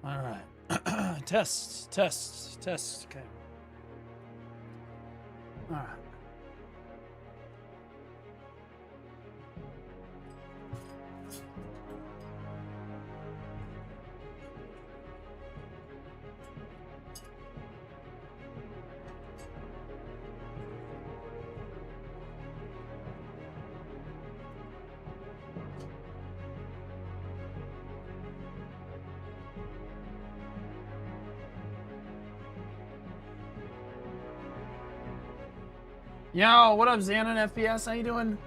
All right. Test. Okay. All right. Yo, what up, Xanon FPS? How you doing?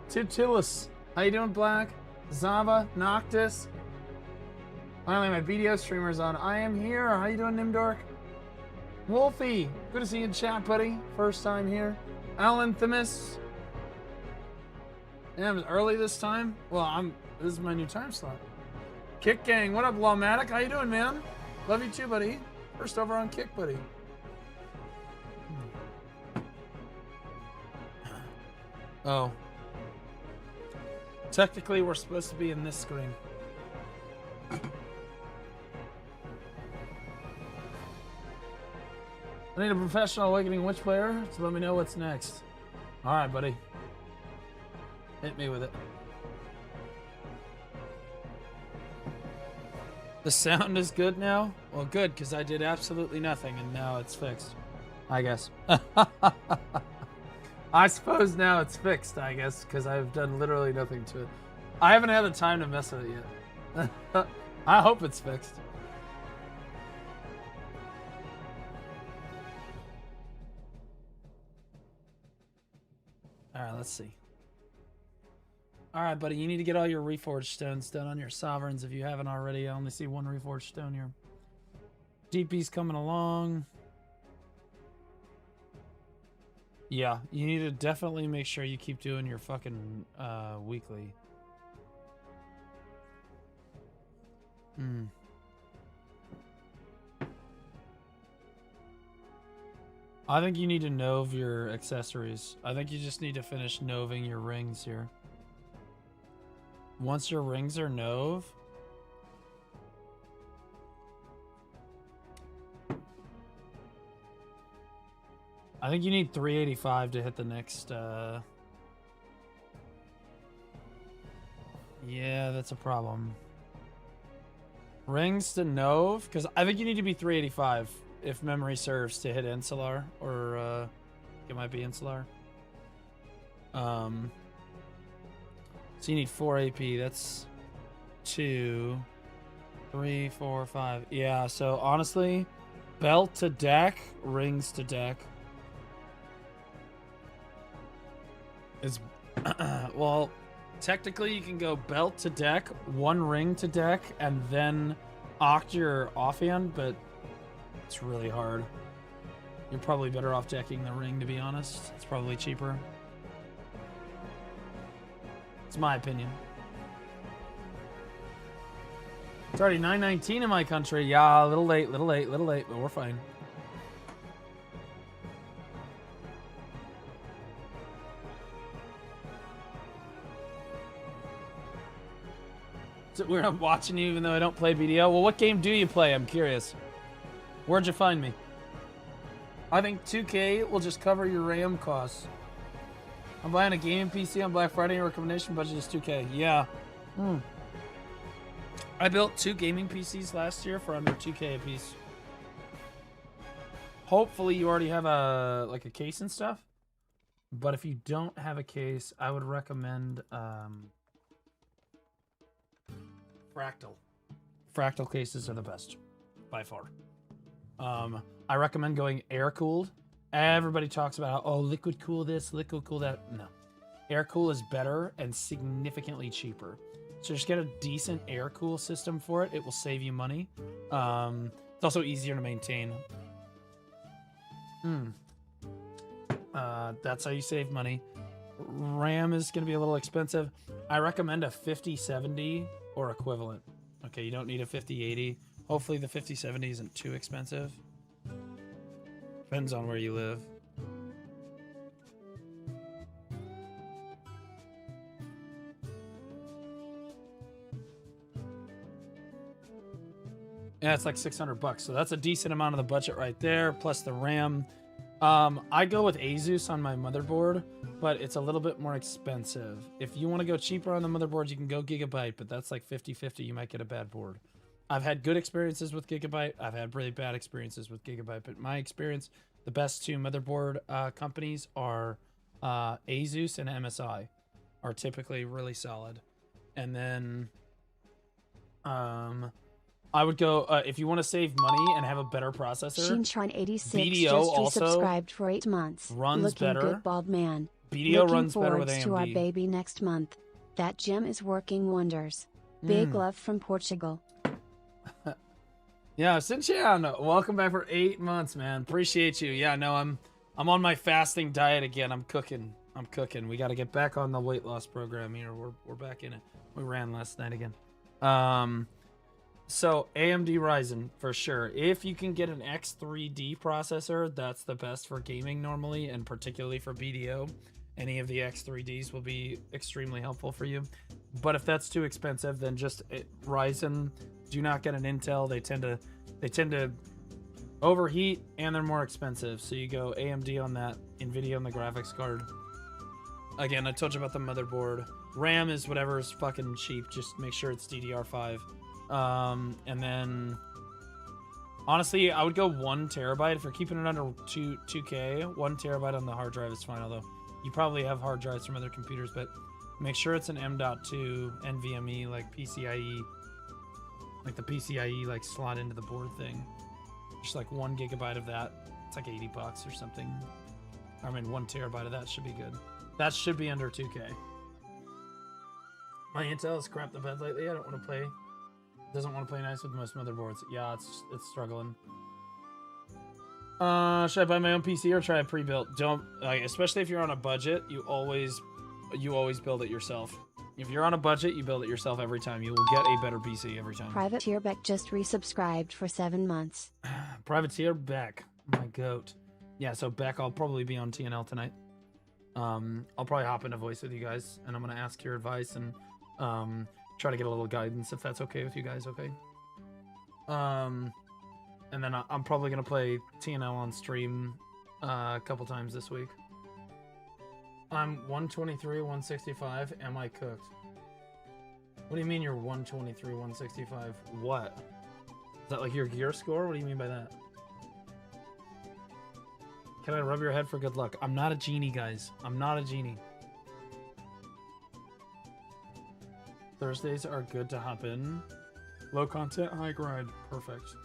Titilis. How you doing, Black? Zava, Noctis. Finally, my BDO streamer's on. I am here. How you doing, Nimdork? Wolfie. Good to see you in chat, buddy. First time here. Alan Themis. Yeah, it was early this time. Well, this is my new time slot. Kick Gang. What up, Lawmatic? How you doing, man? Love you too, buddy. First over on Kick, buddy. Oh. Technically, we're supposed to be in this screen. I need a professional Awakening Witch player to let me know what's next. Alright, buddy. Hit me with it. The sound is good now? Well, good, because I did absolutely nothing, and now it's fixed. I guess. I suppose now it's fixed, I guess, because I've done literally nothing to it. I haven't had the time to mess with it yet. I hope it's fixed. Alright, let's see. Alright, buddy, you need to get all your Reforged stones done on your Sovereigns if you haven't already. I only see one Reforged stone here. DP's coming along. Yeah, you need to definitely make sure you keep doing your fucking weekly. I think you need to nove your accessories. I think you just need to finish noving your rings here. Once your rings are nove, I think you need 385 to hit the next, yeah, that's a problem. Rings to Nove, because I think you need to be 385 if memory serves to hit Insular, or, it might be Insular. So you need 4 AP, that's 2, 3, 4, 5. Yeah, so honestly, belt to deck, rings to deck. Is well, technically you can go belt to deck, one ring to deck, and then oct your offhand, but it's really hard. You're probably better off decking the ring, to be honest. It's probably cheaper. It's my opinion. It's already 9:19 in my country. Yeah, a little late, but we're fine. We're not watching you even though I don't play BDO. Well, what game do you play? I'm curious. Where'd you find me? I think 2K will just cover your RAM costs. I'm buying a gaming PC on Black Friday. Recommendation budget is 2K. Yeah. I built 2 gaming PCs last year for under 2K a piece. Hopefully you already have a case and stuff. But if you don't have a case, I would recommend Fractal cases are the best, by far. I recommend going air-cooled. Everybody talks about, oh, liquid cool this, liquid cool that. No. Air-cool is better and significantly cheaper. So just get a decent air-cool system for it. It will save you money. It's also easier to maintain. That's how you save money. RAM is going to be a little expensive. I recommend a 5070 or equivalent. Okay, you don't need a 5080. Hopefully the 5070 isn't too expensive. Depends on where you live. Yeah, it's like $600, so that's a decent amount of the budget right there, plus the RAM. I go with Asus on my motherboard, but it's a little bit more expensive. If you want to go cheaper on the motherboard, you can go Gigabyte, but that's like 50-50. You might get a bad board. I've had good experiences with Gigabyte. I've had really bad experiences with Gigabyte, but my experience, the best two motherboard companies are Asus and MSI are typically really solid. And then I would go if you want to save money and have a better processor. Shinshine86 BDO just also resubscribed for 8 months. runs Looking better. good, bald man. BDO Looking runs better with forwards to our AMD. baby next month. That gym is working wonders. Big love from Portugal. Yeah, Sinchian, welcome back for 8 months, man. Appreciate you. Yeah, no, I'm on my fasting diet again. I'm cooking. We got to get back on the weight loss program here. We're back in it. We ran last night again. So AMD Ryzen for sure. If you can get an X3D processor, that's the best for gaming normally, and particularly for BDO. Any of the X3Ds will be extremely helpful for you. But if that's too expensive, then just Ryzen. Do not get an Intel. They tend to overheat and they're more expensive. So you go AMD on that, Nvidia on the graphics card. Again, I told you about the motherboard. RAM is whatever is fucking cheap. Just make sure it's DDR5. And then honestly, I would go 1 terabyte if you're keeping it under 2K. 1 terabyte on the hard drive is fine, although you probably have hard drives from other computers, but make sure it's an M.2 NVMe, like PCIe, like the PCIe like slot into the board thing. Just like 1 gigabyte of that. It's like $80 or something. I mean, 1 terabyte of that should be good. That should be under 2K. My Intel has crapped the bed lately. I don't want to play. Doesn't want to play nice with most motherboards. Yeah, it's struggling. Should I buy my own PC or try a pre-built? Don't, like, especially if you're on a budget. You always build it yourself. If you're on a budget, you build it yourself every time. You will get a better PC every time. Privateer Beck just resubscribed for 7 months. Privateer Beck, my goat. Yeah, so Beck, I'll probably be on TNL tonight. I'll probably hop into voice with you guys, and I'm gonna ask your advice and try to get a little guidance if that's okay with you guys. Okay. And then I'm probably gonna play TNL on stream a couple times this week. I'm 123, 165. Am I cooked? What do you mean you're 123, 165? What? Is that like your gear score? What do you mean by that? Can I rub your head for good luck? I'm not a genie, guys. I'm not a genie. Thursdays are good to hop in. Low content, high grind. Perfect.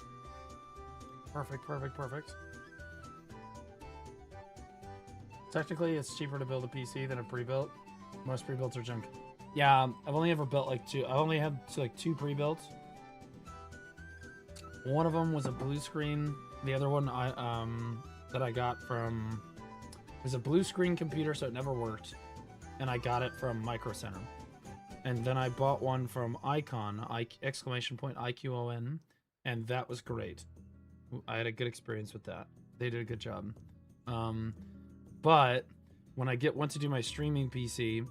Perfect. Technically, it's cheaper to build a PC than a pre-built. Most pre-builts are junk. Yeah, I've only ever built like 2. I've only had like 2 pre-builts. One of them was a blue screen. The other one that I got from, it was a blue screen computer, so it never worked. And I got it from Micro Center. And then I bought one from Icon, exclamation point IQON, and that was great. I had a good experience with that. They did a good job. But when I went to do my streaming PC,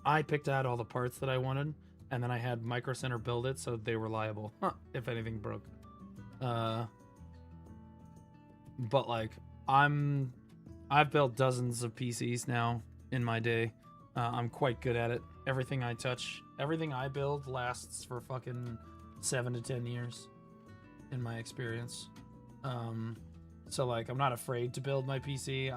I picked out all the parts that I wanted, and then I had Micro Center build it so they were liable if anything broke. But like I've built dozens of PCs now in my day. I'm quite good at it. Everything I touch, everything I build lasts for fucking 7 to 10 years in my experience. So like I'm not afraid to build my PC.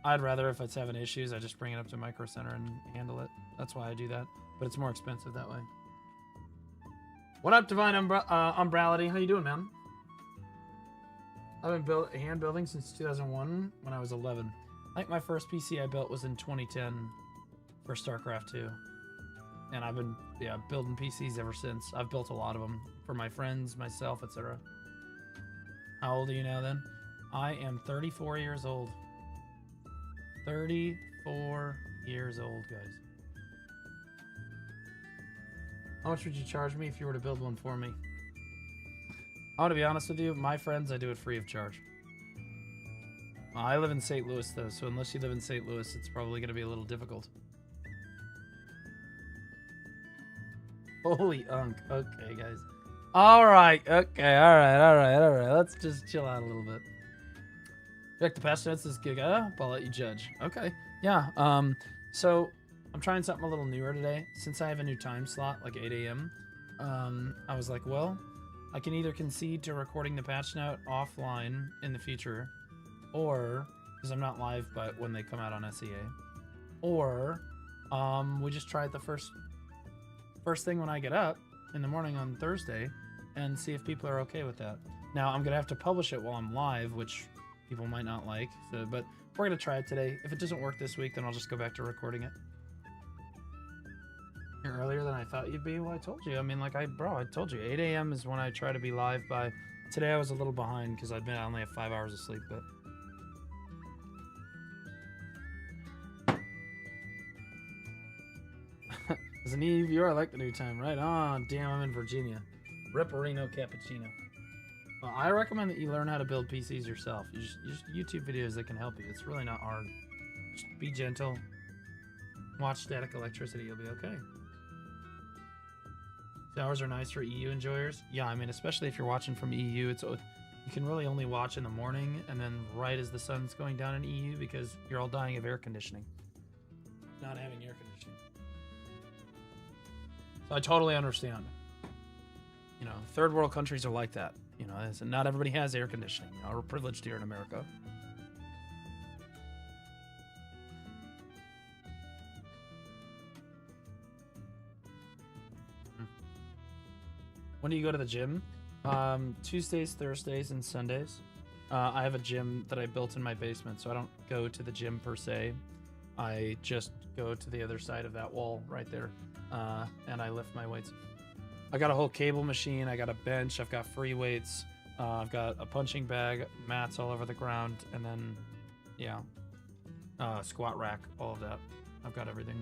I'd rather, if it's having issues, I just bring it up to Micro Center and handle it. That's why I do that. But it's more expensive that way. What up, Divine Umbrality? How you doing, man? I've been hand building since 2001 when I was 11. I think my first PC I built was in 2010 for StarCraft 2. And I've been building PCs ever since. I've built a lot of them for my friends, myself, etc. How old are you now then? I am 34 years old. 34 years old, guys. How much would you charge me if you were to build one for me? I want to be honest with you, my friends, I do it free of charge. I live in St. Louis though, so unless you live in St. Louis, it's probably going to be a little difficult. Holy unk. Okay, guys. All right. Okay. All right. Let's just chill out a little bit. Like the past notes is Giga, but I'll let you judge. Okay. Yeah. So I'm trying something a little newer today. Since I have a new time slot, like 8 a.m., I was like, well, I can either concede to recording the patch note offline in the future, or because I'm not live but when they come out on SEA, or we just try it the first thing when I get up in the morning on Thursday and see if people are okay with that. Now I'm gonna have to publish it while I'm live, which people might not like, so, but we're gonna try it today. If it doesn't work this week, then I'll just go back to recording it. You're earlier than I thought you'd be. Well, I told you. I mean, like, I told you 8 a.m. is when I try to be live by. Today I was a little behind because I only have 5 hours of sleep, but as an EU viewer, I like the new time. Right on. Damn, I'm in Virginia. Ripperino cappuccino. Well, I recommend that you learn how to build PCs yourself. You just YouTube videos that can help you. It's really not hard. Just be gentle. Watch Static Electricity. You'll be okay. Hours are nice for EU enjoyers. Yeah, I mean, especially if you're watching from EU, you can really only watch in the morning and then right as the sun's going down in EU because you're all dying of air conditioning. Not having air conditioning. So I totally understand. You know, third world countries are like that. You know, not everybody has air conditioning. You know, we're privileged here in America. When do you go to the gym? Tuesdays, Thursdays, and Sundays. I have a gym that I built in my basement, so I don't go to the gym per se. I just go to the other side of that wall right there, and I lift my weights. I got a whole cable machine. I got a bench. I've got free weights. I've got a punching bag, mats all over the ground, and then, yeah, squat rack, all of that. I've got everything.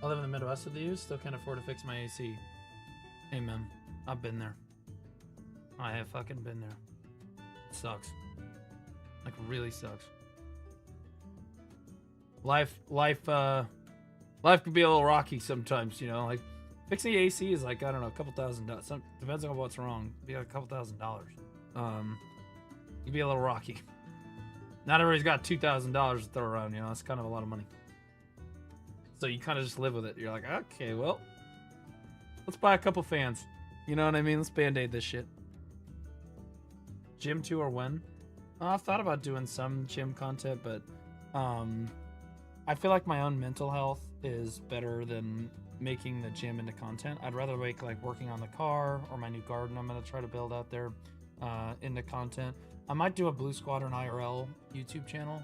I live in the Midwest of the U. Still can't afford to fix my AC. Amen. I've been there. I have fucking been there. It sucks. Like, really sucks. Life can be a little rocky sometimes, you know. Like, fixing the AC is like, I don't know, a couple $1,000. Depends on what's wrong. It'd be like a couple $1,000. It'd be a little rocky. Not everybody's got $2,000 to throw around, you know. That's kind of a lot of money. So you kind of just live with it. You're like, okay, well, let's buy a couple fans. You know what I mean? Let's band-aid this shit. Gym to or when? I've thought about doing some gym content, but I feel like my own mental health is better than making the gym into content. I'd rather make like working on the car or my new garden I'm going to try to build out there into content. I might do a Blue Squadron IRL YouTube channel.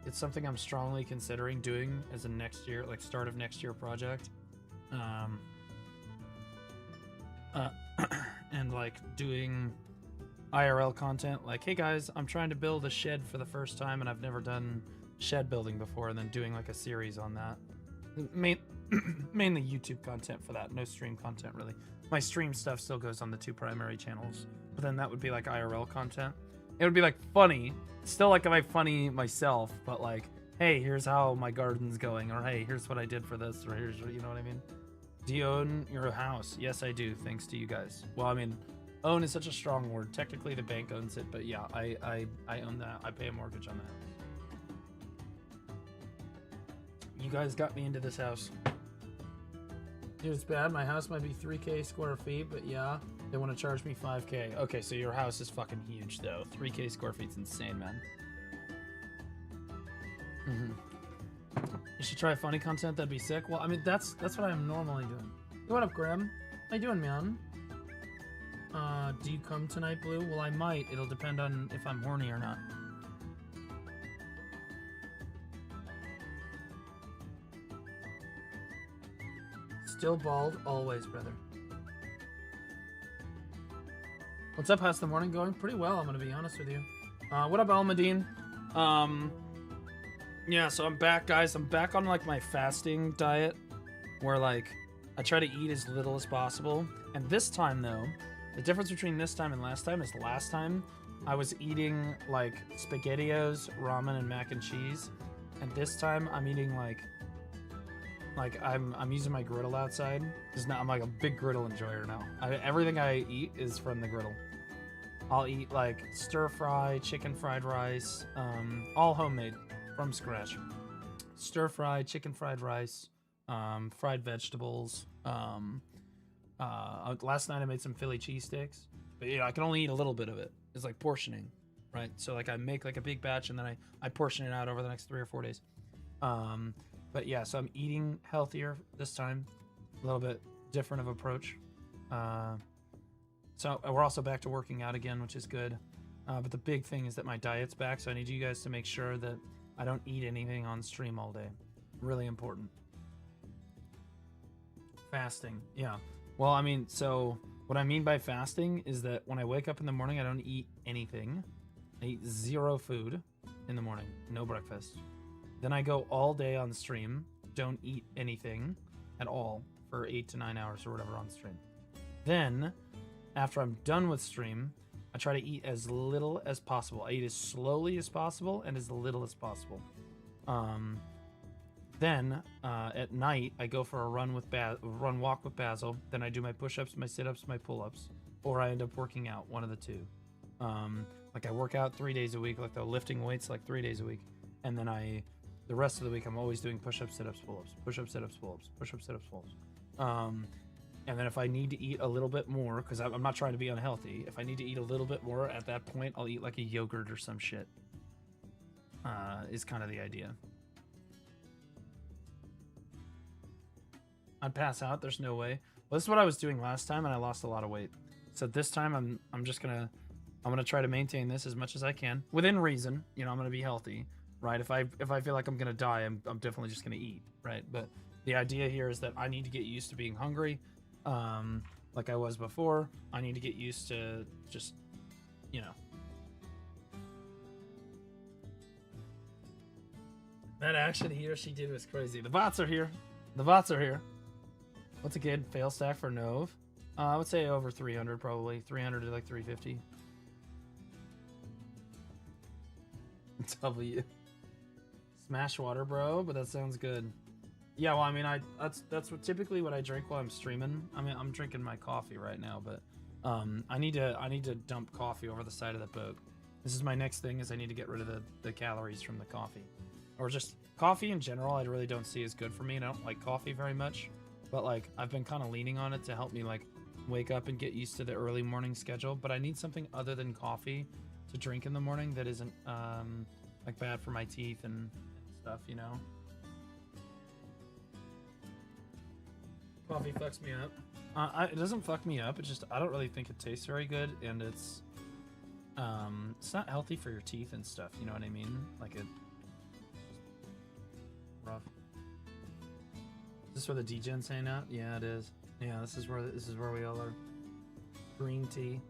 It's something I'm strongly considering doing as a next year, like start of next year project. And like doing IRL content, like, hey guys, I'm trying to build a shed for the first time and I've never done shed building before, and then doing like a series on that. Mainly YouTube content for that, no stream content really. My stream stuff still goes on the 2 primary channels, but then that would be like IRL content. It would be like funny, still like my funny myself, but like, hey, here's how my garden's going, or hey, here's what I did for this, or here's, you know what I mean? Do you own your house? Yes, I do, thanks to you guys. Well, I mean, own is such a strong word. Technically the bank owns it, but yeah, I own that. I pay a mortgage on that. You guys got me into this house. Dude, it's bad. My house might be 3K square feet, but yeah, they want to charge me 5K. Okay, so your house is fucking huge, though. 3K square feet's insane, man. You should try funny content. That'd be sick. Well, I mean, that's what I'm normally doing. Hey, what up, Graham? How you doing, man? Do you come tonight, Blue? Well, I might. It'll depend on if I'm horny or not. Still bald, always, brother. What's up? How's the morning going? Pretty well, I'm gonna be honest with you. What up, Almadine? Yeah, so I'm back, guys. I'm back on, like, my fasting diet, where, like, I try to eat as little as possible. And this time, though, the difference between this time and last time is last time I was eating, like, SpaghettiOs, ramen, and mac and cheese. And this time I'm eating, like, Like I'm using my griddle outside. I'm like a big griddle enjoyer now. Everything I eat is from the griddle. I'll eat like stir fry, chicken fried rice, all homemade from scratch. Stir fry, chicken fried rice, fried vegetables. Last night I made some Philly cheesesteaks, but I can only eat a little bit of it. It's like portioning, right? So like I make like a big batch and then I portion it out over the next 3 or 4 days. But yeah, so I'm eating healthier this time, a little bit different of approach. So we're also back to working out again, which is good. But the big thing is that my diet's back, so I need you guys to make sure that I don't eat anything on stream all day. Really important. Fasting, yeah. Well, I mean, so what I mean by fasting is that when I wake up in the morning, I don't eat anything. I eat 0 food in the morning, no breakfast. Then I go all day on stream, don't eat anything at all for 8 to 9 hours or whatever on stream. Then, after I'm done with stream, I try to eat as little as possible. I eat as slowly as possible and as little as possible. Then at night, I go for a walk with Basil. Then I do my push-ups, my sit-ups, my pull-ups, or I end up working out, one of the two. Like I work out 3 days a week, like the lifting weights like 3 days a week, and then the rest of the week I'm always doing push-ups, sit-ups, pull-ups, push-ups, sit-ups, pull-ups, push-ups, sit-ups, pull-ups. And then if I need to eat a little bit more, because I'm not trying to be unhealthy, if I need to eat a little bit more at that point, I'll eat like a yogurt or some shit. Is kind of the idea. I'd pass out. There's no way. Well, this is what I was doing last time, and I lost a lot of weight. So this time, I'm just gonna try to maintain this as much as I can within reason. I'm gonna be healthy, right? If I feel like I'm gonna die, I'm definitely just gonna eat, right? But the idea here is that I need to get used to being hungry, like I was before. I need to get used to just, that action he or she did was crazy. The bots are here. The bots are here. What's a good fail stack for Nove? I would say over 300, probably 300 to like 350. W. Smash water, bro, but that sounds good. Yeah, well, I mean, that's typically what I drink while I'm streaming. I mean, I'm drinking my coffee right now, but I need to dump coffee over the side of the boat. This is my next thing, is I need to get rid of the calories from the coffee, or just coffee in general. I really don't see as good for me, and I don't like coffee very much. But like, I've been kind of leaning on it to help me like wake up and get used to the early morning schedule. But I need something other than coffee to drink in the morning that isn't like bad for my teeth and stuff, Coffee fucks me up. It doesn't fuck me up. It's just I don't really think it tastes very good, and it's not healthy for your teeth and stuff. You know what I mean? Like it. Rough. Is this where the degen's hang out? Yeah, it is. Yeah, this is where we all are. Green tea.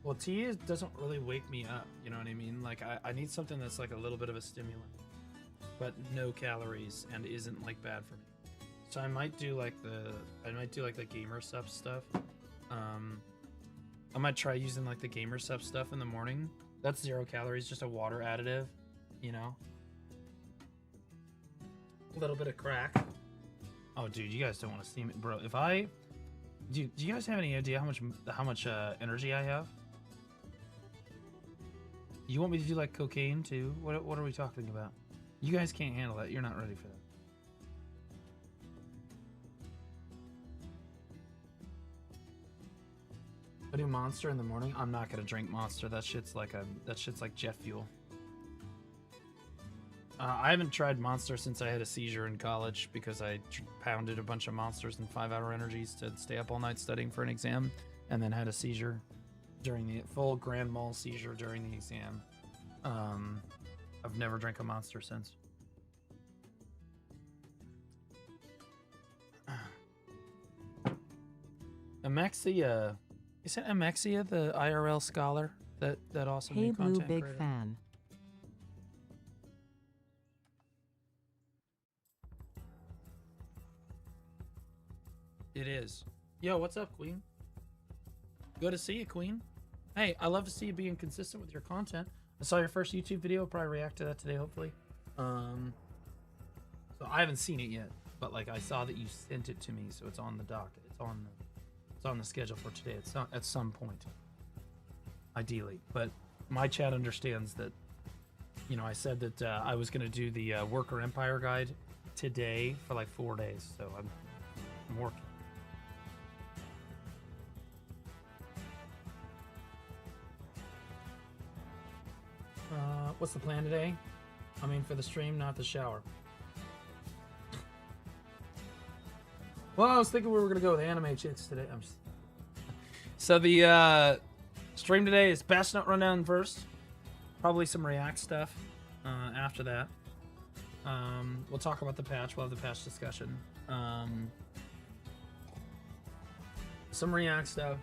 Well, tea doesn't really wake me up. You know what I mean? Like I need something that's like a little bit of a stimulant, but no calories and isn't like bad for me. So I might do like the Gamer Sup stuff. I might try using like the Gamer Sup stuff in the morning. That's 0 calories, just a water additive, A little bit of crack. Oh, dude, you guys don't want to see me, bro. Do you guys have any idea how much energy I have? You want me to do like cocaine too? What are we talking about? You guys can't handle that. You're not ready for that. I do Monster in the morning. I'm not gonna drink Monster. That shit's like jet fuel. I haven't tried Monster since I had a seizure in college because I pounded a bunch of Monsters and 5-hour energies to stay up all night studying for an exam, and then had a seizure during the full grand mal seizure during the exam. I've never drank a Monster since. Amexia. Isn't Amexia the IRL scholar? That awesome Hey new Blue, content big creator? fan. It is. Yo, what's up, Queen? Good to see you, Queen. Hey, I love to see you being consistent with your content. I saw your first YouTube video. I'll probably react to that today, hopefully. So I haven't seen it yet, but like I saw that you sent it to me, so it's on the docket. It's on the schedule for today. It's not at some point, ideally. But my chat understands that. You know, I said that I was going to do the Worker Empire guide today for like 4 days, so I'm working. What's the plan today? I mean, for the stream, not the shower. Well, I was thinking we were going to go with anime chicks today. So the stream today is Patch Note Rundown first. Probably some React stuff after that. We'll talk about the patch. We'll have the patch discussion. Some React stuff.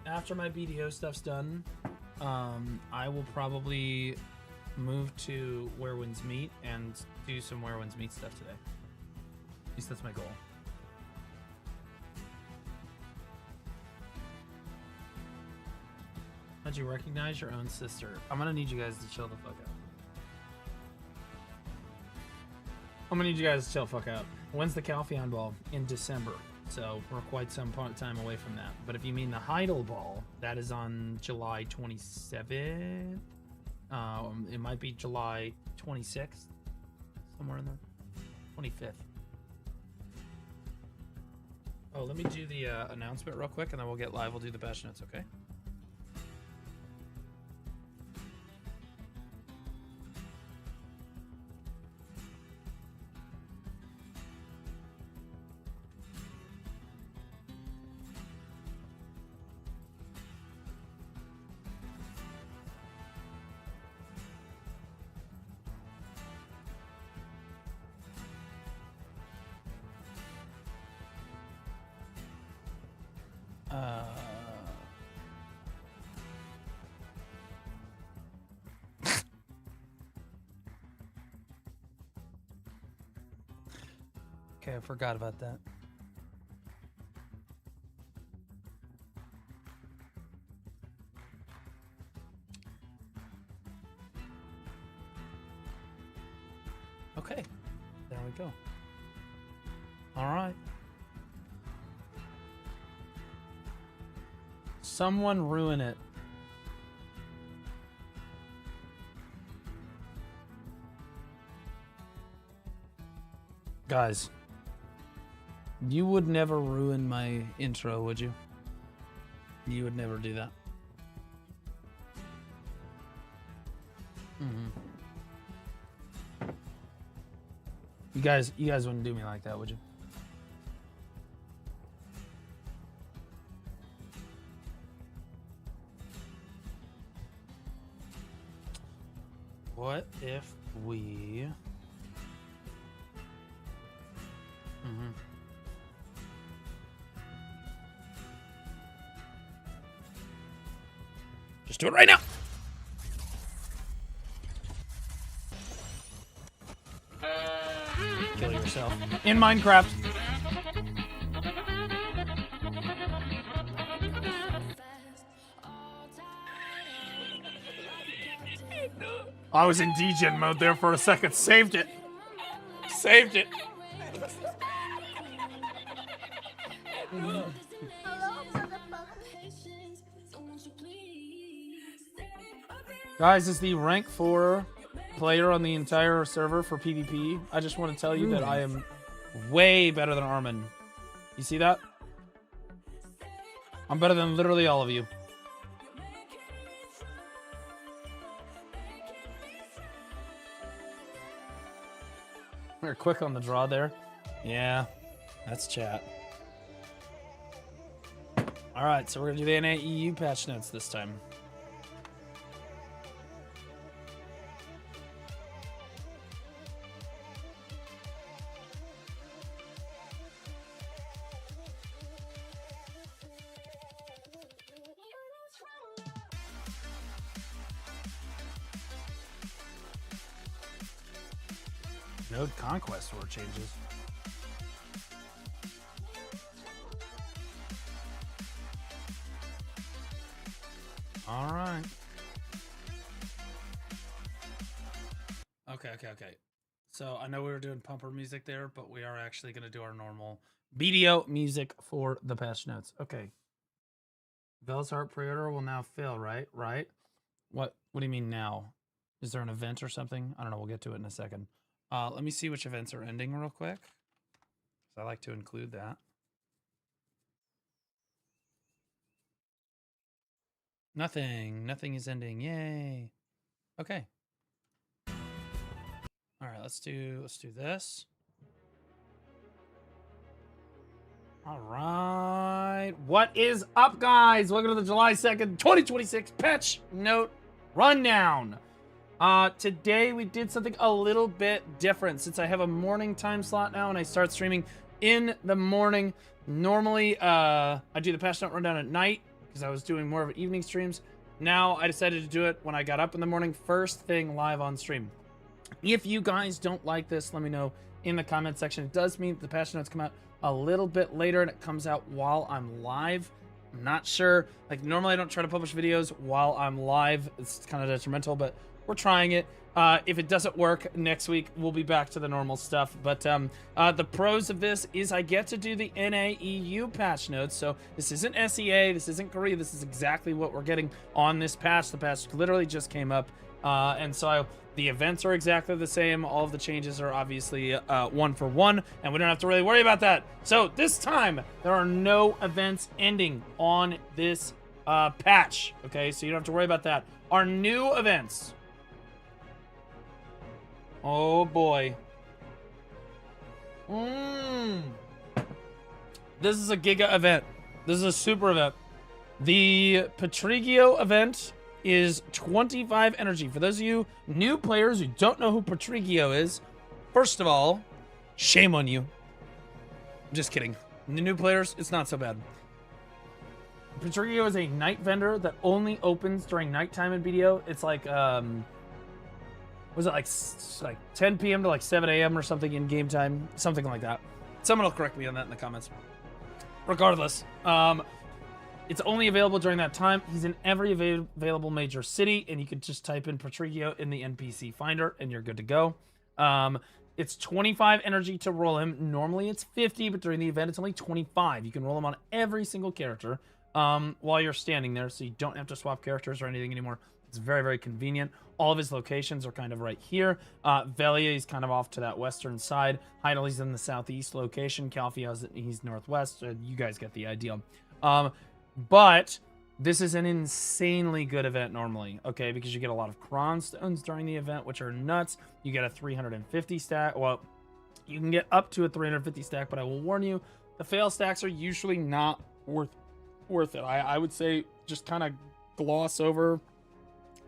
After my BDO stuff's done, I will probably move to Where Winds Meet and do some Where Winds Meet stuff today. At least that's my goal. How'd you recognize your own sister? I'm gonna need you guys to chill the fuck out. I'm gonna need you guys to chill the fuck out. When's the Calpheon Ball? In December. So we're quite some time away from that. But if you mean the Heidel Ball, that is on July 27th. It might be July 26th. Somewhere in there. 25th. Oh, let me do the announcement real quick and then we'll get live. We'll do the patch notes, okay? Okay, I forgot about that. Okay, there we go. All right. Someone ruin it. Guys, you would never ruin my intro, would you? You would never do that. You guys wouldn't do me like that, would you? What if we... Just do it right now! Kill yourself. In Minecraft! I was in degen mode there for a second. Saved it. Saved it. Guys, is the rank 4 player on the entire server for PvP. I just want to tell you that I am way better than Armin. You see that? I'm better than literally all of you. We're quick on the draw there. Yeah, that's chat. All right, so we're gonna do the NAEU patch notes this time. Node conquest order changes. All right. Okay. So I know we were doing pumper music there, but we are actually going to do our normal BDO music for the patch notes. Okay. Vel's Heart pre-order will now fail, right? Right. What do you mean now? Is there an event or something? I don't know. We'll get to it in a second. Let me see which events are ending real quick. I like to include that. Nothing is ending. Yay. Okay. All right, let's do this. All right. What is up, guys? Welcome to the July 2nd, 2026 patch note rundown. Today we did something a little bit different since I have a morning time slot now and I start streaming in the morning. Normally, I do the patch note rundown at night because I was doing more of an evening streams. Now I decided to do it when I got up in the morning, first thing live on stream. If you guys don't like this, let me know in the comment section. It does mean the patch notes come out a little bit later and it comes out while I'm live. I'm not sure. Like, normally I don't try to publish videos while I'm live. It's kind of detrimental, but we're trying it. If it doesn't work next week, we'll be back to the normal stuff. But the pros of this is I get to do the NAEU patch notes. So this isn't SEA, this isn't Korea. This is exactly what we're getting on this patch. The patch literally just came up. And so the events are exactly the same. All of the changes are obviously one for one, and we don't have to really worry about that. So this time, there are no events ending on this patch. Okay, so you don't have to worry about that. Our new events. Oh boy. This is a Giga event. This is a super event. The Patrigio event is 25 energy. For those of you new players who don't know who Patrigio is, first of all, shame on you. I'm just kidding. The new players, it's not so bad. Patrigio is a night vendor that only opens during nighttime in BDO. It's like, was it like 10 p.m. to like 7 a.m. or something in game time? Something like that. Someone will correct me on that in the comments. Regardless, it's only available during that time. He's in every available major city, and you can just type in Patrigio in the NPC finder, and you're good to go. It's 25 energy to roll him. Normally it's 50, but during the event it's only 25. You can roll him on every single character while you're standing there, so you don't have to swap characters or anything anymore. It's very, very convenient. All of his locations are kind of right here. Velia, he's kind of off to that western side. Heidel, he's in the southeast location. Calfia, he's northwest. You guys get the idea. But this is an insanely good event normally, okay? Because you get a lot of Cron stones during the event, which are nuts. You get a 350 stack. Well, you can get up to a 350 stack, but I will warn you, the fail stacks are usually not worth it. I would say just kind of gloss over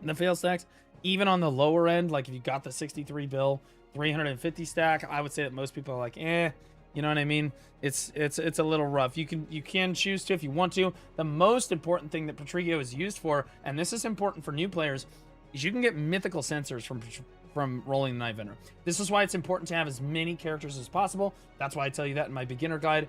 the fail stacks. Even on the lower end, like if you got the 63 bill, 350 stack, I would say that most people are like, you know what I mean? It's a little rough. You can choose to if you want to. The most important thing that Patrigio is used for, and this is important for new players, is you can get mythical sensors from rolling the Night Vendor. This is why it's important to have as many characters as possible. That's why I tell you that in my beginner guide,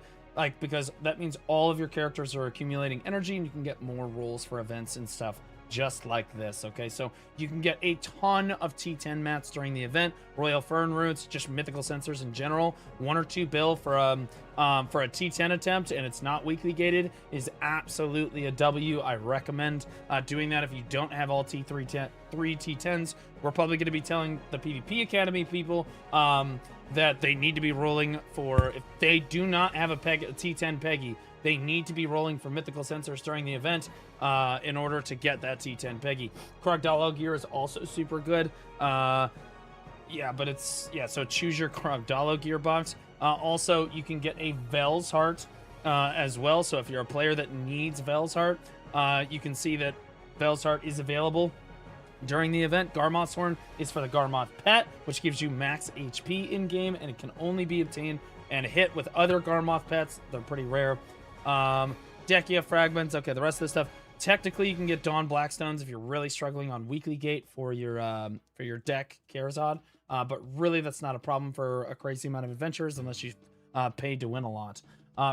because that means all of your characters are accumulating energy and you can get more rolls for events and stuff. Just like this, okay? So you can get a ton of T10 mats during the event, Royal Fern Roots, just mythical sensors in general. 1 or 2 bill for a T10 attempt, and it's not weekly gated, is absolutely a W. I recommend doing that if you don't have all three T10s. We're probably going to be telling the PvP Academy people that they need to be rolling for, if they do not have a T10 Peggy, they need to be rolling for mythical sensors during the event in order to get that T10 Peggy. Krogdalo gear is also super good. So choose your Krogdalo gear box. Also, you can get a Vel's Heart as well. So if you're a player that needs Vel's Heart, you can see that Vel's Heart is available during the event. Garmoth's Horn is for the Garmoth pet, which gives you max HP in game, and it can only be obtained and hit with other Garmoth pets. They're pretty rare. Dekia fragments. Okay, the rest of the stuff. Technically, you can get Dawn Blackstones if you're really struggling on weekly gate for your deck Karazad. But really, that's not a problem for a crazy amount of adventures unless you paid to win a lot.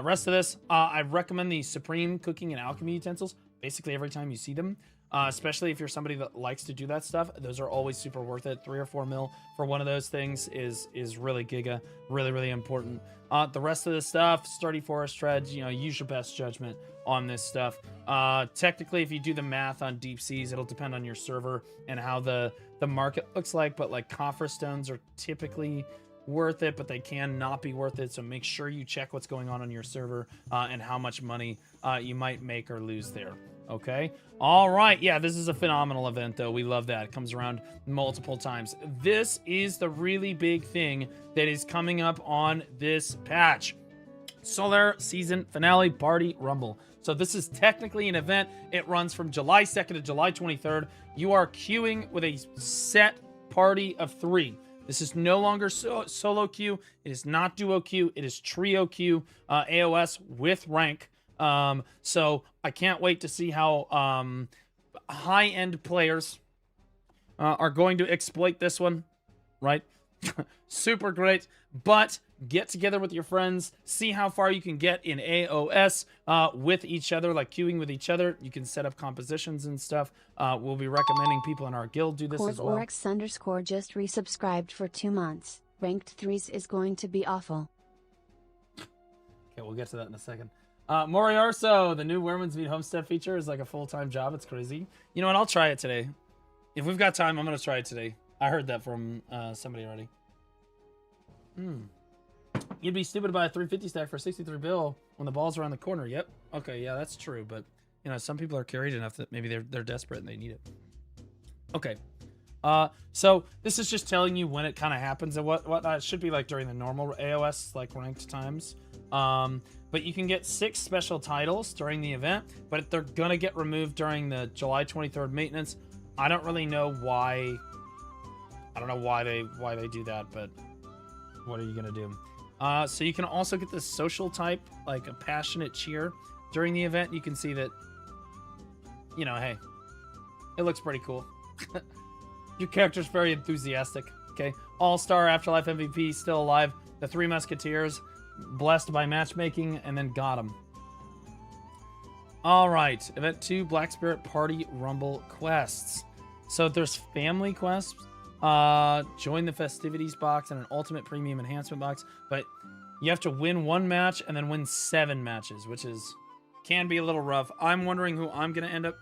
Rest of this, I recommend the Supreme Cooking and Alchemy utensils. Basically, every time you see them, especially if you're somebody that likes to do that stuff. Those are always super worth it. 3 or 4 mil for one of those things is really giga, really important. The rest of the stuff, sturdy forest treads, use your best judgment on this stuff. Technically, if you do the math on deep seas, it'll depend on your server and how the market looks like, but like coffer stones are typically worth it, but they can not be worth it. So make sure you check what's going on your server and how much money you might make or lose there. Okay. All right. Yeah, this is a phenomenal event, though. We love that. It comes around multiple times. This is the really big thing that is coming up on this patch. Solar Season Finale Party Rumble. So this is technically an event. It runs from July 2nd to July 23rd. You are queuing with a set party of 3. This is no longer solo queue. It is not duo queue. It is trio queue, AOS with rank. So I can't wait to see how high-end players are going to exploit this one, right? Super great. But get together with your friends, see how far you can get in AOS with each other, like queuing with each other. You can set up compositions and stuff. We'll be recommending people in our guild do this as well. Oryx_ just resubscribed for 2 months. Ranked 3s is going to be awful. Okay, we'll get to that in a second. Moriarso, the new Werewolves Meet Homestead feature is like a full-time job. It's crazy. You know what? I'll try it today. If we've got time, I'm going to try it today. I heard that from somebody already. You'd be stupid to buy a 350 stack for 63 bill when the ball's around the corner. Yep. Okay, yeah, that's true. But, some people are carried enough that maybe they're desperate and they need it. Okay. So this is just telling you when it kind of happens and whatnot. It should be like during the normal AOS, like ranked times. But you can get 6 special titles during the event, but they're going to get removed during the July 23rd maintenance. I don't really know why. I don't know why they do that, but what are you going to do? So you can also get this social type, like a passionate cheer during the event. You can see that, hey, it looks pretty cool. Your character's very enthusiastic. Okay. All-star Afterlife MVP still alive. The 3 Musketeers blessed by matchmaking and then got him. All right. Event 2, Black Spirit Party Rumble quests. So there's family quests. Join the festivities box and an ultimate premium enhancement box, but you have to win 1 match and then win 7 matches, which can be a little rough. I'm wondering who I'm gonna end up.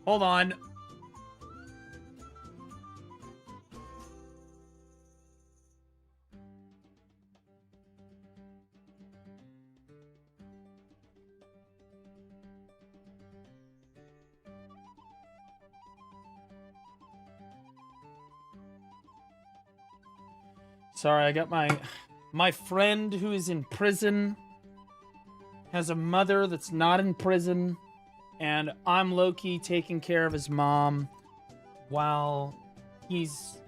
Hold on. Sorry, I got my friend who is in prison has a mother that's not in prison, and I'm low-key taking care of his mom while he's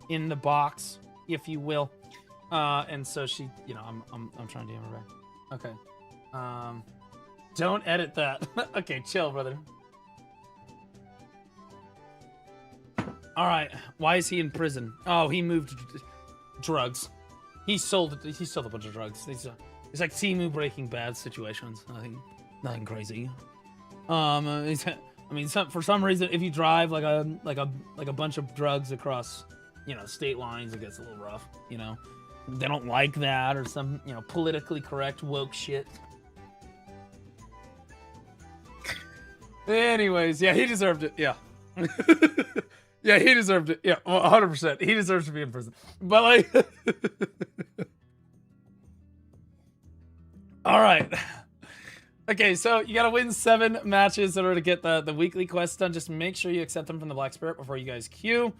in the box, if you will. And so she, I'm trying to do her back. Okay. Don't edit that. Okay, chill, brother. All right. Why is he in prison? Oh, he moved drugs. He sold a bunch of drugs. It's like Temu Breaking Bad situations. Nothing crazy. For some reason, if you drive like a bunch of drugs across, state lines, it gets a little rough. They don't like that, or some politically correct woke shit. Anyways, yeah, he deserved it. Yeah. Yeah, he deserved it. Yeah, 100%. He deserves to be in prison. But like, all right. Okay, so you gotta win 7 matches in order to get the weekly quests done. Just make sure you accept them from the Black Spirit before you guys queue.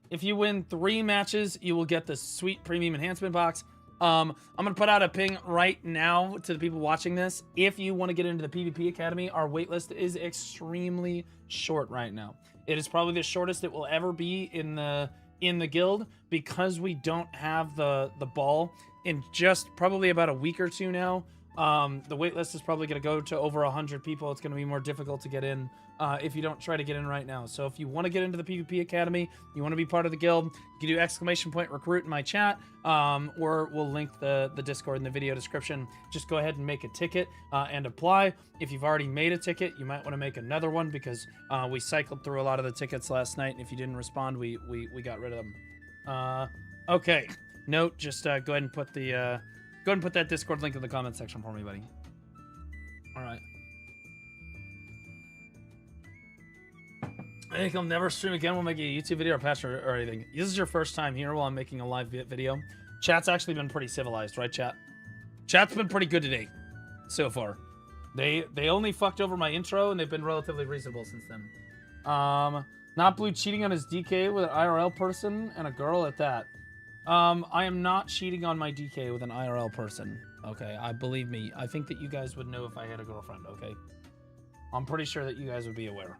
If you win 3 matches, you will get the sweet premium enhancement box. I'm going to put out a ping right now to the people watching this. If you want to get into the PvP Academy, our waitlist is extremely short right now. It is probably the shortest it will ever be in the guild, because we don't have the ball in just probably about a week or 2 now. The wait list is probably going to go to over 100 people. It's going to be more difficult to get in if you don't try to get in right now. So if you want to get into the PvP Academy, you want to be part of the guild, you can do !recruit in my chat, or we'll link the Discord in the video description. Just go ahead and make a ticket and apply. If you've already made a ticket, you might want to make another one because we cycled through a lot of the tickets last night, and if you didn't respond, we got rid of them. Okay. Note, just go ahead and put the... go ahead and put that Discord link in the comment section for me, buddy. All right. I think I'll never stream again. We'll make a YouTube video or patch or anything. This is your first time here while I'm making a live video. Chat's actually been pretty civilized, right, chat? Chat's been pretty good today, so far. They only fucked over my intro, and they've been relatively reasonable since then. Not Blue cheating on his DK with an IRL person and a girl at that. I am not cheating on my DK with an IRL person. Okay, believe me. I think that you guys would know if I had a girlfriend, okay? I'm pretty sure that you guys would be aware.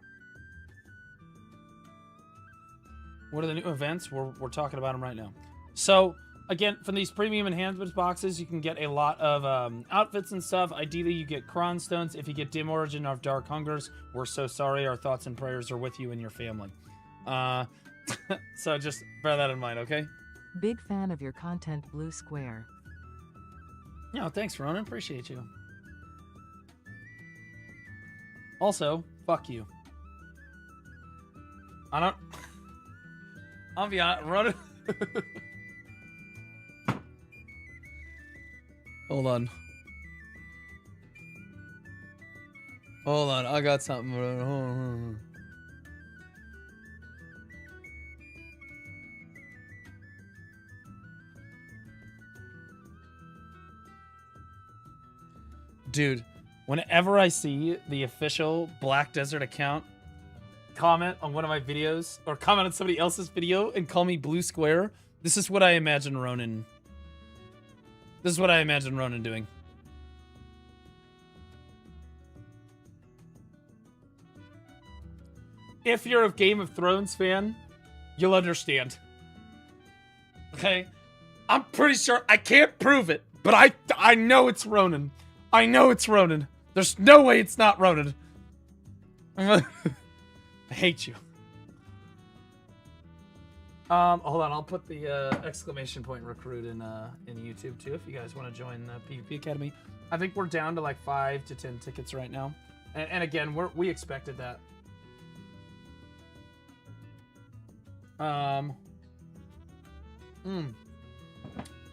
What are the new events? We're talking about them right now. So, again, from these premium enhancements boxes, you can get a lot of outfits and stuff. Ideally, you get Cron Stones. If you get Dim Origin of Dark Hungers, we're so sorry. Our thoughts and prayers are with you and your family. So just bear that in mind, okay? Big fan of your content, Blue Square. Yeah, thanks, Ronan. Appreciate you. Also, fuck you. I don't... I'll be honest, Ronan... Hold on. Hold on, I got something. Hold on. Dude, whenever I see the official Black Desert account comment on one of my videos or comment on somebody else's video and call me Blue Square, this is what I imagine Ronan. This is what I imagine Ronan doing. If you're a Game of Thrones fan, you'll understand. Okay? I'm pretty sure I can't prove it, but I know it's Ronan. I know it's Ronan. There's no way it's not Ronan. I hate you. Hold on, I'll put the !recruit in YouTube too if you guys want to join the PvP Academy. I think we're down to like 5 to 10 tickets right now. And again, we expected that.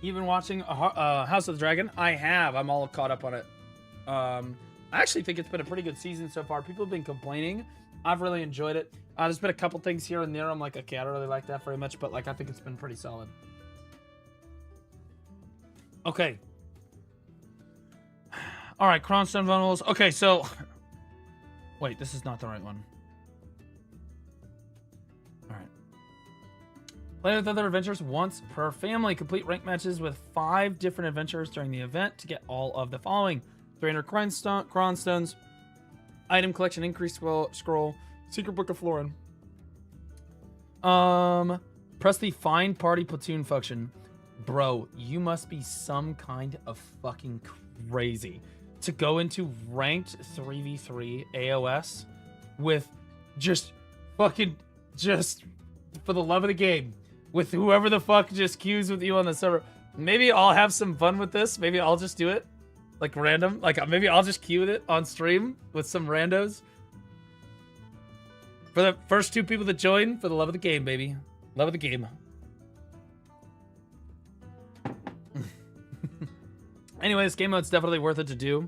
You've been watching House of the Dragon? I have. I'm all caught up on it. I actually think it's been a pretty good season so far. People have been complaining. I've really enjoyed it. There's been a couple things here and there. I'm like, okay, I don't really like that very much, but like, I think it's been pretty solid. Okay. All right, Cronstone Vulnerables. Okay, so... Wait, this is not the right one. All right. Play with other adventures once per family. Complete rank matches with 5 different adventures during the event to get all of the following. 300 Cronstones. Item collection increase scroll. Secret Book of Florin. Press the Find Party Platoon function. Bro, you must be some kind of fucking crazy to go into ranked 3v3 AOS with just fucking just for the love of the game with whoever the fuck just queues with you on the server. Maybe I'll have some fun with this. Maybe I'll just do it like random. Like maybe I'll just queue with it on stream with some randos. For the first 2 people that join, for the love of the game, baby. Love of the game. Anyway, this game mode's definitely worth it to do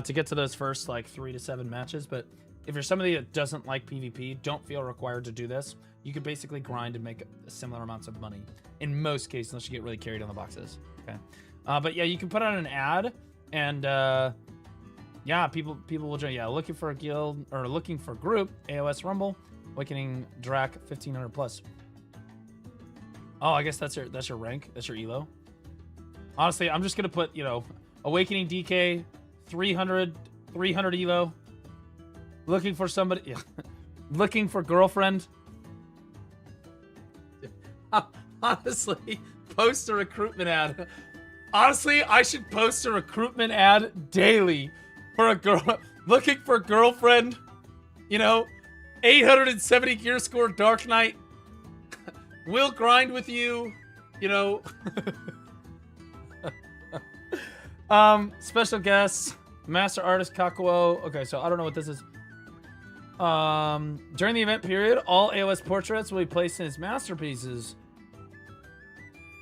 to get to those first like 3 to 7 matches. But if you're somebody that doesn't like PvP, don't feel required to do this. You could basically grind and make similar amounts of money in most cases, unless you get really carried on the boxes. Okay, but yeah, you can put out an ad, and yeah, people will join. Yeah, looking for a guild or looking for a group. AOS Rumble, Awakening Drac 1500 plus. Oh, I guess that's your rank. That's your elo. Honestly, I'm just gonna put, you know, Awakening DK 300 elo. Looking for somebody. Yeah. Looking for girlfriend. Honestly, post a recruitment ad. Honestly, I should post a recruitment ad daily for a girl looking for a girlfriend. You know, 870 gear score Dark Knight. Will grind with you. You know. Special guests. Master artist Kakuo. Okay, so I don't know what this is. During the event period, all AOS portraits will be placed in his masterpieces.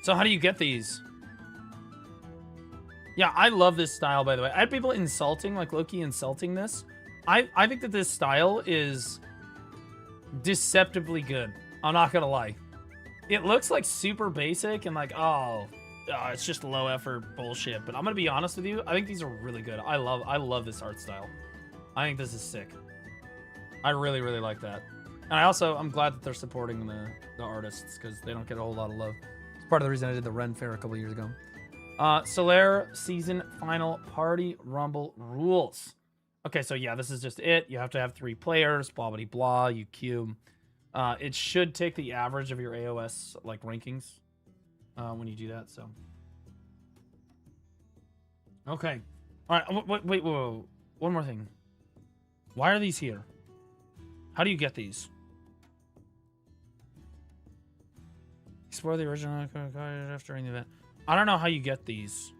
So how do you get these? Yeah, I love this style, by the way. I had people insulting, like Loki insulting this. I think that this style is deceptively good. I'm not gonna lie. It looks like super basic and like, oh, it's just low effort bullshit. But I'm gonna be honest with you. I think these are really good. I love this art style. I think this is sick. I really, really like that. And I'm glad that they're supporting the artists because they don't get a whole lot of love. It's part of the reason I did the Ren Fair a couple years ago. Solaire season final party rumble rules. Okay, so yeah, this is just it. You have to have 3 players, blah, blah, blah, you queue. It should take the average of your AOS, like, rankings when you do that, so. Okay. All right, wait, whoa. One more thing. Why are these here? How do you get these? Explore the original during the event. I don't know how you get these.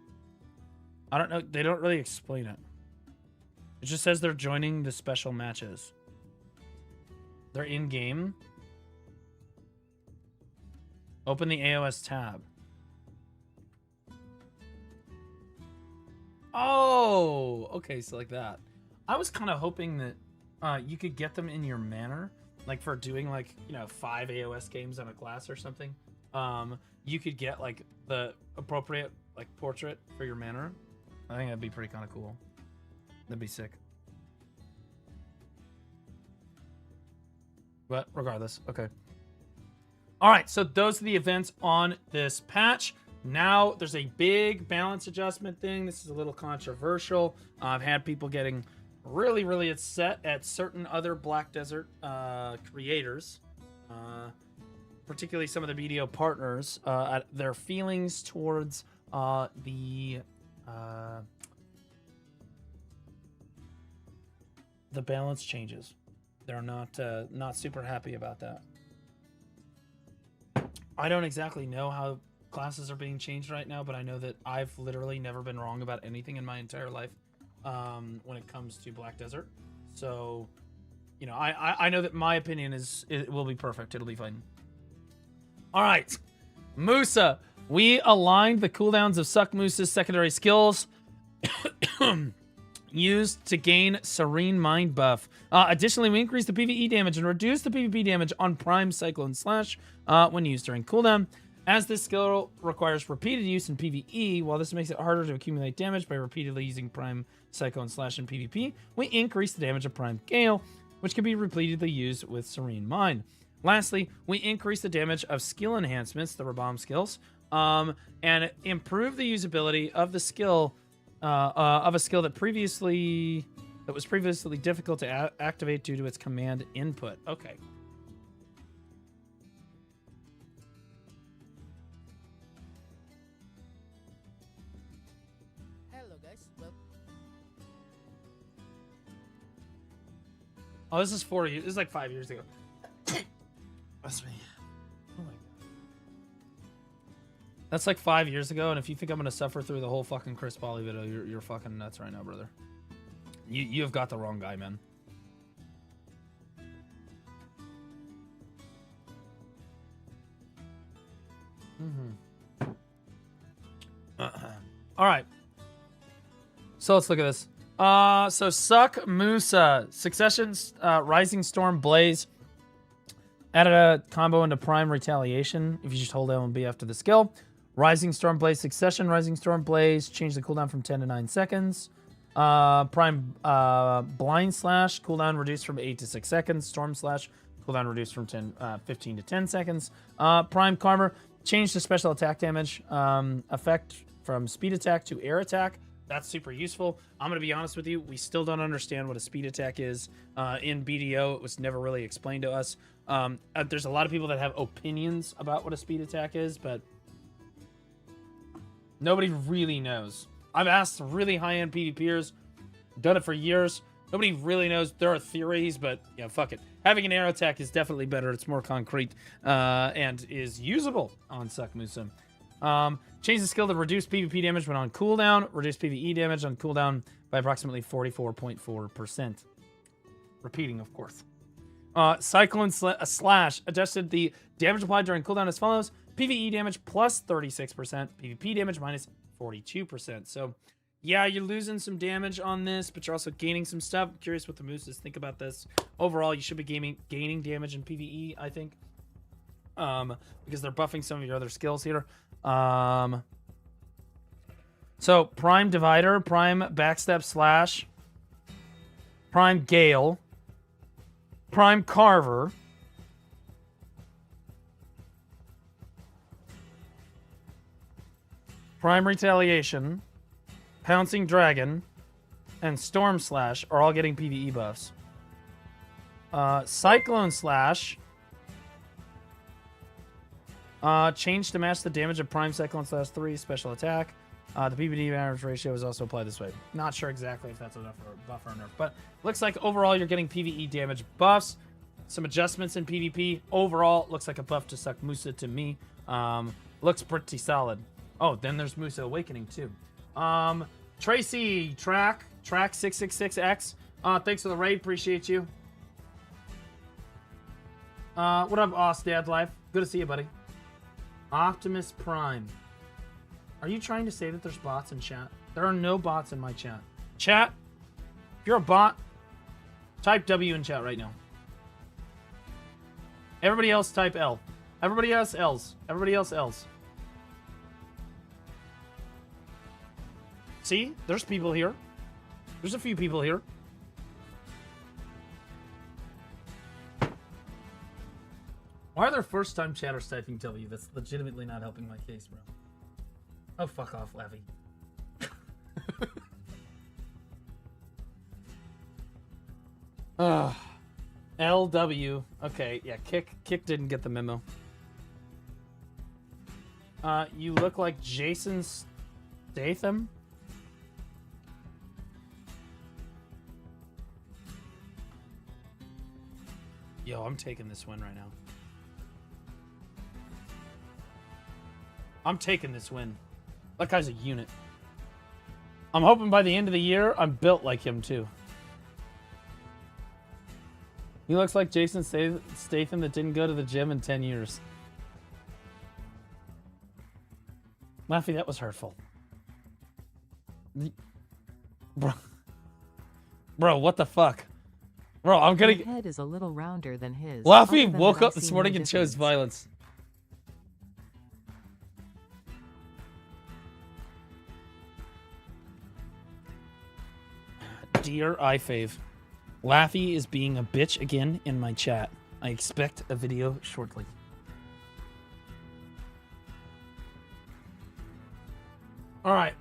I don't know. They don't really explain it. It just says they're joining the special matches. They're in-game. Open the AOS tab. Oh! Okay, so like that. I was kind of hoping that you could get them in your manner. Like for doing like, 5 AOS games on a class or something. You could get like the appropriate like portrait for your manner. I think that'd be pretty kind of cool. That'd be sick. But regardless, okay. All right, so those are the events on this patch. Now there's a big balance adjustment thing. This is a little controversial. I've had people getting really, really upset at certain other Black Desert creators, particularly some of the BDO partners, at their feelings towards the balance changes. They're not super happy about that. I don't exactly know how classes are being changed right now, but I know that I've literally never been wrong about anything in my entire life when it comes to Black Desert. So, I know that my opinion it will be perfect. It'll be fine. All right, Musa. We aligned the cooldowns of Suck Musa's secondary skills used to gain Serene Mind buff. Additionally, we increased the PvE damage and reduced the PvP damage on Prime Cyclone Slash when used during cooldown. As this skill requires repeated use in PvE, while this makes it harder to accumulate damage by repeatedly using Prime Cyclone Slash in PvP, we increase the damage of Prime Gale, which can be repeatedly used with Serene Mind. Lastly, we increase the damage of skill enhancements, the Rabam skills, and improve the usability of the skill of a skill that was previously difficult to activate due to its command input. Okay. Hello guys. Well, oh, this is 4 years. This is like 5 years ago. That's me. Oh my god. That's like 5 years ago, and if you think I'm gonna suffer through the whole fucking Chris Polly video, you're fucking nuts right now, brother. You have got the wrong guy, man. All right. So let's look at this. So Suck Musa, Succession's Rising Storm Blaze. Added a combo into Prime Retaliation if you just hold L and B after the skill. Rising Storm Blaze Succession, Rising Storm Blaze. Change the cooldown from 10 to 9 seconds. Prime Blind Slash, cooldown reduced from 8 to 6 seconds. Storm Slash, cooldown reduced from 15 to 10 seconds. Prime Karma, change the special attack damage effect from speed attack to air attack. That's super useful. I'm going to be honest with you. We still don't understand what a speed attack is. In BDO, it was never really explained to us. There's a lot of people that have opinions about what a speed attack is, but Nobody really knows. I've asked really high-end PvPers, done it for years. Nobody really knows. There are theories, but yeah, fuck it. Having an arrow attack is definitely better. It's more concrete and is usable on Suck Musa. Change the skill to reduce PvP damage when on cooldown. Reduce PvE damage on cooldown by approximately 44.4%. Repeating, of course. Cyclone Slash adjusted the damage applied during cooldown as follows. PvE damage plus 36%. PvP damage minus 42%. So, yeah, you're losing some damage on this, but you're also gaining some stuff. I'm curious what the Mooses think about this. Overall, you should be gaining damage in PvE, I think. Because they're buffing some of your other skills here. So, Prime Divider, Prime Backstep Slash, Prime Gale, Prime Carver, Prime Retaliation, Pouncing Dragon, and Storm Slash are all getting PvE buffs. Cyclone Slash, change to match the damage of Prime Cyclone Slash 3 special attack. The PvP damage ratio is also applied this way. Not sure exactly if that's enough for a buff or nerf, but looks like overall you're getting PvE damage buffs. Some adjustments in PvP. Overall, looks like a buff to Suck Musa to me. Looks pretty solid. Oh, then there's Musa Awakening too. Tracy, Track 666X. Thanks for the raid. Appreciate you. What up, Dad Life? Good to see you, buddy. Optimus Prime. Are you trying to say that there's bots in chat? There are no bots in my chat. Chat, if you're a bot, type W in chat right now. Everybody else type L. Everybody else L's. Everybody else L's. See? There's people here. There's a few people here. Why are there first-time chatters typing W? That's legitimately not helping my case, bro. Oh, fuck off, Laffy. LW. Okay, yeah, Kick didn't get the memo. You look like Jason Statham? Yo, I'm taking this win right now. I'm taking this win. That guy's a unit. I'm hoping by the end of the year, I'm built like him too. He looks like Jason Statham that didn't go to the gym in 10 years. Laffy, that was hurtful. Bro, what the fuck? Bro, I'm gonna... My head is a little rounder than his. Laffy woke up this morning and chose violence. Dear iFave, Laffy is being a bitch again in my chat. I expect a video shortly. Alright.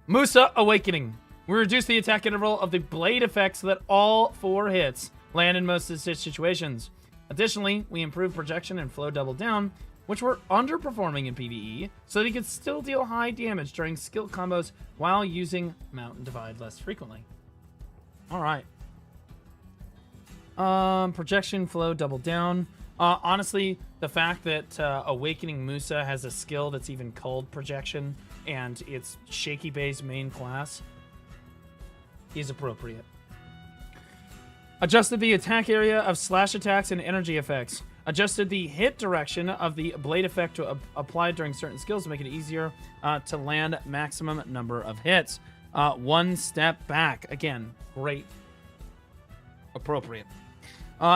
Musa Awakening. We reduce the attack interval of the blade effect so that all 4 hits land in most of the situations. Additionally, we improve projection and flow double down, which were underperforming in PvE, so that he could still deal high damage during skill combos while using Mountain Divide less frequently. Alright. Projection, flow, double down. Honestly, the fact that Awakening Musa has a skill that's even called projection, and it's Shaky Bay's main class, is appropriate. Adjusted the attack area of slash attacks and energy effects. Adjusted the hit direction of the blade effect to apply during certain skills to make it easier to land maximum number of hits. 1 step back. Again, great. Appropriate.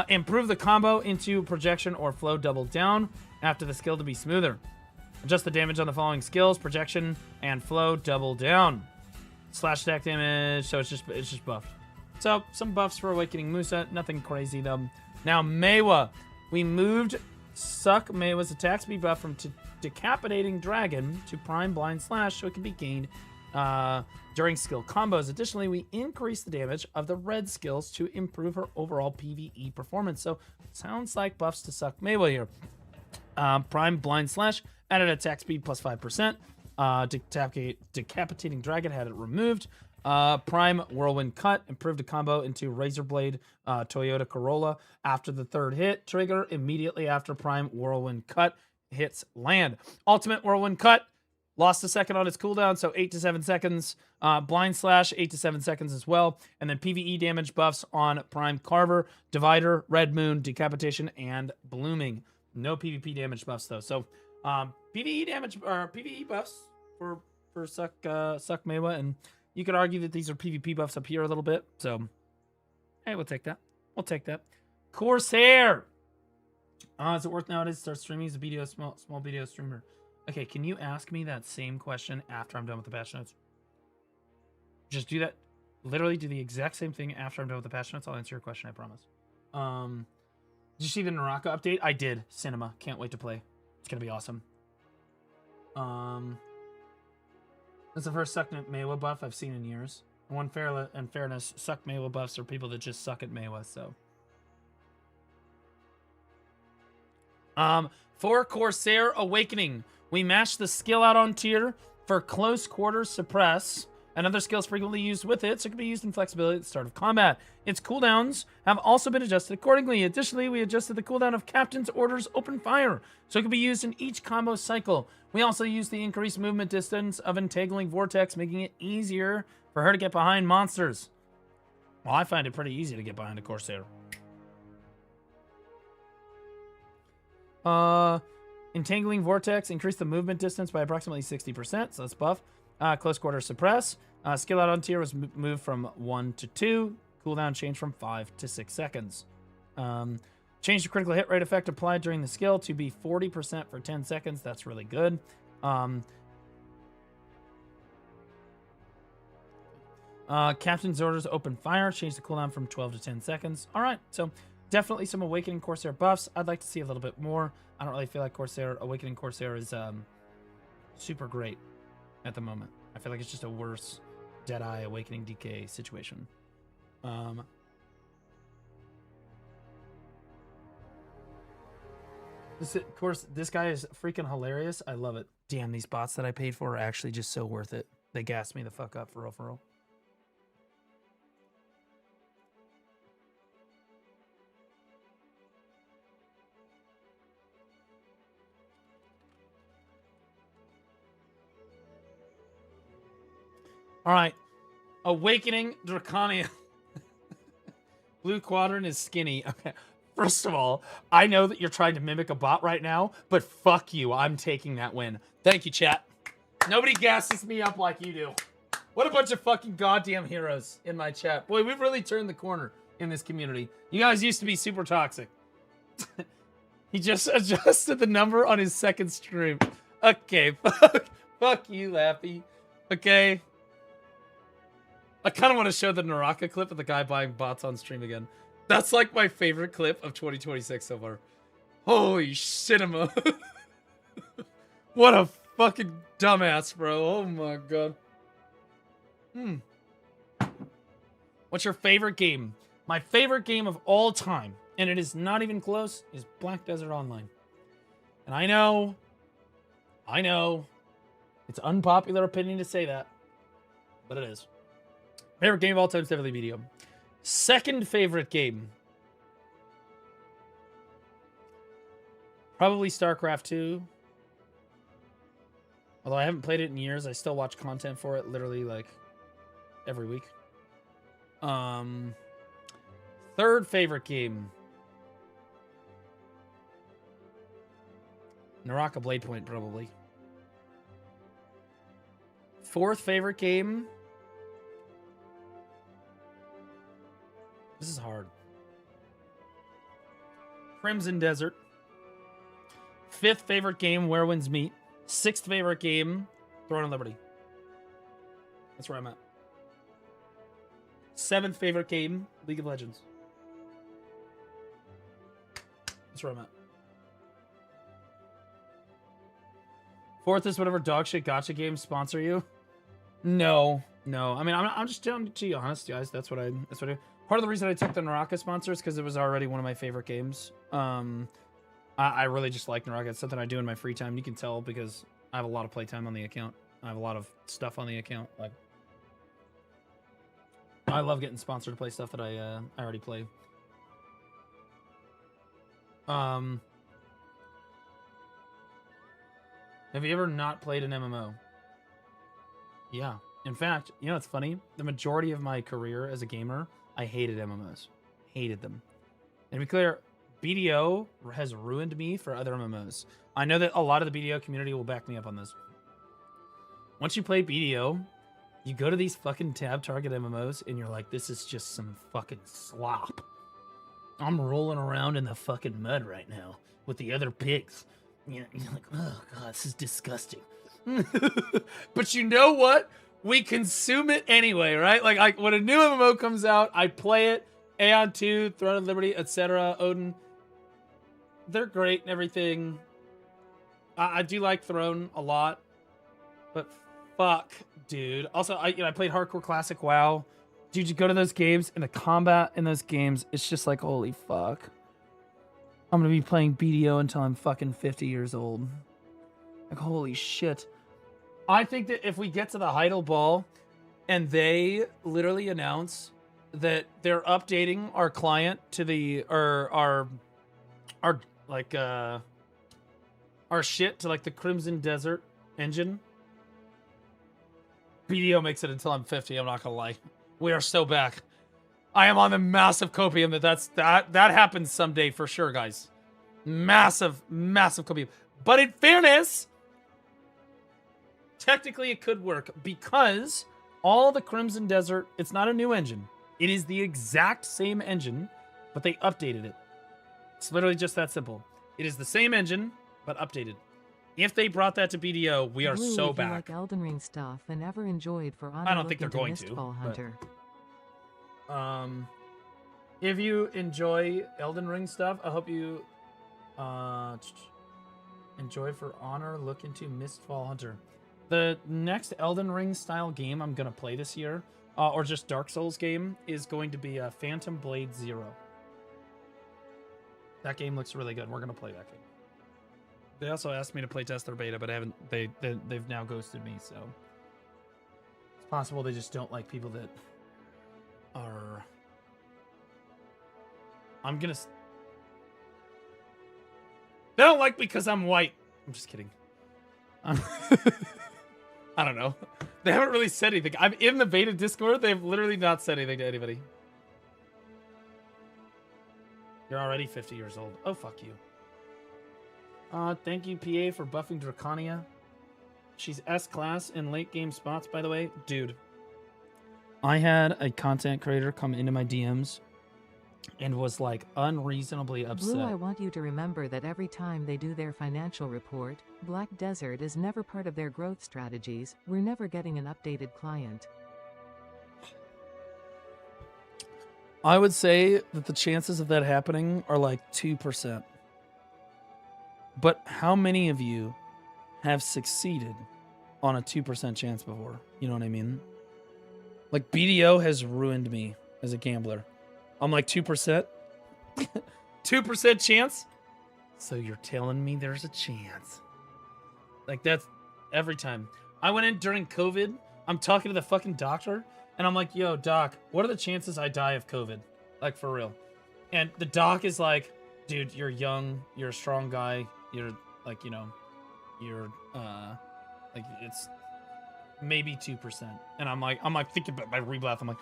Improve the combo into projection or flow double down after the skill to be smoother. Adjust the damage on the following skills: projection and flow double down. Slash attack damage, so it's just buffed. So some buffs for Awakening Musa, nothing crazy though. Now Mewa. We moved Suck Mewa's attack speed buff from Decapitating Dragon to Prime Blind Slash so it can be gained during skill combos. Additionally, we increased the damage of the red skills to improve her overall PvE performance. So sounds like buffs to Suck Mewa here. Prime Blind Slash Added attack speed plus 5%. Decapitating Dragon had it removed. Prime Whirlwind Cut improved a combo into Razor Blade Toyota Corolla. After the third hit, trigger immediately after Prime Whirlwind Cut hits land. Ultimate Whirlwind Cut lost a second on its cooldown, so 8 to 7 seconds. Blind Slash, 8 to 7 seconds as well. And then PvE damage buffs on Prime Carver, Divider, Red Moon, Decapitation, and Blooming. No PvP damage buffs though. So PvE damage or PvE buffs for Suck Mewa, and you could argue that these are PvP buffs up here a little bit. So hey, we'll take that. We'll take that. Corsair. Is it worth nowadays to start streaming as a BDO small BDO streamer? Okay, can you ask me that same question after I'm done with the patch notes? Just do that. Literally do the exact same thing after I'm done with the patch notes. I'll answer your question, I promise. Did you see the Naraka update? I did. Cinema. Can't wait to play. It's gonna be awesome. That's the first Suck Mewa buff I've seen in years. In fairness, Suck Mewa buffs are people that just suck at Mewa, so. For Corsair Awakening, we match the skill out on tier for close quarters suppress, and other skills frequently used with it, so it can be used in flexibility at the start of combat. Its cooldowns have also been adjusted accordingly. Additionally, we adjusted the cooldown of Captain's Orders Open Fire, so it can be used in each combo cycle. We also used the increased movement distance of Entangling Vortex, making it easier for her to get behind monsters. Well, I find it pretty easy to get behind a Corsair. Entangling Vortex increased the movement distance by approximately 60%, so that's buff. Close quarter suppress. Skill out on tier was moved from 1 to 2. Cooldown changed from 5 to 6 seconds. Changed the critical hit rate effect applied during the skill to be 40% for 10 seconds. That's really good. Captain's Orders Open Fire. Changed the cooldown from 12 to 10 seconds. All right, so definitely some Awakening Corsair buffs. I'd like to see a little bit more. I don't really feel like Awakening Corsair is super great at the moment. I feel like it's just a worse Deadeye Awakening DK situation. Of course, this guy is freaking hilarious. I love it. Damn, these bots that I paid for are actually just so worth it. They gassed me the fuck up, for real, for real. All right. Awakening Draconia. Blue Quadrant is skinny. Okay. First of all, I know that you're trying to mimic a bot right now, but fuck you. I'm taking that win. Thank you, chat. Nobody gasses me up like you do. What a bunch of fucking goddamn heroes in my chat. Boy, we've really turned the corner in this community. You guys used to be super toxic. He just adjusted the number on his second stream. Okay, fuck you, Lappy. Okay. I kind of want to show the Naraka clip of the guy buying bots on stream again. That's like my favorite clip of 2026 so far. Holy cinema. What a fucking dumbass, bro. Oh my god. What's your favorite game? My favorite game of all time, and it is not even close, is Black Desert Online. And I know, it's unpopular opinion to say that, but it is. Favorite game of all time is definitely BDO. Second favorite game. Probably StarCraft 2. Although I haven't played it in years, I still watch content for it literally like every week. Third favorite game. Naraka Blade Point, probably. Fourth favorite game. This is hard. Crimson Desert. Fifth favorite game, Where Winds Meet. Sixth favorite game, Throne of Liberty. That's where I'm at. Seventh favorite game, League of Legends. That's where I'm at. Fourth is whatever dog shit gacha games sponsor you. No. I mean, I'm just telling you honest, guys. That's what I do. Part of the reason I took the Naraka sponsor is because it was already one of my favorite games. I I really just like Naraka. It's something I do in my free time. You can tell because I have a lot of playtime on the account. I have a lot of stuff on the account. Like, I love getting sponsored to play stuff that I already play. Have you ever not played an MMO? Yeah. In fact, you know what's funny? The majority of my career as a gamer, I hated MMOs. Hated them. And to be clear, BDO has ruined me for other MMOs. I know that a lot of the BDO community will back me up on this. Once you play BDO, you go to these fucking tab target MMOs and you're like, this is just some fucking slop. I'm rolling around in the fucking mud right now with the other pigs. You're like, oh god, this is disgusting. But you know what? We consume it anyway, right? Like when a new MMO comes out, I play it. Aeon 2, Throne of Liberty, etc. Odin. They're great and everything. I do like Throne a lot. But fuck, dude. Also, I played Hardcore Classic WoW. Dude, you go to those games and the combat in those games, it's just like, holy fuck. I'm gonna be playing BDO until I'm fucking 50 years old. Like, holy shit. I think that if we get to the Heidel Ball and they literally announce that they're updating our client to the our shit to like the Crimson Desert engine. BDO makes it until I'm 50, I'm not gonna lie. We are so back. I am on the massive copium that happens someday for sure, guys. Massive copium. But in fairness, technically it could work because all the Crimson Desert, it's not a new engine. It is the exact same engine, but they updated it. It's literally just that simple. It is the same engine, but updated. If they brought that to BDO, we are Blue, so if back. You like Elden Ring stuff and ever enjoyed For Honor, I don't think they're look going into to. Mistfall Hunter. If you enjoy Elden Ring stuff, I hope you enjoy For Honor, look into Mistfall Hunter. The next Elden Ring style game I'm gonna play this year, or just Dark Souls game, is going to be Phantom Blade 0. That game looks really good. We're gonna play that game. They also asked me to play test their beta, but I haven't. They've now ghosted me, so it's possible they just don't like people that are. They don't like me because I'm white. I'm just kidding. I don't know. They haven't really said anything. I'm in the beta Discord. They've literally not said anything to anybody. You're already 50 years old. Oh, fuck you. Thank you, PA, for buffing Draconia. She's S-class in late game spots, by the way. Dude, I had a content creator come into my DMs and was like unreasonably upset. Blue, I want you to remember that every time they do their financial report, Black Desert is never part of their growth strategies. We're never getting an updated client. I would say that the chances of that happening are like 2%. But how many of you have succeeded on a 2% chance before? You know what I mean? Like, BDO has ruined me as a gambler. I'm like, 2%? 2% chance? So you're telling me there's a chance. Like, that's every time. I went in during COVID. I'm talking to the fucking doctor. And I'm like, yo, doc, what are the chances I die of COVID? Like, for real. And the doc is like, dude, you're young. You're a strong guy. You're, like, you know, you're, like, it's maybe 2%. And I'm like thinking about my reblath. I'm like,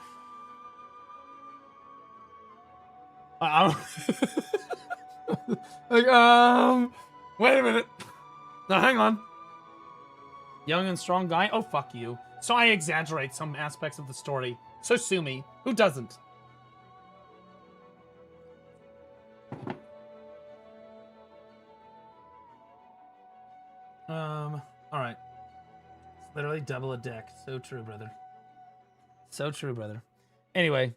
like, wait a minute. No, hang on. Young and strong guy? Oh, fuck you. So I exaggerate some aspects of the story. So sue me. Who doesn't? Alright. It's literally double a deck. So true, brother. So true, brother. Anyway,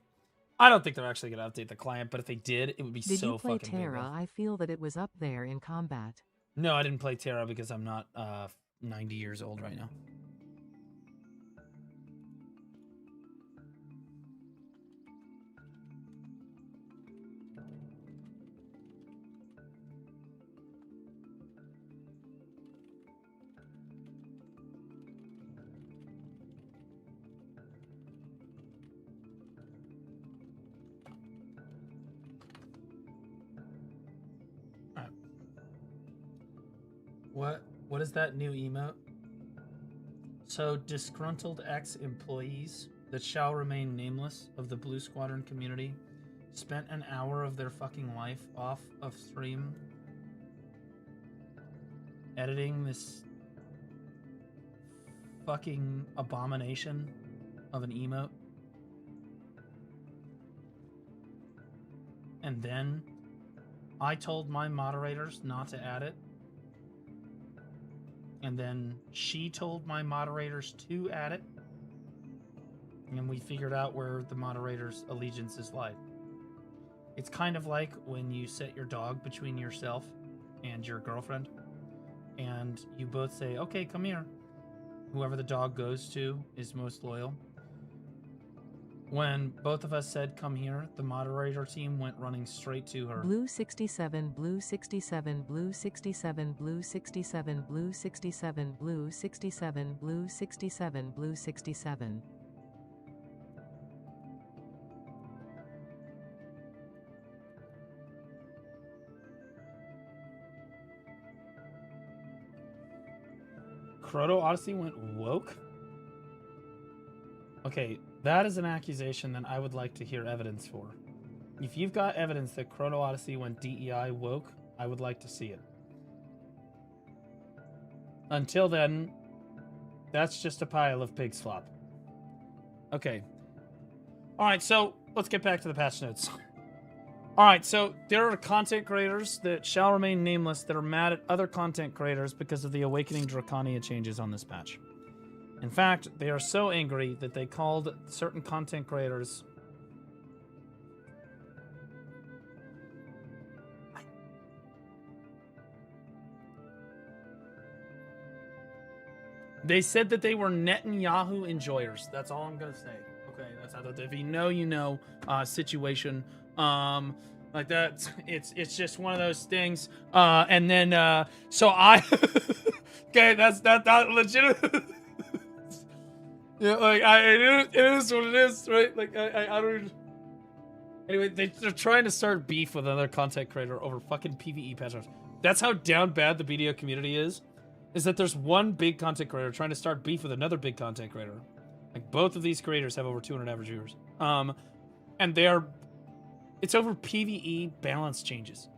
I don't think they're actually going to update the client, but if they did, it would be Did so you play fucking big. Terra? I feel that it was up there in combat. No, I didn't play Terra because I'm not 90 years old right now. What is that new emote? So disgruntled ex-employees that shall remain nameless of the Blue Squadron community spent an hour of their fucking life off of stream editing this fucking abomination of an emote. And then I told my moderators not to add it. And then she told my moderators to add it. And we figured out where the moderator's allegiances lie. It's kind of like when you set your dog between yourself and your girlfriend. And you both say, okay, come here. Whoever the dog goes to is most loyal. When both of us said, come here, the moderator team went running straight to her. Blue 67, blue 67, blue 67, blue 67, blue 67, blue 67, blue 67, blue 67. Chrono Odyssey went woke? Okay, that is an accusation that I would like to hear evidence for. If you've got evidence that Chrono Odyssey went DEI woke, I would like to see it. Until then, that's just a pile of pig's flop. Okay. Alright, so let's get back to the patch notes. Alright, so there are content creators that shall remain nameless that are mad at other content creators because of the Awakening Draconia changes on this patch. In fact, they are so angry that they called certain content creators... They said that they were Netanyahu enjoyers. That's all I'm gonna say. Okay, that's how if you know, you know. Situation, like that. It's just one of those things. And then so I, okay, that's not legitimate. Yeah, like it is what it is, right? Like I don't. Anyway, they're trying to start beef with another content creator over fucking PvE patches. That's how down bad the BDO community is that there's one big content creator trying to start beef with another big content creator. Like, both of these creators have over 200 average viewers. And it's over PvE balance changes.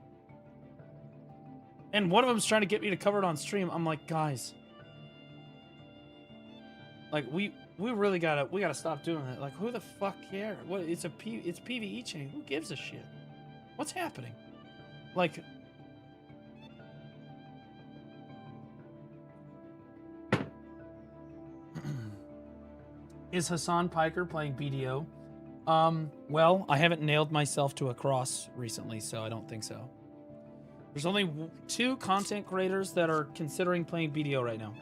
And one of them's trying to get me to cover it on stream. I'm like, guys, like, we really gotta stop doing that. Like, who the fuck cares? What, it's PvE change. Who gives a shit? What's happening? Like, is Hassan Piker playing BDO? Well, I haven't nailed myself to a cross recently, so I don't think so. There's only 2 content creators that are considering playing BDO right now.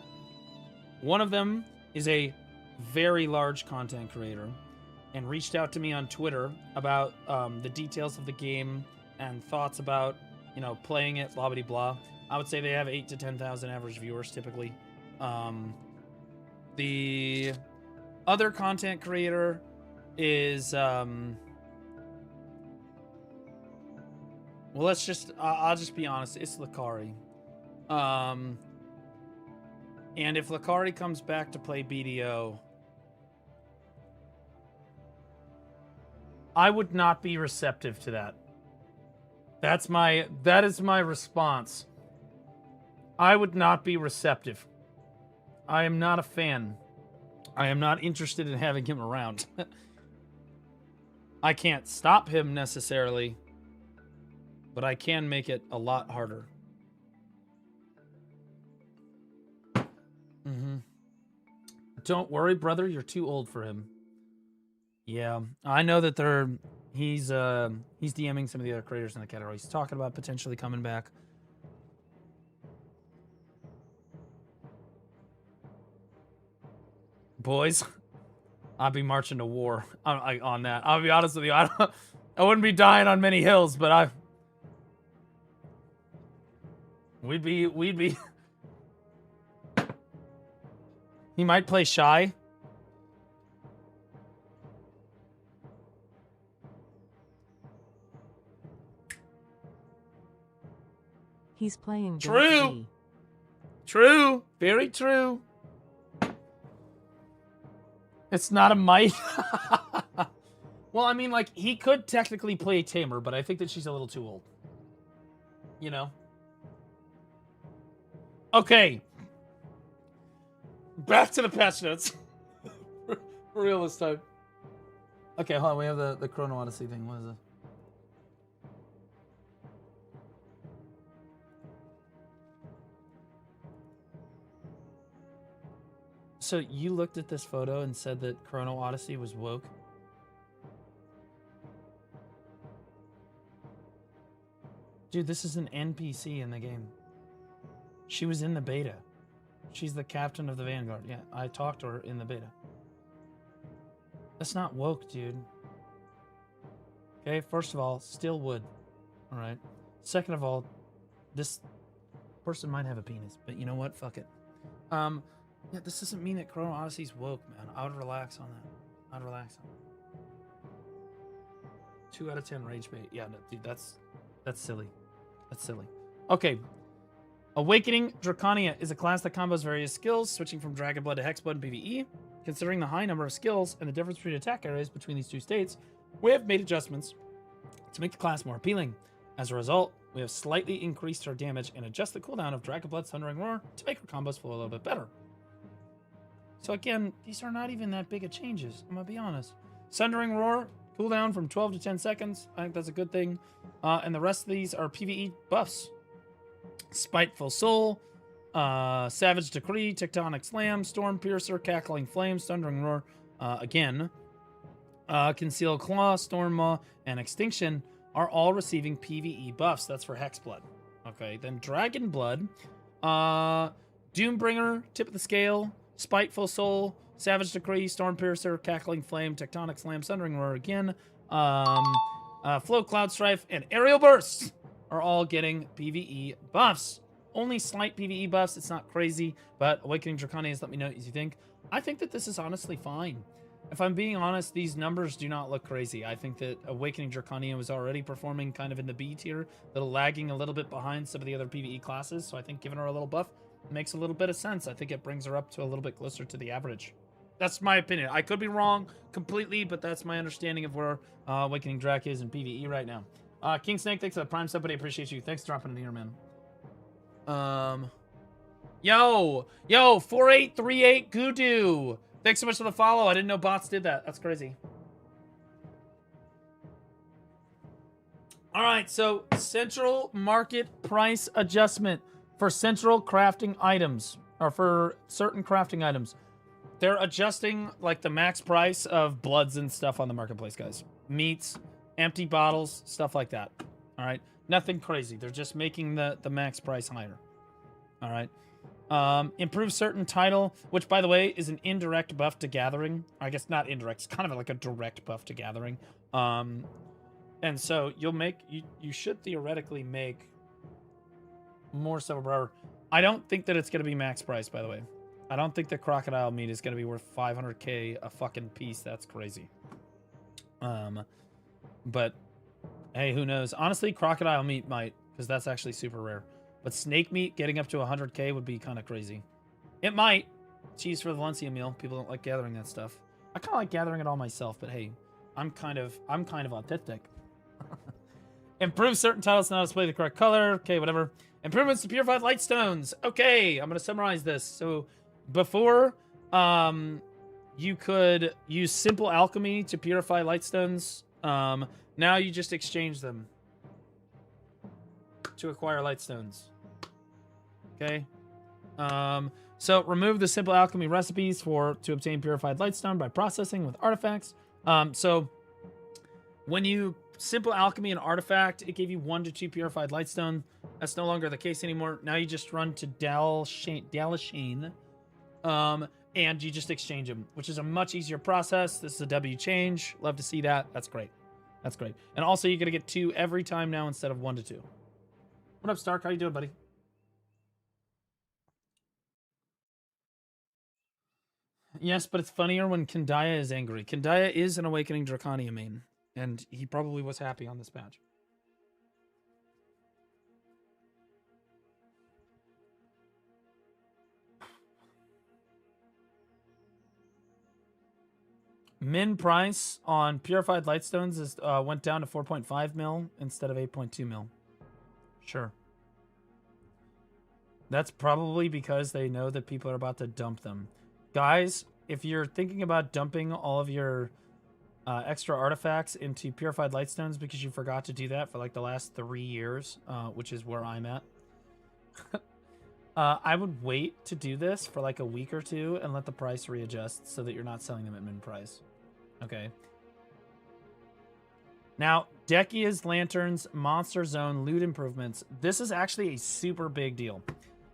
One of them is a very large content creator and reached out to me on Twitter about the details of the game and thoughts about, you know, playing it, blah, blah, blah. I would say they have 8,000 to 10,000 average viewers typically. The other content creator is well, I'll just be honest, it's Lakari. And if Lakari comes back to play BDO, I would not be receptive to that. That is my response. I would not be receptive. I am not a fan. I am not interested in having him around. I can't stop him necessarily, but I can make it a lot harder. Don't worry, brother, you're too old for him. Yeah, I know that he's DMing some of the other creators in the category. He's talking about potentially coming back. Boys, I'd be marching to war on that. I'll be honest with you. I wouldn't be dying on many hills, but we'd be. He might play shy. He's playing True. G. True. Very true. It's not a might. Well, I mean, like, he could technically play Tamer, but I think that she's a little too old. You know? Okay. Back to the patch notes. For real this time. Okay, hold on. We have the Chrono Odyssey thing. What is it? So you looked at this photo and said that Chrono Odyssey was woke? Dude, this is an NPC in the game. She was in the beta. She's the captain of the Vanguard. Yeah, I talked to her in the beta. That's not woke, dude. Okay, first of all, still would. Alright. Second of all, this person might have a penis, but you know what? Fuck it. Yeah, this doesn't mean that Chrono Odyssey's woke, man. I would relax on that. I'd relax on that. 2 out of 10 rage bait. Yeah, no, dude, that's silly. That's silly. Okay. Awakening Draconia is a class that combos various skills, switching from Dragon Blood to Hexblood in PvE. Considering the high number of skills and the difference between attack areas between these two states, we have made adjustments to make the class more appealing. As a result, we have slightly increased her damage and adjust the cooldown of Dragon Blood's Thundering Roar to make her combos flow a little bit better. So again, these are not even that big of changes, I'm gonna be honest. Thundering Roar, cooldown from 12 to 10 seconds. I think that's a good thing. And the rest of these are PvE buffs. Spiteful Soul, Savage Decree, Tectonic Slam, Storm Piercer, Cackling Flames, Thundering Roar, again. Concealed Claw, Storm Maw, and Extinction are all receiving PvE buffs. That's for Hexblood. Okay, then Dragon Blood, Doombringer, Tip of the Scale, Spiteful Soul, Savage Decree, Storm Piercer, Cackling Flame, Tectonic Slam, Thundering Roar again, Flow Cloud Strife, and Aerial Bursts are all getting PvE buffs. Only slight PvE buffs. It's not crazy, but Awakening Draconia has let me know what you think. I think that this is honestly fine. If I'm being honest, these numbers do not look crazy. I think that Awakening Draconia was already performing kind of in the B tier, lagging a little bit behind some of the other PvE classes, so I think giving her a little buff makes a little bit of sense. I think it brings her up to a little bit closer to the average. That's my opinion. I could be wrong completely, but that's my understanding of where Awakening Drac is in PvE right now. King Snake, thanks for the Prime sub, buddy. I appreciate you. Thanks for dropping in here, man. Yo, 4838 Goodoo. Thanks so much for the follow. I didn't know bots did that. That's crazy. All right, so central market price adjustment for central crafting items, or for certain crafting items. They're adjusting like the max price of bloods and stuff on the marketplace, guys. Meats, empty bottles, stuff like that. All right, nothing crazy. They're just making the max price higher. All right. Improve certain title, which by the way is an indirect buff to gathering. I guess not indirect. It's kind of like a direct buff to gathering. And so you'll make you should theoretically make more silver per hour. I don't think that it's gonna be max price, by the way. I don't think the crocodile meat is gonna be worth 500k a fucking piece. That's crazy. But hey, who knows? Honestly, crocodile meat might, because that's actually super rare. But snake meat getting up to 100k would be kind of crazy. It might. Cheese for the Valencia meal. People don't like gathering that stuff. I kind of like gathering it all myself, but hey, I'm kind of autistic. Improve certain titles to not display the correct color. Okay, whatever. Improvements to purified light stones. Okay, I'm gonna summarize this. So before, you could use simple alchemy to purify light stones. Now you just exchange them to acquire light stones. Okay. So remove the simple alchemy recipes to obtain purified lightstone by processing with artifacts. So when you simple alchemy an artifact, it gave you 1 to 2 purified lightstone. That's no longer the case anymore. Now you just run to Dalashane, and you just exchange them, which is a much easier process. This is a W change. Love to see that. That's great. That's great. And also you're gonna get 2 every time now instead of 1 to 2. What up, Stark? How you doing, buddy? Yes, but it's funnier when Kendaya is angry. Kendaya is an Awakening Draconia main, and he probably was happy on this patch. Min price on purified lightstones is went down to 4.5 mil instead of 8.2 mil. Sure. That's probably because they know that people are about to dump them. Guys, if you're thinking about dumping all of your extra artifacts into purified lightstones because you forgot to do that for like the last 3 years, which is where I'm at, I would wait to do this for like a week or two and let the price readjust so that you're not selling them at min price. Okay. Now, Decia's lanterns, Monster Zone, loot improvements. This is actually a super big deal.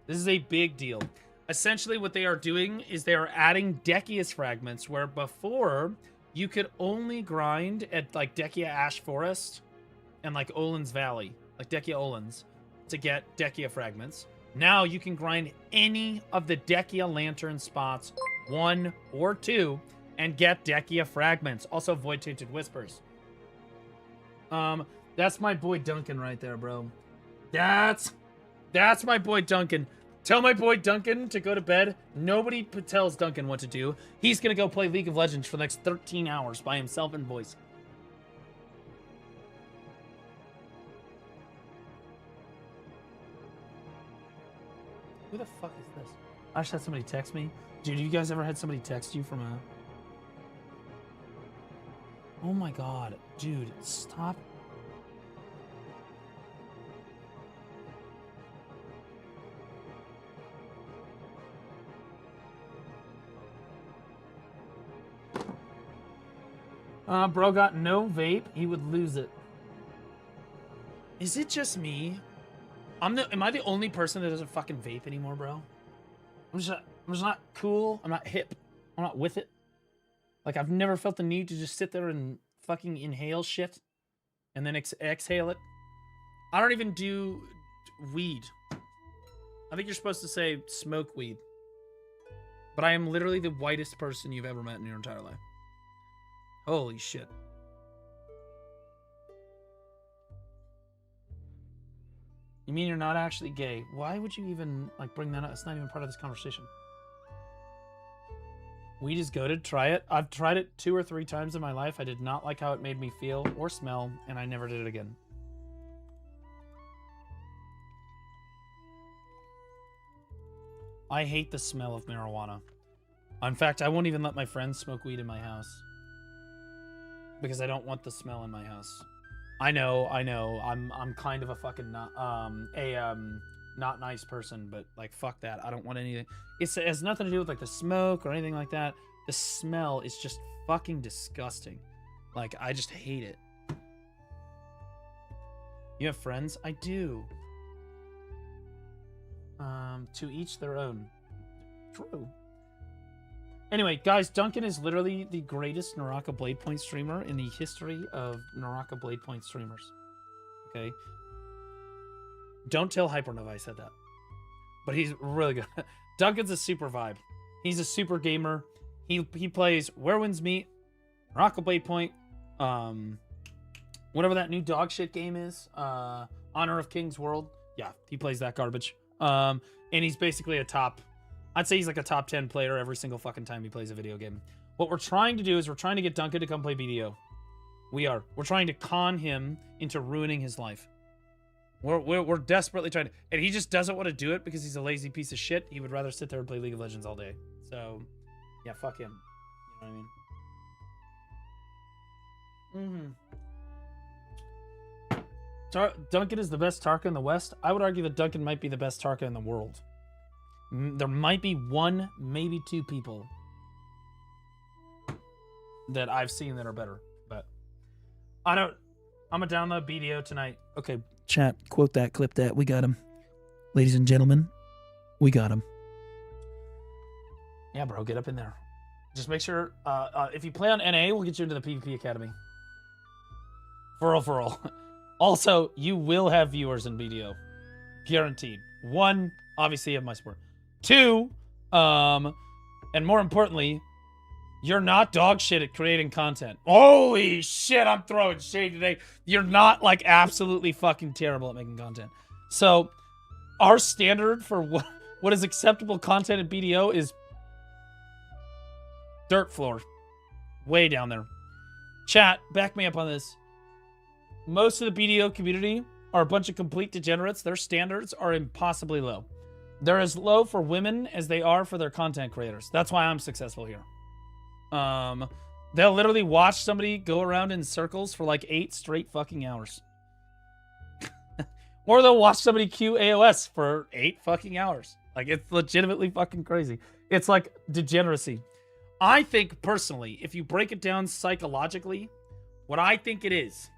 This is a big deal. Essentially, what they are doing is they are adding Decia's fragments, where before you could only grind at like Decia Ash Forest and like Olin's Valley, like Decia Olin's, to get Decia fragments. Now you can grind any of the Decia lantern spots, 1 or 2, and get Decia fragments. Also, Void Tainted Whispers. That's my boy Duncan right there, bro. That's my boy Duncan. Tell my boy Duncan to go to bed. Nobody tells Duncan what to do. He's gonna go play League of Legends for the next 13 hours by himself in voice. Who the fuck is this? I just had somebody text me. Dude, you guys ever had somebody text you from a... Oh my god. Dude, stop. Bro got no vape. He would lose it. Is it just me? Am I the only person that doesn't fucking vape anymore, bro? I'm just not cool. I'm not hip. I'm not with it. Like, I've never felt the need to just sit there and fucking inhale shit and then exhale it. I don't even do weed. I think you're supposed to say smoke weed. But I am literally the whitest person you've ever met in your entire life. Holy shit. You mean you're not actually gay? Why would you even, like, bring that up? It's not even part of this conversation. Weed is goated. Try it. I've tried it 2 or 3 times in my life. I did not like how it made me feel or smell, and I never did it again. I hate the smell of marijuana. In fact, I won't even let my friends smoke weed in my house. Because I don't want the smell in my house. I know. I'm kind of a fucking not nice person, but like fuck that. I don't want anything. It has nothing to do with like the smoke or anything like that. The smell is just fucking disgusting. Like, I just hate it. You have friends? I do. To each their own. True. Anyway, guys, Duncan is literally the greatest Naraka Blade Point streamer in the history of Naraka Blade Point streamers. Okay? Don't tell Hypernova I said that. But he's really good. Duncan's a super vibe. He's a super gamer. He plays Where Winds Meet, Naraka Blade Point, whatever that new dog shit game is, Honor of Kings World. Yeah, he plays that garbage. And he's basically I'd say he's like a top 10 player every single fucking time he plays a video game. What we're trying to do is we're trying to get Duncan to come play BDO. We're trying to con him into ruining his life. We're desperately trying to, and he just doesn't want to do it because he's a lazy piece of shit. He would rather sit there and play League of Legends all day. So, yeah, fuck him. You know what I mean? Duncan is the best Tarka in the West. I would argue that Duncan might be the best Tarka in the world. There might be 1, maybe 2 people that I've seen that are better, but I'm gonna download BDO tonight. Okay, chat, quote that, clip that. We got him, ladies and gentlemen. We got him. Yeah, bro, get up in there. Just make sure if you play on NA, we'll get you into the PvP Academy. For all. Also, you will have viewers in BDO, guaranteed. 1, obviously, you have my support. 2, and more importantly, you're not dog shit at creating content. Holy shit, I'm throwing shade today. You're not like absolutely fucking terrible at making content. So, our standard for what is acceptable content at BDO is dirt floor. Way down there. Chat, back me up on this. Most of the BDO community are a bunch of complete degenerates. Their standards are impossibly low. They're as low for women as they are for their content creators. That's why I'm successful here. They'll literally watch somebody go around in circles for like 8 straight fucking hours. Or they'll watch somebody queue AOS for 8 fucking hours. Like, it's legitimately fucking crazy. It's like degeneracy. I think, personally, if you break it down psychologically, what I think it is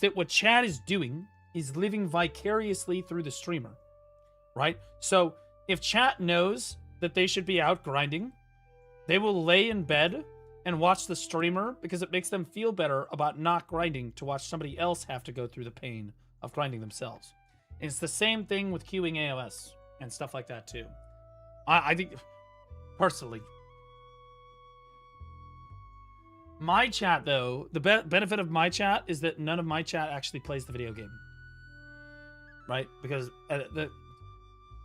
that what Chad is doing is living vicariously through the streamer, right? So, if chat knows that they should be out grinding, they will lay in bed and watch the streamer because it makes them feel better about not grinding to watch somebody else have to go through the pain of grinding themselves. And it's the same thing with queuing AOS and stuff like that too. I think, personally, my chat though, the benefit of my chat is that none of my chat actually plays the video game, right? Because the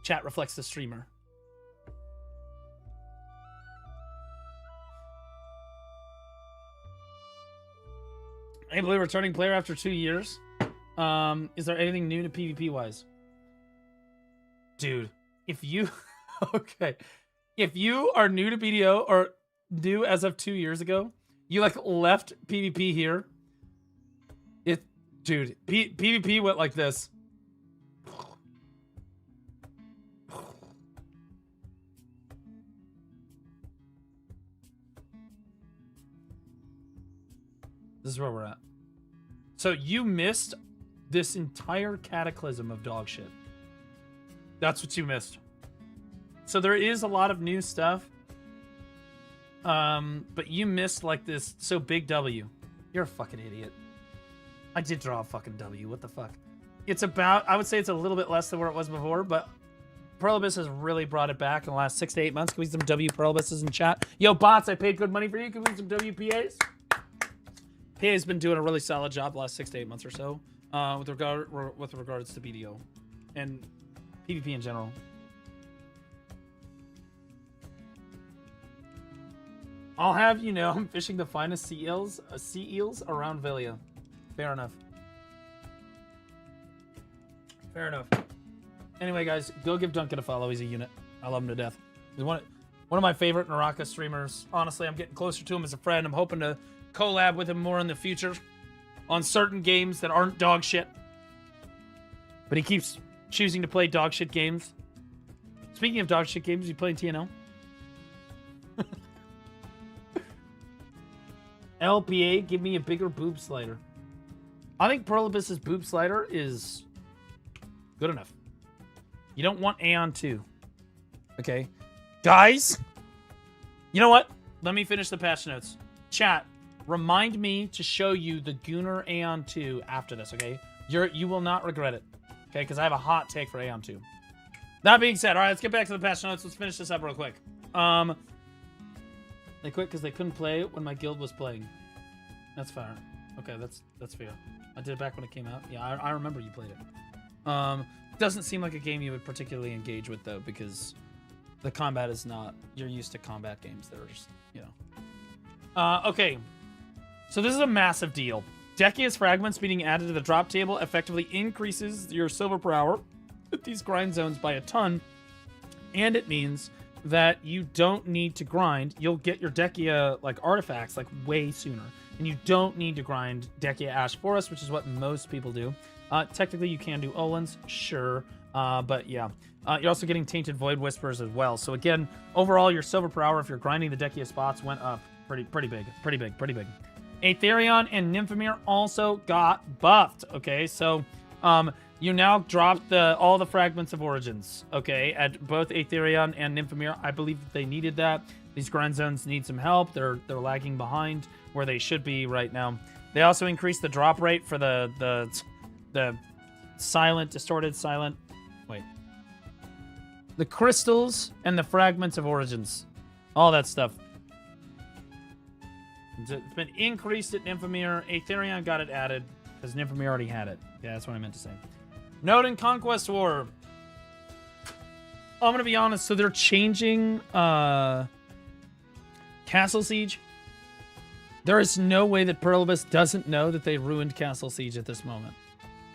chat reflects the streamer. Able returning player after 2 years. Is there anything new to PvP wise? Dude, if you okay, if you are new to BDO or new as of 2 years ago, you like left PvP here. Dude, PvP went like this. This is where we're at. So you missed this entire cataclysm of dog shit. That's what you missed. So there is a lot of new stuff. But you missed like this. So big W. You're a fucking idiot. I did draw a fucking W. What the fuck? It's about, I would say it's a little bit less than where it was before, but Perlibus has really brought it back in the last 6 to 8 months. Can we get some W Perlibuses in chat? Yo, bots, I paid good money for you. Can we get some WPAs? PA has been doing a really solid job the last 6 to 8 months or so with regards to BDO and PvP in general. I'll have you know I'm fishing the finest sea eels around Velia. Fair enough. Fair enough. Anyway, guys, go give Duncan a follow. He's a unit. I love him to death. He's one of my favorite Naraka streamers. Honestly, I'm getting closer to him as a friend. I'm hoping to collab with him more in the future on certain games that aren't dog shit. But he keeps choosing to play dog shit games. Speaking of dog shit games, you playing TNL? LPA, give me a bigger boob slider. I think Perlibus's boob slider is good enough. You don't want Aeon 2. Okay? Guys, you know what? Let me finish the patch notes. Chat, remind me to show you the Gunnar Aeon 2 after this, okay? You will not regret it. Okay, because I have a hot take for Aeon 2. That being said, all right, let's get back to the patch notes. Let's finish this up real quick. They quit because they couldn't play when my guild was playing. That's fair. Okay, that's fair. I did it back when it came out. Yeah, I remember you played it. Doesn't seem like a game you would particularly engage with, though, because the combat is not... You're used to combat games that are just, you know... Okay. So this is a massive deal. Decia's fragments being added to the drop table effectively increases your silver per hour with these grind zones by a ton, and it means that you don't need to grind. You'll get your Decia like artifacts like way sooner, and you don't need to grind Decia Ash Forest, which is what most people do. Technically, you can do Olins, sure, but yeah. You're also getting Tainted Void Whispers as well. So again, overall, your silver per hour, if you're grinding the Decia spots, went up pretty big. Aetherion and Nymphomere also got buffed, okay? So, you now dropped all the Fragments of Origins, okay, at both Aetherion and Nymphomere. I believe that they needed that. These grind zones need some help. They're lagging behind where they should be right now. They also increased the drop rate for the distorted silent. Wait. The crystals and the Fragments of Origins. All that stuff. It's been increased at Nymphomere. Aetherion got it added because Nymphomere already had it. Yeah, that's what I meant to say. Node and Conquest War. I'm going to be honest. So they're changing Castle Siege. There is no way that Perlibus doesn't know that they ruined Castle Siege at this moment.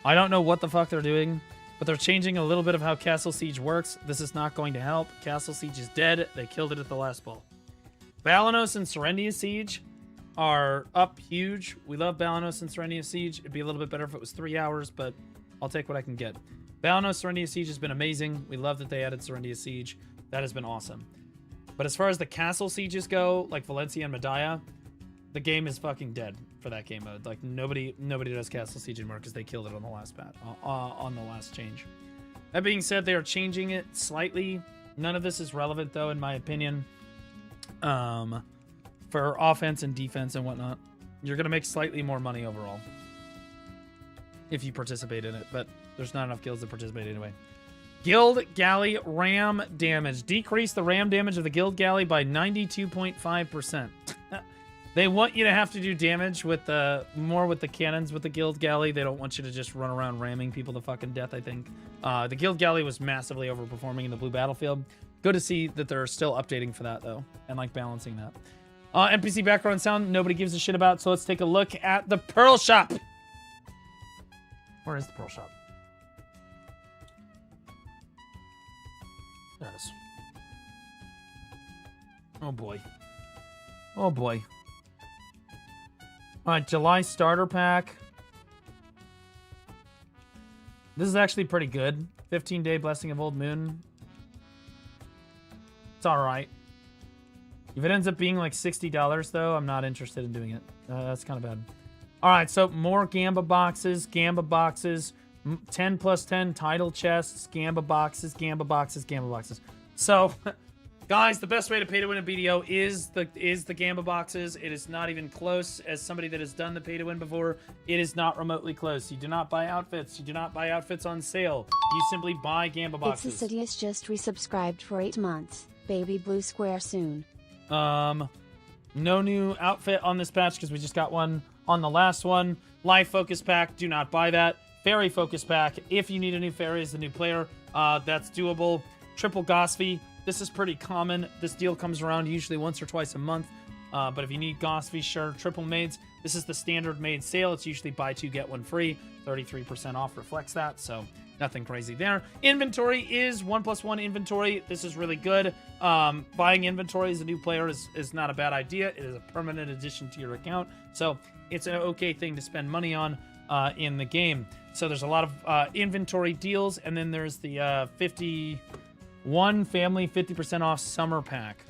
I don't know what the fuck they're doing, but they're changing a little bit of how Castle Siege works. This is not going to help. Castle Siege is dead. They killed it at the last ball. Balanos and Serendia Siege are up huge. We love Balanos and Serendia Siege. It'd be a little bit better if it was 3 hours, but I'll take what I can get. Balanos Serendia Siege has been amazing. We love that they added Serendia Siege. That has been awesome. But as far as the Castle Sieges go, like Valencia and Medaya, the game is fucking dead for that game mode. Like nobody does Castle Siege anymore because they killed it on the last patch, on the last change. That being said, they are changing it slightly. None of this is relevant though, in my opinion. For offense and defense and whatnot, you're gonna make slightly more money overall if you participate in it, but there's not enough guilds to participate anyway. Guild Galley ram damage. Decrease the ram damage of the Guild Galley by 92.5%. They want you to have to do damage with more with the cannons with the Guild Galley. They don't want you to just run around ramming people to fucking death, I think. The Guild Galley was massively overperforming in the blue battlefield. Good to see that they're still updating for that, though, and like balancing that. NPC background sound, nobody gives a shit about, so let's take a look at the Pearl Shop. Where is the Pearl Shop? There it is. Oh boy. Oh boy. Alright, July starter pack. This is actually pretty good. 15-day Blessing of Old Moon. It's alright. If it ends up being like $60 though, I'm not interested in doing it. That's kind of bad. Alright, so more Gamba boxes. 10 plus 10 title chests, Gamba boxes. So, guys, the best way to pay to win a BDO is the Gamba boxes. It is not even close. As somebody that has done the pay to win before, it is not remotely close. You do not buy outfits. You do not buy outfits on sale. You simply buy Gamba boxes. It's Assidious just resubscribed for 8 months. Baby blue square soon. No new outfit on this patch because we just got one on the last one. Life Focus Pack, do not buy that. Fairy Focus Pack, if you need a new fairy as a new player, that's doable. Triple Gosfy, this is pretty common. This deal comes around usually once or twice a month. But if you need Gosfy, sure. Triple Maids, this is the standard maid sale. It's usually buy 2, get 1 free. 33% off reflects that, so nothing crazy there. Inventory is 1+1 inventory. This is really good. Buying inventory as a new player is not a bad idea. It is a permanent addition to your account, so it's an okay thing to spend money on in the game. So there's a lot of inventory deals, and then there's the 51 family 50% off summer pack.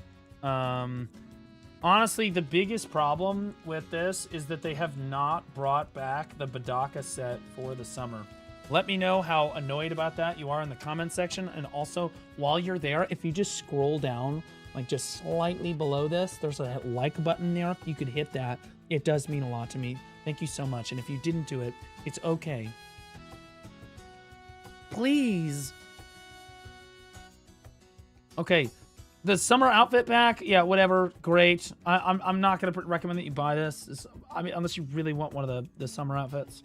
Honestly, the biggest problem with this is that they have not brought back the Badaka set for the summer. Let me know how annoyed about that you are in the comment section. And also, while you're there, if you just scroll down, like just slightly below this, there's a like button there. If you could hit that, it does mean a lot to me. Thank you so much. And if you didn't do it, it's okay. Please. Okay. The summer outfit pack, yeah, whatever, great. I'm not gonna recommend that you buy this. I mean, unless you really want one of the summer outfits.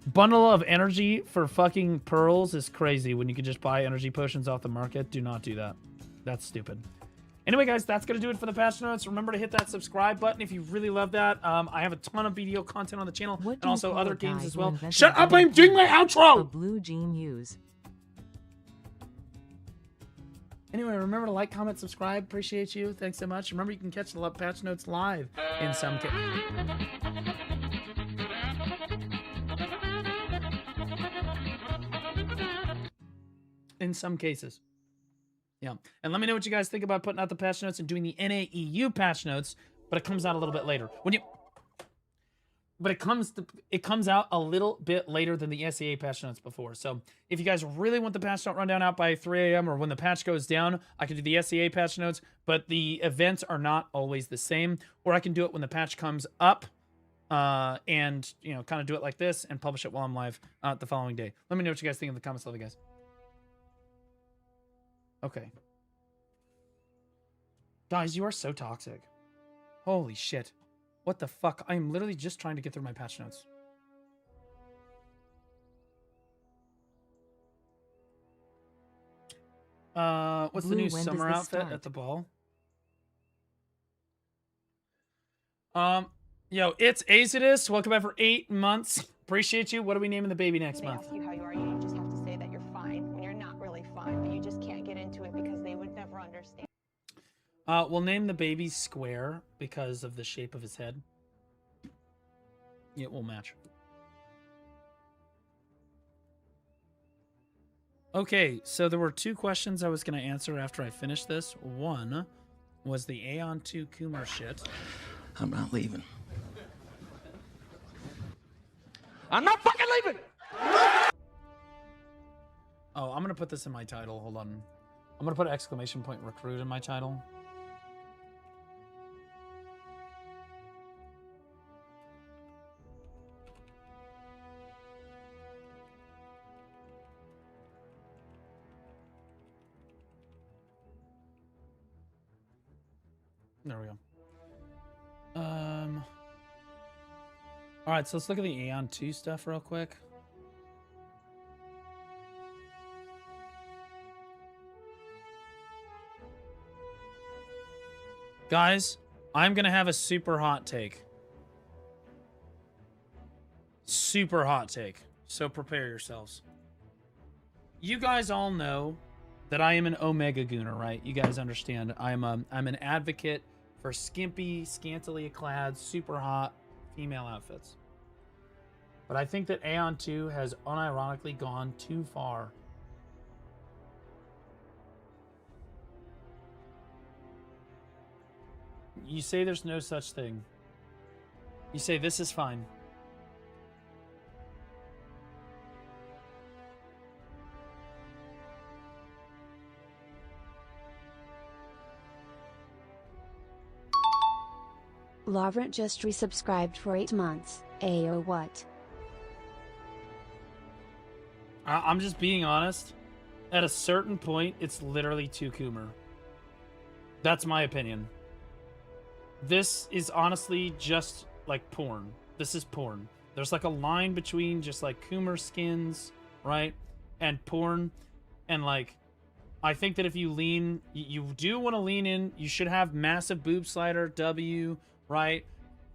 Bundle of energy for fucking pearls is crazy when you can just buy energy potions off the market. Do not do that. That's stupid. Anyway, guys, that's gonna do it for the patch notes. Remember to hit that subscribe button if you really love that. I have a ton of BDO content on the channel and also other games as well. Shut up! I'm doing my outro. Blue Jean use. Anyway, remember to like, comment, subscribe. Appreciate you. Thanks so much. Remember, you can catch the patch notes live in some cases. Yeah. And let me know what you guys think about putting out the patch notes and doing the NAEU patch notes, but it comes out a little bit later. But it comes out a little bit later than the SEA patch notes before. So if you guys really want the patch note rundown out by 3 a.m. or when the patch goes down, I can do the SEA patch notes, but the events are not always the same. Or I can do it when the patch comes up and, you know, kind of do it like this and publish it while I'm live the following day. Let me know what you guys think in the comments. Love you guys. Okay. Guys, you are so toxic. Holy shit. What the fuck? I am literally just trying to get through my patch notes. What's Blue, the new when summer does this outfit start? at the ball? Yo, it's Azidus. Welcome back for 8 months. Appreciate you. What are we naming the baby next month? They ask you how you are, you just have to say that you're fine when you're not really fine, but you just can't get into it because they would never understand. We'll name the baby Square because of the shape of his head. It will match. Okay, so there were 2 questions I was going to answer after I finished this. One was the Aeon 2 Coomer shit. I'm not leaving. I'm not fucking leaving! Oh, I'm going to put this in my title. Hold on. I'm going to put exclamation point recruit in my title. There we go. All right, so let's look at the Aeon 2 stuff real quick. Guys, I'm going to have a super hot take. Super hot take. So prepare yourselves. You guys all know that I am an Omega Gooner, right? You guys understand. I'm an advocate for skimpy, scantily clad, super hot female outfits. But I think that Aeon 2 has unironically gone too far. You say there's no such thing. You say this is fine. Lavrent just resubscribed for 8 months. Ayo what? I'm just being honest. At a certain point, it's literally too Coomer. That's my opinion. This is honestly just like porn. This is porn. There's like a line between just like Coomer skins, right? And porn. And like, I think that if you lean, you do want to lean in. You should have massive boob slider, W, right?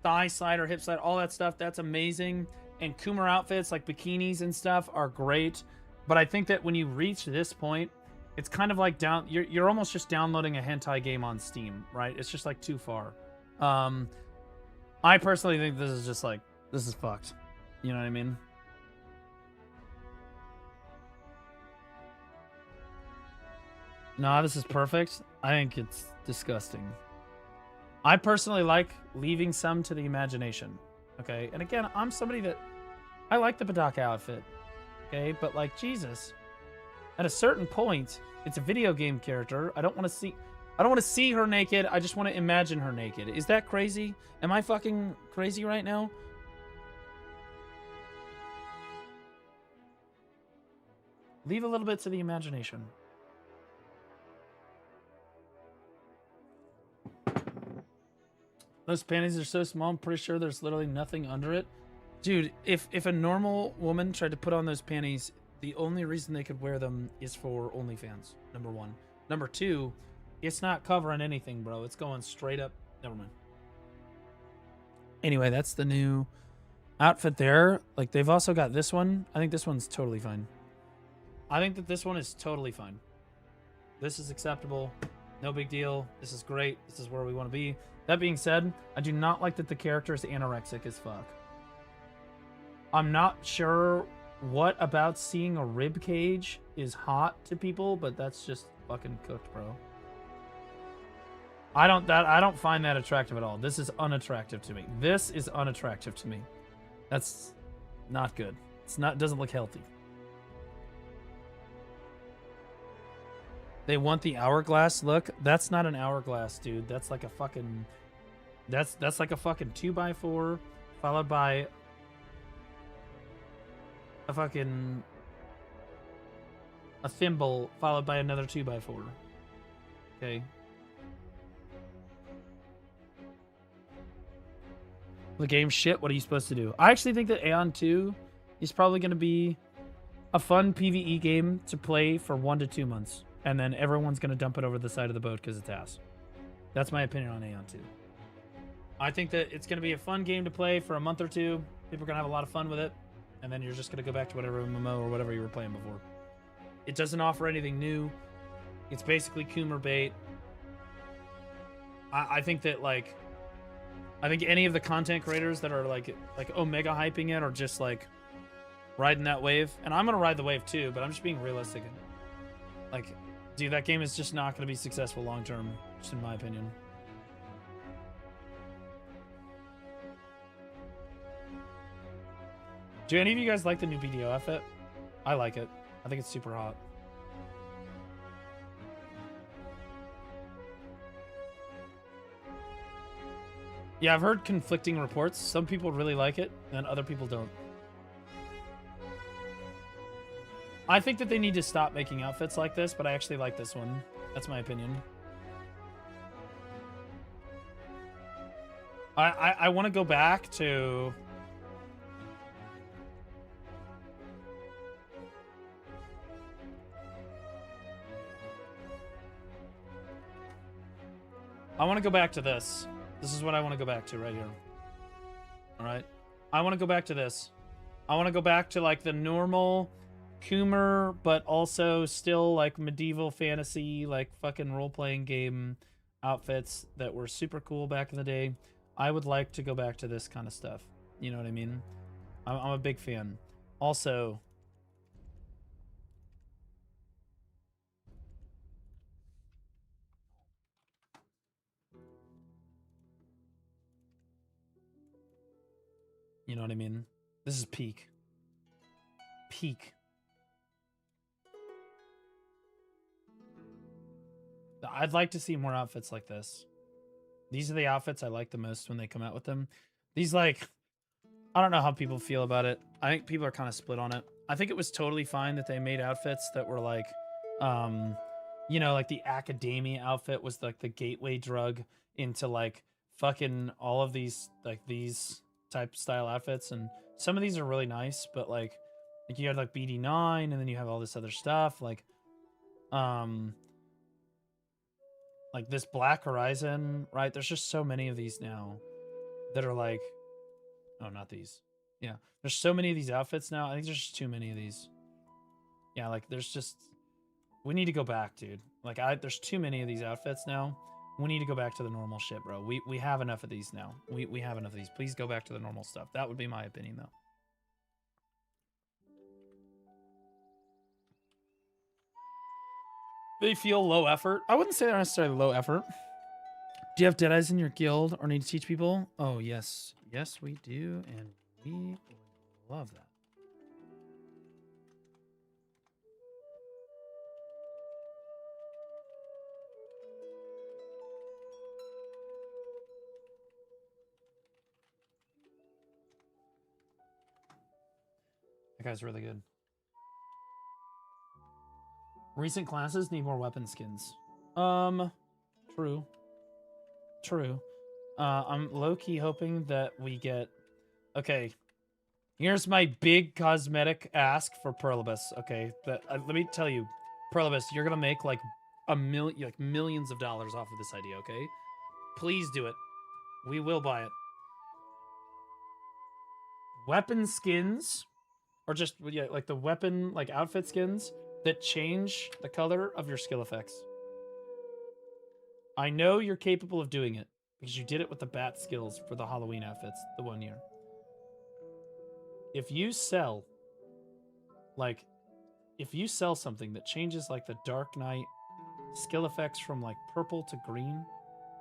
Thigh slider, hip slider, all that stuff. That's amazing. And Coomer outfits like bikinis and stuff are great. But I think that when you reach this point, it's kind of like you're almost just downloading a hentai game on Steam, right? It's just like too far. I personally think this is just like, this is fucked. You know what I mean? Nah, this is perfect. I think it's disgusting. I personally like leaving some to the imagination. Okay, and again, I'm somebody that I like the Badaka outfit. Okay, but like Jesus, at a certain point, it's a video game character. I don't want to see her naked. I just want to imagine her naked. Is that crazy? Am I fucking crazy right now? Leave a little bit to the imagination. Those panties are so small, I'm pretty sure there's literally nothing under it. Dude, if a normal woman tried to put on those panties, the only reason they could wear them is for OnlyFans, number 1. Number 2, it's not covering anything, bro. It's going straight up. Never mind. Anyway, that's the new outfit there. Like, they've also got this one. I think this one's totally fine. I think that this one is totally fine. This is acceptable. No big deal. This is great. This is where we want to be. That being said, I do not like that the character is anorexic as fuck. I'm not sure what about seeing a rib cage is hot to people, but that's just fucking cooked, bro. I don't find that attractive at all. This is unattractive to me. This is unattractive to me. That's not good. Doesn't look healthy. They want the hourglass look. That's not an hourglass, dude. That's like a fucking... That's like a fucking 2x4 followed by a fucking... a thimble followed by another 2x4. Okay. The game's shit. What are you supposed to do? I actually think that Aeon 2 is probably going to be a fun PvE game to play for 1 to 2 months. And then everyone's going to dump it over the side of the boat because it's ass. That's my opinion on Aeon 2. I think that it's going to be a fun game to play for a month or two. People are going to have a lot of fun with it. And then you're just going to go back to whatever MMO or whatever you were playing before. It doesn't offer anything new. It's basically Coomer bait. I think that, like... I think any of the content creators that are, like Omega hyping it or just, like, riding that wave. And I'm going to ride the wave, too, but I'm just being realistic. Like, dude, that game is just not going to be successful long-term, just in my opinion. Do any of you guys like the new BDO outfit? I like it. I think it's super hot. Yeah, I've heard conflicting reports. Some people really like it, and other people don't. I think that they need to stop making outfits like this, but I actually like this one. That's my opinion. I want to go back to... I want to go back to this. This is what I want to go back to right here. All right. I want to go back to this. I want to go back to like the normal Coomer, but also still like medieval fantasy, like fucking role-playing game outfits that were super cool back in the day. I would like to go back to this kind of stuff. You know what I mean? I'm a big fan. Also... You know what I mean? This is peak. Peak. I'd like to see more outfits like this. These are the outfits I like the most when they come out with them. These, like... I don't know how people feel about it. I think people are kind of split on it. I think it was totally fine that they made outfits that were like... you know, like the academia outfit was like the gateway drug into like fucking all of these, like these... type style outfits, and some of these are really nice, but like you had like BD9 and then you have all this other stuff like this Black Horizon, right? There's just so many of these now that are like, oh, not these. Yeah, there's so many of these outfits now. I think there's just too many of these. Yeah, like there's just, we need to go back, dude. Like there's too many of these outfits now. We need to go back to the normal shit, bro. We have enough of these now. We have enough of these. Please go back to the normal stuff. That would be my opinion, though. They feel low effort. I wouldn't say they're necessarily low effort. Do you have Deadeyes in your guild or need to teach people? Oh, yes. Yes, we do, and we would love that. That guy's really good. Recent classes need more weapon skins. True. True. I'm low-key hoping that we get... Okay. Here's my big cosmetic ask for Perlibus. Okay. Let me tell you, Perlibus, you're gonna make like millions of dollars off of this idea, okay? Please do it. We will buy it. Weapon skins... Or just, yeah, like the weapon, like outfit skins that change the color of your skill effects. I know you're capable of doing it because you did it with the bat skills for the Halloween outfits the one year. If you sell something that changes like the Dark Knight skill effects from like purple to green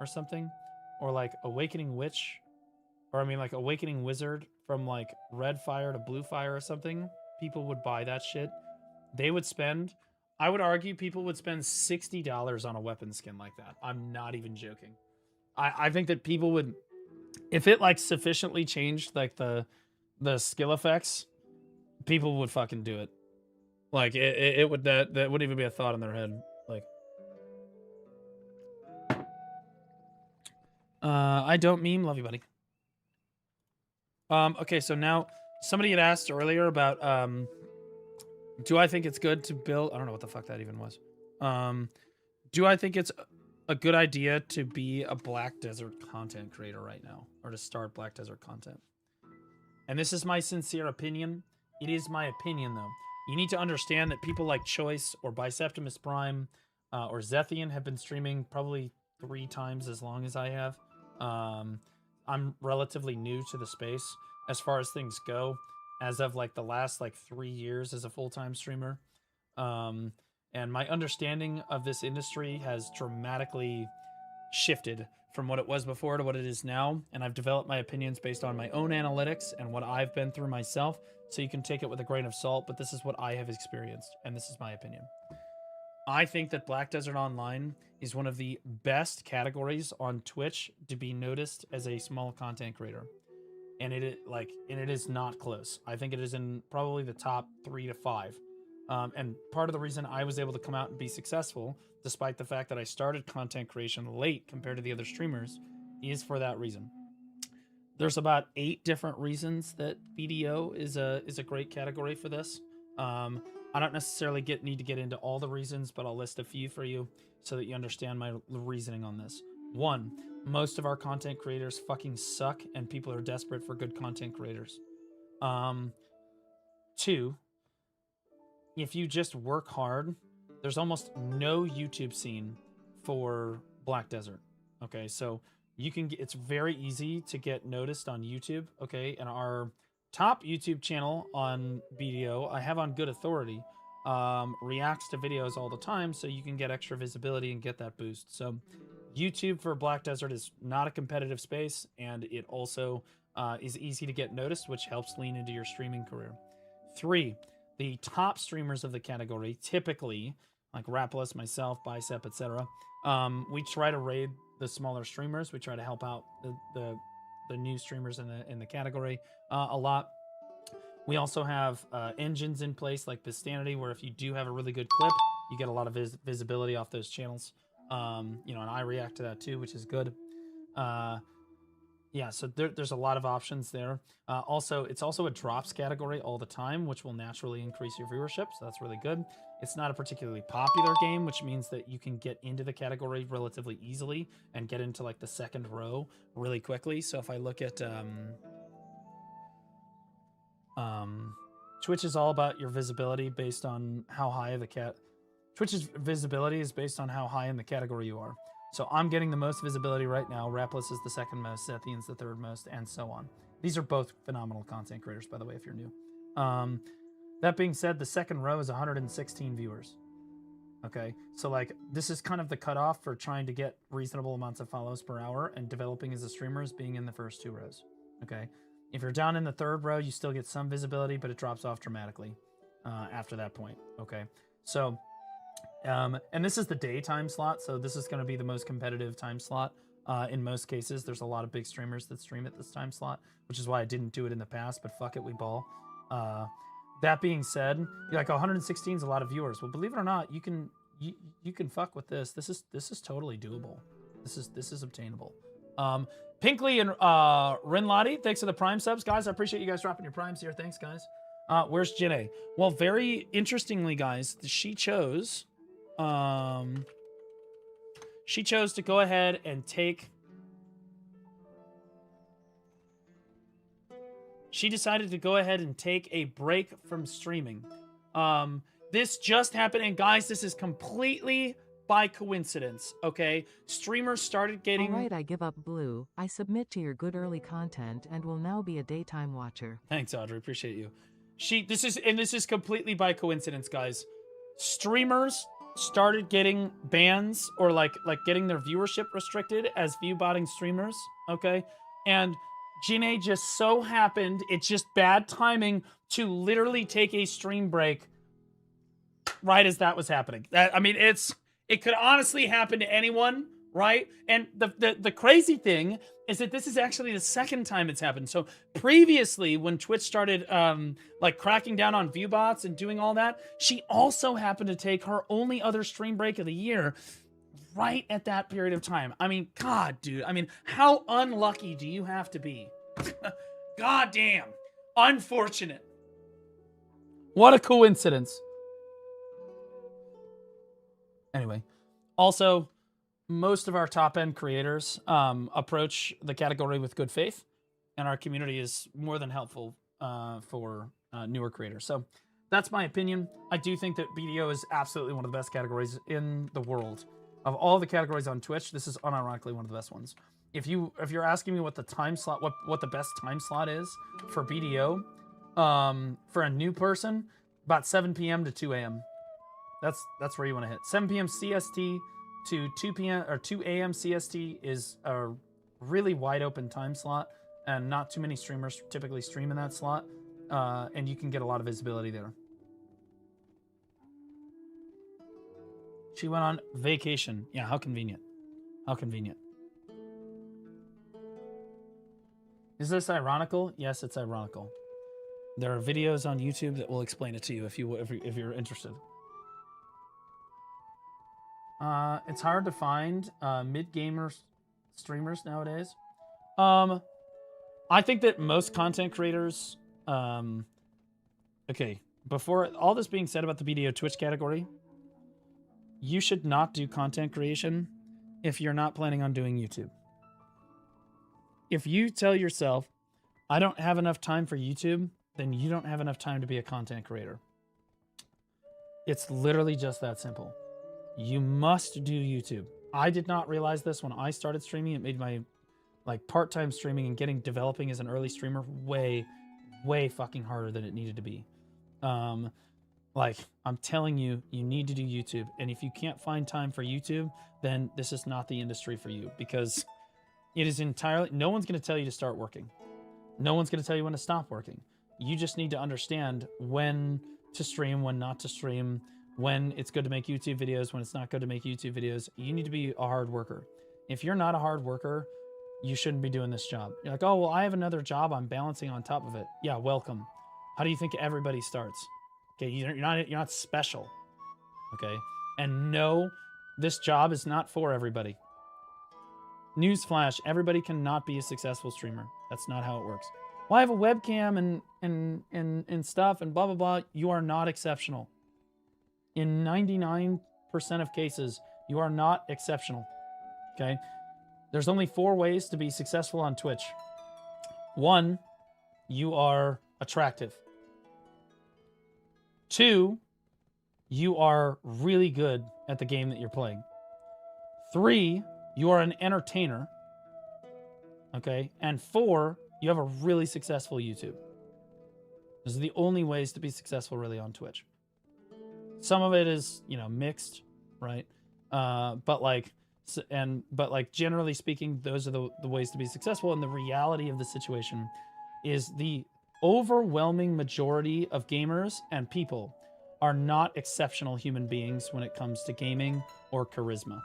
or something, or like Awakening Witch, or I mean like Awakening Wizard from like red fire to blue fire or something, people would buy that shit. They would spend, I would argue people would spend $60 on a weapon skin like that. I'm not even joking. I think that people would, if it like sufficiently changed like the skill effects, people would fucking do it. Like it would, that wouldn't even be a thought in their head. Like, I don't meme. Love you, buddy. Okay, so now somebody had asked earlier about do I think it's good to build, I don't know what the fuck that even was. Do I think it's a good idea to be a Black Desert content creator right now, or to start Black Desert content. And this is my sincere opinion. It is my opinion, though. You need to understand that people like Choice or Biceptimus Prime or Zethian have been streaming probably 3 times as long as I have. I'm relatively new to the space as far as things go, as of like the last like 3 years as a full-time streamer. And my understanding of this industry has dramatically shifted from what it was before to what it is now. And I've developed my opinions based on my own analytics and what I've been through myself. So you can take it with a grain of salt, but this is what I have experienced. And this is my opinion. I think that Black Desert Online is one of the best categories on Twitch to be noticed as a small content creator. And it is not close. I think it is in probably the top 3 to 5. And part of the reason I was able to come out and be successful, despite the fact that I started content creation late compared to the other streamers, is for that reason. There's about 8 different reasons that BDO is a great category for this. I don't necessarily need to get into all the reasons, but I'll list a few for you so that you understand my reasoning on this. 1, most of our content creators fucking suck, and people are desperate for good content creators. 2, if you just work hard, there's almost no YouTube scene for Black Desert. Okay, so you can get, it's very easy to get noticed on YouTube. Okay, and our top YouTube channel on BDO, I have on good authority, reacts to videos all the time, so you can get extra visibility and get that boost. So YouTube for Black Desert is not a competitive space, and it also is easy to get noticed, which helps lean into your streaming career. 3, the top streamers of the category, typically, like Rapless, myself, Bicep, etc., we try to raid the smaller streamers. We try to help out the new streamers in the category a lot. We also have engines in place like Bistanity, where if you do have a really good clip, you get a lot of visibility off those channels. And I react to that too, which is good. Yeah, so there's a lot of options there. Also, it's also a drops category all the time, which will naturally increase your viewership, so that's really good. It's not a particularly popular game, which means that you can get into the category relatively easily and get into like the second row really quickly. So if I look at Twitch is all about your visibility based on how high Twitch's visibility is based on how high in the category you are. So I'm getting the most visibility right now. Rapless is the second most, Zethian's the third most, and so on. These are both phenomenal content creators, by the way, if you're new. That being said, the second row is 116 viewers. Okay, so like this is kind of the cutoff for trying to get reasonable amounts of follows per hour, and developing as a streamer is being in the first 2 rows. Okay, if you're down in the third row, you still get some visibility, but it drops off dramatically after that point. Okay, so and this is the daytime slot, so this is going to be the most competitive time slot. In most cases, there's a lot of big streamers that stream at this time slot, which is why I didn't do it in the past, but fuck it, we ball. That being said, you're like 116 is a lot of viewers. Well, believe it or not, you can fuck with this. This is totally doable. This is obtainable. Pinkley and Rinlati, thanks for the Prime subs, guys. I appreciate you guys dropping your Primes here. Thanks, guys. Where's Jinae? Well, very interestingly, guys, she chose to go ahead and take. She decided to go ahead and take a break from streaming. This just happened, and guys, this is completely by coincidence, okay? Streamers started getting... All right, I give up Blue. I submit to your good early content and will now be a daytime watcher. Thanks, Audrey. Appreciate you. This is completely by coincidence, guys. Streamers started getting bans or like getting their viewership restricted as view-botting streamers, okay? And Jinae just so happened, it's just bad timing to literally take a stream break right as that was happening. It could honestly happen to anyone, right? And the crazy thing is that this is actually the second time it's happened. So previously, when Twitch started like cracking down on view bots and doing all that, she also happened to take her only other stream break of the year right at that period of time. I mean, God, dude. I mean, how unlucky do you have to be? God damn. Unfortunate. What a coincidence. Anyway, also, most of our top end creators approach the category with good faith, and our community is more than helpful for newer creators. So that's my opinion. I do think that BDO is absolutely one of the best categories in the world. Of all the categories on Twitch, this is unironically one of the best ones. If you're asking me what the time slot, what the best time slot is for BDO, for a new person, about 7 p.m. to 2 a.m. That's where you want to hit. 7 p.m. CST to 2 p.m. or 2 a.m. CST is a really wide open time slot, and not too many streamers typically stream in that slot, and you can get a lot of visibility there. She went on vacation. Yeah, how convenient. How convenient. Is this ironical? Yes, it's ironical. There are videos on YouTube that will explain it to you if you're interested. It's hard to find mid-gamer streamers nowadays. I think that most content creators... okay, before all this being said about the BDO Twitch category, you should not do content creation if you're not planning on doing YouTube. If you tell yourself, I don't have enough time for YouTube, then you don't have enough time to be a content creator. It's literally just that simple. You must do YouTube. I did not realize this when I started streaming. It made my part-time streaming and developing as an early streamer way fucking harder than it needed to be. I'm telling you, you need to do YouTube. And if you can't find time for YouTube, then this is not the industry for you, because it is entirely, no one's going to tell you to start working. No one's going to tell you when to stop working. You just need to understand when to stream, when not to stream, when it's good to make YouTube videos, when it's not good to make YouTube videos. You need to be a hard worker. If you're not a hard worker, you shouldn't be doing this job. You're like, oh, well, I have another job I'm balancing on top of it. Yeah, welcome. How do you think everybody starts? Okay, you're not special. Okay? And no, this job is not for everybody. Newsflash, everybody cannot be a successful streamer. That's not how it works. Well, I have a webcam and stuff and blah, blah, blah. You are not exceptional. In 99% of cases, you are not exceptional. Okay? There's only 4 ways to be successful on Twitch. 1, you are attractive. 2, you are really good at the game that you're playing. 3, you are an entertainer. Okay? And 4, you have a really successful YouTube. Those are the only ways to be successful really on Twitch. Some of it is, mixed, right? But generally speaking, those are the ways to be successful. And the reality of the situation is the overwhelming majority of gamers and people are not exceptional human beings when it comes to gaming or charisma.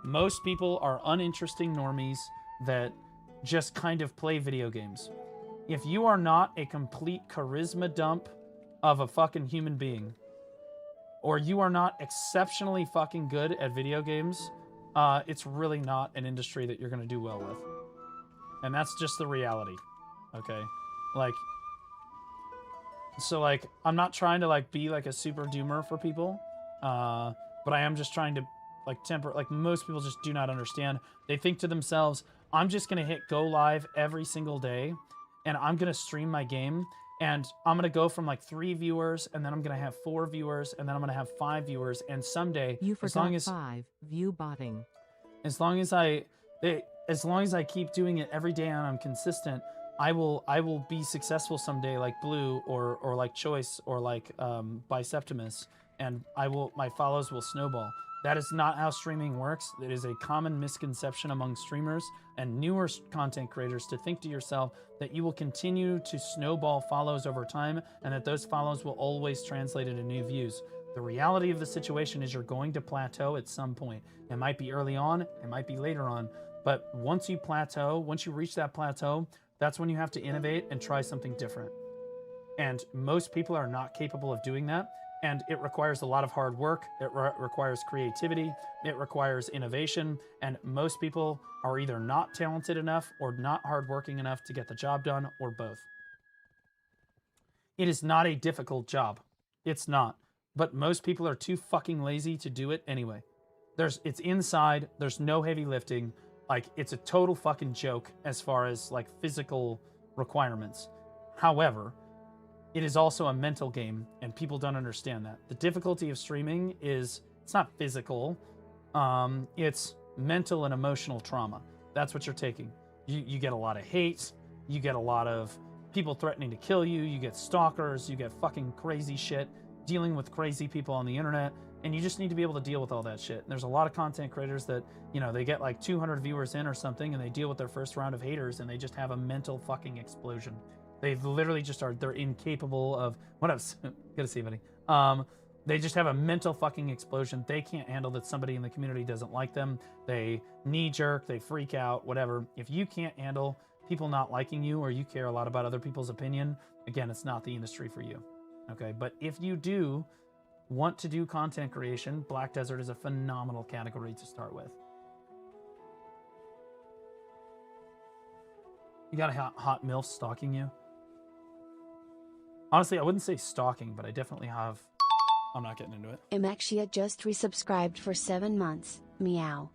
Most people are uninteresting normies that just kind of play video games. If you are not a complete charisma dump of a fucking human being, or you are not exceptionally fucking good at video games, it's really not an industry that you're going to do well with. And that's just the reality. Okay? I'm not trying to be a super doomer for people, but I am just trying to temper. Most people just do not understand. They think to themselves, I'm just going to hit go live every single day, and I'm going to stream my game, and I'm going to go from 3 viewers, and then I'm going to have 4 viewers, and then I'm going to have 5 viewers, and someday, You forgot 5. View botting. as long as I keep doing it every day and I'm consistent, I will be successful someday, like Blue or like Choice or like Biceptimus, and my follows will snowball. That is not how streaming works. It is a common misconception among streamers and newer content creators to think to yourself that you will continue to snowball follows over time and that those follows will always translate into new views. The reality of the situation is you're going to plateau at some point. It might be early on, it might be later on, but once you reach that plateau, that's when you have to innovate and try something different. And most people are not capable of doing that. And it requires a lot of hard work. It requires creativity. It requires innovation. And most people are either not talented enough or not hardworking enough to get the job done, or both. It is not a difficult job. It's not. But most people are too fucking lazy to do it anyway. It's inside. There's no heavy lifting. Like, it's a total fucking joke as far as like physical requirements. However, it is also a mental game, and people don't understand that. The difficulty of streaming is it's not physical. It's mental and emotional trauma. That's what you're taking. You get a lot of hate. You get a lot of people threatening to kill you. You get stalkers. You get fucking crazy shit. Dealing with crazy people on the internet. And you just need to be able to deal with all that shit. And there's a lot of content creators that, you know, they get like 200 viewers in or something, and they deal with their first round of haters, and they just have a mental fucking explosion. They literally just they're incapable of, what else? Good to see you, buddy. They just have a mental fucking explosion. They can't handle that somebody in the community doesn't like them. They knee jerk, they freak out, whatever. If you can't handle people not liking you, or you care a lot about other people's opinion, again, it's not the industry for you. Okay, but if you do want to do content creation, Black Desert is a phenomenal category to start with. You got a hot MILF stalking you? Honestly, I wouldn't say stalking, but I definitely have. I'm not getting into it. Emexia just resubscribed for 7 months. Meow.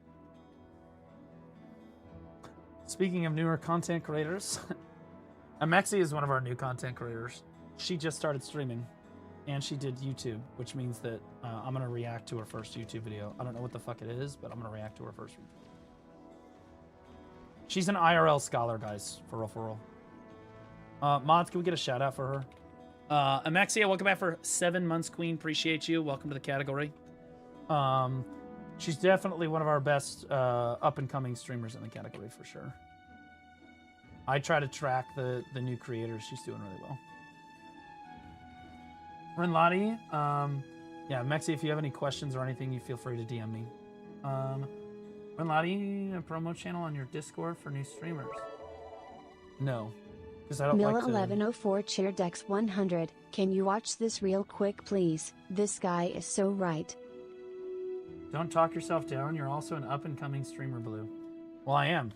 Speaking of newer content creators, Emexia is one of our new content creators. She just started streaming, and she did YouTube, which means that I'm going to react to her first YouTube video. I don't know what the fuck it is, but I'm going to react to her first YouTube. She's an IRL scholar, guys, for real, for real. Mods, can we get a shout out for her? Amexia, welcome back for 7 months, Queen. Appreciate you. Welcome to the category. She's definitely one of our best up-and-coming streamers in the category, for sure. I try to track the new creators. She's doing really well. Renlati, yeah, Mexi, if you have any questions or anything, you feel free to DM me. Renlati, a promo channel on your Discord for new streamers? No, because I don't like to... 1104 Chair Dex 100, can you watch this real quick please? This guy is so right. Don't talk yourself down, you're also an up-and-coming streamer, Blue. Well, I am.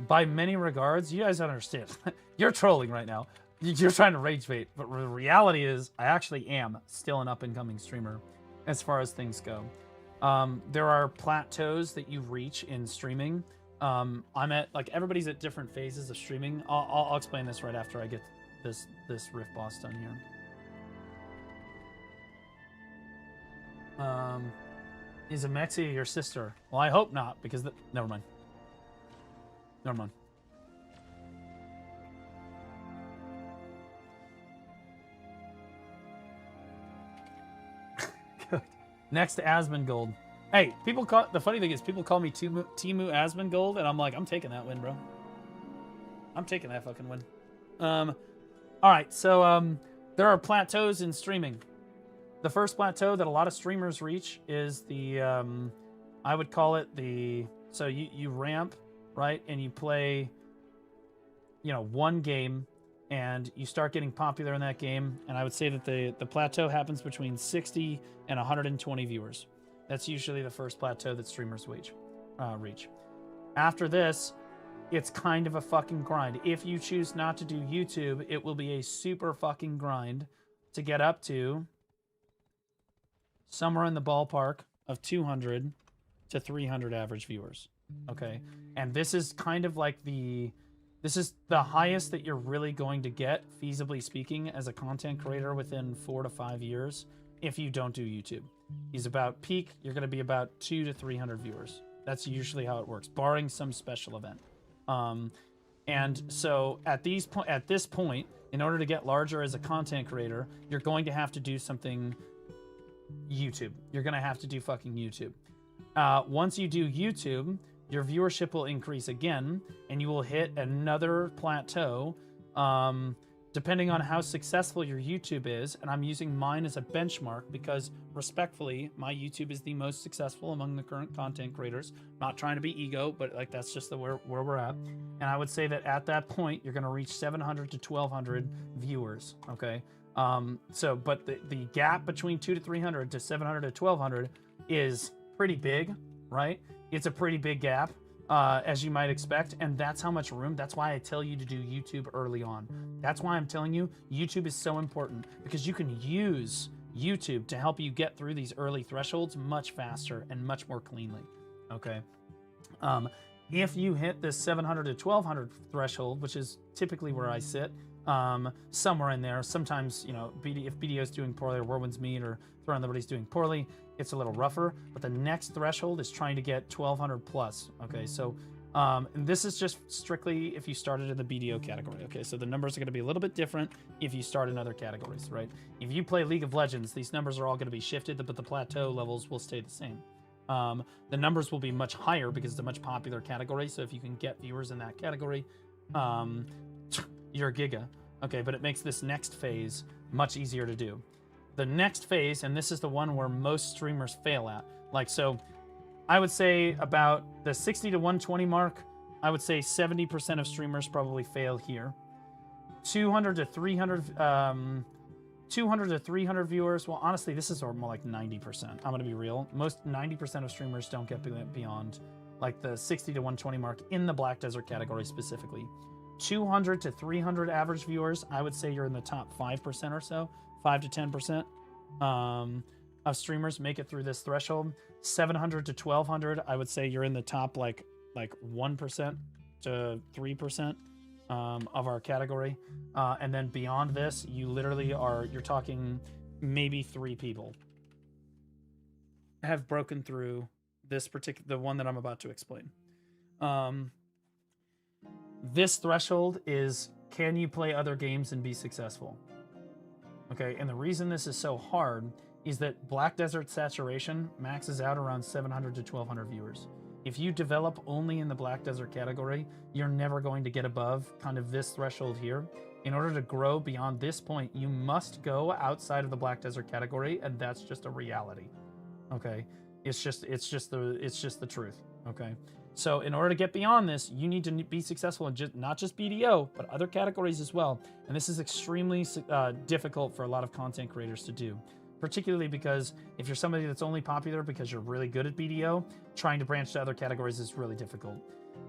By many regards, you guys don't understand. You're trolling right now. You're trying to rage bait, but the reality is I actually am still an up-and-coming streamer as far as things go. There are plateaus that you reach in streaming. I'm at, like, everybody's at different phases of streaming. I'll explain this right after I get this Rift boss done here. Is Amexia your sister? Well, I hope not, because never mind. Never mind. Next to Asmongold. Hey, the funny thing is people call me Timu Asmongold, and I'm like, I'm taking that win, bro. I'm taking that fucking win. All right, so there are plateaus in streaming. The first plateau that a lot of streamers reach is the I would call it the, so you ramp, right, and you play, you know, one game, and you start getting popular in that game, and I would say that the plateau happens between 60 and 120 viewers. That's usually the first plateau that streamers reach. After this, it's kind of a fucking grind. If you choose not to do YouTube, it will be a super fucking grind to get up to somewhere in the ballpark of 200 to 300 average viewers. Okay, and this is kind of like this is the highest that you're really going to get, feasibly speaking, as a content creator within 4 to 5 years if you don't do YouTube. He's about peak, you're going to be about 200 to 300 viewers. That's usually how it works, barring some special event. And so at this point, in order to get larger as a content creator, you're going to have to do something YouTube. You're going to have to do fucking YouTube. Once you do YouTube, your viewership will increase again, and you will hit another plateau, depending on how successful your YouTube is. And I'm using mine as a benchmark because, respectfully, my YouTube is the most successful among the current content creators. Not trying to be ego, but like that's just where we're at. And I would say that at that point, you're going to reach 700 to 1,200 viewers. Okay. But the gap between 200 to 300 to 700 to 1,200 is pretty big, right? It's a pretty big gap, as you might expect, and that's how much room. That's why I tell you to do YouTube early on. That's why I'm telling you YouTube is so important, because you can use YouTube to help you get through these early thresholds much faster and much more cleanly. Okay. If you hit this 700 to 1200 threshold, which is typically where I sit, somewhere in there, sometimes, you know, if BDO is doing poorly or Whirlwind's Meat or Throne of Liberty's doing poorly, it's a little rougher, but the next threshold is trying to get 1200 plus. Okay, so and this is just strictly if you started in the BDO category. Okay, so the numbers are going to be a little bit different if you start in other categories, right? If you play League of Legends, these numbers are all going to be shifted, but the plateau levels will stay the same. The numbers will be much higher because it's a much popular category, so if you can get viewers in that category, you're a giga. Okay, but it makes this next phase much easier to do. The next phase, and this is the one where most streamers fail at, like, so I would say about the 60 to 120 mark, I would say 70% of streamers probably fail here. 200 to 300 viewers, well, honestly, this is more like 90%. I'm going to be real. Most 90% of streamers don't get beyond like the 60 to 120 mark in the Black Desert category specifically. 200 to 300 average viewers, I would say you're in the top 5% or so, 5 to 10% of streamers make it through this threshold. 700 to 1200, I would say you're in the top like 1% to 3% of our category. And then beyond this, you literally you're talking maybe 3 people have broken through this the one that I'm about to explain. This threshold is, can you play other games and be successful? Okay, and the reason this is so hard is that Black Desert saturation maxes out around 700 to 1200 viewers. If you develop only in the Black Desert category, you're never going to get above kind of this threshold here. In order to grow beyond this point, you must go outside of the Black Desert category, and that's just a reality. Okay, it's just the truth. Okay, so in order to get beyond this, you need to be successful in not just BDO, but other categories as well. And this is extremely difficult for a lot of content creators to do, particularly because if you're somebody that's only popular because you're really good at BDO, trying to branch to other categories is really difficult.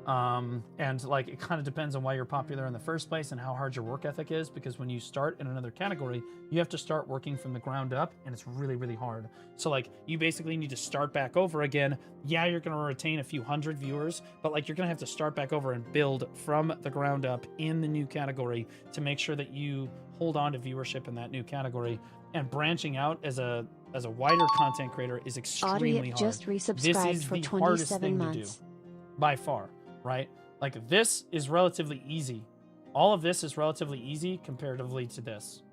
And like, it kind of depends on why you're popular in the first place and how hard your work ethic is, because when you start in another category, you have to start working from the ground up, and it's really, really hard. So like, you basically need to start back over again. Yeah, you're going to retain a few hundred viewers, but like, you're going to have to start back over and build from the ground up in the new category to make sure that you hold on to viewership in that new category. And branching out as a wider content creator is extremely hard. Just resubscribed this is for the 27 hardest thing months. to do, by far, right? Like, this is relatively easy. All of this is relatively easy comparatively to this.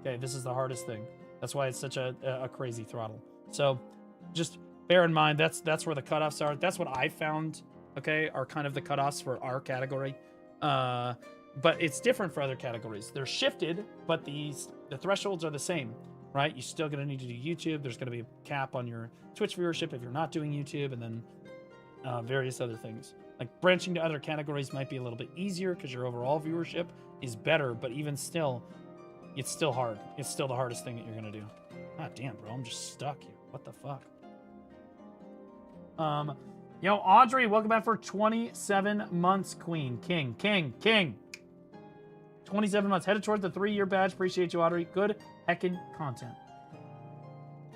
Okay, this is the hardest thing. That's why it's such a crazy throttle. So just bear in mind, that's where the cutoffs are. That's what I found, okay, are kind of the cutoffs for our category. But it's different for other categories. They're shifted, but the thresholds are the same, right? You're still going to need to do YouTube. There's going to be a cap on your Twitch viewership if you're not doing YouTube, and then various other things. Like, branching to other categories might be a little bit easier because your overall viewership is better, but even still, it's still hard. It's still the hardest thing that you're going to do. God damn, bro, I'm just stuck here. What the fuck? Yo, Audrey, welcome back for 27 months, Queen. King. 27 months. Headed toward the 3-year badge. Appreciate you, Audrey. Good heckin' content.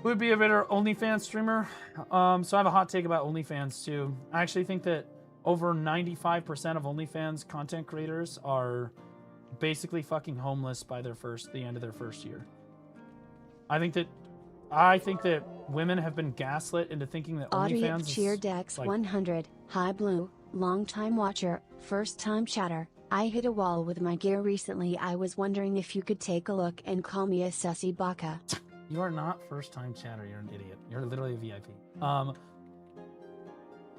Who would be a better OnlyFans streamer? So I have a hot take about OnlyFans, too. I actually think that over 95% of OnlyFans content creators are basically fucking homeless by the end of their first year. I think that women have been gaslit into thinking that OnlyFans is Cheerdex like, 100. Hi Blue, long time watcher, first time chatter. I hit a wall with my gear recently. I was wondering if you could take a look and call me a sussy baka. You are not first time chatter. You're an idiot. You're literally a VIP.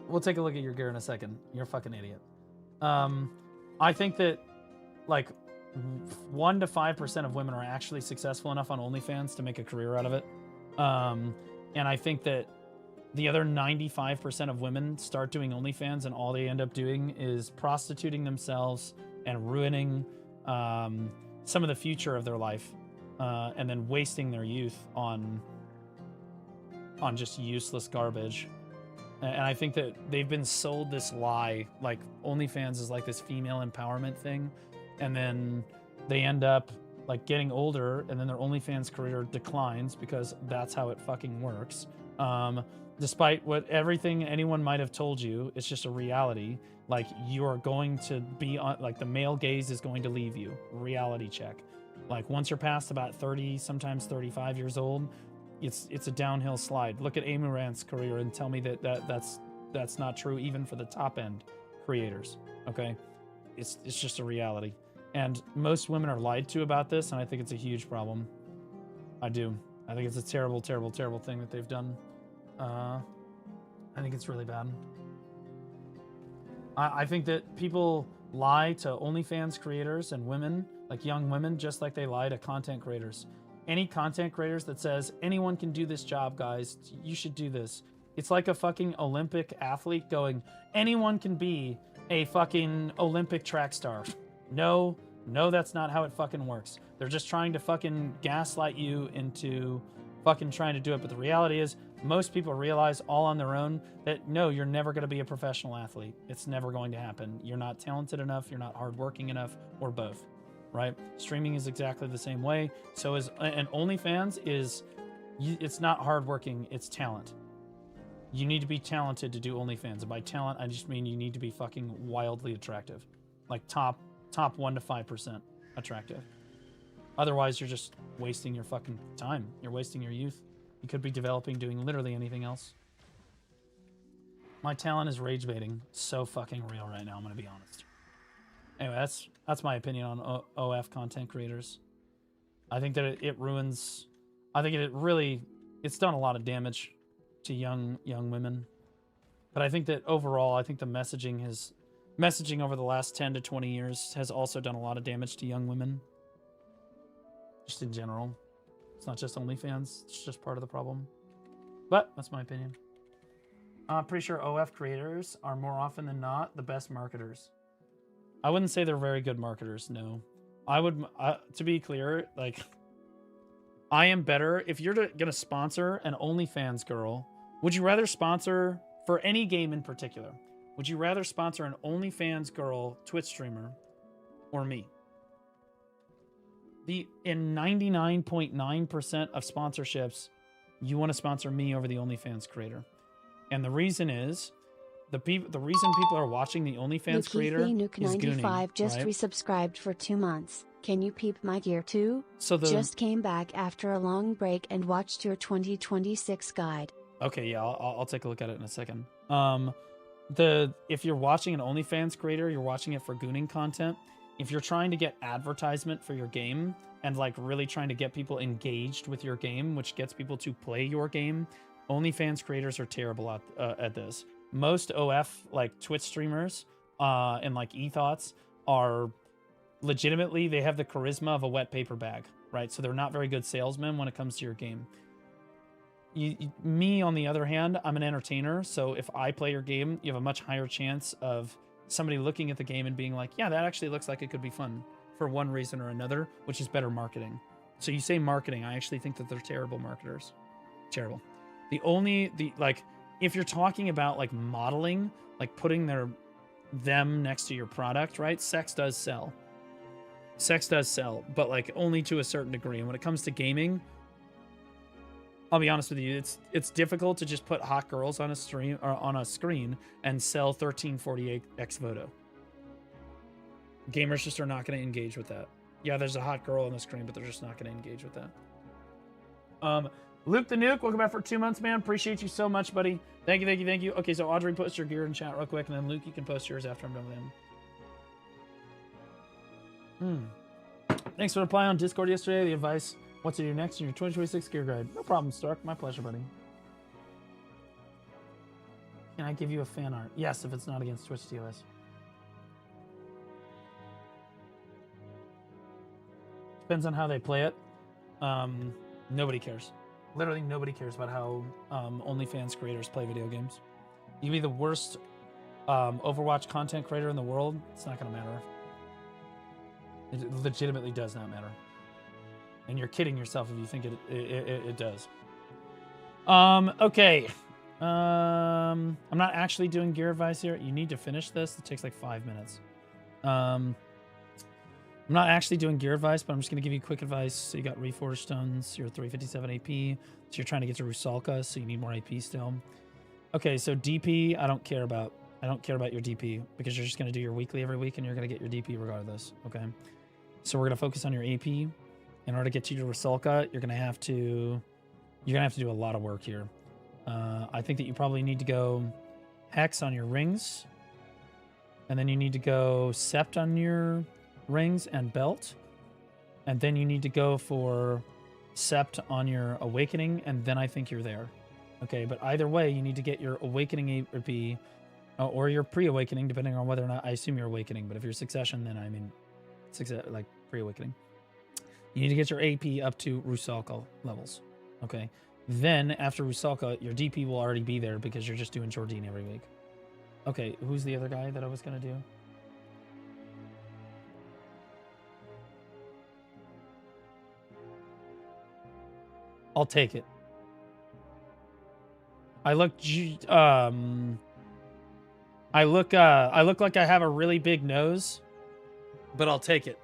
We'll take a look at your gear in a second. You're a fucking idiot. I think that like 1 to 5% of women are actually successful enough on OnlyFans to make a career out of it. And I think that the other 95% of women start doing OnlyFans and all they end up doing is prostituting themselves and ruining some of the future of their life, and then wasting their youth on just useless garbage. And I think that they've been sold this lie, like OnlyFans is like this female empowerment thing, and then they end up like getting older, and then their OnlyFans career declines because that's how it fucking works. Despite what everything anyone might have told you, it's just a reality. Like, you are going to be on, like, the male gaze is going to leave you. Reality check. Like, once you're past about 30, sometimes 35 years old, it's a downhill slide. Look at Amurant's career and tell me that's not true even for the top end creators. Okay, it's just a reality, and most women are lied to about this, and I think it's a huge problem. I do. I think it's a terrible, terrible, terrible thing that they've done. I think it's really bad. I think that people lie to OnlyFans creators and women, like young women, just like they lie to content creators. Any content creators that says, anyone can do this job, guys, you should do this. It's like a fucking Olympic athlete going, anyone can be a fucking Olympic track star. No, that's not how it fucking works. They're just trying to fucking gaslight you into fucking trying to do it. But the reality is, most people realize all on their own that no, you're never going to be a professional athlete. It's never going to happen. You're not talented enough. You're not hardworking enough, or both, right? Streaming is exactly the same way. So is, and OnlyFans is, it's not hardworking. It's talent. You need to be talented to do OnlyFans. And by talent, I just mean you need to be fucking wildly attractive, like top 1 to 5% attractive. Otherwise, you're just wasting your fucking time. You're wasting your youth. You could be developing, doing literally anything else. My talent is rage baiting. So fucking real right now, I'm gonna be honest. Anyway, that's my opinion on OF content creators. I think that it ruins. I think it's done a lot of damage to young women. But I think that overall, I think the messaging over the last 10 to 20 years has also done a lot of damage to young women. Just in general. It's not just OnlyFans, it's just part of the problem. But that's my opinion. I'm pretty sure OF creators are more often than not the best marketers. I wouldn't say they're very good marketers, no. I would, to be clear, like, I am better. If you're gonna sponsor an OnlyFans girl, would you rather sponsor, for any game in particular, would you rather sponsor an OnlyFans girl Twitch streamer or me? In 99.9% of sponsorships, you want to sponsor me over the OnlyFans creator. And the reason is, the reason people are watching the OnlyFans creator is Nuke95 just right? resubscribed for 2 months. Can you peep my gear too? So just came back after a long break and watched your 2026 guide. Okay, yeah, I'll take a look at it in a second. If you're watching an OnlyFans creator, you're watching it for gooning content. If you're trying to get advertisement for your game and like really trying to get people engaged with your game, which gets people to play your game, OnlyFans creators are terrible at this. Most OF like Twitch streamers and like ethoughts are legitimately, they have the charisma of a wet paper bag, right? So they're not very good salesmen when it comes to your game. Me, on the other hand, I'm an entertainer. So if I play your game, you have a much higher chance of somebody looking at the game and being like, yeah, that actually looks like it could be fun for one reason or another, which is better marketing. So you say marketing, I actually think that they're terrible marketers. Terrible. Like, if you're talking about like modeling, like putting them next to your product, right? Sex does sell, but like only to a certain degree. And when it comes to gaming, I'll be honest with you, it's difficult to just put hot girls on a stream or on a screen and sell 1348x photo. Gamers just are not going to engage with that. Yeah, there's a hot girl on the screen, but they're just not going to engage with that. Luke the Nuke, welcome back for 2 months, man. Appreciate you so much, buddy. Thank you. Okay, so Audrey, post your gear in chat real quick, and then Luke, you can post yours after I'm done with him. Thanks for replying on Discord yesterday. The advice, what to do next in your 2026 gear guide. No problem, Stark. My pleasure, buddy. Can I give you a fan art? Yes, if it's not against Twitch TOS. Depends on how they play it. Nobody cares. Literally nobody cares about how OnlyFans creators play video games. You can be the worst Overwatch content creator in the world. It's not going to matter. It legitimately does not matter. And you're kidding yourself if you think it does. Okay. I'm not actually doing gear advice here. You need to finish this. It takes like 5 minutes. I'm not actually doing gear advice, but I'm just going to give you quick advice. So you got Reforged Stones, you're 357 AP. So you're trying to get to Rusalka, so you need more AP still. Okay, so DP, I don't care about. I don't care about your DP because you're just going to do your weekly every week and you're going to get your DP regardless, okay? So we're going to focus on your AP. In order to get you to Rusalka, you're going to have to do a lot of work here. I think that you probably need to go Hex on your rings. And then you need to go Sept on your rings and belt. And then you need to go for Sept on your awakening, and then I think you're there. Okay, but either way, you need to get your awakening AP or your pre-awakening, depending on whether or not I assume you're awakening. But if you're succession, then I mean, like pre-awakening. You need to get your AP up to Rusalka levels. Okay, then after Rusalka, your DP will already be there because you're just doing Jordine every week. Okay, who's the other guy that I was gonna do? I'll take it. I look like I have a really big nose, but I'll take it.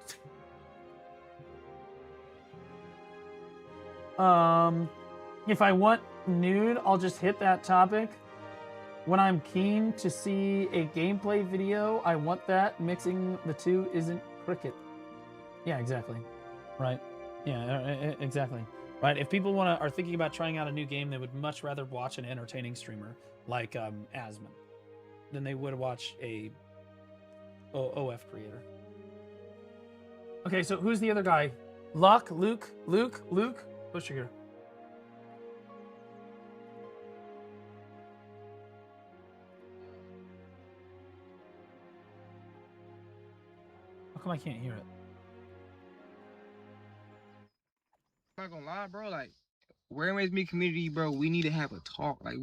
If I want nude, I'll just hit that topic. When I'm keen to see a gameplay video, I want that. Mixing the two isn't cricket. Yeah, exactly. Right. Yeah, exactly. Right. If people are thinking about trying out a new game, they would much rather watch an entertaining streamer like Asmon than they would watch a OF creator. Okay, so who's the other guy? Luke. Push here. How come I can't hear it? I'm not gonna lie, bro. Like, Where Wins Me community, bro, we need to have a talk. Like,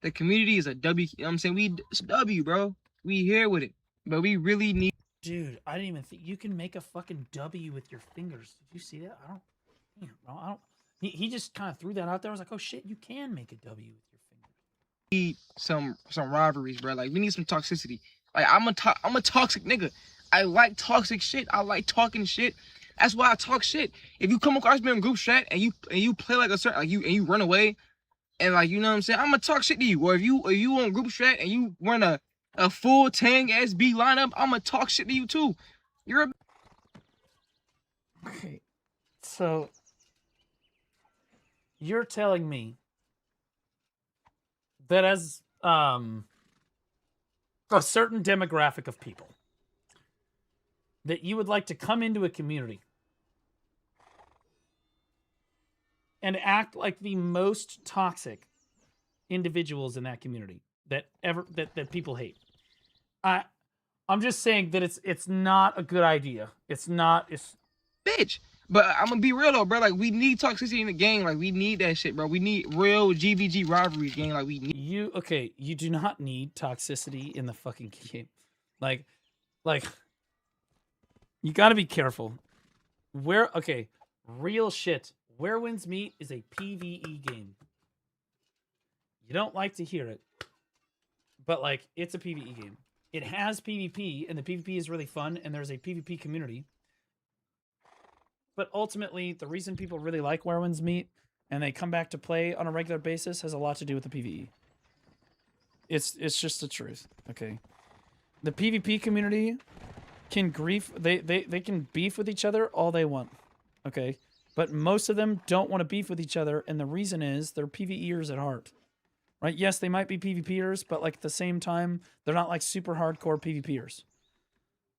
the community is a W. You know what I'm saying? It's a W, bro. We here with it. But we really need. Dude, I didn't even think you can make a fucking W with your fingers. Did you see that? I don't. He just kind of threw that out there. I was like, oh shit, you can make a W with your fingers. We need some rivalries, bro. Like, we need some toxicity. Like, I'm a toxic nigga. I like toxic shit. I like talking shit. That's why I talk shit. If you come across me in group chat and you play like a certain, like you run away, and like, you know what I'm saying, I'm gonna talk shit to you. Or if you on group chat and you run a full Tang SB lineup, I'm gonna talk shit to you too. You're a. Okay, so you're telling me that as a certain demographic of people, that you would like to come into a community and act like the most toxic individuals in that community that people hate. I'm just saying that it's not a good idea. It's Bitch. But I'm gonna be real though, bro. Like, we need toxicity in the game. Like, we need that shit, bro. We need real GVG rivalry game. Like, we need. You do not need toxicity in the fucking game. Like you got to be careful. Real shit. Where Wins Meet is a PvE game. You don't like to hear it, but like, it's a PvE game. It has PvP, and the PvP is really fun, and there's a PvP community. But ultimately, the reason people really like Where Wins Meet and they come back to play on a regular basis has a lot to do with the PvE. It's just the truth. Okay, the PvP community can they can beef with each other all they want. Okay, but most of them don't want to beef with each other, and the reason is they're PvEers at heart. Right? Yes, they might be PvPers, but like at the same time, they're not like super hardcore PvPers.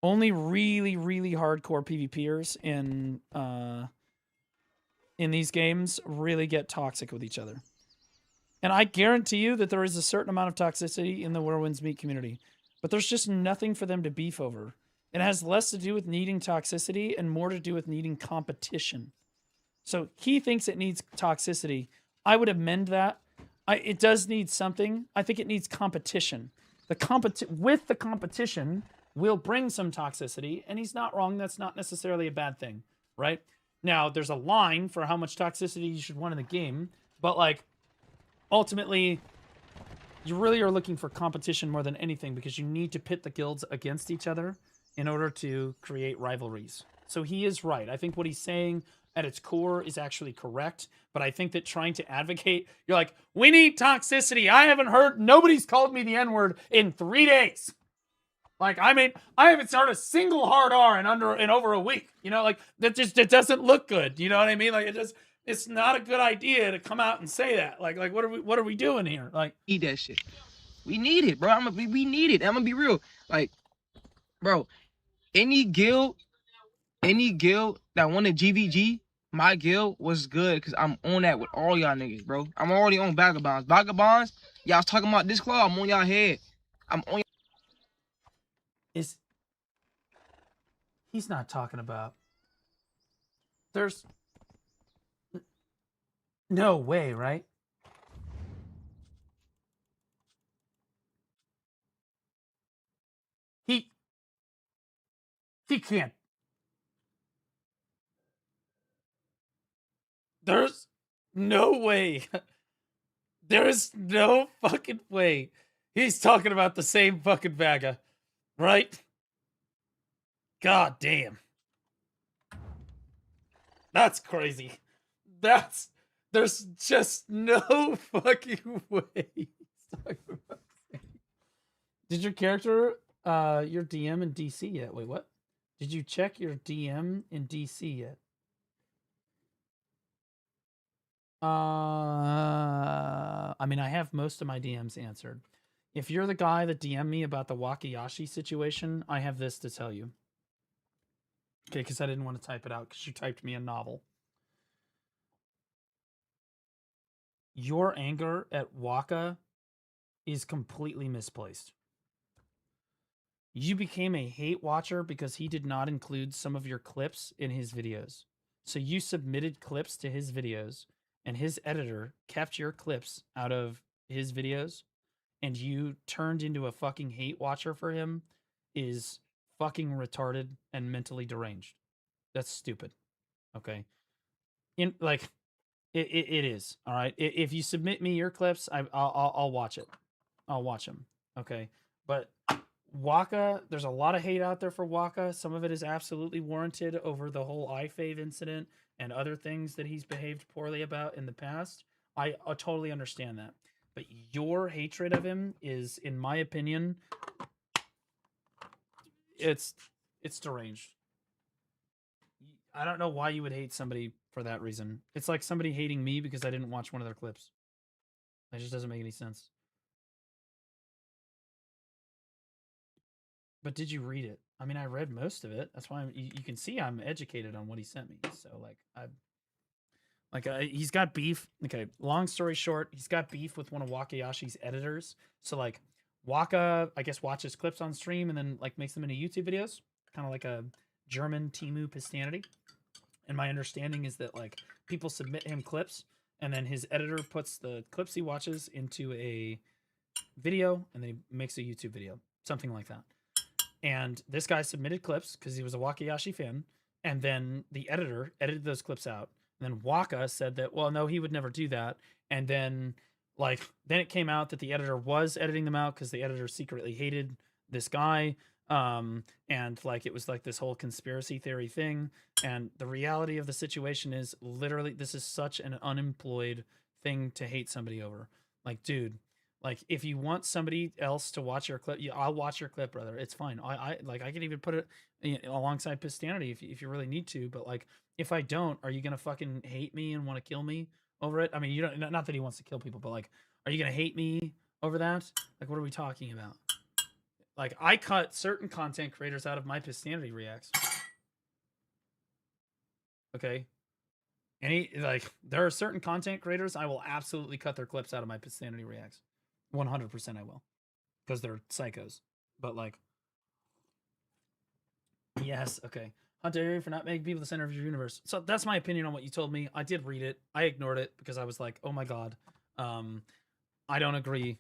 Only really, really hardcore PvPers in these games really get toxic with each other. And I guarantee you that there is a certain amount of toxicity in the Where Wins Meet community, but there's just nothing for them to beef over. It has less to do with needing toxicity and more to do with needing competition. So he thinks it needs toxicity. I would amend that. It does need something. I think it needs competition. With the competition will bring some toxicity, and he's not wrong. That's not necessarily a bad thing, right? Now, there's a line for how much toxicity you should want in the game, but like, ultimately, you really are looking for competition more than anything because you need to pit the guilds against each other in order to create rivalries. So he is right. I think what he's saying at its core is actually correct. But I think that trying to advocate, you're like, we need toxicity. I haven't heard, nobody's called me the N-word in 3 days. Like, I mean, I haven't started a single hard R in over a week. You know, like, it doesn't look good. You know what I mean? Like, it's not a good idea to come out and say that. Like what are we doing here? Like, need that shit. We need it, bro. We need it. I'm gonna be real. Like, bro, any guild that wanted GVG, my guild was good because I'm on that with all y'all niggas, bro. I'm already on Vagabonds. Vagabonds, y'all was talking about this claw, I'm on y'all head. I'm on. He's not talking about. There's no way, right? He can't. There's no way. There's no fucking way. He's talking about the same fucking Vaga, right? God damn. That's crazy. There's just no fucking way. Did your character, your DM in DC yet? Wait, what? Did you check your DM in DC yet? I mean, I have most of my DMs answered. If you're the guy that DM'd me about the Wakayashi situation, I have this to tell you. Okay, because I didn't want to type it out because you typed me a novel. Your anger at Waka is completely misplaced. You became a hate watcher because he did not include some of your clips in his videos. So you submitted clips to his videos, and his editor kept your clips out of his videos, and you turned into a fucking hate watcher for him is fucking retarded and mentally deranged. That's stupid. Okay. It is. All right. If you submit me your clips, I'll watch it. I'll watch them. Okay. But Waka, there's a lot of hate out there for Waka. Some of it is absolutely warranted over the whole iFave incident and other things that he's behaved poorly about in the past. I totally understand that. But your hatred of him is, in my opinion, it's deranged. I don't know why you would hate somebody for that reason. It's like somebody hating me because I didn't watch one of their clips. That just doesn't make any sense. But did you read it? I mean, I read most of it. That's why you can see I'm educated on what he sent me. So he's got beef. Okay, long story short, he's got beef with one of Wakayashi's editors. So like Waka, I guess, watches clips on stream and then like makes them into YouTube videos, kind of like a German Timu Pistanity. And my understanding is that like people submit him clips and then his editor puts the clips he watches into a video and then he makes a YouTube video, something like that. And this guy submitted clips because he was a Wakayashi fan, and then the editor edited those clips out. And then Waka said that, well, no, he would never do that. And then then it came out that the editor was editing them out because the editor secretly hated this guy. And like it was like this whole conspiracy theory thing. And the reality of the situation is literally this is such an unemployed thing to hate somebody over. Like, dude, like if you want somebody else to watch your clip, I'll watch your clip, brother. It's fine. I can even put it alongside Pistanity if you really need to. But like, if I don't, are you gonna fucking hate me and want to kill me over it? I mean, you don't. Not that he wants to kill people, but like, are you gonna hate me over that? Like, what are we talking about? Like, I cut certain content creators out of my Pistanity reacts. Okay. There are certain content creators I will absolutely cut their clips out of my Pistanity reacts. 100% I will. Because they're psychos. But like, yes, okay. How dare you for not making people the center of your universe? So that's my opinion on what you told me. I did read it. I ignored it because I was like, oh my God. I don't agree.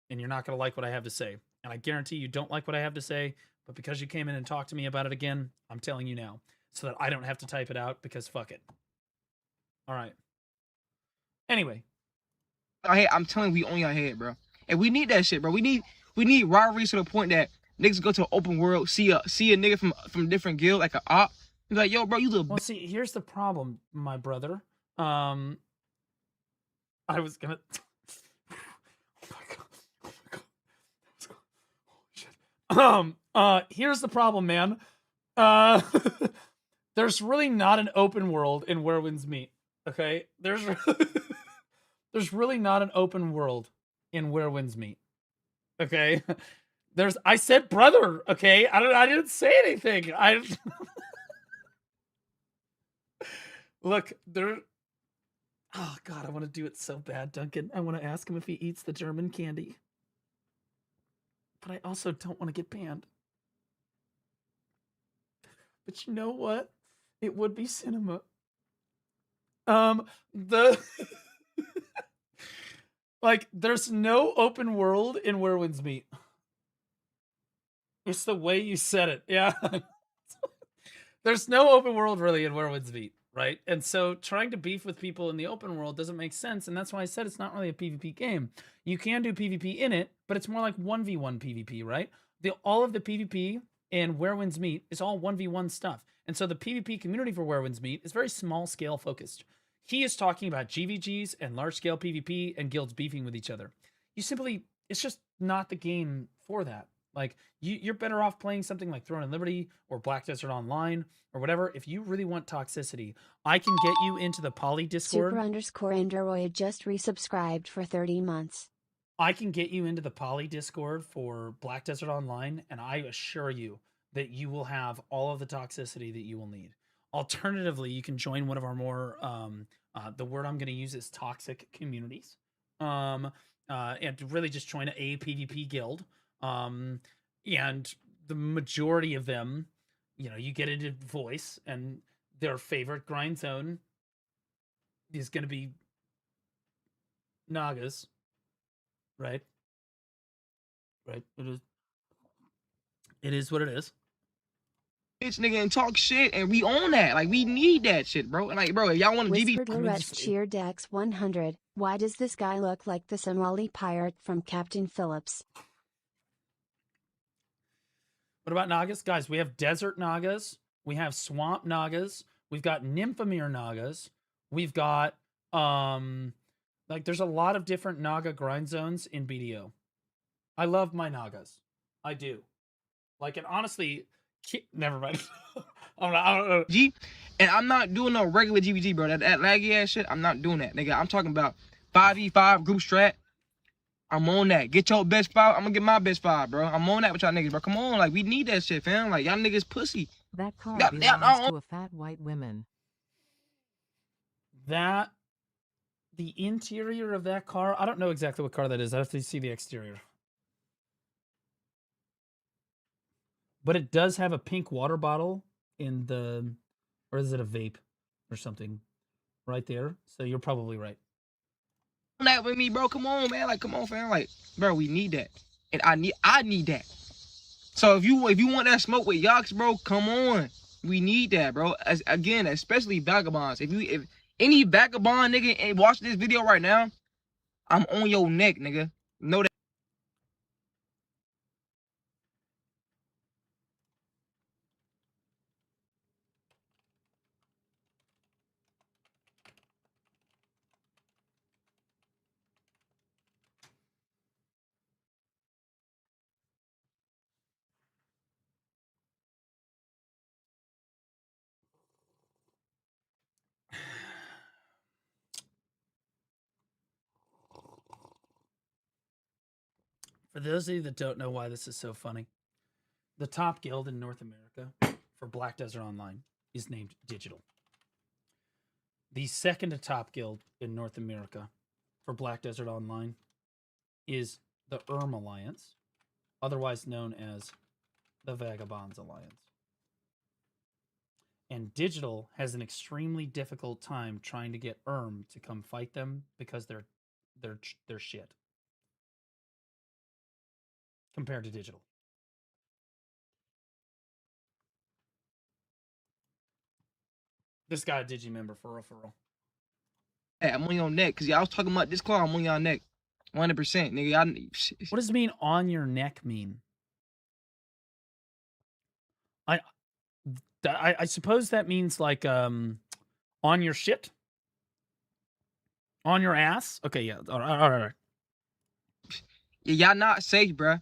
And you're not going to like what I have to say. And I guarantee you don't like what I have to say. But because you came in and talked to me about it again, I'm telling you now. So that I don't have to type it out because fuck it. All right. Anyway. I'm telling you, we on your head, bro. And we need that shit, bro. We need rivalries to the point that Niggas go to an open world, see a nigga from a different guild, like a op. He's like, yo, bro, you little Well, see, here's the problem, my brother. I was gonna. Oh my god! Oh my god! Holy shit! Here's the problem, man. There's really not an open world in Where Winds Meet. Okay, there's really not an open world in Where Winds Meet. Okay, I said brother. Okay, I didn't say anything. Look there. Oh god, I want to do it so bad, Duncan. I want to ask him if he eats the German candy, but I also don't want to get banned. But you know what? It would be cinema. The like, there's no open world in Where Winds Meet. It's the way you said it. Yeah. There's no open world really in Where Winds Meet, right? And so trying to beef with people in the open world doesn't make sense. And that's why I said it's not really a PvP game. You can do PvP in it, but it's more like 1v1 PvP, right? All of the PvP in Where Winds Meet is all 1v1 stuff. And so the PvP community for Where Winds Meet is very small scale focused. He is talking about GVGs and large scale PvP and guilds beefing with each other. It's just not the game for that. Like, you're better off playing something like Throne and Liberty or Black Desert Online or whatever. If you really want toxicity, I can get you into the Poly Discord. Super_Android just resubscribed for 30 months. I can get you into the Poly Discord for Black Desert Online, and I assure you that you will have all of the toxicity that you will need. Alternatively, you can join one of our more, the word I'm going to use is toxic communities, and really just join a PvP guild. And the majority of them, you get into voice, and their favorite grind zone is going to be Nagas, right? Right. It is what it is. Bitch, nigga, and talk shit, and we own that. Like, we need that shit, bro. And like, bro, if y'all want to Whispered Lorette cheer Dex 100. Why does this guy look like the Somali pirate from Captain Phillips? What about Nagas? Guys, we have Desert Nagas. We have Swamp Nagas. We've got Nymphomere Nagas. We've got, there's a lot of different Naga grind zones in BDO. I love my Nagas. I do. Like, and honestly, never mind. I don't know. And I'm not doing no regular GVG, bro. That laggy ass shit, I'm not doing that, nigga. I'm talking about 5v5 group strat. I'm on that. Get your best 5. I'm gonna get my best 5, bro. I'm on that with y'all niggas, bro. Come on, like, we need that shit, fam. Like, y'all niggas pussy. That car belongs to a fat white woman. The interior of that car, I don't know exactly what car that is. I have to see the exterior. But it does have a pink water bottle in the, or is it a vape or something right there? So you're probably right. That with me, bro. Come on, man. Like, come on, fam. Like, bro, we need that, and I need that. So if you want that smoke with Yox, bro, come on. We need that, bro. Again, especially vagabonds. If any vagabond nigga ain't watching this video right now, I'm on your neck, nigga. Know that. For those of you that don't know why this is so funny, the top guild in North America for Black Desert Online is named Digital. The second to top guild in North America for Black Desert Online is the Alliance, otherwise known as the Vagabonds Alliance. And Digital has an extremely difficult time trying to get to come fight them because they're shit compared to Digital. This guy a Digi member for real. Hey, I'm on your neck because y'all was talking about this car. I'm on y'all neck, 100%, nigga. What does it mean on your neck mean? I suppose that means like on your shit, on your ass. Okay, yeah. All right. Yeah, y'all not safe, bruh.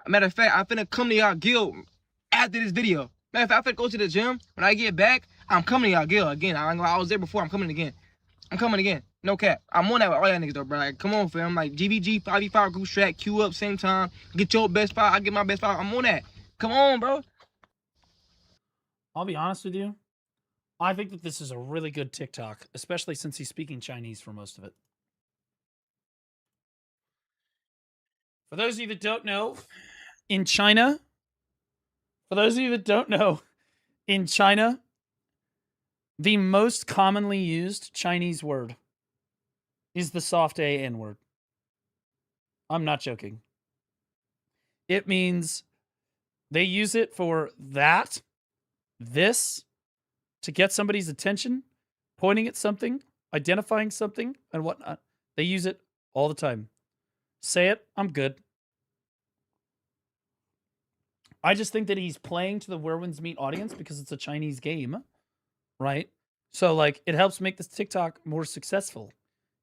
Matter of fact, I'm finna come to y'all guild after this video. Matter of fact, I'm finna go to the gym. When I get back, I'm coming to y'all guild again. I was there before. I'm coming again. I'm coming again. No cap. I'm on that with all y'all niggas though, bro. Like, come on, fam. Like GVG 5v5 group strat, queue up same time. Get your best file. I get my best file. I'm on that. Come on, bro. I'll be honest with you. I think that this is a really good TikTok, especially since he's speaking Chinese for most of it. For those of you that don't know, in China, the most commonly used Chinese word is the soft A N word. I'm not joking. It means they use it for that, this, to get somebody's attention, pointing at something, identifying something, and whatnot. They use it all the time. Say it, I'm good. I just think that he's playing to the Where Winds Meet audience because it's a Chinese game, right? So, like, it helps make this TikTok more successful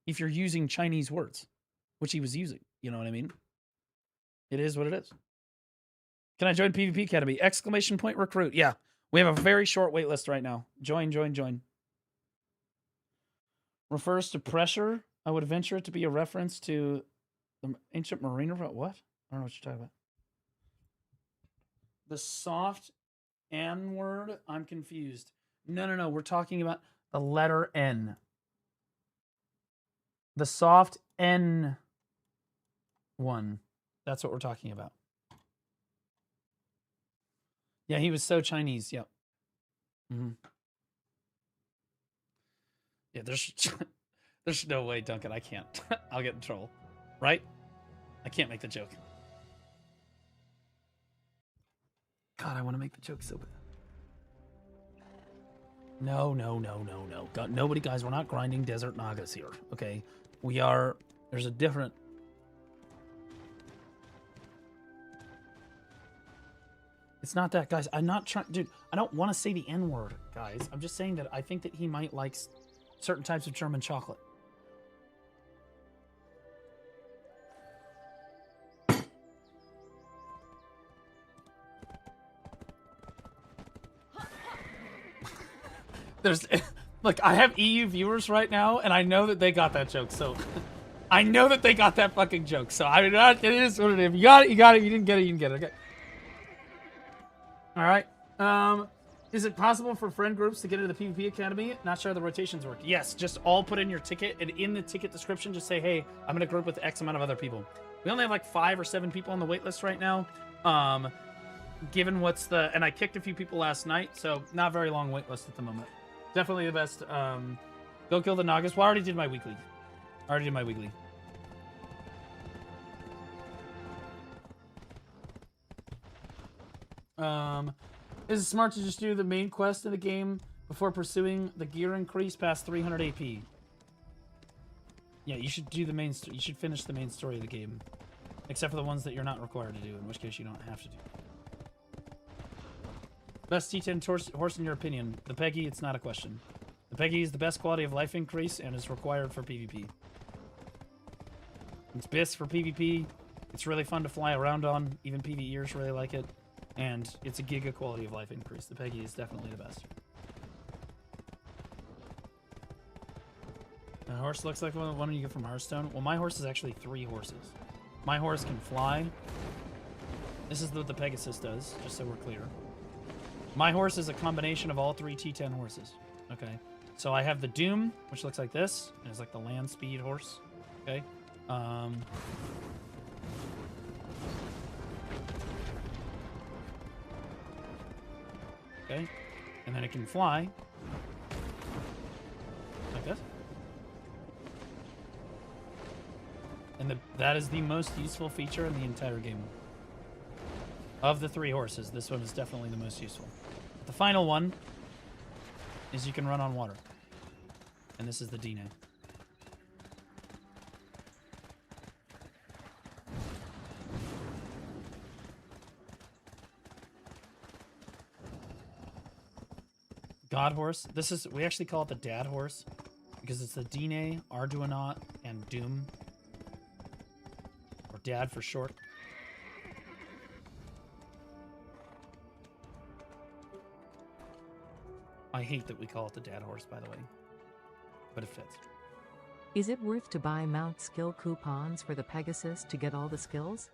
if you're using Chinese words, which he was using. You know what I mean? It is what it is. Can I join PvP Academy? Exclamation point recruit. Yeah, we have a very short wait list right now. Join. Refers to pressure. I would venture it to be a reference to the ancient mariner. What? I don't know what you're talking about. The soft N word? I'm confused. No. We're talking about the letter N. The soft N one. That's what we're talking about. Yeah, he was so Chinese. Yep. Yeah, there's no way, Duncan. I can't. I'll get in trouble. Right? I can't make the joke. God, I want to make the joke so bad. No. God, nobody, guys, we're not grinding Desert Nagas here, okay? We are, there's a different... It's not that, guys. I'm not trying, dude, I don't want to say the N-word, guys. I'm just saying that I think that he might like certain types of German chocolate. Look, I have EU viewers right now, and I know that they got that joke, so... I know that they got that fucking joke, so I mean, it is what it is. If you got it, you got it. You didn't get it, you didn't get it, okay? Alright, is it possible for friend groups to get into the PvP Academy? Not sure how the rotations work. Yes, just all put in your ticket, and in the ticket description, just say, hey, I'm in a group with X amount of other people. We only have like 5 or 7 people on the wait list right now. Given what's the... And I kicked a few people last night, so not very long wait list at the moment. Definitely the best. Go kill the Nagas. Well, I already did my weekly. Is it smart to just do the main quest in the game before pursuing the gear increase past 300 AP? Yeah, you should do the main. You should finish the main story of the game, except for the ones that you're not required to do. In which case, you don't have to do. Best T10 horse in your opinion? The Peggy. It's not a question. The Peggy is the best quality of life increase and is required for PvP. It's BIS for PvP. It's really fun to fly around on. Even PvEers really like it. And it's a giga quality of life increase. The Peggy is definitely the best. The horse looks like one you get from Hearthstone. Well, my horse is actually 3 horses. My horse can fly. This is what the Pegasus does, just so we're clear. My horse is a combination of all 3 T10 horses. Okay. So I have the Doom, which looks like this. It's like the land speed horse. Okay. Okay. And then it can fly. Like this. And that is the most useful feature in the entire game. Of the 3 horses, this one is definitely the most useful. But the final one is you can run on water. And this is the Dine. God horse. We actually call it the dad horse because it's the Dine, Arduinot, and Doom. Or dad for short. I hate that we call it the dad horse, by the way. But it fits. Is it worth to buy mount skill coupons for the Pegasus to get all the skills?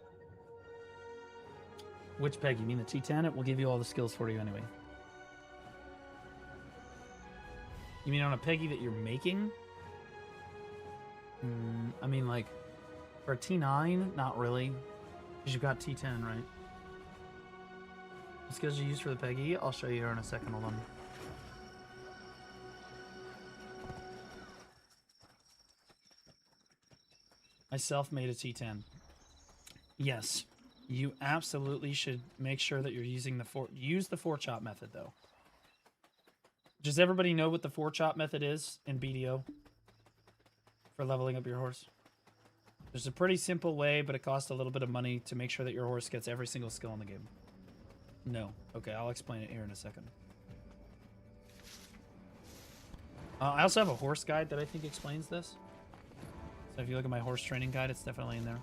Which peg? You mean the T10? It will give you all the skills for you anyway. You mean on a Peggy that you're making? I mean, like, for a T9, not really. Because you've got T10, right? The skills you use for the Peggy, I'll show you here in a second. Hold on. I self-made a T10. Yes, you absolutely should make sure that you're using use the 4-chop method, though. Does everybody know what the 4-chop method is in BDO for leveling up your horse? There's a pretty simple way, but it costs a little bit of money to make sure that your horse gets every single skill in the game. No. Okay, I'll explain it here in a second. I also have a horse guide that I think explains this. So if you look at my horse training guide, it's definitely in there.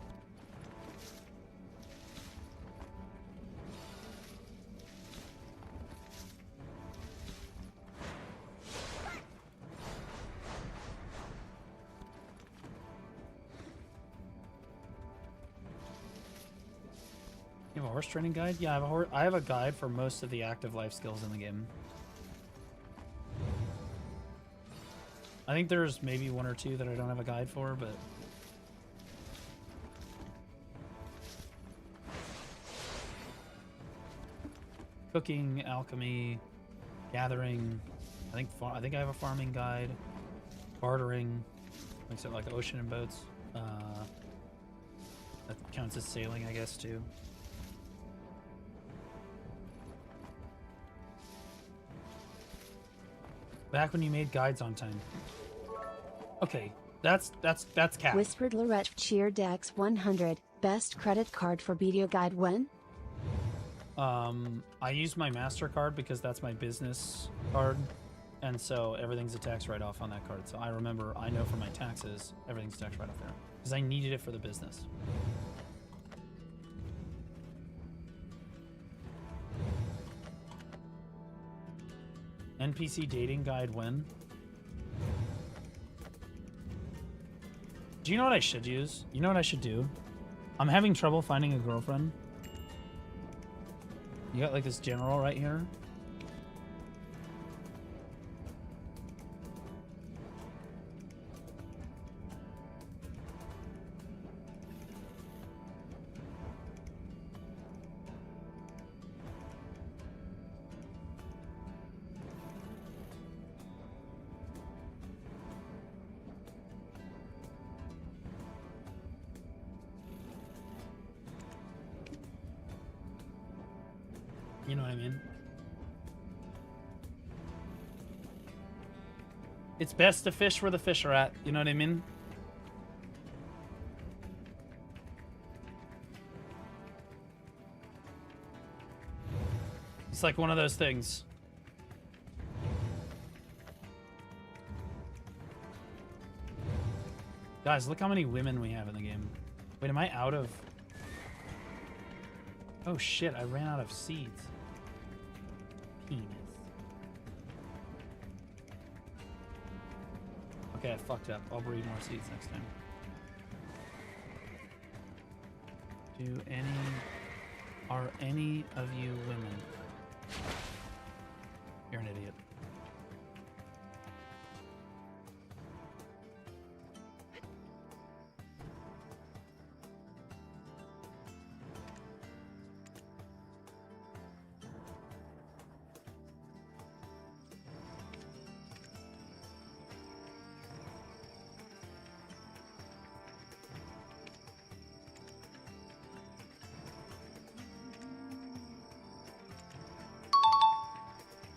You have a horse training guide? Yeah, I have a guide for most of the active life skills in the game. I think there's maybe 1 or 2 that I don't have a guide for, but... Cooking, alchemy, gathering. I think I have a farming guide. Bartering. Makes it like ocean and boats. That counts as sailing, I guess, too. Back when you made guides on time. Okay, that's cat. Whispered Lorette Cheer Dex 100. Best credit card for BDO guide when? I use my MasterCard because that's my business card, and so everything's a tax write-off on that card. So I know for my taxes, everything's tax write-off there because I needed it for the business. NPC dating guide when? Do you know what I should use? You know what I should do? I'm having trouble finding a girlfriend. You got like this general right here. You know what I mean? It's best to fish where the fish are at. You know what I mean? It's like one of those things. Guys, look how many women we have in the game. Wait, am I out of... Oh shit, I ran out of seeds. Penis. Okay, I fucked up. I'll breed more seeds next time. Are any of you women? You're an idiot.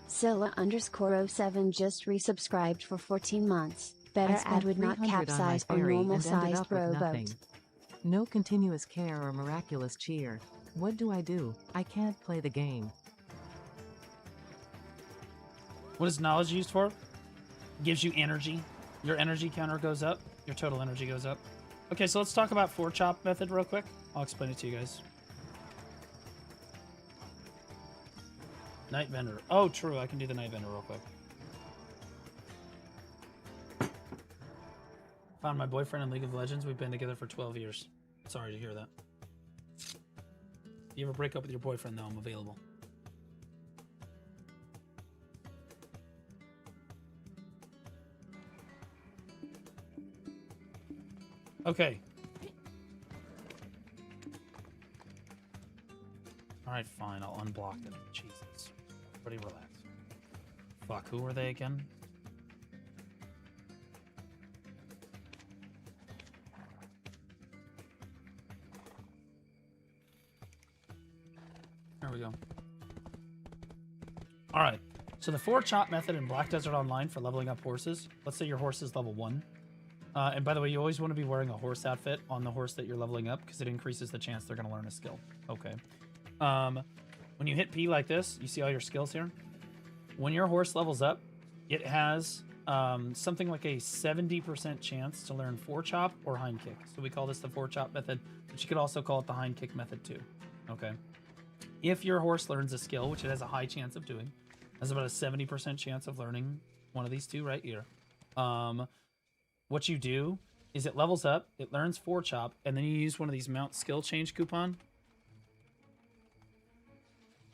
Scylla_07 just resubscribed for 14 months. Better ad would not capsize on normal sized rowboat. No continuous care or miraculous cheer. What do? I can't play the game. What is knowledge used for? Gives you energy. Your energy counter goes up. Your total energy goes up. Okay, so let's talk about 4-chop method real quick. I'll explain it to you guys. Night Vendor. Oh, true. I can do the Night Vendor real quick. Found my boyfriend in League of Legends. We've been together for 12 years. Sorry to hear that. If you ever break up with your boyfriend, though, I'm available. Okay. Alright, fine. I'll unblock them. Jesus. Everybody relax. Fuck, who are they again? There we go. Alright. So the 4-chop method in Black Desert Online for leveling up horses. Let's say your horse is level 1. And by the way, you always want to be wearing a horse outfit on the horse that you're leveling up because it increases the chance they're going to learn a skill. Okay. When you hit P like this, you see all your skills here? When your horse levels up, it has something like a 70% chance to learn 4-chop or hind kick. So we call this the 4-chop method, but you could also call it the hind kick method too. Okay. If your horse learns a skill, which it has a high chance of doing, has about a 70% chance of learning one of these two right here. What you do is it levels up, it learns 4-chop, and then you use one of these mount skill change coupon.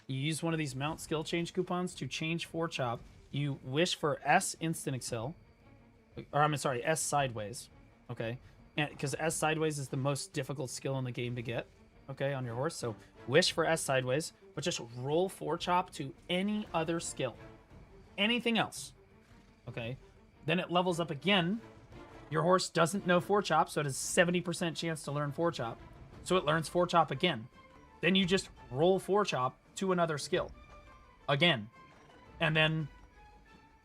You use one of these mount skill change coupons to change 4-chop. You wish for S instant excel, or I'm sorry, S sideways, okay? And because S sideways is the most difficult skill in the game to get, okay, on your horse. So wish for S sideways, but just roll 4-chop to any other skill, anything else, okay? Then it levels up again. Your horse doesn't know 4-chop, so it has 70% chance to learn 4-chop. So it learns 4-chop again. Then you just roll 4-chop to another skill again. And then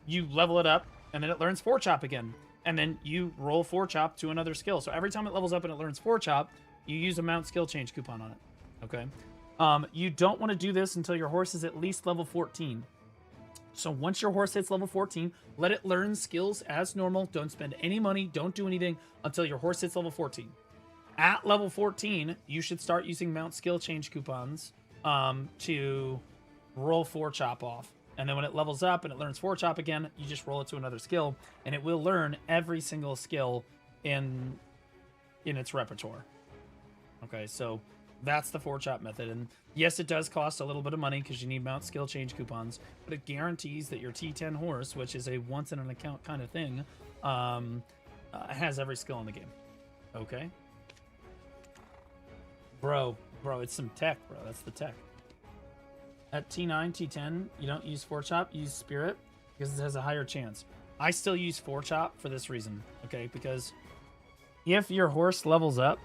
you level it up, and then it learns 4-chop again. And then you roll 4-chop to another skill. So every time it levels up and it learns 4-chop, you use a mount skill change coupon on it. Okay? You don't want to do this until your horse is at least level 14. So once your horse hits level 14, let it learn skills as normal. Don't spend any money. Don't do anything until your horse hits level 14. At level 14, you should start using mount skill change coupons to roll 4-chop off. And then when it levels up and it learns 4-chop again, you just roll it to another skill, and it will learn every single skill in its repertoire. Okay, so that's the 4-chop method. And yes, it does cost a little bit of money because you need mount skill change coupons, but it guarantees that your T10 horse, which is a once in an account kind of thing, has every skill in the game. Okay? Bro, it's some tech, bro. That's the tech. At T9, T10, you don't use 4-chop, you use Spirit because it has a higher chance. I still use 4-chop for this reason, okay? Because if your horse levels up,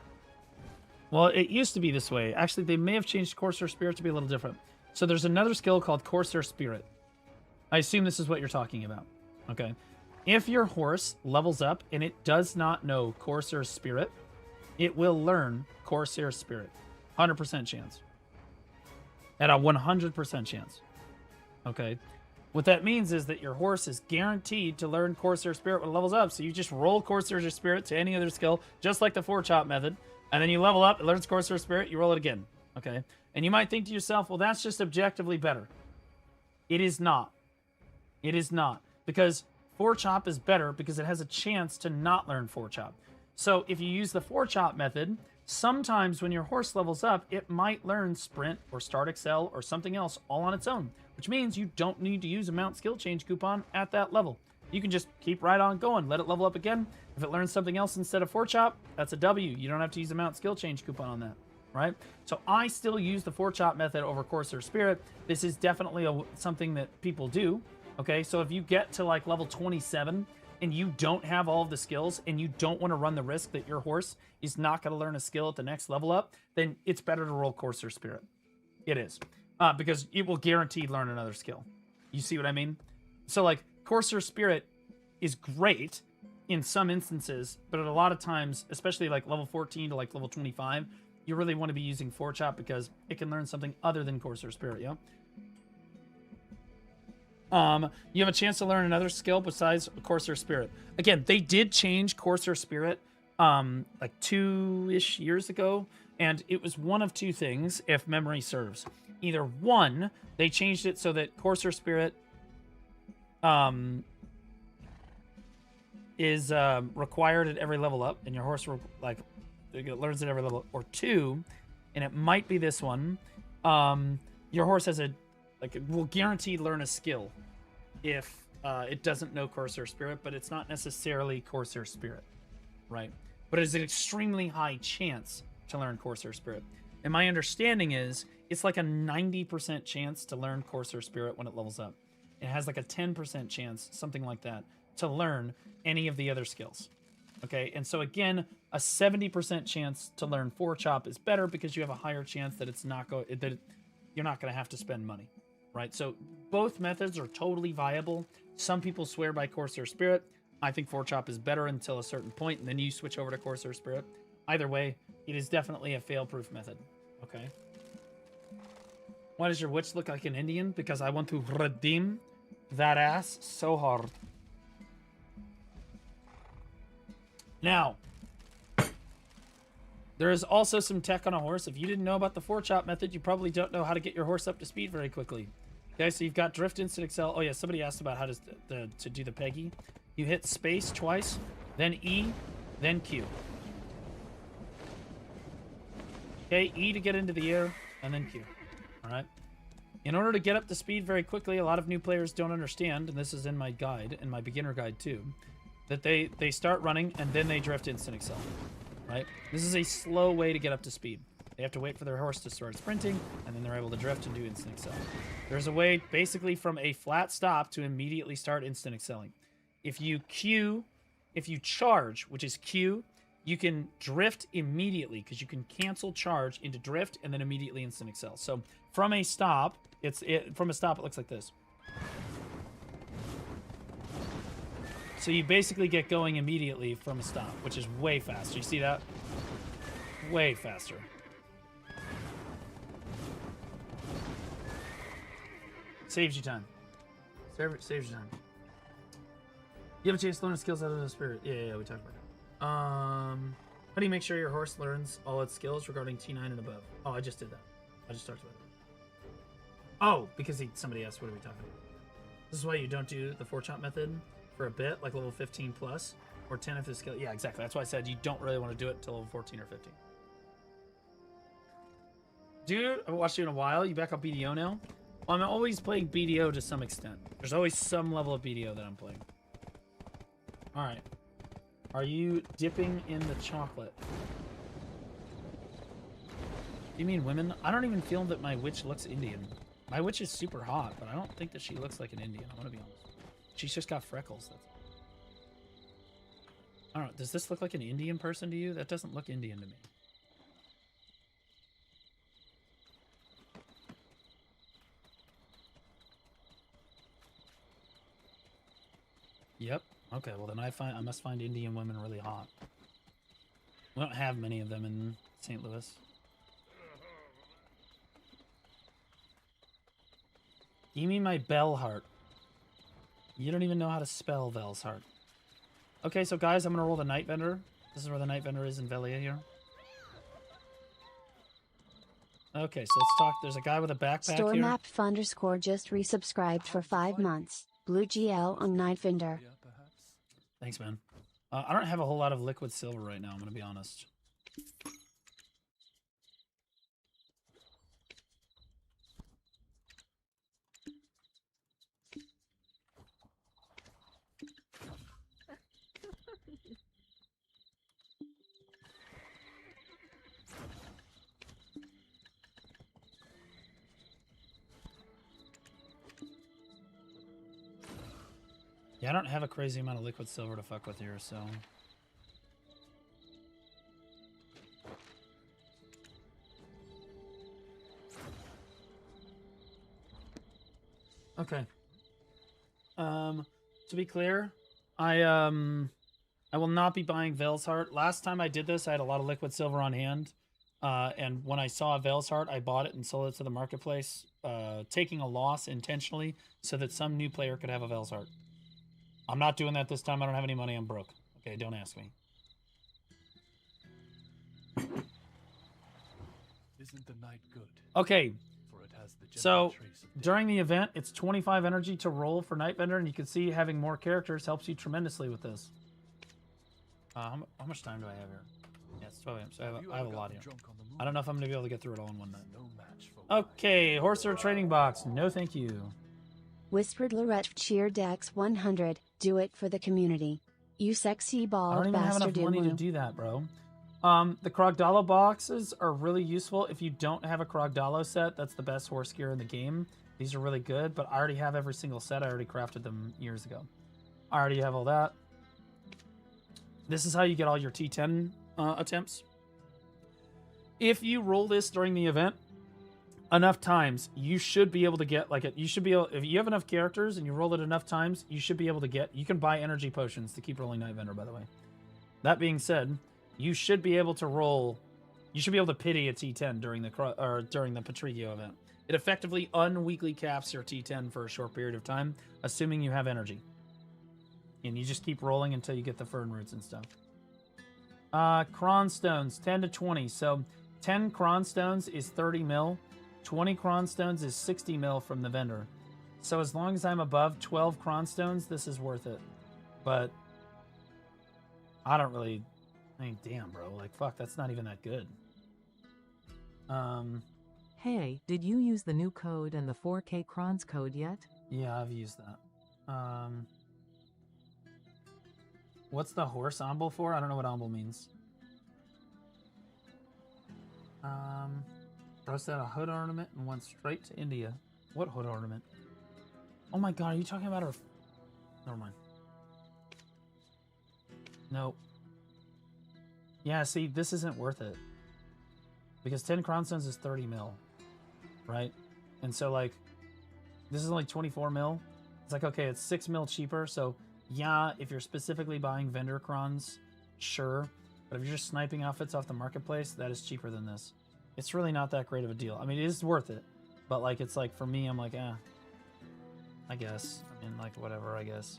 well, it used to be this way. Actually, they may have changed Corsair Spirit to be a little different. So there's another skill called Corsair Spirit. I assume this is what you're talking about, okay? If your horse levels up and it does not know Corsair Spirit, it will learn Corsair Spirit. 100% chance. At a 100% chance. Okay? What that means is that your horse is guaranteed to learn Corsair Spirit when it levels up. So you just roll Corsair Spirit to any other skill, just like the 4-chop method. And then you level up, it learns Corsair Spirit, you roll it again. Okay? And you might think to yourself, well, that's just objectively better. It is not. It is not. Because 4-chop is better because it has a chance to not learn 4-chop. So if you use the 4-chop method, sometimes when your horse levels up, it might learn Sprint or Start Excel or something else all on its own, which means you don't need to use a mount skill change coupon at that level. You can just keep right on going, let it level up again. If it learns something else instead of 4-chop, that's a W. You don't have to use a mount skill change coupon on that, right? So I still use the 4-chop method over Corsair Spirit. This is definitely something that people do, okay? So if you get to like level 27 and you don't have all of the skills and you don't want to run the risk that your horse is not going to learn a skill at the next level up, then it's better to roll Corsair Spirit. It is. Because it will guaranteed learn another skill. You see what I mean? So like Corsair Spirit is great in some instances, but at a lot of times, especially like level 14 to like level 25, you really want to be using 4-chop because it can learn something other than Corsair Spirit, yeah? You have a chance to learn another skill besides Corsair Spirit. Again, they did change Corsair Spirit like 2-ish years ago, and it was one of two things, if memory serves. Either one, they changed it so that Corsair Spirit is required at every level up, and your horse it learns at every level. Or two, and it might be this one, your horse has will guaranteed learn a skill if it doesn't know Corsair Spirit, but it's not necessarily Corsair Spirit, right? But it's an extremely high chance to learn Corsair Spirit. And my understanding is it's like a 90% chance to learn Corsair Spirit when it levels up. It has like a 10% chance, something like that, to learn any of the other skills. Okay, and so again, a 70% chance to learn 4-chop is better because you have a higher chance that you're not going to have to spend money, right? So both methods are totally viable. Some people swear by Corsair Spirit. I think 4-chop is better until a certain point, and then you switch over to Corsair Spirit. Either way, it is definitely a fail-proof method. Okay. Why does your witch look like an Indian? Because I want to redeem that ass so hard. Now, there is also some tech on a horse. If you didn't know about the 4-chop method, you probably don't know how to get your horse up to speed very quickly. Okay, so you've got Drift, Instant Excel. Oh yeah, somebody asked about how to do the Peggy. You hit space twice, then E, then Q. Okay, E to get into the air, and then Q. All right. In order to get up to speed very quickly, a lot of new players don't understand, and this is in my guide, in my beginner guide too, that they start running and then they drift Instant Excel. Right? This is a slow way to get up to speed. They have to wait for their horse to start sprinting, and then they're able to drift and do Instant Excel. There's a way, basically, from a flat stop to immediately start Instant Excelling. If you charge, which is Q, you can drift immediately, because you can cancel charge into drift and then immediately Instant Excel. So from a stop, it looks like this. So you basically get going immediately from a stop, which is way faster. You see that? Way faster. Saves you time. Saves you time. You have a chance to learn skills out of the spirit. Yeah, we talked about that. How do you make sure your horse learns all its skills regarding T9 and above? Oh, I just did that. I just talked about that. Oh, because somebody asked what are we talking about. This is why you don't do the 4-chop method for a bit, like level 15 plus, or 10 if the skill. Yeah, exactly. That's why I said you don't really want to do it until level 14 or 15. Dude, I haven't watched you in a while. You back up BDO now? Well, I'm always playing BDO to some extent. There's always some level of BDO that I'm playing. Alright. Are you dipping in the chocolate? Do you mean women? I don't even feel that my witch looks Indian. My witch is super hot, but I don't think that she looks like an Indian. I want to be honest. She's just got freckles. I don't know. Does this look like an Indian person to you? That doesn't look Indian to me. Yep. Okay, well then I must find Indian women really hot. We don't have many of them in St. Louis. You mean my bell heart? You don't even know how to spell Vel's heart. Okay, so guys, I'm gonna roll the Night Vendor. This is where the Night Vendor is in Velia here. Okay, so let's talk. There's a guy with a backpack here. Storemap_ just resubscribed for 5 months. Blue GL on Night Vendor. Thanks, man. I don't have a whole lot of liquid silver right now, I'm gonna be honest. Yeah, I don't have a crazy amount of liquid silver to fuck with here, so... Okay. To be clear, I will not be buying Vel's Heart. Last time I did this, I had a lot of liquid silver on hand. And when I saw a Veil's Heart, I bought it and sold it to the marketplace, taking a loss intentionally so that some new player could have a Veil's Heart. I'm not doing that this time. I don't have any money. I'm broke. Okay, don't ask me. Isn't the night good? Okay, For it has the so gentle trace of during the event, it's 25 energy to roll for Night Vendor, and you can see having more characters helps you tremendously with this. How much time do I have here? Yeah, it's 12 a.m., so I have a lot here. I don't know if I'm going to be able to get through it all in one night. no match for Okay, Horser Trading Box. No thank you. Whispered Lorette Cheer Dex 100. Do it for the community. You sexy I bald don't even have bastard. enough money to do that, bro. The Krogdalo boxes are really useful if you don't have a Krogdalo set. That's the best horse gear in the game. These are really good, but I already have every single set. I already crafted them years ago. I already have all that. This is how you get all your T10 attempts. If you roll this during the event enough times, you should be able to get like it. You should be able, if you have enough characters and you roll it enough times, you should be able to get. You can buy energy potions to keep rolling Night Vendor, by the way. That being said, you should be able to roll. You should be able to pity a T10 during the Patrigio event. It effectively unweekly caps your T10 for a short period of time, assuming you have energy. And you just keep rolling until you get the fern roots and stuff. Cron stones, 10 to 20. So 10 cron stones is 30 mil. 20 cron stones is 60 mil from the vendor. So as long as I'm above 12 cron stones, this is worth it. But I don't really... I mean, damn, bro. Like, fuck, that's not even that good. Hey, did you use the new code and the 4K Crons code yet? Yeah, I've used that. What's the horse amble for? I don't know what amble means. Roast out a hood ornament and went straight to India. What hood ornament? Oh my god, are you talking about her? Never mind. Nope. Yeah, see, this isn't worth it. Because 10 crown stones is 30 mil. Right? And so, like, this is only 24 mil. It's like, okay, it's 6 mil cheaper, so... Yeah, if you're specifically buying vendor crons, sure. But if you're just sniping outfits off the marketplace, that is cheaper than this. It's really not that great of a deal. I mean, it is worth it. But, like, it's like, for me, I'm like, I guess. I mean, like, whatever, I guess.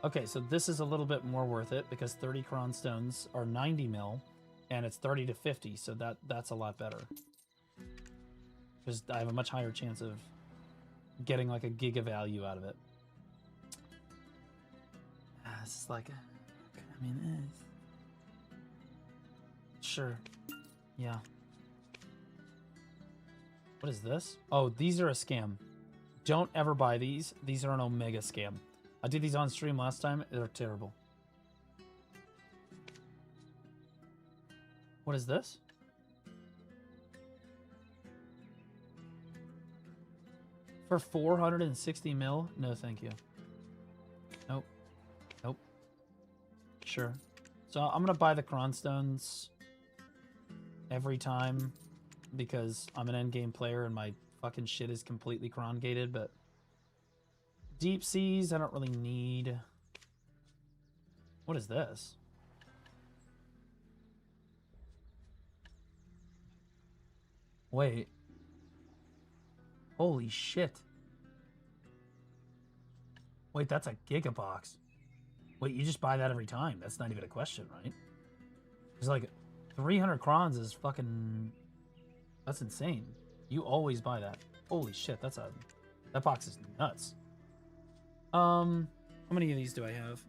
Okay, so this is a little bit more worth it because 30 cron stones are 90 mil, and it's 30 to 50, so that's a lot better. Because I have a much higher chance of getting like a giga value out of it. This is like, I mean, sure, yeah. What is this? Oh, these are a scam. Don't ever buy these. These are an omega scam. I did these on stream last time. They're terrible. What is this? For 460 mil? No, thank you. Nope. Nope. Sure. So I'm gonna buy the cron stones every time because I'm an endgame player and my fucking shit is completely cron gated, but deep seas I don't really need. What is this? Wait. Holy shit. Wait, that's a gigabox. Wait, you just buy that every time. That's not even a question, right? It's like 300 crons is fucking... That's insane. You always buy that. Holy shit, that box is nuts. How many of these do I have?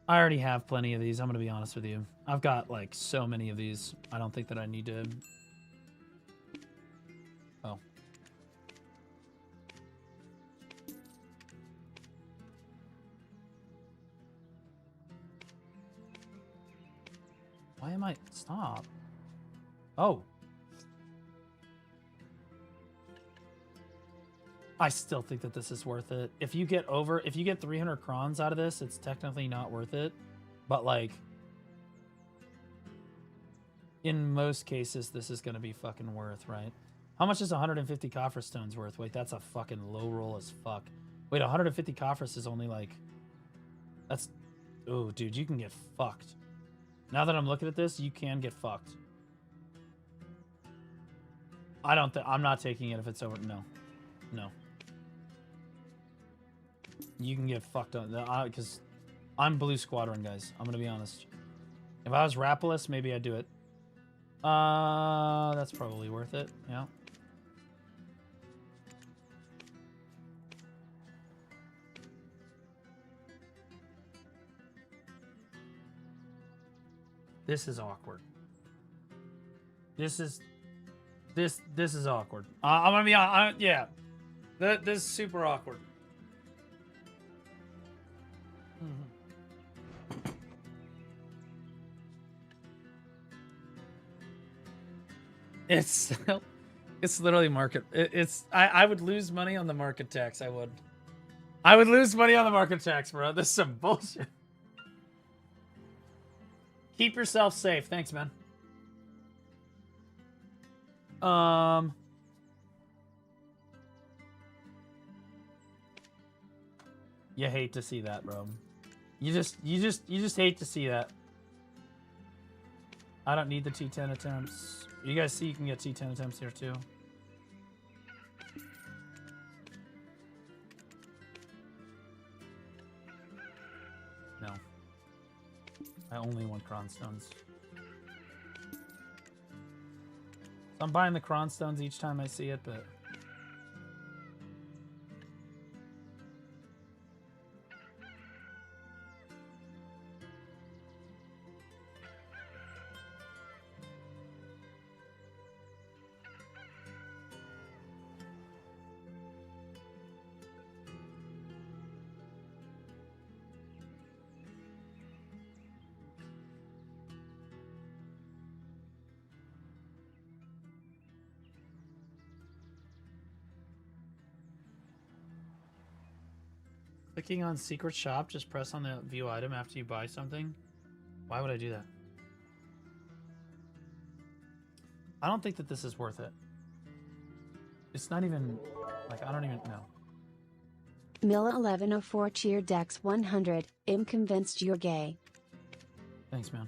I already have plenty of these. I'm gonna be honest with you. I've got like so many of these. I don't think that I need to. Oh. Why am I... Stop. Oh. I still think that this is worth it. If you get 300 crons out of this, it's technically not worth it. But like, in most cases, this is going to be fucking worth, right? How much is 150 coffer stones worth? Wait, that's a fucking low roll as fuck. Wait, 150 coffers is only like... That's... Oh, dude, you can get fucked. Now that I'm looking at this, you can get fucked. I don't think... I'm not taking it if it's over... No. No. You can get fucked up. Because I'm Blue Squadron, guys. I'm going to be honest. If I was Rapolis, maybe I'd do it. That's probably worth it. Yeah. This is awkward. This is awkward. I'm gonna be honest. Yeah, this is super awkward. It's literally market. I would lose money on the market tax. I would lose money on the market tax, bro. This is some bullshit. Keep yourself safe. Thanks, man. You hate to see that, bro. You just hate to see that. I don't need the T10 attempts. You guys see you can get T10 attempts here too. No. I only want Cronstones. So I'm buying the Cronstones each time I see it, but... Clicking on secret shop, just press on the view item after you buy something. Why would I do that? I don't think that this is worth it. It's not even, like, I don't even know. Milla 1104 cheer Dex 100. I'm convinced you're gay. Thanks, man.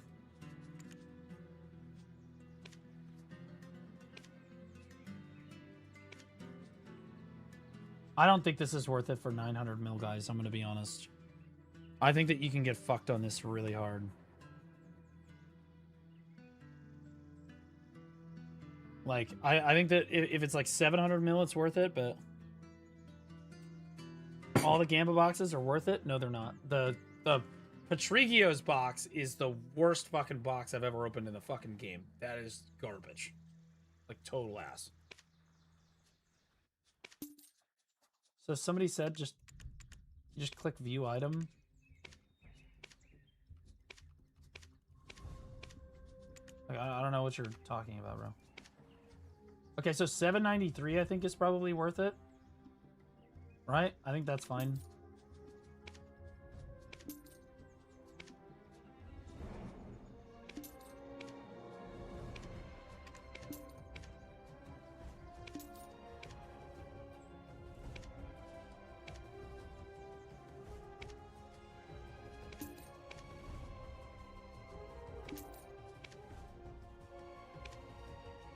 I don't think this is worth it for 900 mil, guys. I'm going to be honest. I think that you can get fucked on this really hard. Like, I think that if it's like 700 mil, it's worth it, but... All the Gamba boxes are worth it? No, they're not. The Patrigio's box is the worst fucking box I've ever opened in the fucking game. That is garbage. Like, total ass. So somebody said just click view item. Like, I don't know what you're talking about, bro. Okay, so 793 I think is probably worth it. Right? I think that's fine.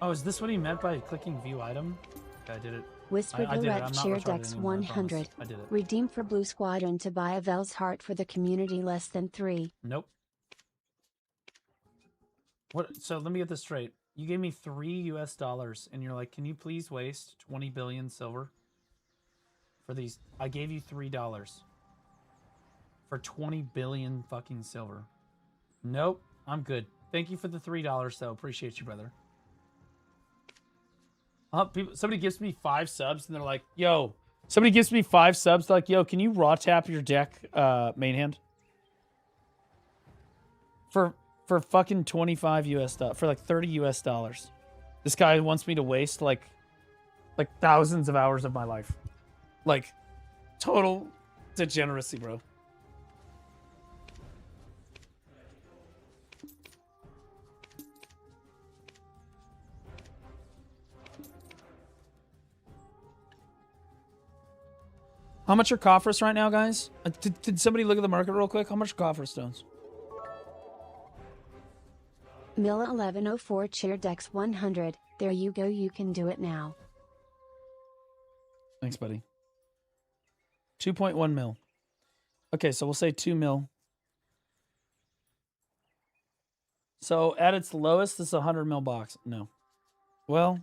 Oh, is this what he meant by clicking view item? Okay, I did it. Whisper I did it. I'm Direct not cheer retarded Dex anymore, I 100. promise. I did it. Redeem for Blue Squadron to buy a Vel's heart for the community less than 3. Nope. What? So let me get this straight. You gave me $3 US, and you're like, can you please waste 20 billion silver for these? I gave you $3 for 20 billion fucking silver. Nope, I'm good. Thank you for the $3, though. Appreciate you, brother. Somebody gives me 5 subs, and they're like, yo. Somebody gives me 5 subs, they're like, yo, can you raw tap your deck main hand? For fucking 25 US dollars, for like 30 US dollars. This guy wants me to waste like thousands of hours of my life. Like, total degeneracy, bro. How much are coffers right now, guys? Did somebody look at the market real quick? How much are coffer stones? Milla 1104 chair decks 100. There you go, you can do it now. Thanks, buddy. 2.1 mil. Okay, so we'll say 2 mil. So at its lowest, this is a 100 mil box. No. Well,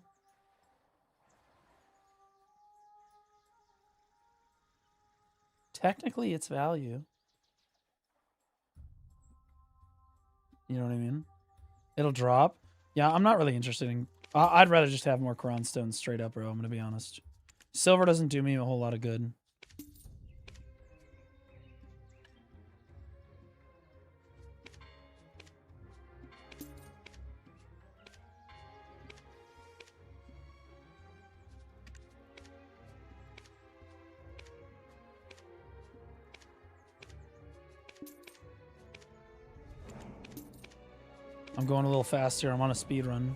technically it's value. You know what I mean? It'll drop. Yeah, I'm not really interested in... I'd rather just have more Quran stones straight up, bro. I'm going to be honest. Silver doesn't do me a whole lot of good. I'm going a little faster. I'm on a speed run.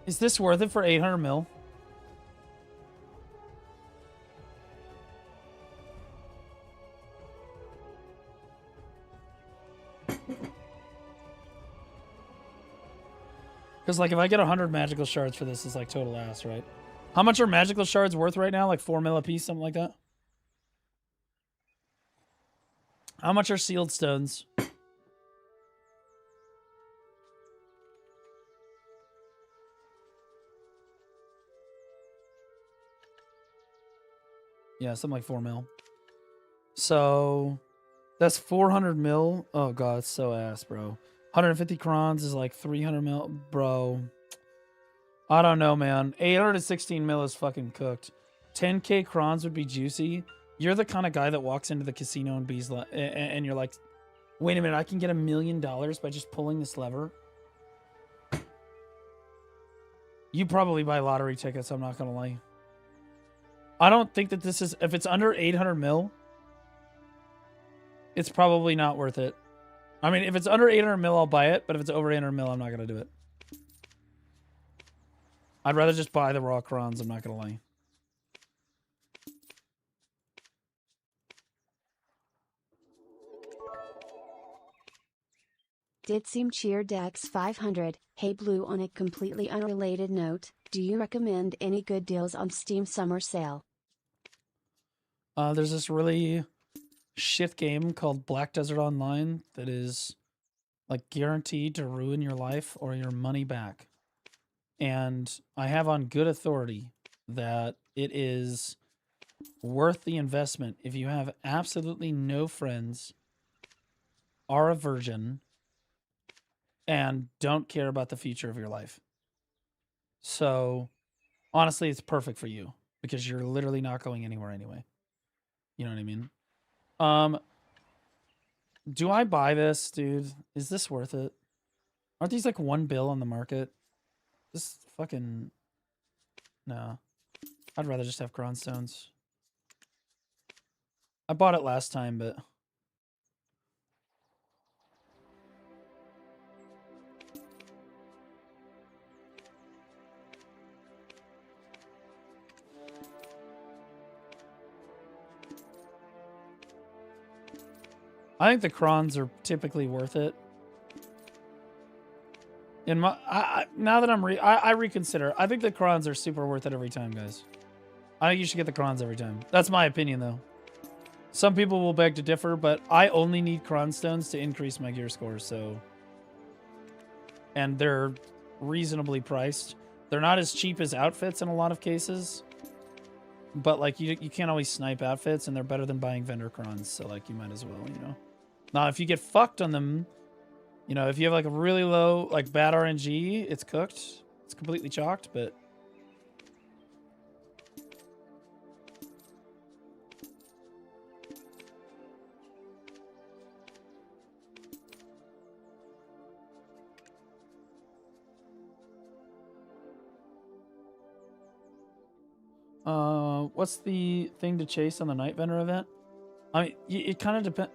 Is this worth it for 800 mil? Because, like, if I get 100 magical shards for this, it's like total ass, right? How much are magical shards worth right now? Like 4 mil a piece, something like that? How much are sealed stones? Yeah, something like 4 mil. So that's 400 mil. Oh god, it's so ass, bro. 150 crons is like 300 mil, bro. I don't know, man. 816 mil is fucking cooked. 10k crons would be juicy. You're the kind of guy that walks into the casino and and you're like, wait a minute, I can get $1 million by just pulling this lever. You probably buy lottery tickets, I'm not gonna lie. I don't think that this is, if it's under 800 mil, it's probably not worth it. I mean, if it's under 800 mil, I'll buy it, but if it's over 800 mil, I'm not gonna do it. I'd rather just buy the raw crons, I'm not gonna lie. Did seem cheer decks 500. Hey Blue, on a completely unrelated note, do you recommend any good deals on Steam summer sale? There's this really shit game called Black Desert Online that is like guaranteed to ruin your life or your money back. And I have on good authority that it is worth the investment if you have absolutely no friends, are a virgin, and don't care about the future of your life. So, honestly, it's perfect for you because you're literally not going anywhere anyway. You know what I mean? Do I buy this, dude? Is this worth it? Aren't these like 1 bill on the market? This fucking... No. I'd rather just have Cron Stones. I bought it last time, but... I think the crons are typically worth it. In my, now that I reconsider. I think the crons are super worth it every time, guys. I think you should get the crons every time. That's my opinion, though. Some people will beg to differ, but I only need cron stones to increase my gear score, so... And they're reasonably priced. They're not as cheap as outfits in a lot of cases. But, like, you can't always snipe outfits, and they're better than buying vendor crons, so, like, you might as well, you know? Now, if you get fucked on them, you know, if you have, like, a really low, like, bad RNG, it's cooked. It's completely chalked, but... What's the thing to chase on the Night Vendor event? I mean, it kind of depends.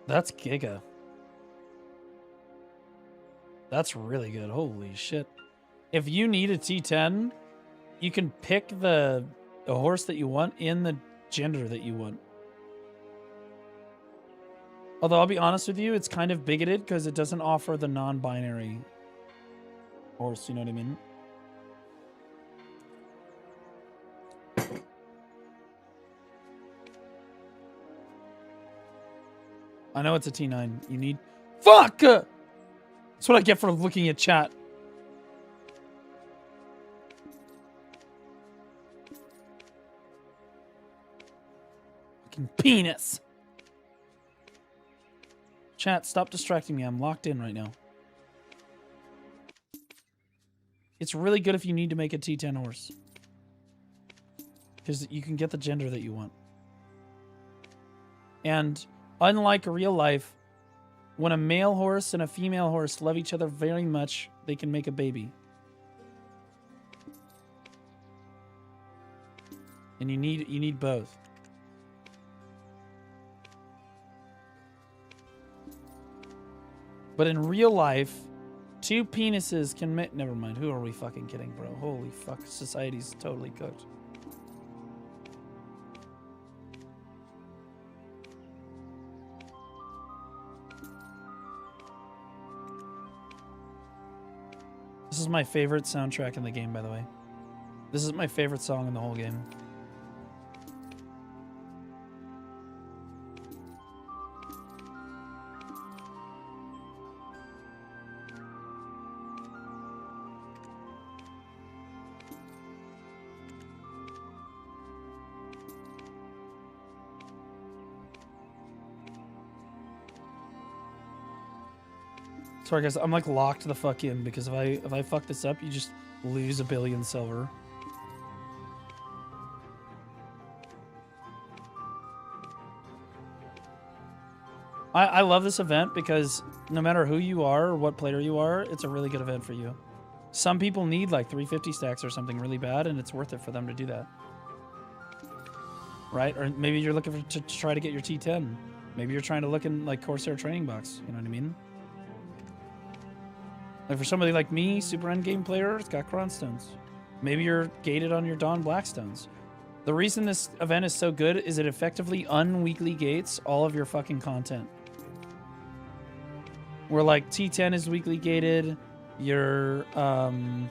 That's Giga. That's really good. Holy shit. If you need a T10, you can pick the horse that you want in the gender that you want. Although I'll be honest with you, it's kind of bigoted because it doesn't offer the non-binary horse, you know what I mean? I know it's a T9. You need... Fuck! That's what I get for looking at chat. Fucking penis. Chat, stop distracting me. I'm locked in right now. It's really good if you need to make a T10 horse. Because you can get the gender that you want. And unlike real life, when a male horse and a female horse love each other very much, they can make a baby. And you need both. But in real life, two penises can make... Never mind. Who are we fucking kidding, bro? Holy fuck. Society's totally cooked. This is my favorite soundtrack in the game, by the way. This is my favorite song in the whole game. Sorry guys, I'm like locked the fuck in because if I fuck this up, you just lose 1 billion silver. I love this event because no matter who you are or what player you are, it's a really good event for you. Some people need like 350 stacks or something really bad, and it's worth it for them to do that. Right? Or maybe you're looking to try to get your T10. Maybe you're trying to look in like Corsair training box. You know what I mean? Like for somebody like me, super endgame player, it's got Cronstones. Maybe you're gated on your Dawn Blackstones. The reason this event is so good is it effectively unweekly gates all of your fucking content. Where like T10 is weekly gated, your Dawn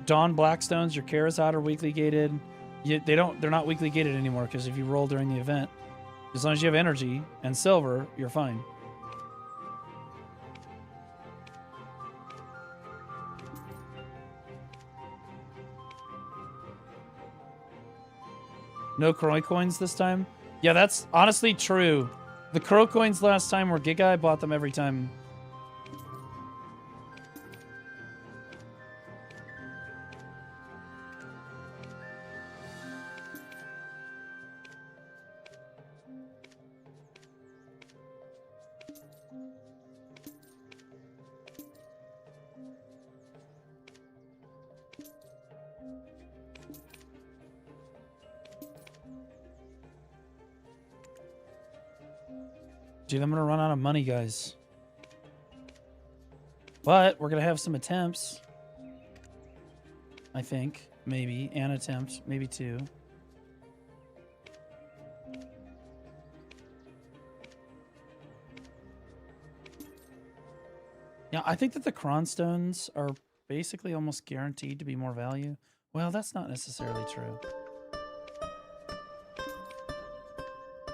Blackstones, your Karazad are weekly gated. They're not weekly gated anymore because if you roll during the event, as long as you have energy and silver, you're fine. No Croy coins this time? Yeah, that's honestly true. The Crow coins last time were Giga. I bought them every time. Dude, I'm gonna run out of money, guys. But we're gonna have some attempts. I think. Maybe. An attempt. Maybe 2. Yeah, I think that the Cronstones are basically almost guaranteed to be more value. Well, that's not necessarily true.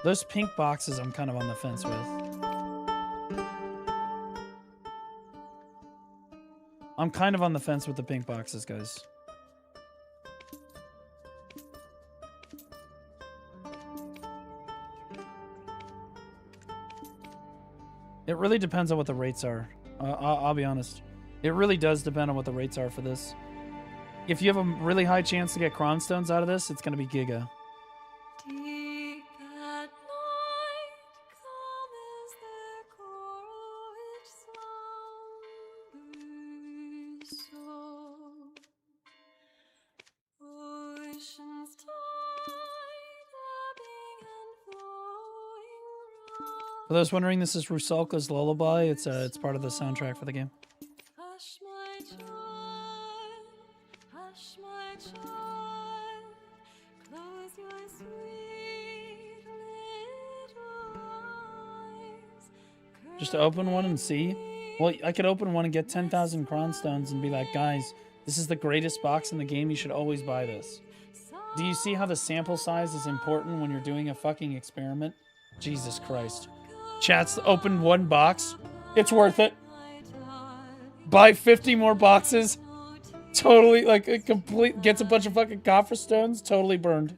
Those pink boxes I'm kind of on the fence with. I'm kind of on the fence with the pink boxes, guys. It really depends on what the rates are. I'll be honest. It really does depend on what the rates are for this. If you have a really high chance to get Cronstones out of this, it's going to be Giga. For those wondering, this is Rusalka's Lullaby. It's part of the soundtrack for the game. Just to open one and see? Well, I could open one and get 10,000 cron stones and be like, guys, this is the greatest box in the game. You should always buy this. Do you see how the sample size is important when you're doing a fucking experiment? Jesus Christ. Chat's open one box. It's worth it. Buy 50 more boxes. Totally, like, a complete, gets a bunch of fucking copper stones. Totally burned.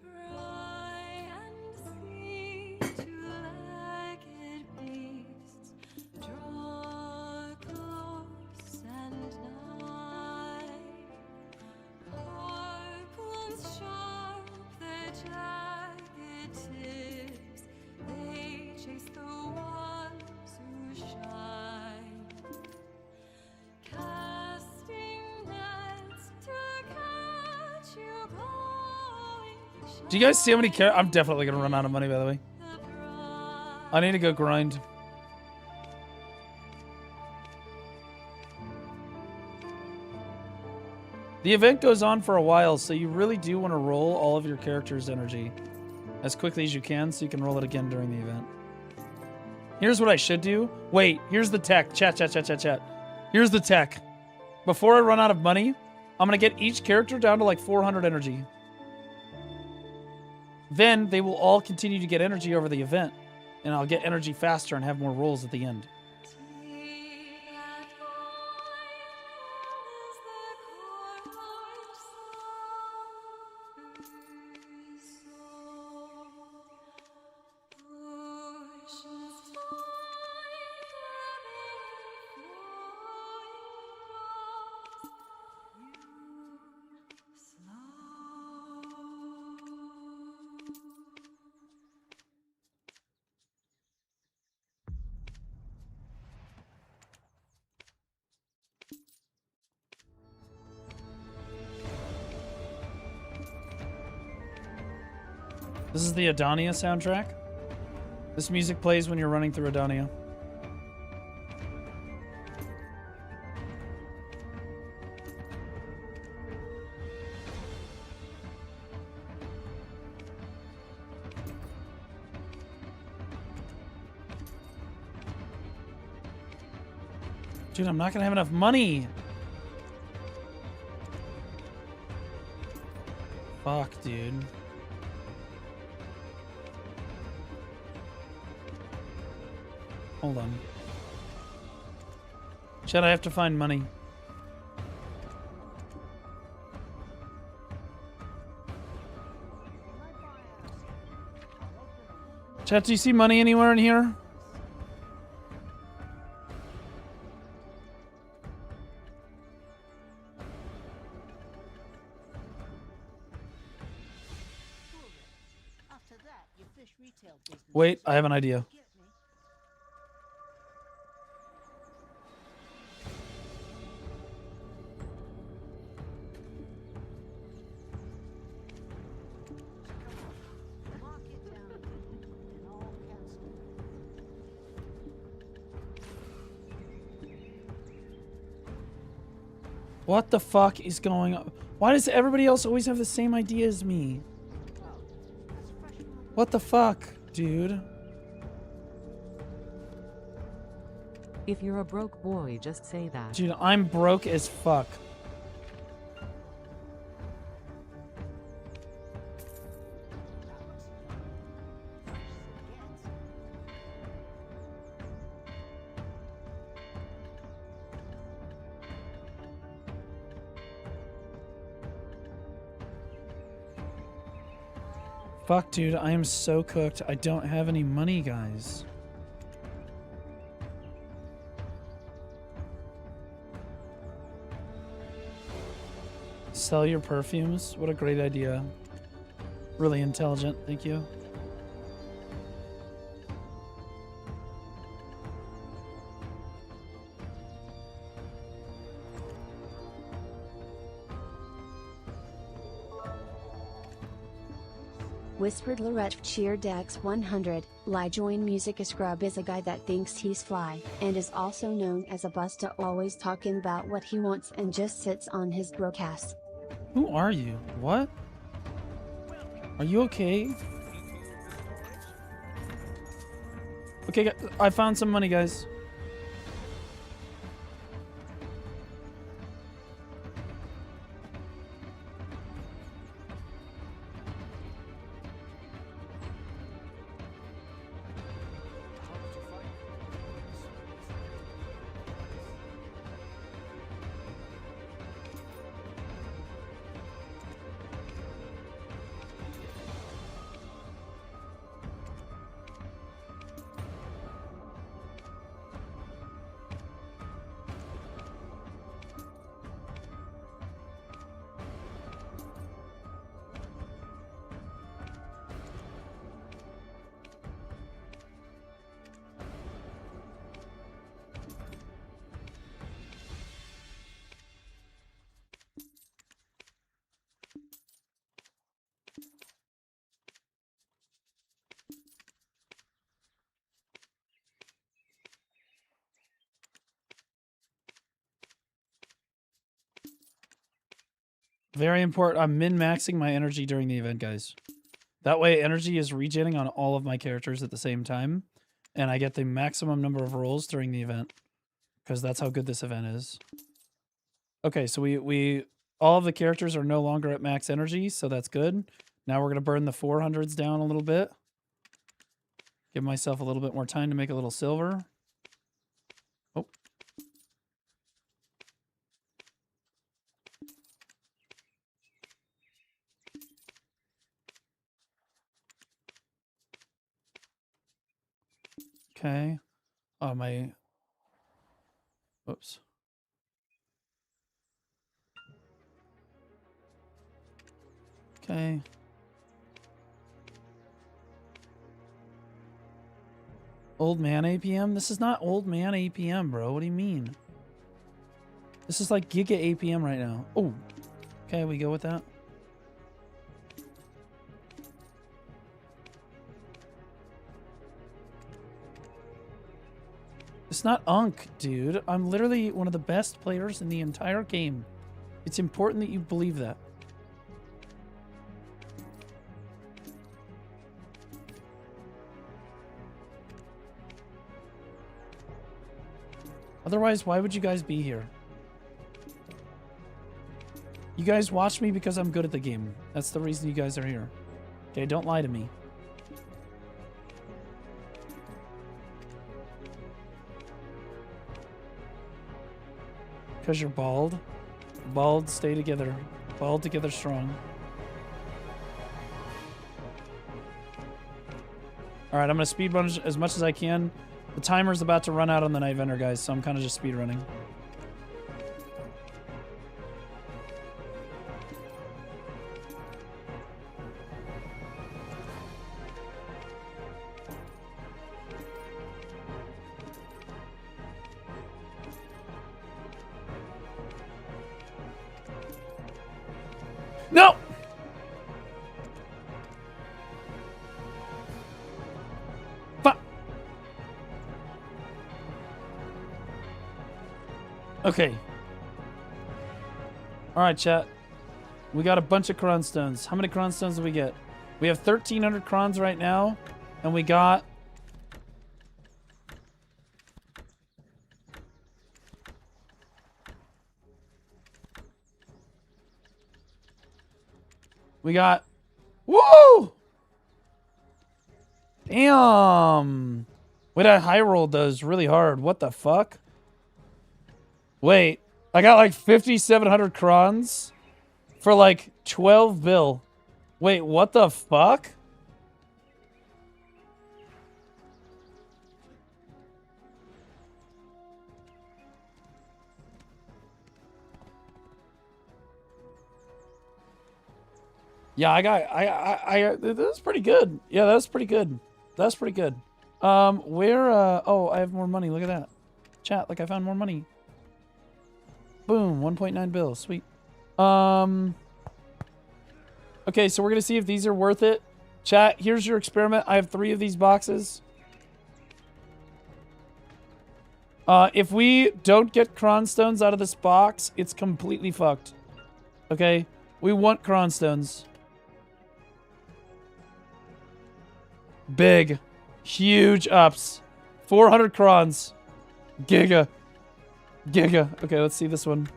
Do you guys see how many I'm definitely gonna run out of money, by the way. I need to go grind. The event goes on for a while, so you really do want to roll all of your character's energy as quickly as you can so you can roll it again during the event. Here's what I should do. Wait, here's the tech. Chat. Here's the tech. Before I run out of money, I'm gonna get each character down to like 400 energy. Then they will all continue to get energy over the event, and I'll get energy faster and have more rolls at the end. This is the Adonia soundtrack. This music plays when you're running through Adonia. Dude, I'm not gonna have enough money. Fuck, dude. Hold on. Chat, I have to find money. Chat, do you see money anywhere in here? Wait, I have an idea. What the fuck is going on? Why does everybody else always have the same idea as me? What the fuck, dude? If you're a broke boy, just say that. Dude, I'm broke as fuck. Fuck, dude, I am so cooked. I don't have any money, guys. Sell your perfumes? What a great idea. Really intelligent, thank you. Whispered Lorette Cheer Dex 100, Lie Join Music. A scrub is a guy that thinks he's fly, and is also known as a busta, always talking about what he wants and just sits on his broke ass. Who are you? What? Are you okay? Okay, I found some money, guys. Very important. I'm min-maxing my energy during the event, guys. That way, energy is regenerating on all of my characters at the same time, and I get the maximum number of rolls during the event, because that's how good this event is. Okay, so we all of the characters are no longer at max energy, so that's good. Now we're gonna burn the 400s down a little bit. Give myself a little bit more time to make a little silver. Oh. Okay. Oh, my... Whoops. Okay. Old man APM? This is not old man APM, bro. What do you mean? This is like Giga APM right now. Oh. Okay, we go with that. It's not Unk, dude. I'm literally one of the best players in the entire game. It's important that you believe that. Otherwise, why would you guys be here? You guys watch me because I'm good at the game. That's the reason you guys are here. Okay, don't lie to me. Because you're bald. Bald, stay together. Bald together strong. Alright, I'm going to speed run as much as I can. The timer's about to run out on the Night Vendor, guys, so I'm kind of just speed running. No! Fuck! Okay. Alright, chat. We got a bunch of cron stones. How many cron stones do we get? We have 1,300 crons right now, and we got... Woo! Damn! Wait, I high rolled those really hard. What the fuck? Wait, I got like 5,700 crons for like 12 bill. Wait, what the fuck? Yeah, that's pretty good. Yeah, that's pretty good. That's pretty good. Oh, I have more money. Look at that. Chat, like I found more money. Boom, 1.9 bill. Sweet. Okay, so we're gonna see if these are worth it. Chat, here's your experiment. I have 3 of these boxes. If we don't get cron stones out of this box, it's completely fucked. Okay? We want Cron Stones. Big. Huge ups. 400 crons. Giga. Giga. Okay, let's see this one.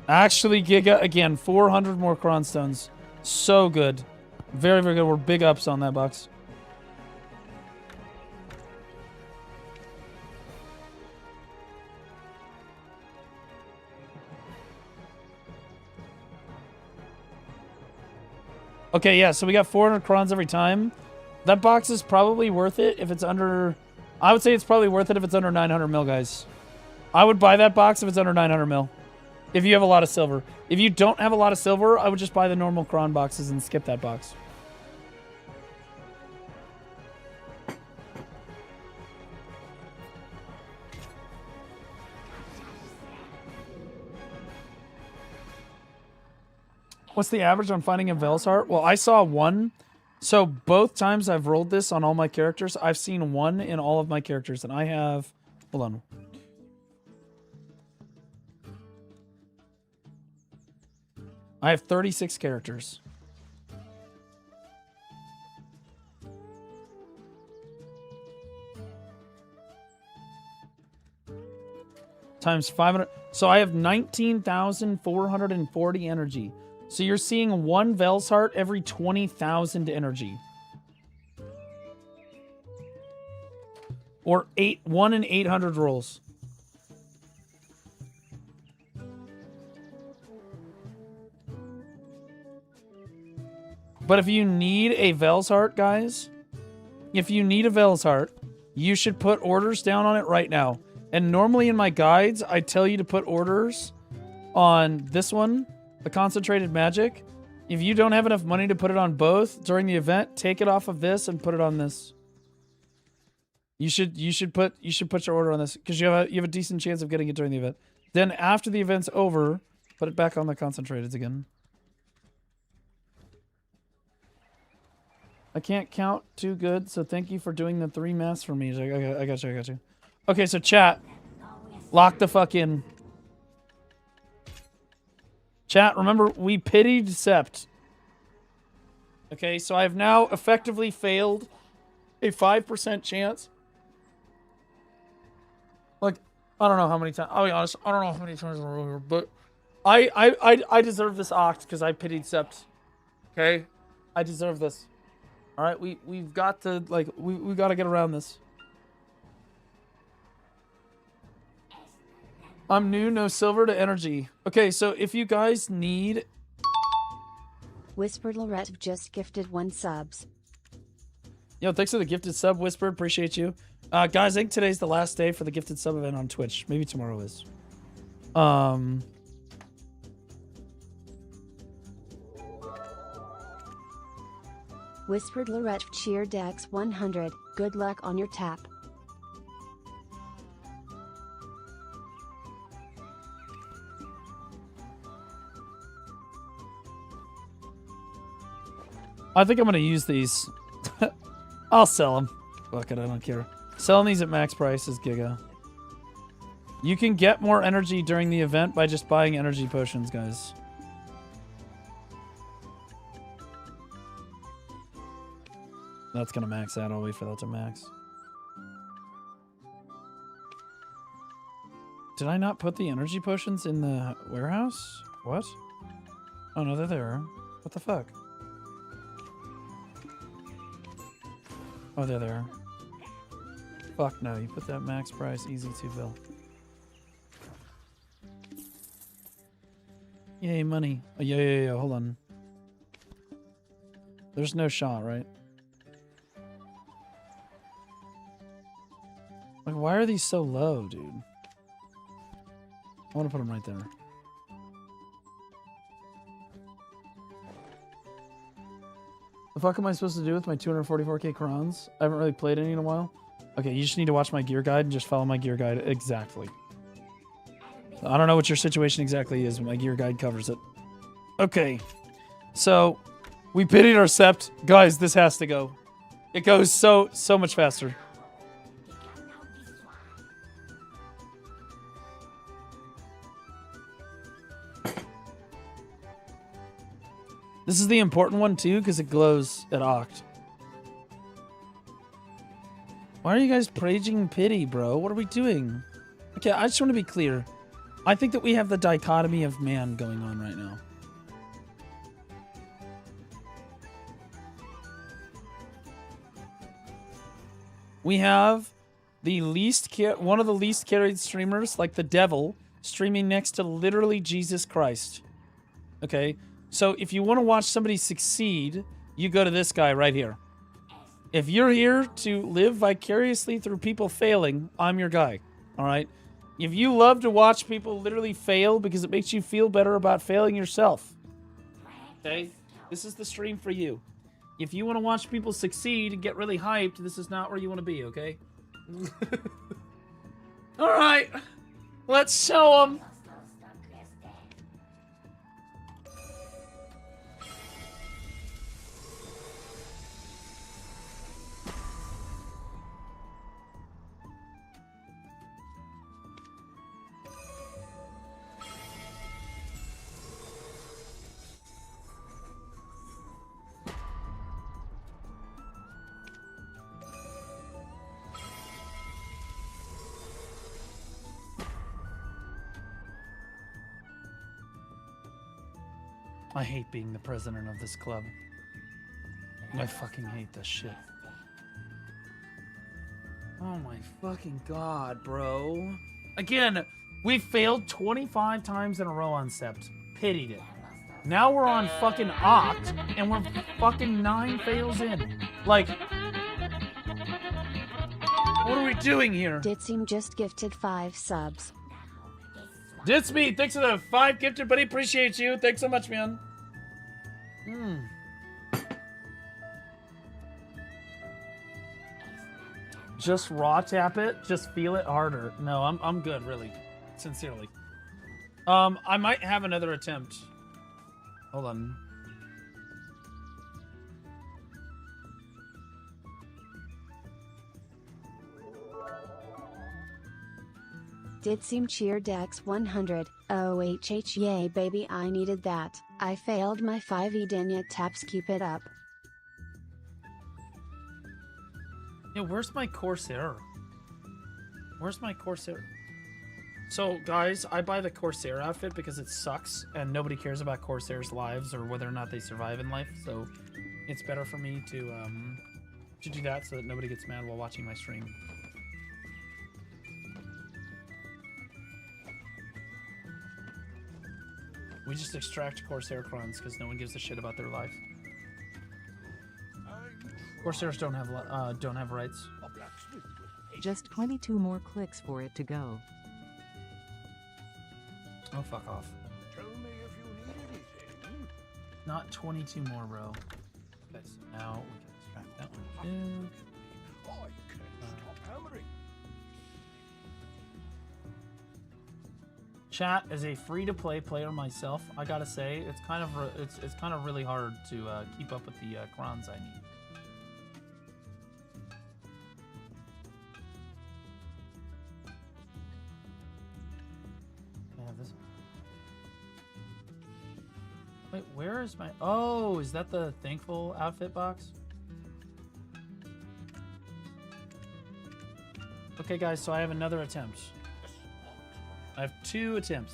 Actually, Giga, again, 400 more Cron Stones. So good. Very, very good. We're big ups on that box. Okay, yeah, so we got 400 crons every time. That box is probably worth it if it's under... I would say it's probably worth it if it's under 900 mil, guys. I would buy that box if it's under 900 mil. If you have a lot of silver. If you don't have a lot of silver, I would just buy the normal cron boxes and skip that box. What's the average on finding a Vel's Heart? Well, I saw one. So both times I've rolled this on all my characters, I've seen one in all of my characters. And I have... Hold on. I have 36 characters. Times 500. So I have 19,440 energy. So you're seeing one Vel's Heart every 20,000 energy. Or 1 in 800 rolls. But if you need a Vel's Heart, guys, if you need a Vel's Heart, you should put orders down on it right now. And normally in my guides, I tell you to put orders on this one, the Concentrated Magic. If you don't have enough money to put it on both during the event, take it off of this and put it on this. You should put your order on this because you have a decent chance of getting it during the event. Then after the event's over, put it back on the Concentrateds again. I can't count too good, so thank you for doing the 3 maths for me. I got you. Okay, so chat. Lock the fuck in. Chat, remember, we pitied Sept. Okay, so I have now effectively failed a 5% chance. Like, I don't know how many times. I'll be honest, I don't know how many times we're over, but I deserve this oct because I pitied Sept. Okay? I deserve this. All right, we've got to we got to get around this. I'm new, no silver to energy. Okay, so if you guys need... Whispered Lorette just gifted 1 subs. Yo, thanks for the gifted sub, Whispered. Appreciate you. Guys, I think today's the last day for the gifted sub event on Twitch. Maybe tomorrow is. Whispered Lorette cheer Dex 100. Good luck on your tap. I think I'm going to use these. I'll sell them. Fuck it, I don't care. Selling these at max price is Giga. You can get more energy during the event by just buying energy potions, guys. That's going to max out. I'll wait for that to max. Did I not put the energy potions in the warehouse? What? Oh, no, they're there. What the fuck? Oh, they're there. Fuck no, you put that max price, easy to fill. Yay, money. Oh, yeah, hold on. There's no shot, right? Like, why are these so low, dude? I want to put them right there. The fuck am I supposed to do with my 244k crons? I haven't really played any in a while. Okay, you just need to watch my gear guide and just follow my gear guide exactly. I don't know what your situation exactly is, but my gear guide covers it. Okay, so we pitied our Sept. Guys, this has to go. It goes so much faster. This is the important one too, because it glows at Oct. Why are you guys raging pity, bro? What are we doing? Okay, I just want to be clear. I think that we have the dichotomy of man going on right now. We have the one of the least carried streamers, like the devil, streaming next to literally Jesus Christ. Okay, so if you want to watch somebody succeed, you go to this guy right here. If you're here to live vicariously through people failing, I'm your guy. All right? If you love to watch people literally fail because it makes you feel better about failing yourself, okay, this is the stream for you. If you want to watch people succeed and get really hyped, this is not where you want to be, okay? All right, let's show them. I hate being the president of this club. I fucking hate this shit. Oh my fucking god, bro. Again, we failed 25 times in a row on Sept. Pitied it. Now we're on fucking Oct, and we're fucking 9 fails in. Like, what are we doing here? Ditseem just gifted 5 subs. Ditsme, thanks for the 5 gifted, buddy. Appreciate you. Thanks so much, man. Just raw tap it. Just feel it harder. No, I'm good, really. Sincerely. I might have another attempt. Hold on. Ditseem cheer Dex 100. OHH yay baby, I needed that. I failed my 5 Edenia taps, keep it up. Yeah, where's my Corsair? Where's my Corsair? So, guys, I buy the Corsair outfit because it sucks, and nobody cares about Corsair's lives or whether or not they survive in life, so it's better for me to do that so that nobody gets mad while watching my stream. We just extract Corsair crons because no one gives a shit about their life. Corsairs don't have rights. Just 22 more clicks for it to go. Oh, fuck off. Tell me if you need anything. Not 22 more, bro. Okay, so now we can extract that one too. I can't stop hammering. Chat, as a free-to-play player myself, I gotta say it's kind of really hard to keep up with the crons I need. I have this. Wait, where is my? Oh, is that the thankful outfit box? Okay, guys, so I have another attempt. I have 2 attempts.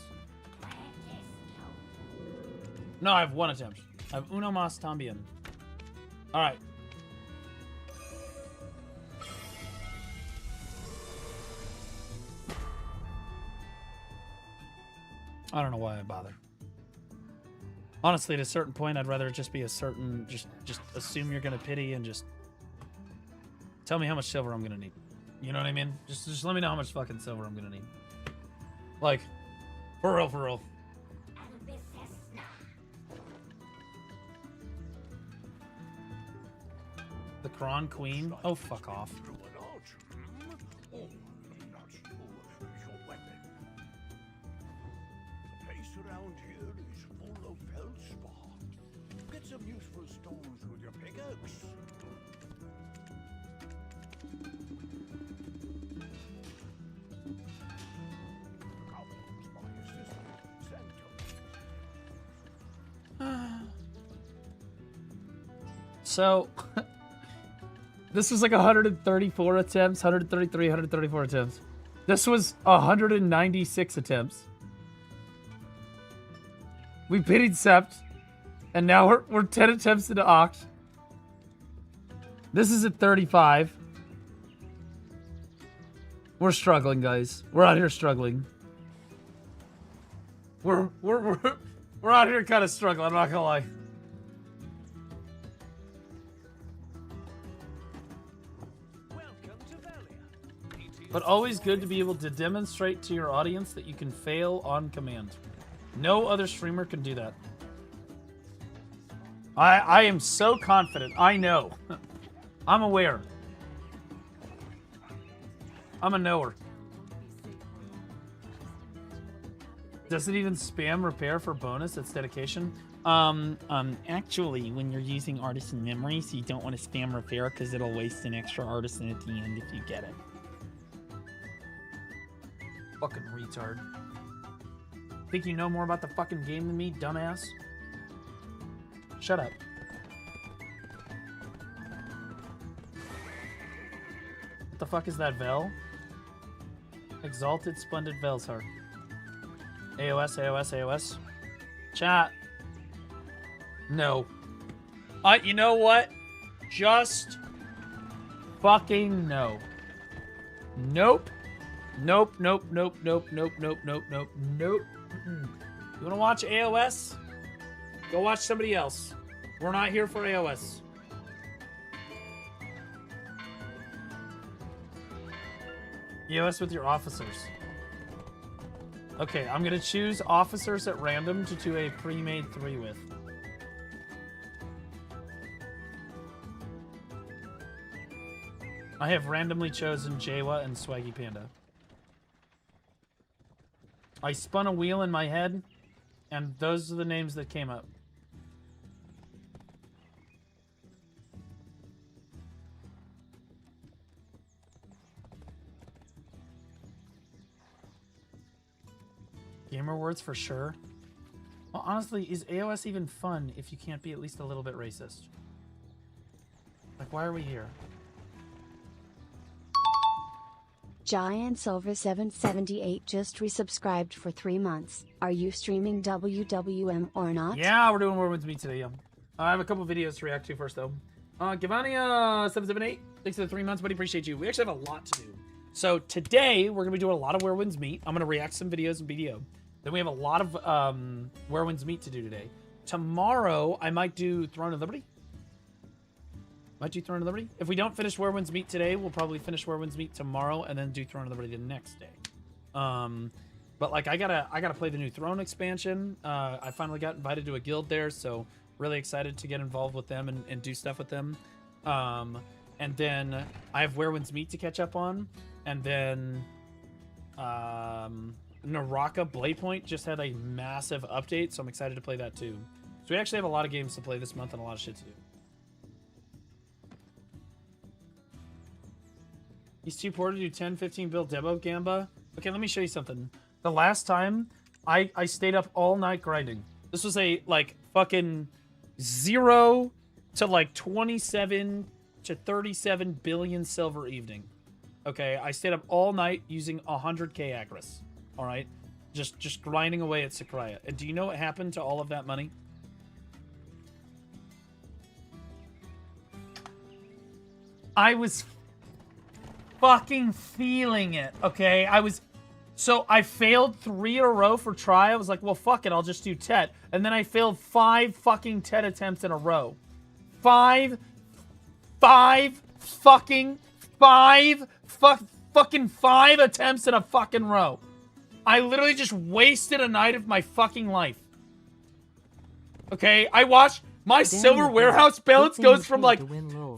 No, I have 1 attempt. I have uno más también. Alright. I don't know why I bother. Honestly, at a certain point, I'd rather it just be a certain... Just assume you're gonna pity and just... Tell me how much silver I'm gonna need. You know what I mean? Just let me know how much fucking silver I'm gonna need. Like, for real, for real. The Kron Queen? Oh, fuck off. Oh, that's your weapon. The place around here is full of feldspar. Get some useful stones with your pickaxe. So, this was like 134 attempts, 133, 134 attempts. This was 196 attempts. We pitied Sept, and now we're 10 attempts into Oct. This is at 35. We're struggling, guys. We're out here struggling. We're out here kind of struggling, I'm not gonna lie. But always good to be able to demonstrate to your audience that you can fail on command. No other streamer can do that. I am so confident. I know. I'm aware. I'm a knower. Does it even spam repair for bonus? It's dedication. Actually, when you're using artisan memories, you don't want to spam repair because it'll waste an extra artisan at the end if you get it. Fucking retard. Think you know more about the fucking game than me, dumbass? Shut up. What the fuck is that Vel? Exalted Splendid Vel's heart. AOS, AOS, AOS. Chat. No. You know what? Just fucking no. Nope. Nope, nope, nope, nope, nope, nope, nope, nope, nope. You wanna watch AOS? Go watch somebody else. We're not here for AOS. AOS with your officers. Okay, I'm gonna choose officers at random to do a pre-made 3 with. I have randomly chosen Jawa and Swaggy Panda. I spun a wheel in my head, and those are the names that came up. Gamer words for sure. Well, honestly, is AOS even fun if you can't be at least a little bit racist? Like, why are we here? Giant Silver 778 just resubscribed for 3 months. Are you streaming WWM or not? Yeah, we're doing Whirlwind's Meet today, yeah. I have a couple videos to react to first, though. Gavania 778, thanks for the 3 months, buddy. Appreciate you. We actually have a lot to do. So today, we're going to be doing a lot of Whirlwind's Meet. I'm going to react to some videos in BDO. Then we have a lot of Whirlwind's Meet to do today. Tomorrow, I might do Throne of Liberty. Might do Throne of Liberty. If we don't finish Whirlwind's Meet today, we'll probably finish Whirlwind's Meet tomorrow and then do Throne of Liberty the next day. But like I gotta play the new Throne expansion. I finally got invited to a guild there, so really excited to get involved with them and do stuff with them. And then I have Whirlwind's Meet to catch up on, and then Naraka Blade Point just had a massive update, so I'm excited to play that too. So we actually have a lot of games to play this month and a lot of shit to do. He's too poor to do 10, 15 build demo, Gamba. Okay, let me show you something. The last time, I stayed up all night grinding. This was a, like, fucking 0 to, like, 27 to 37 billion silver evening. Okay, I stayed up all night using 100k Agris. Alright? Just grinding away at Sakraya. And do you know what happened to all of that money? I was fucking feeling it, okay? So I failed 3 in a row for try. I was like, well, fuck it, I'll just do Tet. And then I failed 5 fucking Tet attempts in a row. 5 fucking attempts in a fucking row. I literally just wasted a night of my fucking life. Okay, I watched my silver warehouse balance goes from like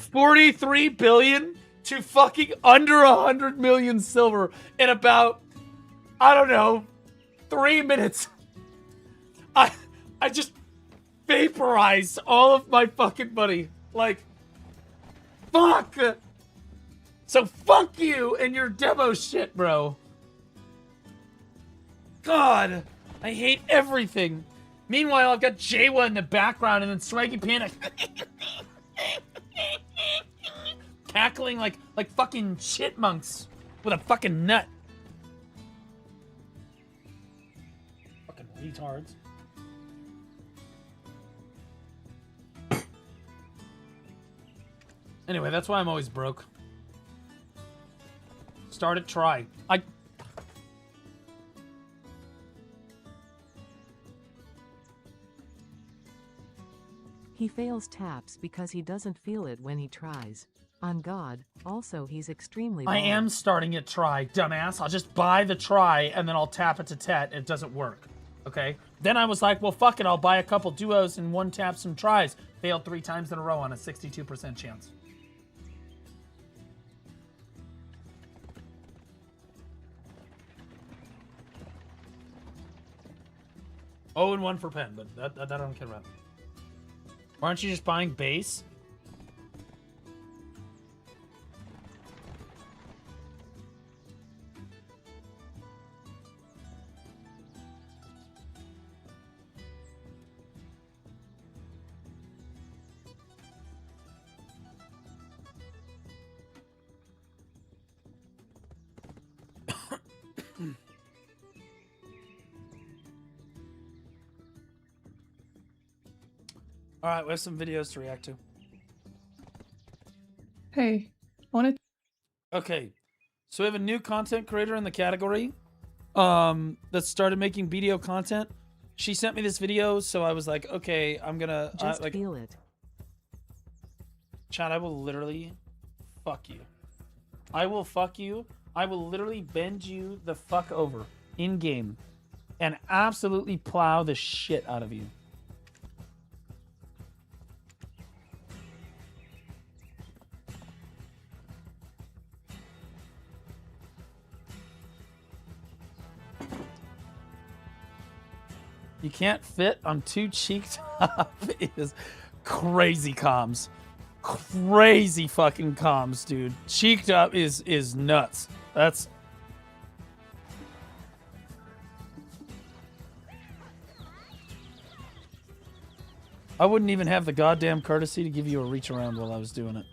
43 billion to fucking under 100 million silver in about, I don't know, 3 minutes. I just vaporized all of my fucking money. Like, fuck. So fuck you and your demo shit, bro. God, I hate everything. Meanwhile, I've got Jawa in the background and then Swaggy Panic. cackling like fucking chipmunks with a fucking nut. Fucking retards. Anyway, that's why I'm always broke. Start it, try. He fails taps because he doesn't feel it when he tries. On God, also he's extremely I am starting it try, dumbass. I'll just buy the try and then I'll tap it to tet. It doesn't work. Okay? Then I was like, well, fuck it. I'll buy a couple duos and one tap some tries. Failed 3 times in a row on a 62% chance. Oh, and 1 for pen, but that I don't care about. Why aren't you just buying base? All right, we have some videos to react to. Hey, wanted. Okay, so we have a new content creator in the category that started making BDO content. She sent me this video, so I was like, okay, I'm gonna just feel it. Chad, I will literally fuck you. I will fuck you. I will literally bend you the fuck over in game and absolutely plow the shit out of you. You can't fit on 2 cheeks. It is crazy comms. Crazy fucking comms, dude. Cheeked up is nuts. That's... I wouldn't even have the goddamn courtesy to give you a reach around while I was doing it.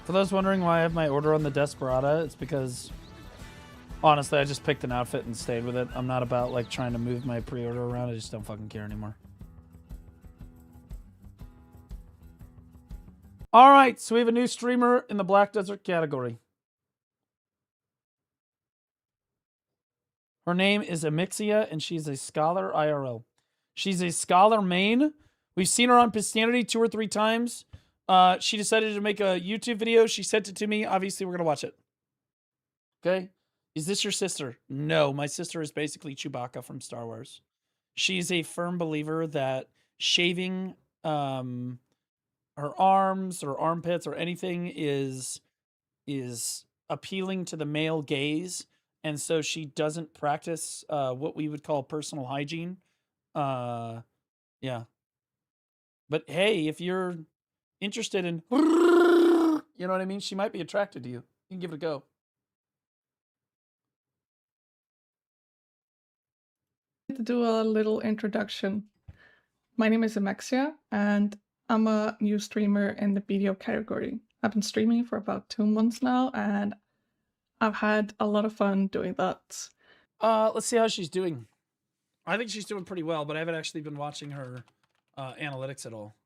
For those wondering why I have my order on the Desperada, it's because, honestly, I just picked an outfit and stayed with it. I'm not about, like, trying to move my pre-order around. I just don't fucking care anymore. All right, so we have a new streamer in the Black Desert category. Her name is Amixia, and she's a scholar IRL. She's a scholar main. We've seen her on Pistanity 2 or 3 times. She decided to make a YouTube video. She sent it to me. Obviously, we're going to watch it. Okay? Is this your sister? No, my sister is basically Chewbacca from Star Wars. She's a firm believer that shaving her arms or armpits or anything is appealing to the male gaze. And so she doesn't practice what we would call personal hygiene. Yeah. But hey, if you're interested in, you know what I mean? She might be attracted to you. You can give it a go. To do a little introduction. My name is Amexia, and I'm a new streamer in the BDO category. I've been streaming for about 2 months now, and I've had a lot of fun doing that. Let's see how she's doing. I think she's doing pretty well, but I haven't actually been watching her analytics at all.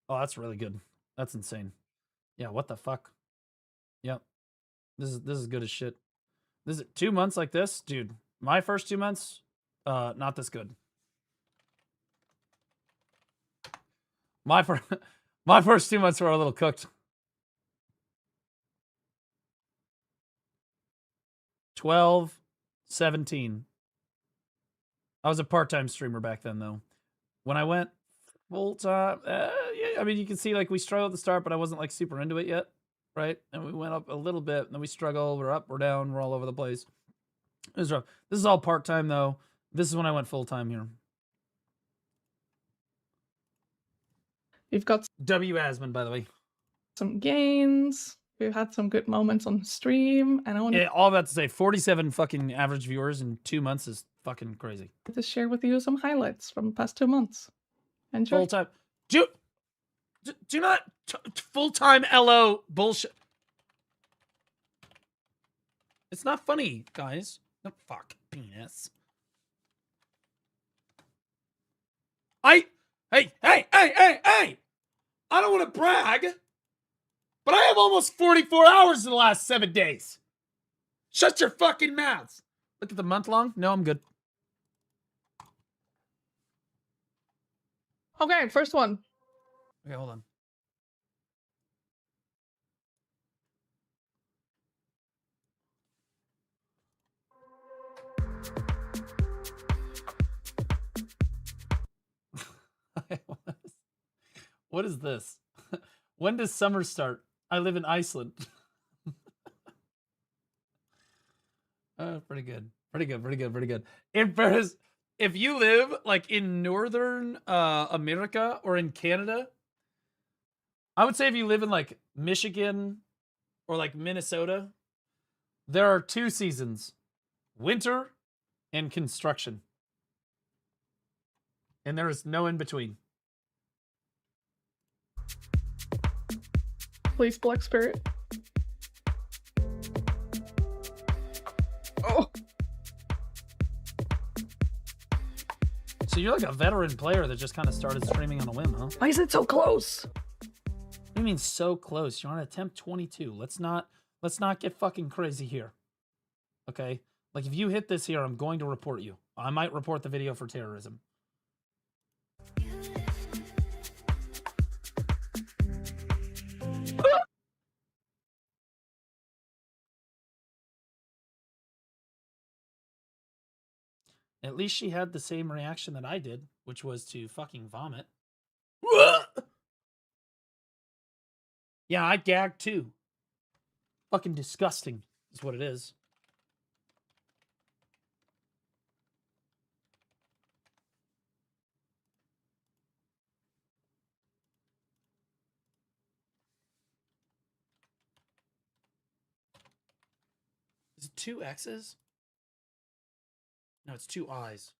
Oh, that's really good. That's insane. Yeah, what the fuck? Yep. This is good as shit. This is 2 months like this, dude. My first 2 months, not this good. My first 2 months were a little cooked. 12, 17. I was a part-time streamer back then, though. When I went full time, yeah, I mean, you can see like we struggled at the start, but I wasn't like super into it yet, right? And we went up a little bit, and then we struggle. We're up, we're down, we're all over the place. It was rough. This is all part time though. This is when I went full time here. We've got W. Asman, by the way. some gains. We've had some good moments on stream, and I want Yeah, all about to say 47 fucking average viewers in 2 months is fucking crazy. to share with you some highlights from the past 2 months. Enjoy. Full time. Do not full time LO bullshit. It's not funny, guys. No, fuck penis. Hey. I don't want to brag, but I have almost 44 hours in the last 7 days. Shut your fucking mouths. Look at the month long. No, I'm good. Okay, first one. Okay, hold on. What is this? When does summer start? I live in Iceland. Pretty good. Pretty good. If you live like in northern America or in Canada, I would say if you live in like Michigan or like Minnesota, there are 2 seasons, winter and construction. And there is no in between. Please, Black Spirit. Oh. So you're like a veteran player that just kind of started streaming on a whim, huh? Why is it so close? What do you mean so close? You're on attempt 22. Let's not get fucking crazy here. Okay? Like if you hit this here, I'm going to report you. I might report the video for terrorism. At least she had the same reaction that I did, which was to fucking vomit. Yeah, I gagged too. Fucking disgusting is what it is. Is it 2 X's? No, it's 2 I's.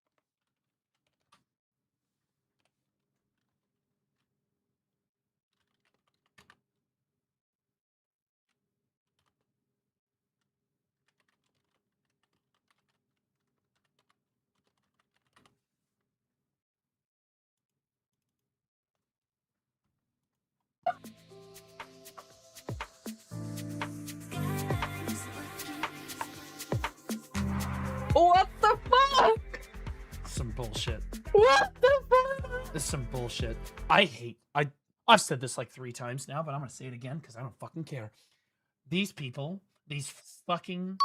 What the fuck? Some bullshit. What the fuck? This is some bullshit. I've said this like 3 times now, but I'm gonna say it again because I don't fucking care. These people, these fucking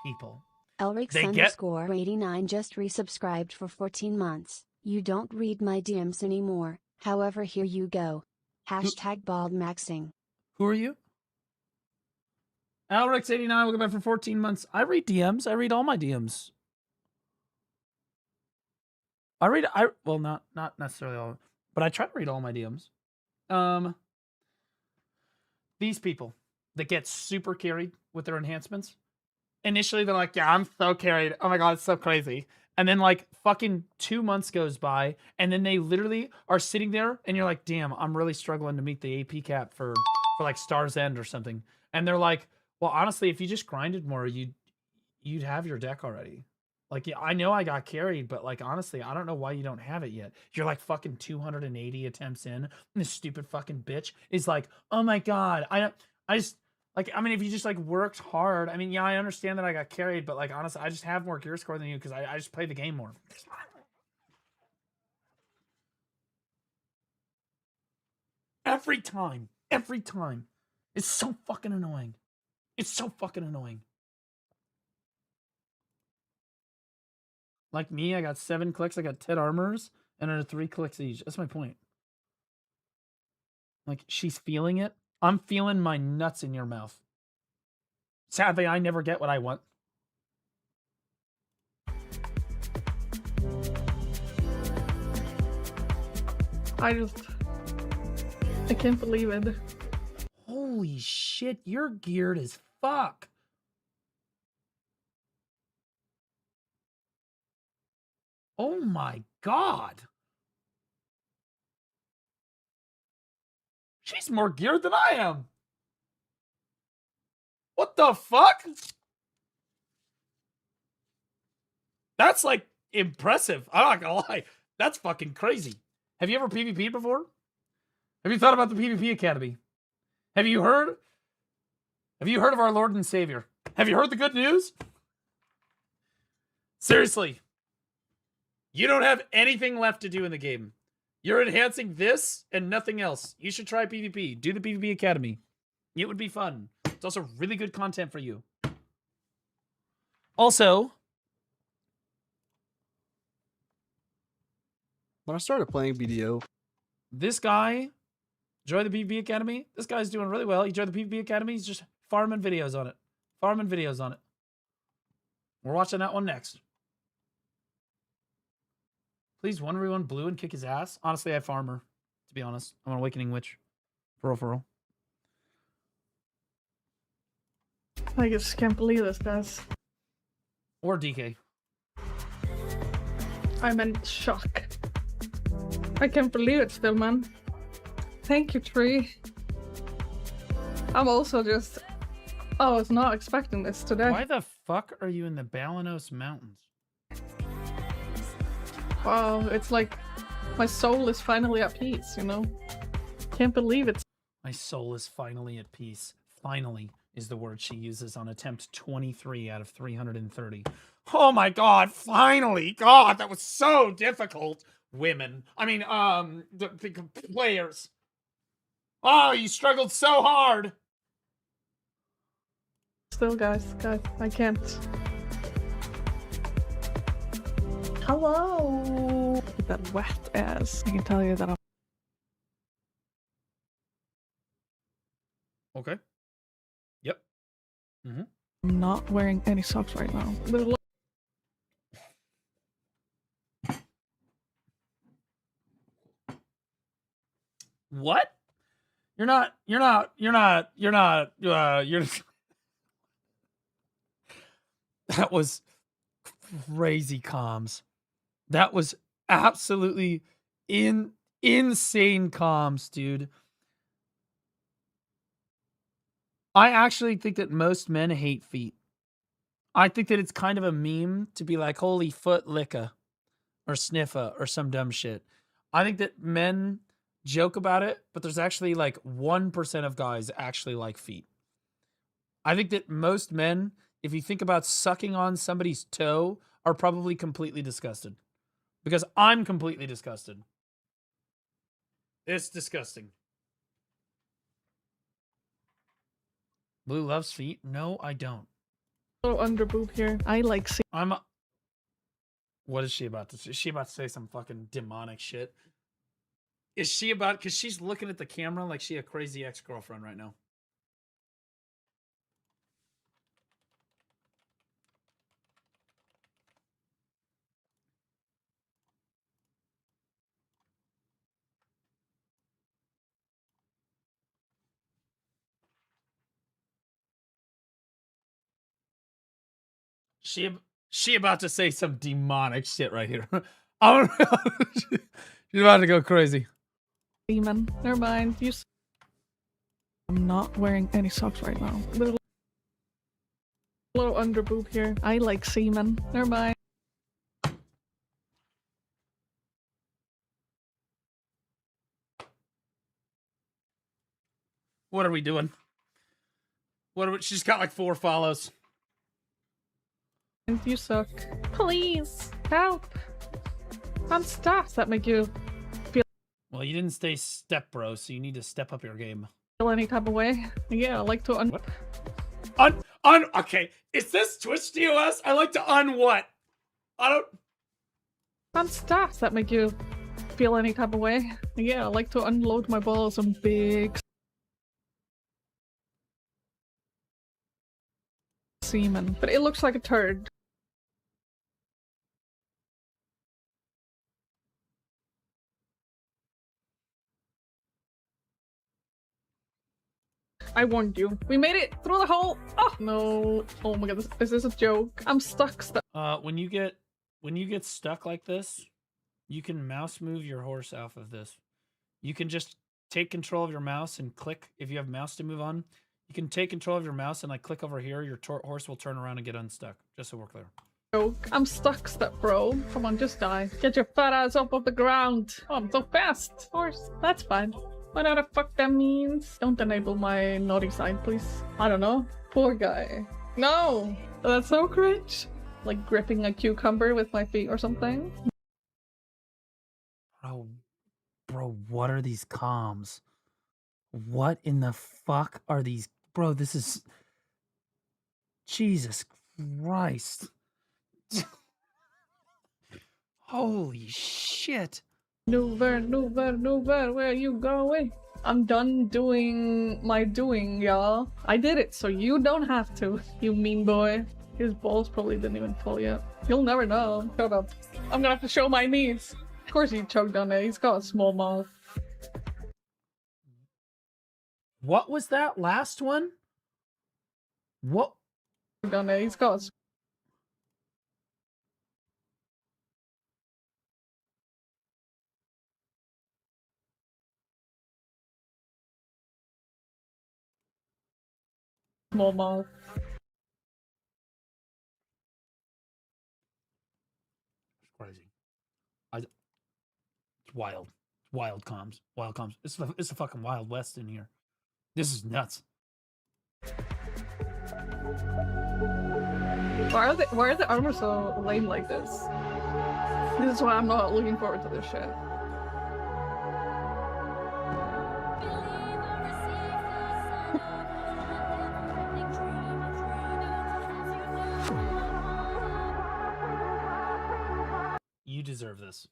people. Elrix underscore 89 just resubscribed for 14 months. You don't read my DMs anymore. However, here you go. Hashtag bald maxing. Who are you? Alrex89, welcome back for 14 months. I read DMs. I read all my DMs. Well, not necessarily all, but I try to read all my DMs. These people that get super carried with their enhancements. Initially, they're like, yeah, I'm so carried. Oh my God, it's so crazy. And then like fucking 2 months goes by, and then they literally are sitting there, and you're like, damn, I'm really struggling to meet the AP cap for like Star's End or something. And they're like, well, honestly, if you just grinded more, you'd have your deck already. Like, yeah, I know I got carried, but like, honestly, I don't know why you don't have it yet. You're like fucking 280 attempts in, and this stupid fucking bitch is like, oh my God, I just, like, I mean, if you just like worked hard, I mean, yeah, I understand that I got carried, but like, honestly, I just have more gear score than you because I just play the game more. Every time. It's so fucking annoying. It's so fucking annoying. Like me, I got 7 clicks, I got 10 armors, And under 3 clicks each. That's my point. Like, she's feeling it. I'm feeling my nuts in your mouth. Sadly, I never get what I want. I can't believe it. Holy shit, you're geared as fuck. Oh my god. She's more geared than I am. What the fuck? That's like impressive. I'm not gonna lie. That's fucking crazy. Have you ever PvP'd before? Have you thought about the PvP Academy? Have you heard of our Lord and Savior? Have you heard the good news? Seriously. You don't have anything left to do in the game. You're enhancing this and nothing else. You should try PvP. Do the PvP Academy. It would be fun. It's also really good content for you. Also, when I started playing BDO, this guy joined the PvP Academy. This guy's doing really well. He joined the PvP Academy. He's just farming videos on it. We're watching that one next. Please 1v1 blue and kick his ass. Honestly, I farmer, to be honest. I'm an Awakening Witch. For real. I just can't believe this, guys. Or DK. I'm in shock. I can't believe it still, man. Thank you, Tree. I'm also just... I was not expecting this today. Why the fuck are you in the Balanos Mountains? Wow, it's like my soul is finally at peace, you know? Can't believe it. My soul is finally at peace. Finally is the word she uses on attempt 23 out of 330. Oh my god, finally! God, that was so difficult. Women. I mean, the players. Oh, you struggled so hard. Still, guys, I can't. Hello! Look at that wet ass. I can tell you that Okay. Yep. I'm not wearing any socks right now. What? You're That was crazy comms. That was absolutely insane comms, dude. I actually think that most men hate feet. I think that it's kind of a meme to be like, holy foot licka or sniffa or some dumb shit. I think that men joke about it, but there's actually like 1% of guys actually like feet. I think that most men, if you think about sucking on somebody's toe, are probably completely disgusted. Because I'm completely disgusted. It's disgusting. Blue loves feet? No, I don't. little under boob here. I like see. What is she about to say? Is she about to say some fucking demonic shit? Is she about... Because she's looking at the camera like she a crazy ex-girlfriend right now. She about to say some demonic shit right here. She's about to go crazy. Demon. Never mind. I'm not wearing any socks right now. Little under boob here. I like semen. Never mind. What are we doing? She's got like 4 follows. You suck. Please help. I'm stuff that make you feel. Well, you didn't stay step bro, so you need to step up your game. Feel any type of way? Yeah, I like to What? Okay, is this Twitch DOS? I like to what? I don't. I'm stuff that make you feel any type of way. Yeah, I like to unload my balls on big semen, but it looks like a turd. I warned you. We made it through the hole. Oh no! Oh my god, is this a joke? I'm stuck. When you get stuck like this, you can mouse move your horse off of this. You can just take control of your mouse and click. If you have mouse to move on, you can take control of your mouse and like click over here. Your horse will turn around and get unstuck. Just so we're clear. Joke. I'm stuck, bro. Come on, just die. Get your fat ass up off the ground. Oh, I'm so fast. Horse. That's fine. Whatever the fuck that means. Don't enable my naughty side, please. I don't know. Poor guy. No! That's so cringe. Like gripping a cucumber with my feet or something. Bro, what are these comms? What in the fuck are these? Bro, this is... Jesus Christ. Holy shit. Nuver, where are you going? I'm done doing my doing, y'all. I did it, so you don't have to, you mean boy. His balls probably didn't even fall yet. You'll never know. Shut up. I'm gonna have to show my knees. Of course he choked on it. He's got a small mouth. What was that last one? What? On it. He's got a small mouth. It's crazy. It's wild. Wild comms. Wild comms. It's the fucking Wild West in here. This is nuts. Why are the armor so lame like this? This is why I'm not looking forward to this shit. You deserve this.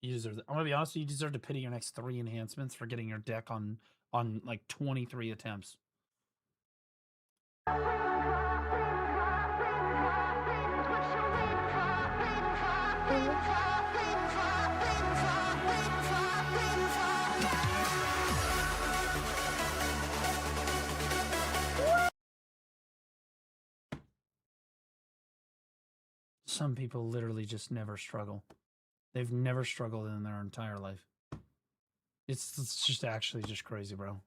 You deserve it. I'm gonna be honest with you, you deserve to pity your next 3 enhancements for getting your deck on like 23 attempts. Some people literally just never struggle. They've never struggled in their entire life. It's just actually just crazy, bro.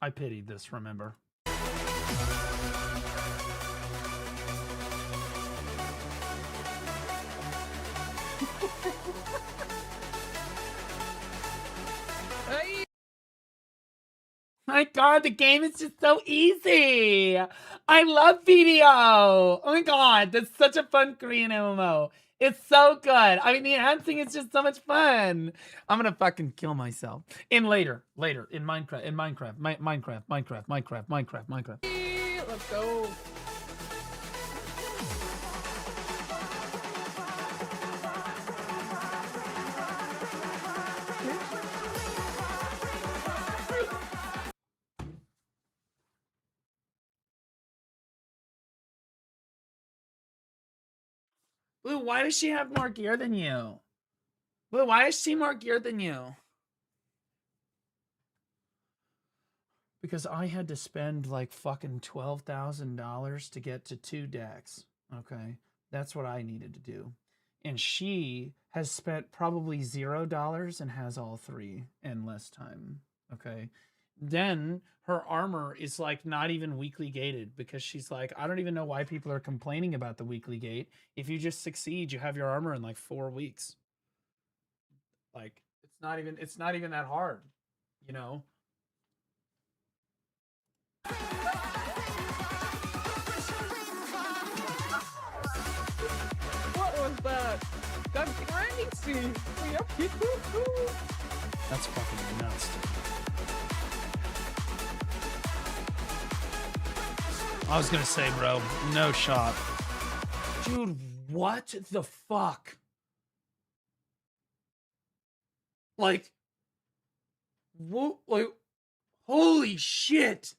I pitied this, remember? My god, the game is just so easy. I love BDO. Oh my god, that's such a fun Korean MMO. It's so good. I mean, the enhancing is just so much fun. I'm gonna fucking kill myself. In later, in Minecraft. Let's go. Blue, why does she have more gear than you? Blue, why has she more gear than you? Because I had to spend like fucking $12,000 to get to 2 decks. Okay, that's what I needed to do. And she has spent probably $0 and has all 3 in less time. Okay. Then her armor is like not even weekly gated because she's like, I don't even know why people are complaining about the weekly gate. If you just succeed, you have your armor in like 4 weeks. Like it's not even that hard, you know? What was that? That's crazy. That's fucking nuts. I was gonna say, bro, no shot. Dude, what the fuck? Like, what? Like, holy shit.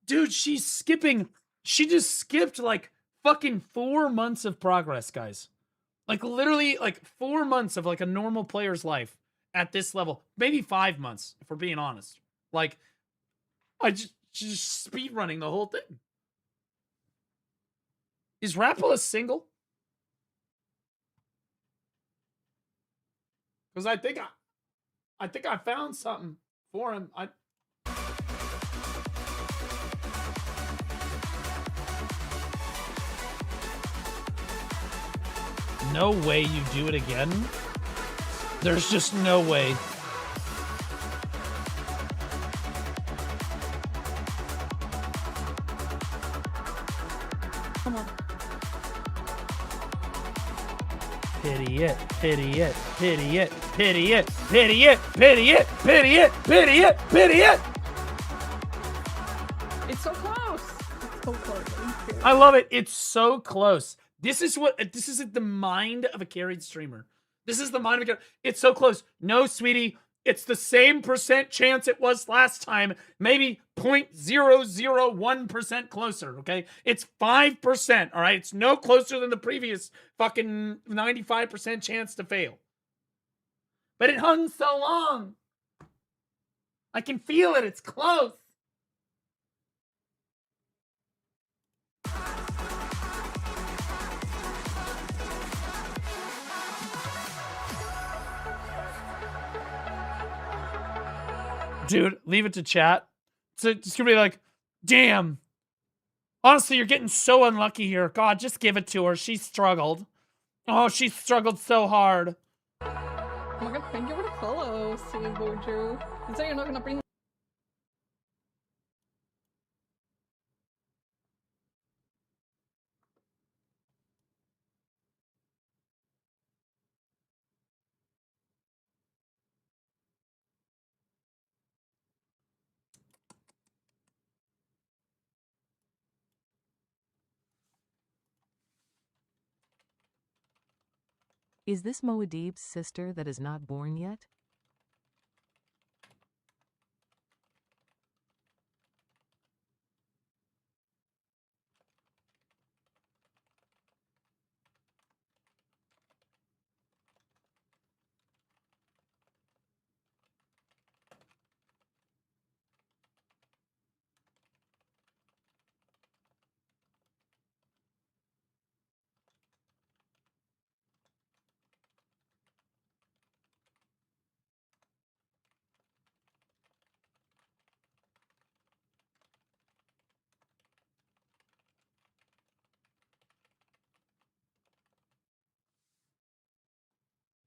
Dude, she's skipping. She just skipped like fucking 4 months of progress, guys. Like, literally, like 4 months of like a normal player's life at this level. Maybe 5 months, if we're being honest. Like, she's speed running the whole thing. Is Rapala single? Because I think I found something for him. No way you do it again? There's just no way. Come on. Pity it, pity it, pity it, pity it, pity it, pity it, pity it, pity it, pity it. It's so close. It's so close. I love it. It's so close. This is the mind of a carried streamer. This is the mind of a carried. It's so close. No, sweetie. It's the same percent chance it was last time. Maybe 0.001% closer, okay? It's 5%, all right? It's no closer than the previous fucking 95% chance to fail. But it hung so long. I can feel it. It's close. Dude, leave it to chat. So it's gonna be like, damn. Honestly, you're getting so unlucky here. God, just give it to her. She struggled. Oh, she struggled so hard. Oh my god, thank you for the follow, Boju. You say you're not gonna bring. Is this Moadib's sister that is not born yet?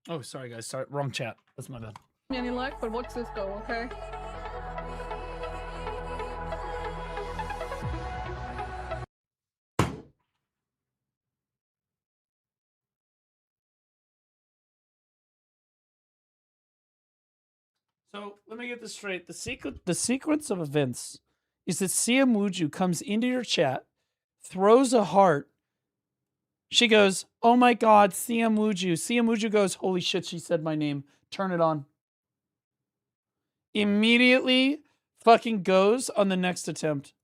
Oh, sorry, guys. Sorry, wrong chat. That's my bad. Any luck, but watch this go, okay? So let me get this straight. The sequence of events is that Siamuju comes into your chat, throws a heart. She goes, "Oh my God, Siamuju." Siamuju goes, "Holy shit, she said my name. Turn it on." Immediately fucking goes on the next attempt.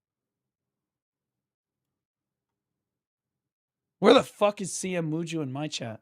Where the fuck is Siamuju in my chat?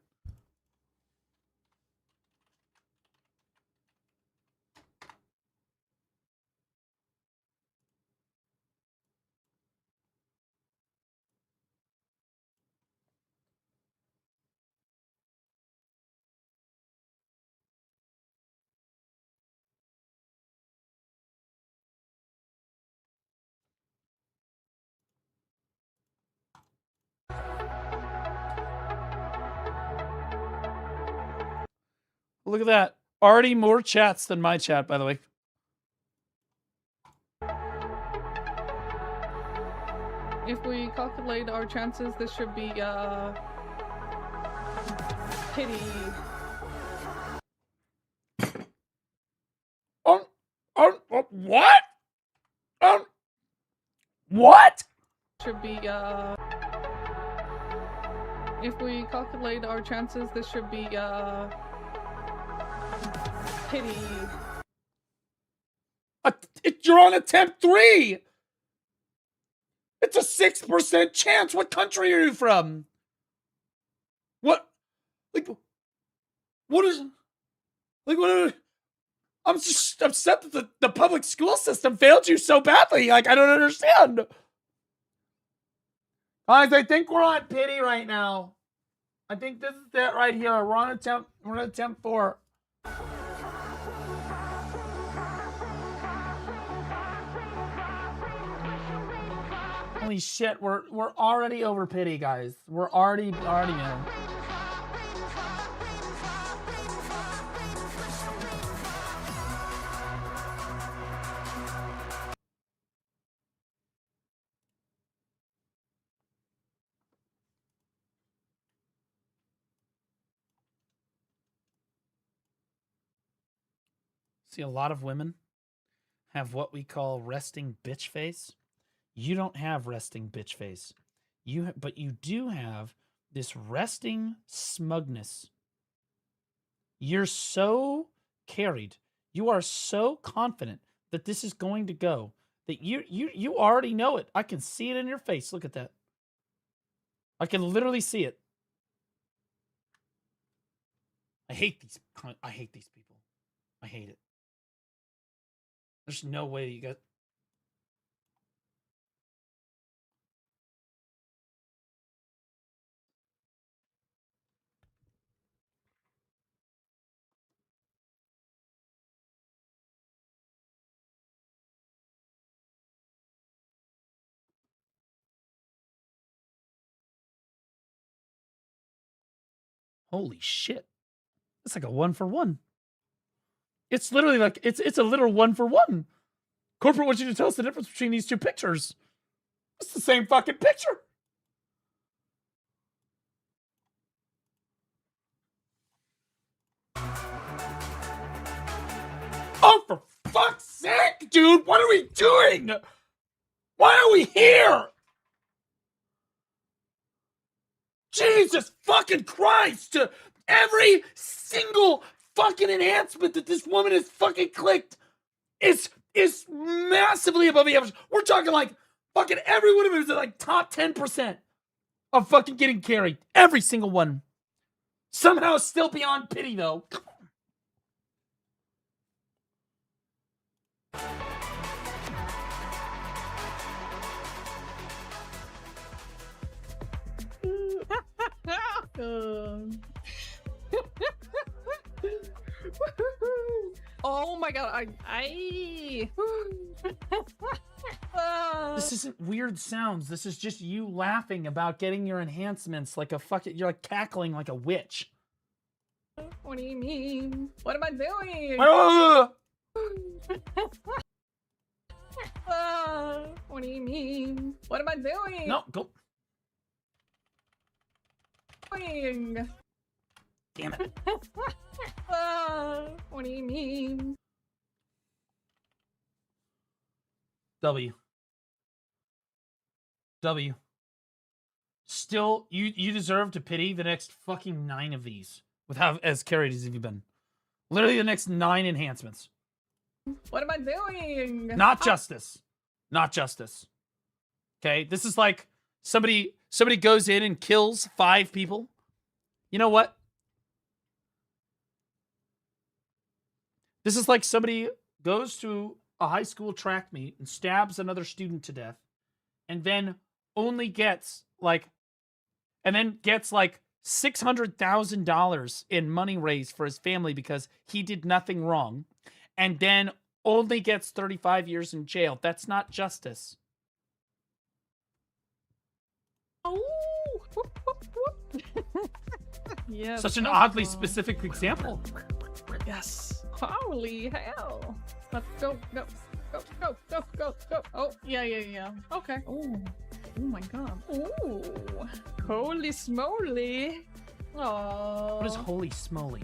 Look at that. Already more chats than my chat, by the way. If we calculate our chances, this should be, pity. What? What? should be, if we calculate our chances, this should be, pity. You're on attempt 3! It's a 6% chance! What country are you from? What? Like, what is... Like, what... I'm just upset that the public school system failed you so badly. Like, I don't understand. Guys, I think we're on pity right now. I think this is it right here. We're on attempt 4. Holy shit, we're already over pity, guys. We're already in. See, a lot of women have what we call resting bitch face. You don't have resting bitch face. But you do have this resting smugness. You're so carried. You are so confident that this is going to go that you already know it. I can see it in your face. Look at that. I can literally see it. I hate these people. I hate it. There's no way you got... Holy shit. It's like a 1-for-1. It's literally like, it's a literal 1-for-1. Corporate wants you to tell us the difference between these two pictures. It's the same fucking picture. Oh, for fuck's sake, dude. What are we doing? Why are we here? Jesus fucking Christ. Every single fucking enhancement that this woman has fucking clicked is massively above the average. We're talking like fucking every one of them is like top 10% of fucking getting carried. Every single one. Somehow still beyond pity though. Oh my god, This isn't weird sounds. This is just you laughing about getting your enhancements like a fucking... You're like cackling like a witch. What do you mean? What am I doing? What do you mean? What am I doing? No, go. Doing? Damn it. What do you mean? W. Still, you deserve to pity the next fucking 9 of these. With how as carried as you've been. Literally the next 9 enhancements. What am I doing? Not justice. Not justice. Okay? This is like somebody goes in and kills 5 people. You know what? This is like somebody goes to a high school track meet and stabs another student to death and then only gets like $600,000 in money raised for his family because he did nothing wrong and then only gets 35 years in jail. That's not justice. Yeah. Such an oddly specific example. Yes. Holy hell. Let's go. Oh, yeah. Okay. Oh my god. Ooh. Holy smoly. Oh. What is holy smoly?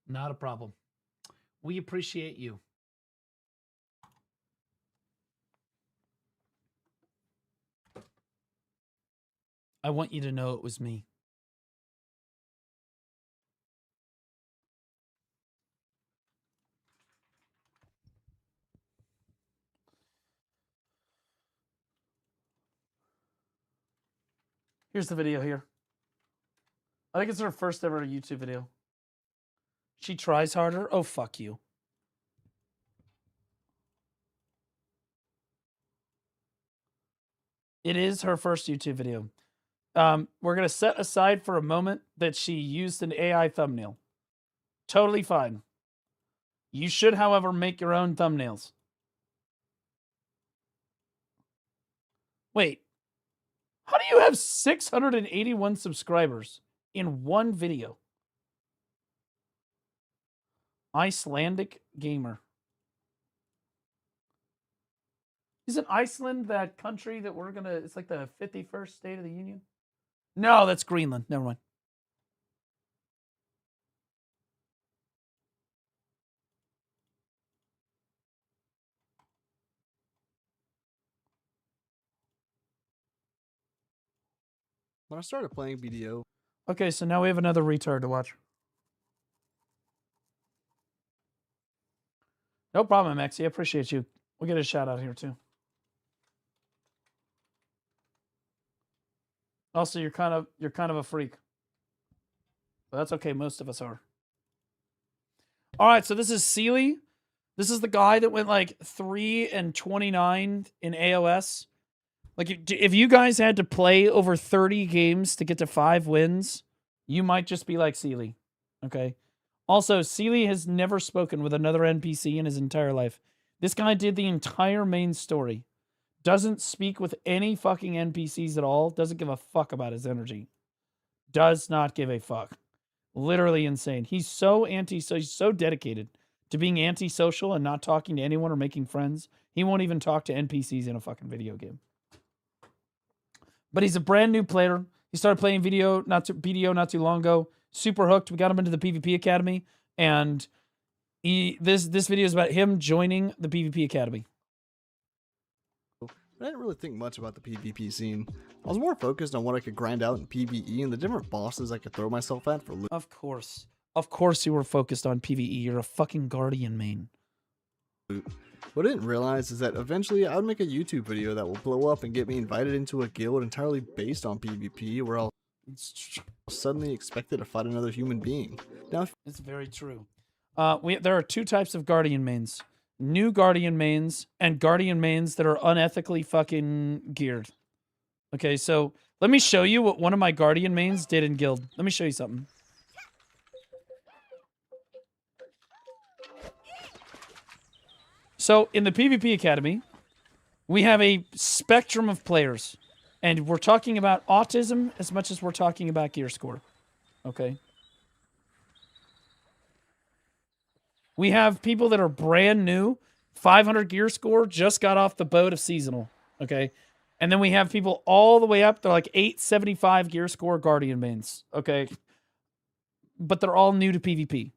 Not a problem. We appreciate you. I want you to know it was me. Here's the video here. I think it's her first ever YouTube video. She tries harder. Oh, fuck you. It is her first YouTube video. We're going to set aside for a moment that she used an AI thumbnail. Totally fine. You should, however, make your own thumbnails. Wait. How do you have 681 subscribers in one video? Icelandic gamer. Isn't Iceland that country that we're gonna, it's like the 51st state of the Union? No, that's Greenland. Never mind. When I started playing BDO. Okay, so now we have another retard to watch. No problem, Maxie. I appreciate you. We'll get a shout out here too. Also, you're kind of a freak. But that's okay. Most of us are. All right, so this is Sealy. This is the guy that went like 3-29 in AOS. Like, if you guys had to play over 30 games to get to 5 wins, you might just be like Sealy. Okay? Also, Sealy has never spoken with another NPC in his entire life. This guy did the entire main story. Doesn't speak with any fucking NPCs at all. Doesn't give a fuck about his energy. Does not give a fuck. Literally insane. He's so he's so dedicated to being antisocial and not talking to anyone or making friends. He won't even talk to NPCs in a fucking video game. But he's a brand new player. He started playing BDO not too long ago. Super hooked. We got him into the PvP Academy, and this video is about him joining the PvP Academy. I didn't really think much about the PvP scene. I was more focused on what I could grind out in PvE and the different bosses I could throw myself at for loot. Of course you were focused on PvE. You're a fucking Guardian main. What I didn't realize is that eventually I would make a YouTube video that will blow up and get me invited into a guild entirely based on PvP, where I'll suddenly expected to fight another human being. Now, it's very true. There are 2 types of Guardian mains. New Guardian mains and Guardian mains that are unethically fucking geared. Okay, so let me show you what one of my Guardian mains did in guild. Let me show you something. So in the PvP Academy, we have a spectrum of players. And we're talking about autism as much as we're talking about gear score. Okay? We have people that are brand new, 500 gear score, just got off the boat of seasonal. Okay? And then we have people all the way up, they're like 875 gear score Guardian mains. Okay? But they're all new to PvP.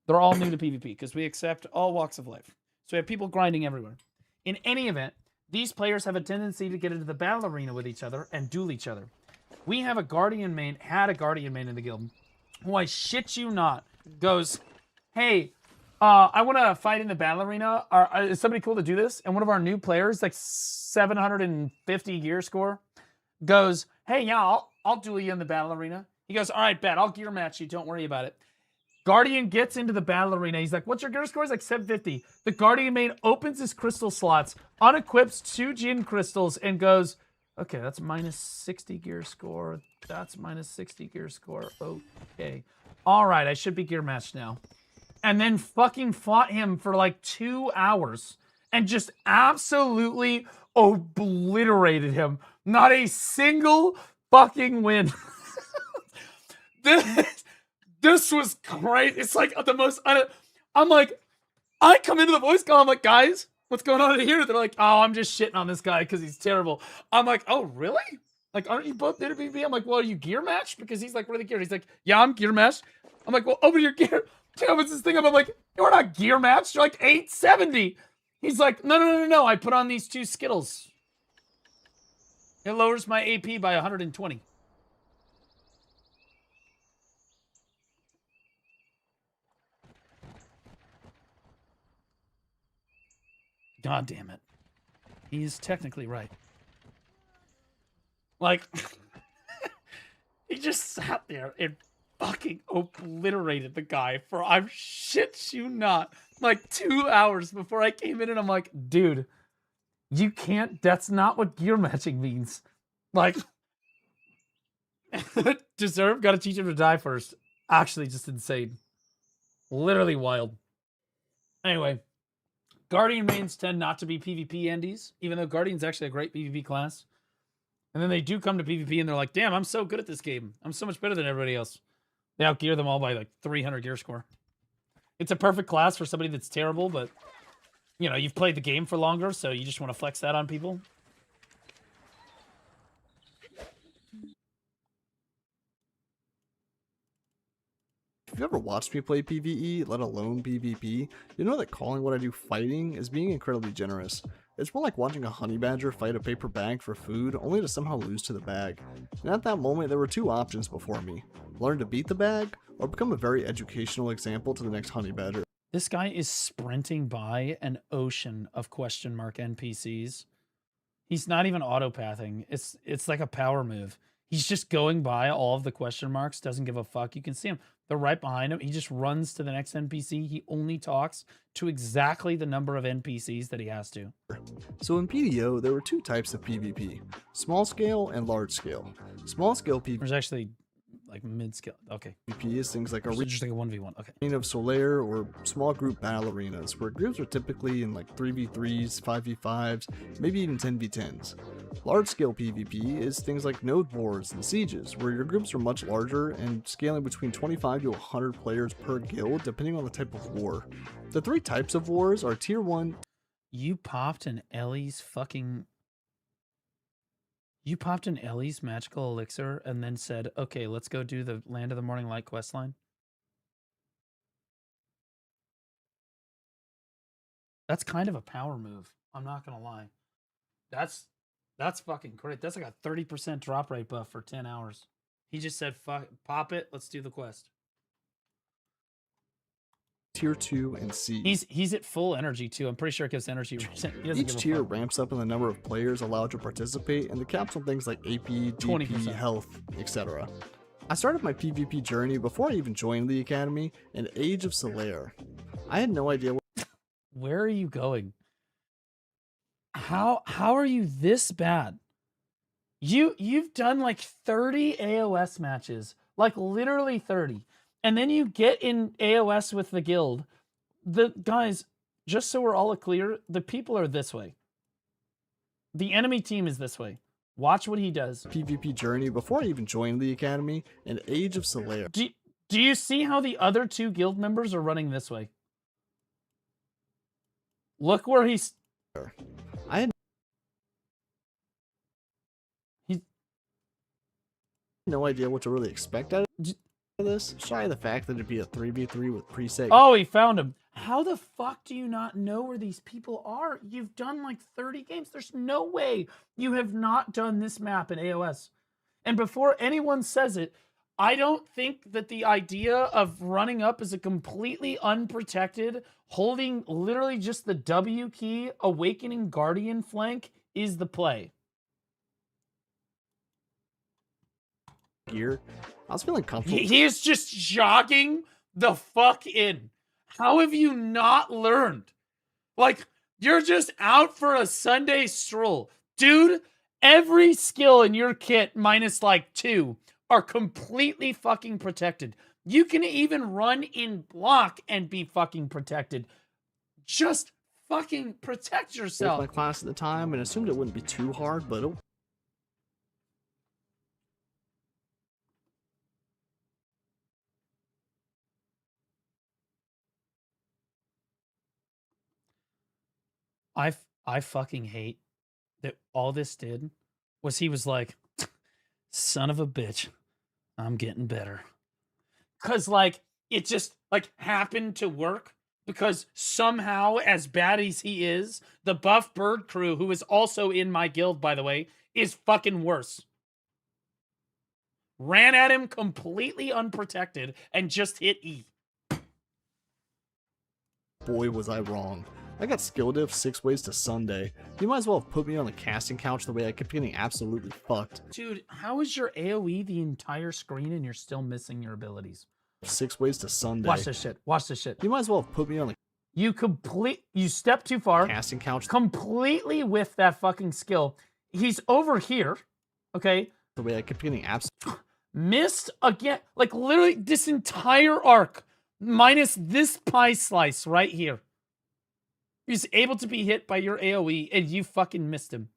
They're all new to PvP because we accept all walks of life. So we have people grinding everywhere. In any event, these players have a tendency to get into the battle arena with each other and duel each other. We have a Guardian main, had a Guardian main in the guild, who I shit you not, goes, hey, I want to fight in the battle arena. Is somebody cool to do this? And one of our new players, like 750 gear score, goes, hey, yeah, I'll duel you in the battle arena. He goes, all right, bet, I'll gear match you. Don't worry about it. Guardian gets into the battle arena. He's like, what's your gear score? He's like 750. The Guardian main opens his crystal slots, unequips 2 Jin crystals, and goes, okay, that's minus 60 gear score. That's minus 60 gear score. Okay. All right, I should be gear matched now. And then fucking fought him for like 2 hours and just absolutely obliterated him. Not a single fucking win. This was great. It's like the most... I'm like... I come into the voice call. I'm like, guys, what's going on in here? They're like, oh, I'm just shitting on this guy because he's terrible. I'm like, oh, really? Like, aren't you both there to PvP? I'm like, well, are you gear matched? Because he's like really geared. He's like, yeah, I'm gear matched. I'm like, well, open your gear. Damn, it's this thing up. I'm like, you're not gear matched. You're like 870. He's like, no. I put on these 2 Skittles. It lowers my AP by 120. God damn it. He's technically right. Like, he just sat there and fucking obliterated the guy for, I shit you not, like 2 hours before I came in, and I'm like, dude, you can't, that's not what gear matching means. Like, deserve, gotta teach him to die first. Actually, just insane. Literally wild. Anyway, Guardian mains tend not to be PvP endies, even though Guardian's actually a great PvP class. And then they do come to PvP and they're like, damn, I'm so good at this game. I'm so much better than everybody else. They outgear them all by like 300 gear score. It's a perfect class for somebody that's terrible, but, you know, you've played the game for longer, so you just want to flex that on people. If you've ever watched me play PvE, let alone PvP, you know that calling what I do fighting is being incredibly generous. It's more like watching a honey badger fight a paper bag for food, only to somehow lose to the bag. And at that moment, there were 2 options before me. Learn to beat the bag, or become a very educational example to the next honey badger. This guy is sprinting by an ocean of question mark NPCs. He's not even autopathing. It's like a power move. He's just going by all of the question marks, doesn't give a fuck. You can see him. They're right behind him. He just runs to the next NPC. He only talks to exactly the number of NPCs that he has to. So in BDO, there were 2 types of PvP, small scale and large scale. Small scale PvP There's actually like mid-scale. Okay. is things like a Just like a 1v1. Okay. Arena of Solaire or small group battle arenas, where groups are typically in like 3v3s, 5v5s, maybe even 10v10s. Large-scale PvP is things like node wars and sieges, where your groups are much larger and scaling between 25 to 100 players per guild, depending on the type of war. The 3 types of wars are Tier 1. You popped an Ellie's magical elixir and then said, okay, let's go do the Land of the Morning Light questline. That's kind of a power move. I'm not going to lie. That's fucking great. That's like a 30% drop rate buff for 10 hours. He just said, fuck, pop it. Let's do the quest. Tier 2 and C. He's at full energy too. I'm pretty sure it gives energy. Each tier ramps up in the number of players allowed to participate, and the caps on things like AP, DP, 20%. health, etc. I started my PvP journey before I even joined the academy in Age of Solaire. I had no idea what. Where are you going? How are you this bad? You've done like 30 AOS matches, like literally 30. And then you get in AOS with the guild. The guys, just so we're all clear, the people are this way. The enemy team is this way. Watch what he does. PvP journey before I even joined the academy in Age of Solaire. Do you see how the other 2 guild members are running this way? Look where he's. I had no idea what to really expect out of this, shy of the fact that it'd be a 3v3 with preset. Oh, he found him. How the fuck do you not know where these people are? You've done like 30 games. There's no way you have not done this map in AOS. And before anyone says it, I don't think that the idea of running up as a completely unprotected, holding literally just the W key, Awakening Guardian flank is the play. Gear. I was feeling comfortable. He is just jogging the fuck in. How have you not learned? Like, you're just out for a Sunday stroll. Dude, every skill in your kit, minus like 2, are completely fucking protected. You can even run in block and be fucking protected. Just fucking protect yourself. My class at the time and assumed it wouldn't be too hard, but it. I fucking hate that all this did was he was like, son of a bitch, I'm getting better. Because, like, it just like happened to work because somehow, as bad as he is, the buff bird crew, who is also in my guild, by the way, is fucking worse. Ran at him completely unprotected and just hit E. Boy, was I wrong. I got skill diff 6 ways to Sunday. You might as well have put me on the casting couch the way I kept getting absolutely fucked. Dude, how is your AoE the entire screen and you're still missing your abilities? 6 ways to Sunday. Watch this shit. Watch this shit. You might as well have put me on the You step too far. casting couch Completely with that fucking skill. He's over here. Okay. the way I kept getting absolutely Missed again. Like literally this entire arc. Minus this pie slice right here. He's able to be hit by your AoE and you fucking missed him.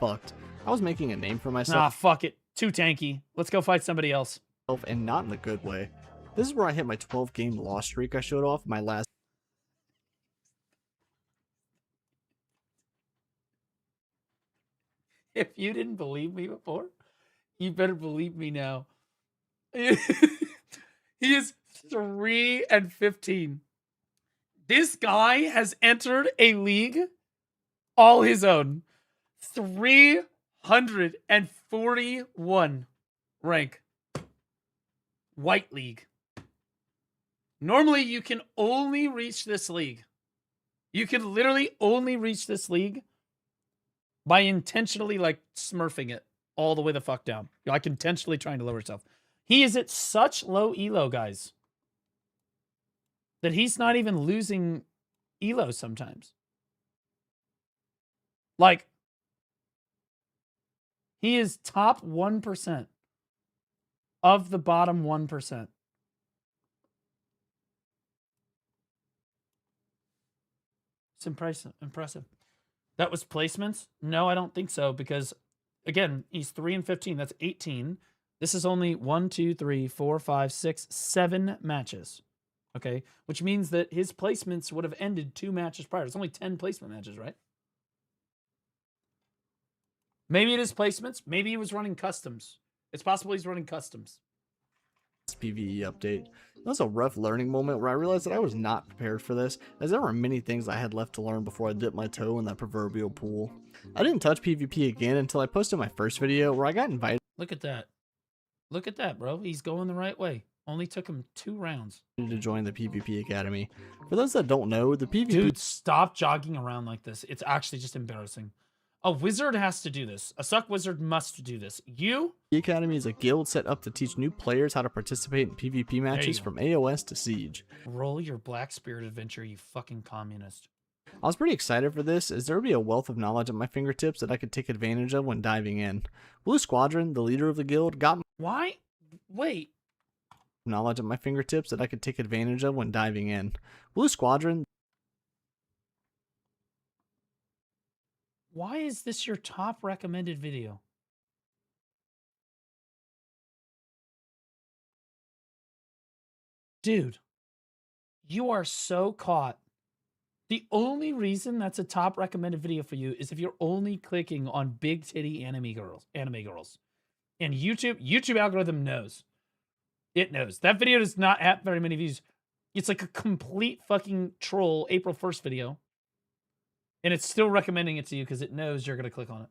fucked. I was making a name for Nah, myself fuck it. Too tanky. Let's go fight somebody else. and not in the good way. This is where I hit my 12 game loss streak I showed off my last If you didn't believe me before, you better believe me now. He is 3-15. This guy has entered a league all his own. 341 rank. White League. Normally, you can only reach this league. You can literally only reach this league by intentionally, like, smurfing it all the way the fuck down. Like, intentionally trying to lower yourself. He is at such low elo, guys, that he's not even losing elo sometimes. Like, he is top 1% of the bottom 1%. It's impressive. That was placements? No, I don't think so, because again, he's 3-15. That's 18. This is only 1, 2, 3, 4, 5, 6, 7 matches. Okay, which means that his placements would have ended 2 matches prior. It's only 10 placement matches, right? Maybe it is placements. Maybe he was running customs. It's possible he's running customs. PvE update. It was a rough learning moment where I realized that I was not prepared for this, as there were many things I had left to learn before I dipped my toe in that proverbial pool. I didn't touch PvP again until I posted my first video where I got invited Look at that. Look at that, bro. He's going the right way. Only took him 2 rounds. to join the PvP Academy. For those that don't know, the PvP Dude, stop jogging around like this. It's actually just embarrassing. A wizard has to do this. A suck wizard must do this. You? Academy is a guild set up to teach new players how to participate in PvP matches go. from AOS to Siege. Roll your Black Spirit adventure, you fucking communist. I was pretty excited for this, as there would be a wealth of knowledge at my fingertips that I could take advantage of when diving in. Blue Squadron, the leader of the guild, got Why? Wait. knowledge at my fingertips that I could take advantage of when diving in. Blue Squadron, Why is this your top recommended video? Dude, you are so caught. The only reason that's a top recommended video for you is if you're only clicking on big titty anime girls. And YouTube algorithm knows. It knows. That video does not have very many views. It's like a complete fucking troll April 1st video. And it's still recommending it to you because it knows you're going to click on it.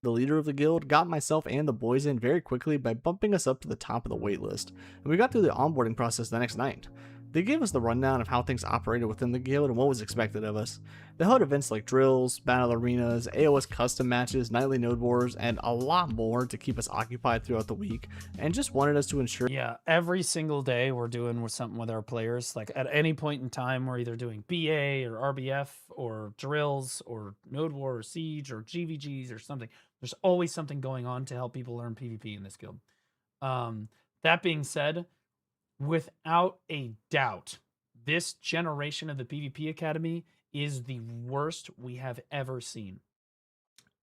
the leader of the guild, got myself and the boys in very quickly by bumping us up to the top of the waitlist, and we got through the onboarding process the next night. They gave us the rundown of how things operated within the guild and what was expected of us. They held events like drills, battle arenas, AOS custom matches, nightly node wars, and a lot more to keep us occupied throughout the week, and just wanted us to ensure Yeah, every single day we're doing something with our players. Like at any point in time, we're either doing BA or RBF or drills or node war or siege or GVGs or something. There's always something going on to help people learn PvP in this guild. That being said, without a doubt, this generation of the PvP Academy is the worst we have ever seen.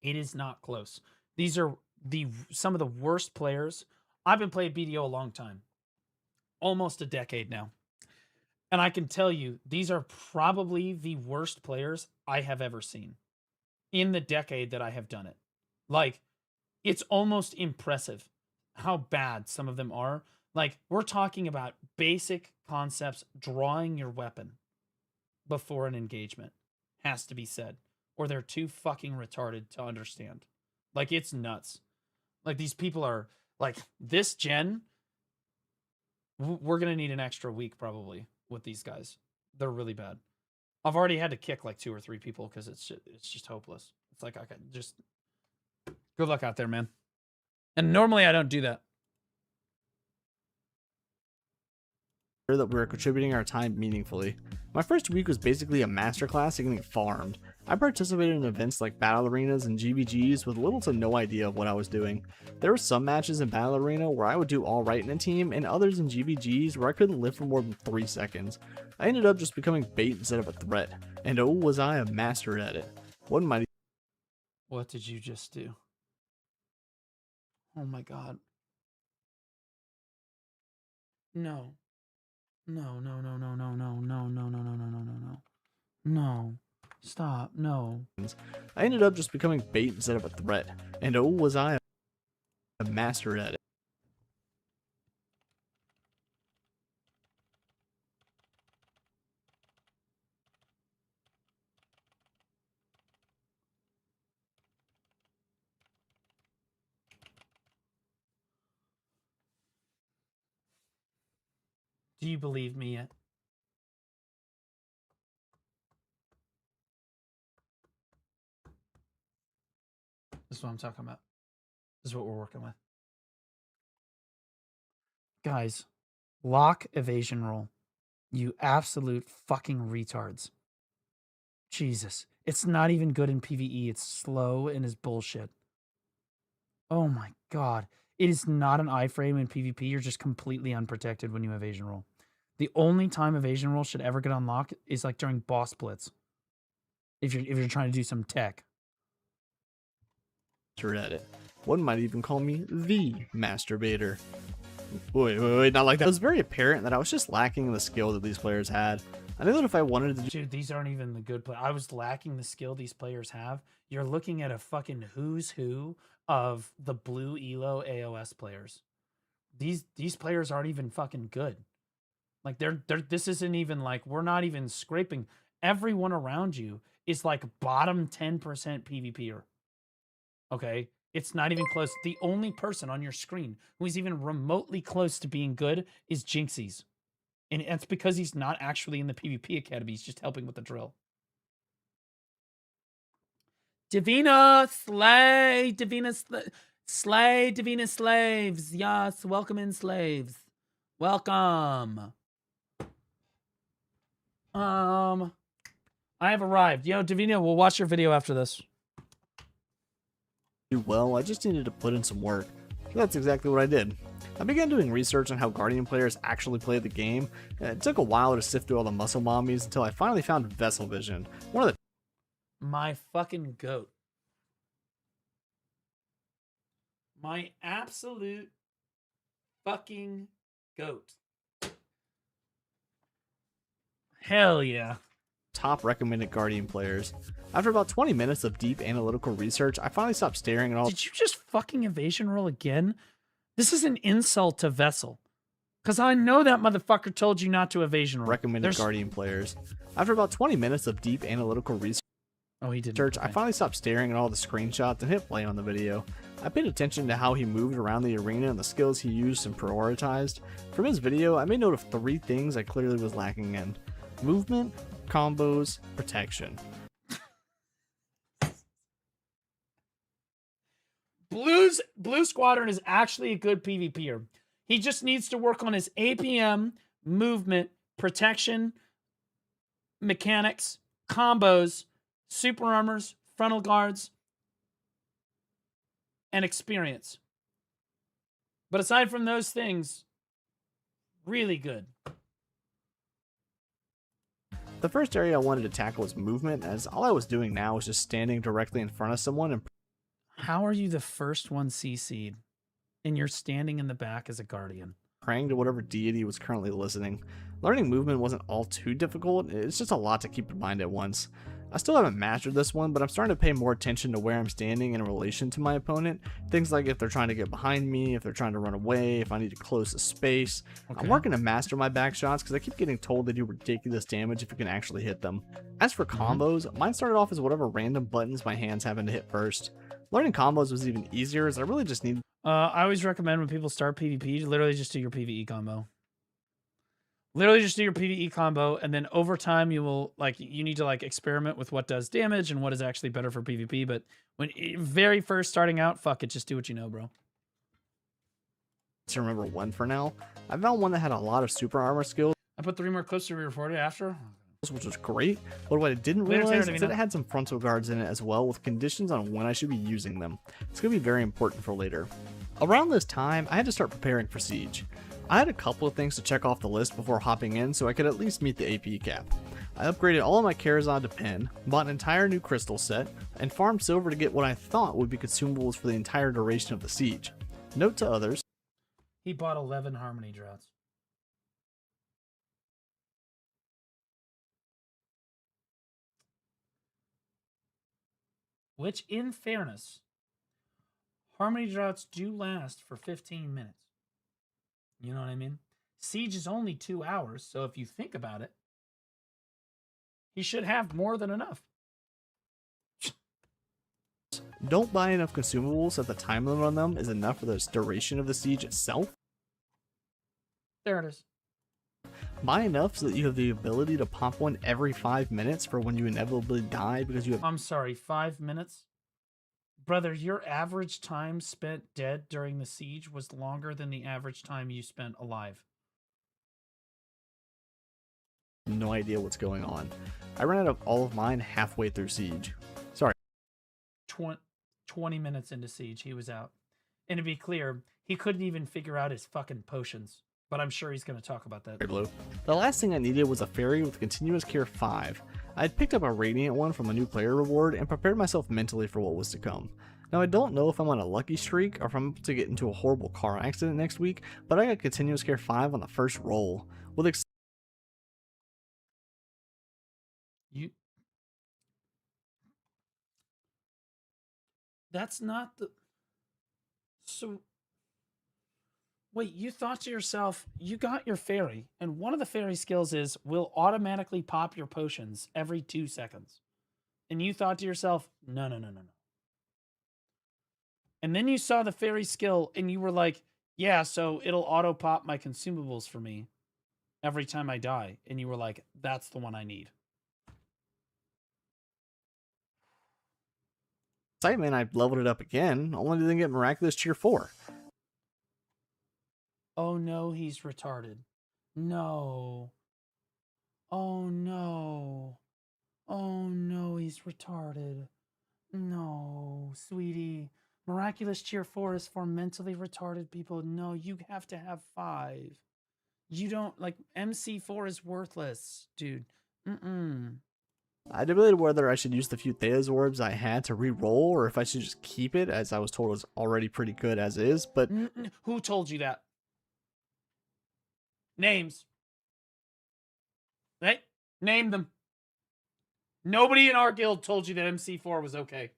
It is not close. These are some of the worst players. I've been playing BDO a long time, almost a decade now. And I can tell you, these are probably the worst players I have ever seen in the decade that I have done it. Like, it's almost impressive how bad some of them are. Like, we're talking about basic concepts. Drawing your weapon before an engagement has to be said, or they're too fucking retarded to understand. Like, it's nuts. Like, these people are, like, this gen, we're going to need an extra week probably with these guys. They're really bad. I've already had to kick like 2 or 3 people because it's just hopeless. It's like, okay, just good luck out there, man. And normally I don't do that. That we were contributing our time meaningfully. My first week was basically a masterclass in getting farmed. I participated in events like battle arenas and GVGs with little to no idea of what I was doing. There were some matches in battle arena where I would do alright in a team, and others in GVGs where I couldn't live for more than 3 seconds. I ended up just becoming bait instead of a threat, and oh was I a master at it. One mighty. What did you just do? Oh my god. No. No, no, no, no, no, no, no, no, no, no, no, no, no, no. No. Stop. No. I ended up just becoming bait instead of a threat, and oh was I a master at it. Do you believe me yet? This is what I'm talking about. This is what we're working with. Guys, lock evasion roll. You absolute fucking retards. Jesus. It's not even good in PvE. It's slow and is bullshit. Oh my god. It is not an iframe in PvP. You're just completely unprotected when you evasion roll. The only time evasion roll should ever get unlocked is like during boss blitz. If you're trying to do some tech. At it. One might even call me the masturbator. Wait, not like that. It was very apparent that I was just lacking in the skill that these players had. I knew that if I wanted to Dude, these aren't even the good players. I was lacking the skill these players have. You're looking at a fucking who's who of the blue ELO AOS players. These players aren't even fucking good. Like they're this isn't even like, we're not even scraping. Everyone around you is like bottom 10% PvPer. Okay? It's not even close. The only person on your screen who is even remotely close to being good is Jinxies. And that's because he's not actually in the PvP Academy. He's just helping with the drill. Divina, slay, Divina, slay, Divina slaves. Yes, welcome in, slaves. Welcome. I have arrived. Yo, Divina, we'll watch your video after this. do well, I just needed to put in some work. So that's exactly what I did. I began doing research on how Guardian players actually play the game, and it took a while to sift through all the muscle mommies until I finally found Vessel Vision, one of the My fucking goat. My absolute fucking goat. Hell yeah. top recommended Guardian players. After about 20 minutes of deep analytical research, I finally stopped staring at all. Did you just fucking evasion roll again? This is an insult to Vessel. Because I know that motherfucker told you not to evasion roll. Recommended Guardian players. After about 20 minutes of deep analytical research, he didn't. Okay. I finally stopped staring at all the screenshots and hit play on the video. I paid attention to how he moved around the arena and the skills he used and prioritized. From his video, I made note of 3 things I clearly was lacking in: movement, combos, protection. Blue Squadron is actually a good PvPer. He just needs to work on his APM, movement, protection, mechanics, combos, super armors, frontal guards, and experience. But aside from those things, really good. The first area I wanted to tackle was movement, as all I was doing now was just standing directly in front of someone and... How are you the first one CC'd and you're standing in the back as a guardian? praying to whatever deity was currently listening. Learning movement wasn't all too difficult, it's just a lot to keep in mind at once. I still haven't mastered this one, but I'm starting to pay more attention to where I'm standing in relation to my opponent. Things like if they're trying to get behind me, if they're trying to run away, if I need to close the space. Okay. I'm working to master my back shots because I keep getting told they do ridiculous damage if you can actually hit them. As for combos, mine started off as whatever random buttons my hands happen to hit first. Learning combos was even easier as I really just need... I always recommend when people start PvP, literally just do your PvE combo. Literally just do your PvE combo, and then over time you will, like, you need to, like, experiment with what does damage and what is actually better for PvP, but when very first starting out, fuck it, just do what you know, bro. To remember one for now. I found one that had a lot of super armor skills. I put 3 more clips to be recorded after. Which was great, but what I didn't Later, realize Taylor, is that it had some frontal guards in it as well, with conditions on when I should be using them. It's going to be very important for later. Around this time, I had to start preparing for Siege. I had a couple of things to check off the list before hopping in so I could at least meet the AP cap. I upgraded all of my Karazhan to Pen, bought an entire new crystal set, and farmed silver to get what I thought would be consumables for the entire duration of the Siege. Note to others, He bought 11 Harmony Droughts. Which, in fairness, Harmony Droughts do last for 15 minutes. You know what I mean? Siege is only 2 hours, so if you think about it, he should have more than enough. don't buy enough consumables that the time limit on them is enough for the duration of the Siege itself. There it is. Buy enough so that you have the ability to pop one every 5 minutes for when you inevitably die because you have... I'm sorry, 5 minutes? Brother, your average time spent dead during the siege was longer than the average time you spent alive. no idea what's going on. I ran out of all of mine halfway through Siege. Sorry. 20 minutes into Siege, he was out. And to be clear, he couldn't even figure out his fucking potions. But I'm sure he's going to talk about that. Blue. The last thing I needed was a fairy with continuous cure 5. I had picked up a radiant one from a new player reward and prepared myself mentally for what was to come. Now I don't know if I'm on a lucky streak or if I'm about to get into a horrible car accident next week, but I got continuous care 5 on the first roll. With That's not the... So... Wait, you thought to yourself, you got your fairy, and one of the fairy skills is will automatically pop your potions every 2 seconds. And you thought to yourself, no. And then you saw the fairy skill, and you were like, yeah, so it'll auto pop my consumables for me every time I die. And you were like, that's the one I need. excitement, I leveled it up again, only to then get Miraculous Cheer 4. Oh no, he's retarded. No. Oh no. Oh no, he's retarded. No, sweetie. Miraculous Cheer 4 is for mentally retarded people. No, you have to have 5. You don't, like, MC4 is worthless, dude. I debated whether I should use the few Thea's orbs I had to re-roll, or if I should just keep it, as I was told it was already pretty good as is, but... Who told you that? Names. Hey, name them. Nobody in our guild told you that MC4 was okay.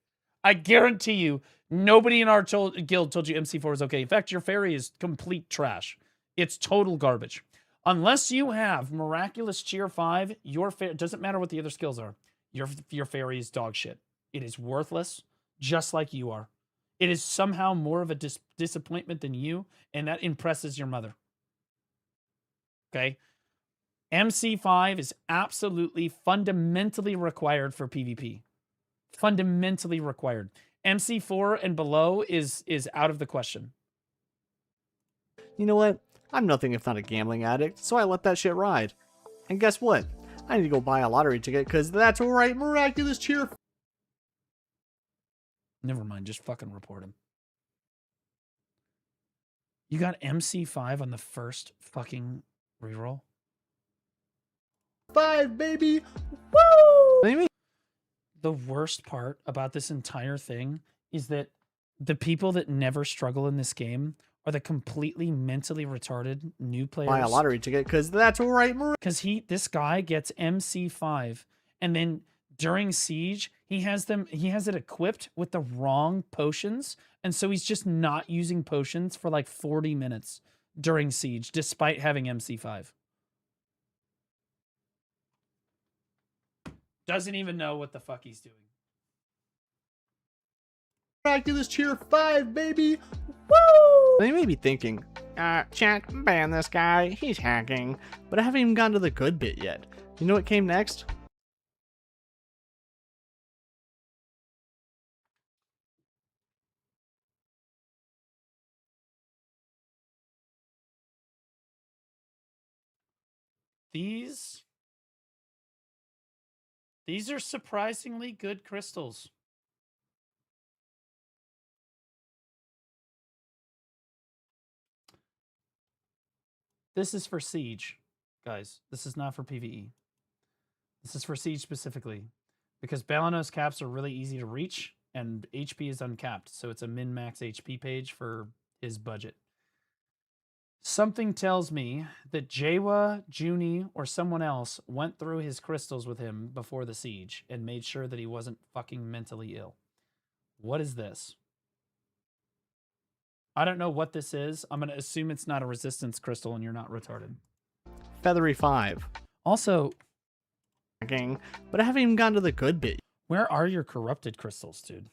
I guarantee you, nobody in our guild told you MC4 was okay. In fact, your fairy is complete trash. It's total garbage. Unless you have Miraculous Cheer 5, your fairy, doesn't matter what the other skills are, your fairy is dog shit. It is worthless, just like you are. It is somehow more of a disappointment than you, and that impresses your mother. Okay? MC5 is absolutely fundamentally required for PvP. Fundamentally required. MC4 and below is out of the question. You know what? I'm nothing if not a gambling addict, so I let that shit ride. And guess what? I need to go buy a lottery ticket, because that's right, Miraculous Cheer. Never mind, just fucking report him. You got MC5 on the first fucking reroll? 5, baby! Woo! What do you mean? The worst part about this entire thing is that the people that never struggle in this game are the completely mentally retarded new players. Buy a lottery ticket, because that's right, Because this guy gets MC5 and then during siege, he has it equipped with the wrong potions, and so he's just not using potions for like 40 minutes during siege, despite having MC5. Doesn't even know what the fuck he's doing. Miraculous Cheer 5, baby! Woo! They may be thinking, chat, ban this guy, he's hacking. But I haven't even gotten to the good bit yet. You know what came next? These are surprisingly good crystals. This is for Siege, guys. This is not for PvE. This is for Siege specifically. Because Balanos caps are really easy to reach, and HP is uncapped, so it's a min-max HP page for his budget. Something tells me that Jawa, Junie, or someone else went through his crystals with him before the siege and made sure that he wasn't fucking mentally ill. What is this? I don't know what this is. I'm going to assume it's not a resistance crystal and you're not retarded. Feathery 5. Also, but I haven't even gotten to the good bit. Where are your corrupted crystals, dude?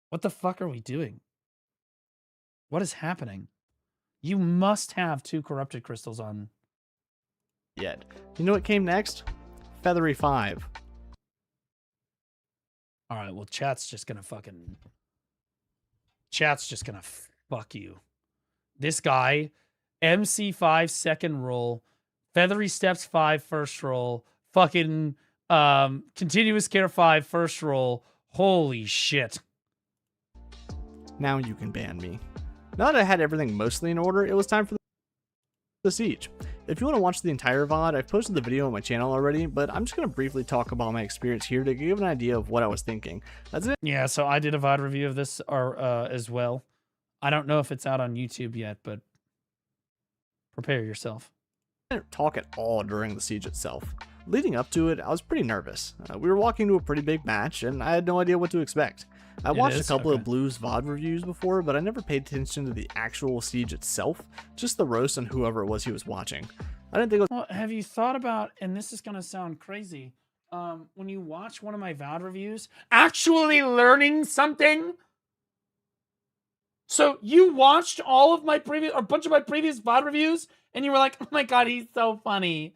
What the fuck are we doing? What is happening? You must have 2 corrupted crystals on. Yet. You know what came next? Feathery 5. Alright, well, chat's just gonna fuck you. This guy, MC5 second roll, Feathery Steps 5 first roll, fucking Continuous Care 5 first roll. Holy shit. Now you can ban me. Now that I had everything mostly in order, it was time for the siege. If you want to watch the entire VOD, I've posted the video on my channel already, but I'm just going to briefly talk about my experience here to give an idea of what I was thinking. That's it. Yeah, so I did a VOD review of this as well. I don't know if it's out on YouTube yet, but prepare yourself. I didn't talk at all during the siege itself. Leading up to it, I was pretty nervous. We were walking to a pretty big match, and I had no idea what to expect. I watched a couple of Blues VOD reviews before, but I never paid attention to the actual siege itself, just the roast on whoever it was he was watching. I didn't think it was— Well, have you thought about, and this is going to sound crazy, when you watch one of my VOD reviews, actually learning something? So you watched all of my previous, or a bunch of my previous VOD reviews, and you were like, oh my god, he's so funny.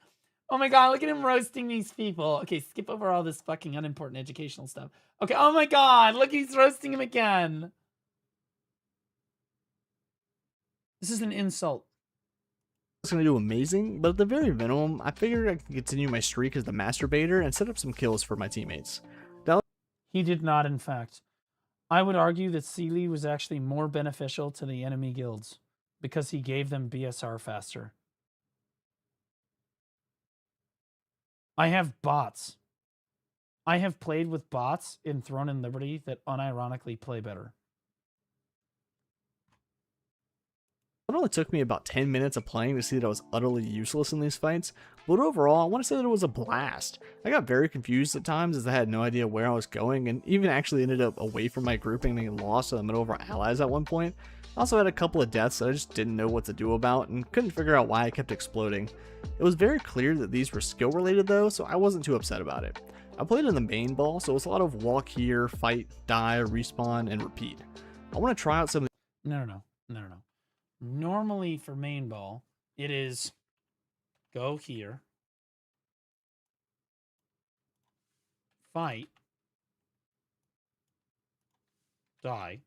Oh my god, look at him roasting these people. Okay, skip over all this fucking unimportant educational stuff. Okay, oh my god, look, he's roasting him again. This is an insult. I was going to do amazing, but at the very minimum, I figured I could continue my streak as the masturbator and set up some kills for my teammates. He did not, in fact. I would argue that Sealy was actually more beneficial to the enemy guilds because he gave them BSR faster. I have bots. I have played with bots in Throne and Liberty that unironically play better. It only took me about 10 minutes of playing to see that I was utterly useless in these fights, but overall, I want to say that it was a blast. I got very confused at times as I had no idea where I was going, and even actually ended up away from my grouping and lost in the middle of our allies at one point. I also had a couple of deaths that I just didn't know what to do about, and couldn't figure out why I kept exploding. It was very clear that these were skill related though, so I wasn't too upset about it. I played in the main ball, so it was a lot of walk here, fight, die, respawn, and repeat. I want to try out some of the— No. Normally for main ball, it is go here, fight, die,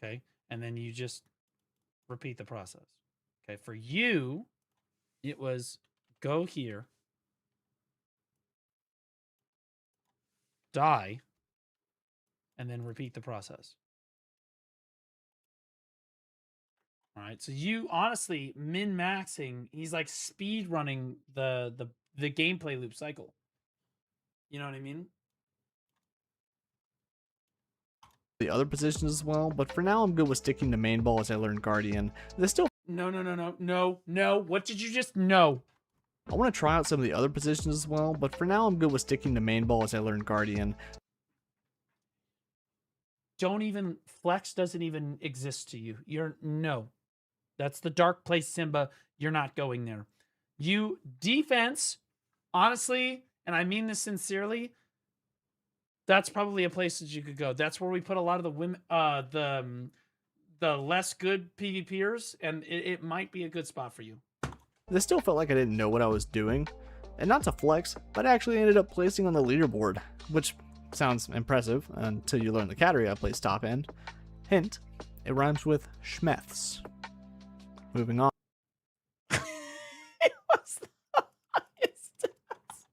okay, and then you just repeat the process. Okay, for you, it was go here, die, and then repeat the process. All right, so you honestly min-maxing, he's like speed running the gameplay loop cycle. You know what I mean? the other positions as well, but for now I'm good with sticking to main ball as I learn Guardian. There's still— No. What did you just— No. I want to try out some of the other positions as well, but for now I'm good with sticking to main ball as I learn Guardian. Don't even, flex doesn't even exist to you. No. That's the dark place, Simba. You're not going there. You, defense, honestly, and I mean this sincerely, that's probably a place that you could go. That's where we put a lot of the women, the less good PvPers, and it might be a good spot for you. This still felt like I didn't know what I was doing, and not to flex, but I actually ended up placing on the leaderboard, which sounds impressive until you learn the category I placed top end. Hint, it rhymes with Schmeths. Moving on. It was the highest stats.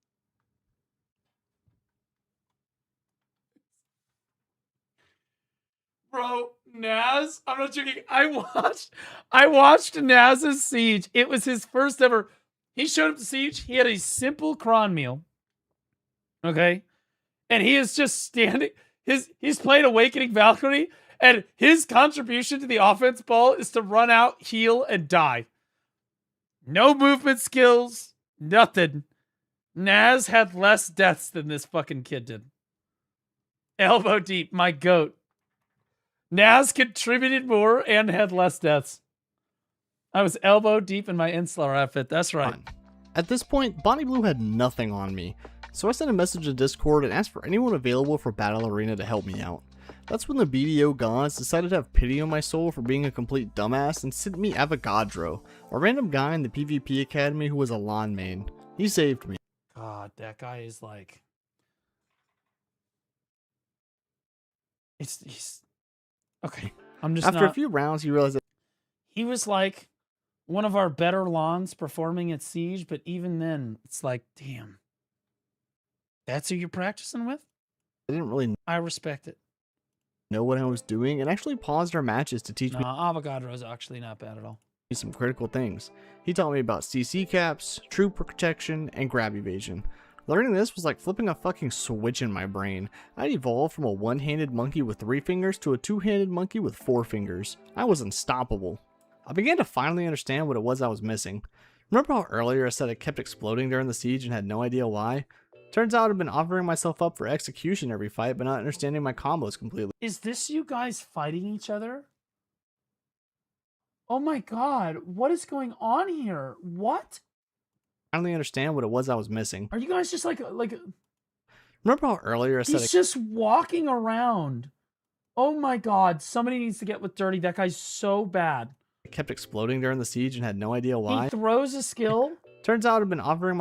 Bro, Naz, I'm not joking. I watched Naz's Siege. It was his first ever. He showed up to Siege. He had a simple cron meal. Okay? And he is just standing. He's playing Awakening Valkyrie, and his contribution to the offense ball is to run out, heal, and die. No movement skills, nothing. Naz had less deaths than this fucking kid did. Elbow deep, my goat. Naz contributed more and had less deaths. I was elbow deep in my Insular outfit. That's right. At this point, Bonnie Blue had nothing on me, so I sent a message to Discord and asked for anyone available for Battle Arena to help me out. That's when the BDO gods decided to have pity on my soul for being a complete dumbass and sent me Avogadro, a random guy in the PvP Academy who was a Lan main. He saved me. God, that guy is like... He's... Okay, I'm just After a few rounds, he realized that he was like one of our better lawns performing at Siege, but even then, it's like, damn. That's who you're practicing with? I didn't really I respect it. know what I was doing and actually paused our matches to teach me Avogadro is actually not bad at all. some critical things. He taught me about CC caps, troop protection, and grab evasion. Learning this was like flipping a fucking switch in my brain. I evolved from a one-handed monkey with 3 fingers to a two-handed monkey with 4 fingers. I was unstoppable. I began to finally understand what it was I was missing. Remember how earlier I said I kept exploding during the siege and had no idea why? Turns out I've been offering myself up for execution every fight, but not understanding my combos completely. Is this you guys fighting each other? Oh my god, what is going on here? What? Finally understand what it was I was missing. Are you guys just like Remember how earlier I said he's just walking around. Oh my god, somebody needs to get with Dirty. That guy's so bad. I kept exploding during the siege and had no idea why? He throws a skill. Turns out I've been offering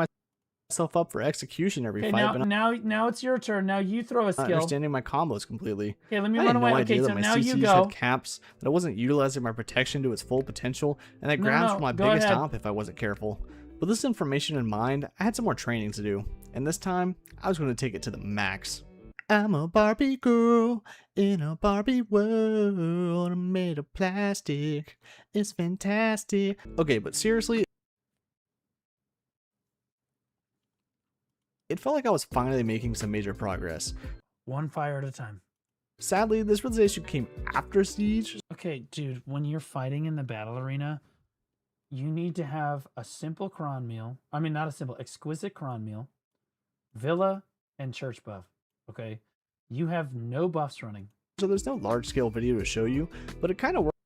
myself up for execution every fight, but now it's your turn. Now you throw a skill. not understanding my combos completely. Okay, let me I run had away. no Okay, idea so that my now you CCs go. had caps, that I wasn't utilizing my protection to its full potential, and that No, grabs no, were my go biggest ahead. op if I wasn't careful. With this information in mind, I had some more training to do, and this time, I was going to take it to the max. I'm a Barbie girl in a Barbie world. I'm made of plastic. It's fantastic. Okay, but seriously, it felt like I was finally making some major progress. One fire at a time. Sadly, this realization came after Siege. Okay, dude, when you're fighting in the battle arena, you need to have a simple cron meal. I mean, not a simple, exquisite cron meal, villa, and church buff. Okay? You have no buffs running. So there's no large-scale video to show you, but it kind of works.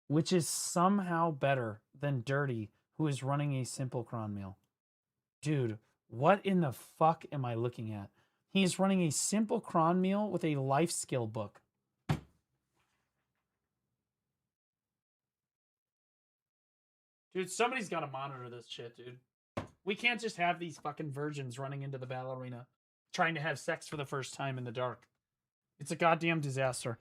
Which is somehow better than Dirty, who is running a simple cron meal. Dude, what in the fuck am I looking at? He is running a simple cron meal with a life skill book. Dude, somebody's got to monitor this shit, dude. We can't just have these fucking virgins running into the battle arena trying to have sex for the first time in the dark. It's a goddamn disaster.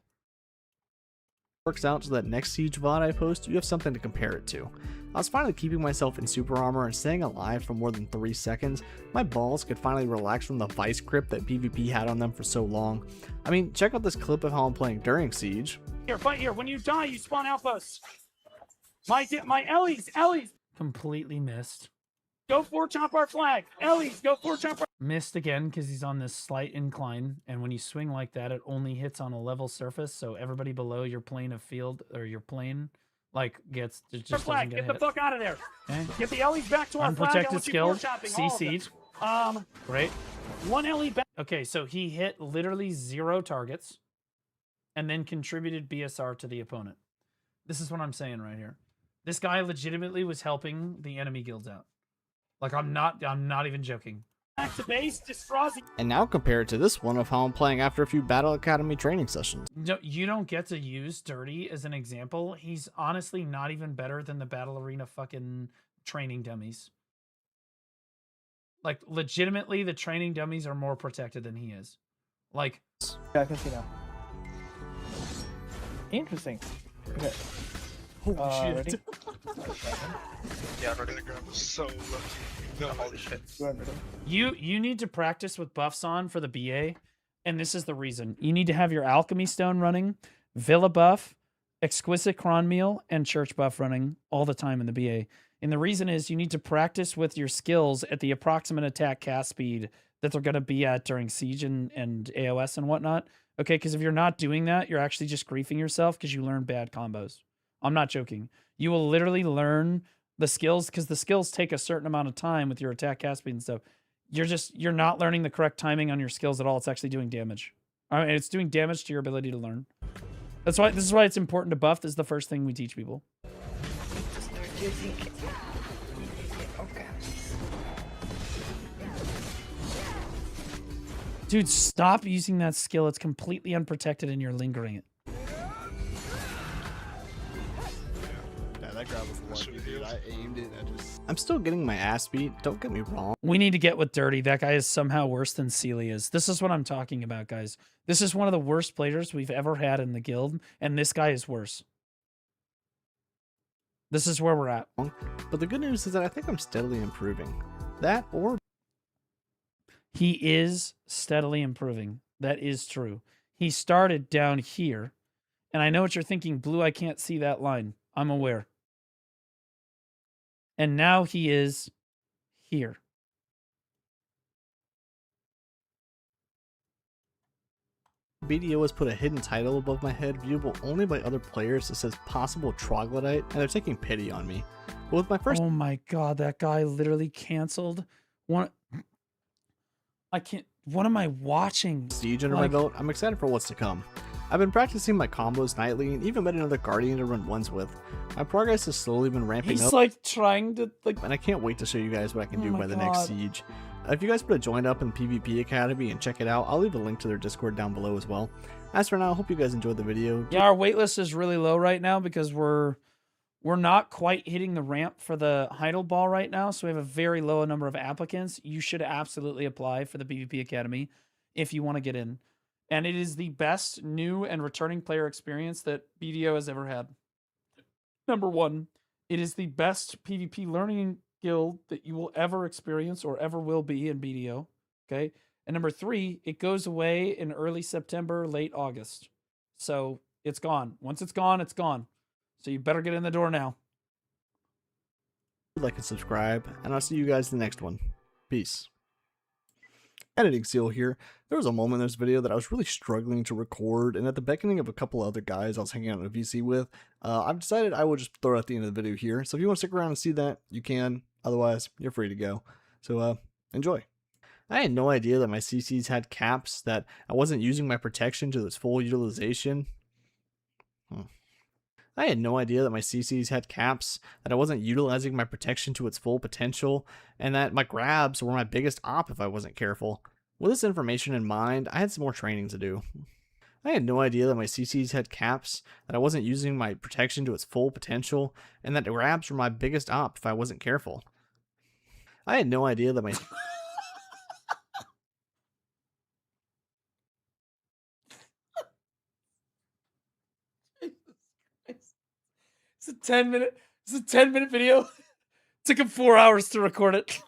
Works out so that next Siege VOD I post, you have something to compare it to. I was finally keeping myself in super armor and staying alive for more than 3 seconds. My balls could finally relax from the vice grip that PvP had on them for so long. I mean, check out this clip of how I'm playing during Siege. Here, fight here. When you die, you spawn outposts. My Ellie's. Completely missed. Go for chop our flag. Ellie's, go for chop our... Missed again because he's on this slight incline. And when you swing like that, it only hits on a level surface. So everybody below your plane of field or your plane like gets just doesn't get hit. fuck out of there. Okay. Get the Ellie's back to our flag. I Unprotected want you skill. shopping, C all of them. siege. Great. One Ellie back. Okay, so he hit literally 0 targets, and then contributed BSR to the opponent. This is what I'm saying right here. This guy legitimately was helping the enemy guilds out. Like I'm not even joking. Back to base, Distrazi. And now compare it to this one of how I'm playing after a few Battle Academy training sessions. No, you don't get to use Dirty as an example. He's honestly not even better than the Battle Arena fucking training dummies. Like, legitimately, the training dummies are more protected than he is. Like... Yeah, I can see now. Interesting. Okay. Holy shit. Ready? Yeah, we're gonna grab so lucky. No, holy shit. You need to practice with buffs on for the BA, and this is the reason. You need to have your Alchemy Stone running, Villa buff, Exquisite Cron Meal, and Church buff running all the time in the BA. And the reason is you need to practice with your skills at the approximate attack cast speed that they're going to be at during Siege and AOS and whatnot. Okay, because if you're not doing that, you're actually just griefing yourself because you learn bad combos. I'm not joking. You will literally learn the skills because the skills take a certain amount of time with your attack cast speed and stuff. You're not learning the correct timing on your skills at all. It's actually doing damage. I mean, it's doing damage to your ability to learn. This is why it's important to buff. This is the first thing we teach people. Dude, stop using that skill. It's completely unprotected and you're lingering it. Yeah, that grab was lucky, dude. I aimed it. I'm still getting my ass beat. Don't get me wrong. We need to get with Dirty. That guy is somehow worse than Sealy is. This is what I'm talking about, guys. This is one of the worst players we've ever had in the guild, and this guy is worse. This is where we're at. But the good news is that I think I'm steadily improving. That or... He is steadily improving. That is true. He started down here, and I know what you're thinking, Blue, I can't see that line. I'm aware. And now he is here. BDO has put a hidden title above my head, viewable only by other players that says possible troglodyte, and they're taking pity on me. But with my first... Oh my god, that guy literally canceled one... I can't... What am I watching? Siege under my belt, I'm excited for what's to come. I've been practicing my combos nightly and even met another Guardian to run ones with. My progress has slowly been ramping up. He's like trying to... And I can't wait to show you guys what I can do by the next Siege. If you guys put a join up in PvP Academy and check it out, I'll leave a link to their Discord down below as well. As for now, I hope you guys enjoyed the video. Yeah, our waitlist is really low right now because we're not quite hitting the ramp for the Heidel Ball right now, so we have a very low number of applicants. You should absolutely apply for the PvP Academy if you want to get in. And it is the best new and returning player experience that BDO has ever had. Number one, it is the best PvP learning guild that you will ever experience or ever will be in BDO. Okay. And number three, it goes away in early September, late August. So it's gone. Once it's gone, it's gone. So you better get in the door now. Like and subscribe, and I'll see you guys in the next one. Peace. Editing Seal here. There was a moment in this video that I was really struggling to record, and at the beckoning of a couple other guys I was hanging out in a VC with, I've decided I will just throw it at the end of the video here. So if you want to stick around and see that, you can. Otherwise, you're free to go. So enjoy. I had no idea that my CCs had caps, that I wasn't using my protection to its full utilization. I had no idea that my CCs had caps, that I wasn't utilizing my protection to its full potential, and that my grabs were my biggest op if I wasn't careful. With this information in mind, I had some more training to do. I had no idea that my CCs had caps, that I wasn't using my protection to its full potential, and that the grabs were my biggest op if I wasn't careful. I had no idea that my... It's a 10-minute video. Took him 4 hours to record it.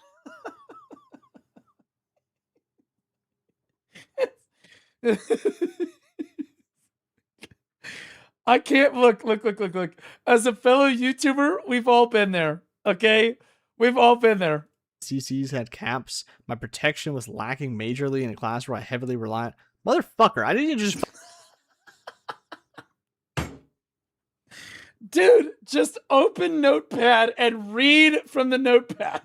I can't look. As a fellow YouTuber, we've all been there. Okay? We've all been there. CCs had caps. My protection was lacking majorly in a class where I heavily relied. Motherfucker, I didn't just... Dude, just open Notepad and read from the Notepad.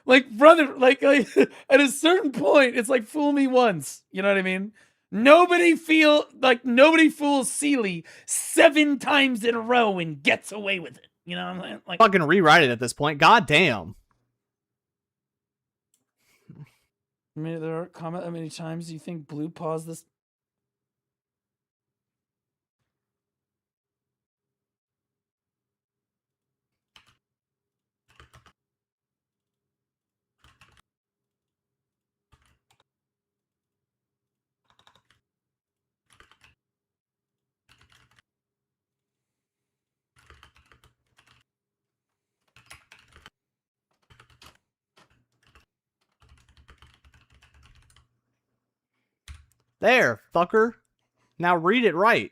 like, brother, like at a certain point, it's like fool me once. You know what I mean? Nobody fools Sealy 7 times in a row and gets away with it. You know what I'm saying? Like, Fucking rewrite it at this point. God damn. I mean, there are comment how many times do you think Blue paused this? There, fucker. Now read it right.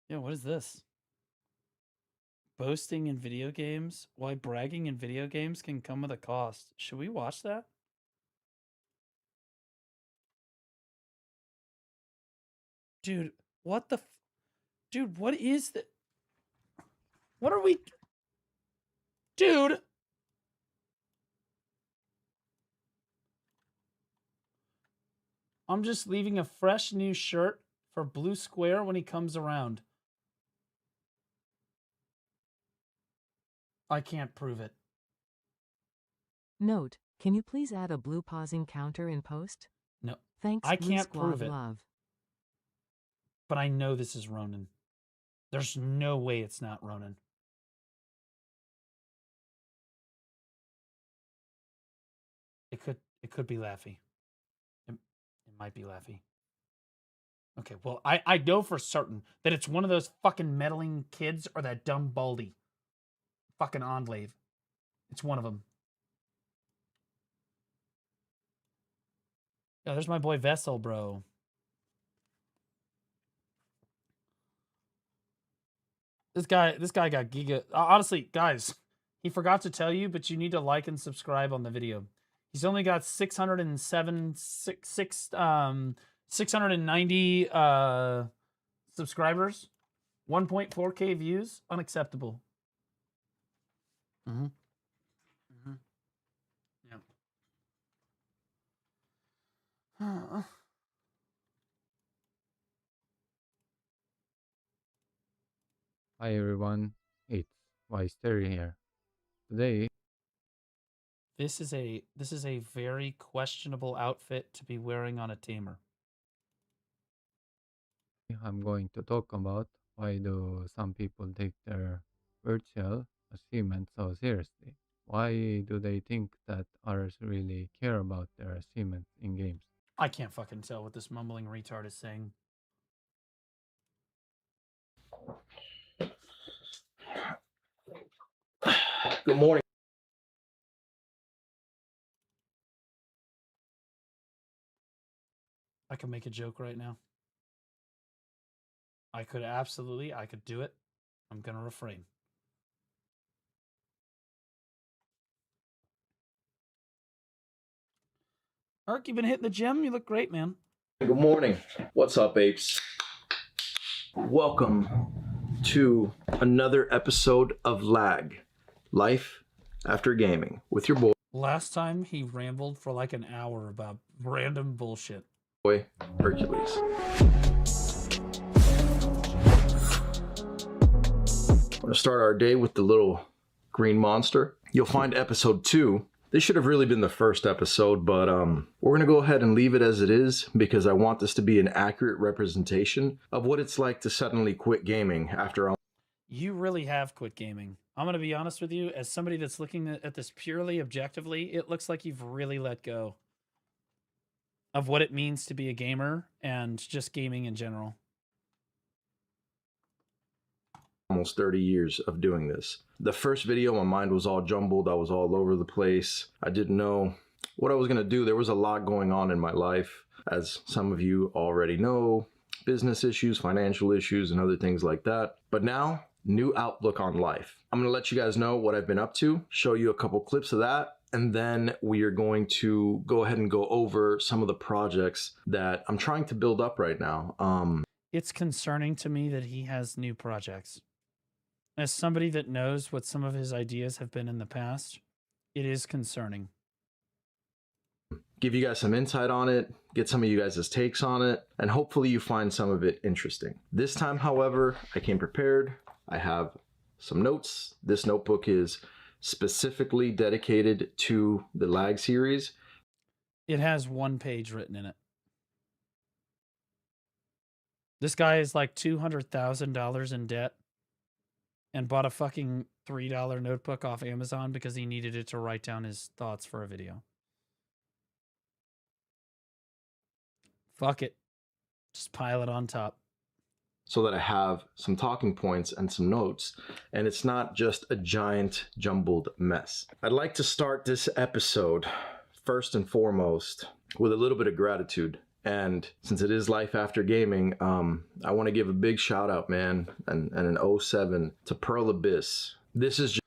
Yeah, what is this? Boasting in video games? Why bragging in video games can come with a cost. Should we watch that? Dude, what the... Dude, what is that? What are we... Dude! I'm just leaving a fresh new shirt for Blue Square when he comes around. I can't prove it. Note, can you please add a blue pausing counter in post? No. Thanks, I Blue can't Squad prove it. Love. But I know this is Ronan. There's no way it's not Ronan. It could be Laffy. It might be Laffy. Okay, well, I know for certain that it's one of those fucking meddling kids or that dumb Baldy. Fucking Onlave. It's one of them. Yeah, there's my boy Vessel, bro. This guy got giga. Honestly, guys, he forgot to tell you, but you need to like and subscribe on the video. He's only got 690 subscribers, 1.4K views. Unacceptable. Mm-hmm. Mm-hmm. Yeah. Hi everyone, it's Weister here. Today, This is a very questionable outfit to be wearing on a tamer. I'm going to talk about why do some people take their virtual achievements so seriously. Why do they think that others really care about their achievements in games? I can't fucking tell what this mumbling retard is saying. Good morning. I could make a joke right now. I could do it. I'm gonna refrain. Ark, you been hitting the gym? You look great, man. Good morning. What's up, apes? Welcome to another episode of Lag, Life After Gaming, with your Last time he rambled for like an hour about random bullshit. boy, Hercules. We're gonna start our day with the little green monster. You'll find episode 2. This should have really been the first episode, but we're gonna go ahead and leave it as it is because I want this to be an accurate representation of what it's like to suddenly quit gaming after all. You really have quit gaming. I'm gonna be honest with you, as somebody that's looking at this purely objectively, it looks like you've really let go of what it means to be a gamer and just gaming in general. Almost 30 years of doing this. The first video, my mind was all jumbled. I was all over the place. I didn't know what I was gonna do. There was a lot going on in my life, as some of you already know, business issues, financial issues, and other things like that. But now, new outlook on life. I'm gonna let you guys know what I've been up to, show you a couple clips of that, and then we are going to go ahead and go over some of the projects that I'm trying to build up right now. It's concerning to me that he has new projects. As somebody that knows what some of his ideas have been in the past, it is concerning. Give you guys some insight on it, get some of you guys' takes on it, and hopefully you find some of it interesting. This time, however, I came prepared. I have some notes. This notebook is specifically dedicated to the lag series. It has 1 page written in it. This guy is like $200,000 in debt and bought a fucking $3 notebook off Amazon because he needed it to write down his thoughts for a video. Fuck it. Just pile it on top. So that I have some talking points and some notes, and it's not just a giant jumbled mess. I'd like to start this episode first and foremost with a little bit of gratitude. And since it is Life After Gaming, I want to give a big shout out, man, and an 07 to Pearl Abyss. This is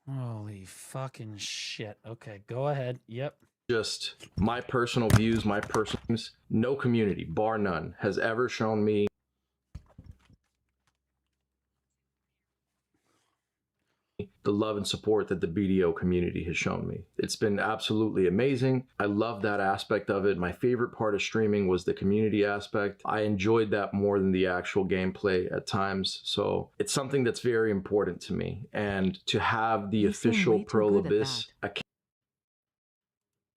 Holy fucking shit. Okay, go ahead. Yep. just my personal views, my personal views. No community, bar none, has ever shown me the love and support that the BDO community has shown me. It's been absolutely amazing. I love that aspect of it. My favorite part of streaming was the community aspect. I enjoyed that more than the actual gameplay at times. So it's something that's very important to me. And to have the official Pearl Abyss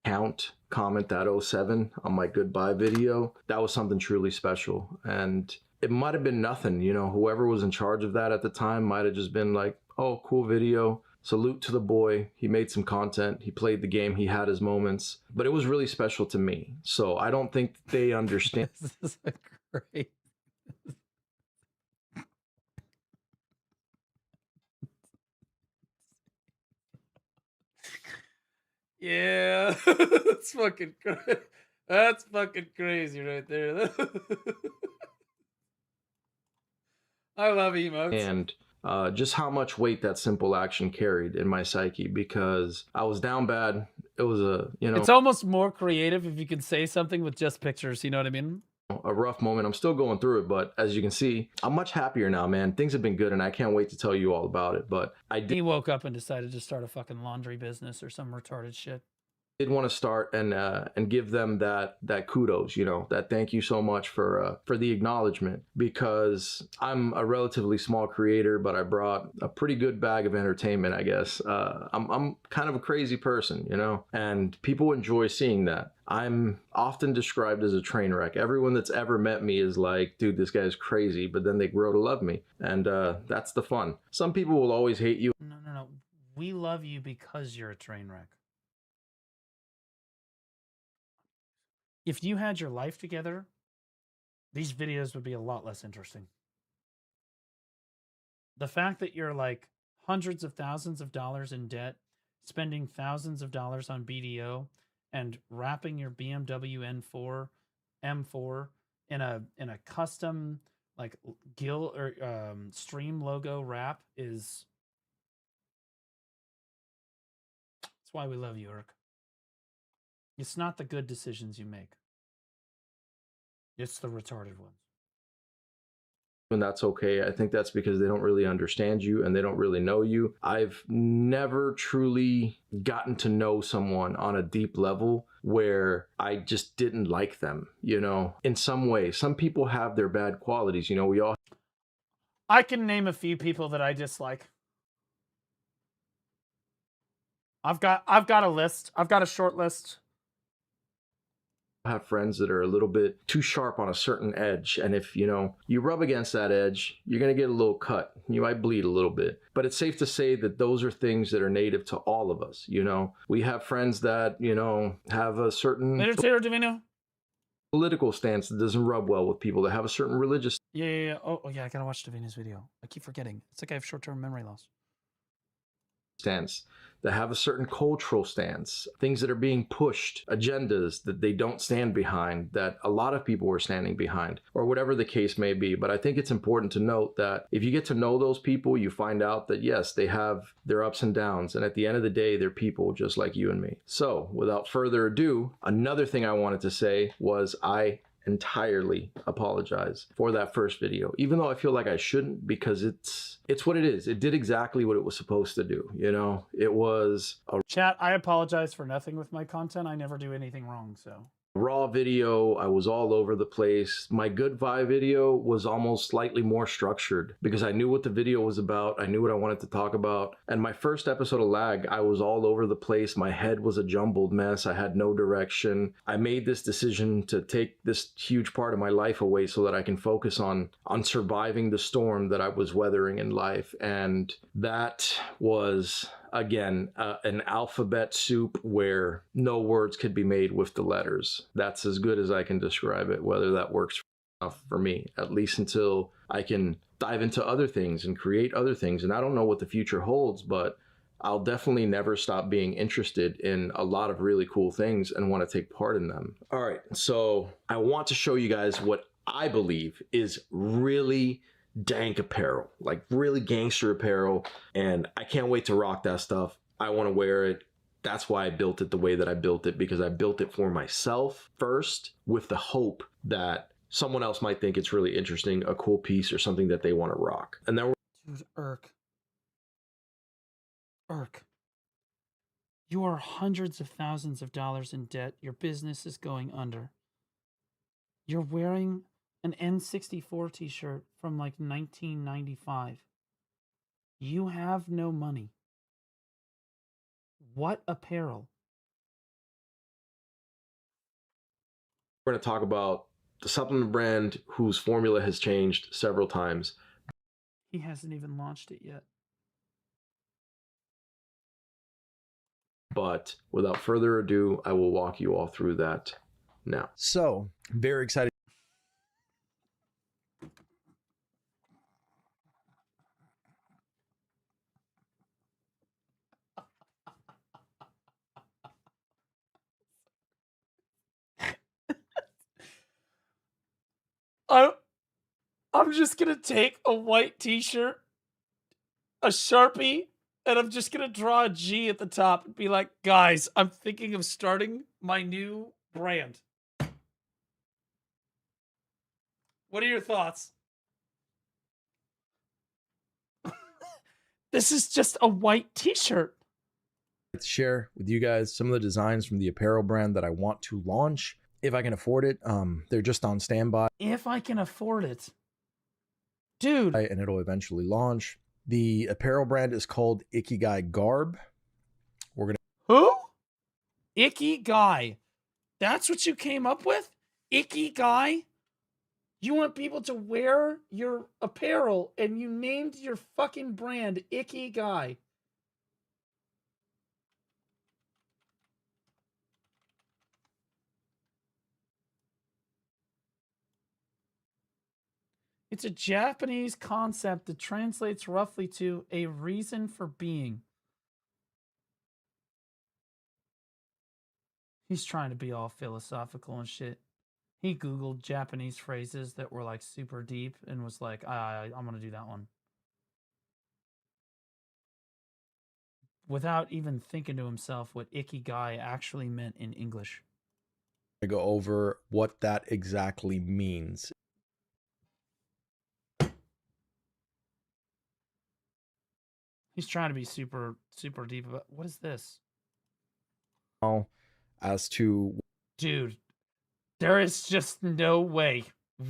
account comment that 07 on my goodbye video, that was something truly special. And it might have been nothing, you know, whoever was in charge of that at the time might have just been like, oh, cool video. Salute to the boy. He made some content. He played the game. He had his moments. But it was really special to me. So I don't think they understand. This is great. Yeah, that's fucking crazy. That's fucking crazy right there. I love emotes. And just how much weight that simple action carried in my psyche, because I was down bad. It was a, you know, It's almost more creative if you can say something with just pictures, you know what I mean? a rough moment. I'm still going through it, but as you can see, I'm much happier now, man. Things have been good, and I can't wait to tell you all about it. But I He woke up and decided to start a fucking laundry business or some retarded shit. did want to start and give them that kudos, you know, that thank you so much for the acknowledgement, because I'm a relatively small creator, but I brought a pretty good bag of entertainment, I guess. I'm kind of a crazy person, you know, and people enjoy seeing that. I'm often described as a train wreck. Everyone that's ever met me is like, dude, this guy's crazy, but then they grow to love me, and that's the fun. Some people will always hate you. No. We love you because you're a train wreck. If you had your life together, these videos would be a lot less interesting. The fact that you're like hundreds of thousands of dollars in debt, spending thousands of dollars on BDO, and wrapping your BMW M4 in a custom like Gil or stream logo wrap is. That's why we love you, Urk. It's not the good decisions you make. It's the retarded ones. And that's okay. I think that's because they don't really understand you and they don't really know you. I've never truly gotten to know someone on a deep level where I just didn't like them, you know, in some way. Some people have their bad qualities, you know, we all. I can name a few people that I dislike. I've got a list. I've got a short list. Have friends that are a little bit too sharp on a certain edge, and if you know you rub against that edge, you're going to get a little cut. You might bleed a little bit, but it's safe to say that those are things that are native to all of us. You know, we have friends that, you know, have a certain political stance that doesn't rub well with people that have a certain religious. Yeah. Oh yeah, I gotta watch Davina's video. I keep forgetting. It's like I have short-term memory loss. stance, that have a certain cultural stance, things that are being pushed, agendas that they don't stand behind, that a lot of people are standing behind, or whatever the case may be. But I think it's important to note that if you get to know those people, you find out that yes, they have their ups and downs, and at the end of the day, they're people just like you and me. So without further ado, another thing I wanted to say was I entirely apologize for that first video, even though I feel like I shouldn't, because it's what it is. It did exactly what it was supposed to do. You know, it was a Chat, I apologize for nothing with my content. I never do anything wrong, so. raw video. I was all over the place. My good vibe video was almost slightly more structured because I knew what the video was about. I knew what I wanted to talk about. And my first episode of Lag, I was all over the place. My head was a jumbled mess. I had no direction. I made this decision to take this huge part of my life away so that I can focus on surviving the storm that I was weathering in life. And that was, again, an alphabet soup where no words could be made with the letters. That's as good as I can describe it, whether that works for me, at least until I can dive into other things and create other things. And I don't know what the future holds, but I'll definitely never stop being interested in a lot of really cool things and want to take part in them. All right, so I want to show you guys what I believe is really dank apparel, like really gangster apparel, and I can't wait to rock that stuff. I want to wear it. That's why I built it the way that I built it, because I built it for myself first with the hope that someone else might think it's really interesting, a cool piece, or something that they want to rock. And then Dude, Irk, you are hundreds of thousands of dollars in debt. Your business is going under. You're wearing an N64 t-shirt from like 1995. You have no money. What apparel? we're going to talk about the supplement brand whose formula has changed several times. He hasn't even launched it yet. But without further ado, I will walk you all through that now. So, very excited. I'm just gonna take a white t-shirt, a Sharpie, and I'm just gonna draw a G at the top and be like, guys, I'm thinking of starting my new brand. What are your thoughts? This is just a white t-shirt. To share with you guys some of the designs from the apparel brand that I want to launch if I can afford it. They're just on standby. If I can afford it. Dude. And it'll eventually launch. The apparel brand is called Ikigai Garb. We're gonna Who? Ikigai. That's what you came up with? Ikigai? You want people to wear your apparel and you named your fucking brand Ikigai. It's a Japanese concept that translates roughly to a reason for being. He's trying to be all philosophical and shit. He Googled Japanese phrases that were like super deep and was like, I'm going to do that one. Without even thinking to himself what Ikigai actually meant in English. I go over what that exactly means. He's trying to be super, super deep about what is this? As to dude, there is just no way.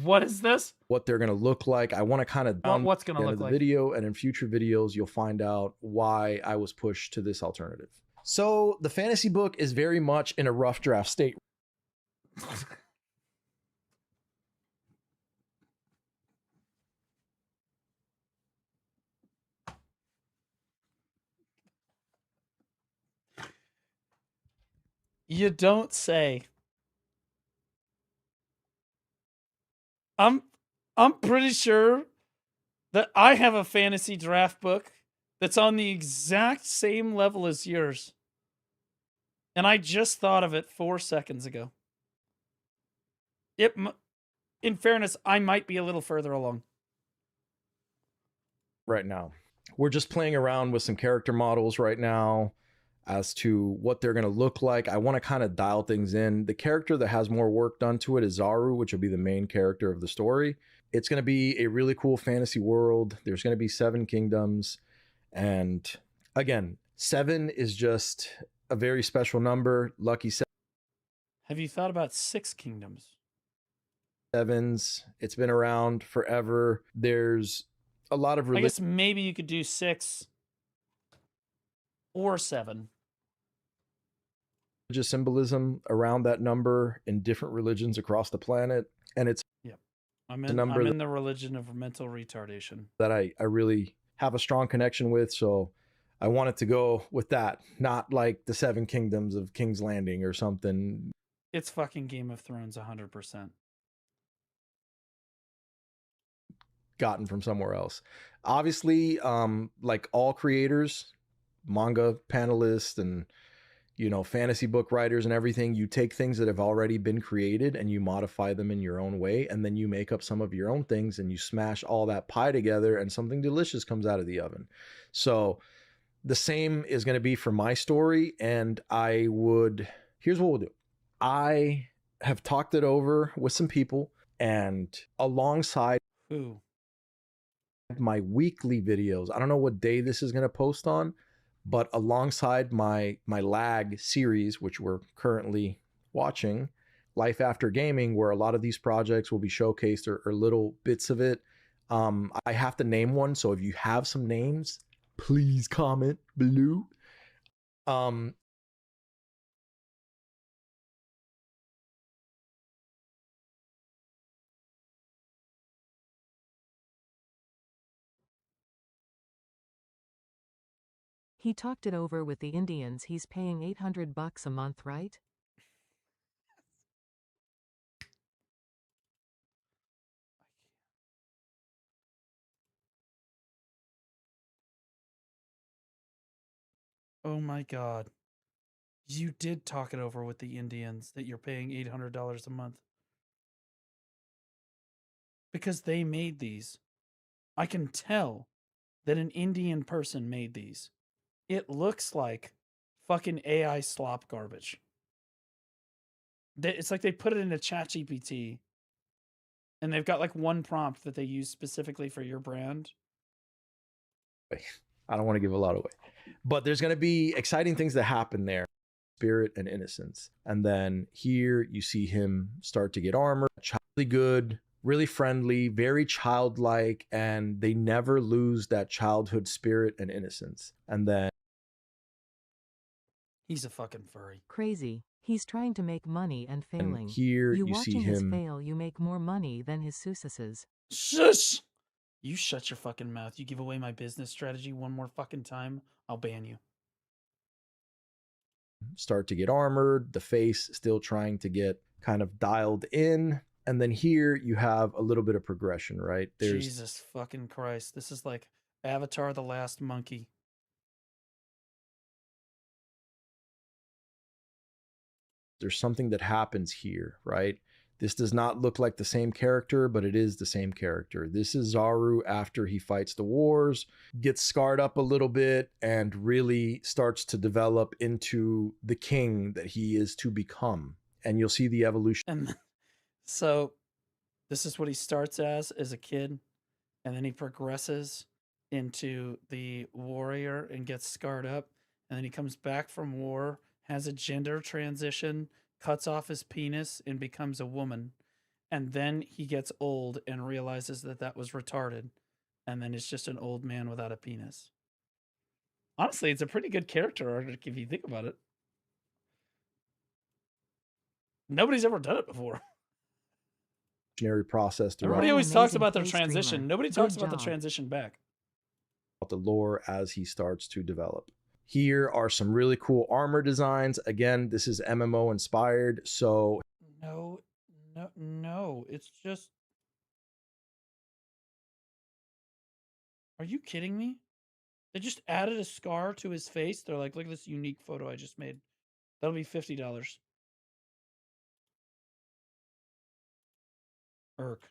What is this? What they're gonna look like. I want to kind of what's gonna look the like? Video, and in future videos, you'll find out why I was pushed to this alternative. So the fantasy book is very much in a rough draft state. You don't say. I'm pretty sure that I have a fantasy draft book that's on the exact same level as yours. And I just thought of it 4 seconds ago. In fairness, I might be a little further along. Right now, we're just playing around with some character models right now as to what they're going to look like. I want to kind of dial things in. The character that has more work done to it is Zaru, which will be the main character of the story. It's going to be a really cool fantasy world. There's going to be 7 kingdoms. And again, 7 is just a very special number. Lucky 7. Have you thought about 6 kingdoms? 7s. It's been around forever. There's a lot of I guess maybe you could do 6 or 7. Religious symbolism around that number in different religions across the planet. And it's I'm a in, number I'm in the religion of mental retardation. that I really have a strong connection with. So I wanted to go with that, not like the 7 kingdoms of King's Landing or something. It's fucking Game of Thrones 100%. Gotten from somewhere else. Obviously, like all creators, manga panelists and fantasy book writers and everything, you take things that have already been created and you modify them in your own way, and then you make up some of your own things and you smash all that pie together and something delicious comes out of the oven. So the same is going to be for my story, and here's what we'll do. I have talked it over with some people, and alongside my weekly videos, I don't know what day this is going to post on, but alongside my lag series, which we're currently watching, Life After Gaming, where a lot of these projects will be showcased or little bits of it, I have to name one. So if you have some names, please comment below. He talked it over with the Indians. He's paying $800 a month, right? Oh my god. You did talk it over with the Indians that you're paying $800 a month. Because they made these. I can tell that an Indian person made these. It looks like fucking AI slop garbage. It's like they put it into ChatGPT and they've got like one prompt that they use specifically for your brand. I don't want to give a lot away, but there's going to be exciting things that happen there. Spirit and innocence. And then here you see him start to get armor. Really good, really friendly, very childlike, and they never lose that childhood spirit and innocence. And then he's a fucking furry. Crazy. He's trying to make money and failing. And here you watching see his him fail, you make more money than his successes. Shush! You shut your fucking mouth. You give away my business strategy one more fucking time, I'll ban you. Start to get armored, the face still trying to get kind of dialed in. And then here you have a little bit of progression, right? Jesus fucking Christ. This is like Avatar the Last Monkey. There's something that happens here, right? This does not look like the same character, but it is the same character. This is Zaru after he fights the wars, gets scarred up a little bit, and really starts to develop into the king that he is to become. And you'll see the evolution. And so this is what he starts as a kid, and then he progresses into the warrior and gets scarred up, and then he comes back from war, has a gender transition, cuts off his penis and becomes a woman, and then he gets old and realizes that that was retarded, and then it's just an old man without a penis. Honestly, it's a pretty good character arc if you think about it. Nobody's ever done it before. Process throughout. Everybody always talks about their transition. Nobody talks about the transition back. The lore as he starts to develop. Here are some really cool armor designs. Again, this is MMO inspired, so No, it's just... Are you kidding me? They just added a scar to his face. They're like, look at this unique photo I just made. That'll be $50. Irk.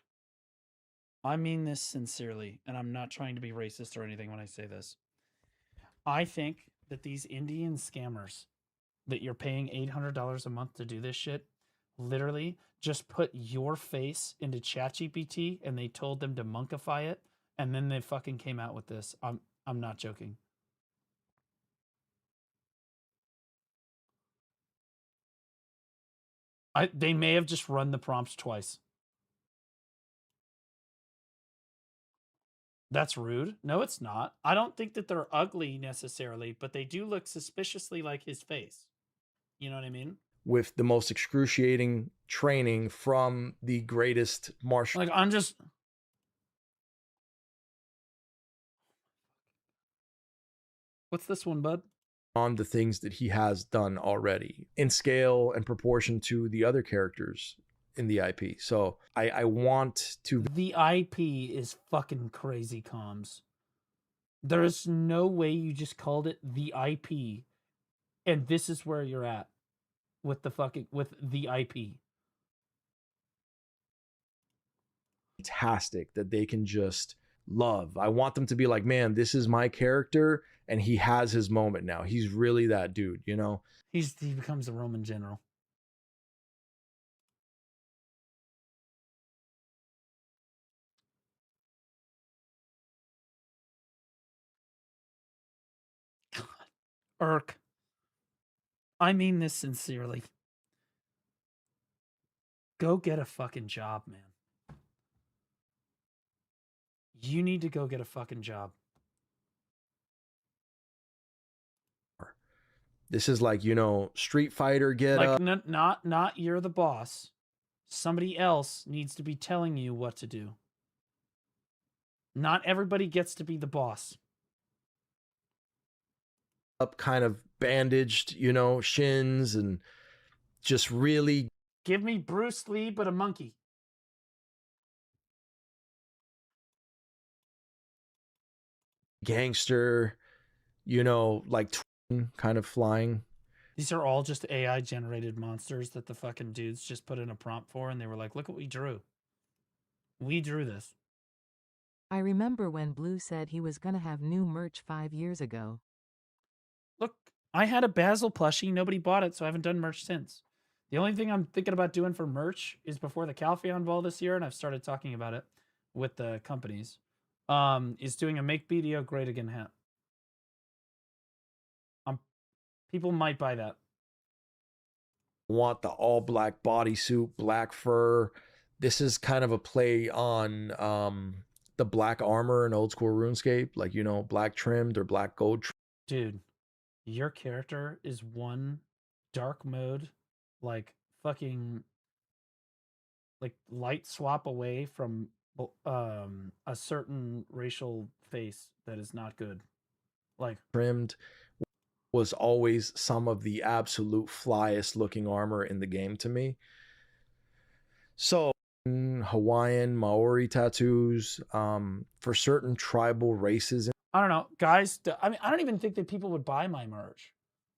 I mean this sincerely, and I'm not trying to be racist or anything when I say this. I think that these Indian scammers that you're paying $800 a month to do this shit literally just put your face into ChatGPT and they told them to monkify it, and then they fucking came out with this. I'm not joking. They may have just run the prompts twice. That's rude. No, it's not. I don't think that they're ugly necessarily, but they do look suspiciously like his face. You know what I mean? With the most excruciating training from the greatest martial. Like, I'm just. What's this one, bud? On the things that he has done already in scale and proportion to the other characters in the IP. So I want to. The IP is fucking crazy, comms. There is no way you just called it the IP, and this is where you're at with the IP. Fantastic that they can just love. I want them to be like, man, this is my character, and he has his moment now. He's really that dude, you know? He becomes a Roman general. God. Irk. I mean this sincerely. Go get a fucking job, man. You need to go get a fucking job. This is like, you know, Street Fighter get like up. Not you're the boss. Somebody else needs to be telling you what to do. Not everybody gets to be the boss. Up kind of bandaged, you know, shins, and just really. Give me Bruce Lee, but a monkey. Gangster, you know, like kind of flying. These are all just AI generated monsters that the fucking dudes just put in a prompt for, and they were like, look what we drew. We drew this. I remember when Blue said he was gonna have new merch 5 years ago. Look, I had a Basil plushie. Nobody bought it, so I haven't done merch since. The only thing I'm thinking about doing for merch is before the Calpheon Ball this year, and I've started talking about it with the companies, is doing a Make BDO Great Again hat. People might buy that. Want the all black bodysuit, black fur. This is kind of a play on the black armor in old school RuneScape, like, you know, black trimmed or black gold trimmed. Dude, your character is one dark mode, like fucking, like light swap away from a certain racial face that is not good. Like trimmed was always some of the absolute flyest looking armor in the game to me. So Hawaiian Maori tattoos for certain tribal races. I don't know, guys. I mean, I don't even think that people would buy my merch.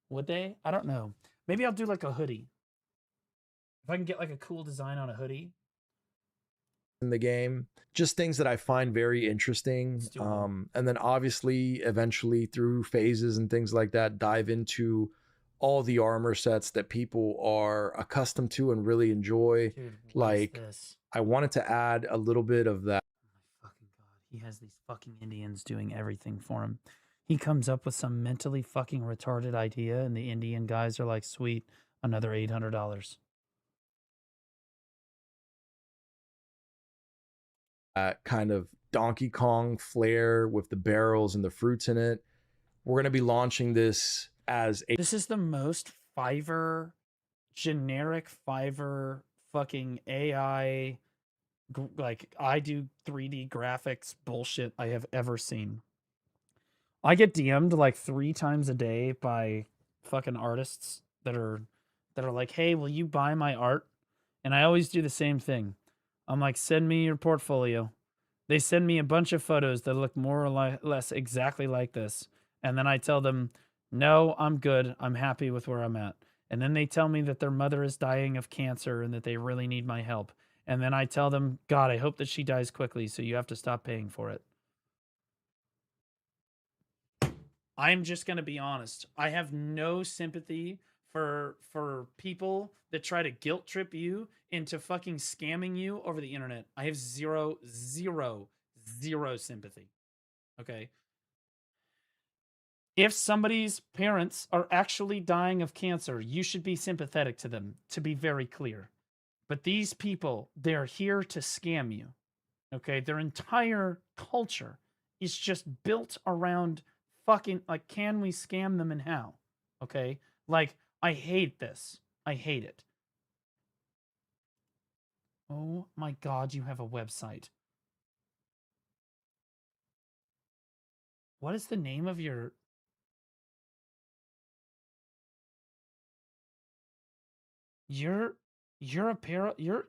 Would they? I don't know. Maybe I'll do like a hoodie. If I can get like a cool design on a hoodie. In the game, just things that I find very interesting. And then obviously eventually through phases and things like that, dive into all the armor sets that people are accustomed to and really enjoy. Dude, like I wanted to add a little bit of that. Oh my fucking God. He has these fucking Indians doing everything for him. He comes up with some mentally fucking retarded idea, and the Indian guys are like, sweet, another $800. Kind of Donkey Kong flair with the barrels and the fruits in it. We're going to be launching this as a. This is the most Fiverr, generic Fiverr fucking AI, like I do 3D graphics bullshit I have ever seen. I get DM'd like 3 times a day by fucking artists that are like, hey, will you buy my art? And I always do the same thing. I'm like, send me your portfolio. They send me a bunch of photos that look more or less exactly like this. And then I tell them, no, I'm good. I'm happy with where I'm at. And then they tell me that their mother is dying of cancer and that they really need my help. And then I tell them, God, I hope that she dies quickly, so you have to stop paying for it. I'm just going to be honest. I have no sympathy for people that try to guilt trip you into fucking scamming you over the internet. I have zero sympathy. Okay? If somebody's parents are actually dying of cancer, you should be sympathetic to them, to be very clear. But these people, they're here to scam you. Okay? Their entire culture is just built around fucking, like, can we scam them and how? Okay? Like, I hate this. I hate it. Oh my God, you have a website. What is the name of your... Your apparel, your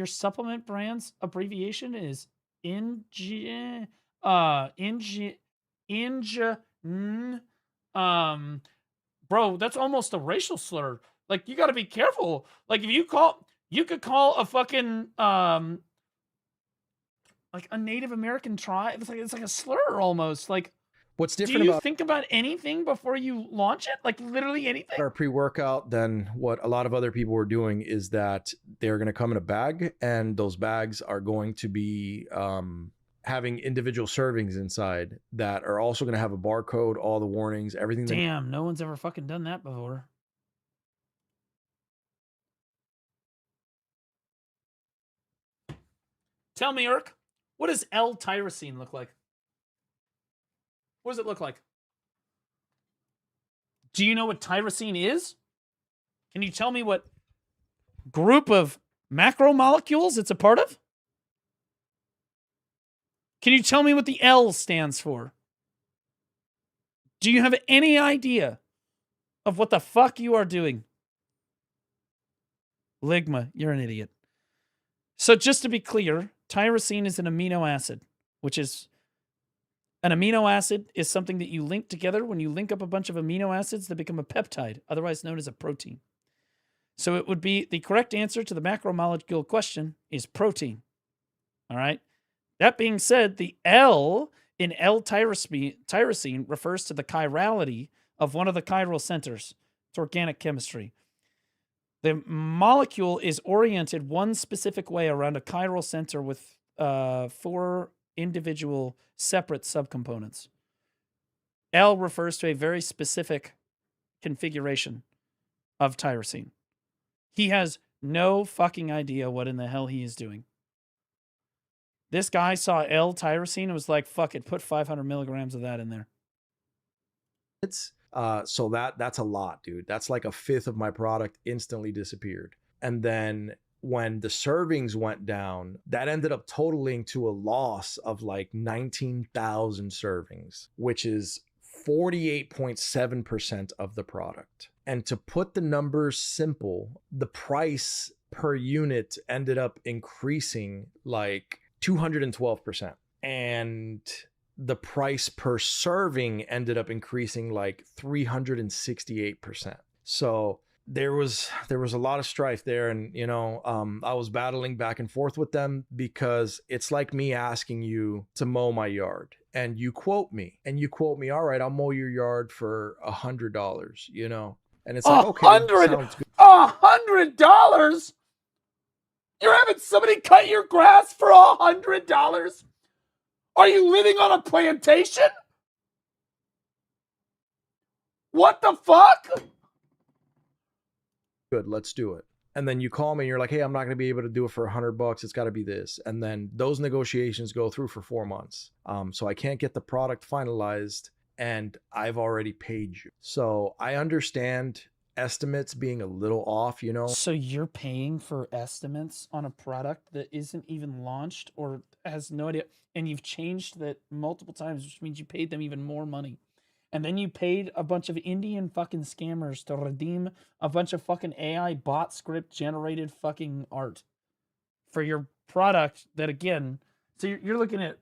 supplement brand's abbreviation is ING, bro, that's almost a racial slur. Like, you got to be careful. Like, if you could call a fucking like a Native American tribe, it's like a slur almost. Like, What's do different you about think about anything before you launch it? Like, literally anything? our pre-workout than what a lot of other people were doing is that they're going to come in a bag, and those bags are going to be having individual servings inside that are also going to have a barcode, all the warnings, everything. Damn, no one's ever fucking done that before. Tell me, Irk, what does L-tyrosine look like? What does it look like? Do you know what tyrosine is? Can you tell me what group of macromolecules it's a part of? Can you tell me what the L stands for? Do you have any idea of what the fuck you are doing? Ligma, you're an idiot. So just to be clear, tyrosine is an amino acid, which is... An amino acid is something that you link together. When you link up a bunch of amino acids, they become a peptide, otherwise known as a protein. So it would be, the correct answer to the macromolecule question is protein. All right? That being said, the L in L-tyrosine refers to the chirality of one of the chiral centers. It's organic chemistry. The molecule is oriented one specific way around a chiral center with 4 individual separate subcomponents. L refers to a very specific configuration of tyrosine. He has no fucking idea what in the hell he is doing. This guy saw L-tyrosine and was like, fuck it, put 500 milligrams of that in there. So that's a lot, dude. That's like a fifth of my product instantly disappeared. And then when the servings went down, that ended up totaling to a loss of like 19,000 servings, which is 48.7% of the product. And to put the numbers simple, the price per unit ended up increasing like 212%. And the price per serving ended up increasing like 368%. So there was a lot of strife there, and I was battling back and forth with them, because it's like me asking you to mow my yard, and you quote me, all right, I'll mow your yard for $100, and it's like, okay, sounds good. $100? You're having somebody cut your grass for $100? Are you living on a plantation? What the fuck? Good, let's do it. And then you call me and you're like, hey, I'm not going to be able to do it for $100. It's got to be this. And then those negotiations go through for 4 months. So I can't get the product finalized, and I've already paid you. So I understand estimates being a little off, So you're paying for estimates on a product that isn't even launched or has no idea, and you've changed that multiple times, which means you paid them even more money. And then you paid a bunch of Indian fucking scammers to redeem a bunch of fucking AI bot script generated fucking art for your product that, again, so you're looking at,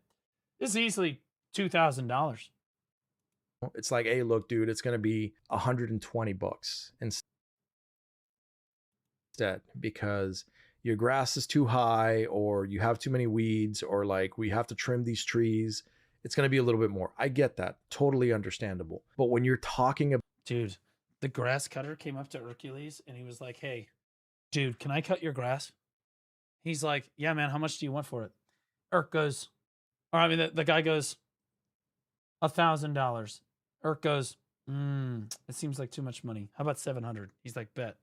this is easily $2,000. It's like, hey, look, dude, it's going to be $120 instead because your grass is too high or you have too many weeds or like we have to trim these trees. It's going to be a little bit more. I get that. Totally understandable. But when you're talking about... Dude, the grass cutter came up to Hercules and he was like, hey, dude, can I cut your grass? He's like, yeah, man, how much do you want for it? Urk goes, or I mean, the guy goes, $1,000. Urk goes, it seems like too much money. How about 700? He's like, bet.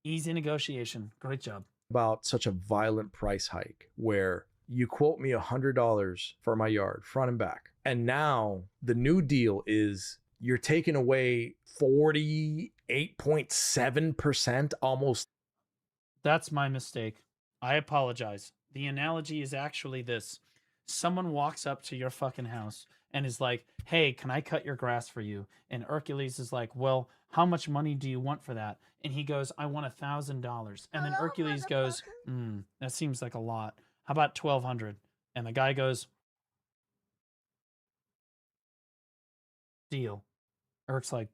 Easy negotiation. Great job. About such a violent price hike where you quote me $100 for my yard, front and back. And now the new deal is you're taking away 48.7% almost. That's my mistake. I apologize. The analogy is actually this. Someone walks up to your fucking house and is like, hey, can I cut your grass for you? And Hercules is like, well, how much money do you want for that? And he goes, I want $1,000. And then Hercules goes, that seems like a lot. How about 1,200? And the guy goes, deal. Eric's like,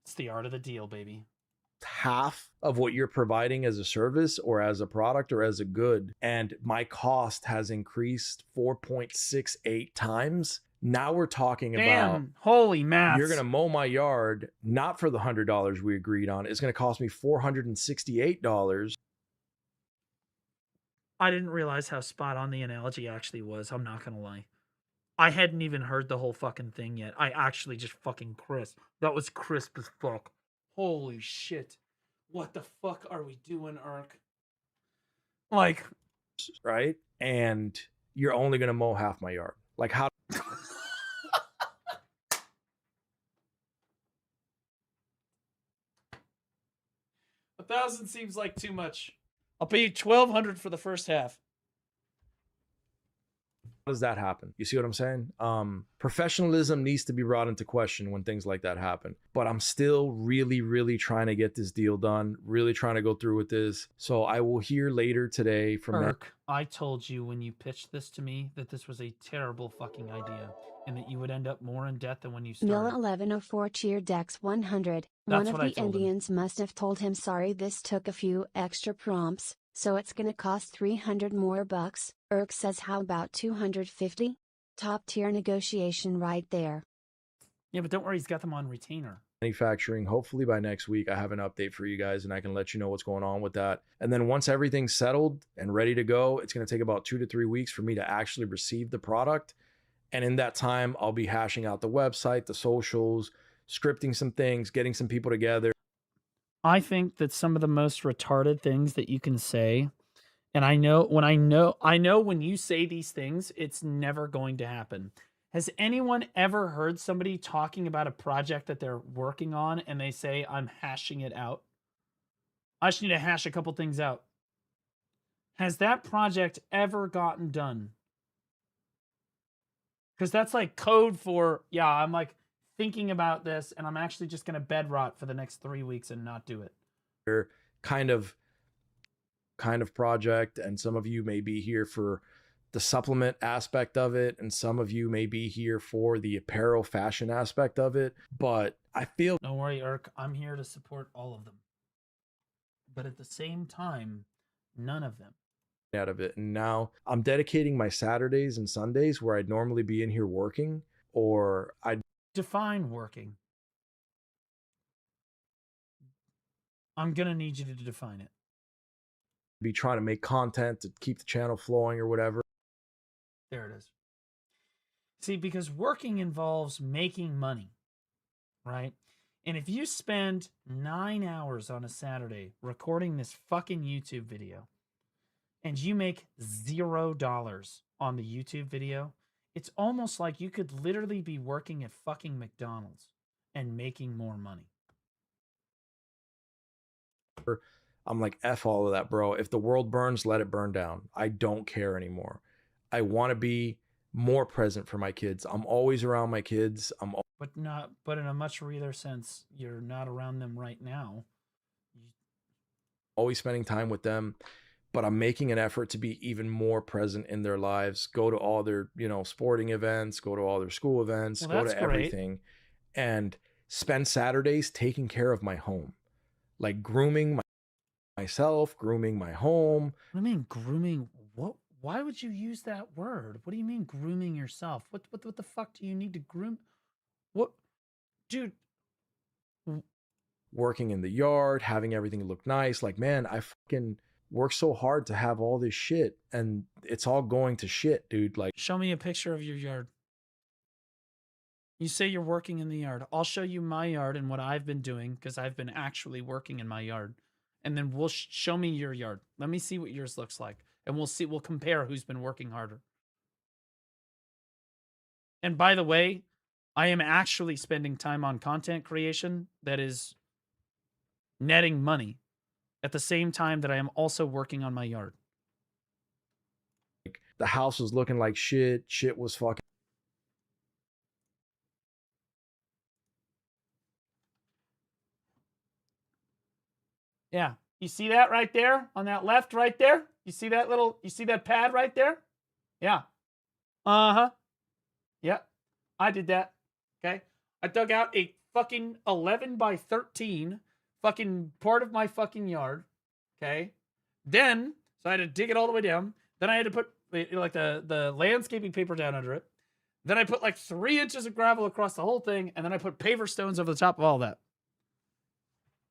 it's the art of the deal, baby. Half of what you're providing as a service or as a product or as a good, and my cost has increased 4.68 times. Now we're talking about, holy maths. You're gonna mow my yard not for the $100 we agreed on. It's gonna cost me $468. I didn't realize how spot on the analogy actually was. I'm not gonna lie. I hadn't even heard the whole fucking thing yet. I actually just fucking crisp. That was crisp as fuck. Holy shit. What the fuck are we doing, Urk? Like, right? And you're only gonna mow half my yard. Like how 1,000 seems like too much. I'll pay you 1,200 for the first half. How does that happen? You see what I'm saying? Professionalism needs to be brought into question when things like that happen. But I'm still really, really trying to get this deal done. Really trying to go through with this. So I will hear later today from Urk, I told you when you pitched this to me that this was a terrible fucking idea and that you would end up more in debt than when you started. Mill 1104 cheer Dex 100. That's One of what I the told him. Indians must have told him sorry this took a few extra prompts, so it's gonna cost 300 more bucks. Urk says how about 250? Top tier negotiation right there. Yeah, but don't worry, he's got them on retainer. Manufacturing. Hopefully by next week I have an update for you guys and I can let you know what's going on with that. And then once everything's settled and ready to go, it's going to take about 2 to 3 weeks for me to actually receive the product. And in that time, I'll be hashing out the website, the socials, scripting some things, getting some people together. I think that some of the most retarded things that you can say, and I know when you say these things, it's never going to happen. Has anyone ever heard somebody talking about a project that they're working on and they say, I'm hashing it out? I just need to hash a couple things out. Has that project ever gotten done? Because that's like code for, yeah, I'm like thinking about this and I'm actually just going to bed rot for the next 3 weeks and not do it. Kind of project, and some of you may be here for the supplement aspect of it, and some of you may be here for the apparel fashion aspect of it, but I feel... Don't worry, Urk, I'm here to support all of them. But at the same time, none of them. Out of it. And now I'm dedicating my Saturdays and Sundays where I'd normally be in here working, or I'd... Define working. I'm going to need you to define it. Be trying to make content to keep the channel flowing or whatever. There it is. See, because working involves making money, right? And if you spend 9 hours on a Saturday recording this fucking YouTube video and you make $0 on the YouTube video, it's almost like you could literally be working at fucking McDonald's and making more money. I'm like, F all of that, bro. If the world burns, let it burn down. I don't care anymore. I want to be more present for my kids. I'm always around my kids. But in a much realer sense, you're not around them right now. Always spending time with them. but I'm making an effort to be even more present in their lives, go to all their, you know, sporting events, go to all their school events, Well, go that's to great. everything, and spend Saturdays taking care of my home, like grooming myself, grooming my home. What do you mean grooming? What? Why would you use that word? What do you mean grooming yourself? What the fuck do you need to groom? What, dude? Working in the yard, having everything look nice. Like, man, I fucking work so hard to have all this shit, and it's all going to shit, dude. Like, Show me a picture of your yard. You say you're working in the yard. I'll show you my yard and what I've been doing because I've been actually working in my yard. And then we'll show me your yard. Let me see what yours looks like. And we'll compare who's been working harder. And by the way, I am actually spending time on content creation that is netting money at the same time that I am also working on my yard. the house was looking like shit. Shit was fucking. Yeah. You see that right there on that left right there? You see that pad right there? Yeah. Uh-huh. Yeah. I did that. Okay. I dug out a fucking 11 by 13 fucking part of my fucking yard. Okay. Then, so I had to dig it all the way down. Then I had to put like the landscaping paper down under it. Then I put like 3 inches of gravel across the whole thing. And then I put paver stones over the top of all that.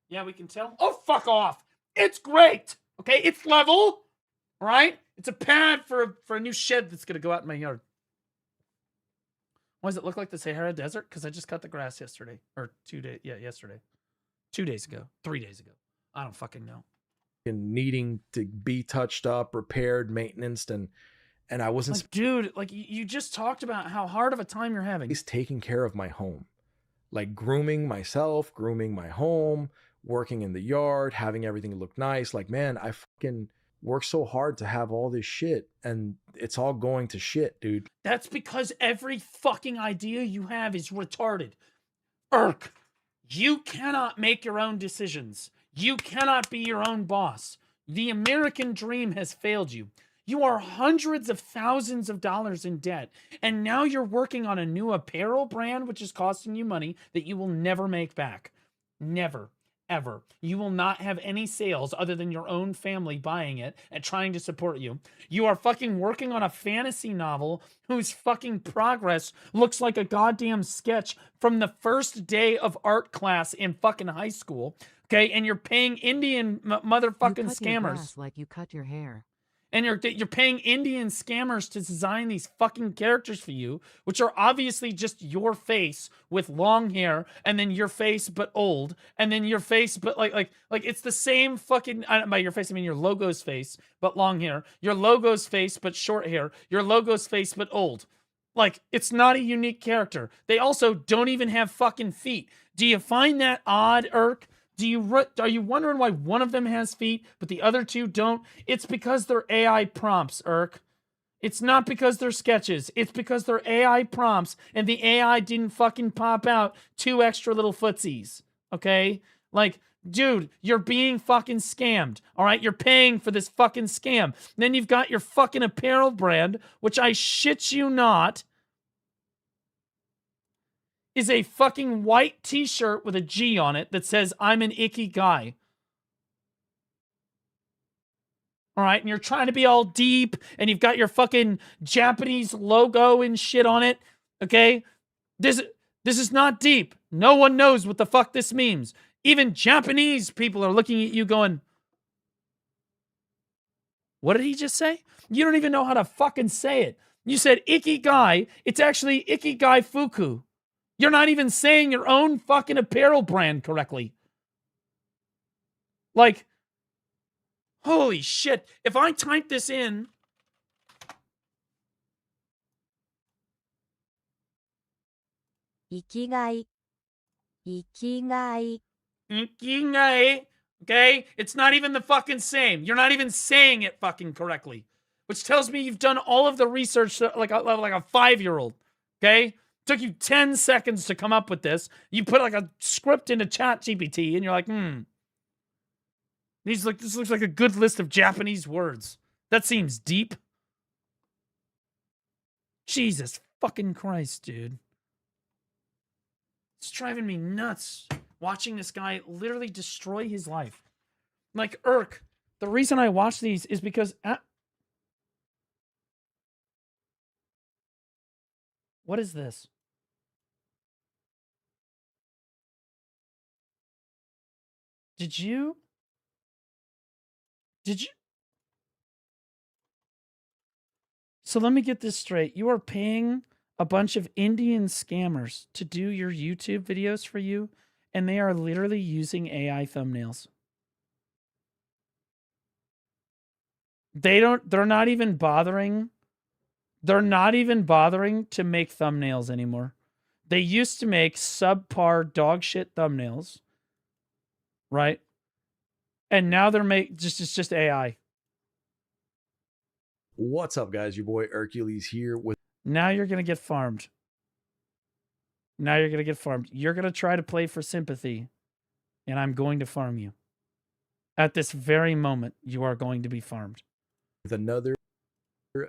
Yeah, we can tell. Oh, fuck off. It's great. Okay, it's level. All right? It's a pad for a new shed that's going to go out in my yard. Why does it look like the Sahara Desert? Because I just cut the grass yesterday. Or 2 days. Yeah, yesterday. 2 days ago. 3 days ago. I don't fucking know. Needing to be touched up, repaired, maintenanced, and I wasn't. Like, dude, like you just talked about how hard of a time you're having. He's taking care of my home. Like grooming myself, grooming my home, working in the yard, having everything look nice. Like, man, I fucking work so hard to have all this shit, and it's all going to shit, dude. That's because every fucking idea you have is retarded. Irk, you cannot make your own decisions. You cannot be your own boss. The American dream has failed you. You are hundreds of thousands of dollars in debt, and now you're working on a new apparel brand which is costing you money that you will never make back. Never. Ever. You will not have any sales other than your own family buying it and trying to support you. You are fucking working on a fantasy novel whose fucking progress looks like a goddamn sketch from the first day of art class in fucking high school. Okay, and you're paying Indian motherfucking you cut your scammers. grass like you cut your hair. And you're paying Indian scammers to design these fucking characters for you, which are obviously just your face with long hair, and then your face but old, and then your face but like it's the same fucking. By your face I mean your logo's face but long hair, your logo's face but short hair, your logo's face but old. Like, it's not a unique character. They also don't even have fucking feet. Do you find that odd, Irk? Are you wondering why one of them has feet, but the other two don't? It's because they're AI prompts, Irk. It's not because they're sketches. It's because they're AI prompts, and the AI didn't fucking pop out 2 extra little footsies. Okay? Like, dude, you're being fucking scammed. All right? You're paying for this fucking scam. Then you've got your fucking apparel brand, which I shit you not, is a fucking white t-shirt with a G on it that says, I'm an icky guy. All right, and you're trying to be all deep, and you've got your fucking Japanese logo and shit on it, okay? This is not deep. No one knows what the fuck this means. Even Japanese people are looking at you going, what did he just say? You don't even know how to fucking say it. You said icky guy. It's actually ikigai fuku. You're not even saying your own fucking apparel brand correctly. Like, holy shit. If I type this in, Ikigai. Ikigai. Ikigai, okay? It's not even the fucking same. You're not even saying it fucking correctly, which tells me you've done all of the research like a 5-year-old, okay? Took you 10 seconds to come up with this. You put like a script into ChatGPT and you're like, This looks like a good list of Japanese words. That seems deep. Jesus fucking Christ, dude. It's driving me nuts watching this guy literally destroy his life. Like, Irk, the reason I watch these is because... what is this? Did you... So let me get this straight. You are paying a bunch of Indian scammers to do your YouTube videos for you, and they are literally using AI thumbnails. They're not even bothering. They're not even bothering to make thumbnails anymore. They used to make subpar dog shit thumbnails, right? And now they're just AI. What's up, guys? Your boy Hercules here with... Now you're going to get farmed. Now you're going to get farmed. You're going to try to play for sympathy, and I'm going to farm you. At this very moment, you are going to be farmed. With another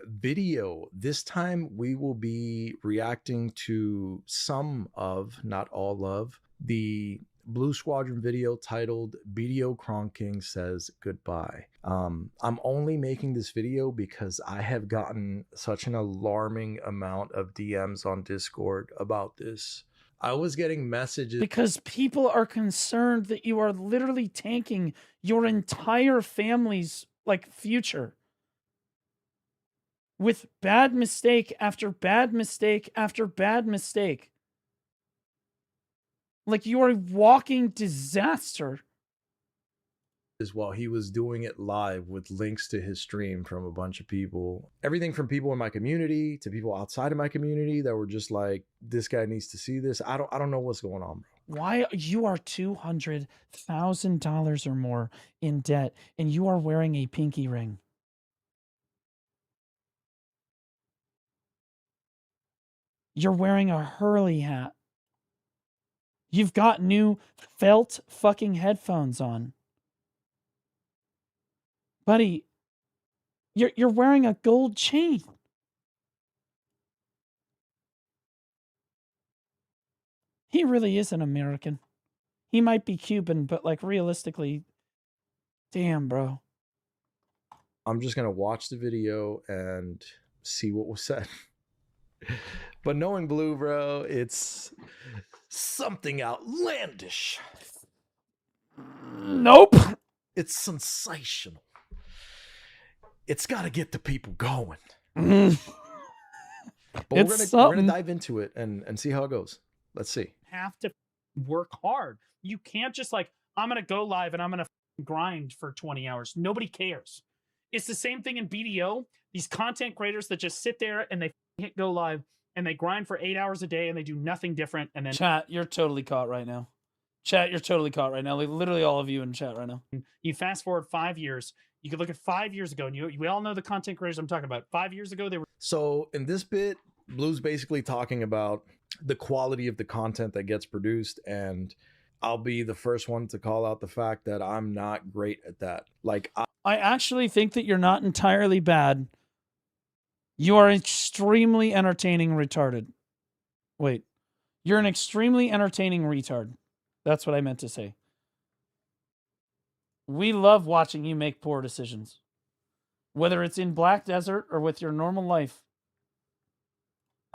video. This time we will be reacting to some of, not all of, the Blue Squadron video titled BDO Kron King Says Goodbye. I'm only making this video because I have gotten such an alarming amount of DMs on Discord about this. I was getting messages because people are concerned that you are literally tanking your entire family's future with bad mistake after bad mistake after bad mistake. Like, you are a walking disaster. While he was doing it live with links to his stream from a bunch of people. Everything from people in my community to people outside of my community that were just like, this guy needs to see this. I don't know what's going on, bro. Why you are $200,000 or more in debt and you are wearing a pinky ring? You're wearing a Hurley hat. You've got new felt fucking headphones on. Buddy, you're wearing a gold chain. He really is an American. He might be Cuban, but realistically, damn, bro. I'm just gonna watch the video and see what was said. But knowing Blue, bro, it's something outlandish. Nope. It's sensational. It's got to get the people going. But we're gonna dive into it and see how it goes. Let's see. Have to work hard. You can't just I'm gonna go live and I'm gonna grind for 20 hours. Nobody cares. It's the same thing in BDO. These content creators that just sit there and they hit go live and they grind for 8 hours a day and they do nothing different. And then chat, you're totally caught right now. Chat, you're totally caught right now. Like, literally all of you in chat right now. You fast forward 5 years. You could look at 5 years ago, and we all know the content creators I'm talking about. 5 years ago, they were... So in this bit, Blue's basically talking about the quality of the content that gets produced, and I'll be the first one to call out the fact that I'm not great at that. I actually think that you're not entirely bad. You are extremely entertaining retarded. Wait. You're an extremely entertaining retard. That's what I meant to say. We love watching you make poor decisions. Whether it's in Black Desert or with your normal life.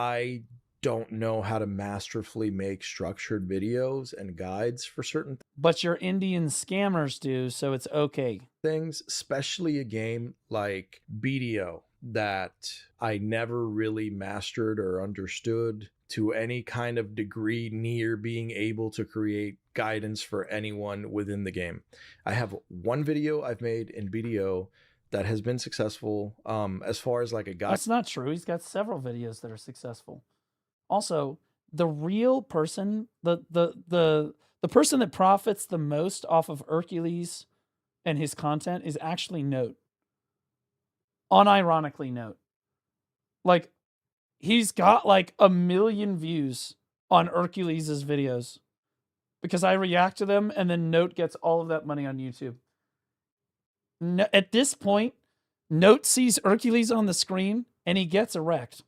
I don't know how to masterfully make structured videos and guides for certain but your Indian scammers do, so it's okay. Things, especially a game like BDO that I never really mastered or understood to any kind of degree near being able to create guidance for anyone within the game. I have one video I've made in BDO that has been successful as far as a guide. That's not true. He's got several videos that are successful. Also, the real person, the person that profits the most off of Hercules and his content is actually Note. Unironically, Note. He's got 1 million views on Hercules' videos because I react to them and then Note gets all of that money on YouTube. No, at this point, Note sees Hercules on the screen and he gets erect.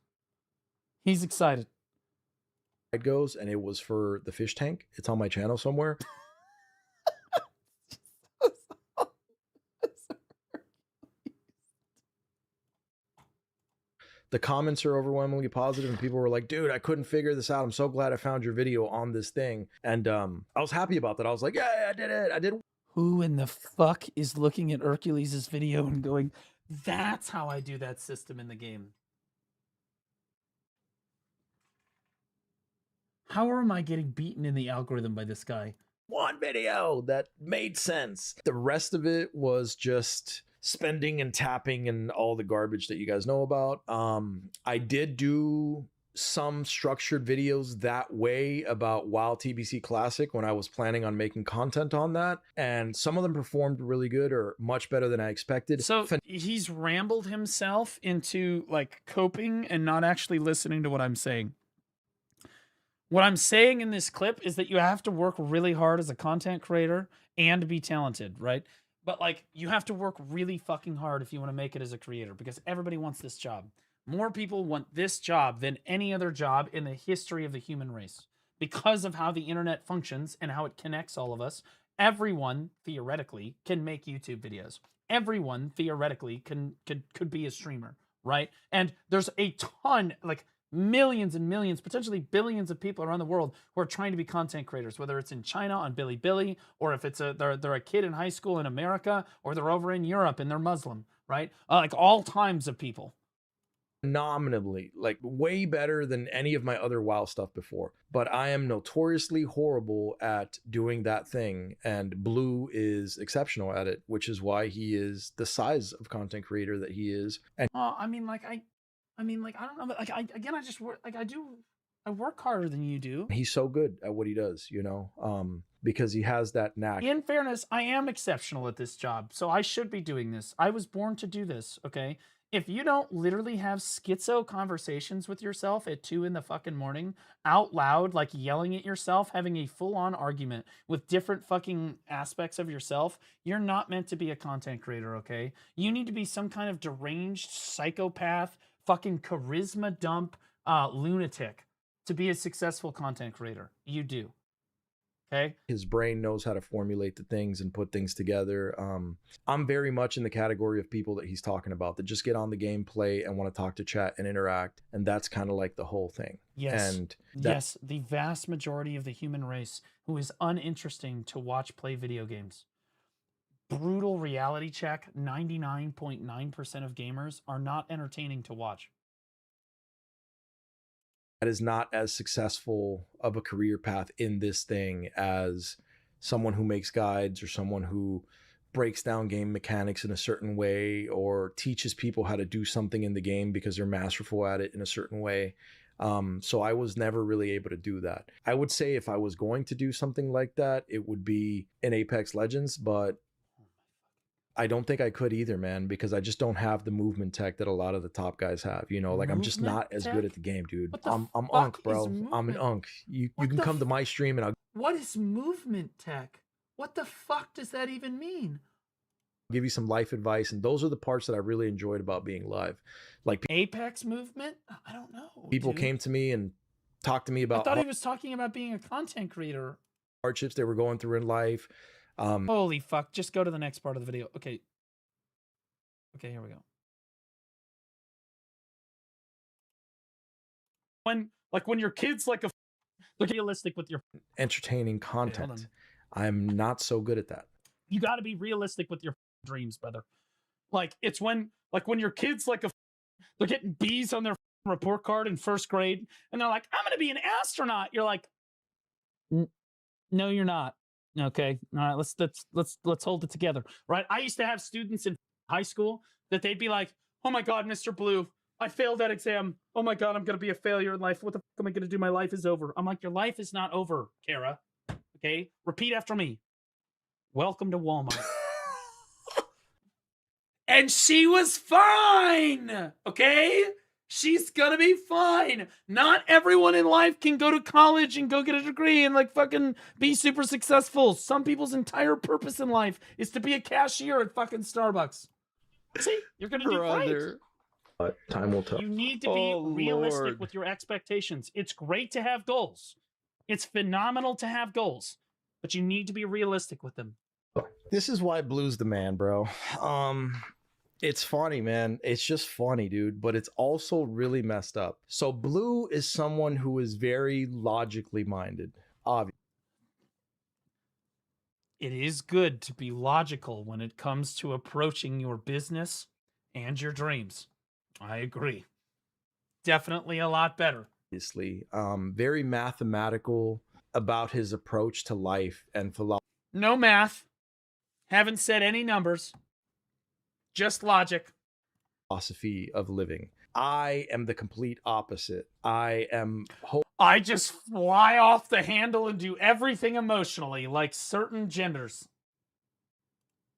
He's excited. It goes, and it was for the fish tank. It's on my channel somewhere. The comments are overwhelmingly positive, and people were like, dude, I couldn't figure this out. I'm so glad I found your video on this thing. And I was happy about that. I was like, yeah, I did it. I did it. Who in the fuck is looking at Hercules' video and going, that's how I do that system in the game? How am I getting beaten in the algorithm by this guy? One video that made sense. The rest of it was just spending and tapping and all the garbage that you guys know about. I did do some structured videos that way about WoW TBC Classic when I was planning on making content on that, and some of them performed really good or much better than I expected. So he's rambled himself into like coping and not actually listening to what I'm saying. What I'm saying in this clip is that you have to work really hard as a content creator and be talented, right? But like, you have to work really fucking hard if you want to make it as a creator, because everybody wants this job. More people want this job than any other job in the history of the human race. Because of how the internet functions and how it connects all of us, everyone theoretically can make YouTube videos. Everyone theoretically could be a streamer, right? And there's a ton, like millions and millions, potentially billions of people around the world who are trying to be content creators, whether it's in China on Bilibili, or if it's they're a kid in high school in America, or they're over in Europe and they're Muslim, right? Like all times of people. Phenomenally, like way better than any of my other WoW stuff before. But I am notoriously horrible at doing that thing, and Blue is exceptional at it, which is why he is the size of content creator that he is. And I mean, I don't know, but like I just work, like I work harder than you do. he's so good at what he does, you know, because he has that knack. In fairness, I am exceptional at this job, so I should be doing this. I was born to do this, okay? If you don't literally have schizo conversations with yourself at 2 in the fucking morning, out loud, like yelling at yourself, having a full-on argument with different fucking aspects of yourself, you're not meant to be a content creator, okay? You need to be some kind of deranged psychopath, fucking charisma dump lunatic to be a successful content creator. You do. Okay. His brain knows how to formulate the things and put things together. I'm very much in the category of people that he's talking about that just get on the gameplay and want to talk to chat and interact. And that's kind of like the whole thing. Yes. And yes, the vast majority of the human race who is uninteresting to watch play video games. Brutal reality check, 99.9% of gamers are not entertaining to watch. that is not as successful of a career path in this thing as someone who makes guides or someone who breaks down game mechanics in a certain way or teaches people how to do something in the game because they're masterful at it in a certain way. So I was never really able to do that. I would say if I was going to do something like that, it would be in Apex Legends, but I don't think I could either, man, because I just don't have the movement tech that a lot of the top guys have. You know, like I'm just not as good at the game, dude. I'm unk, bro. I'm an unk. You can come to my stream and I'll What is movement tech? What the fuck does that even mean? give you some life advice, and those are the parts that I really enjoyed about being live. Like Apex movement? I don't know. People dude. came to me and talked to me about I thought he was talking about being a content creator. hardships they were going through in life. Holy fuck. Just go to the next part of the video. Okay. Okay, here we go. When your kids like a look realistic with your entertaining content. I'm not so good at that. You got to be realistic with your dreams, brother. Like it's when your kids like a they're getting B's on their report card in first grade and they're like, I'm going to be an astronaut. You're like, no, you're not. Okay. All right. Let's hold it together. Right. I used to have students in high school that they'd be like, oh my God, Mr. Blue, I failed that exam. Oh my God, I'm going to be a failure in life. What the fuck am I going to do? My life is over. I'm like, your life is not over, Kara. Okay. Repeat after me. Welcome to Walmart. And she was fine. Okay. She's gonna be fine. Not everyone in life can go to college and go get a degree and like fucking be super successful. Some people's entire purpose in life is to be a cashier at fucking Starbucks. See, you're gonna do great. But time will tell. You need to be realistic with your expectations. It's great to have goals. It's phenomenal to have goals, but you need to be realistic with them. This is why Blue's the man, bro. It's funny, man. It's just funny, dude, but it's also really messed up. So Blue is someone who is very logically minded, obviously. It is good to be logical when it comes to approaching your business and your dreams. I agree. Definitely a lot better. Very mathematical about his approach to life and philosophy. No math. Haven't said any numbers. Just logic. Philosophy of living. I am the complete opposite. I just fly off the handle and do everything emotionally, like certain genders.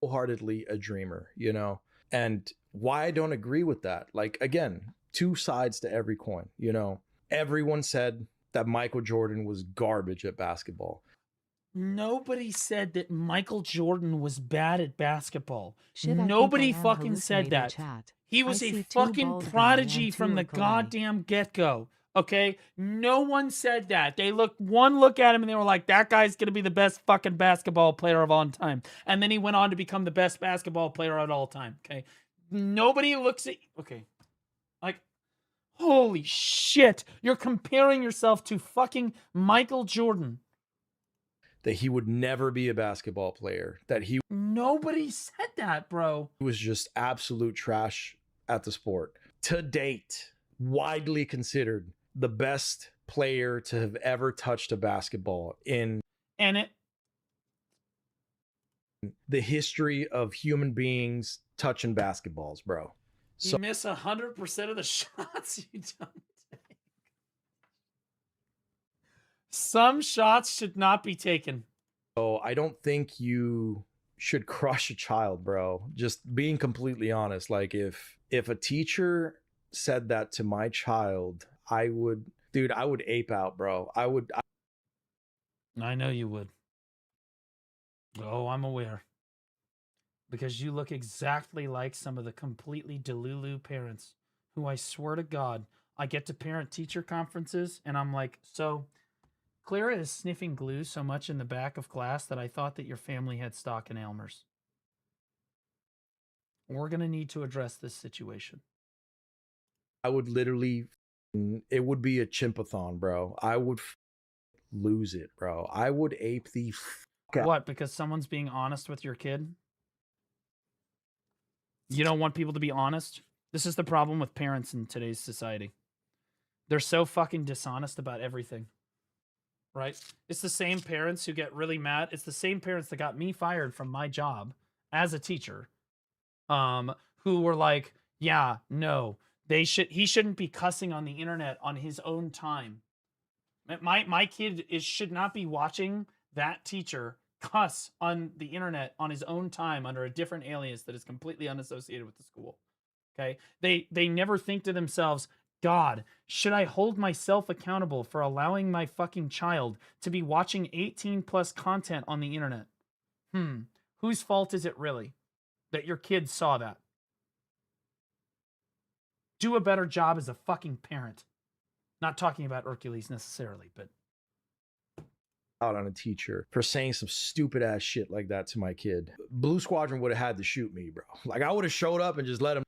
Wholeheartedly a dreamer, you know? And why I don't agree with that, like, again, two sides to every coin, you know? Everyone said that Michael Jordan was garbage at basketball. Nobody said that Michael Jordan was bad at basketball. Shit, I think Nobody I am fucking said hallucinating, that. chat. He I was see a two fucking bald guy prodigy and from two the are Kalani. goddamn get-go. Okay? No one said that. They looked one look at him and they were like, that guy's gonna be the best fucking basketball player of all time. And then he went on to become the best basketball player of all time. Okay? Nobody looks at okay. Like, holy shit. You're comparing yourself to fucking Michael Jordan. That he would never be a basketball player. That he Nobody said that, bro. was just absolute trash at the sport. To date, widely considered the best player to have ever touched a basketball in the history of human beings touching basketballs, bro. You miss 100% of the shots you don't take. Some shots should not be taken. So I don't think you should crush a child, bro. Just being completely honest. Like if a teacher said that to my child, I would ape out, bro. I know you would. Oh, I'm aware. Because you look exactly like some of the completely delulu parents who, I swear to God, I get to parent-teacher conferences and I'm like, so Clara is sniffing glue so much in the back of class that I thought that your family had stock in Elmer's. We're going to need to address this situation. I would literally, it would be a chimpathon, bro. I would lose it, bro. I would ape the fuck out. What? Because someone's being honest with your kid? You don't want people to be honest? This is the problem with parents in today's society. They're so fucking dishonest about everything. Right? It's the same parents who get really mad. It's the same parents that got me fired from my job as a teacher. Who were like, yeah, no, he shouldn't be cussing on the internet on his own time. My kid should not be watching that teacher cuss on the internet on his own time under a different alias that is completely unassociated with the school. Okay? They never think to themselves, God, should I hold myself accountable for allowing my fucking child to be watching 18 plus content on the internet? Whose fault is it really that your kids saw that? Do a better job as a fucking parent. Not talking about Hercules necessarily, but out on a teacher for saying some stupid ass shit like that to my kid. Blue Squadron would have had to shoot me, bro. Like I would have showed up and just let him.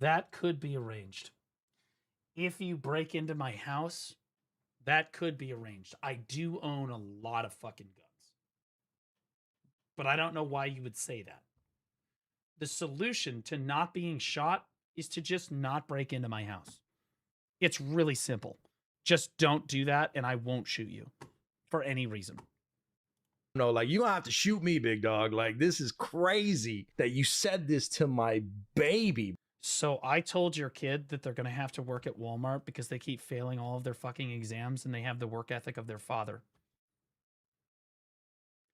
That could be arranged. If you break into my house, that could be arranged. I do own a lot of fucking guns. But I don't know why you would say that. The solution to not being shot is to just not break into my house. It's really simple. Just don't do that and I won't shoot you for any reason. No, like you don't have to shoot me, big dog. Like this is crazy that you said this to my baby. So I told your kid that they're going to have to work at Walmart because they keep failing all of their fucking exams and they have the work ethic of their father.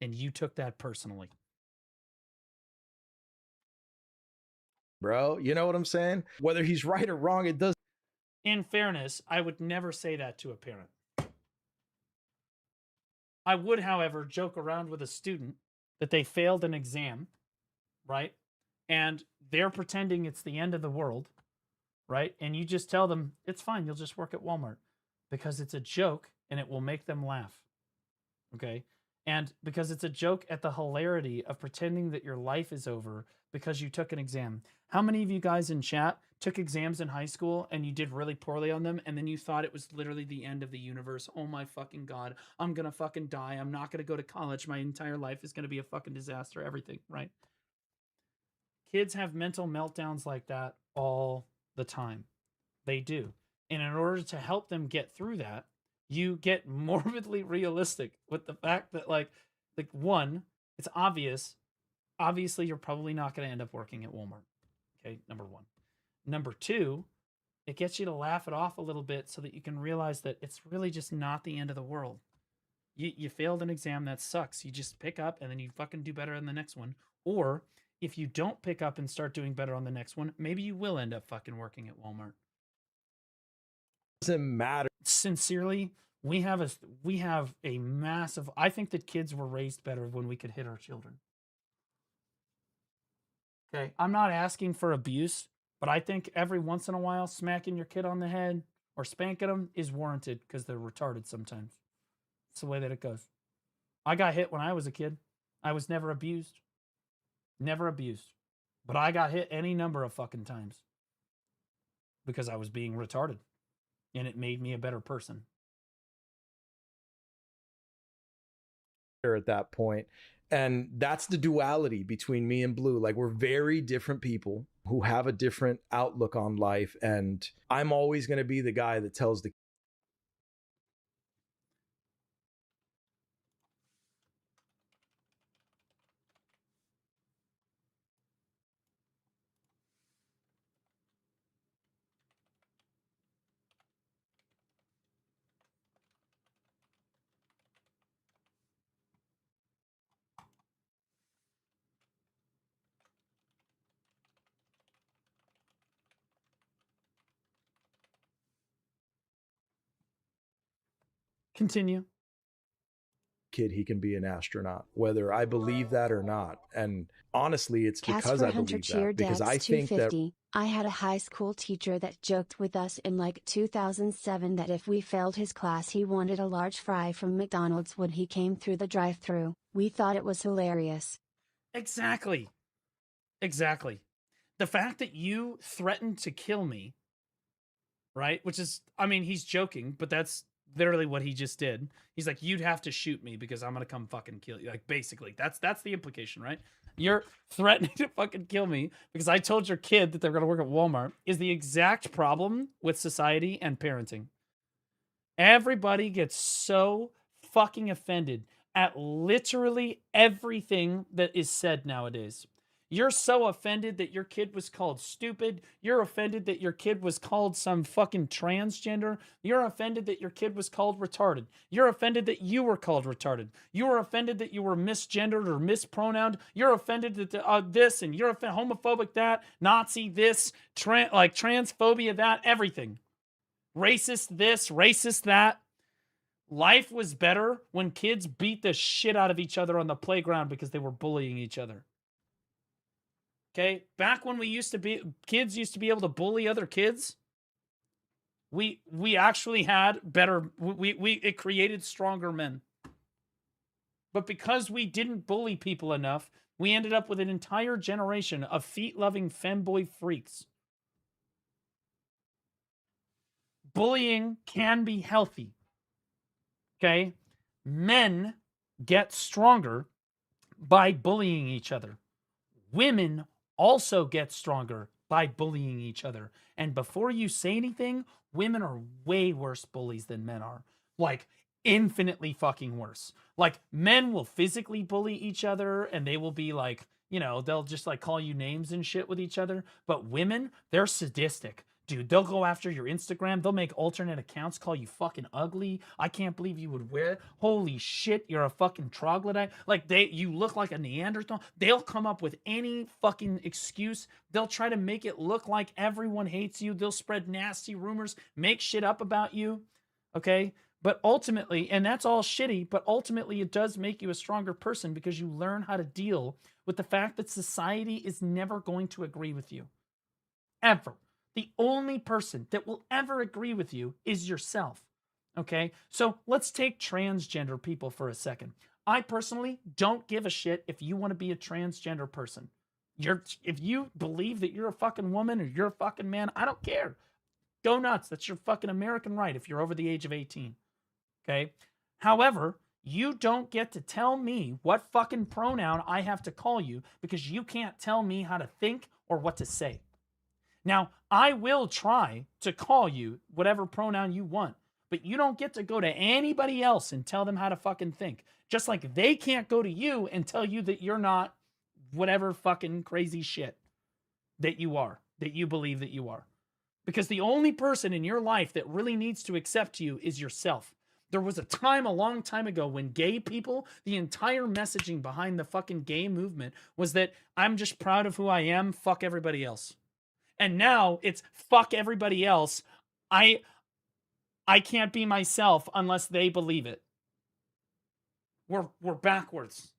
And you took that personally. bro. You know what I'm saying? Whether he's right or wrong, it does. In fairness, I would never say that to a parent. I would, however, joke around with a student that they failed an exam, right? And they're pretending it's the end of the world, right? And you just tell them, it's fine, you'll just work at Walmart because it's a joke and it will make them laugh, okay? And because it's a joke at the hilarity of pretending that your life is over because you took an exam. How many of you guys in chat took exams in high school and you did really poorly on them and then you thought it was literally the end of the universe? Oh my fucking God, I'm gonna fucking die. I'm not gonna go to college. My entire life is gonna be a fucking disaster, everything, right? Kids have mental meltdowns like that all the time. They do. And in order to help them get through that, you get morbidly realistic with the fact that like one, it's obvious. Obviously, you're probably not going to end up working at Walmart. Okay, number one. Number two, it gets you to laugh it off a little bit so that you can realize that it's really just not the end of the world. You failed an exam, that sucks. You just pick up and then you fucking do better on the next one. Or if you don't pick up and start doing better on the next one, maybe you will end up fucking working at Walmart. Doesn't matter. Sincerely, we have a massive. I think that kids were raised better when we could hit our children. Okay, I'm not asking for abuse, but I think every once in a while, smacking your kid on the head or spanking them is warranted because they're retarded sometimes. It's the way that it goes. I got hit when I was a kid. I was never abused. Never abused. But I got hit any number of fucking times because I was being retarded. And it made me a better person. At that point. And that's the duality between me and Blue. Like, we're very different people who have a different outlook on life. And I'm always going to be the guy that tells the Continue. kid he can be an astronaut, whether I believe that or not. And honestly, it's because I believe that, because I think that I had a high school teacher that joked with us in like 2007 that if we failed his class he wanted a large fry from McDonald's when he came through the drive-thru. We thought it was hilarious. Exactly. Exactly. The fact that you threatened to kill me, right? Which is, I mean, he's joking, but that's literally what he just did. He's like, you'd have to shoot me because I'm gonna come fucking kill you. Like, basically, that's the implication, right? You're threatening to fucking kill me because I told your kid that they're gonna work at Walmart is the exact problem with society and parenting. Everybody gets so fucking offended at literally everything that is said nowadays. You're so offended that your kid was called stupid. You're offended that your kid was called some fucking transgender. You're offended that your kid was called retarded. You're offended that you were called retarded. You were offended that you were misgendered or mispronounced. You're offended that this, and you're homophobic that, Nazi this, transphobia that, everything. Racist this, racist that. Life was better when kids beat the shit out of each other on the playground because they were bullying each other. Okay, back when kids used to be able to bully other kids, we actually had better, it created stronger men. But because we didn't bully people enough, we ended up with an entire generation of feet-loving femboy freaks. Bullying can be healthy. Okay, men get stronger by bullying each other. Women also get stronger by bullying each other. And before you say anything, women are way worse bullies than men are. Like, infinitely fucking worse. Like, men will physically bully each other and they will be like, you know, they'll just like call you names and shit with each other. But women, they're sadistic. Dude, they'll go after your Instagram. They'll make alternate accounts, call you fucking ugly. I can't believe you would wear it. Holy shit, you're a fucking troglodyte. Like, you look like a Neanderthal. They'll come up with any fucking excuse. They'll try to make it look like everyone hates you. They'll spread nasty rumors, make shit up about you. Okay? But ultimately, and that's all shitty, but ultimately it does make you a stronger person because you learn how to deal with the fact that society is never going to agree with you. Ever. The only person that will ever agree with you is yourself. Okay? So let's take transgender people for a second. I personally don't give a shit if you want to be a transgender person. If you believe that you're a fucking woman or you're a fucking man, I don't care. Go nuts. That's your fucking American right if you're over the age of 18. Okay? However, you don't get to tell me what fucking pronoun I have to call you because you can't tell me how to think or what to say. Now, I will try to call you whatever pronoun you want, but you don't get to go to anybody else and tell them how to fucking think. Just like they can't go to you and tell you that you're not whatever fucking crazy shit that you are, that you believe that you are. Because the only person in your life that really needs to accept you is yourself. There was a time a long time ago when gay people, the entire messaging behind the fucking gay movement was that I'm just proud of who I am, fuck everybody else. And now it's fuck everybody else. I can't be myself unless they believe it. We're backwards.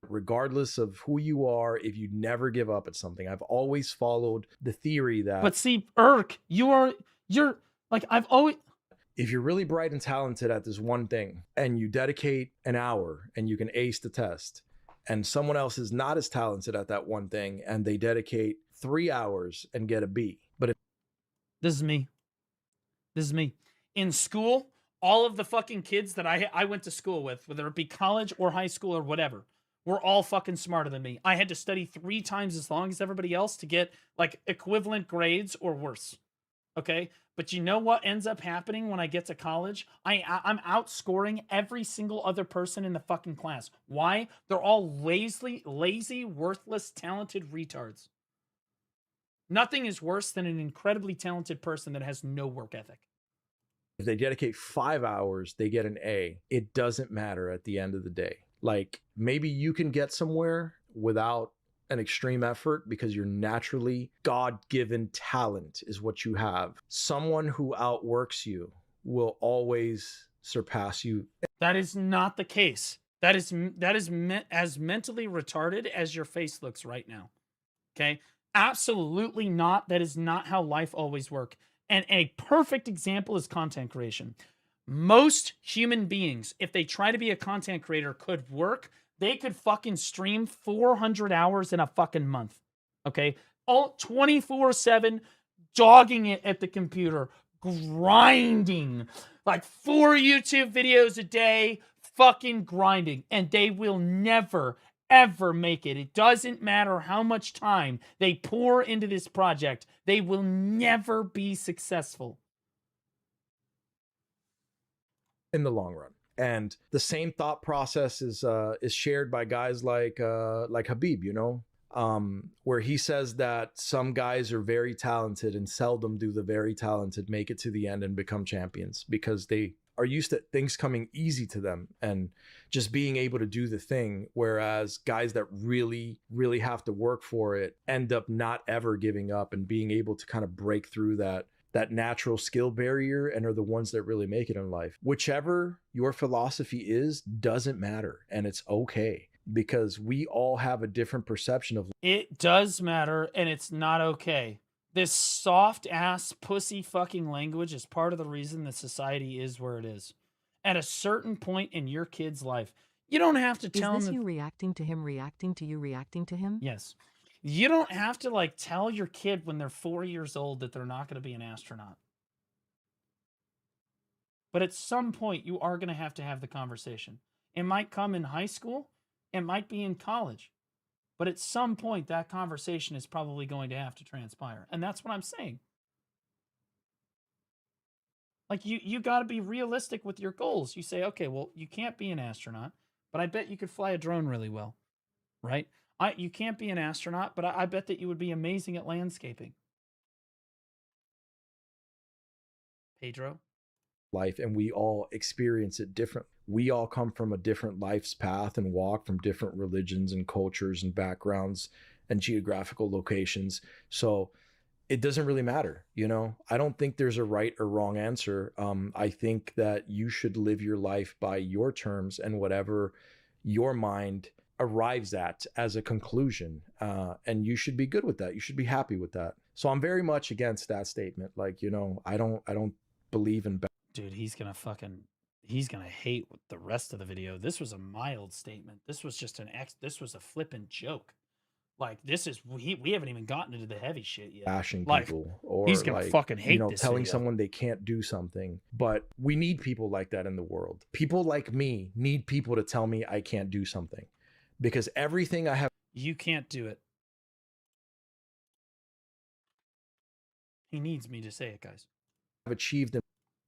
Regardless of who you are, if you never give up at something, I've always followed the theory that. But see, Irk, you're like, I've always. If you're really bright and talented at this one thing and you dedicate an hour and you can ace the test, and someone else is not as talented at that one thing and they dedicate 3 hours and get a B. But if This is me. This is me. In school, all of the fucking kids that I went to school with, whether it be college or high school or whatever, were all fucking smarter than me. I had to study 3 times as long as everybody else to get like equivalent grades or worse. Okay? But you know what ends up happening when I get to college? I'm outscoring every single other person in the fucking class. Why? They're all lazy, worthless, talented retards. Nothing is worse than an incredibly talented person that has no work ethic. If they dedicate 5 hours, they get an A. It doesn't matter at the end of the day. Like, maybe you can get somewhere without an extreme effort because you're naturally God-given talent is what you have. Someone who outworks you will always surpass you. That is not the case. That is as mentally retarded as your face looks right now. Okay? Absolutely not. That is not how life always works. And a perfect example is content creation. Most human beings, if they try to be a content creator, could work. They could fucking stream 400 hours in a fucking month. Okay? All 24/7, dogging it at the computer, grinding. Like 4 YouTube videos a day, fucking grinding. And they will never, ever make it. It doesn't matter how much time they pour into this project. They will never be successful. In the long run. And the same thought process is shared by guys like Habib, you know, where he says that some guys are very talented and seldom do the very talented make it to the end and become champions because they are used to things coming easy to them and just being able to do the thing. Whereas guys that really, really have to work for it end up not ever giving up and being able to kind of break through that natural skill barrier and are the ones that really make it in life. Whichever your philosophy is, doesn't matter. And it's okay because we all have a different perception of it. Does matter, and it's not okay. This soft ass pussy fucking language is part of the reason that society is where it is. At a certain point in your kid's life, you don't have to tell Is them. this you reacting to him, reacting to you, reacting to him? Yes. You don't have to like tell your kid when they're 4 years old that they're not going to be an astronaut. But at some point, you are going to have the conversation. It might come in high school. It might be in college. But at some point, that conversation is probably going to have to transpire. And that's what I'm saying. Like, you got to be realistic with your goals. You say, okay, well, you can't be an astronaut, but I bet you could fly a drone really well, right? You can't be an astronaut, but I bet that you would be amazing at landscaping. Pedro. life, and we all experience it different. We all come from a different life's path and walk from different religions and cultures and backgrounds and geographical locations. So it doesn't really matter, you know. I don't think there's a right or wrong answer. I think that you should live your life by your terms and whatever your mind arrives at as a conclusion, and you should be good with that. You should be happy with that. So I'm very much against that statement. Like, you know, I don't believe in Dude, he's gonna hate the rest of the video. This was a mild statement. This was just this was a flippant joke. Like, this is, we haven't even gotten into the heavy shit yet. bashing Like, people, or he's gonna like, fucking hate you know, this telling video. someone they can't do something. But we need people like that in the world. People like me need people to tell me I can't do something, because everything I have, You can't do it. He needs me to say it, guys. I've achieved in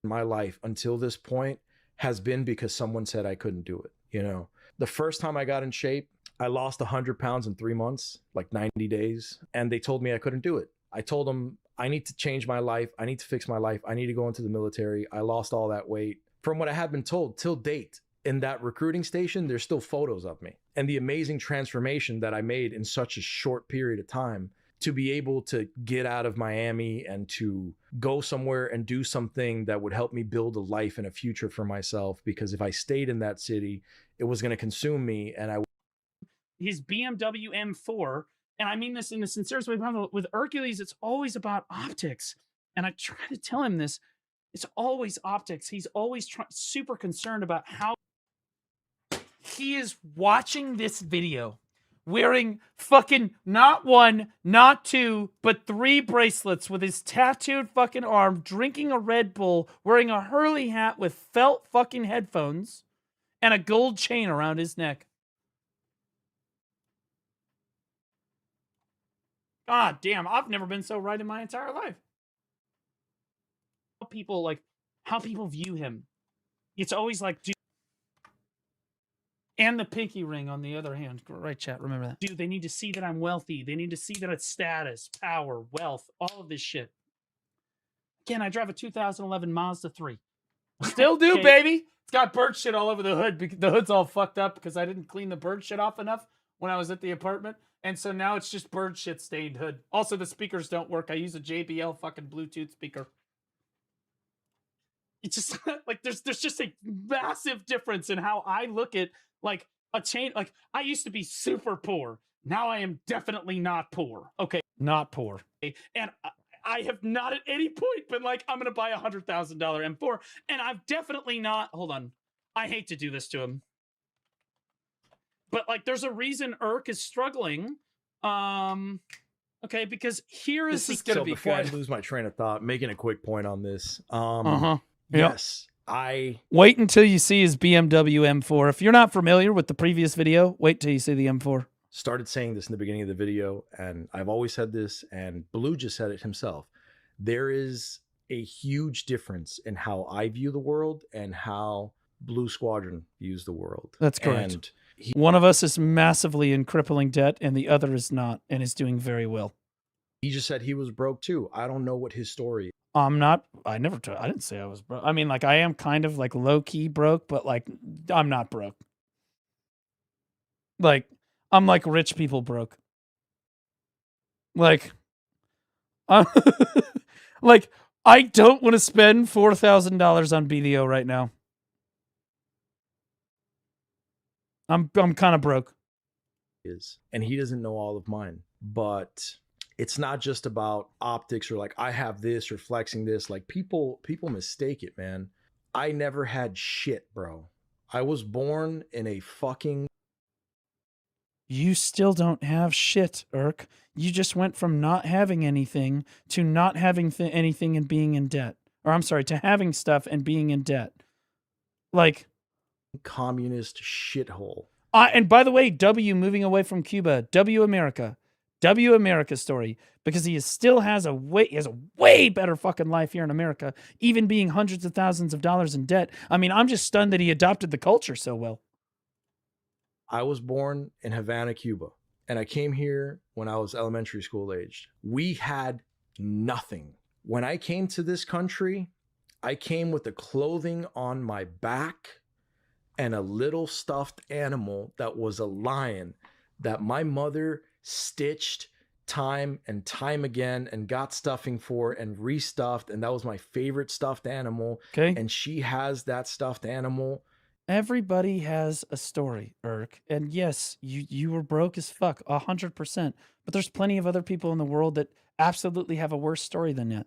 my life until this point has been because someone said I couldn't do it. You know, the first time I got in shape, I lost 100 pounds in 3 months, like 90 days, and they told me I couldn't do it. I told them I need to change my life. I need to fix my life. I need to go into the military. I lost all that weight. From what I had been told till date, in that recruiting station, there's still photos of me and the amazing transformation that I made in such a short period of time to be able to get out of Miami and to go somewhere and do something that would help me build a life and a future for myself. Because if I stayed in that city, it was going to consume me. And his BMW M4, and I mean this in the sincerest way possible, with Hercules, it's always about optics. And I try to tell him this. It's always optics. He's always super concerned about how he is watching this video wearing fucking not 1, not 2, but 3 bracelets with his tattooed fucking arm, drinking a Red Bull, wearing a Hurley hat with felt fucking headphones, and a gold chain around his neck. God damn, I've never been so right in my entire life. How people view him. It's always like, dude. And the pinky ring on the other hand. Right, chat, remember that. Dude, they need to see that I'm wealthy. They need to see that it's status, power, wealth, all of this shit. Again, I drive a 2011 Mazda 3. Still do, baby. It's got bird shit all over the hood. The hood's all fucked up because I didn't clean the bird shit off enough when I was at the apartment. And so now it's just bird shit stained hood. Also, the speakers don't work. I use a JBL fucking Bluetooth speaker. It's just like there's just a massive difference in how I look at like a chain. Like, I used to be super poor. Now I am definitely not poor. Okay. Not poor. And I have not at any point been like, I'm going to buy a $100,000 M4. And I've definitely not. Hold on. I hate to do this to him. But like, there's a reason Irk is struggling. Okay, because here is this is going to be before good. I lose my train of thought, making a quick point on this. Yes, I wait until you see his BMW M4. If you're not familiar with the previous video, wait till you see the M4. Started saying this in the beginning of the video, and I've always said this, and Blue just said it himself. There is a huge difference in how I view the world and how Blue Squadron views the world. That's correct. And one of us is massively in crippling debt, and the other is not, and is doing very well. He just said he was broke too. I don't know what his story is. I'm not. I didn't say I was broke. I mean, like, I am kind of like low key broke, but like, I'm not broke. Like, I'm like rich people broke. Like, like, I don't want to spend $4,000 on BDO right now. I'm kind of broke. And he doesn't know all of mine, but it's not just about optics or like I have this or flexing this. Like, people mistake it, man. I never had shit, bro. I was born in a fucking. You still don't have shit, Irk. You just went from not having anything to not having anything and being in debt. Or I'm sorry, to having stuff and being in debt. Like, communist shithole. And by the way, W moving away from Cuba, W America story, because he still has a way better fucking life here in America, even being hundreds of thousands of dollars in debt. I mean, I'm just stunned that he adopted the culture so well. I was born in Havana, Cuba, and I came here when I was elementary school aged. We had nothing. When I came to this country, I came with the clothing on my back and a little stuffed animal that was a lion that my mother stitched time and time again and got stuffing for and restuffed, and that was my favorite stuffed animal. Okay. And she has that stuffed animal. Everybody has a story, Irk. And yes, you were broke as fuck, 100%. But there's plenty of other people in the world that absolutely have a worse story than that.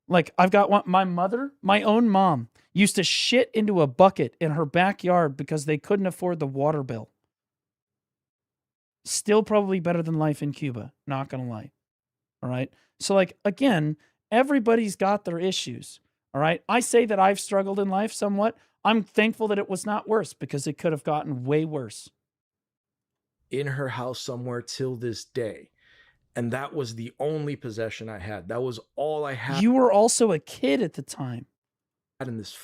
Like, I've got one, my mother, my own mom, used to shit into a bucket in her backyard because they couldn't afford the water bill. Still probably better than life in Cuba, not gonna lie. All right. So, like, again, everybody's got their issues. All right. I say that I've struggled in life somewhat. I'm thankful that it was not worse because it could have gotten way worse. In her house somewhere till this day. And that was the only possession I had. That was all I had. You were also a kid at the time. In this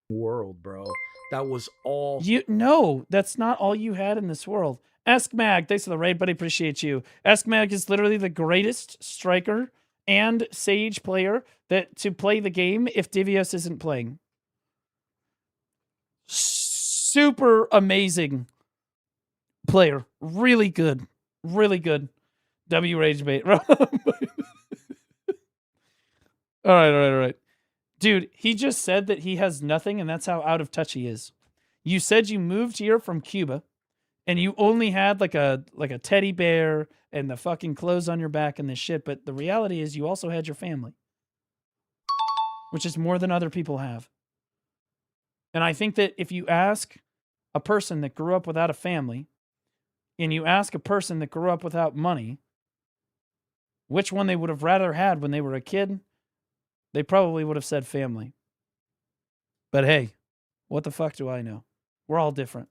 world, bro. That was all. No, that's not all you had in this world. Ask Mag. Thanks for the raid, buddy. Appreciate you. Ask Mag is literally the greatest striker and Sage player that to play the game if Divios isn't playing. Super amazing player. Really good. Really good. W Rage Bait. All right. Dude, he just said that he has nothing, and that's how out of touch he is. You said you moved here from Cuba, and you only had like a teddy bear and the fucking clothes on your back and this shit, but the reality is you also had your family, which is more than other people have. And I think that if you ask a person that grew up without a family, and you ask a person that grew up without money, which one they would have rather had when they were a kid, they probably would have said family. But hey, what the fuck do I know? We're all different.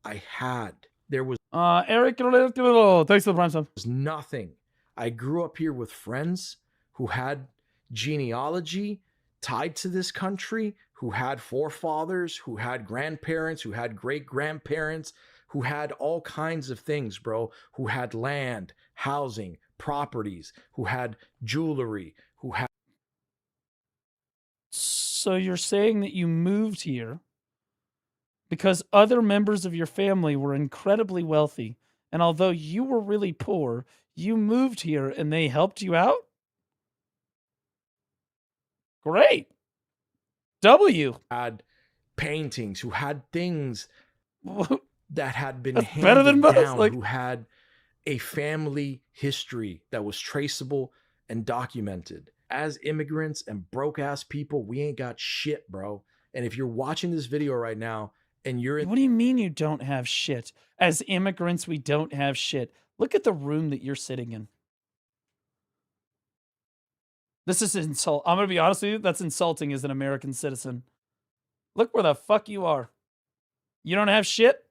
I had. There was Eric, thanks for the prime sub. Was nothing. I grew up here with friends who had genealogy tied to this country, who had forefathers, who had grandparents, who had great-grandparents, who had all kinds of things, bro, who had land, housing, properties, who had jewelry, who had. So you're saying that you moved here because other members of your family were incredibly wealthy, and although you were really poor, you moved here and they helped you out? Great. W. Had paintings, who had things that had been That's handed better than most, down, like- who had a family history that was traceable and documented. As immigrants and broke ass people, we ain't got shit, bro. And if you're watching this video right now and you're in. What do you mean you don't have shit? As immigrants, we don't have shit. Look at the room that you're sitting in. This is insult. I'm going to be honest with you. That's insulting as an American citizen. Look where the fuck you are. You don't have shit?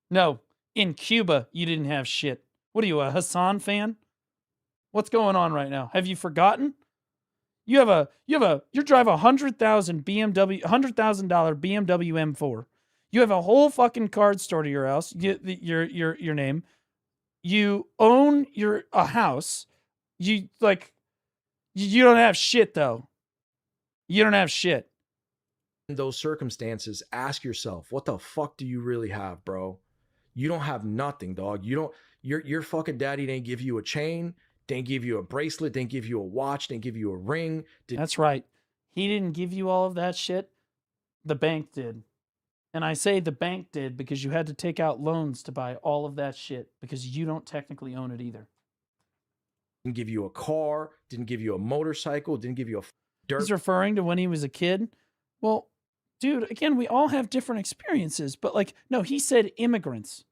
No. In Cuba, you didn't have shit. What are you, a Hassan fan? What's going on right now? Have you forgotten? You drive a $100,000 BMW M4. You have a whole fucking card store to your house. Your name. You own a house. You don't have shit though. You don't have shit. In those circumstances, ask yourself, what the fuck do you really have, bro? You don't have nothing, dog. Your fucking daddy didn't give you a chain, didn't give you a bracelet, didn't give you a watch, didn't give you a ring. That's right. He didn't give you all of that shit. The bank did. And I say the bank did because you had to take out loans to buy all of that shit because you don't technically own it either. Didn't give you a car, didn't give you a motorcycle, didn't give you a dirt. He's referring to when he was a kid. Well, dude, again, we all have different experiences, but no, he said immigrants.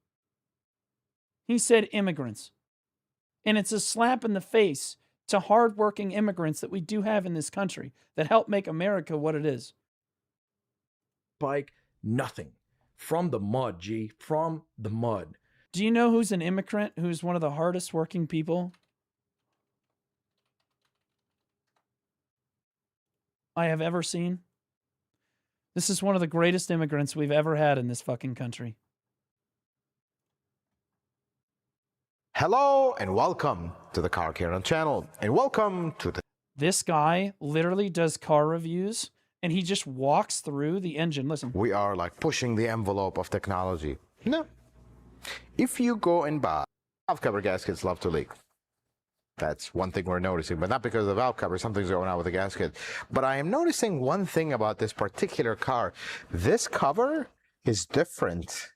He said immigrants. And it's a slap in the face to hardworking immigrants that we do have in this country that help make America what it is. Bike, nothing. From the mud, G. From the mud. Do you know who's an immigrant who's one of the hardest working people I have ever seen? This is one of the greatest immigrants we've ever had in this fucking country. Hello and welcome to the Car Karen channel, and welcome to the. This guy literally does car reviews and he just walks through the engine. Listen. We are like pushing the envelope of technology. No. If you go and buy, valve cover gaskets love to leak. That's one thing we're noticing, but not because of the valve cover. Something's going on with the gasket. But I am noticing one thing about this particular car. This cover is different.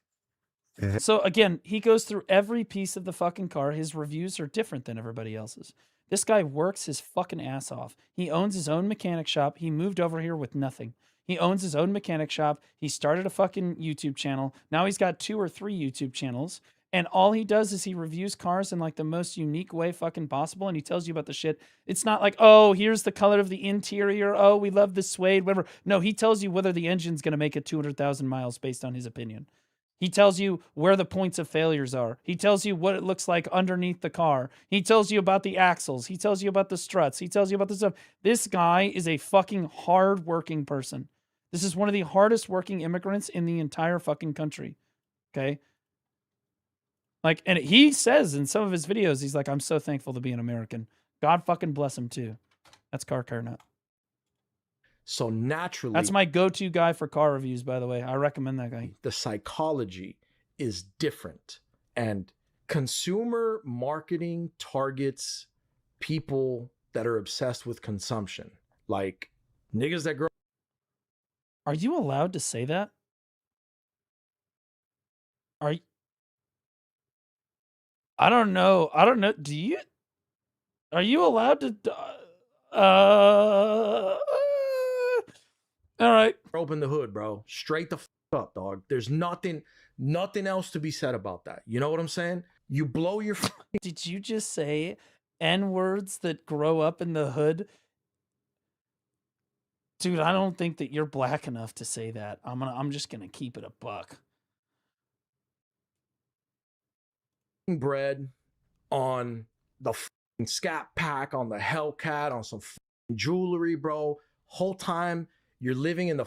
So again, he goes through every piece of the fucking car. His reviews are different than everybody else's. This guy works his fucking ass off. He owns his own mechanic shop. He moved over here with nothing. He owns his own mechanic shop. He started a fucking YouTube channel. Now he's got 2 or 3 YouTube channels. And all he does is he reviews cars in like the most unique way fucking possible. And he tells you about the shit. It's not like, oh, here's the color of the interior. Oh, we love the suede, whatever. No, he tells you whether the engine's going to make it 200,000 miles based on his opinion. He tells you where the points of failures are. He tells you what it looks like underneath the car. He tells you about the axles. He tells you about the struts. He tells you about the stuff. This guy is a fucking hard-working person. This is one of the hardest working immigrants in the entire fucking country. Okay? Like, and he says in some of his videos, he's like, I'm so thankful to be an American. God fucking bless him too. That's Car Nut. So naturally, that's my go-to guy for car reviews, by the way. I recommend that guy. The psychology is different, and consumer marketing targets people that are obsessed with consumption, like niggas that grow. Are you allowed to say that? Are you? I don't know. I don't know. Do you? Are you allowed to? All right. Open the hood, bro. Straight the f up, dog. There's nothing else to be said about that. You know what I'm saying? You blow your. Did you just say N-words that grow up in the hood? Dude, I don't think that you're black enough to say that. I'm just gonna keep it a buck. Bread on the Scat Pack, on the Hellcat, on some jewelry, bro. Whole time you're living in the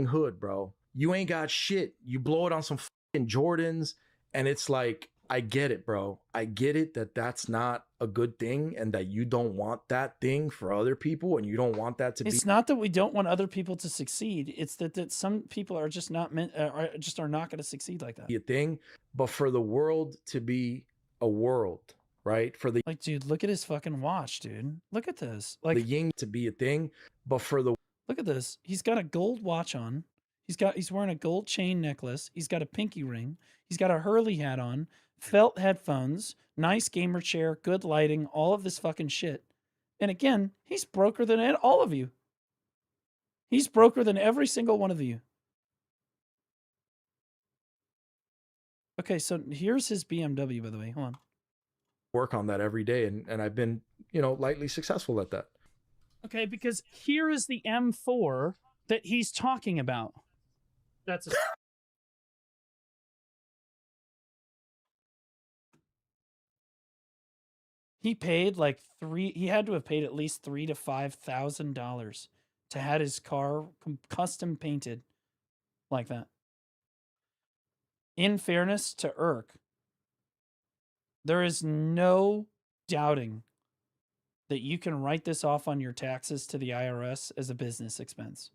hood, bro. You ain't got shit. You blow it on some Jordans, and it's like, I get it, bro. I get it that that's not a good thing, and that you don't want that thing for other people, and you don't want that to be. It's not that we don't want other people to succeed. It's that some people are just not meant, are not going to succeed like that. A thing, but for the world to be a world, right? For the like, dude, look at his fucking watch, dude. Look at this. Like the yin to be a thing, but for the look at this. He's got a gold watch on. He's wearing a gold chain necklace. He's got a pinky ring. He's got a Hurley hat on, felt headphones, nice gamer chair, good lighting, all of this fucking shit. And again, he's broker than all of you. He's broker than every single one of you. Okay, so here's his BMW, by the way. Hold on. Work on that every day, and I've been, you know, lightly successful at that. Okay, because here is the M4 that he's talking about. That's a he paid like he had to have paid at least $3,000 to $5,000 to have his car custom painted like that. In fairness to Irk, there is no doubting that you can write this off on your taxes to the IRS as a business expense.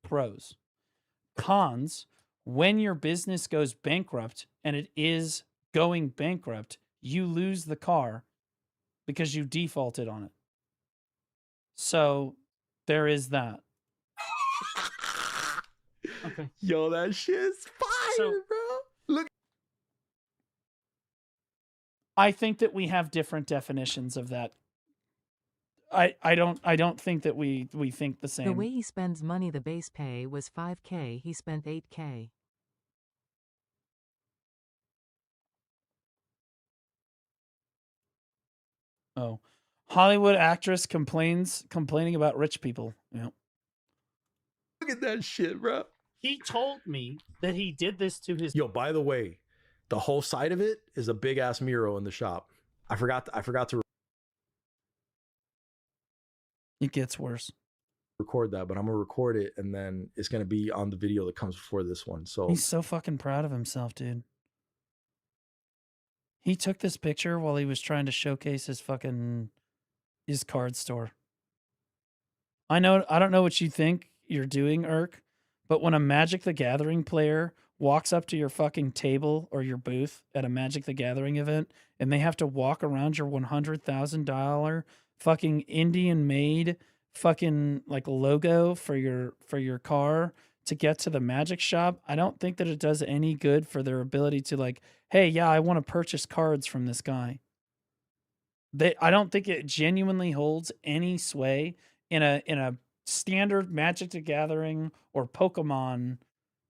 Pros. Cons, when your business goes bankrupt, and it is going bankrupt, you lose the car because you defaulted on it. So there is that. Okay. Yo, that shit's fire, bro. Look. I think that we have different definitions of that. I don't think that we think the same. The way he spends money, the base pay was $5K. He spent $8K. Oh, Hollywood actress complaining about rich people. Yeah. Look at that shit, bro. He told me that he did this to his. Yo, by the way, the whole side of it is a big ass mural in the shop. I forgot to. It gets worse. Record that, but I'm gonna record it, and then it's gonna be on the video that comes before this one. So he's so fucking proud of himself, dude. He took this picture while he was trying to showcase his card store. I don't know what you think. you're doing, Irk, but when a Magic the Gathering player walks up to your fucking table or your booth at a Magic the Gathering event and they have to walk around your $100,000 fucking Indian made fucking like logo for your car to get to the Magic shop, I don't think that it does any good for their ability to like, hey, yeah, I want to purchase cards from this guy. I don't think it genuinely holds any sway in a standard Magic the Gathering or Pokemon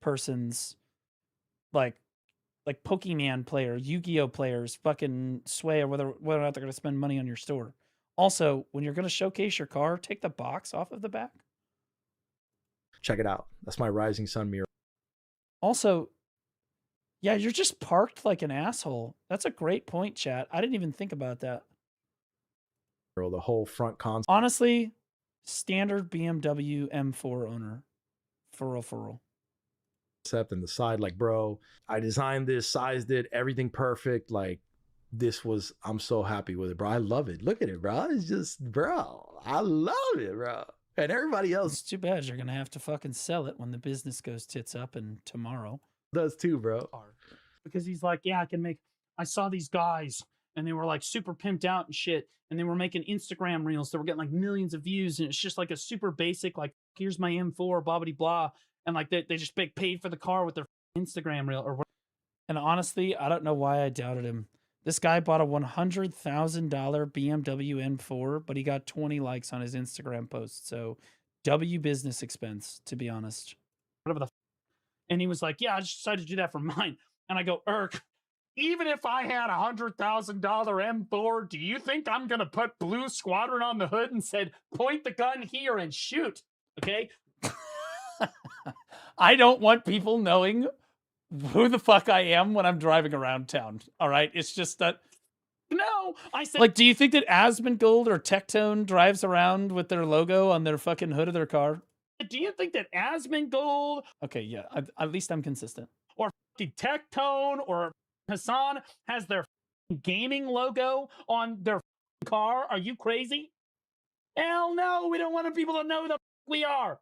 person's like Pokemon player, Yu-Gi-Oh players fucking sway or whether or not they're going to spend money on your store. Also, when you're going to showcase your car, take the box off of the back. Check it out. That's my Rising Sun mirror. Also, yeah, you're just parked like an asshole. That's a great point, chat. I didn't even think about that. The whole front console. Honestly, standard BMW M4 owner. For real. Concept and the side, like, bro, I designed this, sized it, everything perfect. Like, I'm so happy with it, bro. I love it. Look at it, bro. It's just, bro, I love it, bro. And everybody else. It's too bad you're going to have to fucking sell it when the business goes tits up and tomorrow. Does too, bro. Because he's like, yeah, I saw these guys and they were like super pimped out and shit. And they were making Instagram reels that were getting like millions of views. And it's just like a super basic, like, here's my M4, blah, blah, blah. And like they just paid for the car with their Instagram reel or whatever. And honestly, I don't know why I doubted him. This guy bought a $100,000 BMW M4, but he got 20 likes on his Instagram post. So W business expense, to be honest. Whatever the and he was like, yeah, I just decided to do that for mine. And I go, Irk, even if I had a $100,000 M4, do you think I'm going to put Blue Squadron on the hood and said, point the gun here and shoot? Okay. I don't want people knowing who the fuck I am when I'm driving around town. All right. It's just that. No, I said, like, do you think that Asmongold or Tectone drives around with their logo on their fucking hood of their car? Do you think that Asmongold? Okay. Yeah. At least I'm consistent. Or Tectone or Hassan has their gaming logo on their car. Are you crazy? Hell no. We don't want people to know who the we are.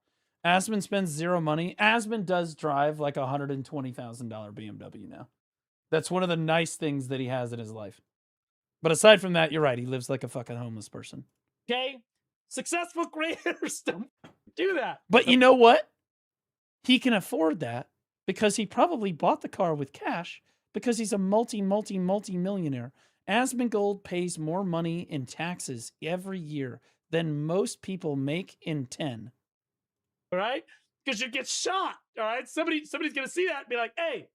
Asmon spends zero money. Asmon does drive like a $120,000 BMW now. That's one of the nice things that he has in his life. But aside from that, you're right. He lives like a fucking homeless person. Okay? Successful creators don't do that. But you know what? He can afford that because he probably bought the car with cash because he's a multi-millionaire. Asmongold pays more money in taxes every year than most people make in 10. All right? Because you get shot. All right? Somebody's going to see that and be like, hey,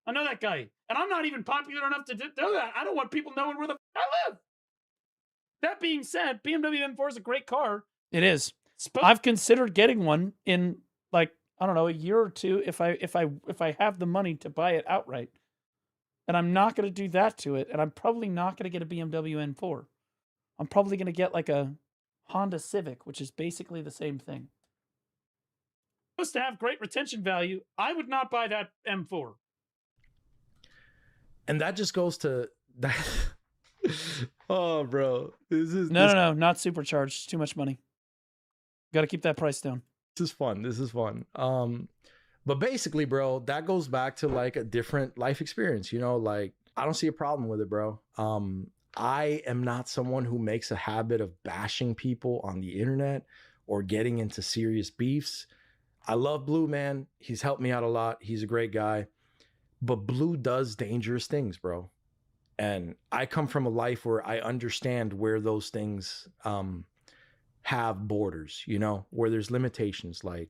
I know that guy. And I'm not even popular enough to do that. I don't want people knowing where the I live. That being said, BMW M4 is a great car. It is. I've considered getting one in like, I don't know, a year or two if I have the money to buy it outright. And I'm not going to do that to it. And I'm probably not going to get a BMW M4. I'm probably going to get like a Honda Civic, which is basically the same thing. Supposed to have great retention value. I would not buy that M4. And that just goes to that. Oh, bro. No, not supercharged. It's too much money. Got to keep that price down. This is fun. But basically, bro, that goes back to like a different life experience. You know, like I don't see a problem with it, bro. I am not someone who makes a habit of bashing people on the internet or getting into serious beefs. I love Blue, man. He's helped me out a lot. He's a great guy. But Blue does dangerous things, bro. And I come from a life where I understand where those things have borders, you know, where there's limitations. Like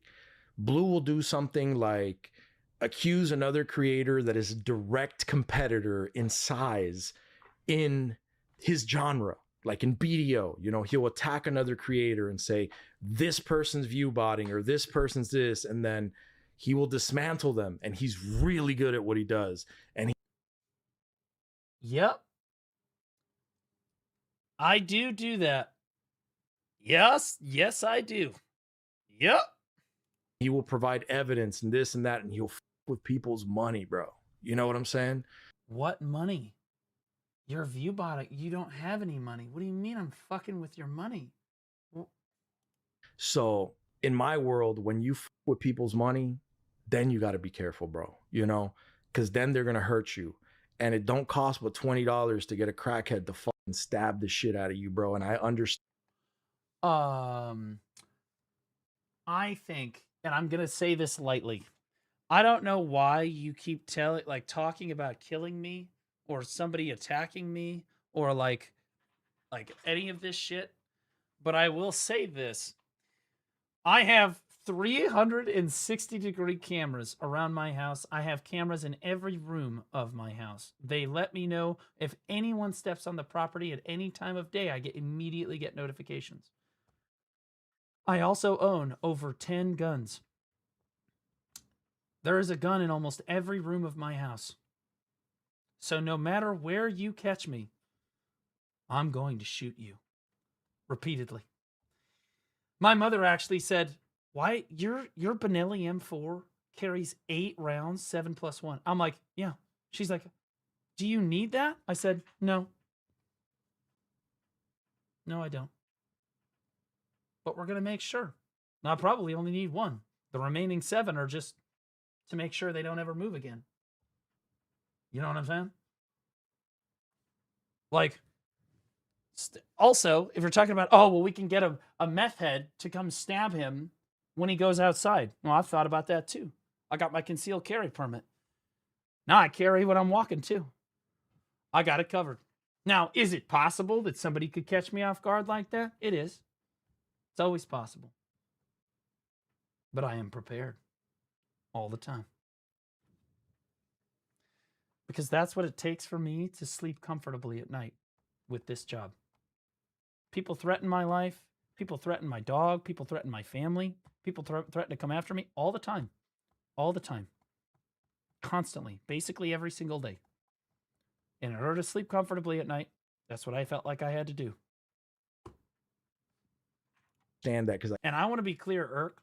Blue will do something like accuse another creator that is a direct competitor in size in his genre, like in BDO, you know, he'll attack another creator and say, this person's view botting or this person's this, and then he will dismantle them. And he's really good at what he does. And Yep. I do that. Yes, I do. Yep. He will provide evidence and this and that, and he'll f with people's money, bro. You know what I'm saying? What money? You're view botting. You don't have any money. What do you mean I'm fucking with your money? So in my world, when you with people's money, then you got to be careful, bro. You know, because then they're gonna hurt you, and it don't cost but $20 to get a crackhead to fucking stab the shit out of you, bro. And I understand. I think, and I'm gonna say this lightly, I don't know why you keep talking about killing me or somebody attacking me or like any of this shit, but I will say this. I have 360-degree cameras around my house. I have cameras in every room of my house. They let me know if anyone steps on the property at any time of day. I immediately get notifications. I also own over 10 guns. There is a gun in almost every room of my house. So no matter where you catch me, I'm going to shoot you repeatedly. My mother actually said, "Why your Benelli M4 carries 8 rounds, 7+1?" I'm like, "Yeah." She's like, "Do you need that?" I said, "No. No, I don't. But we're going to make sure. Now, I probably only need 1. The remaining 7 are just to make sure they don't ever move again." You know what I'm saying? Like, also, if you're talking about, oh, well, we can get a meth head to come stab him when he goes outside. Well, I've thought about that too. I got my concealed carry permit. Now I carry when I'm walking too. I got it covered. Now, is it possible that somebody could catch me off guard like that? It is. It's always possible. But I am prepared all the time. Because that's what it takes for me to sleep comfortably at night with this job. People threaten my life. People threaten my dog. People threaten my family. People threaten to come after me all the time. All the time. Constantly. Basically every single day. And in order to sleep comfortably at night, that's what I felt like I had to do. Stand that, And I want to be clear, Irk.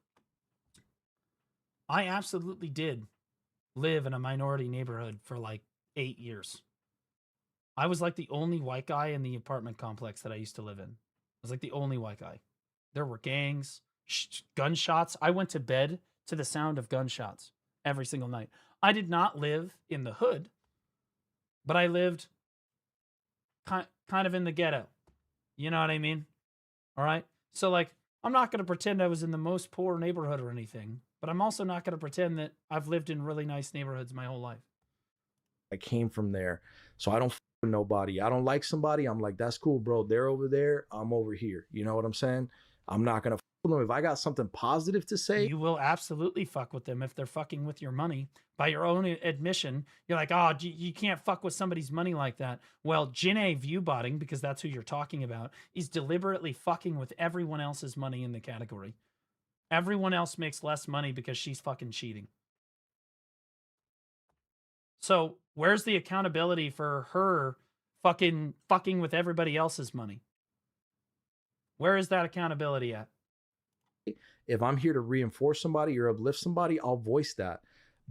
I absolutely did live in a minority neighborhood for like 8 years. I was like the only white guy in the apartment complex that I used to live in. I was like the only white guy. There were gangs, gunshots. I went to bed to the sound of gunshots every single night. I did not live in the hood, but I lived kind of in the ghetto. You know what I mean? All right? So, like, I'm not going to pretend I was in the most poor neighborhood or anything, but I'm also not going to pretend that I've lived in really nice neighborhoods my whole life. I came from there. So I don't f with nobody. I don't like somebody. I'm like, that's cool, bro. They're over there. I'm over here. You know what I'm saying? I'm not going to f with them. If I got something positive to say. You will absolutely fuck with them if they're fucking with your money. By your own admission, you're like, oh, you can't fuck with somebody's money like that. Well, Jinae viewbotting, because that's who you're talking about, is deliberately fucking with everyone else's money in the category. Everyone else makes less money because she's fucking cheating. So where's the accountability for her fucking with everybody else's money? Where is that accountability at? If I'm here to reinforce somebody or uplift somebody, I'll voice that.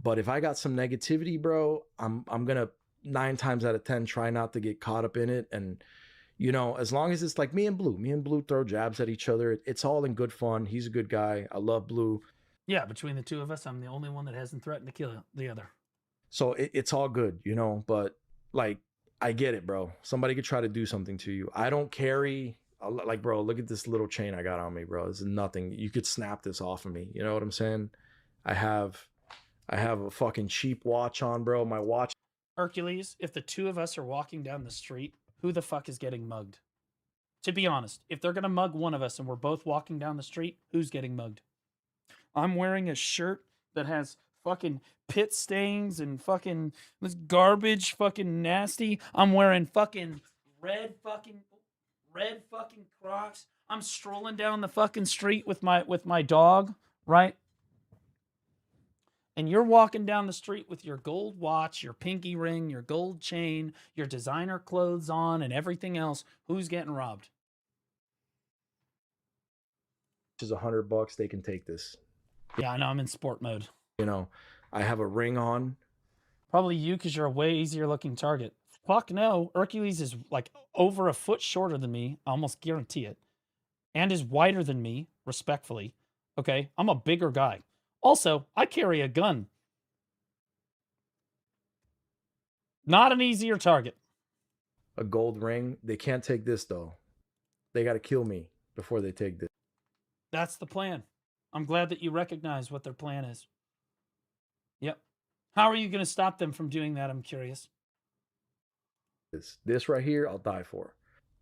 But if I got some negativity, bro, I'm gonna 9 times out of 10 try not to get caught up in it. And you know, as long as it's like me and Blue throw jabs at each other. It's all in good fun. He's a good guy. I love Blue. Yeah, between the two of us, I'm the only one that hasn't threatened to kill the other. So it's all good, you know, but like, I get it, bro. Somebody could try to do something to you. I don't carry, like, bro, look at this little chain I got on me, bro. This is nothing. You could snap this off of me. You know what I'm saying? I have a fucking cheap watch on, bro. My watch. Hercules, if the two of us are walking down the street, who the fuck is getting mugged? To be honest, if they're going to mug one of us and we're both walking down the street, who's getting mugged? I'm wearing a shirt that has fucking pit stains and fucking this garbage, fucking nasty. I'm wearing fucking red fucking Crocs. I'm strolling down the fucking street with my dog, right? And you're walking down the street with your gold watch, your pinky ring, your gold chain, your designer clothes on, and everything else. Who's getting robbed? Is $100. They can take this. Yeah, I know. I'm in sport mode. You know, I have a ring on. Probably you, because you're a way easier looking target. Fuck no. Hercules is like over a foot shorter than me. I almost guarantee it. And is wider than me, respectfully. Okay, I'm a bigger guy. Also, I carry a gun. Not an easier target. A gold ring. They can't take this though. They got to kill me before they take this. That's the plan. I'm glad that you recognize what their plan is. Yep. How are you going to stop them from doing that? I'm curious. This right here, I'll die for.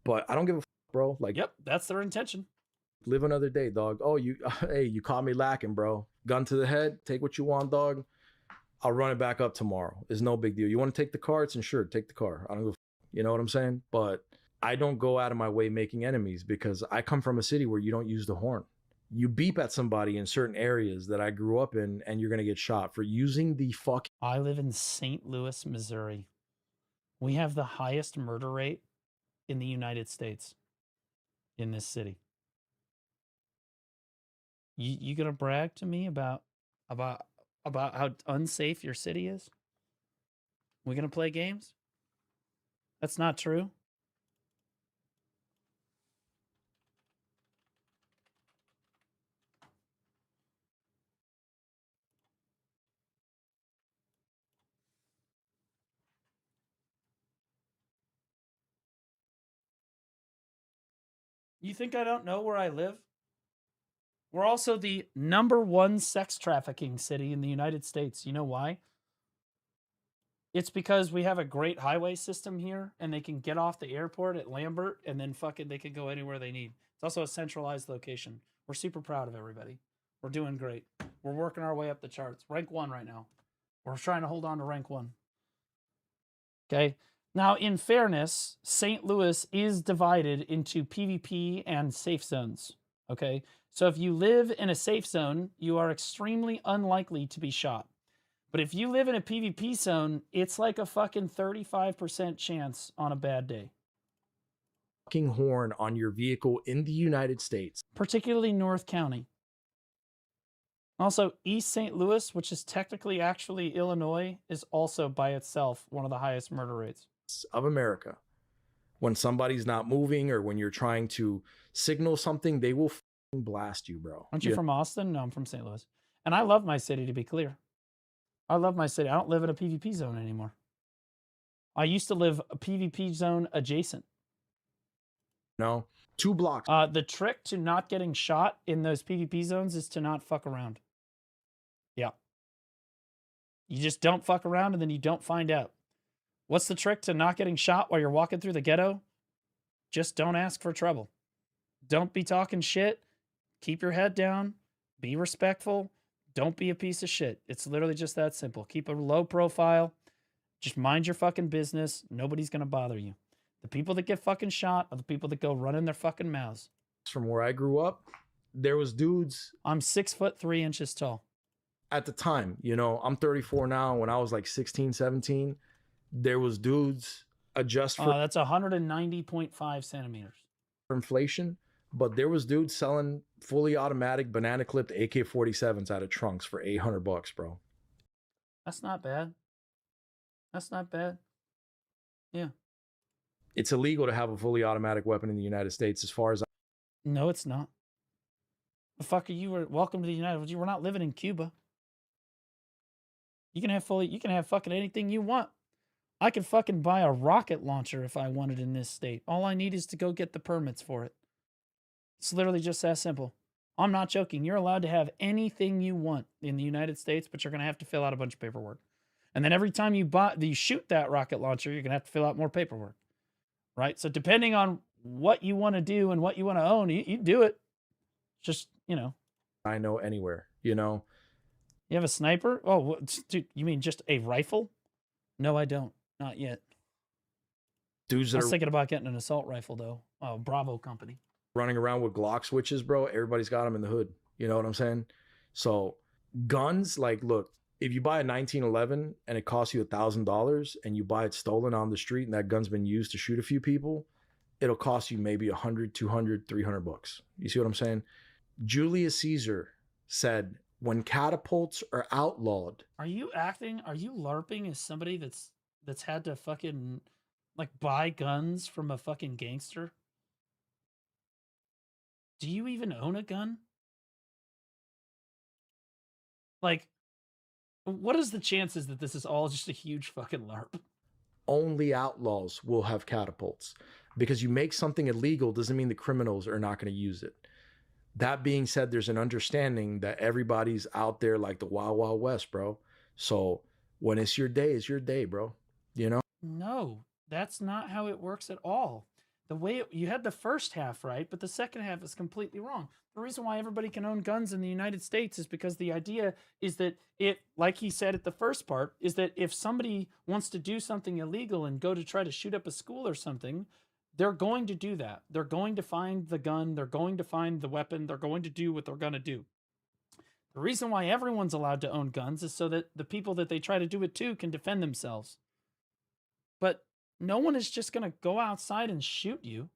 But I don't give a fuck, bro. Like, yep, that's their intention. Live another day, dog. Oh, hey, you caught me lacking, bro. Gun to the head. Take what you want, dog. I'll run it back up tomorrow. It's no big deal. You want to take the car? It's insured. Take the car. I don't go. You know what I'm saying? But I don't go out of my way making enemies because I come from a city where you don't use the horn. You beep at somebody in certain areas that I grew up in, and you're gonna get shot for using the fuck. I live in St. Louis, Missouri. We have the highest murder rate in the United States in this city. You gonna brag to me about how unsafe your city is? We gonna play games? That's not true. You think I don't know where I live? We're also the #1 sex trafficking city in the United States. You know why? It's because we have a great highway system here, and they can get off the airport at Lambert, and then fucking they can go anywhere they need. It's also a centralized location. We're super proud of everybody. We're doing great. We're working our way up the charts. Rank 1 right now. We're trying to hold on to rank 1. Okay. Now, in fairness, St. Louis is divided into PvP and safe zones. Okay. So if you live in a safe zone, you are extremely unlikely to be shot. But if you live in a PvP zone, it's like a fucking 35% chance on a bad day. Fucking horn on your vehicle in the United States. Particularly North County. Also, East St. Louis, which is technically actually Illinois, is also by itself one of the highest murder rates of America. When somebody's not moving or when you're trying to signal something, they will blast you, bro. Aren't you from Austin? No, I'm from St. Louis. And I love my city, to be clear. I love my city. I don't live in a PvP zone anymore. I used to live a PvP zone adjacent. No, 2 blocks. The trick to not getting shot in those PvP zones is to not fuck around. Yeah. You just don't fuck around and then you don't find out. What's the trick to not getting shot while you're walking through the ghetto? Just don't ask for trouble. Don't be talking shit. Keep your head down. Be respectful. Don't be a piece of shit. It's literally just that simple. Keep a low profile. Just mind your fucking business. Nobody's going to bother you. The people that get fucking shot are the people that go running their fucking mouths. From where I grew up, there was dudes. I'm 6'3" tall. At the time, you know, I'm 34 now. When I was like 16, 17, there was dudes adjust for... that's 190.5 centimeters. For inflation. But there was dudes selling fully automatic banana clipped AK-47s out of trunks for $800, bro. That's not bad. That's not bad. Yeah. It's illegal to have a fully automatic weapon in the United States as far as... No, it's not. The fuck are you? Welcome to the United States. We're not living in Cuba. You can have fucking anything you want. I could fucking buy a rocket launcher if I wanted in this state. All I need is to go get the permits for it. It's literally just that simple. I'm not joking. You're allowed to have anything you want in the United States, but you're going to have to fill out a bunch of paperwork. And then every time you shoot that rocket launcher, you're going to have to fill out more paperwork. Right? So depending on what you want to do and what you want to own, you do it. Just, you know. I know anywhere, you know. You have a sniper? Oh, dude, you mean just a rifle? No, I don't. Not yet. Dudes I was thinking about getting an assault rifle, though. Oh, Bravo company. Running around with Glock switches, bro. Everybody's got them in the hood. You know what I'm saying? So guns, like, look, if you buy a 1911 and it costs you $1,000 and you buy it stolen on the street and that gun's been used to shoot a few people, it'll cost you maybe $100, $200, $300. You see what I'm saying? Julius Caesar said, when catapults are outlawed. Are you LARPing as somebody that's had to fucking like buy guns from a fucking gangster? Do you even own a gun? Like, what is the chances that this is all just a huge fucking LARP? Only outlaws will have catapults. Because you make something illegal doesn't mean the criminals are not going to use it. That being said, there's an understanding that everybody's out there like the Wild Wild West, bro. So when it's your day, bro. You know? No, that's not how it works at all. The way you had the first half right, but the second half is completely wrong. The reason why everybody can own guns in the United States is because the idea is that like he said at the first part, is that if somebody wants to do something illegal and go to try to shoot up a school or something, they're going to do that. They're going to find the gun. They're going to find the weapon. They're going to do what they're going to do. The reason why everyone's allowed to own guns is so that the people that they try to do it to can defend themselves. But no one is just going to go outside and shoot you.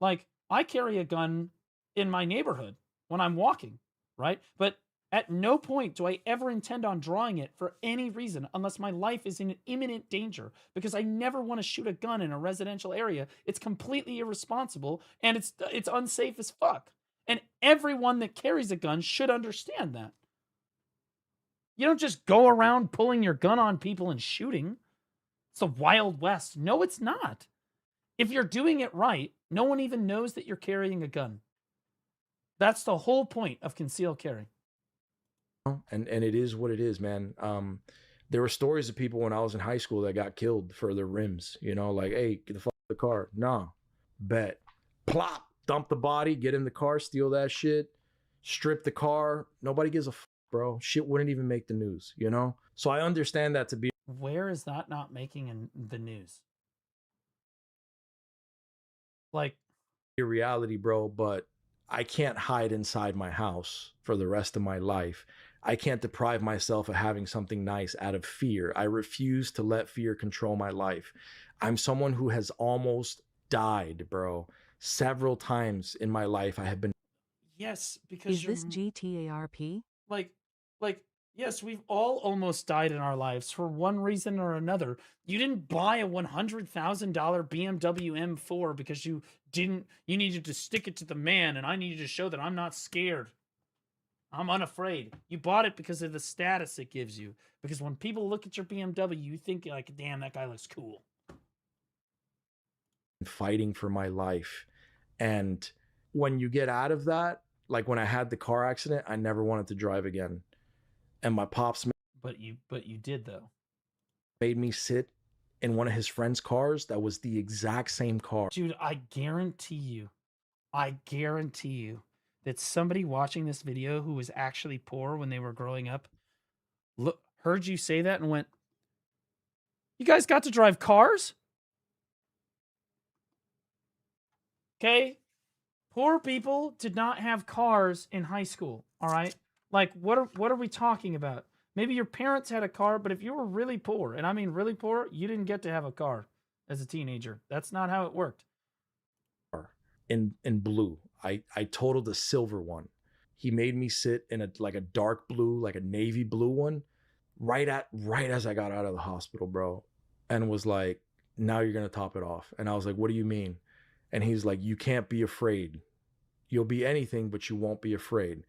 Like, I carry a gun in my neighborhood when I'm walking, right? But at no point do I ever intend on drawing it for any reason unless my life is in imminent danger, because I never want to shoot a gun in a residential area. It's completely irresponsible and it's unsafe as fuck. And everyone that carries a gun should understand that. You don't just go around pulling your gun on people and shooting. It's the Wild West. No, it's not. If you're doing it right, no one even knows that you're carrying a gun. That's the whole point of concealed carry. And it is what it is, man. There were stories of people when I was in high school that got killed for their rims. You know, like, hey, get the fuck out of the car. Nah, bet. Plop, dump the body, get in the car, steal that shit, strip the car. Nobody gives a fuck, bro. Shit wouldn't even make the news, you know? So I understand that to be. Where is that not making the news? Like, your reality, bro, but I can't hide inside my house for the rest of my life. I can't deprive myself of having something nice out of fear. I refuse to let fear control my life. I'm someone who has almost died, bro. Several times in my life, I have been. yes, because Is this GTARP? Like, yes, we've all almost died in our lives for one reason or another. You didn't buy a $100,000 BMW M4 because you needed to stick it to the man, and I needed to show that I'm not scared. I'm unafraid. You bought it because of the status it gives you. Because when people look at your BMW, you think like, damn, that guy looks cool. Fighting for my life. And when you get out of that, like when I had the car accident, I never wanted to drive again. And my pops But you did, though. Made me sit in one of his friend's cars that was the exact same car. Dude, I guarantee you that somebody watching this video who was actually poor when they were growing up heard you say that and went, you guys got to drive cars? Okay? Poor people did not have cars in high school, all right? Like, what are we talking about? Maybe your parents had a car, but if you were really poor, and I mean really poor, you didn't get to have a car as a teenager. That's not how it worked. In blue. I totaled a silver one. He made me sit in a dark blue, like a navy blue one, right as I got out of the hospital, bro. And was like, now you're gonna top it off. And I was like, what do you mean? And he's like, you can't be afraid. You'll be anything, but you won't be afraid.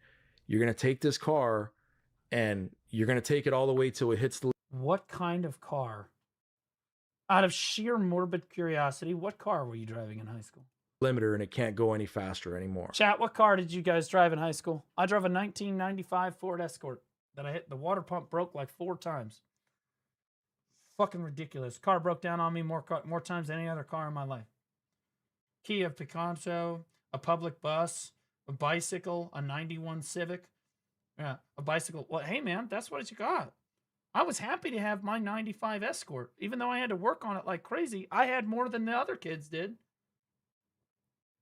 You're gonna take this car and you're gonna take it all the way till it hits the. What kind of car? Out of sheer morbid curiosity, what car were you driving in high school? Limiter, and it can't go any faster anymore. Chat, what car did you guys drive in high school? I drove a 1995 Ford Escort that I hit. The water pump broke like 4 times. Fucking ridiculous. Car broke down on me more times than any other car in my life. Kia Picanto, a public bus, a bicycle, a 91 Civic. Yeah, a bicycle. Well, hey man, that's what you got. I was happy to have my 95 Escort. Even though I had to work on it like crazy, I had more than the other kids did.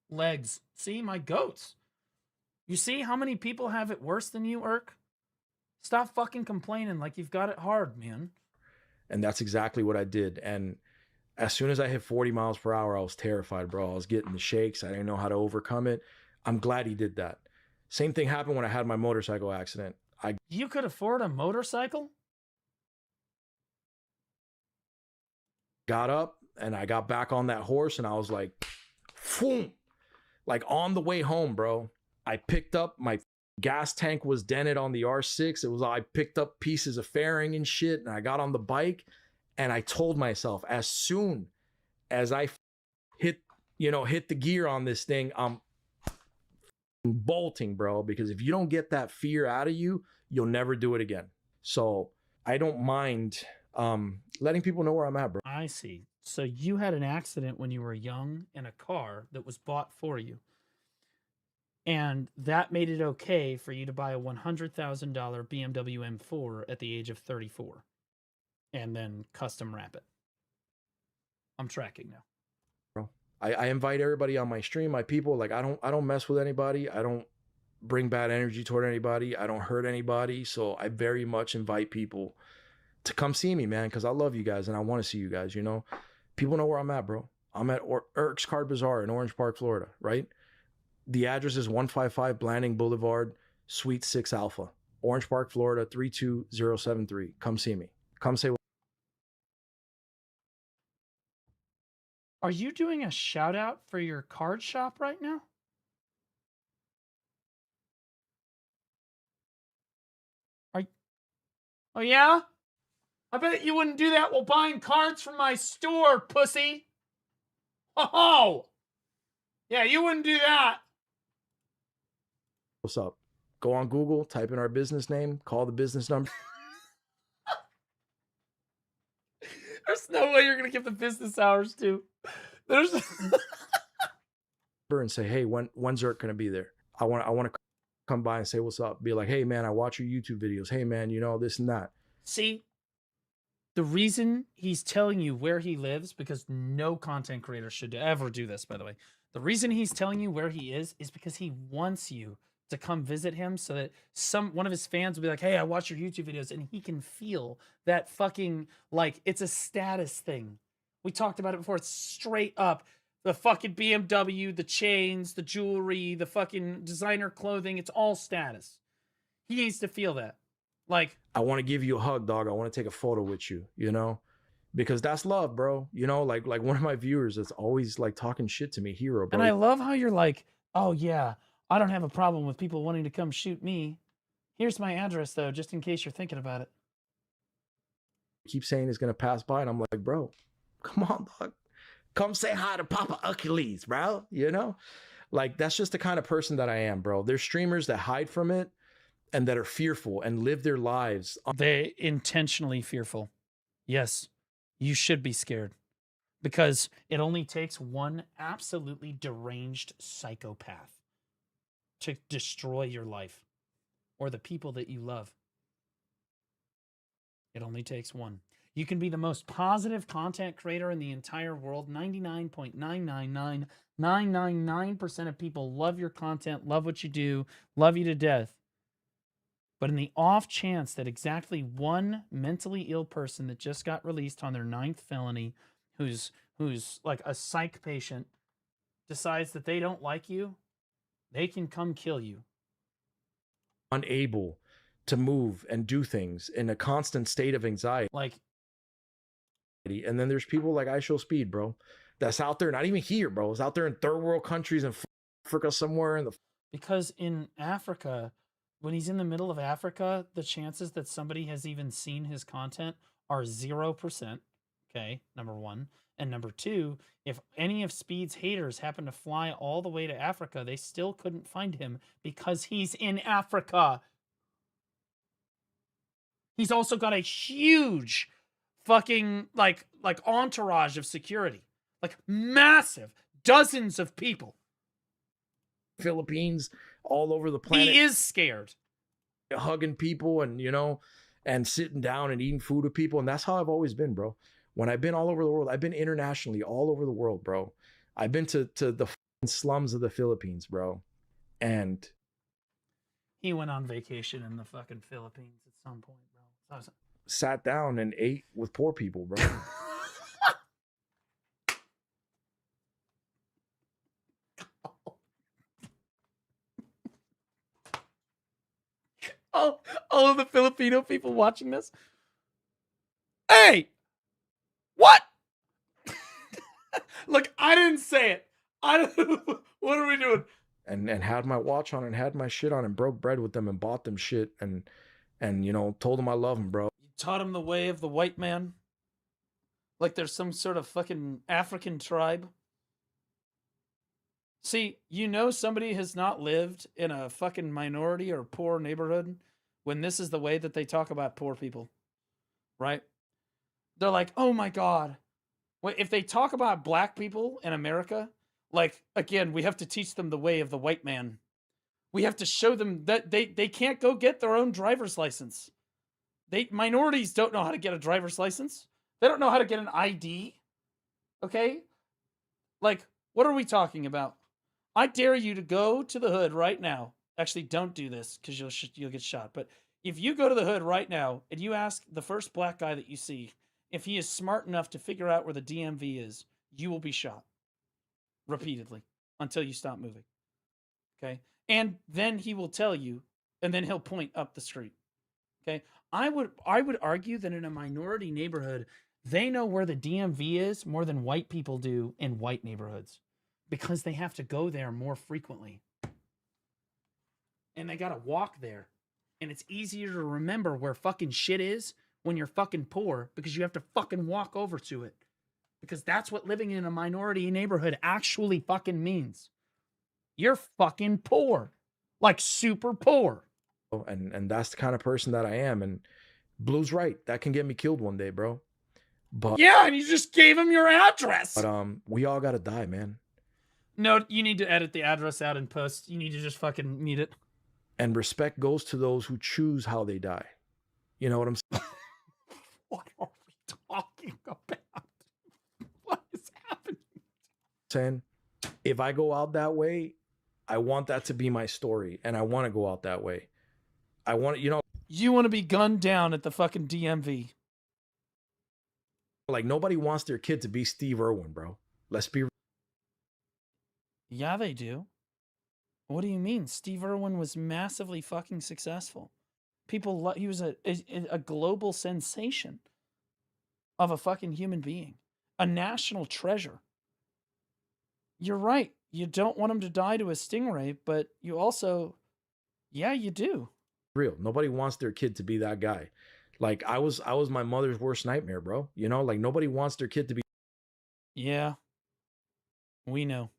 Legs. See, my goats. You see how many people have it worse than you, Irk? Stop fucking complaining like you've got it hard, man. And that's exactly what I did. And as soon as I hit 40 miles per hour, I was terrified, bro. I was getting the shakes. I didn't know how to overcome it. I'm glad he did that. Same thing happened when I had my motorcycle accident. You could afford a motorcycle? Got up and I got back on that horse and I was like, phoom. Like on the way home, bro, I picked up my gas tank was dented on the R6. It was, I picked up pieces of fairing and shit, and I got on the bike, and I told myself, as soon as I hit the gear on this thing, I'm bolting, bro, because if you don't get that fear out of you, you'll never do it again. So I don't mind letting people know where I'm at, bro. I see. So you had an accident when you were young in a car that was bought for you. And that made it okay for you to buy a $100,000 BMW M4 at the age of 34 and then custom wrap it. I'm tracking now. Bro, I invite everybody on my stream, my people. Like, I don't mess with anybody. I don't bring bad energy toward anybody. I don't hurt anybody. So I very much invite people to come see me, man, because I love you guys and I want to see you guys, you know. People know where I'm at, bro. I'm at Eric's Card Bazaar in Orange Park, Florida, right? The address is 155 Blanding Boulevard, Suite 6 Alpha, Orange Park, Florida, 32073. Come see me. Come say. Are you doing a shout out for your card shop right now? Oh yeah? I bet you wouldn't do that while buying cards from my store, pussy. Oh! Yeah, you wouldn't do that. What's up? Go on Google, type in our business name, call the business number. There's no way you're going to give the business hours to. There's and say, hey, when's Eric going to be there? I want to come by and say what's up. Be like, hey, man, I watch your YouTube videos. Hey, man, you know, this and that. See, the reason he's telling you where he lives, because no content creator should ever do this, by the way. The reason he's telling you where he is because he wants you to come visit him so that one of his fans will be like, hey, I watch your YouTube videos, and he can feel that fucking, like, it's a status thing. We talked about it before. It's straight up the fucking BMW, the chains, the jewelry, the fucking designer clothing. It's all status. He needs to feel that. Like, I want to give you a hug, dog. I want to take a photo with you, you know? Because that's love, bro. You know, like one of my viewers that's always like talking shit to me, Hero, bro. And I love how you're like, oh yeah, I don't have a problem with people wanting to come shoot me. Here's my address though, just in case you're thinking about it. Keep saying it's gonna pass by, and I'm like, bro, come on, dog. Come say hi to Papa Achilles, bro. You know? Like, that's just the kind of person that I am, bro. There's streamers that hide from it and that are fearful and live their lives. They intentionally fearful. Yes. You should be scared, because it only takes one absolutely deranged psychopath to destroy your life or the people that you love. It only takes one. You can be the most positive content creator in the entire world. 99.999999% of people love your content, love what you do, love you to death. But in the off chance that exactly one mentally ill person that just got released on their 9th felony, who's like a psych patient, decides that they don't like you, they can come kill you. Unable to move and do things in a constant state of anxiety. Like, and then there's people like I Show Speed, bro, that's out there, not even here, bro. It's out there in third world countries in Africa somewhere in the. Because in Africa, when he's in the middle of Africa, the chances that somebody has even seen his content are 0%. Okay, number one. And number two, if any of Speed's haters happen to fly all the way to Africa, they still couldn't find him because he's in Africa. He's also got a huge fucking like entourage of security. Like, massive. Dozens of people. Philippines, all over the planet. He is scared. Hugging people and, you know, and sitting down and eating food with people. And that's how I've always been, bro. When I've been all over the world, I've been internationally all over the world, bro. I've been to the slums of the Philippines, bro. And he went on vacation in the fucking Philippines at some point, bro. Sat down and ate with poor people, bro. All of the Filipino people watching this. Hey, what? Look, I didn't say it. What are we doing? and had my watch on and had my shit on and broke bread with them and bought them shit and you know, told them I love them, bro. You taught him the way of the white man? Like there's some sort of fucking African tribe? See, you know somebody has not lived in a fucking minority or poor neighborhood when this is the way that they talk about poor people, right? They're like, oh my God. Wait, if they talk about black people in America, like, again, we have to teach them the way of the white man. We have to show them that they can't go get their own driver's license. Minorities don't know how to get a driver's license. They don't know how to get an ID. Okay? Like, what are we talking about? I dare you to go to the hood right now. Actually, don't do this because you'll get shot. But if you go to the hood right now and you ask the first black guy that you see if he is smart enough to figure out where the DMV is, you will be shot repeatedly until you stop moving. Okay? And then he will tell you, and then he'll point up the street. Okay? I would argue that in a minority neighborhood, they know where the DMV is more than white people do in white neighborhoods because they have to go there more frequently. And they got to walk there. And it's easier to remember where fucking shit is when you're fucking poor because you have to fucking walk over to it. Because that's what living in a minority neighborhood actually fucking means. You're fucking poor. Like super poor. And that's the kind of person that I am. And Blue's right. That can get me killed one day, bro. But yeah, and you just gave him your address. But we all gotta die, man. No, you need to edit the address out in post. You need to just fucking mute it. And respect goes to those who choose how they die. You know what I'm saying? What are we talking about? What is happening? Saying, if I go out that way, I want that to be my story, and I want to go out that way. I want, you know, you want to be gunned down at the fucking DMV. Like nobody wants their kid to be Steve Irwin, bro. Let's be. Yeah, they do. What do you mean? Steve Irwin was massively fucking successful. People, he was a global sensation of a fucking human being, a national treasure. You're right. You don't want him to die to a stingray, but you also, yeah, you do. Real. Nobody wants their kid to be that guy. Like I was my mother's worst nightmare, bro. You know, like nobody wants their kid to be. Yeah. We know.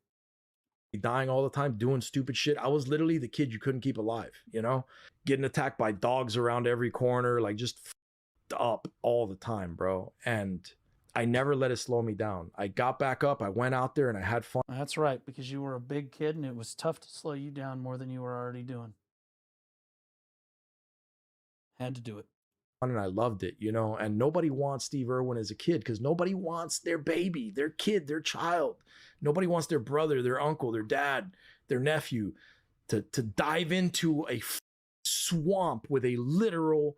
Dying all the time, doing stupid shit. I was literally the kid you couldn't keep alive, you know? Getting attacked by dogs around every corner, like just up all the time, bro. And I never let it slow me down. I got back up, I went out there and I had fun. That's right, because you were a big kid and it was tough to slow you down more than you were already doing. Had to do it. And I loved it, you know? And nobody wants Steve Irwin as a kid because nobody wants their baby, their kid, their child. Nobody wants their brother, their uncle, their dad, their nephew to dive into a swamp with a literal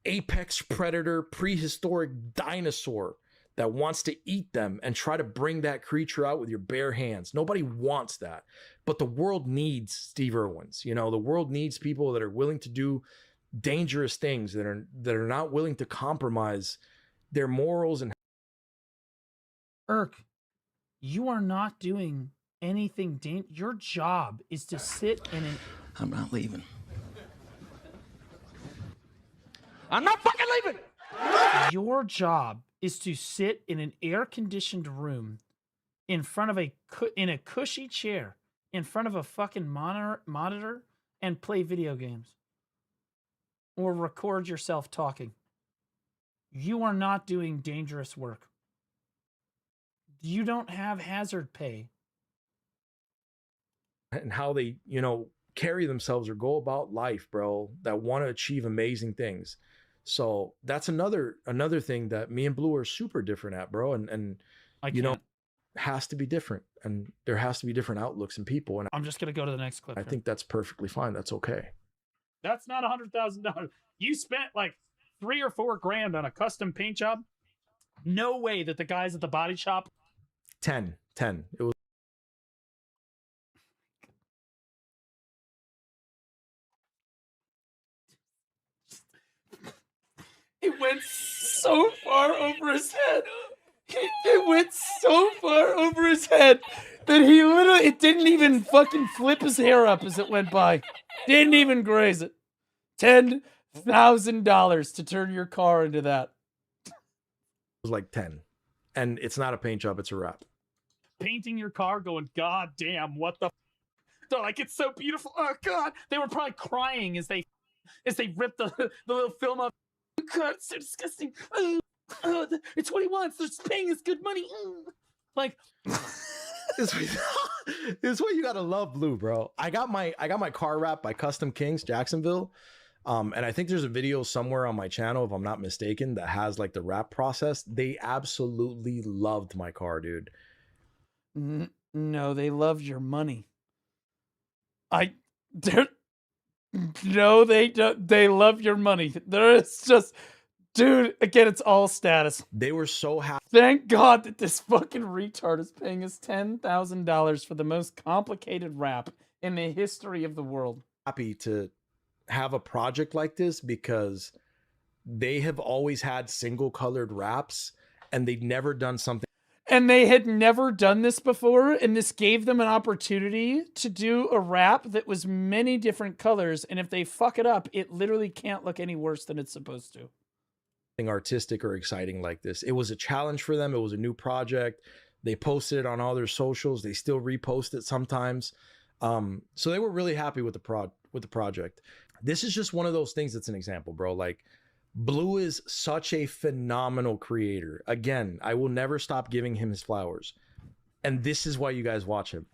apex predator, prehistoric dinosaur that wants to eat them and try to bring that creature out with your bare hands. Nobody wants that. But the world needs Steve Irwins. You know, the world needs people that are willing to do dangerous things, that are not willing to compromise their morals. And Irk, you are not doing anything. Your job is to sit in an. I'm not leaving. I'm not fucking leaving. Your job is to sit in an air-conditioned room in front of in a cushy chair in front of a fucking monitor and play video games. Or record yourself talking. You are not doing dangerous work. You don't have hazard pay. And how they, you know, carry themselves or go about life, bro, that want to achieve amazing things. So that's another thing that me and Blue are super different at, bro. And you know, has to be different. And there has to be different outlooks in people. And I'm just going to go to the next clip. I think that's perfectly fine. That's okay. That's not $100,000. You spent like $3 or $4 grand on a custom paint job. No way that the guys at the body shop. 10. It was. It went so far over his head. It went so far over his head that he literally, it didn't even fucking flip his hair up as it went by. Didn't even graze it. $10,000 to turn your car into that. It was like 10. And it's not a paint job, it's a wrap. Painting your car going, God damn, what the they're like, it's so beautiful. Oh God. They were probably crying as they ripped the little film up. God, it's so disgusting. It's what he wants. They're just paying us good money. Like This is what you gotta love Blue, bro. I got my car wrapped by Custom Kings, Jacksonville. And I think there's a video somewhere on my channel, if I'm not mistaken, that has like the wrap process. They absolutely loved my car, dude. No, they loved your money. No, they don't. They love your money. There is just, dude. Again, it's all status. They were so happy. Thank God that this fucking retard is paying us $10,000 for the most complicated wrap in the history of the world. Happy to have a project like this because they have always had single colored wraps and they'd never done something. And they had never done this before, and this gave them an opportunity to do a wrap that was many different colors, and if they fuck it up, it literally can't look any worse than it's supposed to. Artistic or exciting like this. It was a challenge for them. It was a new project. They posted it on all their socials. They still repost it sometimes. So they were really happy with the project. This is just one of those things that's an example, bro. Like, Blue is such a phenomenal creator. Again, I will never stop giving him his flowers. And this is why you guys watch him.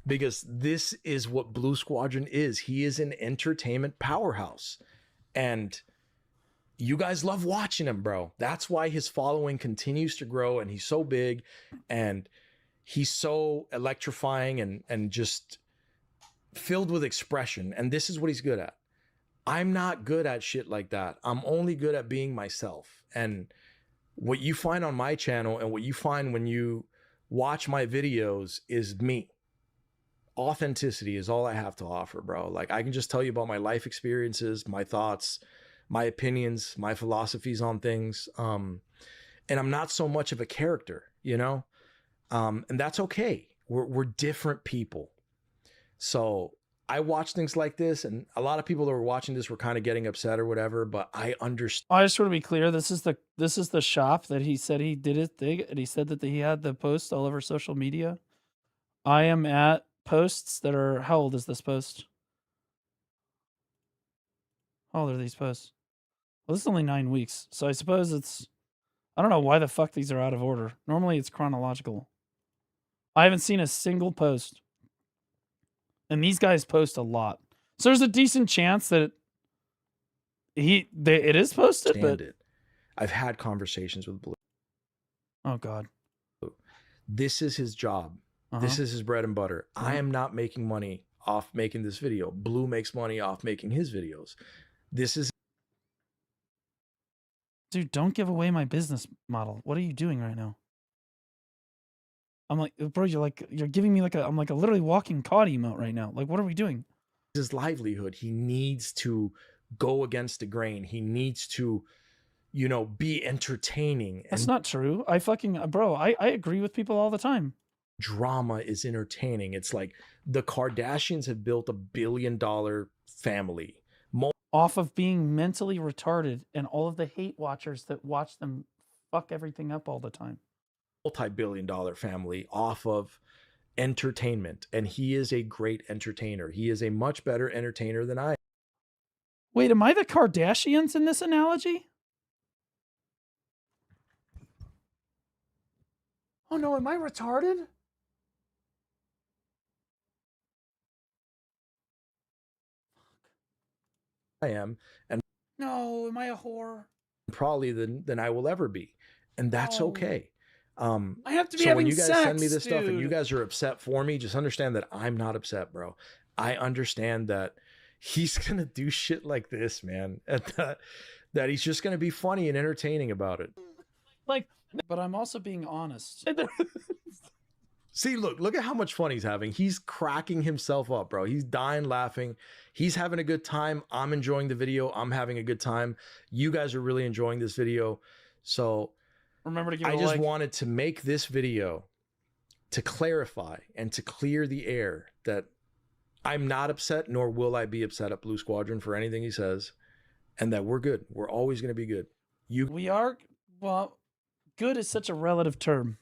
Because this is what Blue Squadron is. He is an entertainment powerhouse. And you guys love watching him, bro. That's why his following continues to grow, and he's so big and he's so electrifying and just filled with expression. And this is what he's good at. I'm not good at shit like that. I'm only good at being myself. And what you find on my channel and what you find when you watch my videos is me. Authenticity is all I have to offer, bro. Like, I can just tell you about my life experiences, my thoughts, my opinions, my philosophies on things. And I'm not so much of a character, you know? And that's okay. We're different people. So I watch things like this, and a lot of people that were watching this were kind of getting upset or whatever, but I understand. I just want to be clear. This is the shop that he said he did it thing, and he said that he had the post all over social media. I am at posts that are, how old is this post? How old are these posts? Well, this is only 9 weeks, so I suppose it's, I don't know why the fuck these are out of order. Normally it's chronological. I haven't seen a single post. And these guys post a lot. So there's a decent chance that it is posted, but I've had conversations with Blue. Oh God. This is his job. This is his bread and butter. I am not making money off making this video. Blue makes money off making his videos. This is, dude, don't give away my business model. What are you doing right now? I'm like, bro, you're giving me I'm like a literally walking COD emote right now. Like, what are we doing? his livelihood. He needs to go against the grain. He needs to, you know, be entertaining. That's not true. I agree with people all the time. Drama is entertaining. It's like the Kardashians have built $1 billion family. Off of being mentally retarded and all of the hate watchers that watch them fuck everything up all the time. Multi-billion-dollar family off of entertainment. And he is a great entertainer. He is a much better entertainer than I am. Wait, am I the Kardashians in this analogy? Oh no, am I retarded? I am, and no, am I a whore? Probably than I will ever be, and that's okay. I have to be so having when you guys sex, send me this stuff and you dude. guys are upset for me, just understand that I'm not upset, bro. I understand that he's gonna do shit like this, man, and that he's just gonna be funny and entertaining about it. Like, but I'm also being honest. See, look at how much fun he's having. He's cracking himself up, bro. He's dying laughing. He's having a good time. I'm enjoying the video. I'm having a good time. You guys are really enjoying this video. So Remember to give it I a just like. wanted to make this video to clarify and to clear the air that I'm not upset, nor will I be upset at Blue Squadron for anything he says, and that we're good. We're always going to be good. We are, well, good is such a relative term.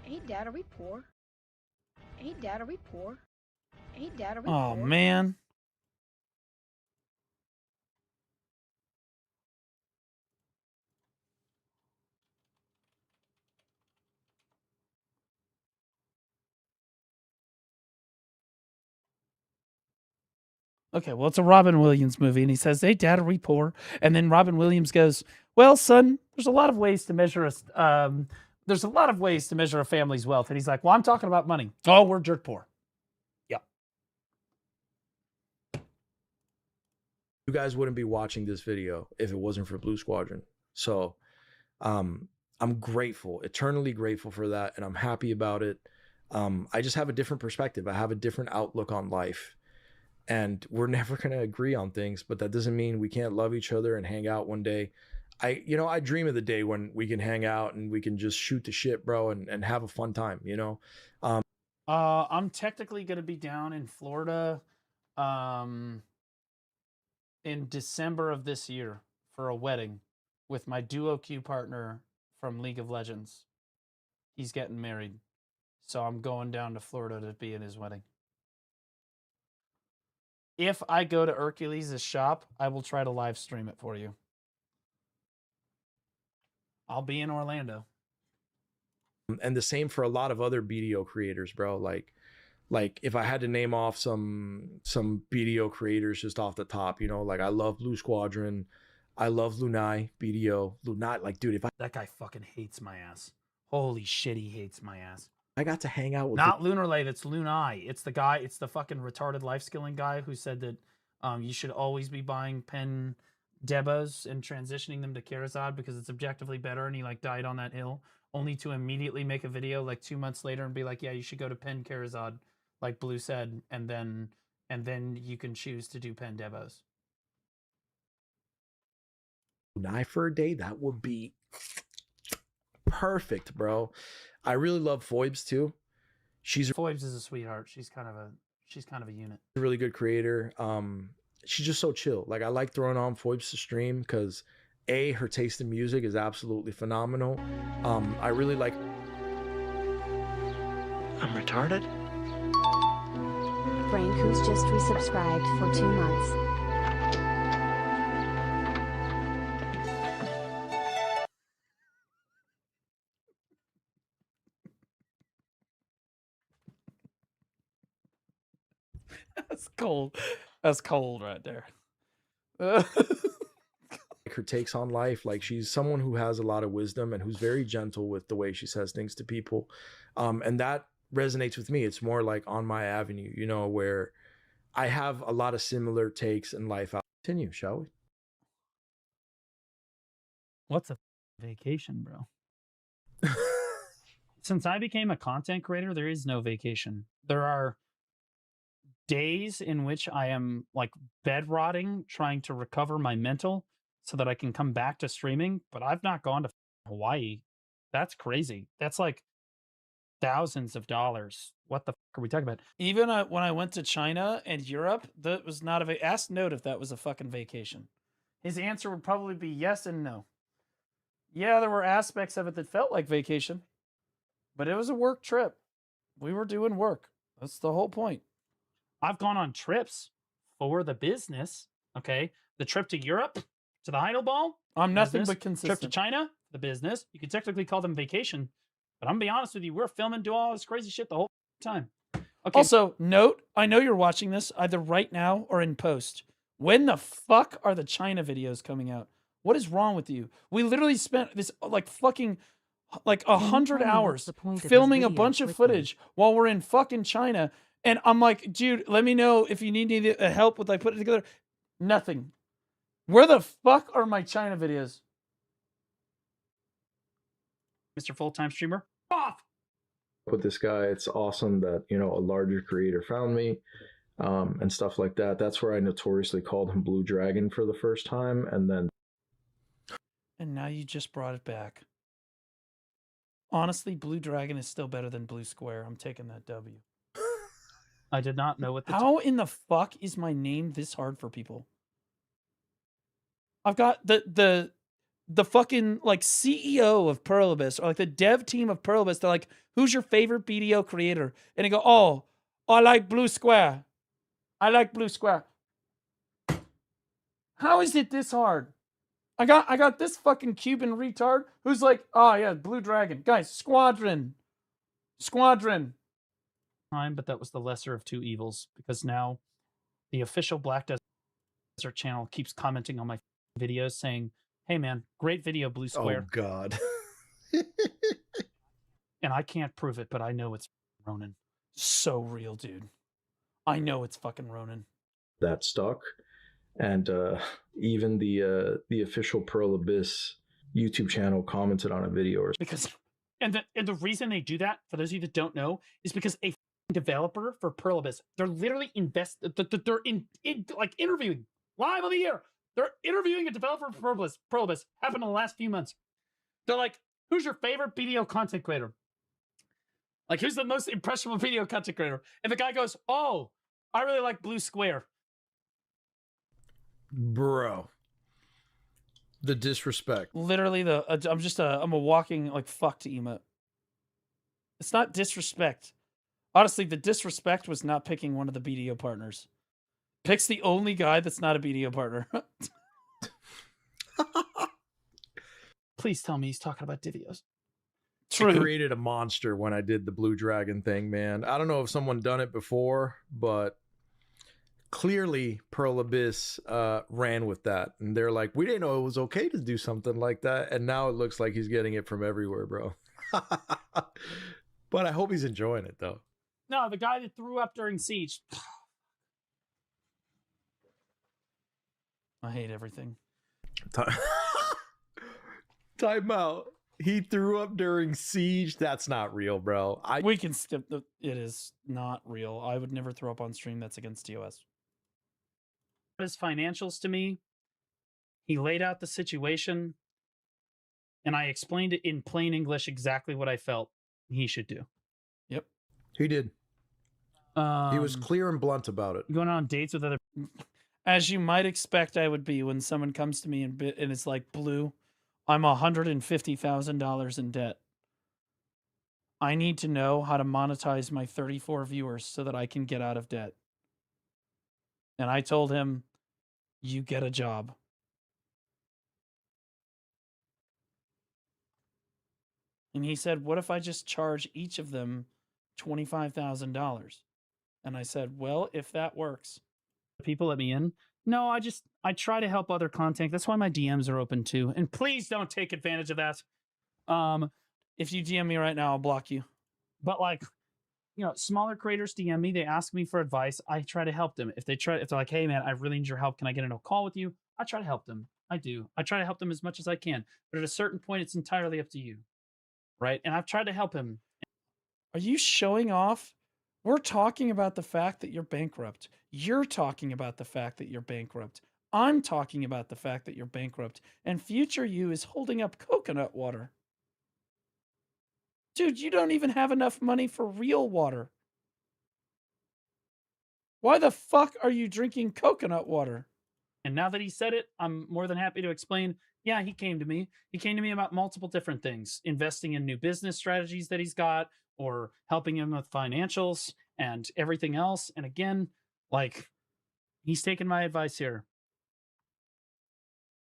Ain't that a report? Ain't that a report? Ain't that a report? Oh, man. Okay, well, it's a Robin Williams movie, and he says, "Hey, Dad, are we poor?" And then Robin Williams goes, "Well, son, there's a lot of ways to measure there's a lot of ways to measure a family's wealth." And he's like, "Well, I'm talking about money." Oh, we're dirt poor. Yep. You guys wouldn't be watching this video if it wasn't for Blue Squadron. So I'm grateful, eternally grateful for that, and I'm happy about it. I just have a different perspective. I have a different outlook on life. And we're never going to agree on things, but that doesn't mean we can't love each other and hang out one day. I dream of the day when we can hang out and we can just shoot the shit, bro, and have a fun time, you know? I'm technically going to be down in Florida in December of this year for a wedding with my duo queue partner from League of Legends. He's getting married. So I'm going down to Florida to be in his wedding. If I go to Hercules' shop, I will try to live stream it for you. I'll be in Orlando. And the same for a lot of other BDO creators, bro. Like if I had to name off some BDO creators just off the top, you know, like I love Blue Squadron. I love Lunai, BDO. Lunai, like, dude, that guy fucking hates my ass. Holy shit, he hates my ass. I got to hang out with not Lunarlate, it's Lunai. It's the guy, it's the fucking retarded life skilling guy who said that you should always be buying pen debos and transitioning them to Karazad because it's objectively better, and he like died on that hill, only to immediately make a video like 2 months later and be like, yeah, you should go to pen Karazad, like Blue said, and then you can choose to do pen debos. Lunai for a day, that would be perfect, bro. I really love Foibs too. Foibs is a sweetheart. She's kind of a unit. A really good creator. She's just so chill. Like I like throwing on Foibs to stream because her taste in music is absolutely phenomenal. I really like. I'm retarded. Frank, who's just resubscribed for 2 months. That's cold. That's cold right there. Her takes on life, like she's someone who has a lot of wisdom and who's very gentle with the way she says things to people, and that resonates with me. It's more like on my avenue, you know, where I have a lot of similar takes in life. I'll continue, shall we? What's a vacation, bro? Since I became a content creator, there is no vacation. There are days in which I am like bed rotting, trying to recover my mental so that I can come back to streaming, but I've not gone to Hawaii. That's crazy. That's like thousands of dollars. What the fuck are we talking about? Even when I went to China and Europe, that was not a ask Note if that was a fucking vacation. His answer would probably be yes and no. Yeah, there were aspects of it that felt like vacation, but it was a work trip. We were doing work. That's the whole point. I've gone on trips for the business. Okay. The trip to Europe, to the Heidelball, I'm nothing but consistent. Trip to China, the business. You could technically call them vacation, but I'm gonna be honest with you, we're filming, doing all this crazy shit the whole time. Okay. Also, note, I know you're watching this either right now or in post. When the fuck are the China videos coming out? What is wrong with you? We literally spent this like fucking like 100 hours filming a bunch of footage while we're in fucking China. And I'm like, dude, let me know if you need any help with like putting it together. Nothing. Where the fuck are my China videos? Mr. Full-Time Streamer, off. With this guy, it's awesome that, you know, a larger creator found me, and stuff like that. That's where I notoriously called him Blue Dragon for the first time, and then. And now you just brought it back. Honestly, Blue Dragon is still better than Blue Square. I'm taking that W. I did not know what the. How in the fuck is my name this hard for people? I've got the fucking like CEO of Pearl Abyss, or like the dev team of Pearl Abyss. They're like, "Who's your favorite BDO creator?" And they go, "Oh, I like Blue Square. I like Blue Square." How is it this hard? I got this fucking Cuban retard who's like, "Oh yeah, Blue Dragon, guys, Squadron." But that was the lesser of two evils, because now the official Black Desert channel keeps commenting on my videos saying, "Hey man, great video, Blue Square." Oh God. And I can't prove it, but I know it's Ronan. So real, dude. I know it's fucking Ronan. That stuck, and even the official Pearl Abyss YouTube channel commented on a video. Because and the reason they do that, for those of you that don't know, is because a developer for Pearl Abyss, they're literally they're in like interviewing live on the air. They're interviewing a developer for Pearl Abyss. Happened in the last few months. They're like, "Who's your favorite BDO content creator? Like, who's the most impressionable video content creator?" And the guy goes, "Oh, I really like Blue Square." Bro. The disrespect. Literally, I'm a walking like fuck to emote. It's not disrespect. Honestly, the disrespect was not picking one of the BDO partners. Picks the only guy that's not a BDO partner. Please tell me he's talking about Divios. I created a monster when I did the Blue Dragon thing, man. I don't know if someone done it before, but clearly Pearl Abyss ran with that. And they're like, "We didn't know it was okay to do something like that." And now it looks like he's getting it from everywhere, bro. But I hope he's enjoying it, though. No, the guy that threw up during Siege. I hate everything. Time out. He threw up during Siege. That's not real, bro. We can skip the. It is not real. I would never throw up on stream. That's against TOS. His financials to me. He laid out the situation, and I explained it in plain English exactly what I felt he should do. Yep, he did. He was clear and blunt about it. Going on dates with other, as you might expect, I would be when someone comes to me and it's like, "Blue, I'm $150,000 in debt. I need to know how to monetize my 34 viewers so that I can get out of debt." And I told him, "You get a job." And he said, "What if I just charge each of them $25,000? And I said, "Well, if that works." People let me in. No, I try to help other content. That's why my DMs are open too. And please don't take advantage of that. If you DM me right now, I'll block you. But like, you know, smaller creators DM me, they ask me for advice. I try to help them. If they're like, "Hey man, I really need your help. Can I get in a call with you?" I try to help them. I do. I try to help them as much as I can. But at a certain point, it's entirely up to you. Right? And I've tried to help him. Are you showing off? We're talking about the fact that you're bankrupt. You're talking about the fact that you're bankrupt. I'm talking about the fact that you're bankrupt. And future you is holding up coconut water. Dude, you don't even have enough money for real water. Why the fuck are you drinking coconut water? And now that he said it, I'm more than happy to explain. Yeah, he came to me. He came to me about multiple different things, investing in new business strategies that he's got, or helping him with financials and everything else. And again, like, he's taken my advice here.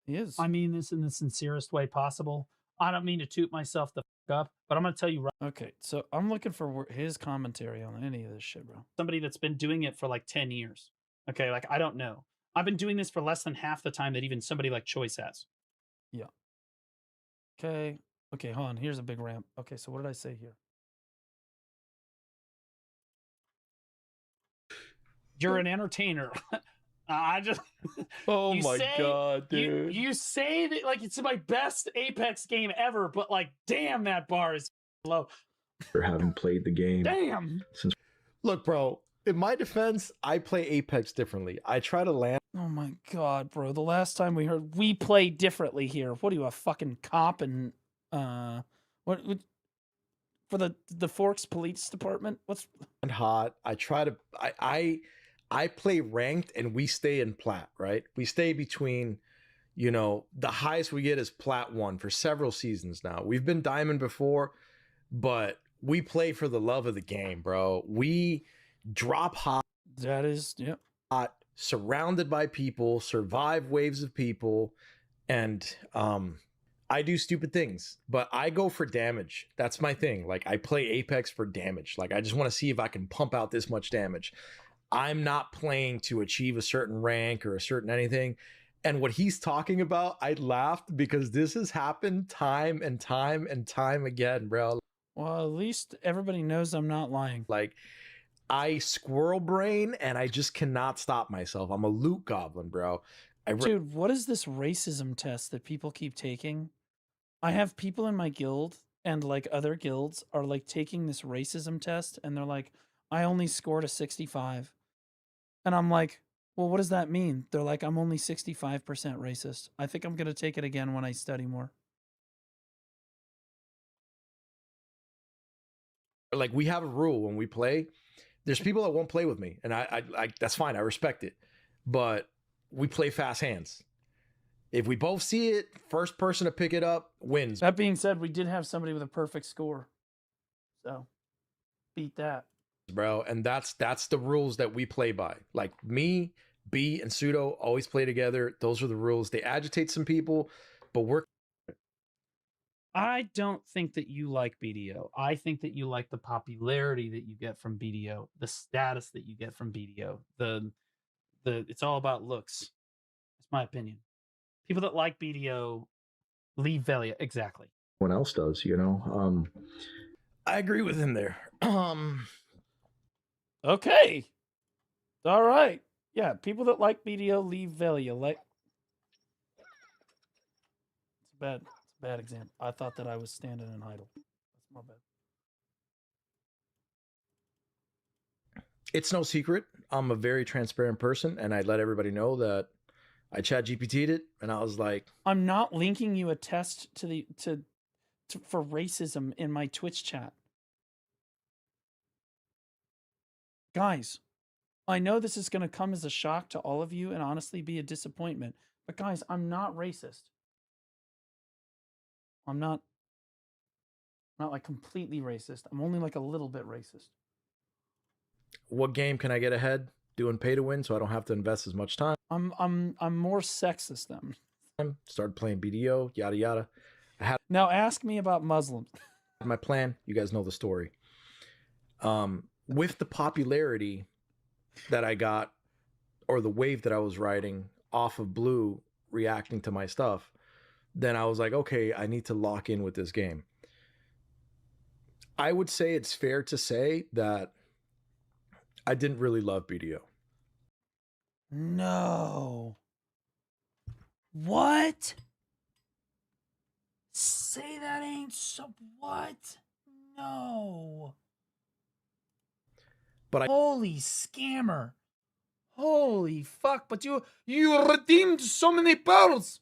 He is. I mean this in the sincerest way possible. I don't mean to toot myself the fuck up, but I'm going to tell you right. Okay, so I'm looking for his commentary on any of this shit, bro. Somebody that's been doing it for like 10 years. Okay, like, I don't know. I've been doing this for less than half the time that even somebody like Choice has. Yeah. Okay. Okay, hold on. Here's a big ramp. Okay, so what did I say here? You're an entertainer. I just. Oh my God, dude. You say that like it's my best Apex game ever, but like, damn, that bar is low. for having played the game. Damn. Since Look, bro, in my defense, I play Apex differently. I try to land. Oh my god, bro. The last time we heard we play differently here. What are you, a fucking cop and what for the Forks Police Department? What's hot. I try to I play ranked and we stay in plat, right? We stay between, you know, the highest we get is plat 1 for several seasons now. We've been diamond before, but we play for the love of the game, bro. We drop hot. That is, yep. Hot, surrounded by people, survive waves of people, and I do stupid things, but I go for damage. That's my thing. Like, I play Apex for damage. Like, I just want to see if I can pump out this much damage. I'm not playing to achieve a certain rank or a certain anything. And what he's talking about, I laughed because this has happened time and time and time again, bro. Well, at least everybody knows I'm not lying. Like, I squirrel brain and I just cannot stop myself. I'm a loot goblin, bro. Dude, what is this racism test that people keep taking? I have people in my guild and like other guilds are like taking this racism test and they're like, I only scored a 65. And I'm like, well, what does that mean? They're like, I'm only 65% racist. I think I'm going to take it again when I study more. Like, we have a rule when we play. There's people that won't play with me, and I that's fine. I respect it. But we play fast hands. If we both see it, first person to pick it up wins. That being said, we did have somebody with a perfect score. So, beat that. Bro, and that's the rules that we play by. Like, me, B, and Pseudo always play together. Those are the rules. They agitate some people, but we're... I don't think that you like BDO. I think that you like the popularity that you get from BDO, the status that you get from BDO. The it's all about looks. That's my opinion. People that like BDO leave Velia. Exactly. Everyone else does, you know. I agree with him there. Okay. All right. Yeah, people that like BDO leave Velia. Like, it's a bad example. I thought that I was standing and idle. That's my bad. It's no secret. I'm a very transparent person, and I let everybody know that I chat GPT'd it, and I was like, I'm not linking you a test to for racism in my Twitch chat. Guys, I know this is going to come as a shock to all of you and honestly be a disappointment, but guys, I'm not racist. I'm not like completely racist. I'm only like a little bit racist. what game can I get ahead doing pay to win so I don't have to invest as much time? I'm more sexist than. Started playing BDO, yada yada. Now ask me about Muslims. My plan, you guys know the story. With the popularity that I got, or the wave that I was riding off of Blue reacting to my stuff, then I was like, okay, I need to lock in with this game. I would say it's fair to say that I didn't really love BDO. No. What? Say that ain't so. What? No. But holy scammer. Holy fuck, but you redeemed so many pearls.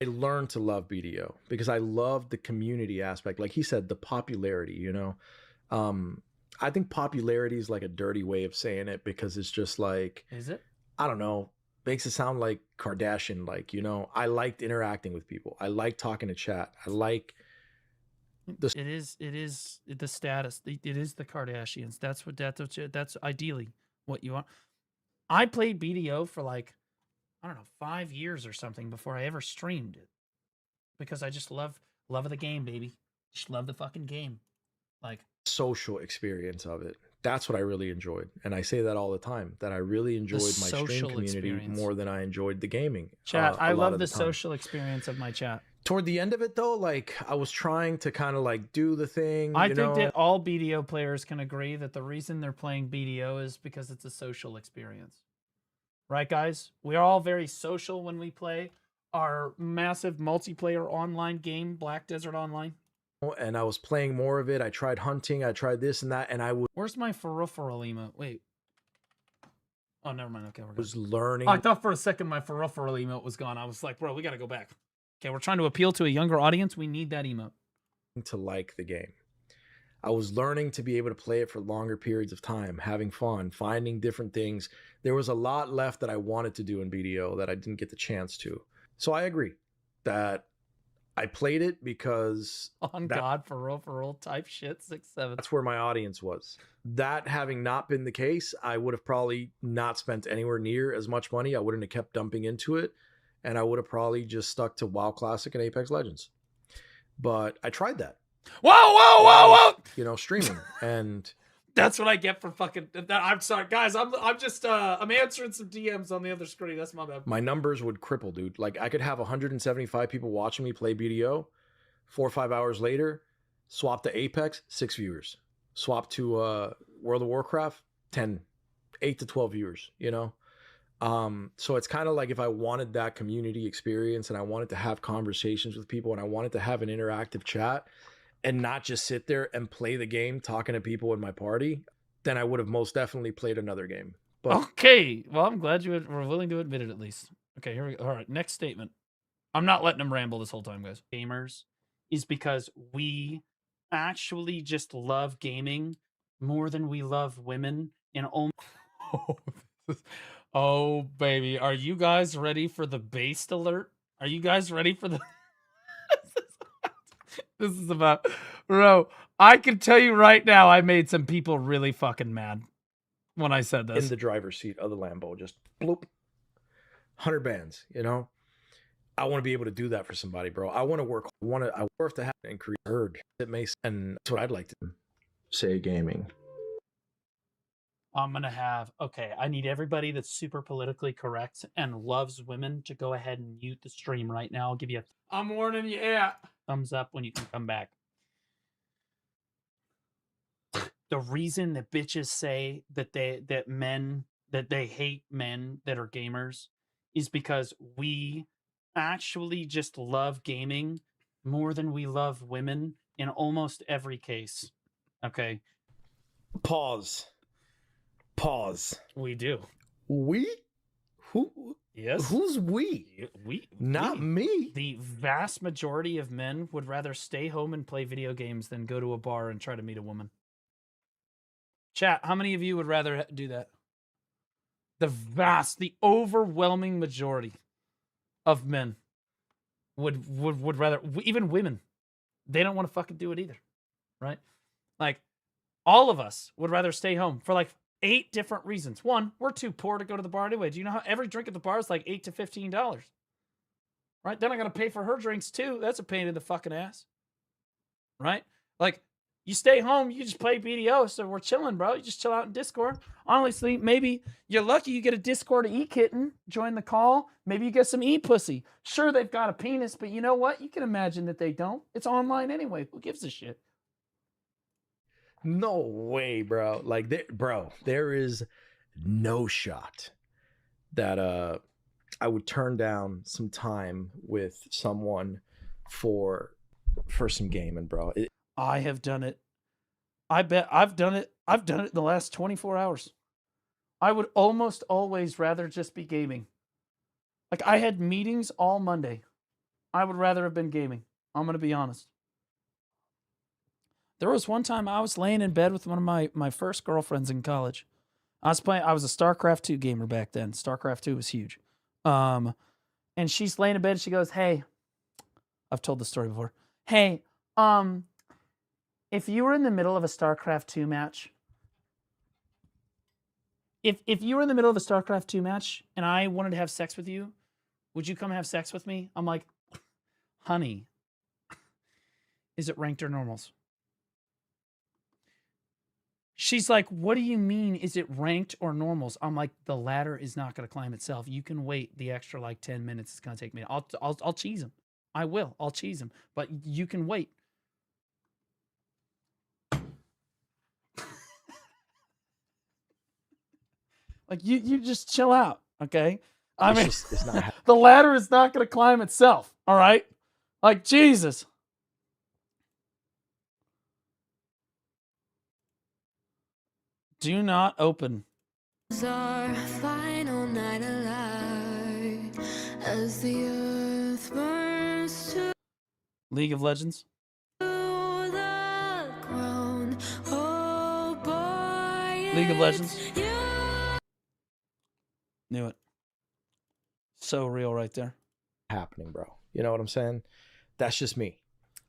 I learned to love BDO because I loved the community aspect. Like he said, the popularity, you know. I think popularity is like a dirty way of saying it because it's just like, is it? I don't know, makes it sound like Kardashian, like, you know. I liked interacting with people. I like talking to chat. I like it is the status. It is the Kardashians. That's ideally what you want. I played BDO for like, I don't know, 5 years or something before I ever streamed it, because I just love of the game, baby. Just love the fucking game. Like, social experience of it. That's what I really enjoyed. And I say that all the time, that I really enjoyed my stream community more than I enjoyed the gaming. Chat, I love the social experience of my chat. Toward the end of it though, like I was trying to kind of like do the thing. I think that all BDO players can agree that the reason they're playing BDO is because it's a social experience. Right, guys? We are all very social when we play our massive multiplayer online game, Black Desert Online. and I was playing more of it. I tried hunting, I tried this and that, and I Where's my peripheral emote? Wait. Oh, never mind. Okay, we're good. was learning. Oh, I thought for a second my peripheral emote was gone. I was like, bro, we got to go back. Okay, we're trying to appeal to a younger audience. We need that emote. To like the game. I was learning to be able to play it for longer periods of time, having fun, finding different things. There was a lot left that I wanted to do in BDO that I didn't get the chance to. So I agree that I played it because On God, peripheral type shit, 6-7. that's where my audience was. That having not been the case, I would have probably not spent anywhere near as much money. I wouldn't have kept dumping into it. And I would have probably just stuck to WoW Classic and Apex Legends. But I tried that. Whoa! You know, streaming. And that's what I get for fucking. I'm sorry, guys. I'm just I'm answering some DMs on the other screen. That's my bad. my numbers would cripple, dude. Like I could have 175 people watching me play BDO. 4 or 5 hours later, swap to Apex, 6 viewers. Swap to World of Warcraft, 8 to 12 viewers, you know? So it's kind of like if I wanted that community experience and I wanted to have conversations with people and I wanted to have an interactive chat and not just sit there and play the game talking to people in my party, then I would have most definitely played another game. But Okay, well, I'm glad you were willing to admit it at least. Okay, here we go. All right, next statement. I'm not letting him ramble this whole time, guys. Gamers is because we actually just love gaming more than we love women and only. Oh, baby. Are you guys ready for the based alert? Are you guys ready for the. This is about. Bro, I can tell you right now, I made some people really fucking mad when I said this. in the driver's seat of the Lambo, just bloop. 100 bands, you know? I want to be able to do that for somebody, bro. I want to work. I work to have an increase heard. It may, and that's what I'd like to do. Say gaming. I'm going to have, okay, I need everybody that's super politically correct and loves women to go ahead and mute the stream right now. I'll give you I'm warning you, yeah. Thumbs up when you can come back. The reason that bitches say that they hate men that are gamers is because we actually just love gaming more than we love women in almost every case. Okay. Pause. We do. We? Who? Yes. Who's we? Not me. The vast majority of men would rather stay home and play video games than go to a bar and try to meet a woman. Chat, how many of you would rather do that? The overwhelming majority of men would rather, even women, they don't want to fucking do it either, right? Like, all of us would rather stay home for like 8 different reasons. One, we're too poor to go to the bar anyway. Do you know how every drink at the bar is like $8 to $15? Right? Then I got to pay for her drinks too. That's a pain in the fucking ass. Right? Like, you stay home, you just play BDO, so we're chilling, bro. You just chill out in Discord. Honestly, maybe you're lucky you get a Discord e-kitten, join the call. Maybe you get some e-pussy. Sure, they've got a penis, but you know what? You can imagine that they don't. It's online anyway. Who gives a shit? No way, bro. Like, there is no shot that I would turn down some time with someone for some gaming, bro. I have done it. I bet I've done it. I've done it in the last 24 hours. I would almost always rather just be gaming. Like, I had meetings all Monday. I would rather have been gaming. I'm going to be honest. There was one time I was laying in bed with one of my first girlfriends in college. I was a StarCraft 2 gamer back then. StarCraft 2 was huge. And she's laying in bed and she goes, "Hey," I've told this story before. "Hey, if you were in the middle of a StarCraft 2 match, if you were in the middle of a StarCraft 2 match and I wanted to have sex with you, would you come have sex with me?" I'm like, "Honey, is it ranked or normals?" She's like, "What do you mean? Is it ranked or normals?" I'm like, "The ladder is not going to climb itself. You can wait the extra like 10 minutes it's going to take me. I'll cheese him. I will. I'll cheese him. But you can wait." Like, you just chill out, okay? I mean, it's not the ladder is not going to climb itself, all right? Like, Jesus. Do not open. Our final night alive as the earth burns to League of Legends. the ground. Oh boy, League of Legends. it's you. Knew it. So real right there. Happening, bro. You know what I'm saying? That's just me.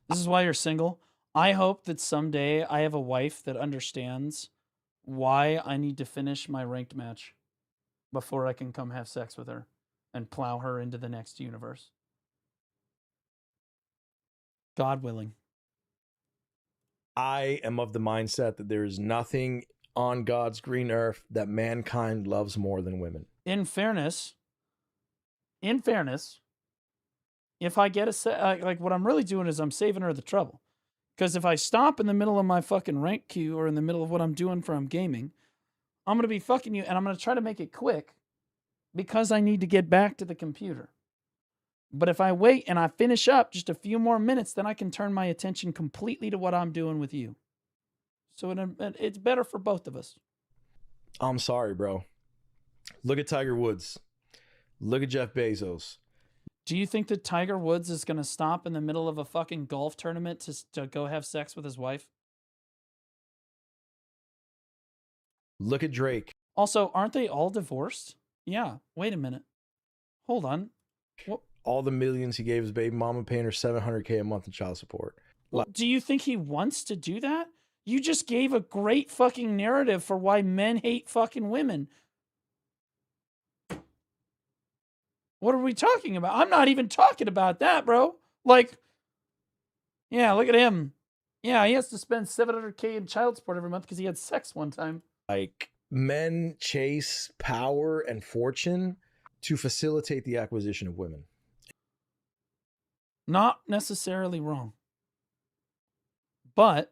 This is why you're single. I hope that someday I have a wife that understands why I need to finish my ranked match before I can come have sex with her and plow her into the next universe. God willing. I am of the mindset that there is nothing on God's green earth that mankind loves more than women. In fairness, if I get like what I'm really doing is I'm saving her the trouble. Because if I stop in the middle of my fucking rank queue or in the middle of what I'm doing from gaming, I'm going to be fucking you and I'm going to try to make it quick because I need to get back to the computer. But if I wait and I finish up just a few more minutes, then I can turn my attention completely to what I'm doing with you. So it's better for both of us. I'm sorry, bro. Look at Tiger Woods. Look at Jeff Bezos. Do you think that Tiger Woods is going to stop in the middle of a fucking golf tournament to go have sex with his wife? Look at Drake. Also, aren't they all divorced? Yeah. Wait a minute. Hold on. What? All the millions he gave his baby mama, paying her $700K a month in child support. Well, do you think he wants to do that? You just gave a great fucking narrative for why men hate fucking women. What are we talking about? I'm not even talking about that, bro. Like, yeah, look at him. Yeah, he has to spend $700K in child support every month because he had sex one time. Like, men chase power and fortune to facilitate the acquisition of women. Not necessarily wrong. But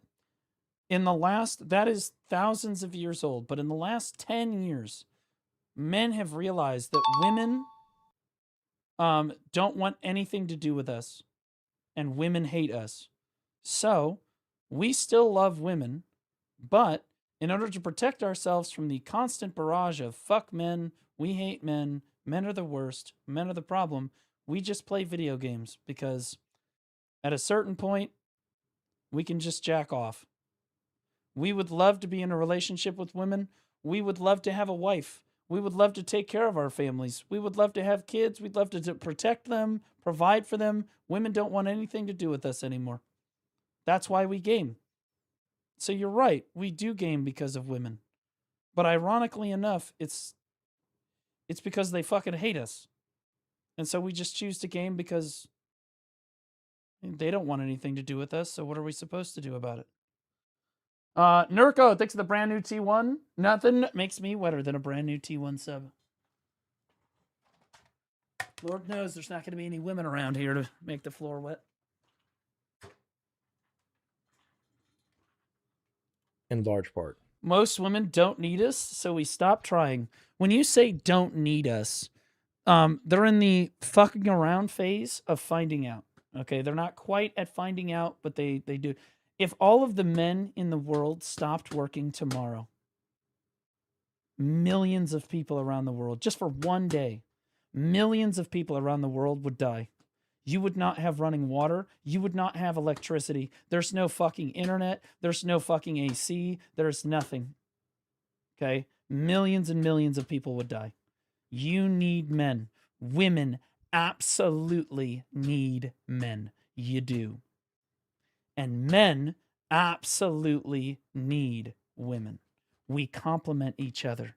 in the last, that is thousands of years old, but in the last 10 years, men have realized that women don't want anything to do with us, and women hate us. So we still love women, but in order to protect ourselves from the constant barrage of fuck men, we hate men, men are the worst, men are the problem, we just play video games because at a certain point, we can just jack off. We would love to be in a relationship with women. We would love to have a wife. We would love to take care of our families. We would love to have kids. We'd love to protect them, provide for them. Women don't want anything to do with us anymore. That's why we game. So you're right. We do game because of women. But ironically enough, it's because they fucking hate us. And so we just choose to game because they don't want anything to do with us. So what are we supposed to do about it? Nurko, thanks for the brand new T1. Nothing makes me wetter than a brand new T1 sub. Lord knows there's not going to be any women around here to make the floor wet. In large part. Most women don't need us, so we stop trying. When you say don't need us, they're in the fucking around phase of finding out. Okay, they're not quite at finding out, but they do. If all of the men in the world stopped working tomorrow, millions of people around the world, just for one day, millions of people around the world would die. You would not have running water. You would not have electricity. There's no fucking internet. There's no fucking AC. There's nothing. Okay? Millions and millions of people would die. You need men. Women absolutely need men. You do. And men absolutely need women. We complement each other.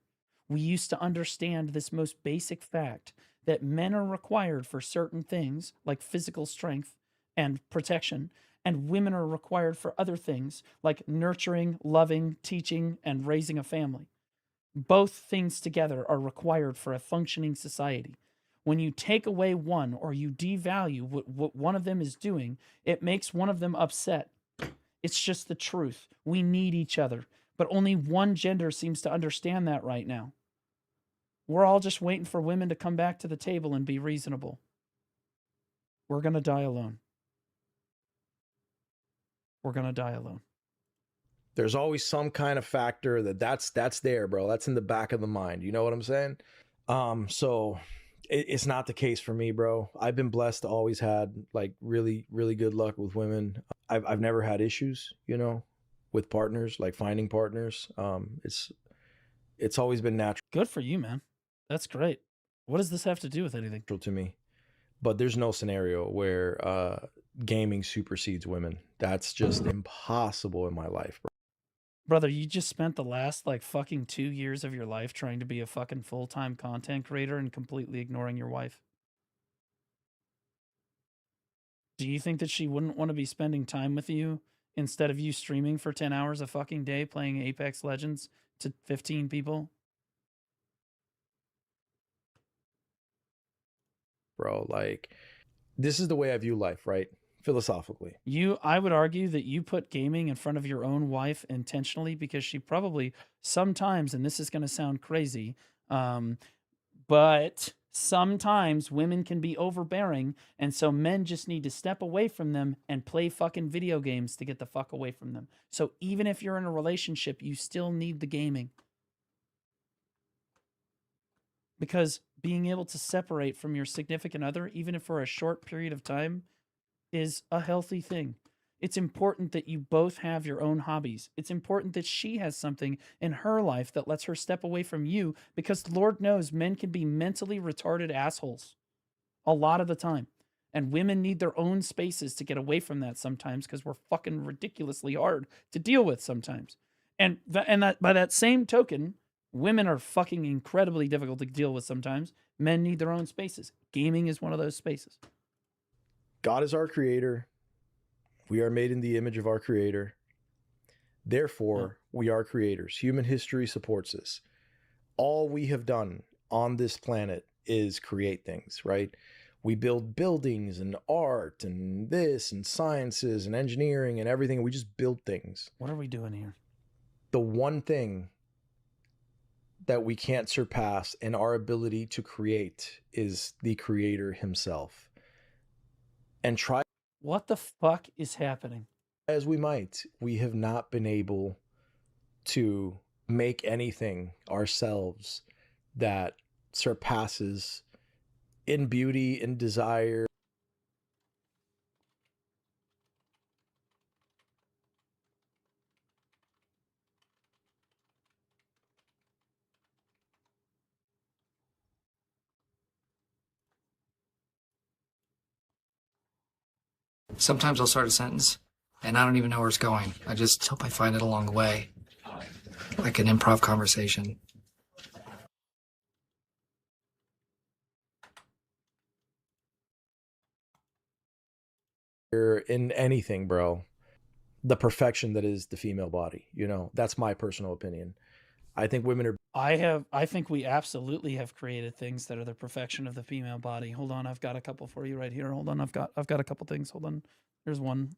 We used to understand this most basic fact that men are required for certain things like physical strength and protection, and women are required for other things like nurturing, loving, teaching, and raising a family. Both things together are required for a functioning society. When you take away one or you devalue what one of them is doing, it makes one of them upset. It's just the truth. We need each other, but only one gender seems to understand that right now. We're all just waiting for women to come back to the table and be reasonable. We're going to die alone. We're going to die alone. There's always some kind of factor that's there, bro. That's in the back of the mind. You know what I'm saying? So it's not the case for me, bro. I've been blessed to always had like really, really good luck with women. I've never had issues, you know, with partners, like finding partners. It's always been natural. Good for you, man. That's great. What does this have to do with anything? To me, but there's no scenario where gaming supersedes women. That's just impossible in my life, bro. Brother, you just spent the last like fucking 2 years of your life trying to be a fucking full-time content creator and completely ignoring your wife. Do you think that she wouldn't want to be spending time with you instead of you streaming for 10 hours a fucking day playing Apex Legends to 15 people? Bro, like, this is the way I view life, right? Philosophically. I would argue that you put gaming in front of your own wife intentionally because she probably sometimes, and this is going to sound crazy, but sometimes women can be overbearing, and so men just need to step away from them and play fucking video games to get the fuck away from them. So even if you're in a relationship, you still need the gaming. Because being able to separate from your significant other, even if for a short period of time, is a healthy thing. It's important that you both have your own hobbies. It's important that she has something in her life that lets her step away from you, because Lord knows men can be mentally retarded assholes a lot of the time. And women need their own spaces to get away from that sometimes, because we're fucking ridiculously hard to deal with sometimes. And that by that same token, women are fucking incredibly difficult to deal with sometimes. Men need their own spaces. Gaming is one of those spaces. God is our creator. We are made in the image of our creator. Therefore, we are creators. Human history supports this. All we have done on this planet is create things, right? We build buildings and art and this and sciences and engineering and everything. We just build things. What are we doing here? The one thing that we can't surpass in our ability to create is the creator himself. And try what the fuck is happening? As we might, we have not been able to make anything ourselves that surpasses in beauty and desire. Sometimes I'll start a sentence and I don't even know where it's going. I just hope I find it along the way. Like an improv conversation. In anything, bro, the perfection that is the female body, you know, that's my personal opinion. I think women are. I think we absolutely have created things that are the perfection of the female body. Hold on, I've got a couple for you right here. Hold on, I've got a couple things. Hold on, here's one.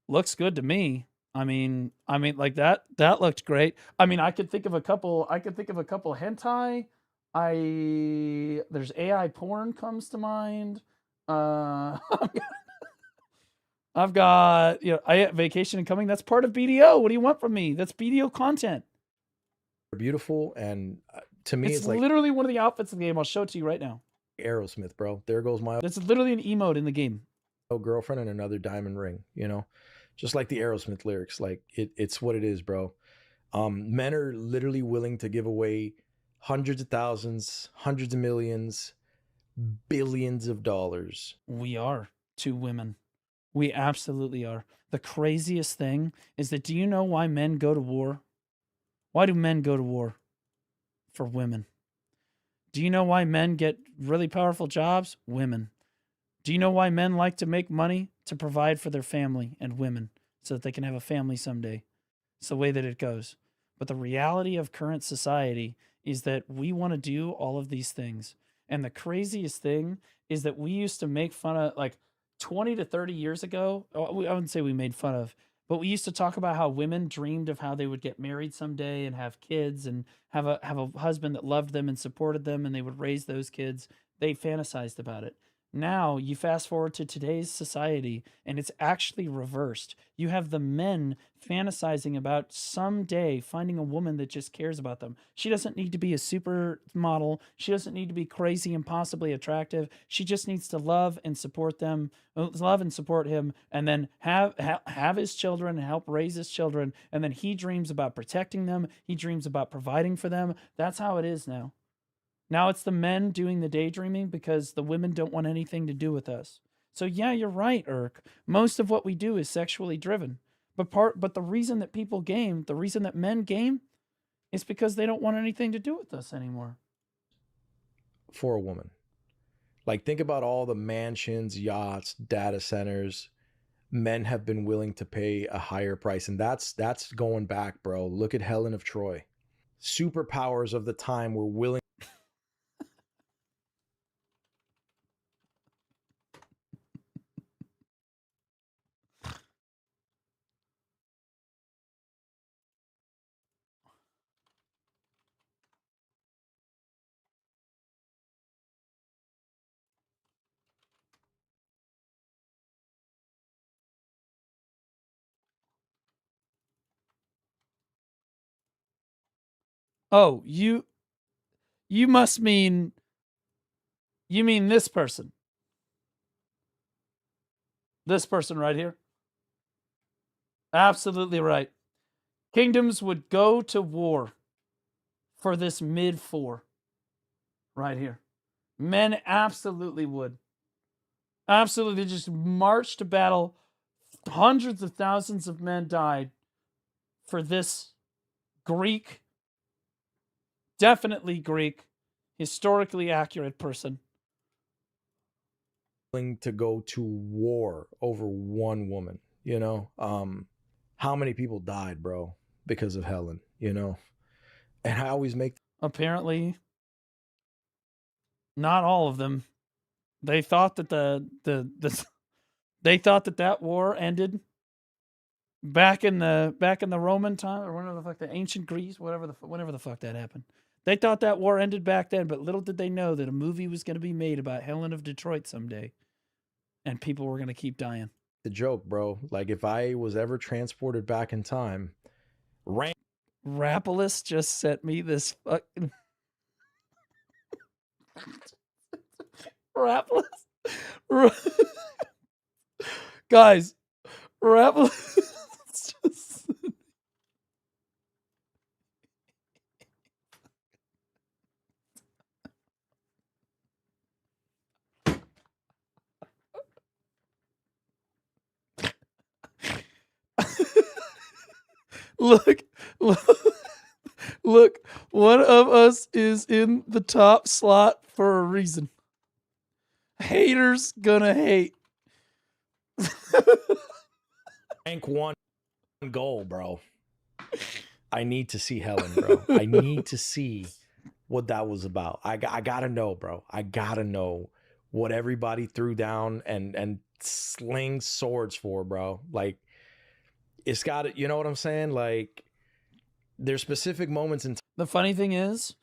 Looks good to me. I mean, like that looked great. I mean, I could think of a couple hentai. There's AI porn comes to mind. I've got, vacation and coming. That's part of BDO. What do you want from me? That's BDO content. Beautiful, and to me, it's like literally one of the outfits in the game. I'll show it to you right now. Aerosmith, bro. There goes my. That's literally an emote in the game. Girlfriend and another diamond ring. You know, just like the Aerosmith lyrics. Like it's what it is, bro. Men are literally willing to give away hundreds of thousands, hundreds of millions, billions of dollars. We are to women. We absolutely are. The craziest thing is that, do you know why men go to war? Why do men go to war? For women. Do you know why men get really powerful jobs? Women. Do you know why men like to make money? To provide for their family and women so that they can have a family someday. It's the way that it goes. But the reality of current society is that we want to do all of these things. And the craziest thing is that we used to make fun of, like, 20 to 30 years ago, I wouldn't say we made fun of, but we used to talk about how women dreamed of how they would get married someday and have kids and have a husband that loved them and supported them, and they would raise those kids. They fantasized about it. Now you fast forward to today's society and it's actually reversed. You have the men fantasizing about someday finding a woman that just cares about them. She doesn't need to be a supermodel. She doesn't need to be crazy, impossibly attractive. She just needs to love and support them, love and support him, and then have his children and help raise his children. And then he dreams about protecting them. He dreams about providing for them. That's how it is now. Now it's the men doing the daydreaming because the women don't want anything to do with us. So yeah, you're right, Irk. Most of what we do is sexually driven. But the reason that people game, the reason that men game, is because they don't want anything to do with us anymore. For a woman. Like, think about all the mansions, yachts, data centers men have been willing to pay a higher price. And that's going back, bro. Look at Helen of Troy. Superpowers of the time were willing. Oh, you must mean, you mean this person. This person right here. Absolutely right. Kingdoms would go to war for this mid-4 right here. Men absolutely would. Absolutely just march to battle. Hundreds of thousands of men died for this Greek, definitely Greek, historically accurate person. Willing to go to war over one woman, you know? How many people died, bro, because of Helen, you know? And I always make... Apparently, not all of them. They thought that they thought that war ended back in the Roman time, or whatever the fuck, the ancient Greece, whatever the fuck that happened. They thought that war ended back then, but little did they know that a movie was going to be made about Helen of Detroit someday, and people were going to keep dying. The joke, bro. Like, if I was ever transported back in time, Rapolis just sent me this fucking Rapolis. Guys, Rapolis just... Look, one of us is in the top slot for a reason. Haters gonna hate. rank 1 goal, bro. I need to see Helen, bro. I need to see what that was about. I gotta know, bro. I gotta know what everybody threw down and sling swords for, bro. Like, it's got to, you know what I'm saying? Like, there's specific moments in time. The funny thing is,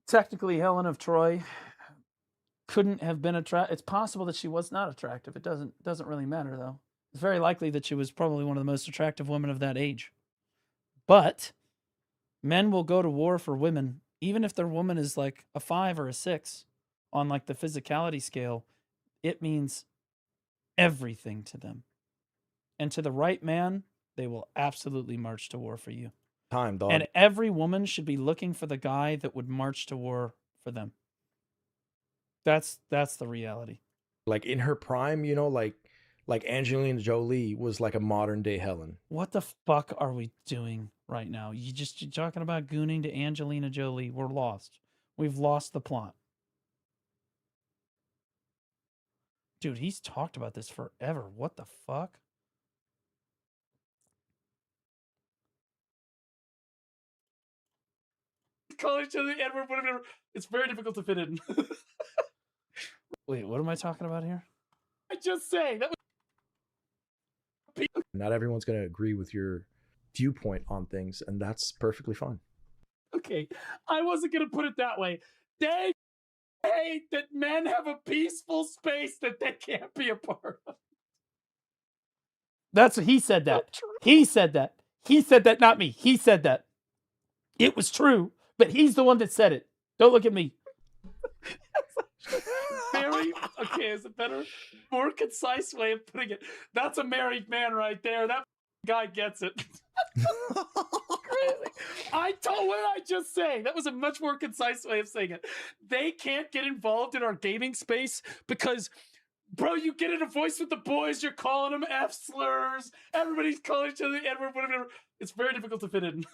technically Helen of Troy couldn't have been attractive. It's possible that she was not attractive. It doesn't really matter, though. It's very likely that she was probably one of the most attractive women of that age. But men will go to war for women, even if their woman is like a 5 or a 6 on like the physicality scale. It means everything to them. And to the right man, they will absolutely march to war for you. Time, dog. And every woman should be looking for the guy that would march to war for them. That's the reality. Like, in her prime, you know, like Angelina Jolie was like a modern day Helen. What the fuck are we doing right now? You're talking about gooning to Angelina Jolie. We're lost. We've lost the plot. Dude, he's talked about this forever. What the fuck? Call each other the N-word, whatever. It's very difficult to fit in. Wait, what am I talking about here? I just say that was... Not everyone's going to agree with your viewpoint on things, and that's perfectly fine. Okay, I wasn't going to put it that way. Dang hate that men have a peaceful space that they can't be a part of. That's what he said that. He said that. He said that, not me. He said that. It was true, but he's the one that said it. Don't look at me. Very okay. Is a better, more concise way of putting it? That's a married man right there. That guy gets it. I told what did I just say? That was a much more concise way of saying it. They can't get involved in our gaming space because, bro, you get in a voice with the boys, you're calling them F slurs. Everybody's calling each other the N-word, whatever. It's very difficult to fit in.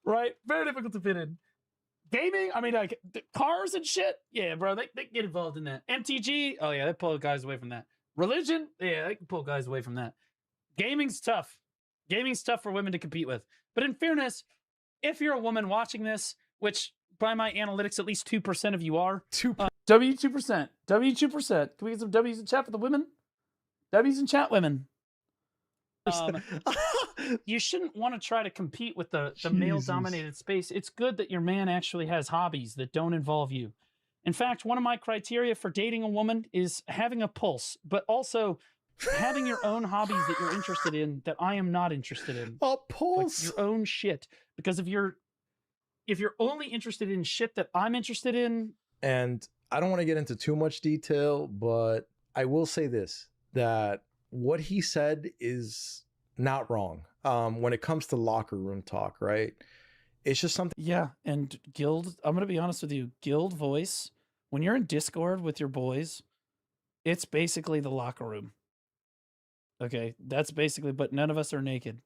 Right? Very difficult to fit in. Gaming, I mean, like cars and shit. Yeah, bro, they get involved in that. MTG, oh yeah, they pull guys away from that. Religion, yeah, they can pull guys away from that. Gaming's tough. Gaming's tough for women to compete with. But in fairness, if you're a woman watching this, which by my analytics, at least 2% of you are. 2%. W2%. W2%. Can we get some W's in chat for the women? W's in chat, women. You shouldn't want to try to compete with the male-dominated space. It's good that your man actually has hobbies that don't involve you. In fact, one of my criteria for dating a woman is having a pulse, but also having your own hobbies that you're interested in that I am not interested in. A pulse. Like your own shit. Because if you're only interested in shit that I'm interested in. And I don't want to get into too much detail, but I will say this, that what he said is not wrong when it comes to locker room talk, right? It's just something. Yeah, and guild, I'm going to be honest with you, guild voice, when you're in Discord with your boys, it's basically the locker room. Okay, that's basically, but none of us are naked.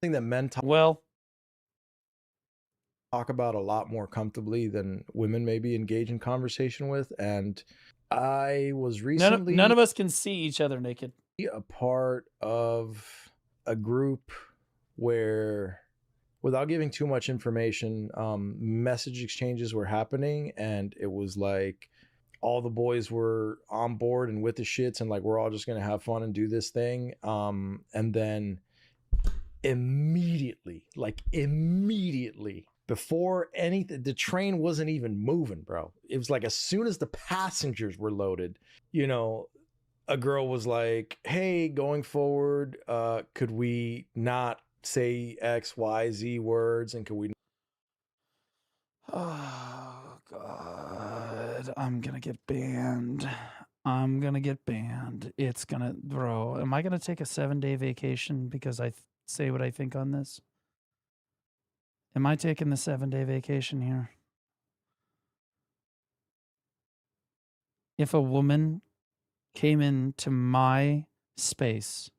Thing that men talk about a lot more comfortably than women maybe engage in conversation with. And I was recently none of us can see each other naked. A part of a group where, without giving too much information, message exchanges were happening, and it was like all the boys were on board and with the shits, and like we're all just gonna have fun and do this thing. And then immediately, before anything, the train wasn't even moving, bro. It was like as soon as the passengers were loaded, you know, a girl was like, hey, going forward, could we not say X, Y, Z words? And could we? Oh, God. I'm going to get banned. I'm going to get banned. It's going to, bro, am I going to take a 7-day vacation because I say what I think on this? Am I taking the 7-day vacation here? If a woman came into my space,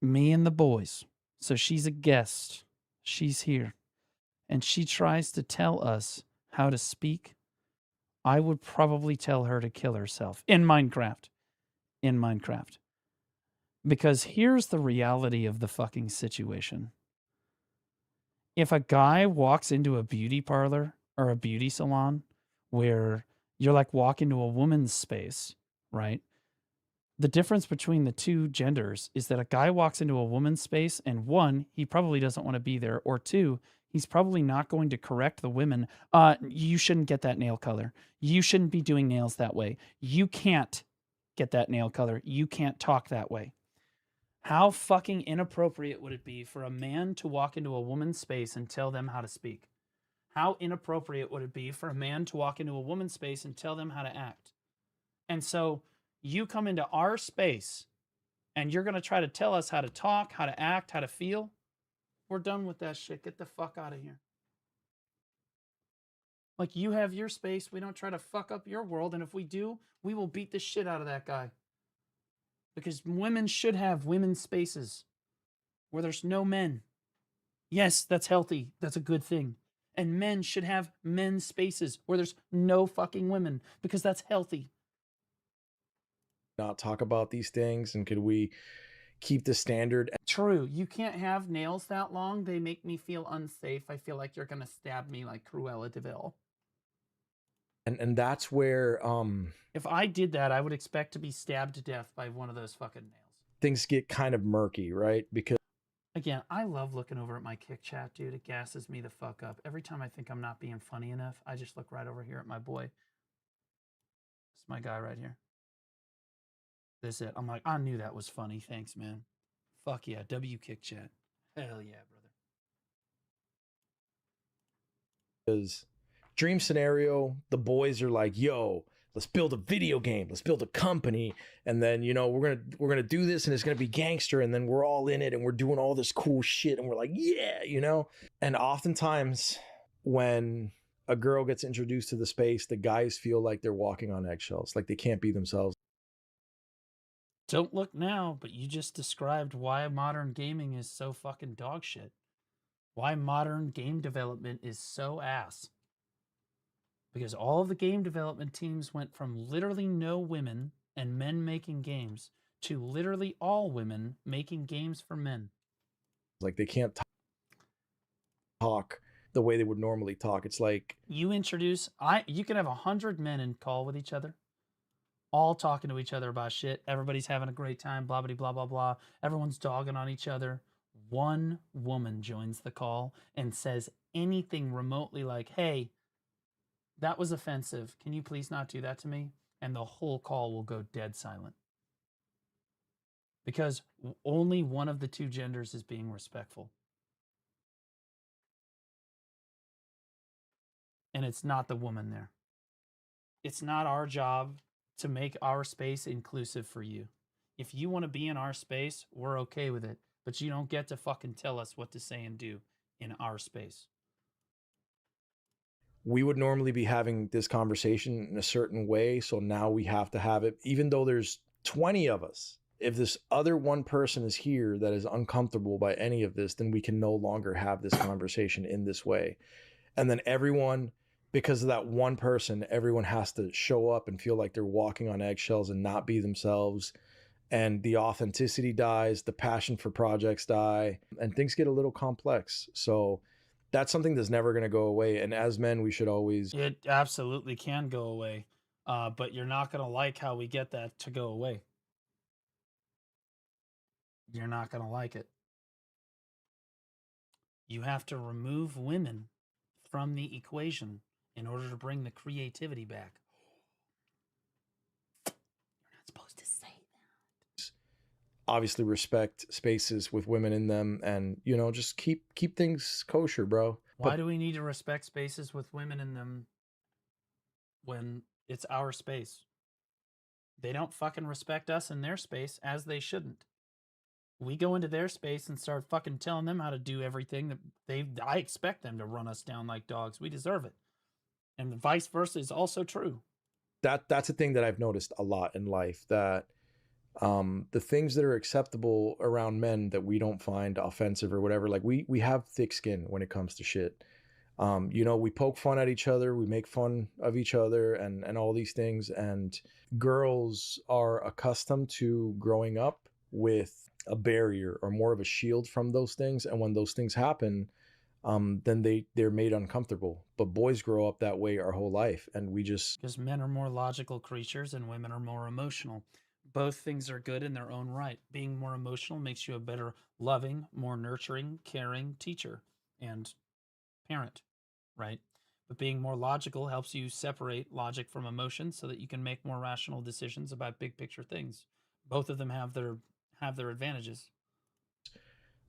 me and the boys, so she's a guest, she's here, and she tries to tell us how to speak, I would probably tell her to kill herself in Minecraft. Because here's the reality of the fucking situation. If a guy walks into a beauty parlor or a beauty salon where you're like walk into a woman's space, right? The difference between the two genders is that a guy walks into a woman's space and one, he probably doesn't want to be there, or two, he's probably not going to correct the women. You shouldn't get that nail color. You shouldn't be doing nails that way. You can't get that nail color. You can't talk that way. How fucking inappropriate would it be for a man to walk into a woman's space and tell them how to speak? How inappropriate would it be for a man to walk into a woman's space and tell them how to act? And so you come into our space and you're going to try to tell us how to talk, how to act, how to feel. We're done with that shit. Get the fuck out of here. Like, you have your space. We don't try to fuck up your world. And if we do, we will beat the shit out of that guy. Because women should have women's spaces where there's no men. Yes, that's healthy. That's a good thing. And men should have men's spaces where there's no fucking women, because that's healthy. Not talk about these things, and could we keep the standard? True. You can't have nails that long. They make me feel unsafe. I feel like you're going to stab me like Cruella de Vil. And that's where if I did that, I would expect to be stabbed to death by one of those fucking nails. Things get kind of murky, right? Because Again, I love looking over at my kick chat, dude. It gasses me the fuck up. Every time I think I'm not being funny enough, I just look right over here at my boy. It's my guy right here. This is it. I'm like, I knew that was funny. Thanks, man. Fuck yeah. W kick chat. Hell yeah, brother. Because dream scenario, the boys are like, yo, let's build a video game, let's build a company, and then, you know, we're gonna do this, and it's gonna be gangster, and then we're all in it, and we're doing all this cool shit, and we're like, yeah, you know. And oftentimes when a girl gets introduced to the space, the guys feel like they're walking on eggshells, like they can't be themselves. Don't look now, but you just described why modern gaming is so fucking dog shit. Why modern game development is so ass. Because all of the game development teams went from literally no women and men making games to literally all women making games for men. Like they can't talk the way they would normally talk. It's like you can have 100 men in call with each other, all talking to each other about shit. Everybody's having a great time, blah, blah, blah, blah, blah. Everyone's dogging on each other. One woman joins the call and says anything remotely like, hey, that was offensive. Can you please not do that to me? And the whole call will go dead silent. Because only one of the two genders is being respectful. And it's not the woman there. It's not our job to make our space inclusive for you. If you want to be in our space, we're okay with it. But you don't get to fucking tell us what to say and do in our space. We would normally be having this conversation in a certain way, so now we have to have it, even though there's 20 of us. If this other one person is here that is uncomfortable by any of this, then we can no longer have this conversation in this way. And then everyone, because of that one person, everyone has to show up and feel like they're walking on eggshells and not be themselves. And the authenticity dies, the passion for projects die, and things get a little complex. So that's something that's never going to go away. And as men, we should always... It absolutely can go away. But you're not going to like how we get that to go away. You're not going to like it. You have to remove women from the equation in order to bring the creativity back. You're not supposed to say that. Obviously respect spaces with women in them, and, you know, just keep things kosher, bro. Why do we need to respect spaces with women in them when it's our space? They don't fucking respect us in their space, as they shouldn't. We go into their space and start fucking telling them how to do everything that I expect them to run us down like dogs. We deserve it. And the vice versa is also true. That's a thing that I've noticed a lot in life, that the things that are acceptable around men that we don't find offensive or whatever, like we have thick skin when it comes to shit. You know, we poke fun at each other, we make fun of each other and all these things. And girls are accustomed to growing up with a barrier or more of a shield from those things. And when those things happen, then they're made uncomfortable. But boys grow up that way our whole life. And we just... Because men are more logical creatures and women are more emotional. Both things are good in their own right. Being more emotional makes you a better loving, more nurturing, caring teacher and parent, right? But being more logical helps you separate logic from emotion so that you can make more rational decisions about big picture things. Both of them have their advantages.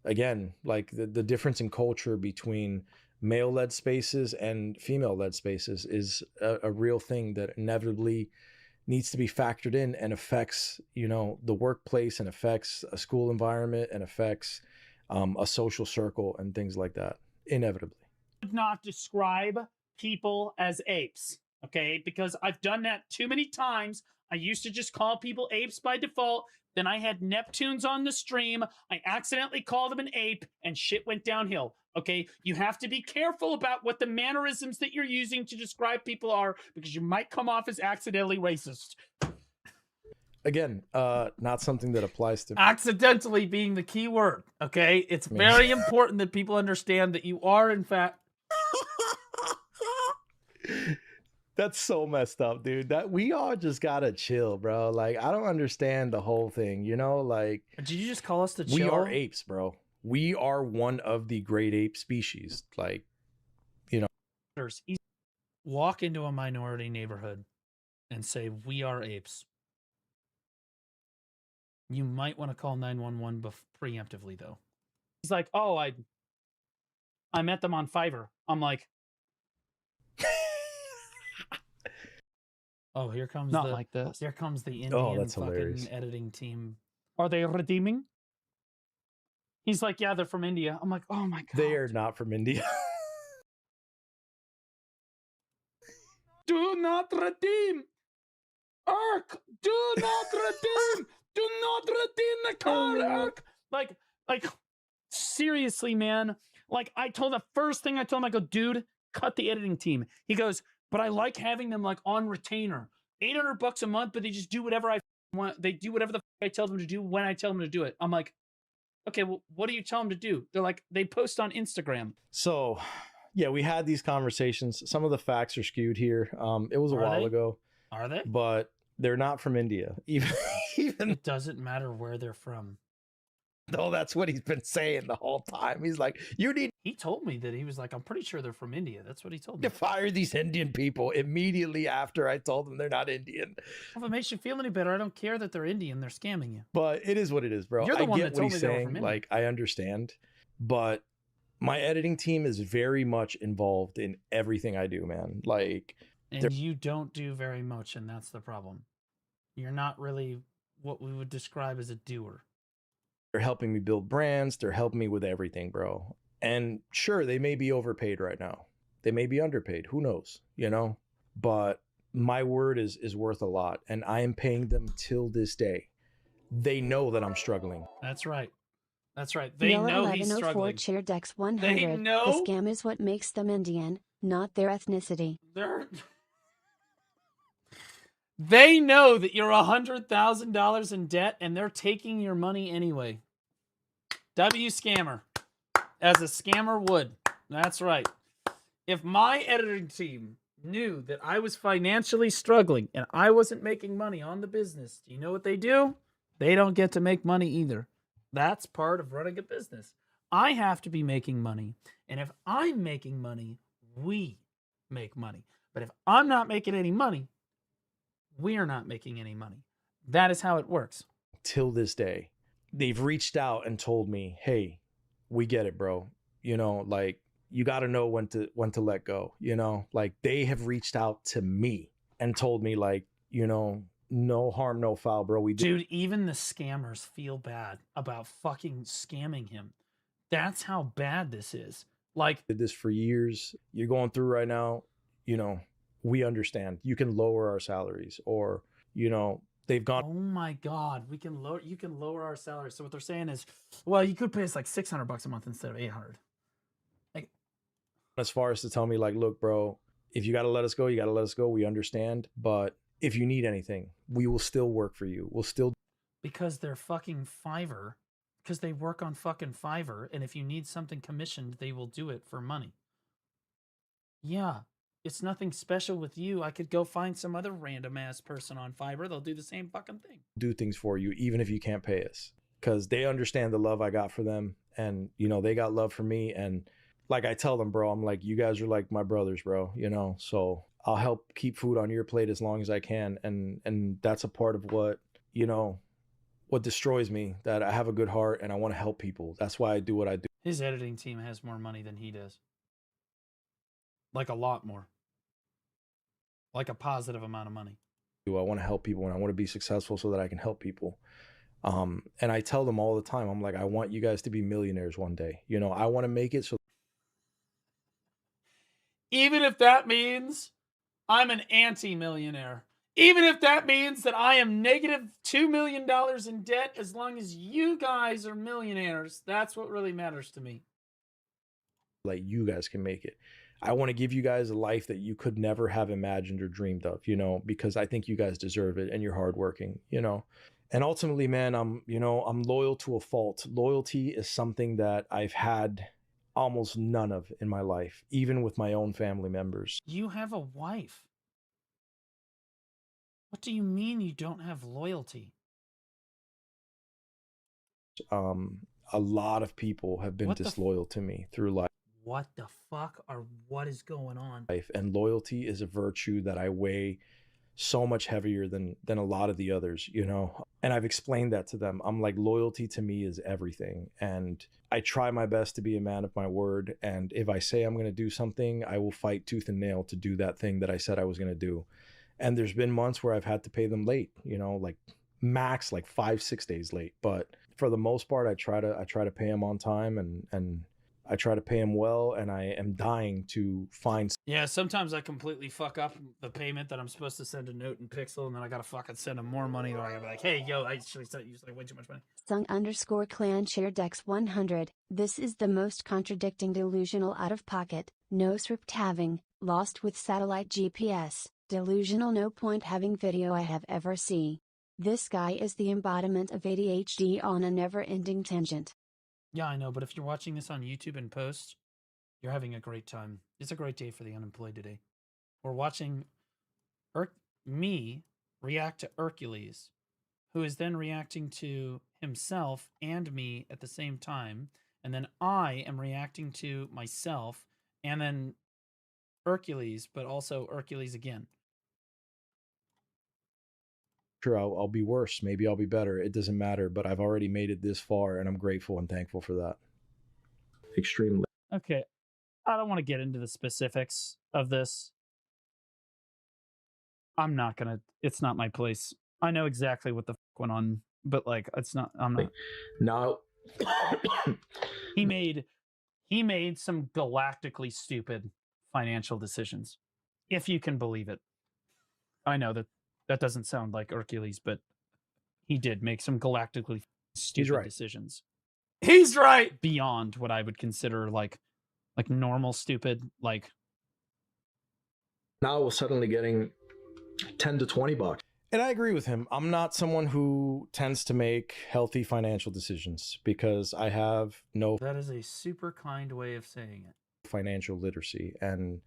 Again, like the difference in culture between male-led spaces and female-led spaces is a real thing that inevitably needs to be factored in and affects, you know, the workplace and affects a school environment and affects a social circle and things like that, inevitably. Not describe people as apes, okay? Because I've done that too many times. I used to just call people apes by default. Then I had Neptunes on the stream. I accidentally called them an ape and shit went downhill. Okay, you have to be careful about what the mannerisms that you're using to describe people are, because you might come off as accidentally racist. Again, not something that applies to... Accidentally being the key word, okay? It's very important that people understand that you are, in fact... That's so messed up, dude. That we all just gotta chill, bro. Like, I don't understand the whole thing, you know? Like, did you just call us to chill? We are apes, bro. We are one of the great ape species. Like, you know, Walk into a minority neighborhood and say, "We are apes." You might want to call 911 preemptively, though. He's like, "Oh, I met them on Fiverr." I'm like, "Oh, here comes Not like this. Here comes the Indian Oh, that's fucking hilarious. editing team. Are they redeeming?" He's like, "Yeah, they're from India." I'm like, "Oh my god." They are not from India. Do not redeem. Irk, do not redeem. Do not redeem the card, Irk. Like, seriously, man. Like, I told the first thing I told him, I go, "Dude, cut the editing team." He goes, "But I like having them like on retainer, $800 a month, but they just do whatever I want. They do whatever the I tell them to do when I tell them to do it." I'm like, "Okay, well, what do you tell them to do?" They're like, "They post on Instagram." So, yeah, we had these conversations. Some of the facts are skewed here. It was a while ago. Are they? But they're not from India. Even It doesn't matter where they're from. though that's what he's been saying the whole time. He's like, you need He told me that he was like, "I'm pretty sure they're from India." That's what he told me. to fire these Indian people immediately after I told them they're not Indian. Well, if it makes you feel any better, I don't care that they're Indian. They're scamming you. But it is what it is, bro. You're the I one get that what told he's me they were saying. from India. Like, I understand. But my editing team is very much involved in everything I do, man. Like, And you don't do very much, and that's the problem. You're not really what we would describe as a doer. they're helping me build brands. They're helping me with everything, bro. And sure, they may be overpaid right now. They may be underpaid. Who knows? You know? But my word is worth a lot. And I am paying them till this day. They know that I'm struggling. That's right. That's right. They Noah know he's 1104 struggling. Chair Dex They 100. know. The scam is what makes them Indian, not their ethnicity. They know that you're $100,000 in debt, and they're taking your money anyway. W scammer, as a scammer would. That's right. If my editing team knew that I was financially struggling and I wasn't making money on the business, do you know what they do? They don't get to make money either. That's part of running a business. I have to be making money. And if I'm making money, we make money. But if I'm not making any money, we're not making any money. That is how it works. Till this day, they've reached out and told me, hey, we get it, bro. You know, like, you got to know when to let go, you know, like, they have reached out to me and told me, like, you know, no harm, no foul, bro. Dude, even the scammers feel bad about fucking scamming him. That's how bad this is. Like, did this for years. You're going through right now, you know, we understand. You can lower our salaries, or, you know, they've gone. Oh my God, you can lower our salary. So what they're saying is, well, you could pay us like $600 a month instead of $800. Like, as far as to tell me, like, look, bro, if you got to let us go, you got to let us go. We understand. But if you need anything, we will still work for you. We'll still. Because they're fucking Fiverr. Because they work on fucking Fiverr. And if you need something commissioned, they will do it for money. Yeah. It's nothing special with you. I could go find some other random ass person on Fiverr. They'll do the same fucking thing. Do things for you, even if you can't pay us. Because they understand the love I got for them. And, you know, they got love for me. And like I tell them, bro, I'm like, you guys are like my brothers, bro, you know, so I'll help keep food on your plate as long as I can. And that's a part of what, you know, what destroys me, that I have a good heart and I want to help people. That's why I do what I do. His editing team has more money than he does. Like a lot more. Like a positive amount of money. I want to help people and I want to be successful so that I can help people. And I tell them all the time, I'm like, I want you guys to be millionaires one day. You know, I want to make it so. Even if that means I'm an anti-millionaire. Even if that means that I am negative $2 million in debt, as long as you guys are millionaires, that's what really matters to me. Like, you guys can make it. I want to give you guys a life that you could never have imagined or dreamed of, you know, because I think you guys deserve it and you're hardworking, you know. And ultimately, man, I'm loyal to a fault. Loyalty is something that I've had almost none of in my life, even with my own family members. You have a wife. What do you mean you don't have loyalty? a lot of people have been What the disloyal to me through life. What the fuck what is going on? And loyalty is a virtue that I weigh so much heavier than a lot of the others, you know. And I've explained that to them. I'm like, loyalty to me is everything, and I try my best to be a man of my word, and if I say I'm going to do something, I will fight tooth and nail to do that thing that I said I was going to do. And there's been months where I've had to pay them late, you know, like max like 5-6 days late, but for the most part I try to pay them on time, and I try to pay them well, and I am dying to find. Yeah, sometimes I completely fuck up the payment that I'm supposed to send a note in Pixel, and then I gotta fucking send them more money, or I gotta be like, hey, yo, I actually sent you like way too much money. Sung_clan share Dex 100. This is the most contradicting delusional out of pocket, no script having, lost with satellite GPS, delusional no point having video I have ever seen. This guy is the embodiment of ADHD on a never ending tangent. Yeah, I know, but if you're watching this on YouTube in post, you're having a great time. It's a great day for the unemployed today. We're watching me react to Hercules, who is then reacting to himself and me at the same time, and then I am reacting to myself, and then Hercules, but also Hercules again. Sure, I'll be worse. Maybe I'll be better. It doesn't matter, but I've already made it this far, and I'm grateful and thankful for that. Extremely. Okay, I don't want to get into the specifics of this. I'm not gonna. It's not my place. I know exactly what the fuck went on, but like, it's not. I'm not. Now, he made some galactically stupid financial decisions, if you can believe it. I know that doesn't sound like Hercules, but he did make some galactically stupid decisions. He's right. Beyond what I would consider like normal stupid. Like, now we're suddenly getting $10 to $20. And I agree with him. I'm not someone who tends to make healthy financial decisions because I have no. That is a super kind way of saying it. Financial literacy, and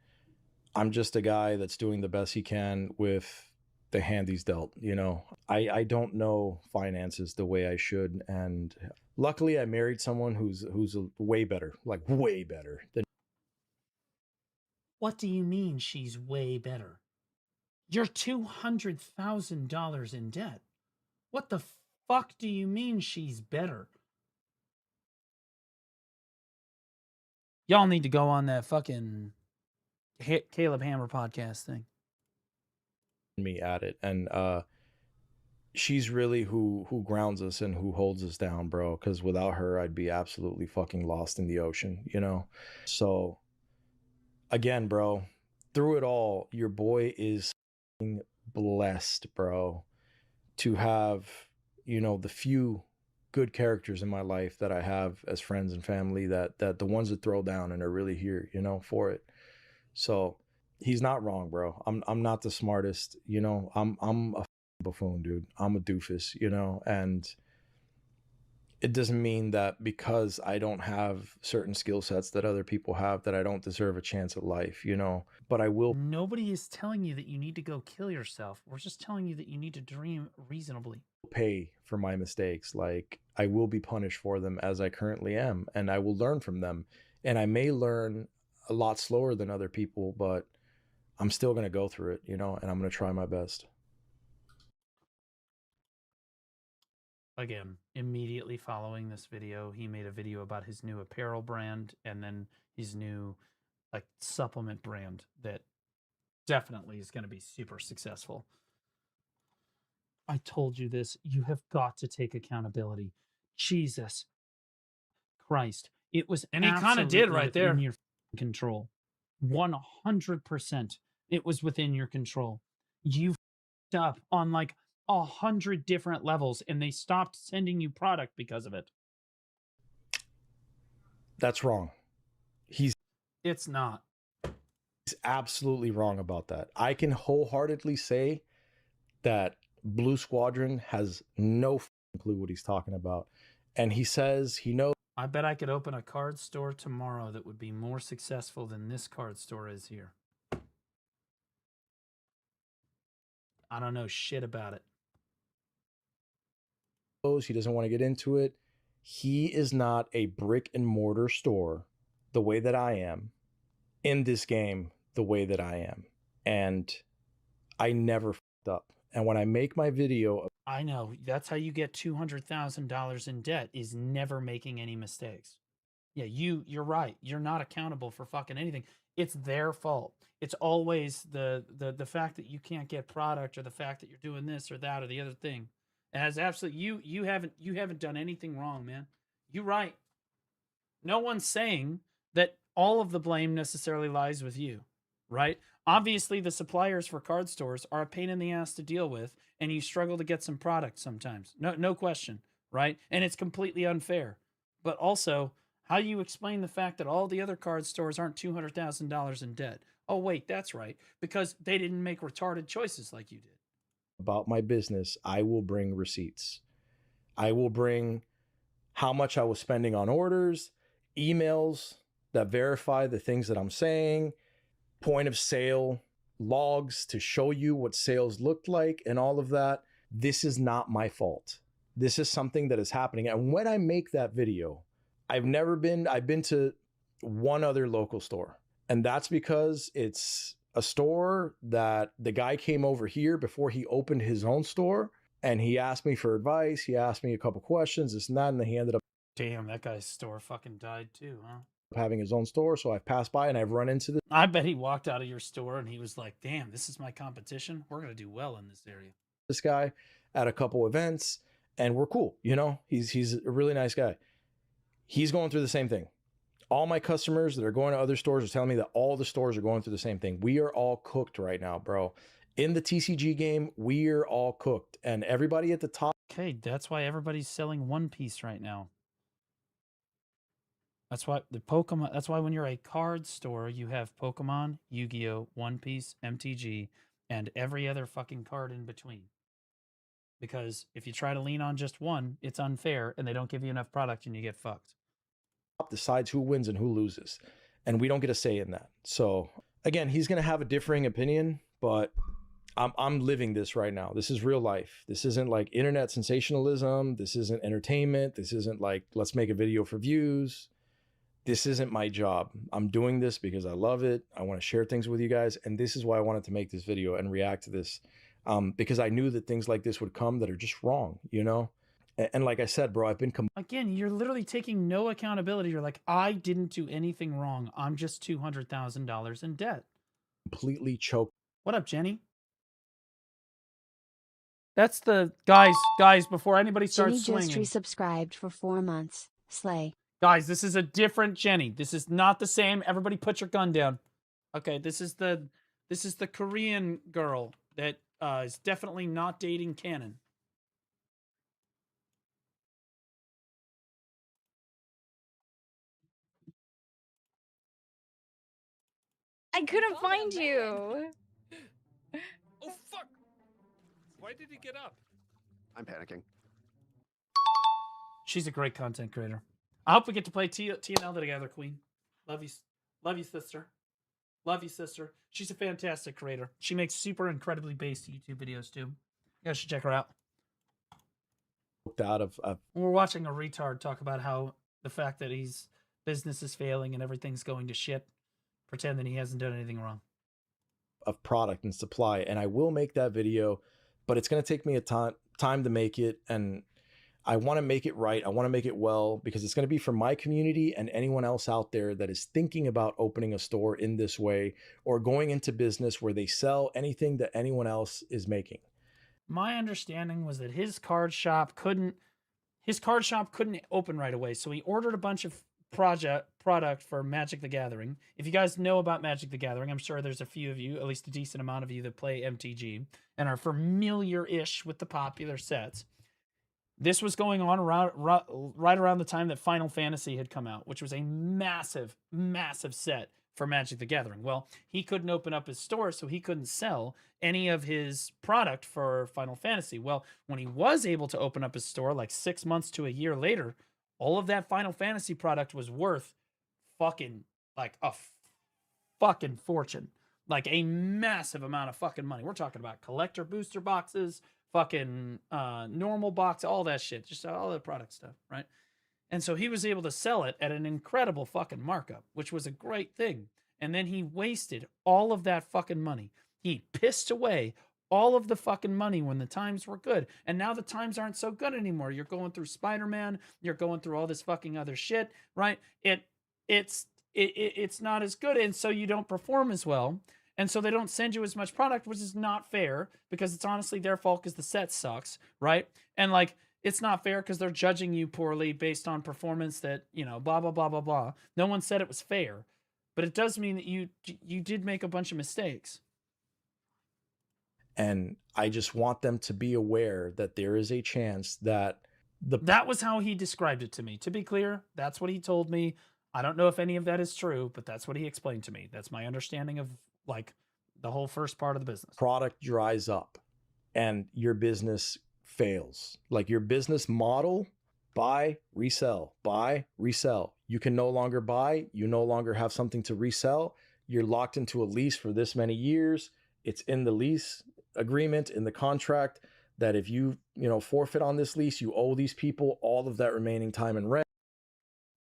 I'm just a guy that's doing the best he can with the hand he's dealt. You know, I don't know finances the way I should, and luckily I married someone who's way better, like way better than. What do you mean she's way better? You're $200,000 in debt. What the fuck do you mean she's better? Y'all need to go on that fucking Caleb Hammer podcast thing. Me at it, and she's really who grounds us and who holds us down, bro, because without her I'd be absolutely fucking lost in the ocean, you know. So again, bro, through it all, your boy is blessed, bro, to have, you know, the few good characters in my life that I have as friends and family, that the ones that throw down and are really here, you know, for it. So he's not wrong, bro. I'm not the smartest, you know. I'm a buffoon, dude. I'm a doofus, you know, and it doesn't mean that because I don't have certain skill sets that other people have that I don't deserve a chance at life, you know. But I will. Nobody is telling you that you need to go kill yourself. We're just telling you that you need to dream reasonably. Pay for my mistakes. Like, I will be punished for them as I currently am, and I will learn from them. And I may learn a lot slower than other people, but I'm still going to go through it, you know, and I'm going to try my best. Again, immediately following this video, he made a video about his new apparel brand and then his new like supplement brand that definitely is going to be super successful. I told you this. You have got to take accountability. Jesus Christ. It was And he kind of did right there. In your control. 100%. It was within your control. You f***ed up on like 100 different levels, and they stopped sending you product because of it. That's wrong. It's not. He's absolutely wrong about that. I can wholeheartedly say that Blue Squadron has no clue what he's talking about. And he says he knows. I bet I could open a card store tomorrow that would be more successful than this card store is here. I don't know shit about it. He doesn't want to get into it. he is not a brick and mortar store the way that I am in this game the way that I am. And I never fucked up. And when I make my video, I know. That's how you get $200,000 in debt, is never making any mistakes. Yeah, you're right. You're not accountable for fucking anything. It's their fault. It's always the fact that you can't get product, or the fact that you're doing this or that or the other thing. It has absolutely you haven't done anything wrong, man. You're right. No one's saying that all of the blame necessarily lies with you, right? Obviously, the suppliers for card stores are a pain in the ass to deal with, and you struggle to get some product sometimes. No question, right? And it's completely unfair. But also, how do you explain the fact that all the other card stores aren't $200,000 in debt? Oh, wait, that's right. Because they didn't make retarded choices like you did. about my business, I will bring receipts. I will bring how much I was spending on orders, emails that verify the things that I'm saying, point of sale logs to show you what sales looked like and all of that. This is not my fault. This is something that is happening. And when I make that video, I've been to one other local store. And that's because it's a store that the guy came over here before he opened his own store, and he asked me for advice. He asked me a couple questions, this and that, and then he ended up Damn, that guy's store fucking died too, huh? having his own store. So I've passed by and I've run into this. I bet he walked out of your store and he was like, damn, this is my competition. We're going to do well in this area. This guy at a couple events, and we're cool. You know, he's a really nice guy. He's going through the same thing. All my customers that are going to other stores are telling me that all the stores are going through the same thing. We are all cooked right now, bro. In the TCG game, we are all cooked, and everybody at the top. Okay, that's why everybody's selling One Piece right now. That's why the Pokemon. That's why when you're a card store, you have Pokemon, Yu-Gi-Oh, One Piece, MTG, and every other fucking card in between. Because if you try to lean on just one, it's unfair, and they don't give you enough product, and you get fucked. Decides who wins and who loses, and we don't get a say in that. So again, he's going to have a differing opinion, but I'm living this right now. This is real life. This isn't like internet sensationalism. This isn't entertainment. This isn't like, let's make a video for views. This isn't my job. I'm doing this because I love it. I want to share things with you guys, and this is why I wanted to make this video and react to this, because I knew that things like this would come that are just wrong, you know? And like I said, bro, I've been again, you're literally taking no accountability. You're like, I didn't do anything wrong. I'm just $200,000 in debt. Completely choked. What up, Jenny? That's the guys. Before anybody starts Jenny swinging, just resubscribed for 4 months. Slay. guys, this is a different Jenny. This is not the same. Everybody, put your gun down. Okay, this is the Korean girl that is definitely not dating Canon. I couldn't find you. Oh, fuck! Why did he get up? I'm panicking. She's a great content creator. I hope we get to play TNL together, Queen. Love you, sister. Love you, sister. She's a fantastic creator. She makes super incredibly based YouTube videos too. You guys should check her out. Out of We're watching a retard talk about how the fact that his business is failing and everything's going to shit, pretend that he hasn't done anything wrong. Of product and supply, and I will make that video, but it's going to take me a time to make it, and I want to make it right. I want to make it well, because it's going to be for my community and anyone else out there that is thinking about opening a store in this way or going into business where they sell anything that anyone else is making. My understanding was that his card shop couldn't open right away, so he ordered a bunch of product for Magic the Gathering. If you guys know about Magic the Gathering, I'm sure there's a few of you, at least a decent amount of you, that play MTG and are familiar-ish with the popular sets. This was going on right around the time that Final Fantasy had come out, which was a massive, massive set for Magic the Gathering. Well, he couldn't open up his store, so he couldn't sell any of his product for Final Fantasy. Well, when he was able to open up his store, like 6 months to a year later, all of that Final Fantasy product was worth fucking like a fucking fortune. Like a massive amount of fucking money. We're talking about collector booster boxes, fucking normal box, all that shit. Just all the product stuff, right? And so he was able to sell it at an incredible fucking markup, which was a great thing. And then he wasted all of that fucking money. He pissed away all of the fucking money when the times were good. And now the times aren't so good anymore. You're going through Spider-Man, you're going through all this fucking other shit, right? It's not as good, and so you don't perform as well. And so they don't send you as much product, which is not fair, because it's honestly their fault because the set sucks, right? And like, it's not fair because they're judging you poorly based on performance that, you know, blah, blah, blah, blah, blah. No one said it was fair, but it does mean that you did make a bunch of mistakes. And I just want them to be aware that there is a chance that that was how he described it to me. To be clear, that's what he told me. I don't know if any of that is true, but that's what he explained to me. That's my understanding of like the whole first part of the business. Product dries up and your business fails. Like your business model, buy, resell, buy, resell. You can no longer buy. You no longer have something to resell. You're locked into a lease for this many years. It's in the lease agreement, in the contract, that if you forfeit on this lease, you owe these people all of that remaining time and rent.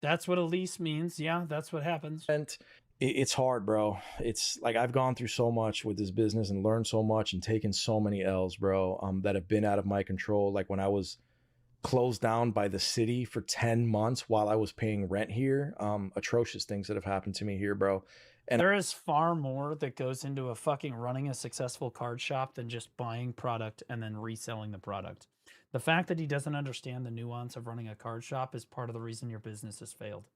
That's what a lease means. Yeah, that's what happens. And it's hard, bro. It's like I've gone through so much with this business and learned so much and taken so many L's, bro, that have been out of my control. Like when I was closed down by the city for 10 months while I was paying rent here, atrocious things that have happened to me here, bro. And there is far more that goes into a fucking running a successful card shop than just buying product and then reselling the product. The fact that he doesn't understand the nuance of running a card shop is part of the reason your business has failed.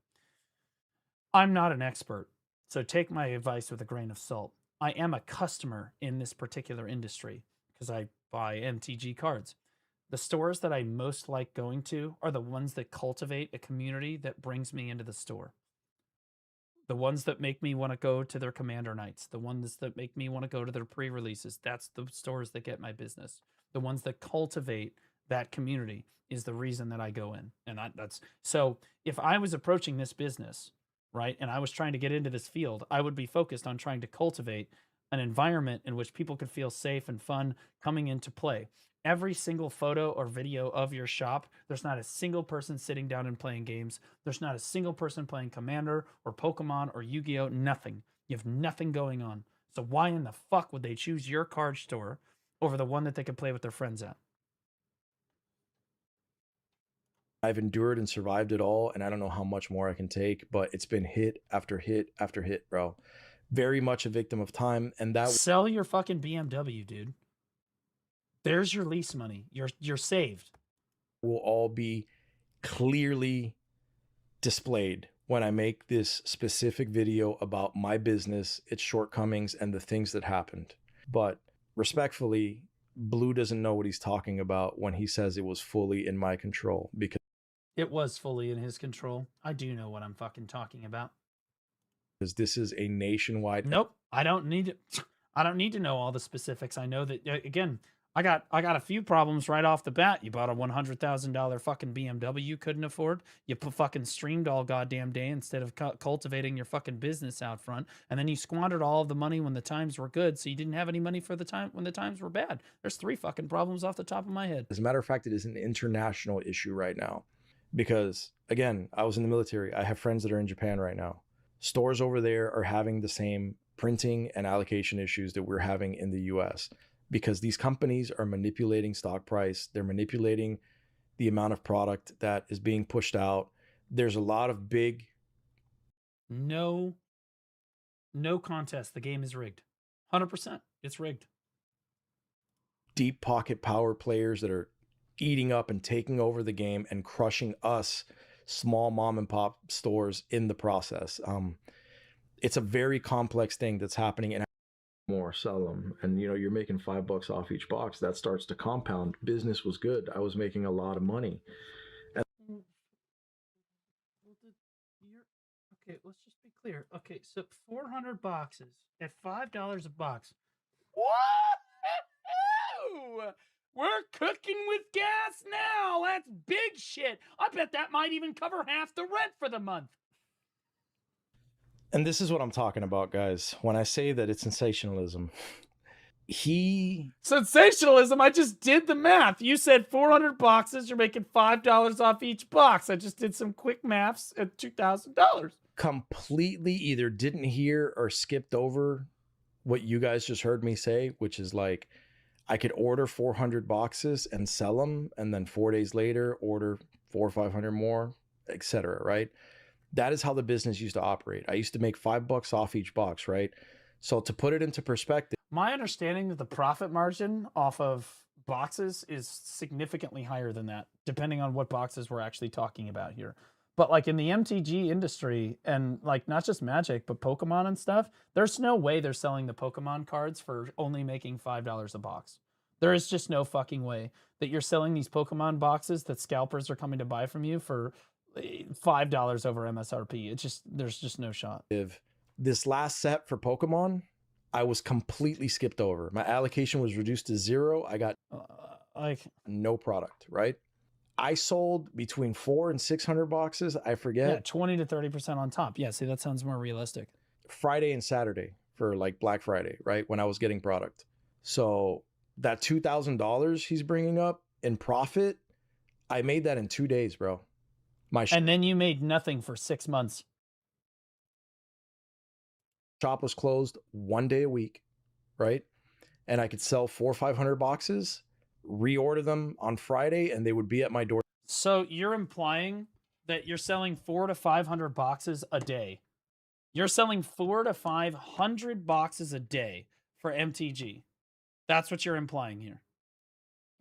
I'm not an expert, so take my advice with a grain of salt. I am a customer in this particular industry because I buy MTG cards. The stores that I most like going to are the ones that cultivate a community that brings me into the store. The ones that make me want to go to their commander nights, the ones that make me want to go to their pre-releases, that's the stores that get my business. The ones that cultivate that community is the reason that I go in. And that's so if I was approaching this business, right, and I was trying to get into this field, I would be focused on trying to cultivate an environment in which people could feel safe and fun coming into play. Every single photo or video of your shop, there's not a single person sitting down and playing games. There's not a single person playing Commander or Pokemon or Yu-Gi-Oh! Nothing. You have nothing going on. So why in the fuck would they choose your card store over the one that they could play with their friends at? I've endured and survived it all, and I don't know how much more I can take, but it's been hit after hit after hit, bro. Very much a victim of time, and that... Sell your fucking BMW, dude. There's your lease money. You're saved. Will all be clearly displayed when I make this specific video about my business, its shortcomings, and the things that happened. But respectfully, Blue doesn't know what he's talking about when he says it was fully in my control, because it was fully in his control. I do know what I'm fucking talking about. Because this is a nationwide... Nope. I don't need to know all the specifics. I know that, again, I got a few problems right off the bat. You bought a $100,000 fucking BMW you couldn't afford. You fucking streamed all goddamn day instead of cultivating your fucking business out front. And then you squandered all of the money when the times were good, so you didn't have any money for the time when the times were bad. There's 3 fucking problems off the top of my head. As a matter of fact, it is an international issue right now. Because, again, I was in the military. I have friends that are in Japan right now. Stores over there are having the same printing and allocation issues that we're having in the US. Because these companies are manipulating stock price. They're manipulating the amount of product that is being pushed out. There's a lot of big... No contest. The game is rigged. 100%. It's rigged. Deep pocket power players that are eating up and taking over the game and crushing us small mom and pop stores in the process. It's a very complex thing that's happening. And more, sell them, and you're making $5 off each box. That starts to compound. Business was good. I was making a lot of money. And okay, let's just be clear. Okay, so 400 boxes at $5 a box. What? We're cooking with gas now. That's big shit. I bet that might even cover half the rent for the month. And this is what I'm talking about, guys. When I say that it's sensationalism, Sensationalism. I just did the math. You said 400 boxes. You're making $5 off each box. I just did some quick maths at $2,000. Completely either didn't hear or skipped over what you guys just heard me say, which is like, I could order 400 boxes and sell them, and then 4 days later order 400 or 500 more, etc. Right? That is how the business used to operate. I used to make $5 off each box, right? So to put it into perspective, My understanding that the profit margin off of boxes is significantly higher than that, depending on what boxes we're actually talking about here. But like in the MTG industry, and like not just Magic, but Pokemon and stuff, there's no way they're selling the Pokemon cards for only making $5 a box. There is just no fucking way that you're selling these Pokemon boxes that scalpers are coming to buy from you for $5 over MSRP. It's just, there's just no shot. this last set for Pokemon, I was completely skipped over. My allocation was reduced to 0. I got no product, right? I sold between 400 and 600 boxes. I forget. Yeah, 20 to 30% on top. Yeah, see, that sounds more realistic. Friday and Saturday for like Black Friday, right? When I was getting product. So that $2,000 he's bringing up in profit, I made that in 2 days, bro. And then you made nothing for 6 months. Shop was closed 1 day a week, right? And I could sell 400 or 500 boxes, reorder them on Friday, and they would be at my door. So you're implying that you're selling 400 to 500 boxes a day. You're selling 400 to 500 boxes a day for MTG. That's what you're implying here.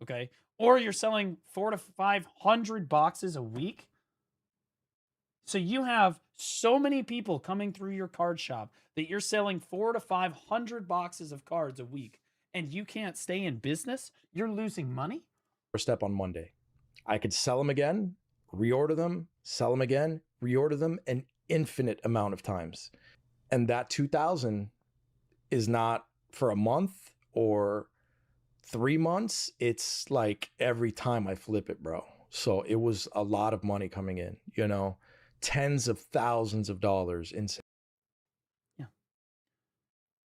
Okay? Or you're selling 400 to 500 boxes a week. So you have so many people coming through your card shop that you're selling 400 to 500 boxes of cards a week, and you can't stay in business? You're losing money? Step on Monday. I could sell them again, reorder them, sell them again, reorder them an infinite amount of times. And that 2,000 is not for a month or 3 months. It's like every time I flip it, bro. So it was a lot of money coming in, you know, tens of thousands of dollars in. Yeah.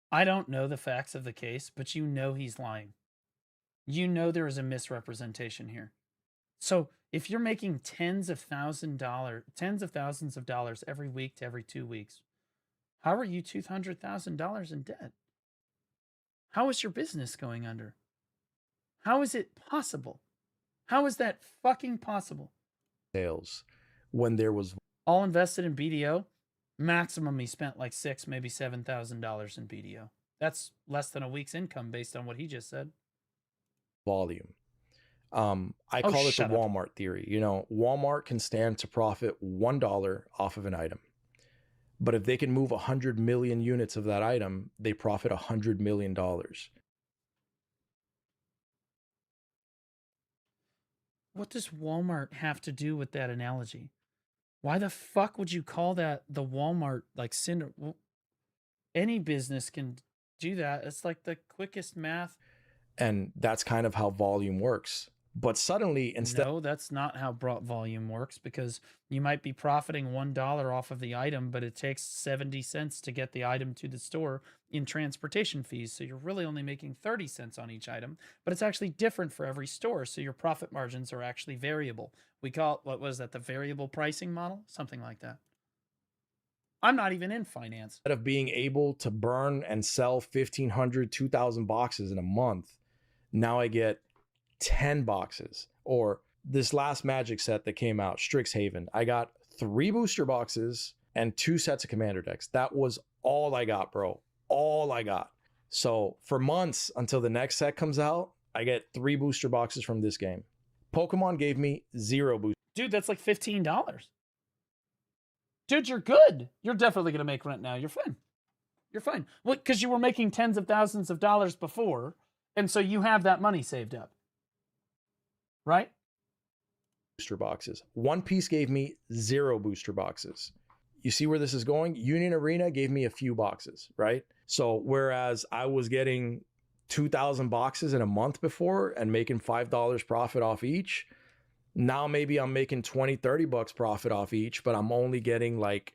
I don't know the facts of the case, but you know he's lying. You know there is a misrepresentation here. So if you're making tens of thousands of dollars every week to every 2 weeks, how are you $200,000 in debt? How is your business going under? How is it possible? How is that fucking possible? Sales when there was all invested in BDO, maximum he spent like $6,000, maybe $7,000 in BDO. That's less than a week's income based on what he just said. Volume. I call it the Walmart theory. You know, Walmart can stand to profit $1 off of an item. But if they can move 100 million units of that item, they profit $100 million. What does Walmart have to do with that analogy? Why the fuck would you call that the Walmart, like, syndrome? Any business can do that. It's like the quickest math. And that's kind of how volume works. But suddenly, instead... No, that's not how volume works, because you might be profiting $1 off of the item, but it takes 70 cents to get the item to the store in transportation fees. So you're really only making 30 cents on each item, but it's actually different for every store. So your profit margins are actually variable. We call it, what was that, the variable pricing model? Something like that. I'm not even in finance. Instead of being able to burn and sell 1,500, 2,000 boxes in a month, now I get 10 boxes. Or this last Magic set that came out, Strixhaven, I got 3 booster boxes and 2 sets of commander decks. That was all I got, bro. All I got. So for months until the next set comes out, I get 3 booster boxes from this game. Pokemon gave me 0 boosters. Dude, that's like $15. Dude, you're good. You're definitely going to make rent now. You're fine. You're fine. Well, because you were making tens of thousands of dollars before, and so you have that money saved up. Right? Booster boxes. One Piece gave me 0 booster boxes. You see where this is going? Union Arena gave me a few boxes, right? So whereas I was getting 2,000 boxes in a month before and making $5 profit off each, now maybe I'm making 20, 30 bucks profit off each, but I'm only getting, like,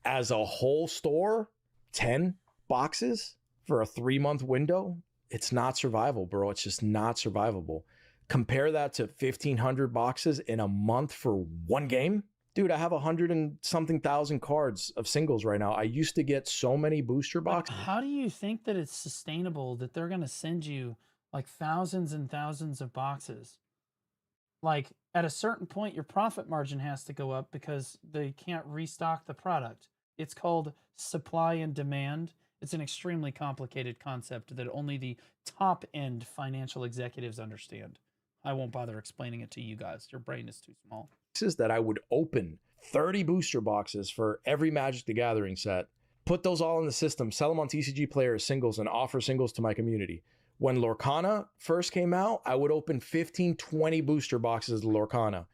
as a whole store, 10 boxes for a 3-month window. It's not survival, bro. It's just not survivable. Compare that to 1,500 boxes in a month for one game. Dude, I have 100 and something thousand cards of singles right now. I used to get so many booster boxes. How do you think that it's sustainable that they're going to send you like thousands and thousands of boxes? Like at a certain point, your profit margin has to go up because they can't restock the product. It's called supply and demand. It's an extremely complicated concept that only the top end financial executives understand. I won't bother explaining it to you guys. Your brain is too small. That I would open 30 booster boxes for every Magic the Gathering set, put those all in the system, sell them on TCG Player as singles, and offer singles to my community. When Lorcana first came out, I would open 15, 20 booster boxes of Lorcana,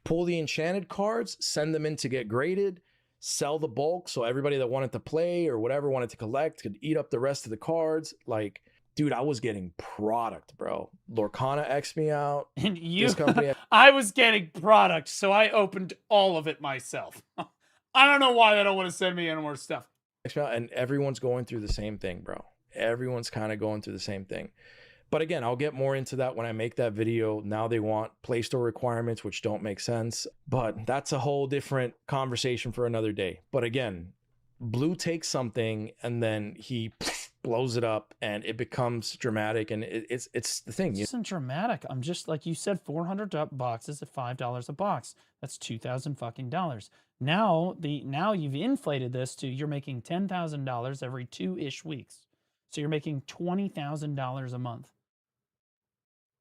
pull the enchanted cards, send them in to get graded, sell the bulk so everybody that wanted to play or whatever wanted to collect could eat up the rest of the cards. Like, dude, I was getting product, bro. Lorcana X'd me out. And you, this company, I was getting product, so I opened all of it myself. I don't know why they don't want to send me any more stuff. and everyone's going through the same thing, bro. Everyone's kind of going through the same thing. But again, I'll get more into that when I make that video. Now they want Play Store requirements, which don't make sense. But that's a whole different conversation for another day. But again, Blue takes something and then he blows it up and it becomes dramatic, and it's the thing. It isn't dramatic. I'm just like you said, 400 boxes at $5 a box. That's $2,000 fucking dollars. Now you've inflated this to you're making $10,000 every 2-ish weeks. So you're making $20,000 a month.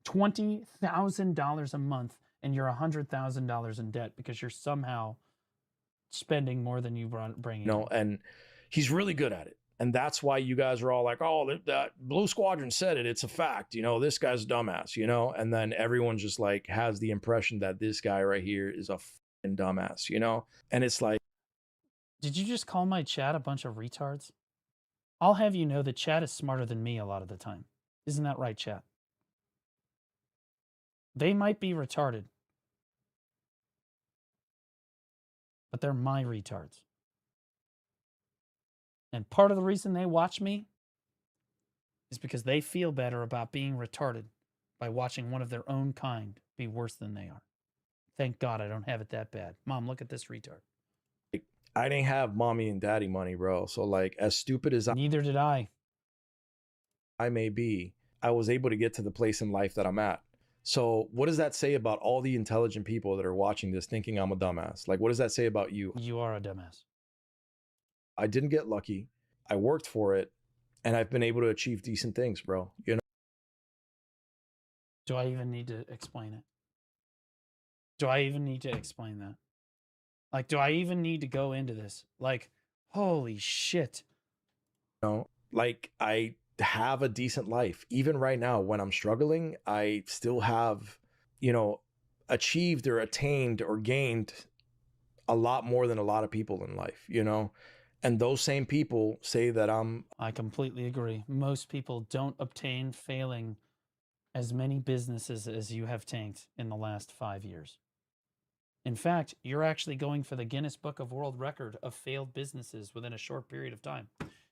$20,000 a month, and you're $100,000 in debt because you're somehow spending more than you bring in. No, and he's really good at it. And that's why you guys are all like, oh, that Blue Squadron said it. It's a fact. You know, this guy's a dumbass, you know? And then everyone just like has the impression that this guy right here is a fucking dumbass, you know? And it's like. Did you just call my chat a bunch of retards? I'll have you know that chat is smarter than me a lot of the time. Isn't that right, chat? They might be retarded, but they're my retards. And part of the reason they watch me is because they feel better about being retarded by watching one of their own kind be worse than they are. Thank God I don't have it that bad. Mom, look at this retard. I didn't have mommy and daddy money, bro. So like, as stupid as neither did I may be, I was able to get to the place in life that I'm at. So what does that say about all the intelligent people that are watching this thinking I'm a dumbass? Like, what does that say about you? You are a dumbass. I didn't get lucky. I worked for it, and I've been able to achieve decent things, bro. You know? Do I even need to explain it? Do I even need to explain that? Like, do I even need to go into this? Like, holy shit. No, like I have a decent life. Even right now, when I'm struggling, I still have, you know, achieved or attained or gained a lot more than a lot of people in life, you know? And those same people say that I completely agree. Most people don't obtain failing as many businesses as you have tanked in the last 5 years. In fact, you're actually going for the Guinness Book of World Record of failed businesses within a short period of time.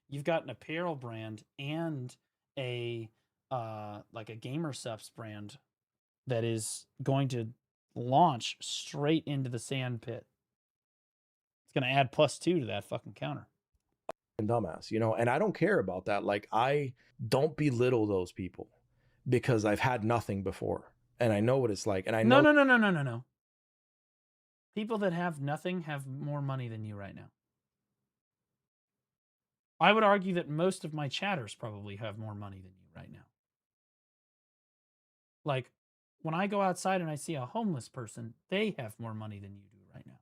You've got an apparel brand and a like a gamer subs brand that is going to launch straight into the sand pit. It's going to add +2 to that fucking counter. Dumbass, you know, and I don't care about that. Like, I don't belittle those people because I've had nothing before and I know what it's like. And I know No. People that have nothing have more money than you right now. I would argue that most of my chatters probably have more money than you right now. Like, when I go outside and I see a homeless person, they have more money than you do right now.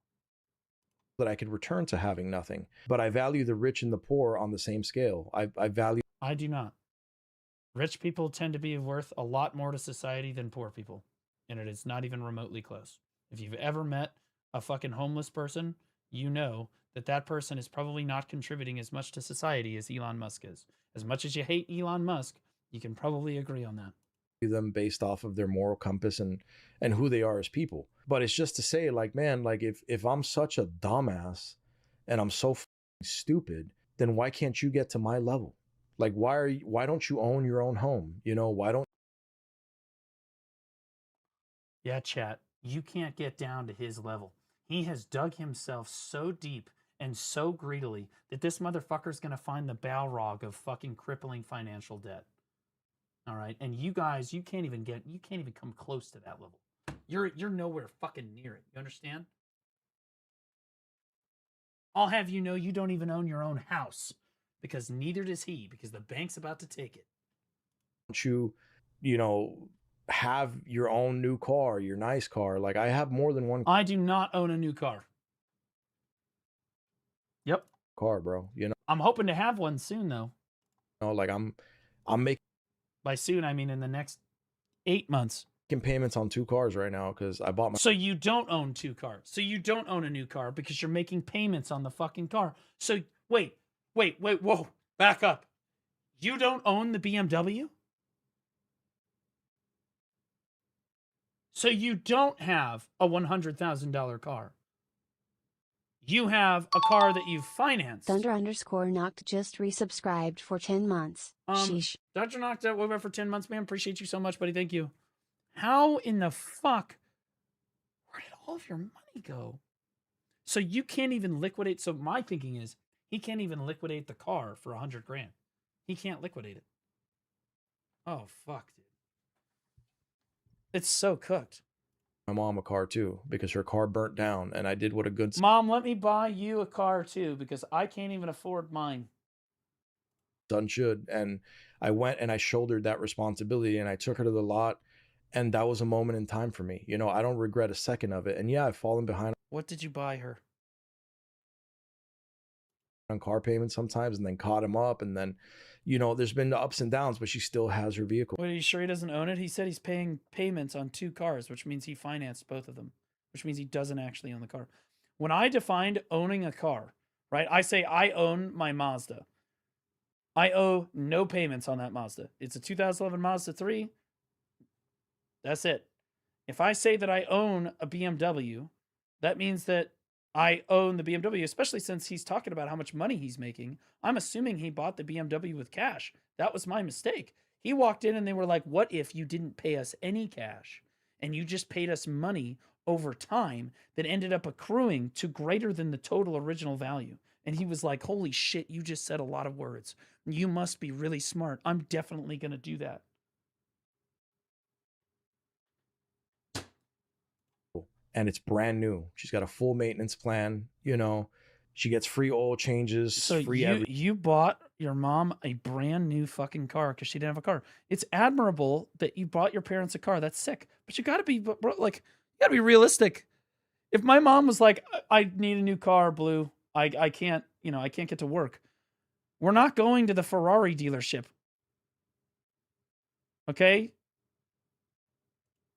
that I could return to having nothing. But I value the rich and the poor on the same scale. I value. I do not. Rich people tend to be worth a lot more to society than poor people. And it is not even remotely close. If you've ever met a fucking homeless person, you know that that person is probably not contributing as much to society as Elon Musk is. As much as you hate Elon Musk, you can probably agree on that. Them based off of their moral compass and who they are as people. But it's just to say, like, man, like if I'm such a dumbass and I'm so stupid, then why can't you get to my level? Like, why don't you own your own home? You know, why don't Yeah, chat. You can't get down to his level. He has dug himself so deep and so greedily that this motherfucker's gonna find the Balrog of fucking crippling financial debt. All right, and you guys, you can't even come close to that level. You're nowhere fucking near it. You understand? I'll have you know you don't even own your own house because neither does he, because the bank's about to take it. you, you know, have your own new car, your nice car? Like, I have more than one I do not own a new car. Yep. car, bro. You I'm hoping to have one soon though. know, like I'm making By soon, I mean in the next 8 months. payments on 2 cars right now because I bought my So you don't own 2 cars. So you don't own a new car because you're making payments on the fucking car. So wait, whoa, back up. You don't own the BMW? So you don't have a $100,000 car. You have a car that you've financed. Thunder_knocked just resubscribed for 10 months. Sheesh. Dr. Knocked out over for 10 months, man. Appreciate you so much, buddy. Thank you. How in the fuck? Where did all of your money go? So you can't even liquidate. So my thinking is he can't even liquidate the car for 100 grand. He can't liquidate it. Oh, fuck, dude. It's so cooked. my mom a car too because her car burnt down, and I did what a good Mom, let me buy you a car too because I can't even afford mine. son should. And I went and I shouldered that responsibility, and I took her to the lot, and that was a moment in time for me. You know, I don't regret a second of it. And yeah, I've fallen behind What did you buy her? on car payments sometimes, and then caught him up, and then, you know, there's been the ups and downs, but she still has her vehicle. Wait, are you sure he doesn't own it? He said he's paying payments on 2 cars, which means he financed both of them, which means he doesn't actually own the car. When I defined owning a car, right, I say I own my Mazda. I owe no payments on that Mazda. It's a 2011 Mazda 3. That's it. If I say that I own a BMW, that means that I own the BMW, especially since he's talking about how much money he's making. I'm assuming he bought the BMW with cash. That was my mistake. He walked in and they were like, what if you didn't pay us any cash and you just paid us money over time that ended up accruing to greater than the total original value? And he was like, holy shit, you just said a lot of words. You must be really smart. I'm definitely going to do that. And it's brand new. She's got a full maintenance plan. You know, she gets free oil changes, So free you bought your mom a brand new fucking car because she didn't have a car. It's admirable that you bought your parents a car. That's sick. But you got to be, bro, like, you got to be realistic. If my mom was like, I need a new car, Blue. I can't, you know, I can't get to work. We're not going to the Ferrari dealership. Okay?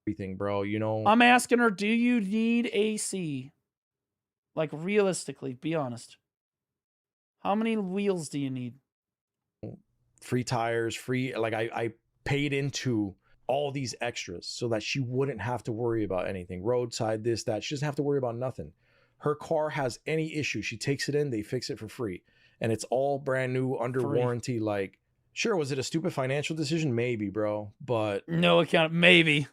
everything, bro. You know, I'm asking her, do you need AC? Like, realistically, be honest. How many wheels do you need? free tires, free, like I paid into all these extras so that she wouldn't have to worry about anything. Roadside, this, that. She doesn't have to worry about nothing. Her car has any issue, she takes it in, they fix it for free. And it's all brand new, under warranty. Like, sure, was it a stupid financial decision? Maybe, bro. But no account, maybe.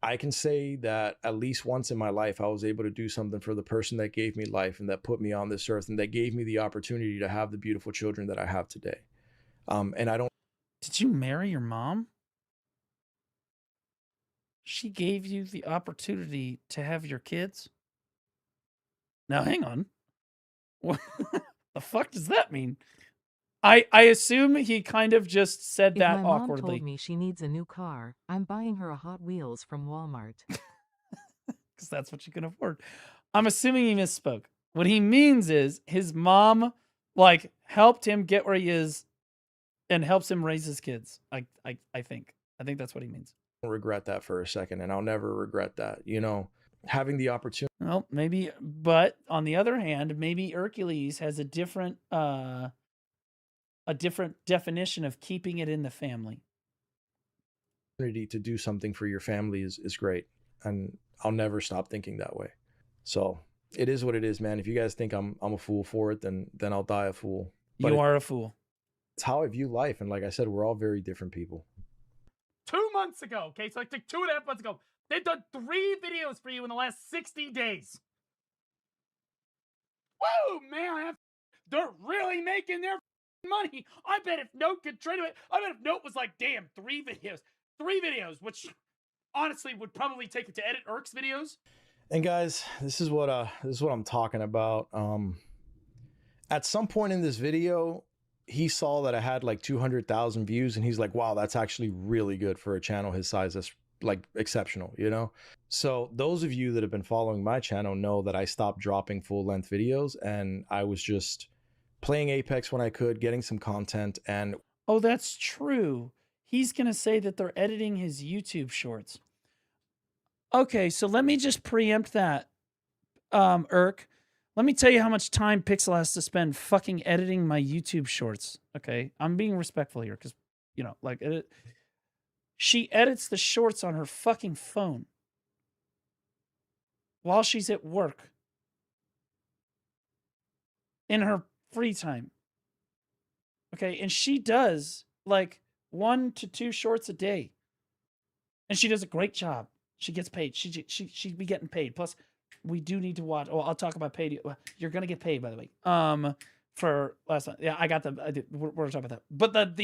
I can say that at least once in my life, I was able to do something for the person that gave me life and that put me on this earth and that gave me the opportunity to have the beautiful children that I have today. And I don't. Did you marry your mom? She gave you the opportunity to have your kids? Now, hang on. What the fuck does that mean? I assume he kind of just said that If my mom awkwardly. told me she needs a new car, I'm buying her a Hot Wheels from Walmart. Because that's what you can afford. I'm assuming he misspoke. What he means is his mom, like, helped him get where he is and helps him raise his kids. I think that's what he means. I don't regret that for a second, and I'll never regret that. You know, having the opportunity. Well, maybe, but on the other hand, maybe Hercules has a different definition of keeping it in the family. To do something for your family is great, and I'll never stop thinking that way. So it is what it is, man. If you guys think I'm a fool for it, then I'll die a fool. But You are a fool. It's how I view life. And like I said, we're all very different people. 2 months ago, okay? So like 2.5 months ago. They've done 3 videos for you in the last 60 days. Whoa, man. They're really making their money. I bet if Note could trade it, I bet if Note was like, damn, 3 videos, which honestly would probably take it to edit Irk's videos. And guys, this is what I'm talking about. At some point in this video, he saw that I had like 200,000 views, and he's like, wow, that's actually really good for a channel his size. That's like exceptional, you know? So those of you that have been following my channel know that I stopped dropping full-length videos, and I was just playing Apex when I could, getting some content. And oh, that's true. He's gonna say that they're editing his YouTube shorts. Okay, so let me just preempt that, Irk. Let me tell you how much time Pixel has to spend fucking editing my YouTube shorts. Okay, I'm being respectful here because, you know, like, she edits the shorts on her fucking phone while she's at work in her free time. Okay, and she does like 1 to 2 shorts a day, and she does a great job. She gets paid. She'd be getting paid. Plus, we do need to watch. Oh, I'll talk about paid. You're gonna get paid, by the way. For last time, yeah, I got the. I did. We're talking about that. But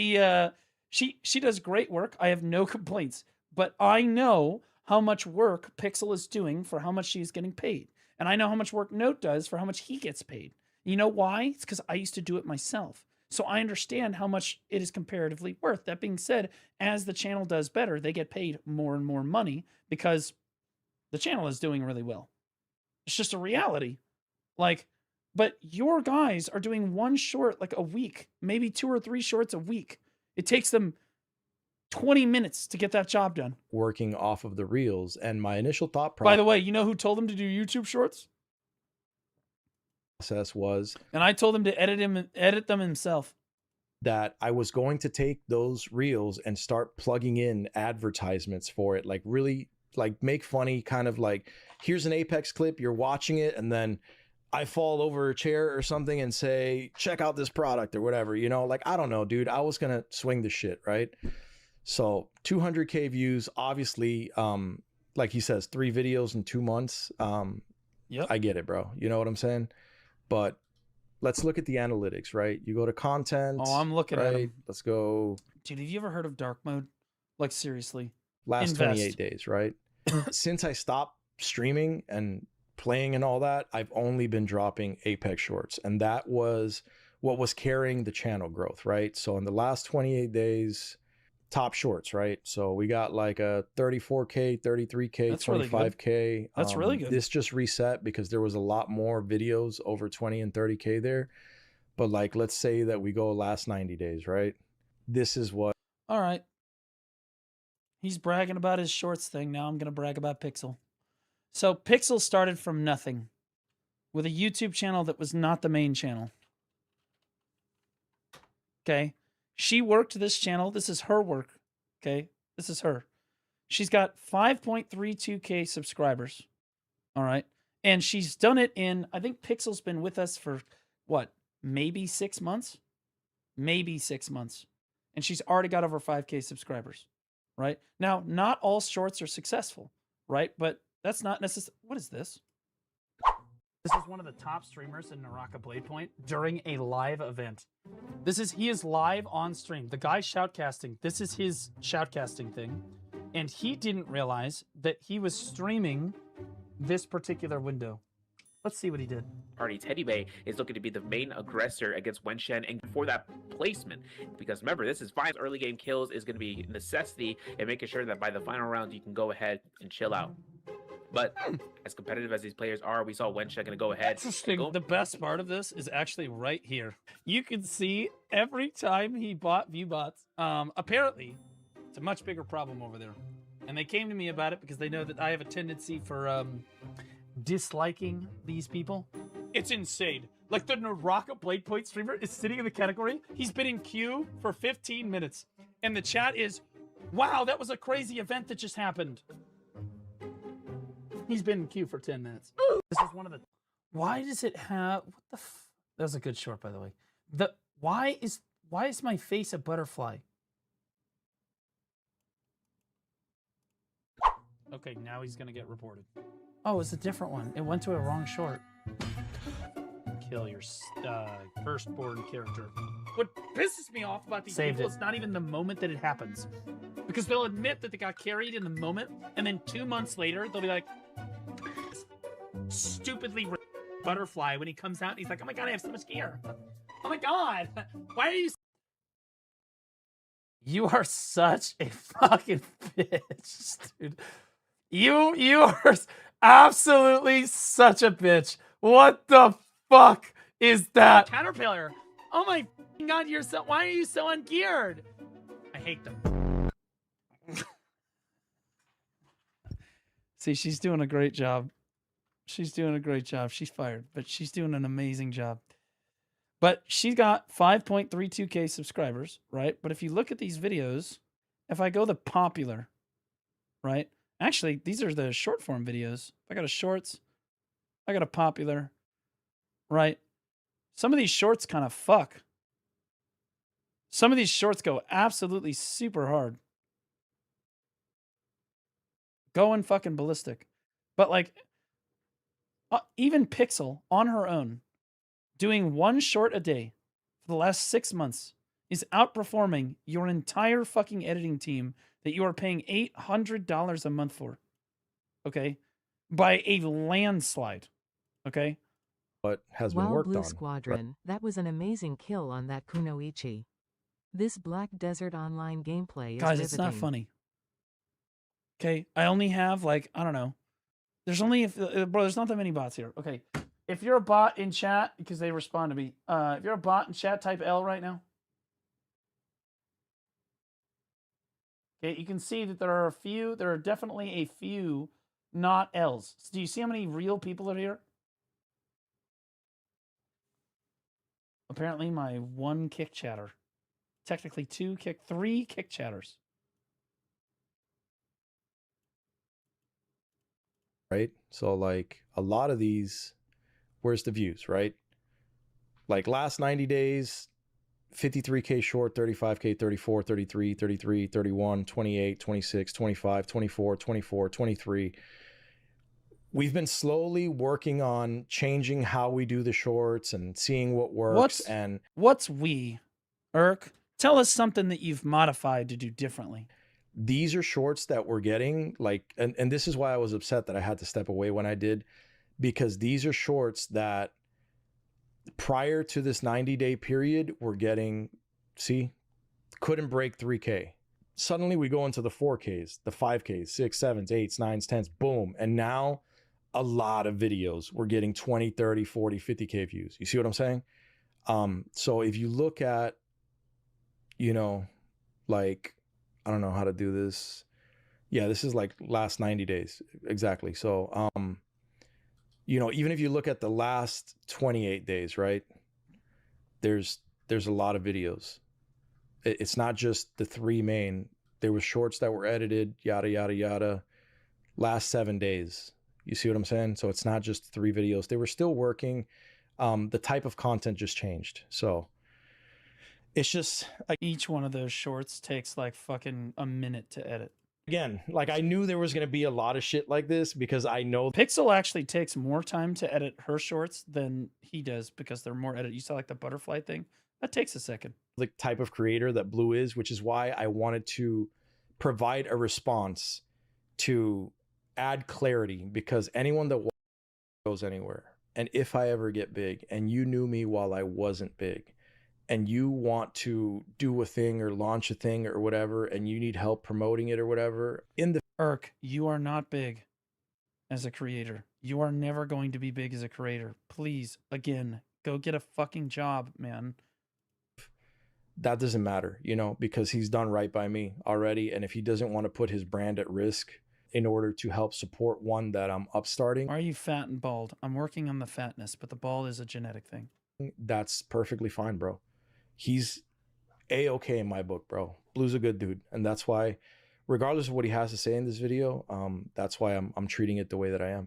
she does great work. I have no complaints. But I know how much work Pixel is doing for how much she's getting paid, and I know how much work Note does for how much he gets paid. You know why? It's because I used to do it myself. So I understand how much it is comparatively worth. That being said, as the channel does better, they get paid more and more money because the channel is doing really well. It's just a reality. Like, but your guys are doing 1 short like a week, maybe 2 or 3 shorts a week. It takes them 20 minutes to get that job done. Working off of the reels, and my initial thought By the way, you know who told him to do YouTube shorts? process was, and I told him to edit them himself, that I was going to take those reels and start plugging in advertisements for it, like really like make funny kind of like, here's an Apex clip, you're watching it, and then I fall over a chair or something and say, check out this product or whatever, you know, like, I don't know, dude, I was gonna swing the shit, right? So 200K views, obviously, like he says, 3 videos in 2 months. Yep. I get it, bro. You know what I'm saying? But let's look at the analytics, right? You go to content. Oh, I'm looking at them. Let's go. Dude, have you ever heard of dark mode? Like, seriously. Last Invest. 28 days, right? Since I stopped streaming and playing and all that, I've only been dropping Apex shorts. And that was what was carrying the channel growth, right? So in the last 28 days, top shorts, right? So we got like a 34K, 33K, That's 25K. Really That's really good. This just reset because there was a lot more videos over 20 and 30K there. But like, let's say that we go last 90 days, right? This is what. All right. He's bragging about his shorts thing. Now I'm going to brag about Pixel. So Pixel started from nothing with a YouTube channel that was not the main channel. Okay. She worked this channel. This is her work. Okay. This is her. She's got 5.32K subscribers. All right. And she's done it in, I think Pixel's been with us for what? Maybe 6 months? Maybe 6 months. And she's already got over 5K subscribers. Right. Now, not all shorts are successful. Right. But that's not necessary. What is this? This is one of the top streamers in Naraka Bladepoint during a live event. He is live on stream. The guy shoutcasting, this is his shoutcasting thing. And he didn't realize that he was streaming this particular window. Let's see what he did. Party Teddy Bay is looking to be the main aggressor against Wenshen, and for that placement, because remember, this is 5 early game kills is going to be a necessity and making sure that by the final round you can go ahead and chill out. But as competitive as these players are, we saw Wenshen going to go ahead. Interesting. The best part of this is actually right here. You can see every time he bought view bots. Apparently, it's a much bigger problem over there. And they came to me about it because they know that I have a tendency for disliking these people. It's insane. Like, the Naraka Bladepoint streamer is sitting in the category. He's been in queue for 15 minutes. And the chat is, wow, that was a crazy event that just happened. He's been in queue for 10 minutes. This is one of the... Why does it have... What the f... That was a good short, by the way. Why is Why is my face a butterfly? Okay, now he's gonna get reported. Oh, it's a different one. It went to a wrong short. Kill your firstborn character. What pisses me off about these people is not even the moment that it happens. Because they'll admit that they got carried in the moment, and then 2 months later, they'll be like, stupidly butterfly when he comes out, and he's like, oh my god, I have so much gear. Oh my god, why are you... You are such a fucking bitch, dude. You are absolutely such a bitch. What the fuck is that? Caterpillar. Oh my god, why are you so ungeared? I hate them. See, she's doing a great job. She's doing a great job. She's fired, but she's doing an amazing job. But she's got 5.32K subscribers, right? But if you look at these videos, if I go the popular, right? Actually, these are the short form videos. I got a shorts, I got a popular, right? Some of these shorts kind of fuck. Some of these shorts go absolutely super hard. Going fucking ballistic. But like, even Pixel on her own, doing one short a day for the last 6 months is outperforming your entire fucking editing team that you are paying $800 a month for. Okay? By a landslide. Okay? What has been Wow, worked Blue on. Squadron, that was an amazing kill on that Kunoichi. This Black Desert Online gameplay is Guys, riveting. it's not funny. Okay? I only have like, I don't know. There's only, bro, there's not that many bots here. Okay. If you're a bot in chat, because they respond to me, if you're a bot in chat, type L right now. Okay, you can see that there are definitely a few not L's. So do you see how many real people are here? Apparently my one kick chatter. Technically three kick chatters. Right? So like a lot of these, where's the views, right? Like last 90 days, 53K short, 35K, 34, 33, 33, 31, 28, 26, 25, 24, 24, 23. We've been slowly working on changing how we do the shorts and seeing what works. What's we? Irk, tell us something that you've modified to do differently. These are shorts that we're getting, like, and this is why I was upset that I had to step away when I did, because these are shorts that prior to this 90-day period, we're getting, see, couldn't break 3K. Suddenly we go into the 4Ks, the 5Ks, 6, 7s, 8s, 9s, 10s, boom. And now a lot of videos, we're getting 20, 30, 40, 50K views. You see what I'm saying? So if you look at, you know, like, I don't know how to do this. Yeah, this is like last 90 days. Exactly. So, you know, even if you look at the last 28 days, right? There's a lot of videos. It's not just the three main. There were shorts that were edited, yada, yada, yada. Last 7 days. You see what I'm saying? So it's not just 3 videos. They were still working. The type of content just changed. So it's just like each one of those shorts takes like fucking a minute to edit. Again, like I knew there was going to be a lot of shit like this because I know Pixel actually takes more time to edit her shorts than he does because they're more edited. You saw like the butterfly thing? That takes a second. The type of creator that Blue is, which is why I wanted to provide a response to add clarity, because anyone that goes anywhere, and if I ever get big and you knew me while I wasn't big, and you want to do a thing or launch a thing or whatever, and you need help promoting it or whatever, in the Irk, you are not big as a creator. You are never going to be big as a creator. Please, again, go get a fucking job, man. That doesn't matter, you know, because he's done right by me already. And if he doesn't want to put his brand at risk in order to help support one that I'm upstarting. Why are you fat and bald? I'm working on the fatness, but the bald is a genetic thing. That's perfectly fine, bro. He's A-okay in my book, bro. Blue's a good dude. And that's why, regardless of what he has to say in this video, that's why I'm treating it the way that I am.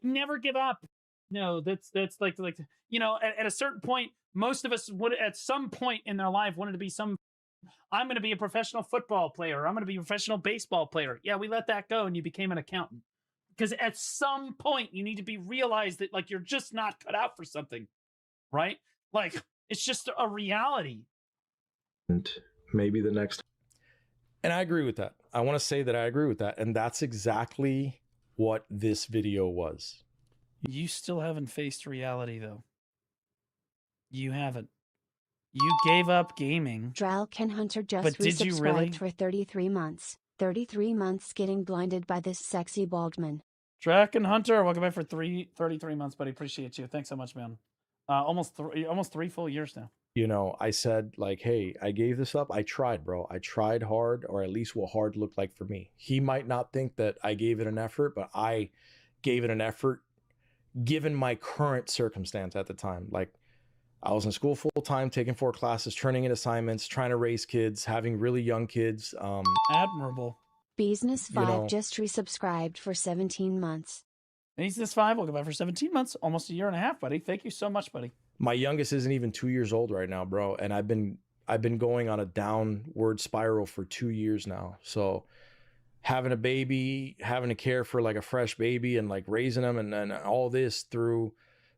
Never give up. No, that's like you know, at a certain point, most of us would at some point in their life wanted to be some. I'm going to be a professional football player. I'm going to be a professional baseball player. Yeah, we let that go, and you became an accountant. Because at some point, you need to be realized that like you're just not cut out for something, right? Like it's just a reality. And maybe the next. And I agree with that. I want to say that I agree with that. And that's exactly what this video was. You still haven't faced reality, though. You haven't. You gave up gaming. Dralken Hunter just But did you resubscribed really? for 33 months. 33 months getting blinded by this sexy bald man. Draken Hunter, welcome back for 33 months, buddy. Appreciate you. Thanks so much, man. Almost three full years now. You know, I said like, hey, I gave this up. I tried, bro. I tried hard, or at least what hard looked like for me. He might not think that I gave it an effort, but I gave it an effort given my current circumstance at the time. Like I was in school full time, taking 4 classes, turning in assignments, trying to raise kids, having really young kids. Admirable. Business5 just resubscribed for 17 months. Business5, welcome back for 17 months, almost a year and a half, buddy. Thank you so much, buddy. My youngest isn't even 2 years old right now, bro. And I've been going on a downward spiral for 2 years now. So having a baby, having to care for like a fresh baby and like raising them and all this through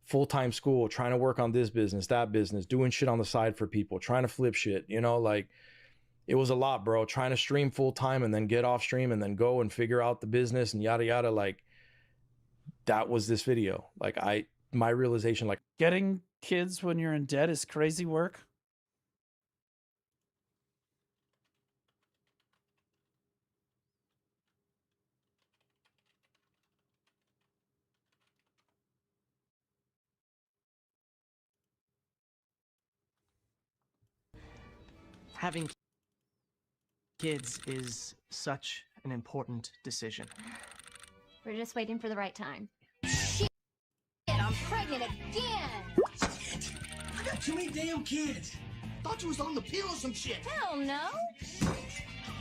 full-time school, trying to work on this business, that business, doing shit on the side for people, trying to flip shit, you know, like it was a lot, bro. Trying to stream full-time and then get off stream and then go and figure out the business and yada yada. Like that was this video. Like my realization, like getting kids when you're in debt is crazy work. Having kids is such an important decision. We're just waiting for the right time. Shit! I'm pregnant again! I got too many damn kids. Thought you was on the pill or some shit. Hell no!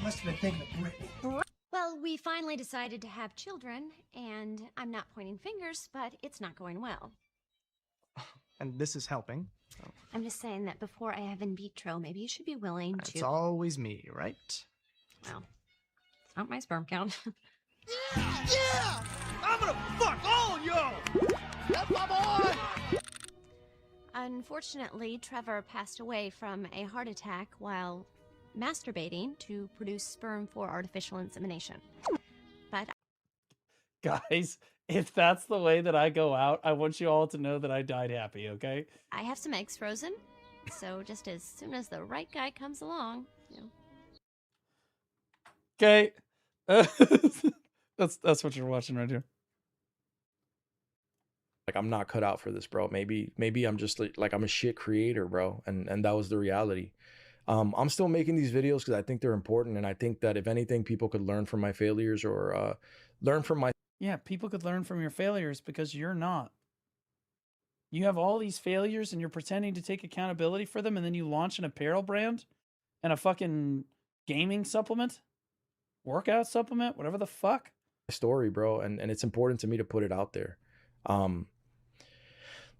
Must have been thinking of Brittany. Well, we finally decided to have children, and I'm not pointing fingers, but it's not going well. And this is helping. So. I'm just saying that before I have in vitro, maybe you should be willing to... It's always me, right? Well, it's not my sperm count. Yeah! I'm gonna fuck all y'all! That's my boy! Unfortunately, Trevor passed away from a heart attack while masturbating to produce sperm for artificial insemination. But... Guys, if that's the way that I go out, I want you all to know that I died happy, okay? I have some eggs frozen, so just as soon as the right guy comes along, you know. Okay. That's what you're watching right here. Like I'm not cut out for this, bro. Maybe I'm just like I'm a shit creator, bro. And that was the reality. I'm still making these videos because I think they're important, and I think that if anything, people could learn from my failures or learn from my... Yeah, people could learn from your failures because you're not. You have all these failures and you're pretending to take accountability for them, and then you launch an apparel brand and a fucking gaming supplement, workout supplement, whatever the fuck. Story, bro, and it's important to me to put it out there.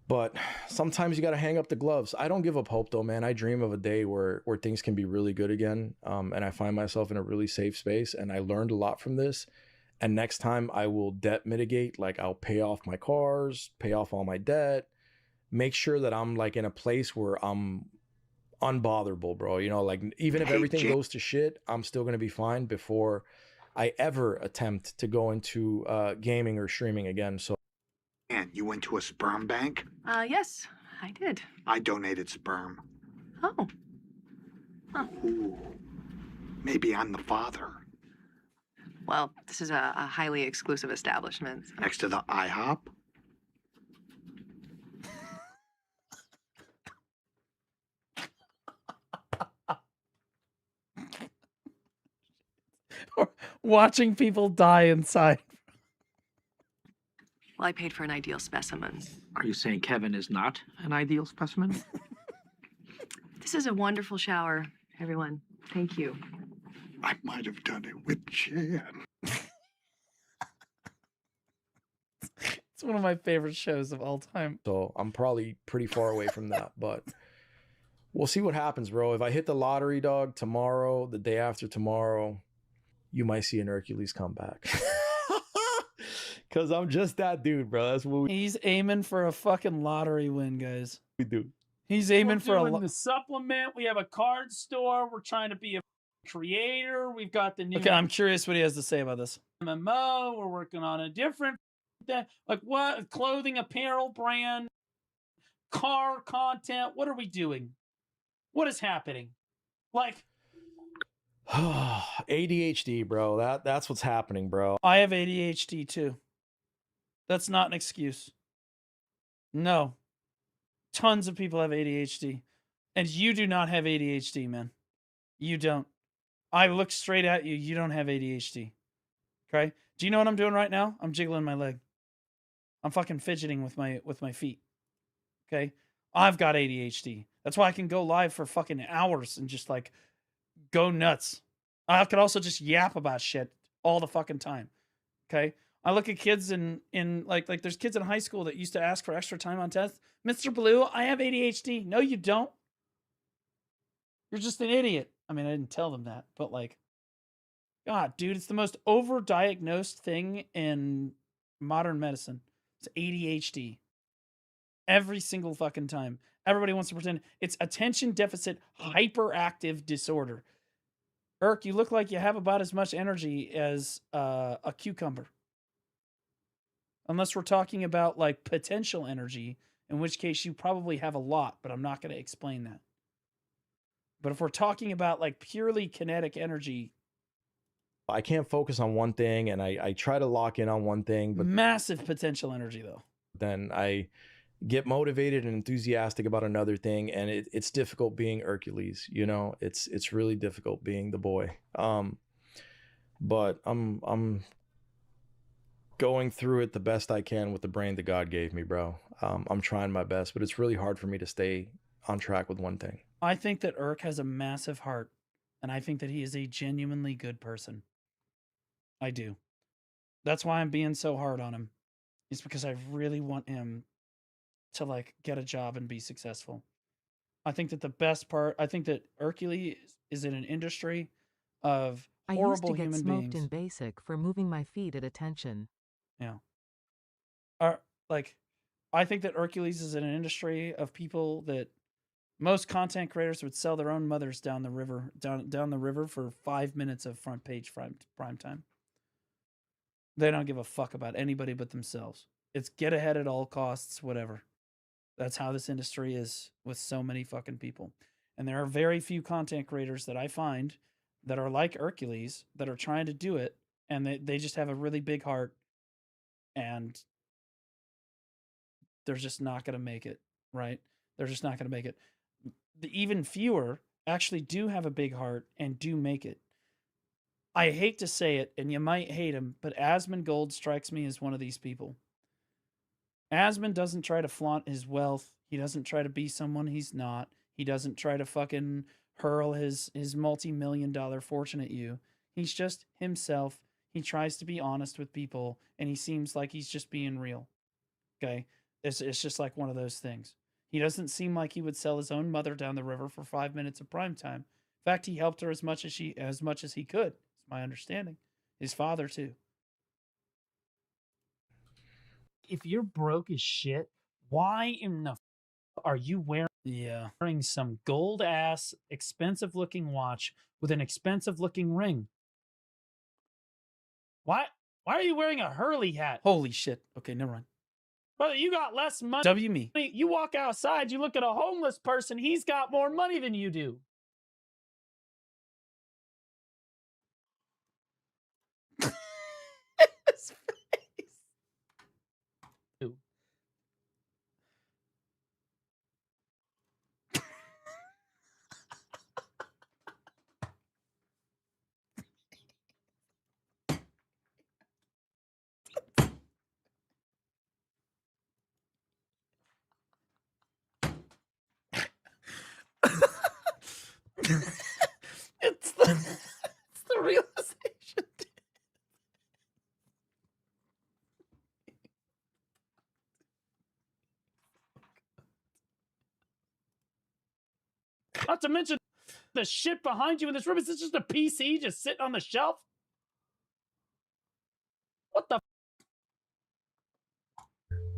But sometimes you got to hang up the gloves. I don't give up hope though, man. I dream of a day where things can be really good again. And I find myself in a really safe space, and I learned a lot from this. And next time I will debt mitigate, like I'll pay off my cars, pay off all my debt, make sure that I'm like in a place where I'm unbotherable, bro. You know, like even if everything goes to shit, I'm still going to be fine before I ever attempt to go into gaming or streaming again. So. And you went to a sperm bank? Yes, I did. I donated sperm. Oh. Huh. Ooh. Maybe I'm the father. Well, this is a highly exclusive establishment. So. Next to the IHOP? Watching people die inside. Well, I paid for an ideal specimen. Are you saying Kevin is not an ideal specimen? This is a wonderful shower, everyone. Thank you. I might have done it with Jan. It's It's one of my favorite shows of all time. So I'm probably pretty far away from that, but we'll see what happens, bro. If I hit the lottery, dog, tomorrow, the day after tomorrow, you might see an Hercules comeback. Because I'm just that dude, bro. That's what He's aiming for a fucking lottery win, guys. we do. He's aiming for a the supplement. We have a card store. We're trying to be a creator. We've got the new Okay, I'm curious what he has to say about this. MMO. We're working on a different, like what clothing, apparel brand, car content. What are we doing? What is happening? Like ADHD, bro. That's what's happening, bro. I have ADHD too. That's not an excuse. No. Tons of people have ADHD. And you do not have ADHD, man. You don't. I look straight at you. You don't have ADHD. Okay? Do you know what I'm doing right now? I'm jiggling my leg. I'm fucking fidgeting with my feet. Okay? I've got ADHD. That's why I can go live for fucking hours and just like go nuts. I could also just yap about shit all the fucking time. Okay? I look at kids in like there's kids in high school that used to ask for extra time on tests. Mr. Blue, I have ADHD. No, you don't. You're just an idiot. I mean, I didn't tell them that, but like, God, dude, it's the most overdiagnosed thing in modern medicine. It's ADHD. Every single fucking time. Everybody wants to pretend it's attention deficit hyperactive disorder. Irk, you look like you have about as much energy as a cucumber. Unless we're talking about like potential energy, in which case you probably have a lot, but I'm not going to explain that. But if we're talking about like purely kinetic energy, I can't focus on one thing, and I try to lock in on one thing, but massive potential energy though. then I get motivated and enthusiastic about another thing, and it's difficult being Hercules. You know, it's really difficult being the boy. But I'm going through it the best I can with the brain that God gave me, bro. I'm trying my best, but it's really hard for me to stay on track with one thing. I think that Irk has a massive heart, and I think that he is a genuinely good person. I do. That's why I'm being so hard on him. It's because I really want him to like get a job and be successful. I think that the best part, I think that Hercules is in an industry of I used to horrible get human smoked beings. in basic for moving my feet at attention. Yeah. Like, I think that Hercules is in an industry of people that most content creators would sell their own mothers down the river, down the river for 5 minutes of front page prime time. They don't give a fuck about anybody but themselves. It's get ahead at all costs, whatever. That's how this industry is with so many fucking people. And there are very few content creators that I find that are like Hercules that are trying to do it, and they just have a really big heart, and they're just not going to make it, right? They're just not going to make it. The even fewer actually do have a big heart and do make it. I hate to say it, and you might hate him, but Asmongold strikes me as one of these people. Asmon doesn't try to flaunt his wealth. He doesn't try to be someone he's not. He doesn't try to fucking hurl his multi-million-dollar fortune at you. He's just himself. He tries to be honest with people, and he seems like he's just being real. Okay? It's just like one of those things. He doesn't seem like he would sell his own mother down the river for 5 minutes of prime time. In fact, he helped her as much as he could. It's my understanding. His father too. if you're broke as shit, why in the are you wearing some gold ass expensive looking watch with an expensive looking ring? Why are you wearing a Hurley hat? Holy shit. Okay, never mind. Brother, you got less money. W me. You walk outside, you look at a homeless person, he's got more money than you do. His face. Not to mention the shit behind you in this room. Is this just a PC just sitting on the shelf? What the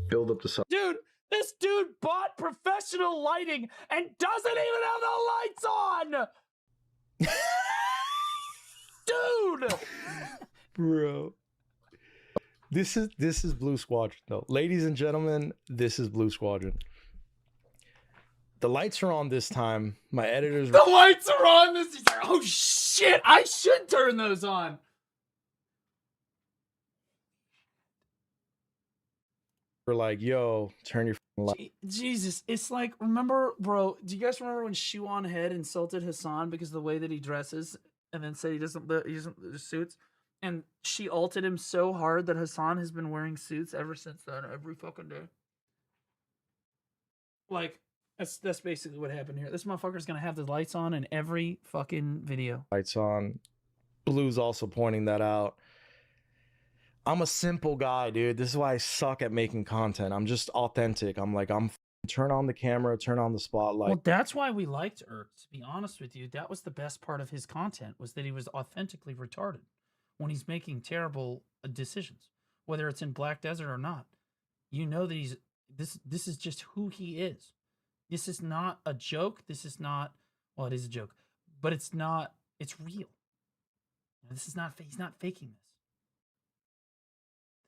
Build up the side. dude? This dude bought professional lighting and doesn't even have the lights on. Dude, Bro. This is Blue Squadron though. Ladies and gentlemen, this is Blue Squadron. The lights are on this time. My editors the lights are on. This is oh shit! I should turn those on. were like, "Yo, turn your light." Jesus, it's like, remember, bro, do you guys remember when Shoe on Head insulted Hassan because of the way that he dresses and then said he doesn't suits? And she ulted him so hard that Hassan has been wearing suits ever since then, every fucking day. Like, that's basically what happened here. This motherfucker's gonna have the lights on in every fucking video. Lights on. Blue's also pointing that out. I'm a simple guy, dude. This is why I suck at making content. I'm just authentic. I'm like, turn on the camera, turn on the spotlight. Well, that's why we liked Irk, to be honest with you. That was the best part of his content, was that he was authentically retarded when he's making terrible decisions, whether it's in Black Desert or not. You know that he's this is just who he is. This is not a joke. This is not, well, it is a joke, but it's not, it's real. This is not, he's not faking this.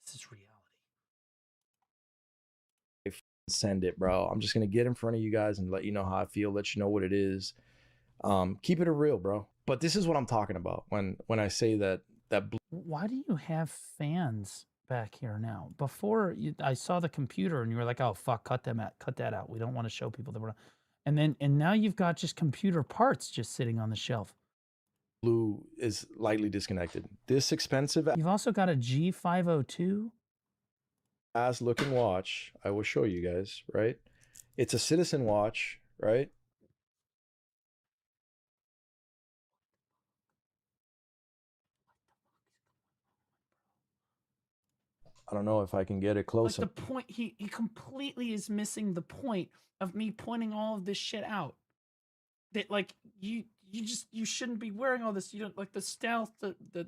This is reality. Send it, bro. I'm just gonna get in front of you guys and let you know how I feel, let you know what it is. Keep it real, bro. But this is what I'm talking about when I say that Why do you have fans back here now? Before I saw the computer and you were like, "Oh fuck, cut that out. We don't want to show people that we're." And now you've got just computer parts just sitting on the shelf. Blue is lightly disconnected. This expensive. You've also got a G502. Ass looking watch. I will show you guys, right? It's a Citizen watch, right? I don't know if I can get it close. Like the point, he completely is missing the point of me pointing all of this shit out. That like you shouldn't be wearing all this. You don't like the stealth, the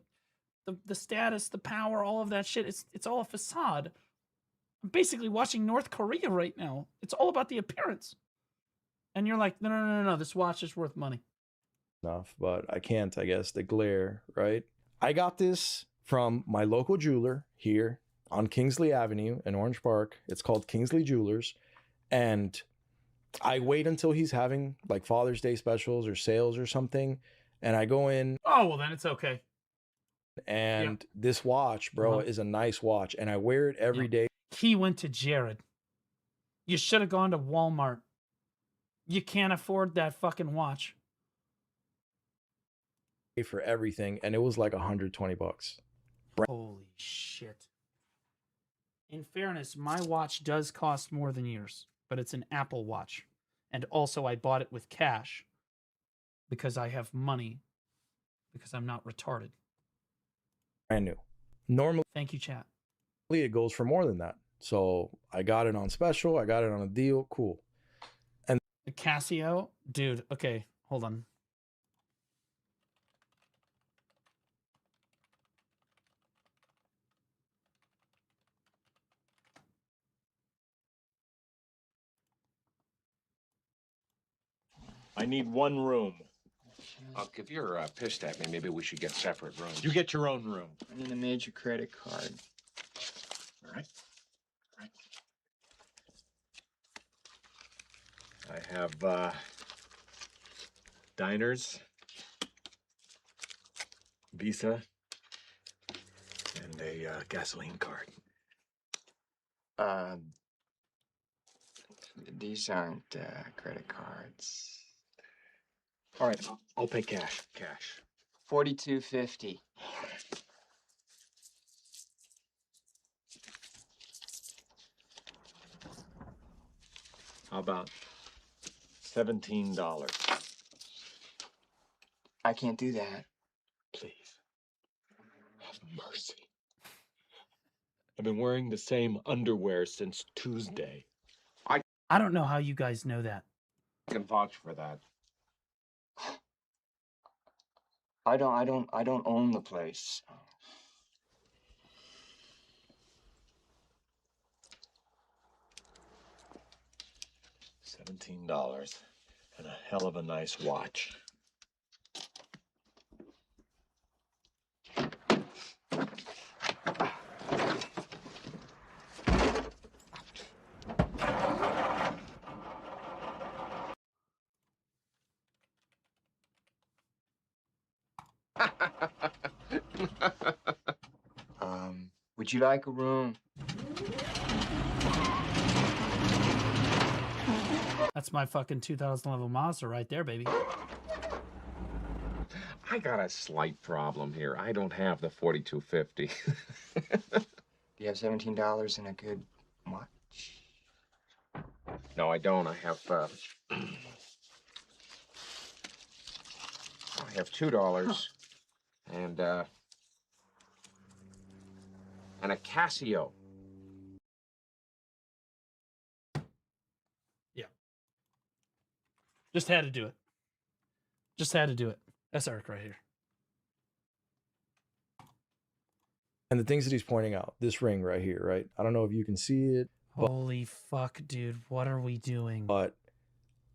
status, the power, all of that shit. It's all a facade. I'm basically watching North Korea right now. It's all about the appearance. And you're like, no, this watch is worth money. Enough, but I can't, I guess, the glare, right? I got this from my local jeweler here on Kingsley Avenue in Orange Park. It's called Kingsley Jewelers. And I wait until he's having like Father's Day specials or sales or something. And I go in. Oh, well, then it's okay. And this watch, bro, is a nice watch. And I wear it every day. He went to Jared. You should have gone to Walmart. You can't afford that fucking watch. For everything. And it was like $120. Holy shit. In fairness, my watch does cost more than yours, but it's an Apple Watch. And also I bought it with cash because I have money, because I'm not retarded. Brand new. Normally, thank you, chat. It goes for more than that. So I got it on special. I got it on a deal. Cool. And the Casio, dude. Okay, hold on. I need one room. Look, if you're pissed at me, maybe we should get separate rooms. You get your own room. I need a major credit card. All right. I have diners, Visa, and a gasoline card. These aren't credit cards. All right, I'll pay cash. Cash. $42.50. How about $17? I can't do that. Please. Have mercy. I've been wearing the same underwear since Tuesday. I don't know how you guys know that. I can vouch for that. I don't own the place. $17 and a hell of a nice watch. Would you like a room? That's my fucking 2000 level Mazda right there, baby. I got a slight problem here. I don't have the 4250. Do you have $17 and a good watch? No, I don't. I have $2 and a Casio. Yeah. Just had to do it. Just had to do it. That's Eric right here. And the things that he's pointing out, this ring right here, right? I don't know if you can see it. Holy fuck, dude. What are we doing? But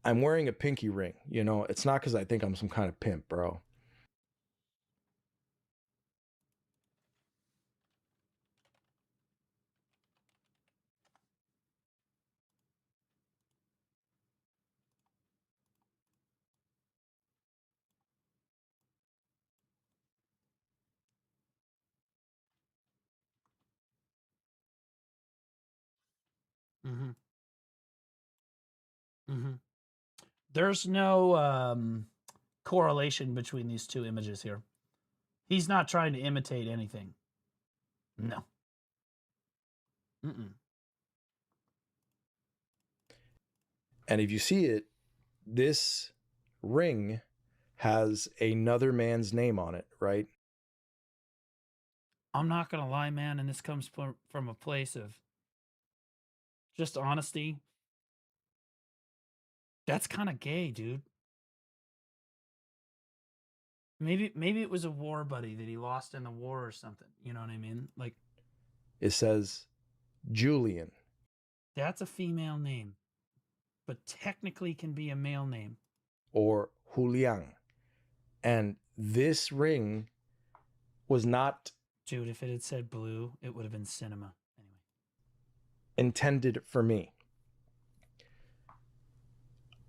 I'm wearing a pinky ring. You know, it's not because I think I'm some kind of pimp, bro. Mm-hmm. Mm-hmm. There's no correlation between these two images here. He's not trying to imitate anything. No. Mm-mm. And if you see it, this ring has another man's name on it, right? I'm not going to lie, man, and this comes from a place of just honesty. That's kind of gay, dude. Maybe it was a war buddy that he lost in the war or something. You know what I mean? Like, It says Julian. that's a female name, but technically can be a male name. Or Julian. And this ring was not Dude, if it had said blue, it would have been cinema. Anyway. intended for me.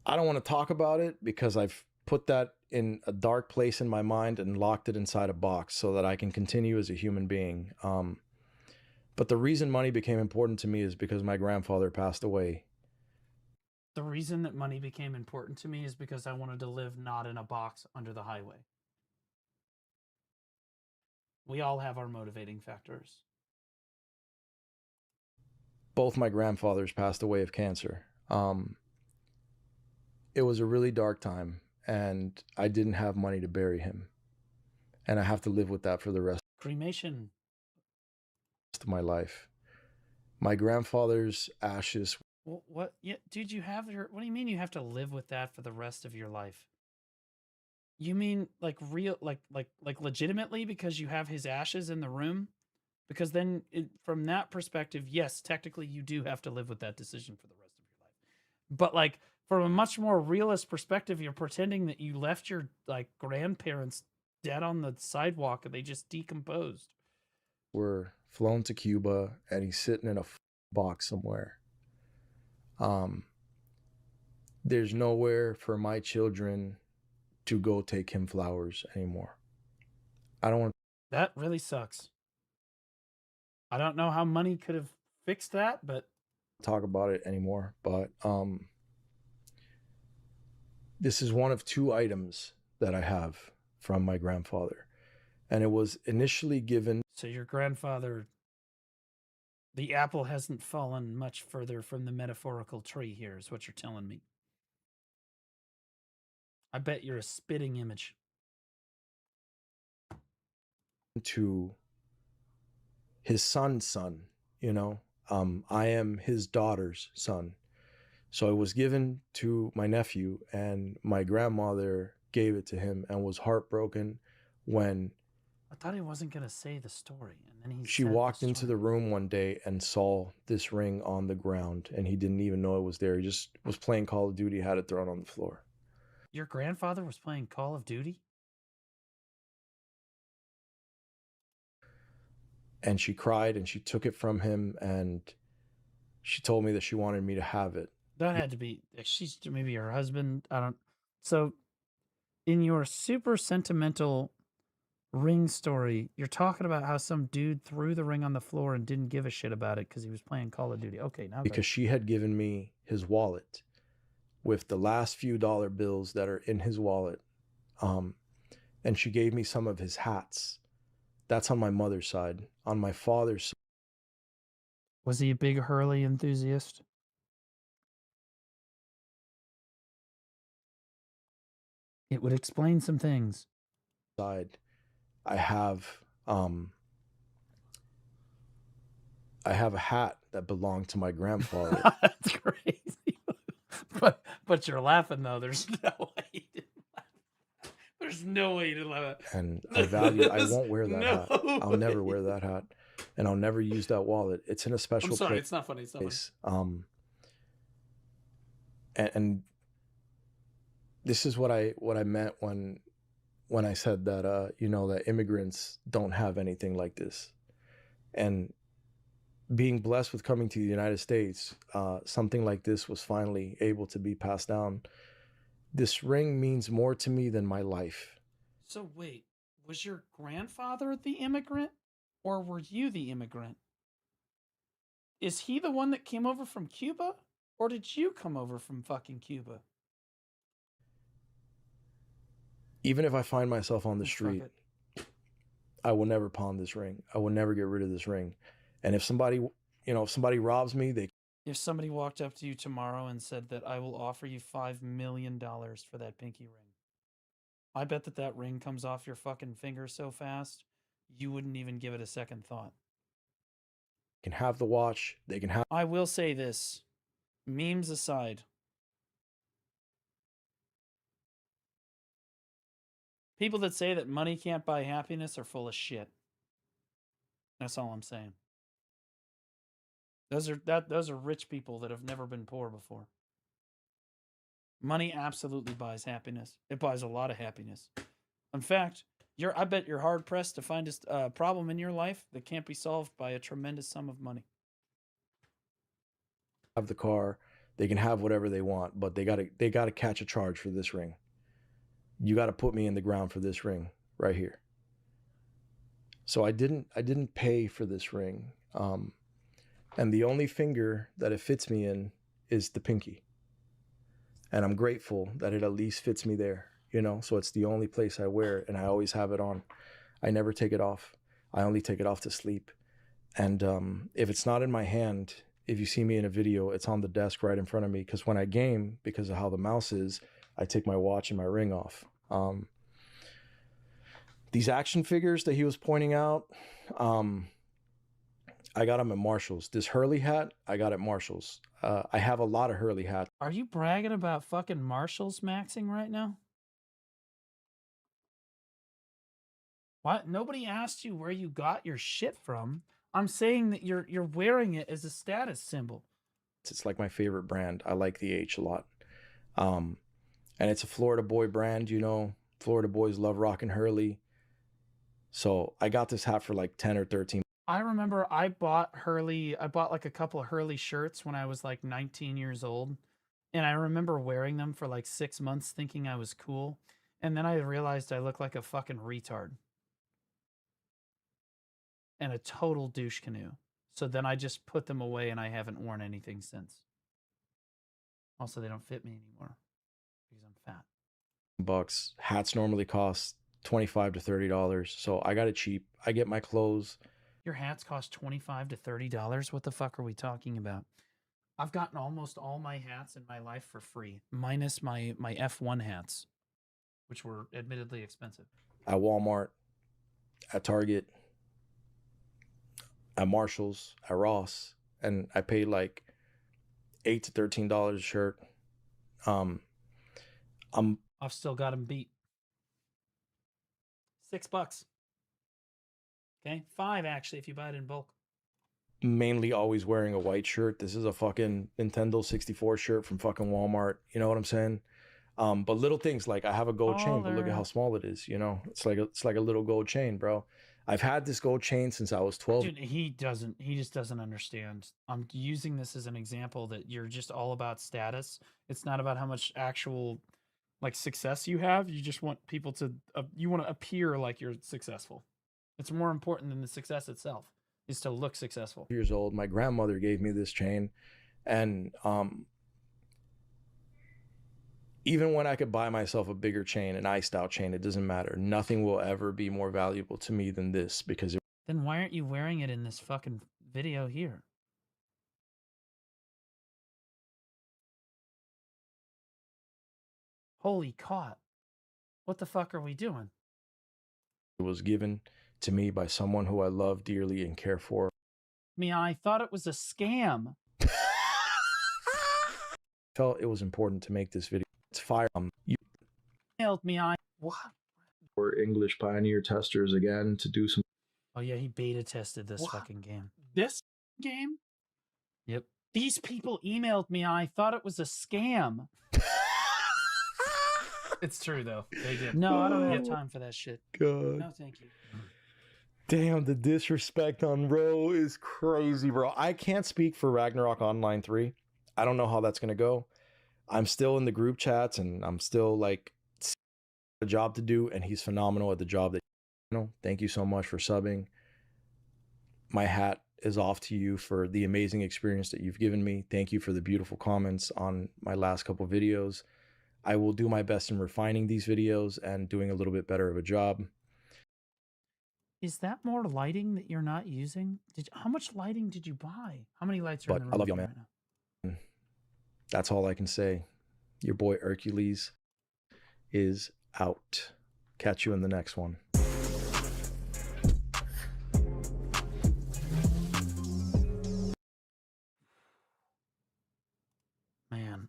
I don't want to talk about it because I've put that in a dark place in my mind and locked it inside a box so that I can continue as a human being. But the reason money became important to me is because my grandfather passed away. The reason that money became important to me is because I wanted to live not in a box under the highway. We all have our motivating factors. Both my grandfathers passed away of cancer. It was a really dark time, and I didn't have money to bury him. And I have to live with that for the rest Cremation. of my life. My grandfather's ashes. What? Yeah, dude, you have your. What do you mean you have to live with that for the rest of your life? You mean like real, like legitimately because you have his ashes in the room? Because then, from that perspective, yes, technically you do have to live with that decision for the rest of your life. But like from a much more realist perspective, you're pretending that you left your like grandparents dead on the sidewalk and they just decomposed. Were flown to Cuba, and he's sitting in a box somewhere. There's nowhere for my children to go take him flowers anymore. I don't want That really sucks. I don't know how money could have fixed that, but to talk about it anymore. But this is one of two items that I have from my grandfather. And it was initially given. So your grandfather, the apple hasn't fallen much further from the metaphorical tree here, is what you're telling me. I bet you're a spitting image. To his son's son, you know. I am his daughter's son. So it was given to my nephew, and my grandmother gave it to him and was heartbroken when I thought he wasn't gonna say the story, and then he she said the walked into story. the room one day and saw this ring on the ground, and he didn't even know it was there. He just was playing Call of Duty, had it thrown on the floor. Your grandfather was playing Call of Duty? And she cried and she took it from him, and she told me that she wanted me to have it. That had to be she's maybe her husband. I don't. So, in your super sentimental ring story, you're talking about how some dude threw the ring on the floor and didn't give a shit about it because he was playing Call of Duty. Okay, now Because she had given me his wallet with the last few dollar bills that are in his wallet. And she gave me some of his hats. That's on my mother's side. On my father's side, was he a big Hurley enthusiast? It would explain some things. I have a hat that belonged to my grandfather. That's crazy. But you're laughing though. There's no way you didn't laugh. There's no way you didn't laugh. And I won't wear that hat. I'll never wear that hat. And I'll never use that wallet. It's in a special I'm sorry, place. it's not funny. It's not funny. And this is what I meant when I said that you know, that immigrants don't have anything like this. And being blessed with coming to the United States, something like this was finally able to be passed down. This ring means more to me than my life. So wait, was your grandfather the immigrant, or were you the immigrant? Is he the one that came over from Cuba, or did you come over from fucking Cuba? Even if I find myself on the street, I will never pawn this ring. I will never get rid of this ring. And if somebody robs me, If somebody walked up to you tomorrow and said that I will offer you $5 million for that pinky ring, I bet that ring comes off your fucking finger so fast, you wouldn't even give it a second thought. can have the watch. They can have. I will say this, memes aside, people that say that money can't buy happiness are full of shit. That's all I'm saying. Those are rich people that have never been poor before. Money absolutely buys happiness. It buys a lot of happiness. In fact, I bet you're hard pressed to find a problem in your life that can't be solved by a tremendous sum of money. Have the car. They can have whatever they want, but they gotta catch a charge for this ring. You got to put me in the ground for this ring right here. So I didn't pay for this ring. And the only finger that it fits me in is the pinky. And I'm grateful that it at least fits me there, you know? So it's the only place I wear it, and I always have it on. I never take it off. I only take it off to sleep. And if it's not in my hand, if you see me in a video, it's on the desk right in front of me, because when I game, because of how the mouse is, I take my watch and my ring off. These action figures that he was pointing out, I got them at Marshall's. This Hurley hat, I got at Marshall's. I have a lot of Hurley hats. Are you bragging about fucking Marshalls maxing right now? What? Nobody asked you where you got your shit from. I'm saying that you're wearing it as a status symbol. It's like my favorite brand. I like the H a lot. And it's a Florida boy brand, you know. Florida boys love rocking Hurley. So I got this hat for like 10 or 13. I remember I bought like a couple of Hurley shirts when I was like 19 years old. And I remember wearing them for like 6 months thinking I was cool. And then I realized I looked like a fucking retard. And a total douche canoe. So then I just put them away and I haven't worn anything since. Also, they don't fit me anymore because I'm fat. Bucks. Hats normally cost $25 to $30. So I got it cheap. I get my clothes. Your hats cost $25 to $30? What the fuck are we talking about? I've gotten almost all my hats in my life for free, minus my F1 hats, which were admittedly expensive. At Walmart, at Target, at Marshall's, at Ross, and I paid like $8 to $13 a shirt. I've still got them beat. $6. Okay, $5 actually if you buy it in bulk. Mainly always wearing a white shirt. This is a fucking Nintendo 64 shirt from fucking Walmart. You know what I'm saying? But little things like I have a gold chain, but look at how small it is. You know, it's like a little gold chain, bro. I've had this gold chain since I was 12. Dude, he just doesn't understand. I'm using this as an example that you're just all about status. It's not about how much actual like success you have. You just want people to you want to appear like you're successful. It's more important than the success itself is to look successful. Years old. My grandmother gave me this chain, and even when I could buy myself a bigger chain, an iced out chain, it doesn't matter. Nothing will ever be more valuable to me than this because Then why aren't you wearing it in this fucking video here? Holy caught. What the fuck are we doing? it was given to me by someone who I love dearly and care for. I thought it was a scam. Felt it was important to make this video. It's fire. You Emailed me. What? For English Pioneer testers again to do some. Oh yeah, he beta tested this fucking game. This game? Yep. These people emailed me. I thought it was a scam. It's true though. They did. No, I don't have time for that shit. God. No, thank you. Damn, the disrespect on Ro is crazy, bro. I can't speak for Ragnarok Online 3. I don't know how that's gonna go. I'm still in the group chats and I'm still like a job to do, and he's phenomenal at the job that thank you so much for subbing. My hat is off to you for the amazing experience that you've given me. Thank you for the beautiful comments on my last couple videos. I will do my best in refining these videos and doing a little bit better of a job. Is that more lighting that you're not using? How much lighting did you buy? How many lights are But in the room I love y'all, right man. now? That's all I can say. Your boy Hercules is out. Catch you in the next one. Man,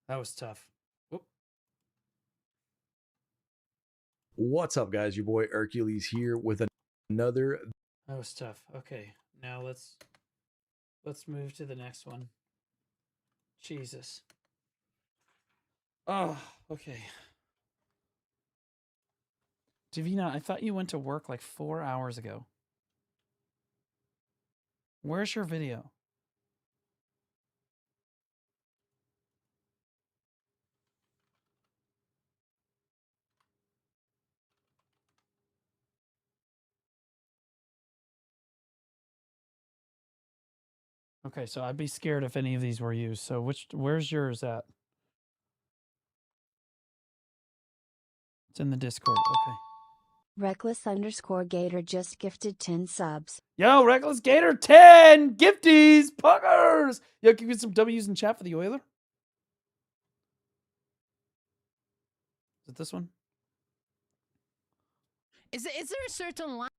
that was tough. Whoop. What's up, guys? Your boy Hercules here with another. That was tough. Okay, now let's move to the next one. Jesus. Oh, okay. Davina, I thought you went to work like 4 hours ago. Where's your video? Okay, so I'd be scared if any of these were used. So where's yours at? It's in the Discord. Okay. Reckless_Gator just gifted 10 subs. Yo, Reckless Gator 10 gifties, puckers. Yo, can you get some W's in chat for the Oiler? Is it this one? Is there a certain line?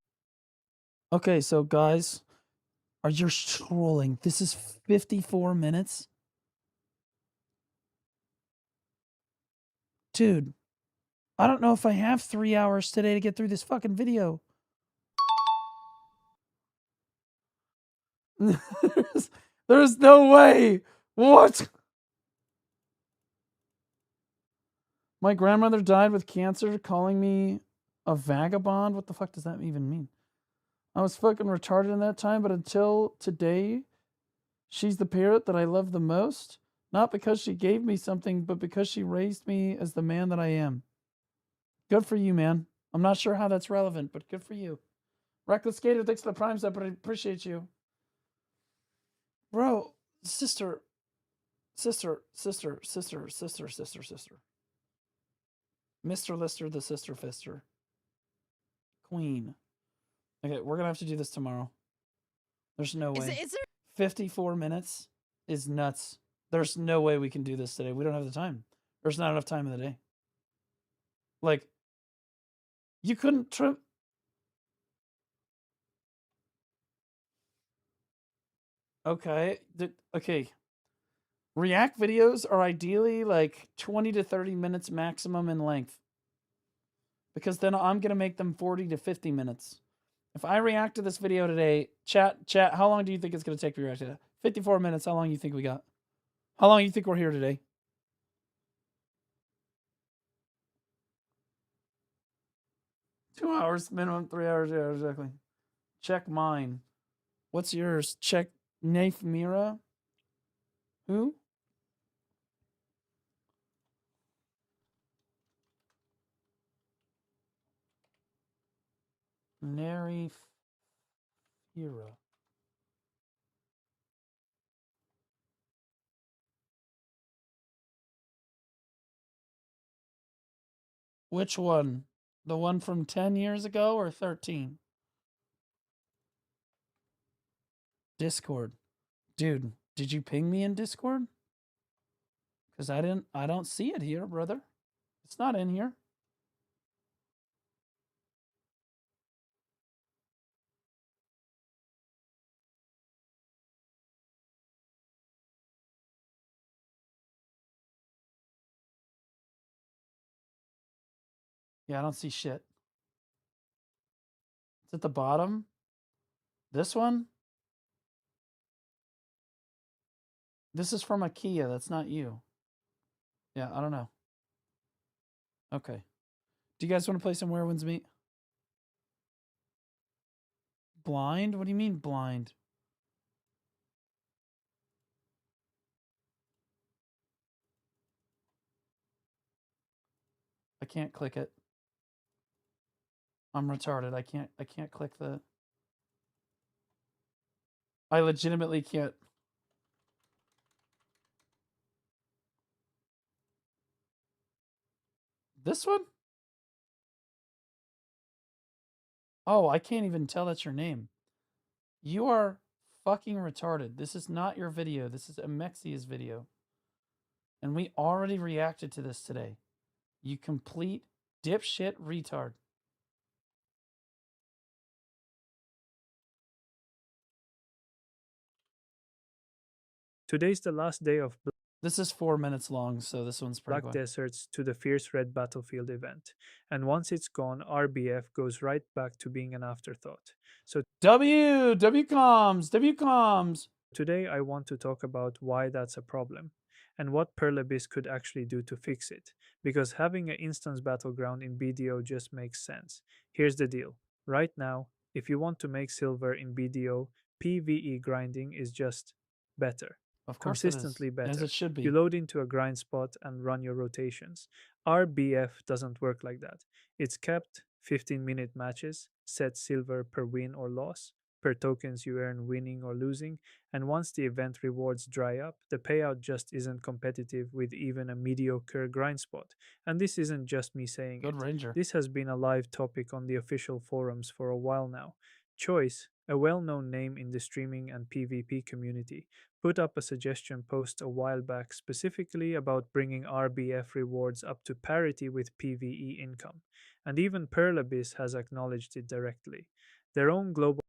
Okay, so guys, are you trolling? This is 54 minutes. Dude, I don't know if I have 3 hours today to get through this fucking video. There's no way. What? My grandmother died with cancer, calling me a vagabond. What the fuck does that even mean? I was fucking retarded in that time, but until today, she's the parent that I love the most. Not because she gave me something, but because she raised me as the man that I am. Good for you, man. I'm not sure how that's relevant, but good for you. Reckless Gator, thanks for the prime sub, but I appreciate you. Bro, sister. Mr. Lister, the sister fister. Queen. Okay, we're gonna have to do this tomorrow. There's no way. Is there 54 minutes is nuts. There's no way we can do this today. We don't have the time. There's not enough time in the day. Like, you couldn't trim. Okay. Okay. React videos are ideally like 20 to 30 minutes maximum in length. because then I'm going to make them 40 to 50 minutes. If I react to this video today, chat, how long do you think it's going to take to react to it? 54 minutes. How long do you think we got? How long do you think we're here today? Two hours, minimum 3 hours. Yeah, exactly. Check mine. What's yours? Check Naif Mira. Who? Neri Fira. Which one? The one from 10 years ago or 13? Discord. Dude, did you ping me in Discord? Because I don't see it here, brother. It's not in here. Yeah, I don't see shit. It's at the bottom. This one? This is from IKEA. That's not you. Yeah, I don't know. Okay. Do you guys want to play some Where Winds Meet? Blind? What do you mean blind? I can't click it. I'm retarded. I can't click the... I legitimately can't. This one? Oh, I can't even tell that's your name. You are fucking retarded. This is not your video. This is Amexia's video. And we already reacted to this today. You complete dipshit retard. Today's the last day of This is 4 minutes long, so this one's pretty Black quick. Deserts to the Fierce Red Battlefield event. And once it's gone, RBF goes right back to being an afterthought. So WComms. Today I want to talk about why that's a problem and what Pearl Abyss could actually do to fix it, because having an instance battleground in BDO just makes sense. Here's the deal. Right now, if you want to make silver in BDO, PvE grinding is just better. Of course it is, Consistently better. as it should be. You load into a grind spot and run your rotations. RBF doesn't work like that. It's kept 15-minute matches, set silver per win or loss, per tokens you earn winning or losing, and once the event rewards dry up, the payout just isn't competitive with even a mediocre grind spot. And this isn't just me saying Good it. Ranger. This has been a live topic on the official forums for a while now. Choice, a well-known name in the streaming and PvP community, put up a suggestion post a while back specifically about bringing RBF rewards up to parity with PvE income, and even Pearl Abyss has acknowledged it directly. Their own global...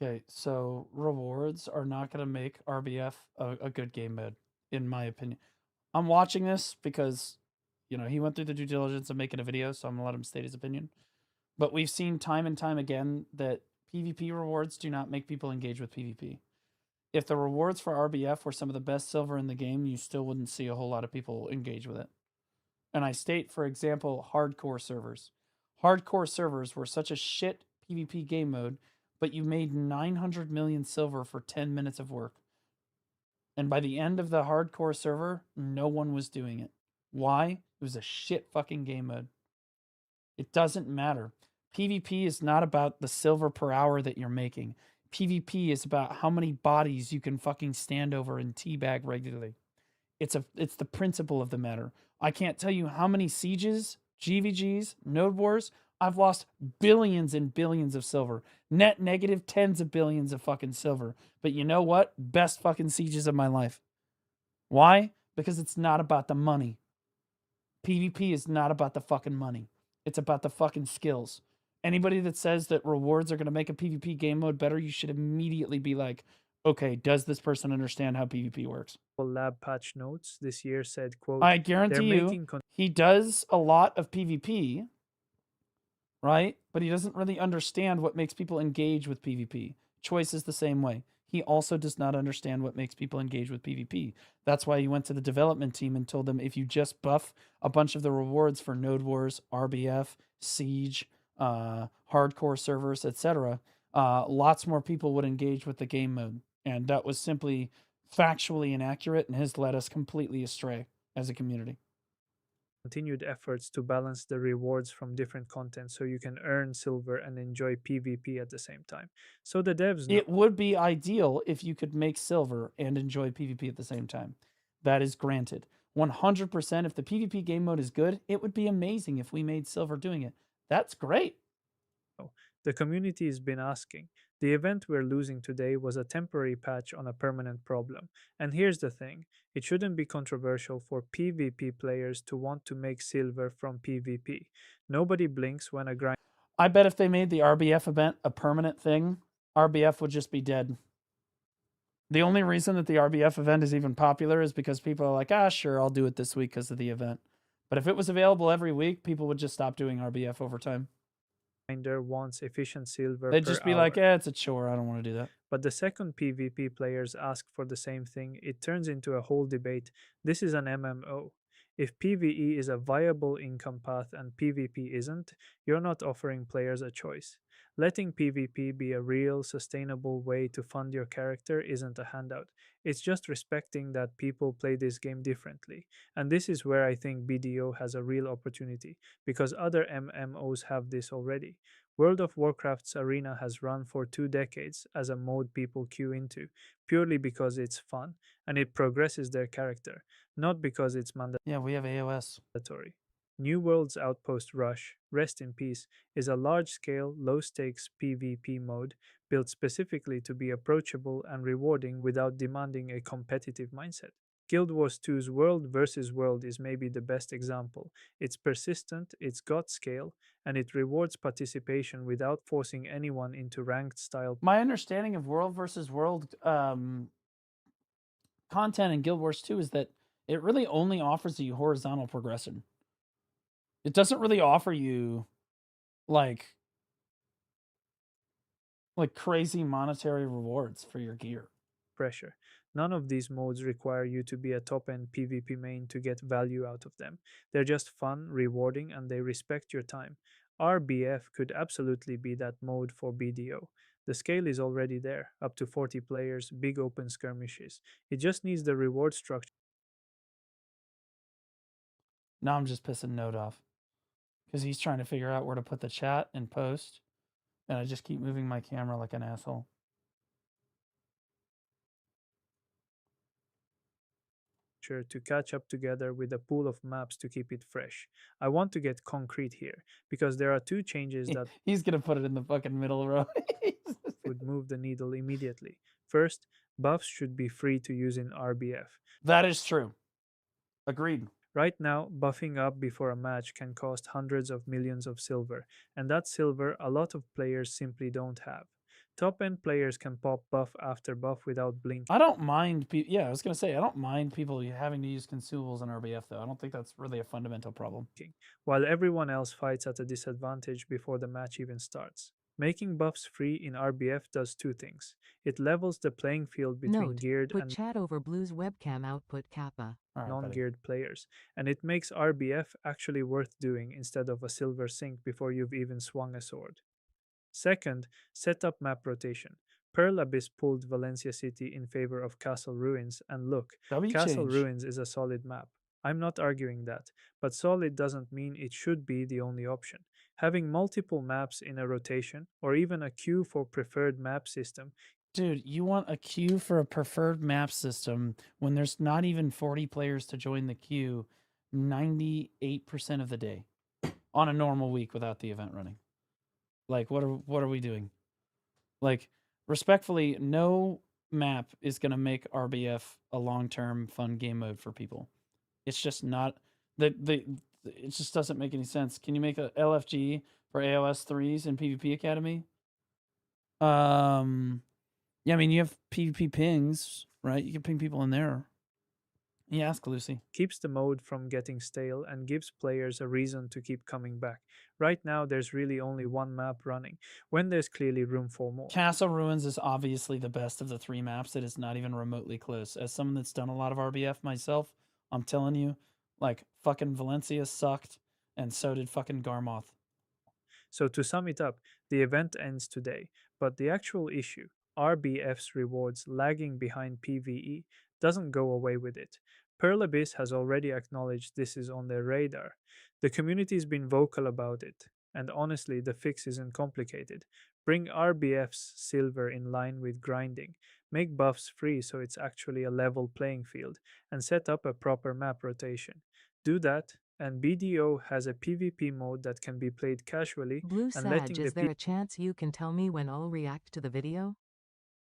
Okay, so rewards are not going to make RBF a good game mode, in my opinion. I'm watching this because, you know, he went through the due diligence of making a video, so I'm going to let him state his opinion. But we've seen time and time again that PvP rewards do not make people engage with PvP. If the rewards for RBF were some of the best silver in the game, you still wouldn't see a whole lot of people engage with it. And I state, for example, hardcore servers. Hardcore servers were such a shit PvP game mode, but you made 900 million silver for 10 minutes of work. And by the end of the hardcore server, no one was doing it. Why? It was a shit fucking game mode. It doesn't matter. PvP is not about the silver per hour that you're making. PvP is about how many bodies you can fucking stand over and teabag regularly. It's the principle of the matter. I can't tell you how many sieges, GVGs, node wars. I've lost billions and billions of silver. Net negative tens of billions of fucking silver. But you know what? Best fucking sieges of my life. Why? Because it's not about the money. PvP is not about the fucking money. It's about the fucking skills. Anybody that says that rewards are going to make a PvP game mode better, you should immediately be like, okay, does this person understand how PvP works? lab patch notes this year said, quote, I guarantee you, he does a lot of PvP, right? But he doesn't really understand what makes people engage with PvP. Choice is the same way. He also does not understand what makes people engage with PvP. That's why he went to the development team and told them if you just buff a bunch of the rewards for Node Wars, RBF, Siege, hardcore servers, etc., lots more people would engage with the game mode. And that was simply factually inaccurate and has led us completely astray as a community. Continued efforts to balance the rewards from different content so you can earn silver and enjoy PvP at the same time. So the devs know It would be ideal if you could make silver and enjoy PvP at the same time. That is granted. 100%. If the PvP game mode is good, it would be amazing if we made silver doing it. That's great. the community has been asking. The event we're losing today was a temporary patch on a permanent problem. And here's the thing, it shouldn't be controversial for PvP players to want to make silver from PvP. Nobody blinks when a grind. I bet if they made the RBF event a permanent thing, RBF would just be dead. The only reason that the RBF event is even popular is because people are like, sure, I'll do it this week because of the event. But if it was available every week, people would just stop doing RBF over time. Wants efficient silver. They'd just be hour. like, it's a chore. I don't want to do that. But the second PvP players ask for the same thing, it turns into a whole debate. This is an MMO. If PvE is a viable income path and PvP isn't, you're not offering players a choice. Letting PvP be a real, sustainable way to fund your character isn't a handout. It's just respecting that people play this game differently. And this is where I think BDO has a real opportunity, because other MMOs have this already. World of Warcraft's arena has run for 2 decades as a mode people queue into, purely because it's fun and it progresses their character, not because it's mandatory. Yeah, we have AOS. New World's Outpost Rush, rest in peace, is a large-scale, low-stakes PvP mode built specifically to be approachable and rewarding without demanding a competitive mindset. Guild Wars 2's World vs. World is maybe the best example. It's persistent, it's got scale, and it rewards participation without forcing anyone into ranked style. My understanding of World vs. World content in Guild Wars 2 is that it really only offers you horizontal progression. It doesn't really offer you like crazy monetary rewards for your gear. Pressure. None of these modes require you to be a top-end PvP main to get value out of them. They're just fun, rewarding, and they respect your time. RBF could absolutely be that mode for BDO. The scale is already there, up to 40 players, big open skirmishes. It just needs the reward structure. Now I'm just pissing Node off because he's trying to figure out where to put the chat and post, and I just keep moving my camera like an asshole. To catch up together with a pool of maps to keep it fresh. I want to get concrete here because there are 2 changes that he's gonna put it in the fucking middle row. would move the needle immediately. First, buffs should be free to use in RBF. That is true. Agreed. Right now, buffing up before a match can cost hundreds of millions of silver, and that silver a lot of players simply don't have. Top-end players can pop buff after buff without blinking. I don't mind. I was gonna say I don't mind people having to use consumables in RBF though. I don't think that's really a fundamental problem. While everyone else fights at a disadvantage before the match even starts. Making buffs free in RBF does 2 things. It levels the playing field between Note, geared put and chat over Blue's webcam output kappa. non-geared players, and it makes RBF actually worth doing instead of a silver sink before you've even swung a sword. Second, set up map rotation. Pearl Abyss pulled Valencia City in favor of Castle Ruins, and look, Castle Ruins is a solid map. I'm not arguing that, but solid doesn't mean it should be the only option. Having multiple maps in a rotation, or even a queue for preferred map system. Dude, you want a queue for a preferred map system when there's not even 40 players to join the queue 98% of the day on a normal week without the event running. Like, what are we doing? Like, respectfully, no map is going to make RBF a long-term fun game mode for people. It's just not it just doesn't make any sense. Can you make a LFG for AOS 3s in PvP Academy? Yeah, I mean, you have PvP pings, right? You can ping people in there. Yeah, ask Lucy. Keeps the mode from getting stale and gives players a reason to keep coming back. Right now, there's really only one map running, when there's clearly room for more. Castle Ruins is obviously the best of the 3 maps. It is not even remotely close. As someone that's done a lot of RBF myself, I'm telling you, like, fucking Valencia sucked, and so did fucking Garmoth. So to sum it up, the event ends today, but the actual issue, RBF's rewards lagging behind PvE, doesn't go away with it. Pearl Abyss has already acknowledged this is on their radar. The community's been vocal about it, and honestly, the fix isn't complicated. Bring RBF's silver in line with grinding, make buffs free so it's actually a level playing field, and set up a proper map rotation. Do that, and BDO has a PvP mode that can be played casually Blue and letting Sag, is there a chance you can tell me when I'll react to the video?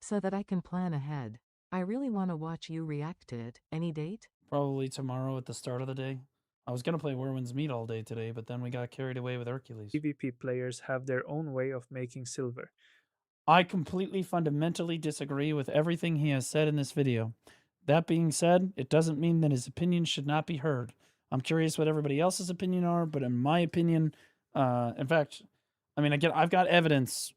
So that I can plan ahead. I really want to watch you react to it. Any date? Probably tomorrow at the start of the day. I was going to play Werewin's Meat all day today, but then we got carried away with Hercules. PvP players have their own way of making silver. I completely fundamentally disagree with everything he has said in this video. That being said, it doesn't mean that his opinion should not be heard. I'm curious what everybody else's opinion are, but in my opinion, in fact, I mean, again, I've got evidence.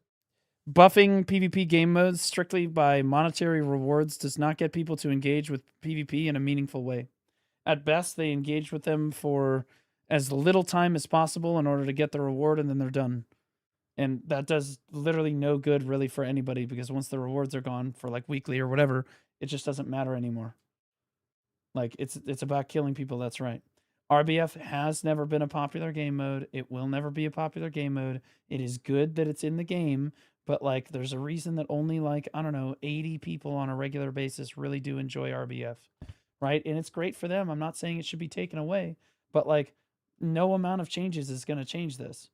Buffing PvP game modes strictly by monetary rewards does not get people to engage with PvP in a meaningful way. At best, they engage with them for as little time as possible in order to get the reward, and then they're done. And that does literally no good really for anybody, because once the rewards are gone for like weekly or whatever, it just doesn't matter anymore. Like, it's about killing people, that's right. RBF has never been a popular game mode. It will never be a popular game mode. It is good that it's in the game, but like there's a reason that only like, I don't know, 80 people on a regular basis really do enjoy RBF, right? And it's great for them. I'm not saying it should be taken away, but like no amount of changes is going to change this.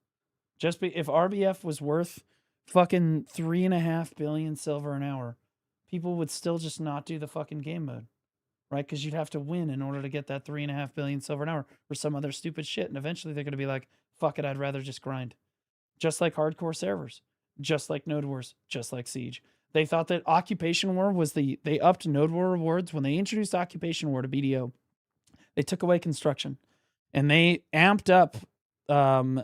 If RBF was worth fucking 3.5 billion silver an hour, people would still just not do the fucking game mode. Right? Because you'd have to win in order to get that 3.5 billion silver an hour or some other stupid shit. And eventually they're going to be like, fuck it, I'd rather just grind. Just like hardcore servers, just like Node Wars, just like Siege. They thought that Occupation War was they upped Node War rewards. When they introduced Occupation War to BDO, they took away construction and they amped up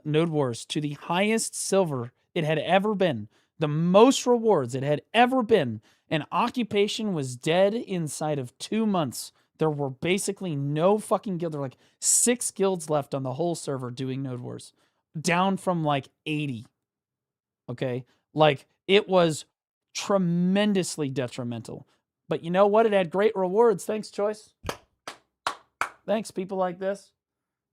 Node Wars to the highest silver it had ever been. The most rewards it had ever been. And Occupation was dead inside of 2 months. There were basically no fucking guild. There were like 6 guilds left on the whole server doing Node Wars. Down from like 80. Okay? Like, it was tremendously detrimental. But you know what? It had great rewards. Thanks, Choice. Thanks, people like this.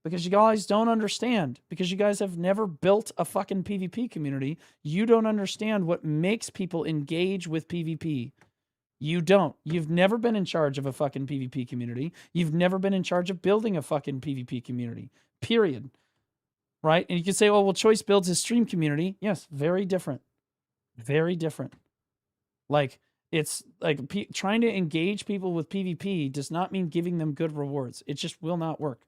Because you guys don't understand. Because you guys have never built a fucking PvP community. You don't understand what makes people engage with PvP. You don't. You've never been in charge of a fucking PvP community. You've never been in charge of building a fucking PvP community. Period. Right? And you can say, oh, well, Choice builds his stream community. Yes, very different. Very different. Like, it's like trying to engage people with PvP does not mean giving them good rewards. It just will not work.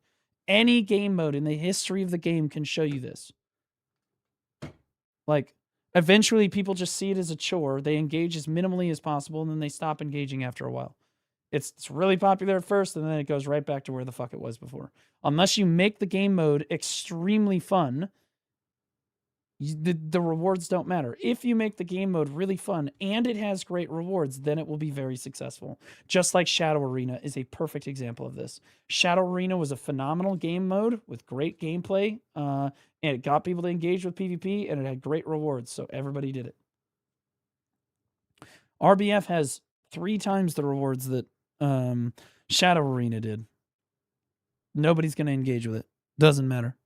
Any game mode in the history of the game can show you this. Like, eventually people just see it as a chore. They engage as minimally as possible, and then they stop engaging after a while. It's really popular at first, and then it goes right back to where the fuck it was before. Unless you make the game mode extremely fun, the rewards don't matter. If you make the game mode really fun and it has great rewards, then it will be very successful. Just like Shadow Arena is a perfect example of this. Shadow Arena was a phenomenal game mode with great gameplay, and it got people to engage with PvP, and it had great rewards, so everybody did it. RBF has 3 times the rewards that Shadow Arena did. Nobody's going to engage with it. Doesn't matter.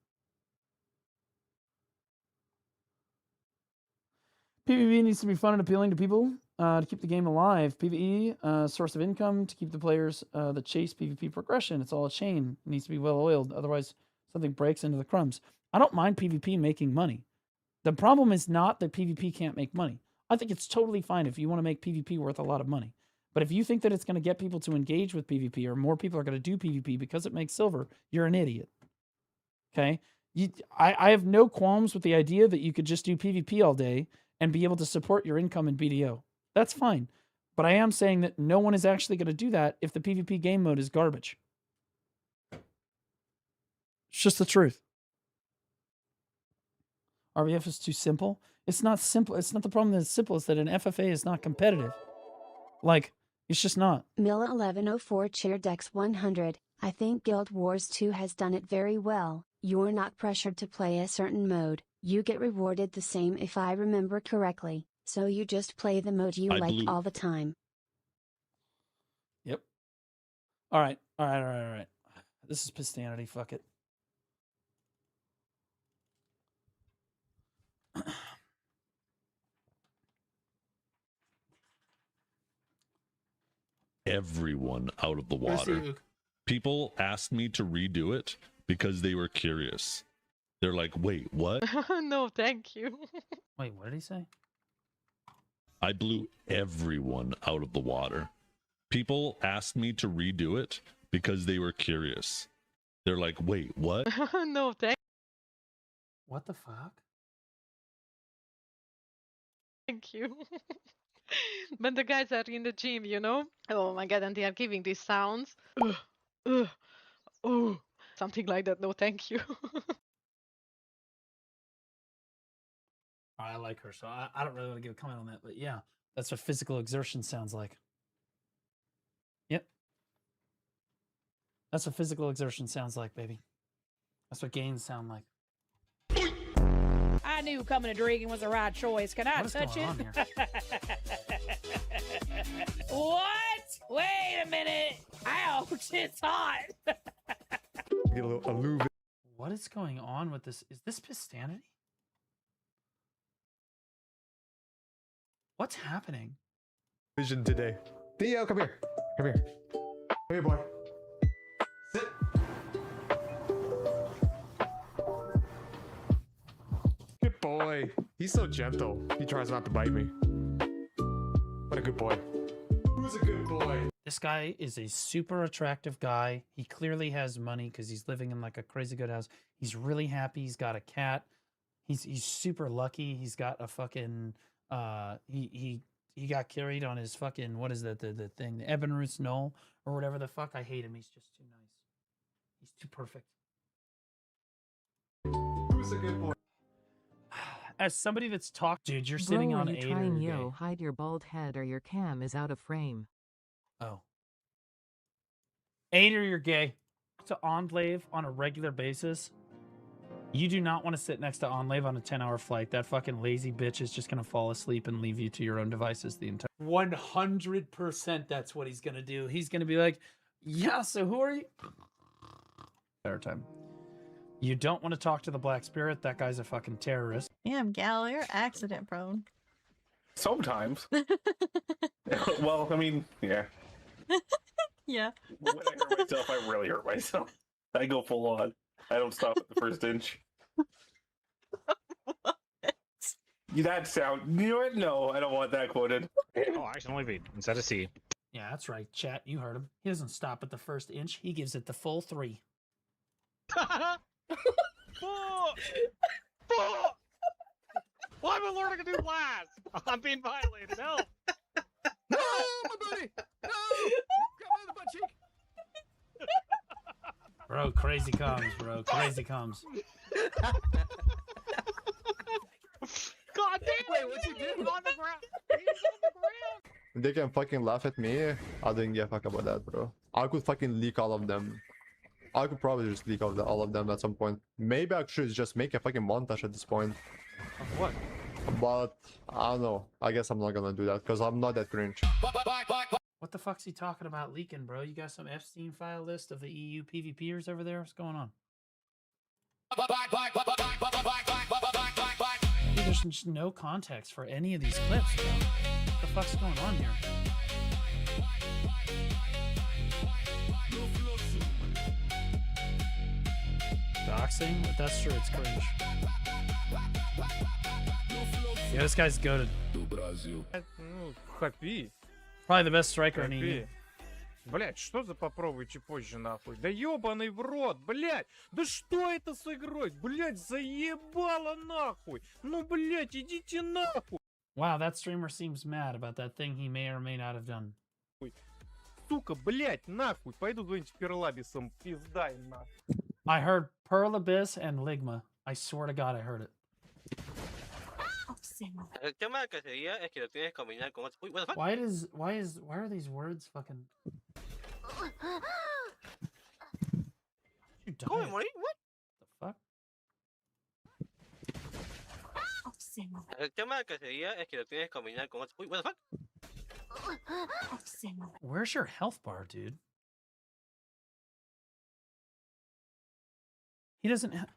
PvP needs to be fun and appealing to people to keep the game alive. PvE, source of income to keep the players that chase PvP progression. It's all a chain. It needs to be well oiled. Otherwise, something breaks into the crumbs. I don't mind PvP making money. The problem is not that PvP can't make money. I think it's totally fine if you want to make PvP worth a lot of money. But if you think that it's going to get people to engage with PvP or more people are going to do PvP because it makes silver, you're an idiot. Okay? I have no qualms with the idea that you could just do PvP all day and be able to support your income in BDO. That's fine. But I am saying that no one is actually going to do that if the PvP game mode is garbage. It's just the truth. RBF is too simple. It's not simple. It's not the problem that it's simple. It's that an FFA is not competitive. Like, it's just not. Milla 1104 Chair Dex 100. I think Guild Wars 2 has done it very well. You're not pressured to play a certain mode. You get rewarded the same if I remember correctly. So you just play the mode you like all the time. Yep. All right. This is Pistanity. Fuck it. Everyone out of the water. People asked me to redo it because they were curious. They're like, wait, what? No, thank you. Wait, what did he say? I blew everyone out of the water. People asked me to redo it because they were curious. They're like, wait, what? No, thank What the fuck? you. When the guys are in the gym, you know? Oh my god, and they are giving these sounds. Oh, something like that. No, thank you. I like her, so I don't really want to give a comment on that, but yeah, that's what physical exertion sounds like. Yep. That's what physical exertion sounds like, baby. That's what gains sound like. I knew coming to drinking was the right choice. Can I What is touch going it? on here? What? Wait a minute. Ouch, it's hot. What is going on with this? Is this Pistanity? What's happening? Vision today. Theo, come here. Come here. Come here, boy. Sit. Good boy. He's so gentle. He tries not to bite me. What a good boy. Who's a good boy? This guy is a super attractive guy. He clearly has money because he's living in like a crazy good house. He's really happy. He's got a cat. He's super lucky. He's got a fucking he got carried on his fucking, what is that, the thing, the Ebenruth Knoll or whatever the fuck. I hate him. He's just too nice. He's too perfect. Who's a good boy? As somebody that's talked, dude, you're Bro, sitting are on you 8 trying or yo, hide your bald head or your cam is out of frame. Oh. 8 or you're gay. To Enclave on a regular basis. You do not want to sit next to Enclave on a 10-hour flight. That fucking lazy bitch is just going to fall asleep and leave you to your own devices the entire 100% that's what he's going to do. He's going to be like, yeah, so who are you? Time. You don't want to talk to the Black Spirit. That guy's a fucking terrorist. Damn, Gal, you're accident prone. Sometimes. Well, I mean, yeah. Yeah. When I hurt myself, I really hurt myself. I go full on. I don't stop at the first inch. That sound. You know what? No, I don't want that quoted. Oh, I can only read instead of C. Yeah, that's right, chat. You heard him. He doesn't stop at the first inch. He gives it the full 3. Why am I learning a new class? I'm being violated. Help! No, my buddy! No! Come on, the butt cheek! Bro, crazy comes, bro. Crazy comes. God damn! Wait, what'd you do? He's on the ground. He's on the ground. They can fucking laugh at me. I didn't give a fuck about that, bro. I could fucking leak all of them. I could probably just leak all of them at some point. Maybe I should just make a fucking montage at this point. Of what? But I don't know. I guess I'm not gonna do that because I'm not that cringe. What the fuck's he talking about leaking, bro? You got some Epstein file list of the EU PvPers over there? What's going on? Dude, there's just no context for any of these clips, bro. What the fuck's going on here? Doxing? If that's true, it's cringe. Yeah, this guy's goated. Ну, хапи. Probably the best striker in EU. Блять, что за попробуйте позже, нахуй? Да ебаный в рот, блять! Да что это с игрой? Блять, заебало нахуй! Ну, блять, идите нахуй! Wow, that streamer seems mad about that thing he may or may not have done. Сука, блять, нахуй! Пойду где-нибудь перлабисом, пиздай нахуй. I heard Pearl Abyss and Ligma. I swear to God, I heard it. El tema que sería es que lo tienes que combinar con otro. Uy, what the fuck? Why are these words fucking? You ¿Cómo me died. morí? What? The fuck? El tema que sería es que lo tienes que combinar con otro. Uy, what the fuck? Where's your health bar, dude? He doesn't have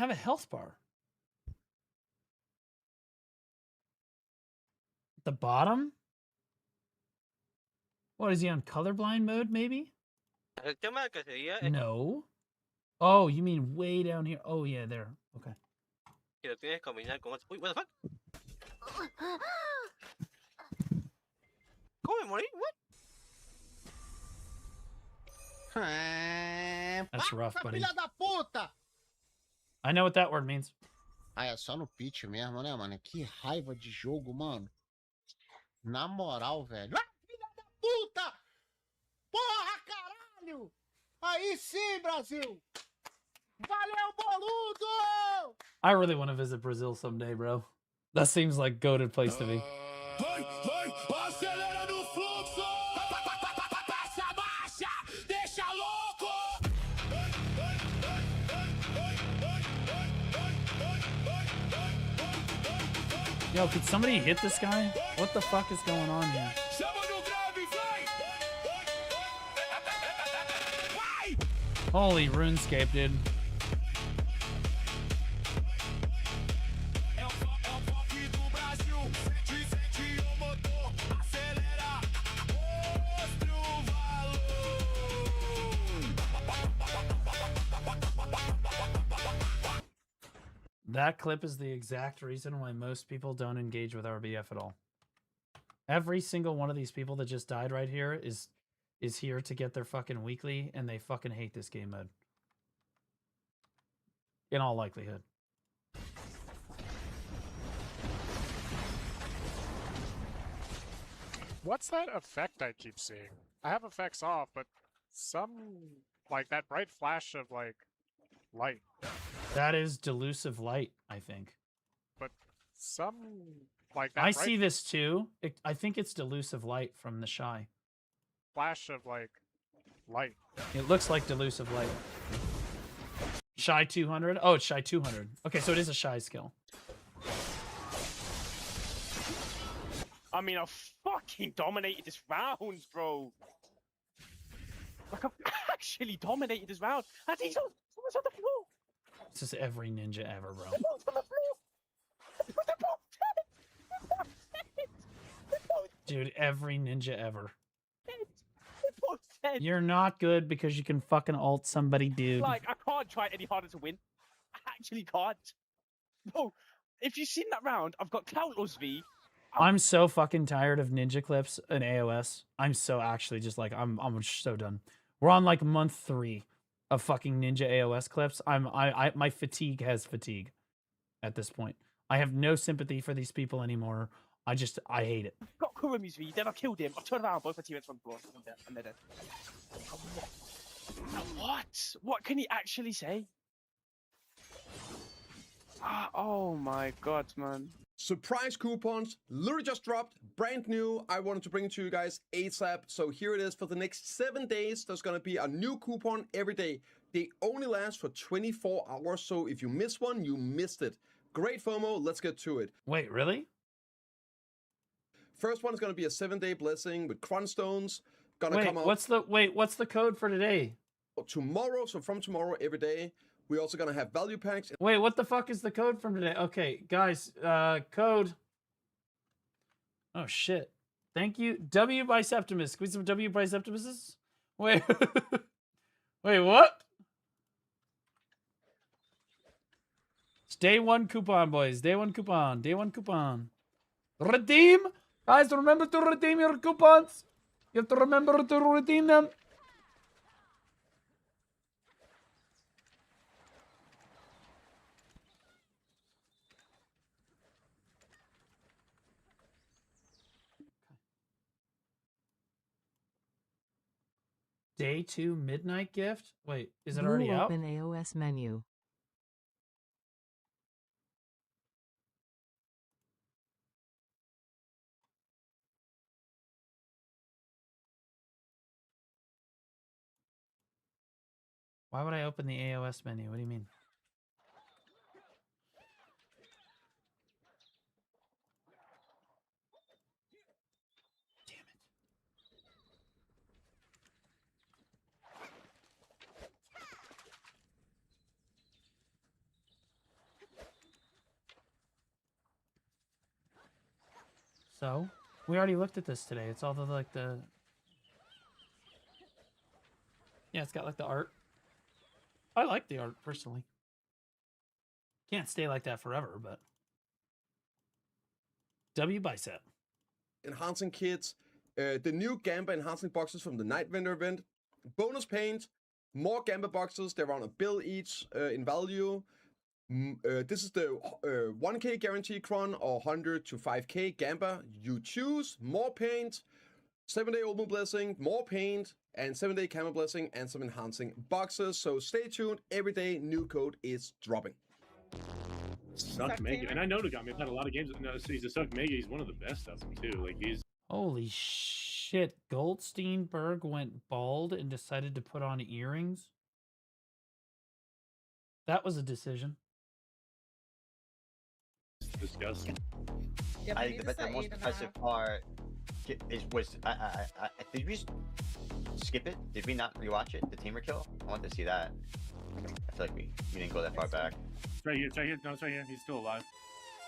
a health bar. The bottom? What, is he on colorblind mode, maybe? El tema que sería es No. Oh, you mean way down here? Oh, yeah, there. Okay. que lo tienes que combinar con otro. Uy, what the fuck? ¿Cómo me morí? What? That's rough, buddy. Filha da puta! I know what that word means. Ah, é só no pitch mesmo, né, mano? Que raiva de jogo, mano. Na moral, velho. Ah, filha da puta! Porra, caralho! Aí sim, Brasil! Valeu, boludo! I really want to visit Brazil someday, bro. That seems like goated place to be. Acelera no fluxo! Passa a marcha! Deixa louco! Yo, could somebody hit this guy? What the fuck is going on here? Holy RuneScape, dude. That clip is the exact reason why most people don't engage with RBF at all. Every single one of these people that just died right here is here to get their fucking weekly, and they fucking hate this game mode. In all likelihood. What's that effect I keep seeing? I have effects off, but some, like, that bright flash of, like, light. That is delusive light, I think. But some, like, that I bright see this too. I think it's delusive light from the Shy. flash of, like, light. It looks like delusive light. Shy 200? Oh, it's Shy 200. Okay, so it is a Shy skill. I mean, I fucking dominated this round, bro. Like, I've actually dominated this round. And he's on the floor. This is every ninja ever, bro. Dude, every ninja ever. You're not good because you can fucking ult somebody, dude. Like, I can't try any harder to win. I actually can't. No, if you've seen that round, I've got countless V. I'm so fucking tired of ninja clips and AOS. I'm so actually just like I'm so done. We're on like month 3 of fucking ninja AOS clips. My fatigue has fatigue at this point. I have no sympathy for these people anymore. I hate it. I've got Kurumi's V, then I killed him. I turned around, both my teammates on the floor, and they're dead. What? What can he actually say? Oh my god, man. Surprise coupons literally just dropped, brand new. I wanted to bring it to you guys ASAP. So here it is. For the next 7 days, there's gonna be a new coupon every day. They only last for 24 hours, so if you miss one, you missed it. Great FOMO, let's get to it. Wait, really? First one is gonna be a 7-day blessing with Crunstones. Gonna come out. What's the code for today? Tomorrow, so from tomorrow every day. We're also gonna have value packs. Wait, what the fuck is the code from today? Okay, guys, code. Oh shit. Thank you. W by Septimus. Can we some W by Septimuses? Wait. Wait, what? It's day 1 coupon, boys. Day 1 coupon. Day 1 coupon. Redeem! Guys, remember to redeem your coupons. You have to remember to redeem them. Day 2 midnight gift? Wait, is it Blue already out? open AOS menu. Why would I open the AOS menu? What do you mean? So, we already looked at this today. It's all the, like, the... Yeah, it's got, like, the art. I like the art, personally. Can't stay like that forever, but... W bicep. Enhancing kits, the new Gamba enhancing boxes from the Night Vendor event, bonus paint, more Gamba boxes, they're around $1 each in value. This is the 1k guarantee cron or 100 to 5k Gamba. You choose more paint, 7-day open blessing, more paint, and 7-day camera blessing, and some enhancing boxes. So stay tuned. Every day, new code is dropping. Suck Mega, and I know Nogami. I've had a lot of games. No, he's a Suck Mega. He's one of the best of them too. Like he's. Holy shit! Goldsteinberg went bald and decided to put on earrings. That was a decision. Disgusting. Yeah, I think the most impressive part was did we skip it? Did we not rewatch it? The Tamer kill? I want to see that. I feel like we didn't go that far back. It's right here. It's right here. No, it's right here. He's still alive.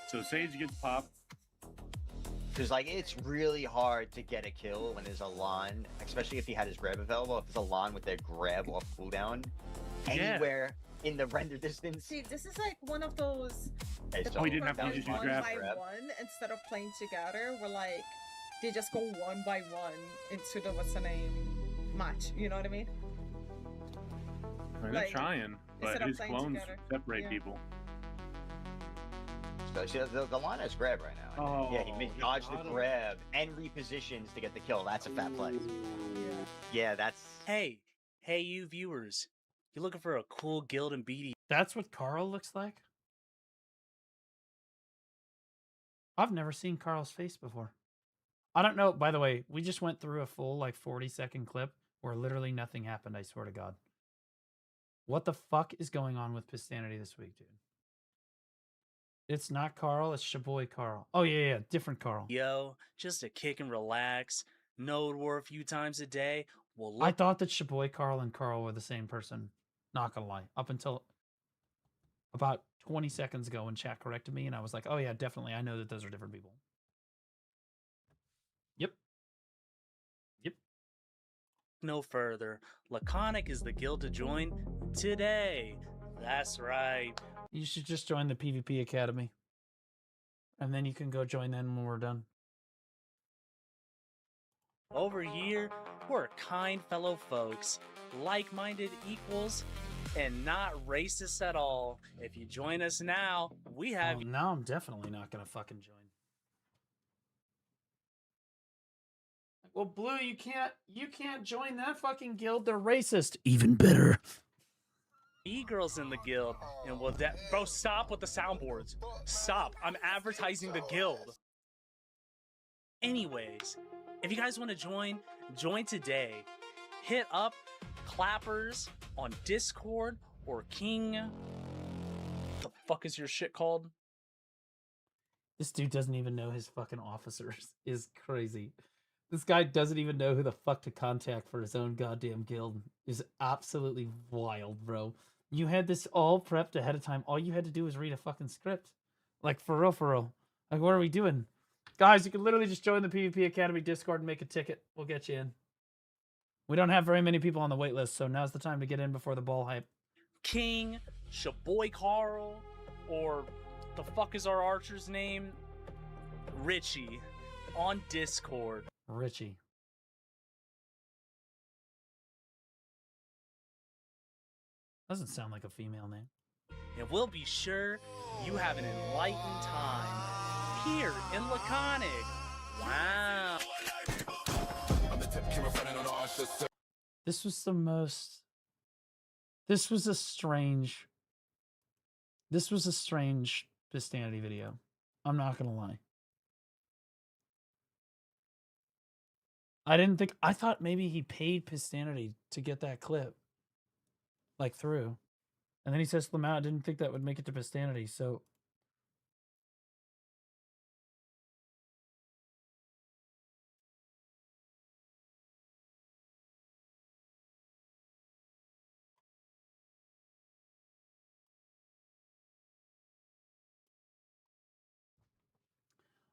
So Sage gets popped. Because like it's really hard to get a kill when there's a Lon, especially if he had his grab available. If there's a Lon with their grab off cooldown anywhere in the render distance. See, this is like one of those. Oh, he didn't have to use his grab. One by one instead of playing together. Where like they just go one by one into the what's the name match. You know what I mean? I mean, they're Like, trying, but instead of his playing clones together. separate Yeah. people. So see, the Lon has grab right now. Oh, yeah, he dodged the grab and repositions to get the kill. That's a fat play. Yeah, that's. Hey, you viewers, you looking for a cool guild in BDO? That's what Carl looks like? I've never seen Carl's face before. I don't know. By the way, we just went through a full, like, 40-second clip where literally nothing happened, I swear to God. What the fuck is going on with Pistanity this week, dude? It's not Carl, it's Shaboy Carl. Oh, yeah, different Carl. Yo, just to kick and relax, node war a few times a day. Well, I thought that Shaboy Carl and Carl were the same person. Not gonna lie. Up until about 20 seconds ago when chat corrected me, and I was like, oh yeah, definitely. I know that those are different people. Yep. no further. Laconic is the guild to join today. That's right. You should just join the PvP Academy. And then you can go join them when we're done. Over here, we're kind fellow folks, like-minded equals, and not racist at all. If you join us now, we have... Well, now I'm definitely not gonna fucking join. Well, Blue, you can't join that fucking guild. They're racist. Even better. E-girls in the guild, and we'll... Bro, stop with the soundboards. Stop. I'm advertising the guild. Anyways, if you guys want to join today. Hit up Clappers on Discord or King. What the fuck is your shit called? This dude doesn't even know his fucking officers. Is crazy. This guy doesn't even know who the fuck to contact for his own goddamn guild. Is absolutely wild, bro. You had this all prepped ahead of time. All you had to do was read a fucking script. Like, for real, for real. Like, what are we doing? Guys, you can literally just join the PvP Academy Discord and make a ticket. We'll get you in. We don't have very many people on the wait list, so now's the time to get in before the ball hype. King, Shaboy Carl, or the fuck is our archer's name? Richie on Discord. Richie. Doesn't sound like a female name. And we'll be sure you have an enlightened time here in Laconic. Wow. This was the most. This was a strange. This was a strange Pistanity video. I'm not gonna lie. I thought maybe he paid Pistanity to get that clip. Like through. And then he says Lamau, I didn't think that would make it to Pistanity, so.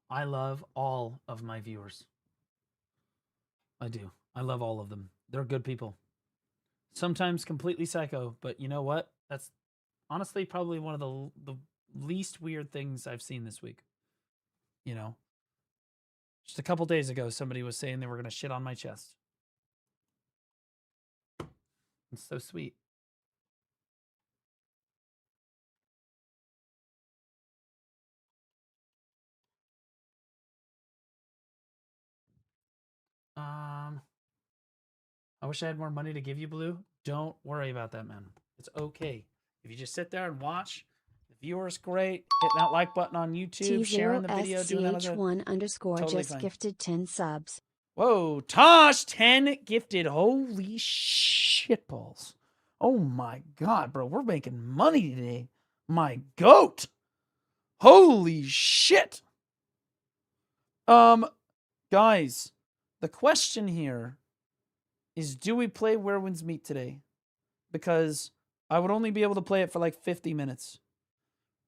I love all of my viewers. I do. I love all of them. They're good people. Sometimes completely psycho, but you know what? That's honestly probably one of the least weird things I've seen this week. You know, just a couple days ago, somebody was saying they were going to shit on my chest. It's so sweet. I wish I had more money to give you, Blue. Don't worry about that, man. It's okay. If you just sit there and watch, the viewer's great. Hitting that like button on YouTube, sharing the video, doing that. T0SCH1_ Totally just fine. gifted 10 subs. Whoa, Tosh 10 gifted. Holy shitballs. Oh my god, bro. We're making money today. My goat. Holy shit. Guys, the question here is, do we play Where Winds Meet today? Because I would only be able to play it for like 50 minutes.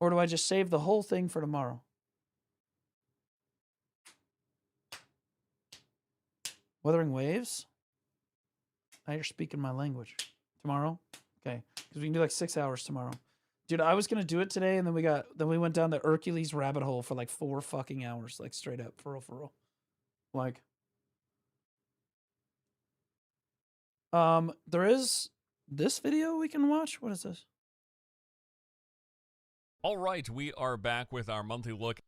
Or do I just save the whole thing for tomorrow? Wuthering Waves? Now you're speaking my language. Tomorrow? Okay. Because we can do like 6 hours tomorrow. Dude, I was going to do it today, and then we went down the Hercules rabbit hole for like 4 fucking hours. Like straight up. For real. Like. There is this video we can watch. What is this? All right, we are back with our monthly look.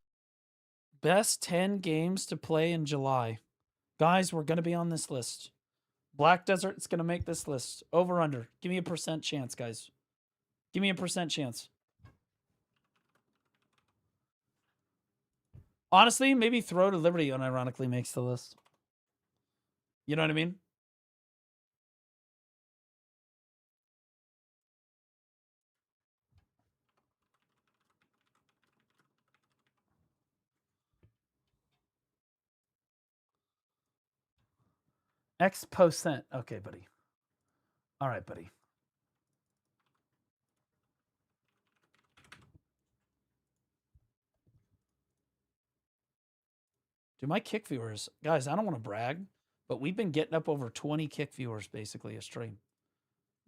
Best 10 games to play in July. Guys, we're going to be on this list. Black Desert's going to make this list. Over, under. Give me a % chance, guys. Give me a % chance. Honestly, maybe Throw to Liberty unironically makes the list. You know what I mean? X%. Okay, buddy. All right, buddy. Dude, my kick viewers, guys, I don't want to brag, but we've been getting up over 20 kick viewers basically a stream.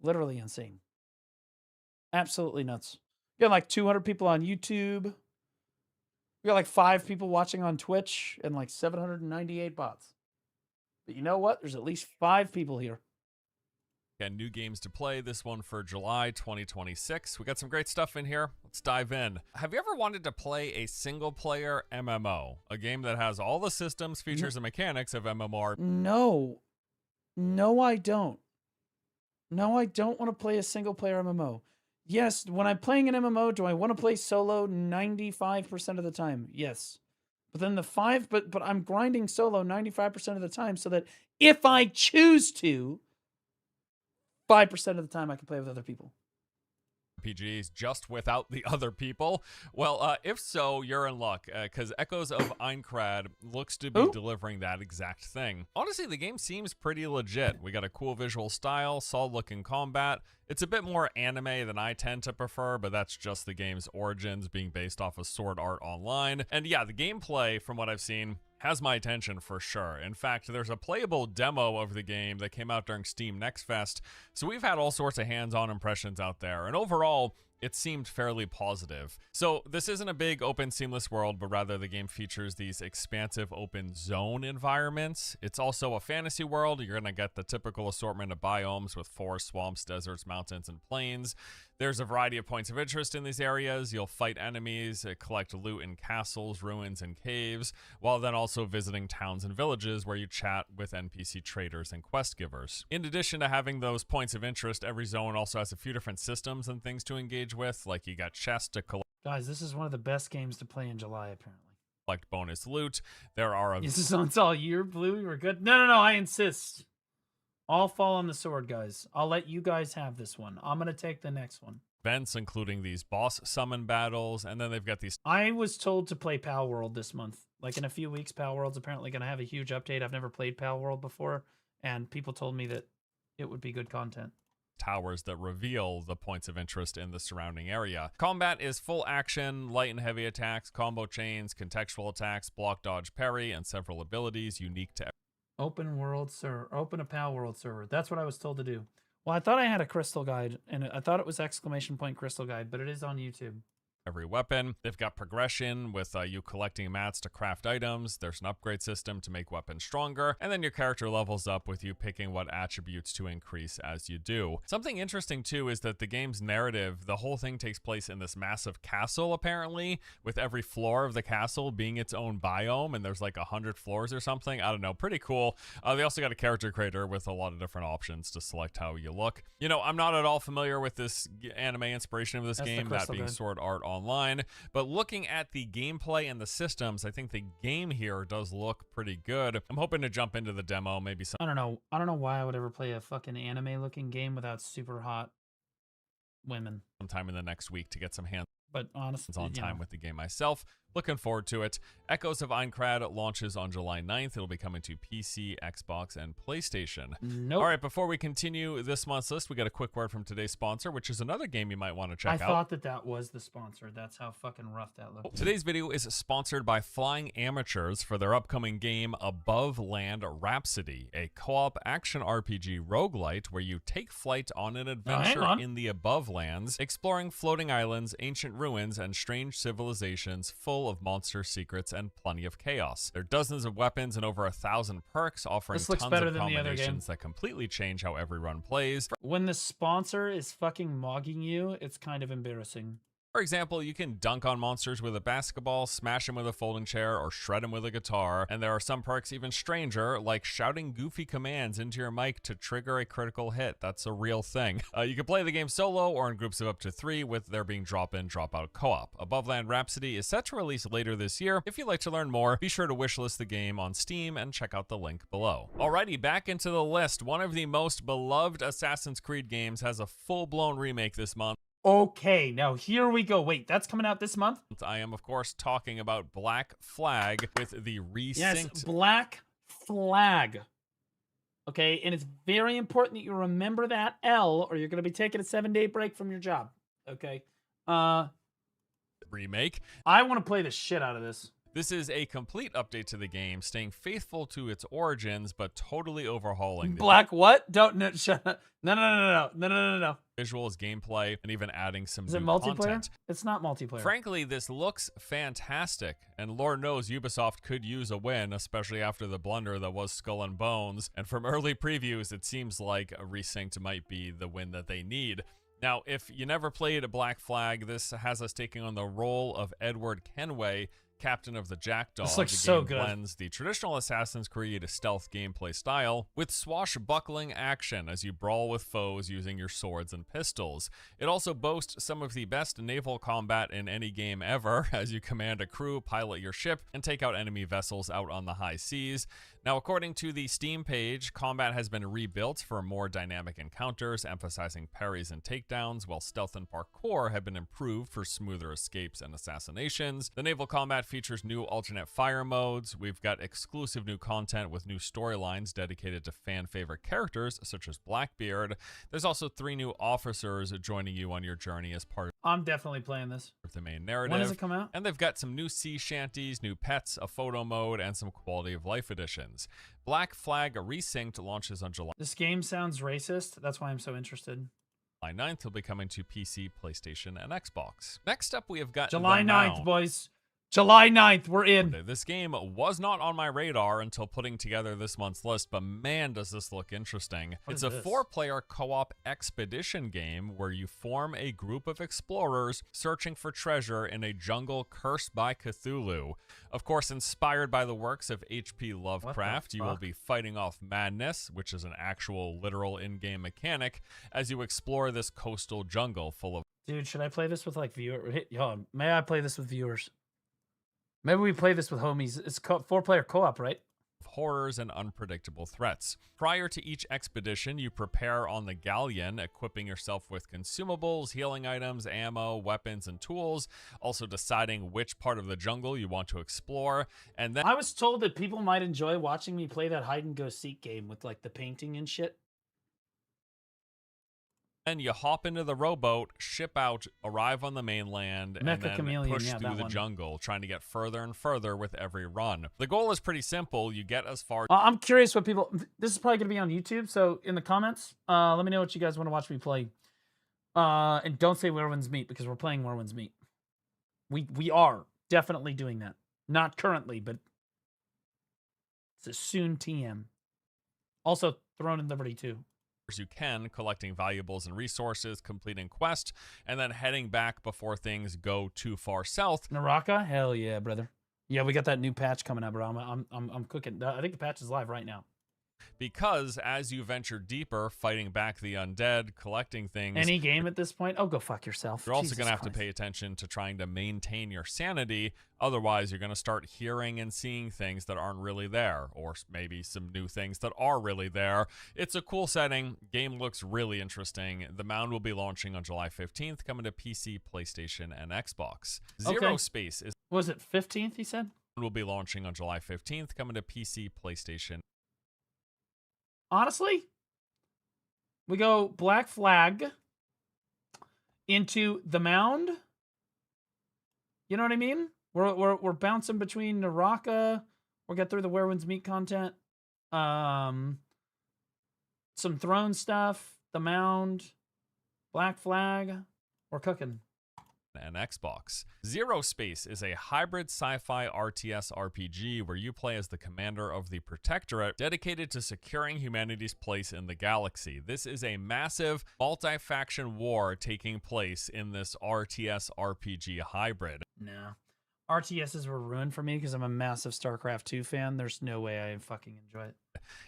Literally insane. Absolutely nuts. We got like 200 people on YouTube. We got like 5 people watching on Twitch and like 798 bots. But you know what? There's at least 5 people here. Got new games to play, this one for July 2026. We got some great stuff in here. Let's dive in. Have you ever wanted to play a single-player MMO? A game that has all the systems, features, and mechanics of MMORPG? No. No, I don't. No, I don't want to play a single-player MMO. Yes, when I'm playing an MMO, do I want to play solo 95% of the time? Yes. But then but I'm grinding solo 95% of the time so that if I choose to, 5% of the time I can play with other people. RPGs just without the other people? Well, if so, you're in luck, because Echoes of Einkrad looks to be delivering that exact thing. Honestly, the game seems pretty legit. We got a cool visual style, solid-looking combat. It's a bit more anime than I tend to prefer, but that's just the game's origins being based off of Sword Art Online. And yeah, the gameplay, from what I've seen, has my attention for sure. In fact, there's a playable demo of the game that came out during Steam Next Fest, so we've had all sorts of hands-on impressions out there, and overall, it seemed fairly positive. So this isn't a big open seamless world, but rather the game features these expansive open zone environments. It's also a fantasy world. You're gonna get the typical assortment of biomes with forests, swamps, deserts, mountains, and plains. There's a variety of points of interest in these areas. You'll fight enemies, collect loot in castles, ruins, and caves, while then also visiting towns and villages where you chat with NPC traders and quest givers. In addition to having those points of interest, every zone also has a few different systems and things to engage with, like you got chests to collect. Guys, this is one of the best games to play in July, apparently. Collect bonus loot. There are This is on all year, Blue. We're good. No, I insist. I'll fall on the sword, guys. I'll let you guys have this one. I'm gonna take the next one. Events including these boss summon battles, and then they've got these. I was told to play Pal World this month. Like in a few weeks, Pal World's apparently gonna have a huge update. I've never played Pal World before, and people told me that it would be good content. Towers that reveal the points of interest in the surrounding area. Combat is full action, light and heavy attacks, combo chains, contextual attacks, block, dodge, parry, and several abilities unique to Open world server. Open a Pal World server. That's what I was told to do. Well, I thought I had a crystal guide, and I thought it was ! Crystal guide, but it is on YouTube. every weapon. They've got progression with you collecting mats to craft items. There's an upgrade system to make weapons stronger, and then your character levels up with you picking what attributes to increase as you do. Something interesting too is that the game's narrative, the whole thing takes place in this massive castle apparently, with every floor of the castle being its own biome, and there's like 100 floors or something. I don't know, pretty cool. They also got a character creator with a lot of different options to select how you look. You know, I'm not at all familiar with this anime inspiration of this game, that being Sword Art Online, but looking at the gameplay and the systems, I think the game here does look pretty good. I'm hoping to jump into the demo, maybe some. I don't know why I would ever play a fucking anime looking game without super hot women. Sometime in the next week to get some hands. But honestly, on time with the game myself. Looking forward to it. Echoes of Aincrad launches on July 9th. It'll be coming to PC, Xbox, and PlayStation. Nope. All right, before we continue this month's list, we got a quick word from today's sponsor, which is another game you might want to check out. I thought that was the sponsor. That's how fucking rough that looked. Today's video is sponsored by Flying Amateurs for their upcoming game Above Land Rhapsody, a co-op action RPG roguelite where you take flight on an adventure in the Above Lands, exploring floating islands, ancient ruins, and strange civilizations full of monster secrets and plenty of chaos. There are dozens of weapons and over 1,000 perks, offering tons of combinations that completely change how every run plays. When the sponsor is fucking mogging you, it's kind of embarrassing. For example, you can dunk on monsters with a basketball, smash them with a folding chair, or shred them with a guitar. And there are some perks even stranger, like shouting goofy commands into your mic to trigger a critical hit. That's a real thing. You can play the game solo or in groups of up to 3, with there being drop-in, drop-out co-op. Above Land Rhapsody is set to release later this year. If you'd like to learn more, be sure to wishlist the game on Steam and check out the link below. Alrighty, back into the list. One of the most beloved Assassin's Creed games has a full-blown remake this month. Okay, now here we go. Wait, that's coming out this month? I am, of course, talking about Black Flag with the resynced... Yes, Black Flag. Okay, and it's very important that you remember that L, or you're going to be taking a 7-day break from your job. Okay? Remake. I want to play the shit out of this. This is a complete update to the game, staying faithful to its origins, but totally overhauling the Black what? Don't shut up. No. Visuals, gameplay, and even adding some Is it new multiplayer? content. It's not multiplayer. Frankly, this looks fantastic, and Lord knows Ubisoft could use a win, especially after the blunder that was Skull and Bones. And from early previews, it seems like a resynced might be the win that they need. Now, if you never played a Black Flag, this has us taking on the role of Edward Kenway, captain of the Jackdaw. This looks the so game good. blends the traditional Assassin's Creed stealth gameplay style with swashbuckling action as you brawl with foes using your swords and pistols. It also boasts some of the best naval combat in any game ever, as you command a crew, pilot your ship, and take out enemy vessels out on the high seas. Now, according to the Steam page, combat has been rebuilt for more dynamic encounters, emphasizing parries and takedowns, while stealth and parkour have been improved for smoother escapes and assassinations. The naval combat features new alternate fire modes. We've got exclusive new content with new storylines dedicated to fan-favorite characters, such as Blackbeard. There's also 3 new officers joining you on your journey as part I'm definitely playing this. of the main narrative. When does it come out? And they've got some new sea shanties, new pets, a photo mode, and some quality of life additions. Black Flag Resynced launches on July. This game sounds racist. That's why I'm so interested. July 9th will be coming to PC, PlayStation, and Xbox. Next up, we have got July The 9th, Mound. boys. July 9th, we're in. This game was not on my radar until putting together this month's list, but man, does this look interesting. It's a 4-player co-op expedition game where you form a group of explorers searching for treasure in a jungle cursed by Cthulhu. Of course, inspired by the works of H.P. Lovecraft, you will be fighting off madness, which is an actual literal in-game mechanic, as you explore this coastal jungle full of... Dude, should I play this with like viewers? May I play this with viewers? Maybe we play this with homies. It's 4-player co-op, right? Horrors and unpredictable threats. Prior to each expedition, you prepare on the galleon, equipping yourself with consumables, healing items, ammo, weapons, and tools, also deciding which part of the jungle you want to explore. And then I was told that people might enjoy watching me play that hide and go seek game with like the painting and shit. Then you hop into the rowboat, ship out, arrive on the mainland, and then push through the jungle, trying to get further and further with every run. The goal is pretty simple. You get as far... I'm curious what people... This is probably going to be on YouTube, so in the comments, let me know what you guys want to watch me play. And don't say Werewolves Meet, because we're playing Werewolves Meet. We are definitely doing that. Not currently, but it's a soon TM. Also, Throne and Liberty too. You can, collecting valuables and resources, completing quest, and then heading back before things go too far south. Naraka? Hell yeah, brother. Yeah, we got that new patch coming up, bro. I'm cooking. I think the patch is live right now. Because as you venture deeper, fighting back the undead, collecting things... Any game at this point? Oh, go fuck yourself. You're also going to have to pay attention to trying to maintain your sanity. Otherwise, you're going to start hearing and seeing things that aren't really there, or maybe some new things that are really there. It's a cool setting. Game looks really interesting. The Mound will be launching on July 15th, coming to PC, PlayStation, and Xbox. Zero Space is... Was it 15th, he said? Will be launching on July 15th, coming to PC, PlayStation. Honestly, we go Black Flag into the Mound. You know what I mean? We're bouncing between Naraka. We'll get through the Werewolves Meet content. Some Throne stuff. The Mound. Black Flag. We're cooking. And Xbox. Zero Space is a hybrid sci-fi RTS RPG where you play as the commander of the Protectorate, dedicated to securing humanity's place in the galaxy. This is a massive multi-faction war taking place in this RTS RPG hybrid. No. RTSs were ruined for me because I'm a massive StarCraft 2 fan. There's no way I fucking enjoy it.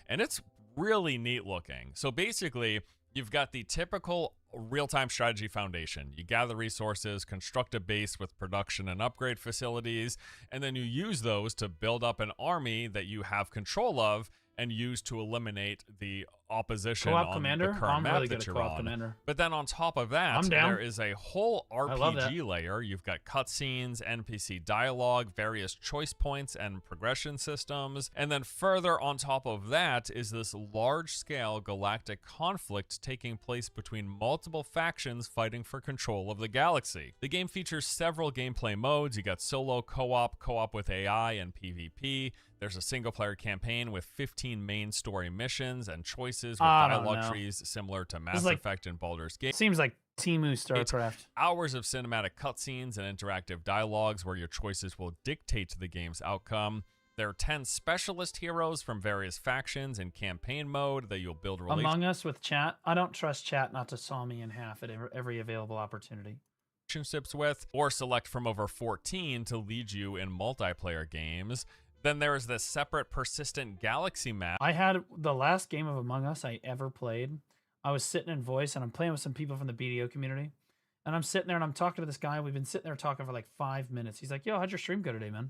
And it's really neat looking. So basically, you've got the typical real-time strategy foundation. You gather resources, construct a base with production and upgrade facilities, and then you use those to build up an army that you have control of and use to eliminate the opposition Co-op on Commander? the current I'm map really that good at you're Co-op on. Commander. But then on top of that, I'm down. there is a whole love that. RPG layer. You've got cutscenes, NPC dialogue, various choice points and progression systems. And then further on top of that is this large-scale galactic conflict taking place between multiple factions fighting for control of the galaxy. The game features several gameplay modes. You got solo, co-op, co-op with AI, and PvP. There's a single-player campaign with 15 main story missions and choices with dialogue trees similar to Mass Effect and Baldur's Gate. Seems like Temu StarCraft. Hours of cinematic cutscenes and interactive dialogues where your choices will dictate the game's outcome. There are 10 specialist heroes from various factions in campaign mode that you'll build relationships. Among Us with chat. I don't trust chat not to saw me in half at every available opportunity. With, or select from over 14 to lead you in multiplayer games. Then there is this separate persistent galaxy map. I had the last game of Among Us I ever played. I was sitting in voice and I'm playing with some people from the BDO community. And I'm sitting there and I'm talking to this guy. We've been sitting there talking for like 5 minutes. He's like, yo, how'd your stream go today, man?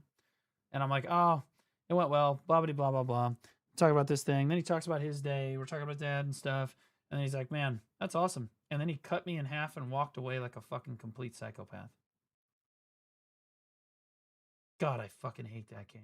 And I'm like, oh, it went well. Blah, blah, blah, blah, blah. Talk about this thing. Then he talks about his day. We're talking about dad and stuff. And then he's like, man, that's awesome. And then he cut me in half and walked away like a fucking complete psychopath. God, I fucking hate that game.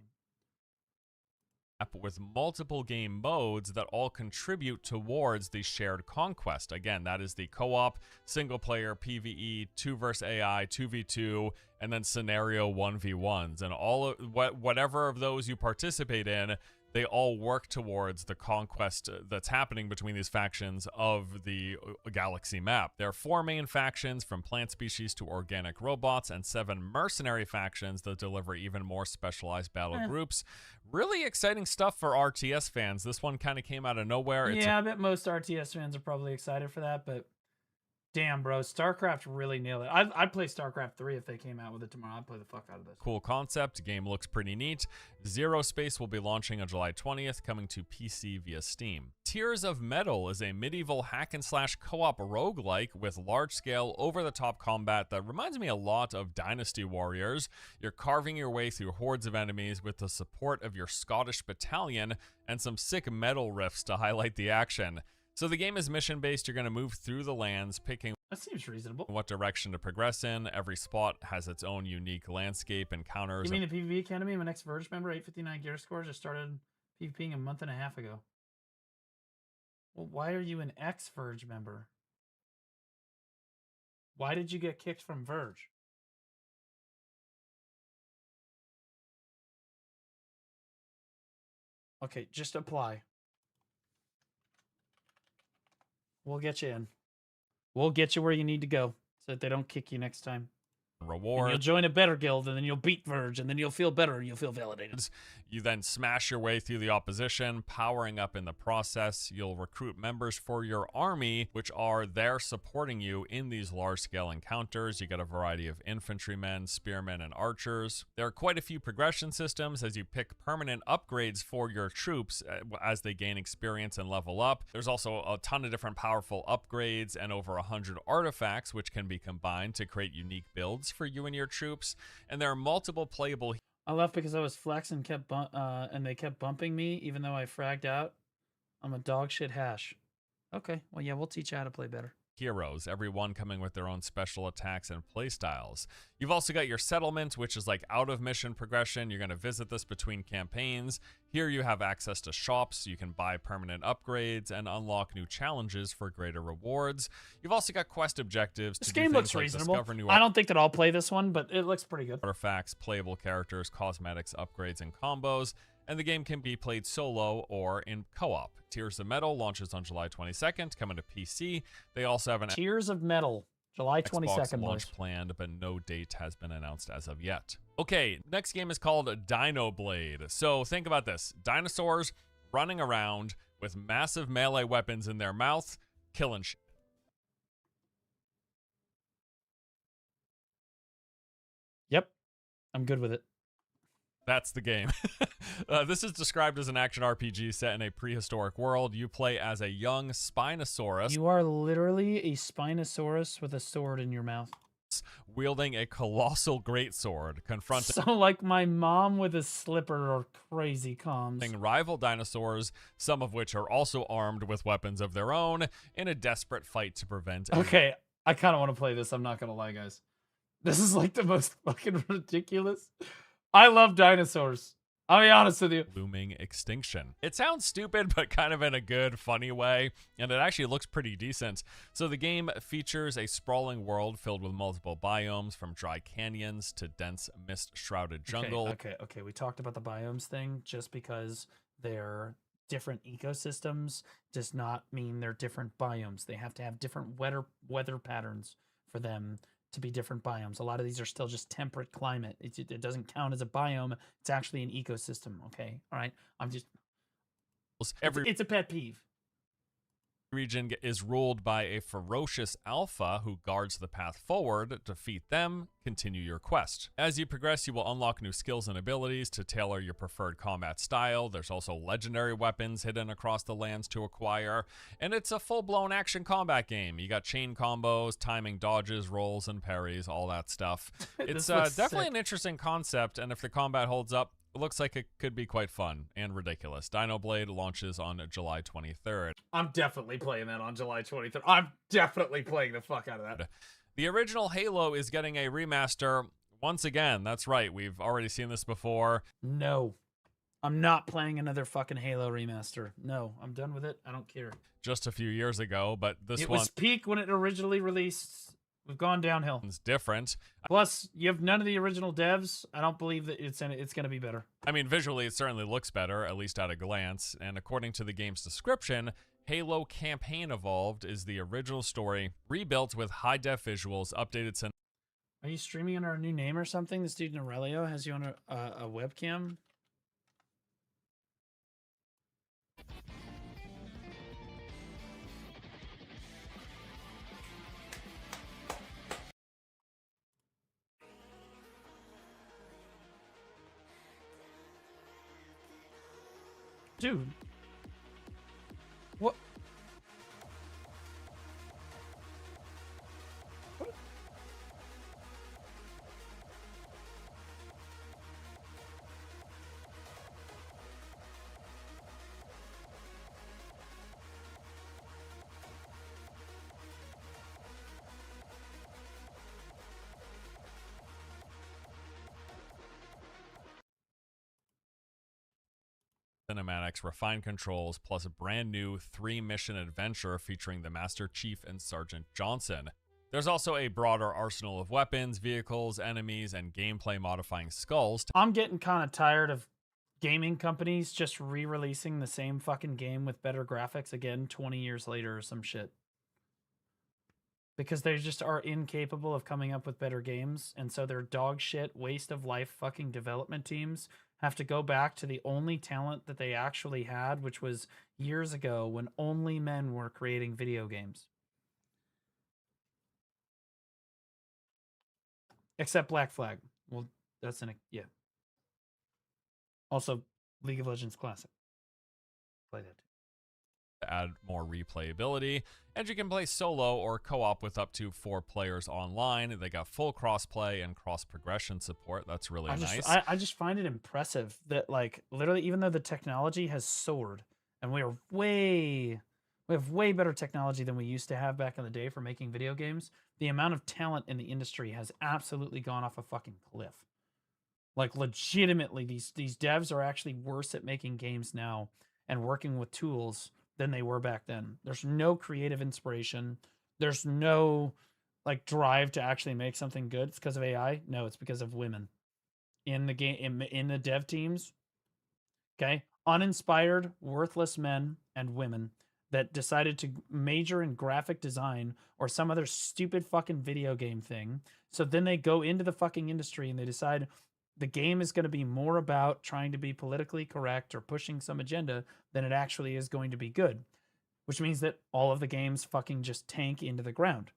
With multiple game modes that all contribute towards the shared conquest. Again, that is the co-op, single-player, PvE, 2 vs AI, 2v2, and then scenario 1v1s. And all of whatever of those you participate in, they all work towards the conquest that's happening between these factions of the galaxy map. There are 4 main factions, from plant species to organic robots, and 7 mercenary factions that deliver even more specialized battle groups. Really exciting stuff for RTS fans. This one kind of came out of nowhere. Yeah, I bet most RTS fans are probably excited for that, but damn, bro, StarCraft really nailed it. I'd play StarCraft 3 if they came out with it tomorrow. I'd play the fuck out of this. Cool concept. Game looks pretty neat. Zero Space will be launching on July 20th, coming to PC via Steam. Tears of Metal is a medieval hack-and-slash co-op roguelike with large-scale, over-the-top combat that reminds me a lot of Dynasty Warriors. You're carving your way through hordes of enemies with the support of your Scottish battalion and some sick metal riffs to highlight the action. So the game is mission-based. You're going to move through the lands, picking that seems reasonable. What direction to progress in. Every spot has its own unique landscape, encounters. You mean the PvP Academy? I'm an ex-Verge member, 859 gear score, just started PvPing a month and a half ago. Well, why are you an ex-Verge member? Why did you get kicked from Verge? Okay, just apply. We'll get you in. We'll get you where you need to go so that they don't kick you next time. Reward. And you'll join a better guild, and then you'll beat Verge, and then you'll feel better, and you'll feel validated. You then smash your way through the opposition, powering up in the process. You'll recruit members for your army, which are there supporting you in these large-scale encounters. You get a variety of infantrymen, spearmen, and archers. There are quite a few progression systems as you pick permanent upgrades for your troops as they gain experience and level up. There's also a ton of different powerful upgrades and over 100 artifacts, which can be combined to create unique builds for you and your troops. And there are multiple playable. I left because I was flex and and they kept bumping me even though I fragged out. I'm a dog shit hash. Okay, well yeah, we'll teach you how to play better. Heroes, everyone coming with their own special attacks and playstyles. You've also got your settlement, which is like out of mission progression. You're going to visit this between campaigns. Here you have access to shops. You can buy permanent upgrades and unlock new challenges for greater rewards. You've also got quest objectives. This game looks reasonable. I don't think that I'll play this one, but it looks pretty good. Artifacts, playable characters, cosmetics, upgrades, and combos. And the game can be played solo or in co-op. Tears of Metal launches on July 22nd, coming to PC. They also have an Tears of Metal, July 22nd Xbox launch planned, but no date has been announced as of yet. Okay, next game is called Dino Blade. So think about this. Dinosaurs running around with massive melee weapons in their mouth, killing shit. Yep, I'm good with it. That's the game. This is described as an action RPG set in a prehistoric world. You play as a young Spinosaurus. You are literally a Spinosaurus with a sword in your mouth. Wielding a colossal greatsword, confronting So like my mom with a slipper or crazy comms. rival dinosaurs, some of which are also armed with weapons of their own, in a desperate fight to prevent. Okay, I kind of want to play this. I'm not going to lie, guys. This is like the most fucking ridiculous. I love dinosaurs. I'll be honest with you. Looming extinction. It sounds stupid, but kind of in a good, funny way, and it actually looks pretty decent. So the game features a sprawling world filled with multiple biomes, from dry canyons to dense mist-shrouded jungle. Okay. We talked about the biomes thing. Just because they're different ecosystems does not mean they're different biomes. They have to have different weather patterns for them to be different biomes. A lot of these are still just temperate climate. It doesn't count as a biome. It's actually an ecosystem. Okay, all right. It's a pet peeve. Region is ruled by a ferocious alpha who guards the path forward. Defeat them, continue your quest. As you progress, you will unlock new skills and abilities to tailor your preferred combat style. There's also legendary weapons hidden across the lands to acquire, and it's a full-blown action combat game. You got chain combos, timing dodges, rolls, and parries, all that stuff. It's definitely an interesting concept, and if the combat holds up, it looks like it could be quite fun and ridiculous. Dino Blade launches on July 23rd. I'm definitely playing that on July 23rd. I'm definitely playing the fuck out of that. The original Halo is getting a remaster once again. That's right. We've already seen this before. No. I'm not playing another fucking Halo remaster. No, I'm done with it. I don't care. Just a few years ago, but this one... It was peak when it originally released. We've gone downhill. It's different. Plus, you have none of the original devs. I don't believe that it's going to be better. I mean, visually, it certainly looks better, at least at a glance. And according to the game's description, Halo Campaign Evolved is the original story, rebuilt with high-def visuals, updated. Are you streaming under a new name or something? This dude Norelio has you on a webcam? Dude. What? Cinematics, refined controls, plus a brand new 3-mission adventure featuring the Master Chief and Sergeant Johnson. There's also a broader arsenal of weapons, vehicles, enemies, and gameplay modifying skulls. I'm getting kind of tired of gaming companies just re-releasing the same fucking game with better graphics again 20 years later or some shit. Because they just are incapable of coming up with better games, and so their dog shit, waste of life fucking development teams have to go back to the only talent that they actually had, which was years ago when only men were creating video games. Except Black Flag. Well, that's yeah. Also, League of Legends Classic. Play that too. To add more replayability, and you can play solo or co-op with up to 4 players online. They got full cross-play and cross-progression support. That's really nice. I just find it impressive that, like, literally, even though the technology has soared, and we have way better technology than we used to have back in the day for making video games, the amount of talent in the industry has absolutely gone off a fucking cliff. Like, legitimately, these devs are actually worse at making games now and working with tools than they were back then. There's no creative inspiration. There's no like drive to actually make something good. It's because of AI. No, it's because of women in the game, in the dev teams. Okay. Uninspired, worthless men and women that decided to major in graphic design or some other stupid fucking video game thing. So then they go into the fucking industry and they decide the game is going to be more about trying to be politically correct or pushing some agenda than it actually is going to be good, which means that all of the games fucking just tank into the ground,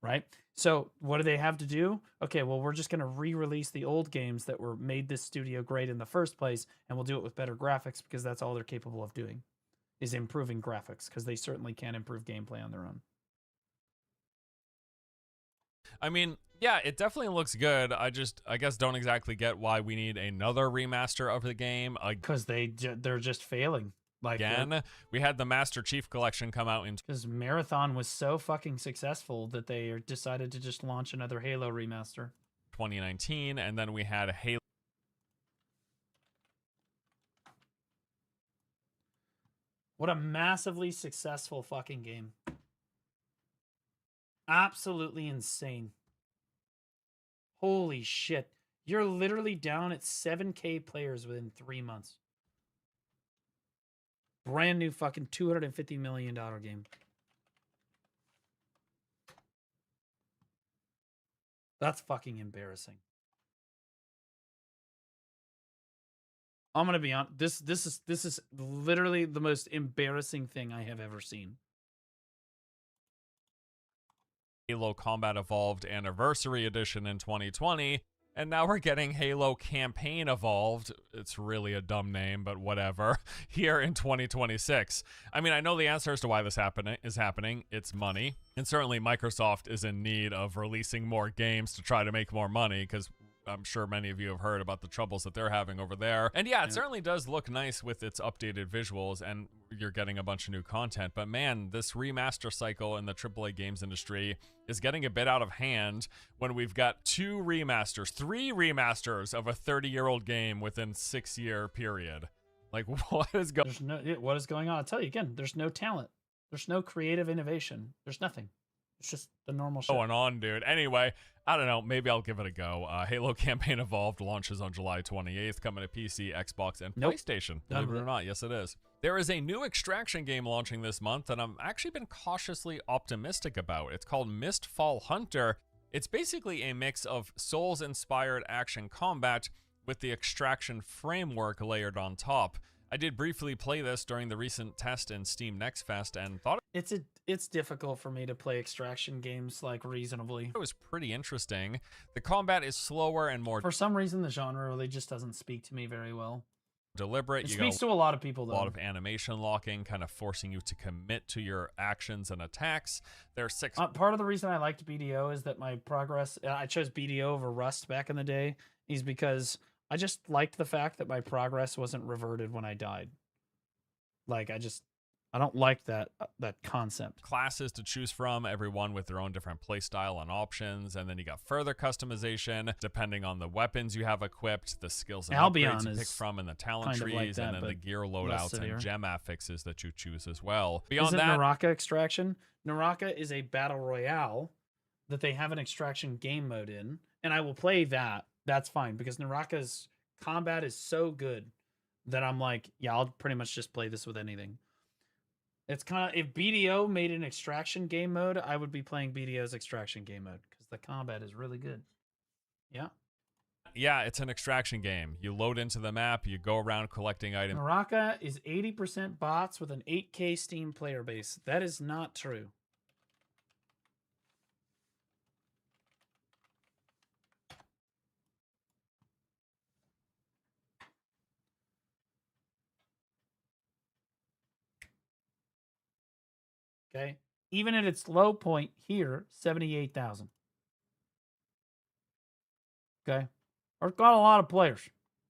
right? So what do they have to do? Okay, well, we're just going to re-release the old games that were made this studio great in the first place, and we'll do it with better graphics because that's all they're capable of doing, is improving graphics, because they certainly can't improve gameplay on their own. I mean, yeah, it definitely looks good. I guess don't exactly get why we need another remaster of the game. Because they're just failing. Like again, we had the Master Chief Collection come out in... Because Marathon was so fucking successful that they decided to just launch another Halo remaster. 2019, and then we had Halo... What a massively successful fucking game. Absolutely insane. Holy shit. You're literally down at 7K players within 3 months. Brand new fucking $250 million game. That's fucking embarrassing. I'm gonna be honest. This is literally the most embarrassing thing I have ever seen. Halo Combat Evolved Anniversary Edition in 2020, and now we're getting Halo Campaign Evolved, it's really a dumb name, but whatever, here in 2026. I mean, I know the answer as to why this is happening. It's money. And certainly Microsoft is in need of releasing more games to try to make more money, because I'm sure many of you have heard about the troubles that they're having over there. And yeah, it certainly does look nice with its updated visuals, and you're getting a bunch of new content. But man, this remaster cycle in the AAA games industry is getting a bit out of hand when we've got 3 remasters of a 30-year-old game within 6-year period. Like, what is going on? I'll tell you again, there's no talent. There's no creative innovation. There's nothing. It's just the normal shit. Going on, dude. Anyway, I don't know. Maybe I'll give it a go. Halo Campaign Evolved launches on July 28th, coming to PC, Xbox, and PlayStation. Believe it or not, yes, it is. There is a new extraction game launching this month that I'm actually been cautiously optimistic about. It's called Mistfall Hunter. It's basically a mix of Souls-inspired action combat with the extraction framework layered on top. I did briefly play this during the recent test in Steam Next Fest and thought it's difficult for me to play extraction games like reasonably. It was pretty interesting. The combat is slower and more For some reason, the genre really just doesn't speak to me very well. deliberate. It You speaks got to a lot of people, though. A lot of animation locking, kind of forcing you to commit to your actions and attacks. There are 6. Part of the reason I liked BDO is that my progress. I chose BDO over Rust back in the day. Is because I just liked the fact that my progress wasn't reverted when I died. Like I don't like that concept. Classes to choose from, everyone with their own different playstyle and options, and then you got further customization depending on the weapons you have equipped, the skills and upgrades you pick from, and the talent kind of trees, like that, and then the gear loadouts and gem affixes that you choose as well. Beyond that, Naraka Extraction. Naraka is a battle royale that they have an extraction game mode in, and I will play that. That's fine because Naraka's combat is so good that I'm like, yeah, I'll pretty much just play this with anything. It's kind of, if BDO made an extraction game mode, I would be playing BDO's extraction game mode because the combat is really good. Yeah. Yeah, it's an extraction game. You load into the map, you go around collecting items. Naraka is 80% bots with an 8K Steam player base. That is not true. Okay. Even at its low point here, 78,000. Okay. It's got a lot of players.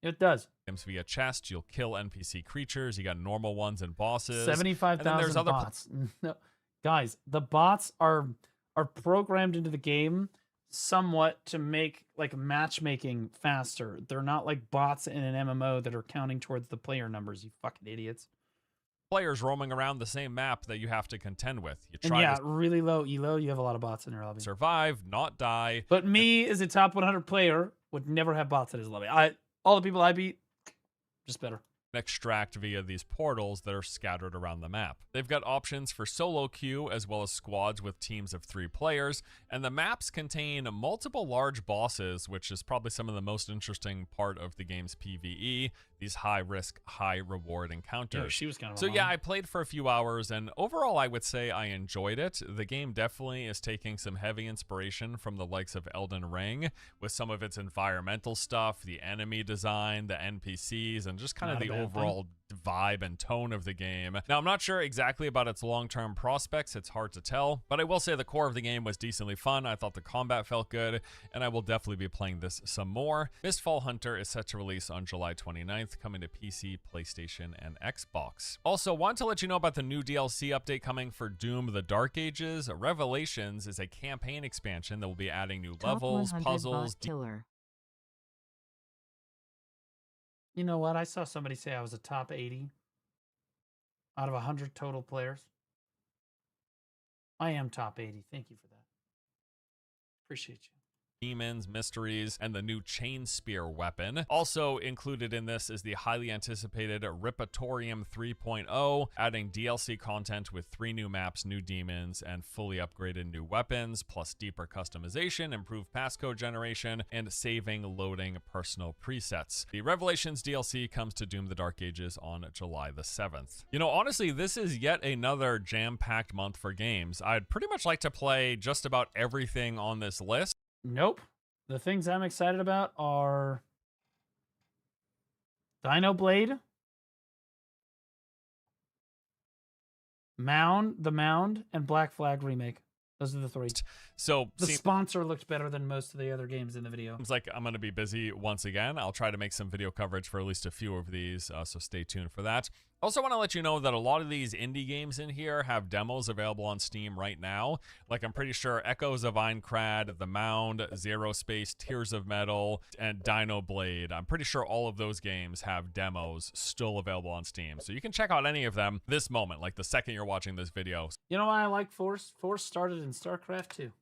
It does. Via chest, you'll kill NPC creatures. You got normal ones and bosses. 75,000 bots. No, guys, the bots are programmed into the game somewhat to make like matchmaking faster. They're not like bots in an MMO that are counting towards the player numbers, you fucking idiots. Players roaming around the same map that you have to contend with. You try to really low elo, you have a lot of bots in your lobby. Survive, not die. But me as a top 100 player would never have bots in his lobby. All the people I beat, just better. Extract via these portals that are scattered around the map. They've got options for solo queue as well as squads with teams of 3 players, and the maps contain multiple large bosses, which is probably some of the most interesting part of the game's PvE, these high risk, high reward encounters. Yeah, she was kind of so yeah, I played for a few hours, and overall I would say I enjoyed it. The game definitely is taking some heavy inspiration from the likes of Elden Ring, with some of its environmental stuff, the enemy design, the NPCs, and just kind of the overall vibe and tone of the game. Now, I'm not sure exactly about its long-term prospects. It's hard to tell, but I will say the core of the game was decently fun. I thought the combat felt good, and I will definitely be playing this some more. Mistfall Hunter is set to release on July 29th, coming to PC, PlayStation, and Xbox. Also, want to let you know about the new DLC update coming for Doom: The Dark Ages. Revelations is a campaign expansion that will be adding new levels, puzzles, You know what? I saw somebody say I was a top 80 out of 100 total players. I am top 80. Thank you for that. Appreciate you. Demons, mysteries, and the new chain spear weapon. Also included in this is the highly anticipated Ripatorium 3.0, adding DLC content with 3 new maps, new demons, and fully upgraded new weapons, plus deeper customization, improved passcode generation, and saving loading personal presets. The Revelations DLC comes to Doom: The Dark Ages on July the 7th. You know, honestly, this is yet another jam-packed month for games. I'd pretty much like to play just about everything on this list. Nope. The things I'm excited about are Dino Blade, The Mound, and Black Flag Remake. Those are the 3. So the sponsor looked better than most of the other games in the video. Seems like I'm going to be busy once again. I'll try to make some video coverage for at least a few of these, so stay tuned for that. Also want to let you know that a lot of these indie games in here have demos available on Steam right now. Like I'm pretty sure Echoes of Aincrad, The Mound, Zero Space, Tears of Metal, and Dino Blade. I'm pretty sure all of those games have demos still available on Steam. So you can check out any of them this moment, like the second you're watching this video. You know why I like Force? Force started in StarCraft 2.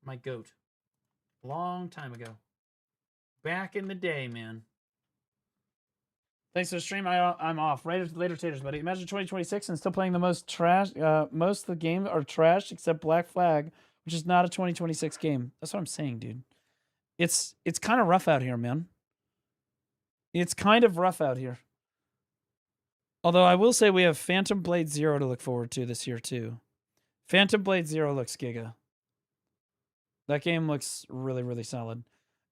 My goat. Long time ago. Back in the day, man. Thanks for the stream. I'm off. Later taters, buddy. Imagine 2026 and still playing the most trash. Most of the game are trash except Black Flag, which is not a 2026 game. That's what I'm saying, dude. It's kind of rough out here, man. It's kind of rough out here. Although I will say we have Phantom Blade Zero to look forward to this year too. Phantom Blade Zero looks giga. That game looks really, really solid.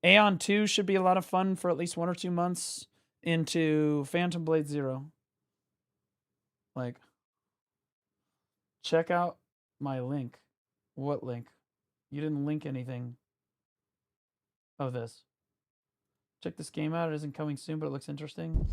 Aeon 2 should be a lot of fun for at least 1 or 2 months into Phantom Blade Zero. Like, check out my link. What link? You didn't link anything. Oh, this. Check this game out. It isn't coming soon, but it looks interesting.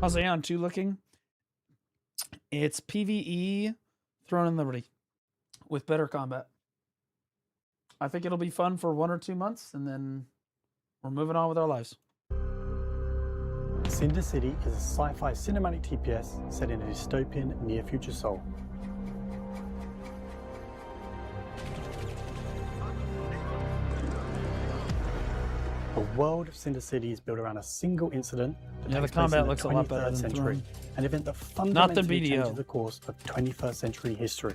How's Aeon 2 looking? It's PvE Throne and Liberty with better combat. I think it'll be fun for 1 or 2 months, and then we're moving on with our lives. Cinder City is a sci-fi cinematic TPS set in a dystopian near-future Seoul. The world of Cinder City is built around a single incident that Yeah, the takes place combat in the looks a lot 23rd better than century, Throne. an event that Not the fundamentally BDO. changes the course of 21st century history.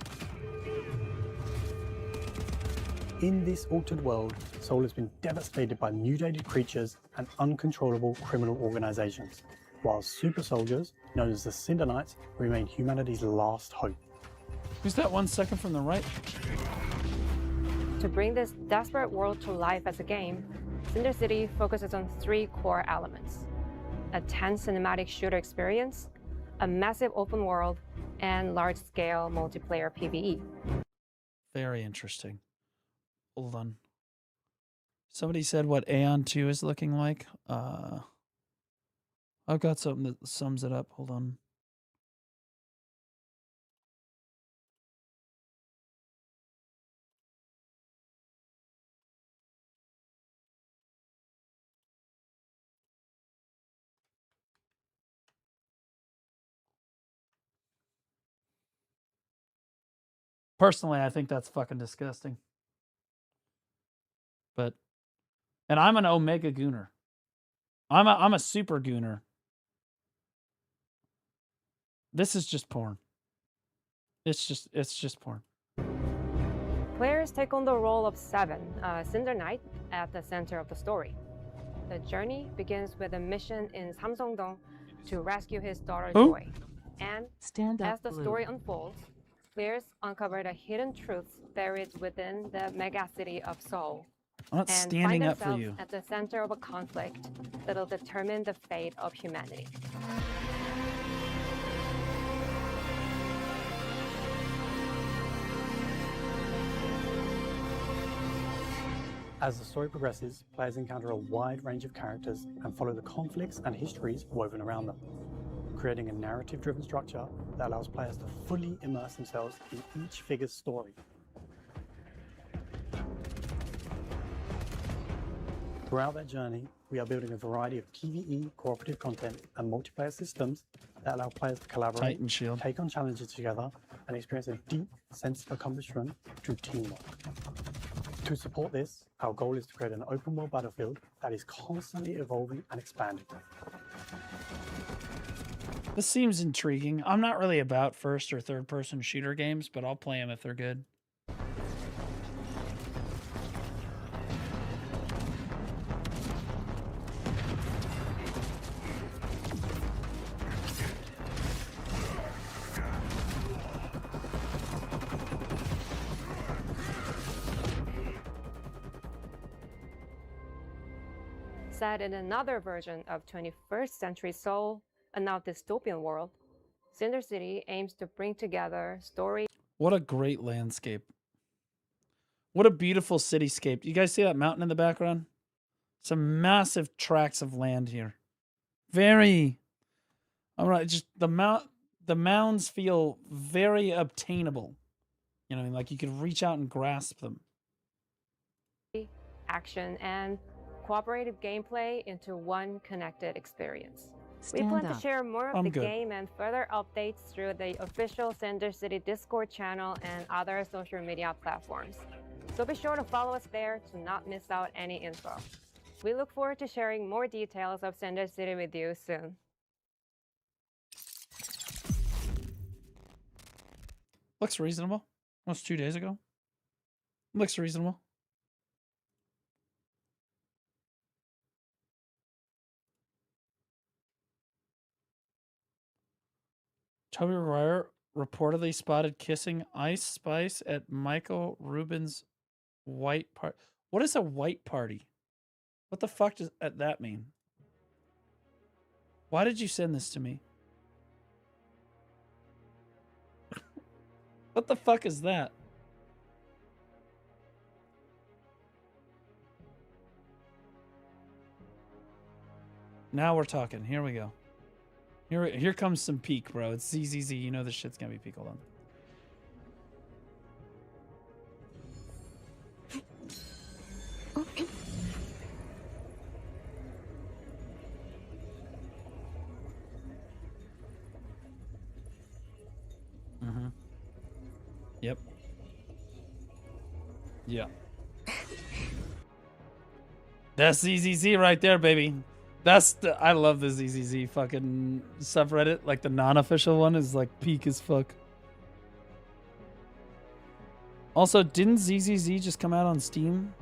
In this altered world, Seoul has been devastated by mutated creatures and uncontrollable criminal organizations, while super soldiers, known as the Cinder Knights, remain humanity's last hope. Who's that 1 second from the right? To bring this desperate world to life as a game, Cinder City focuses on 3 core elements: a tense cinematic shooter experience, a massive open world, and large-scale multiplayer PvE. Very interesting. Hold on. Somebody said what Aeon 2 is looking like. I've got something that sums it up. Hold on. Personally, I think that's fucking disgusting. But, and I'm an Omega Gooner. I'm a super Gooner. This is just porn. It's just porn. Players take on the role of Seven, a Cinder Knight, at the center of the story. The journey begins with a mission in Samsungdong to rescue his daughter Joy. And as the story unfolds, players uncover the hidden truths buried within the megacity of Seoul. I'm not and standing find up for themselves you. at the center of a conflict that'll determine the fate of humanity. As the story progresses, players encounter a wide range of characters and follow the conflicts and histories woven around them, creating a narrative-driven structure that allows players to fully immerse themselves in each figure's story. Throughout that journey, we are building a variety of PvE, cooperative content, and multiplayer systems that allow players to collaborate, Titan Shield. take on challenges together, and experience a deep sense of accomplishment through teamwork. To support this, our goal is to create an open world battlefield that is constantly evolving and expanding. This seems intriguing. I'm not really about first or third person shooter games, but I'll play them if they're good. Set in another version of 21st century Seoul, a now dystopian world, Cinder City aims to bring together story. What a great landscape. What a beautiful cityscape. You guys see that mountain in the background? Some massive tracts of land here. Very, all right, just the mounds feel very obtainable. You know, like you could reach out and grasp them. Action and cooperative gameplay into one connected experience. We Stand plan up. to share more of I'm the good. game and further updates through the official Cinder City Discord channel and other social media platforms. So be sure to follow us there to not miss out any info. We look forward to sharing more details of Cinder City with you soon. Looks reasonable. That was 2 days ago. Looks reasonable. Toby Maguire reportedly spotted kissing Ice Spice at Michael Rubin's white party. What is a white party? What the fuck does that mean? Why did you send this to me? What the fuck is that? Now we're talking. Here we go. Here comes some peak, bro. It's ZZZ. You know this shit's gonna be peak. Hold on. Mm-hmm. Yep. Yeah. That's ZZZ right there, baby. That's the, I love the ZZZ fucking subreddit. Like the non-official one is like peak as fuck. Also, didn't ZZZ just come out on Steam?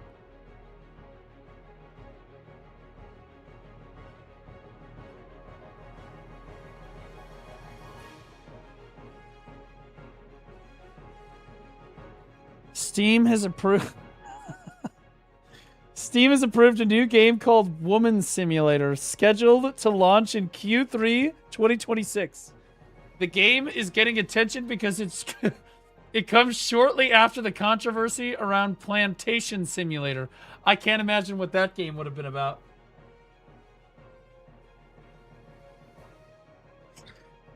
Steam has approved a new game called Woman Simulator, scheduled to launch in Q3 2026. The game is getting attention because it comes shortly after the controversy around Plantation Simulator. I can't imagine what that game would have been about.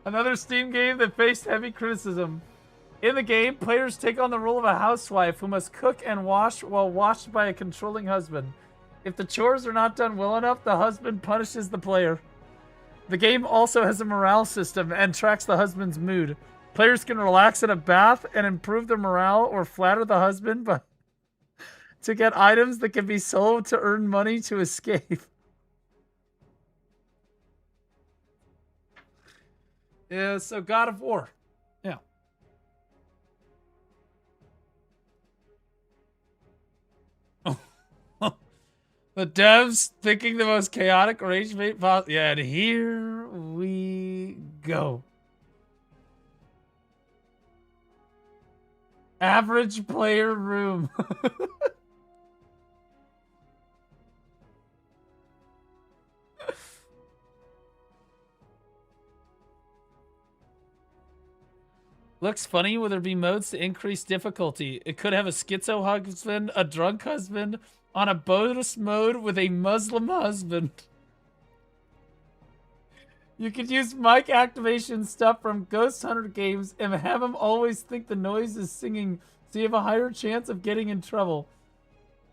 Another Steam game that faced heavy criticism. In the game, players take on the role of a housewife who must cook and wash while watched by a controlling husband. If the chores are not done well enough, the husband punishes the player. The game also has a morale system and tracks the husband's mood. Players can relax in a bath and improve their morale or flatter the husband to get items that can be sold to earn money to escape. Yeah, so God of War. Yeah. The devs thinking the most chaotic rage bait possible. Yeah, and here we go. Average player room. Looks funny. Will there be modes to increase difficulty? It could have a schizo husband, a drunk husband, on a bonus mode with a Muslim husband. You could use mic activation stuff from Ghost Hunter games and have him always think the noise is singing, so you have a higher chance of getting in trouble.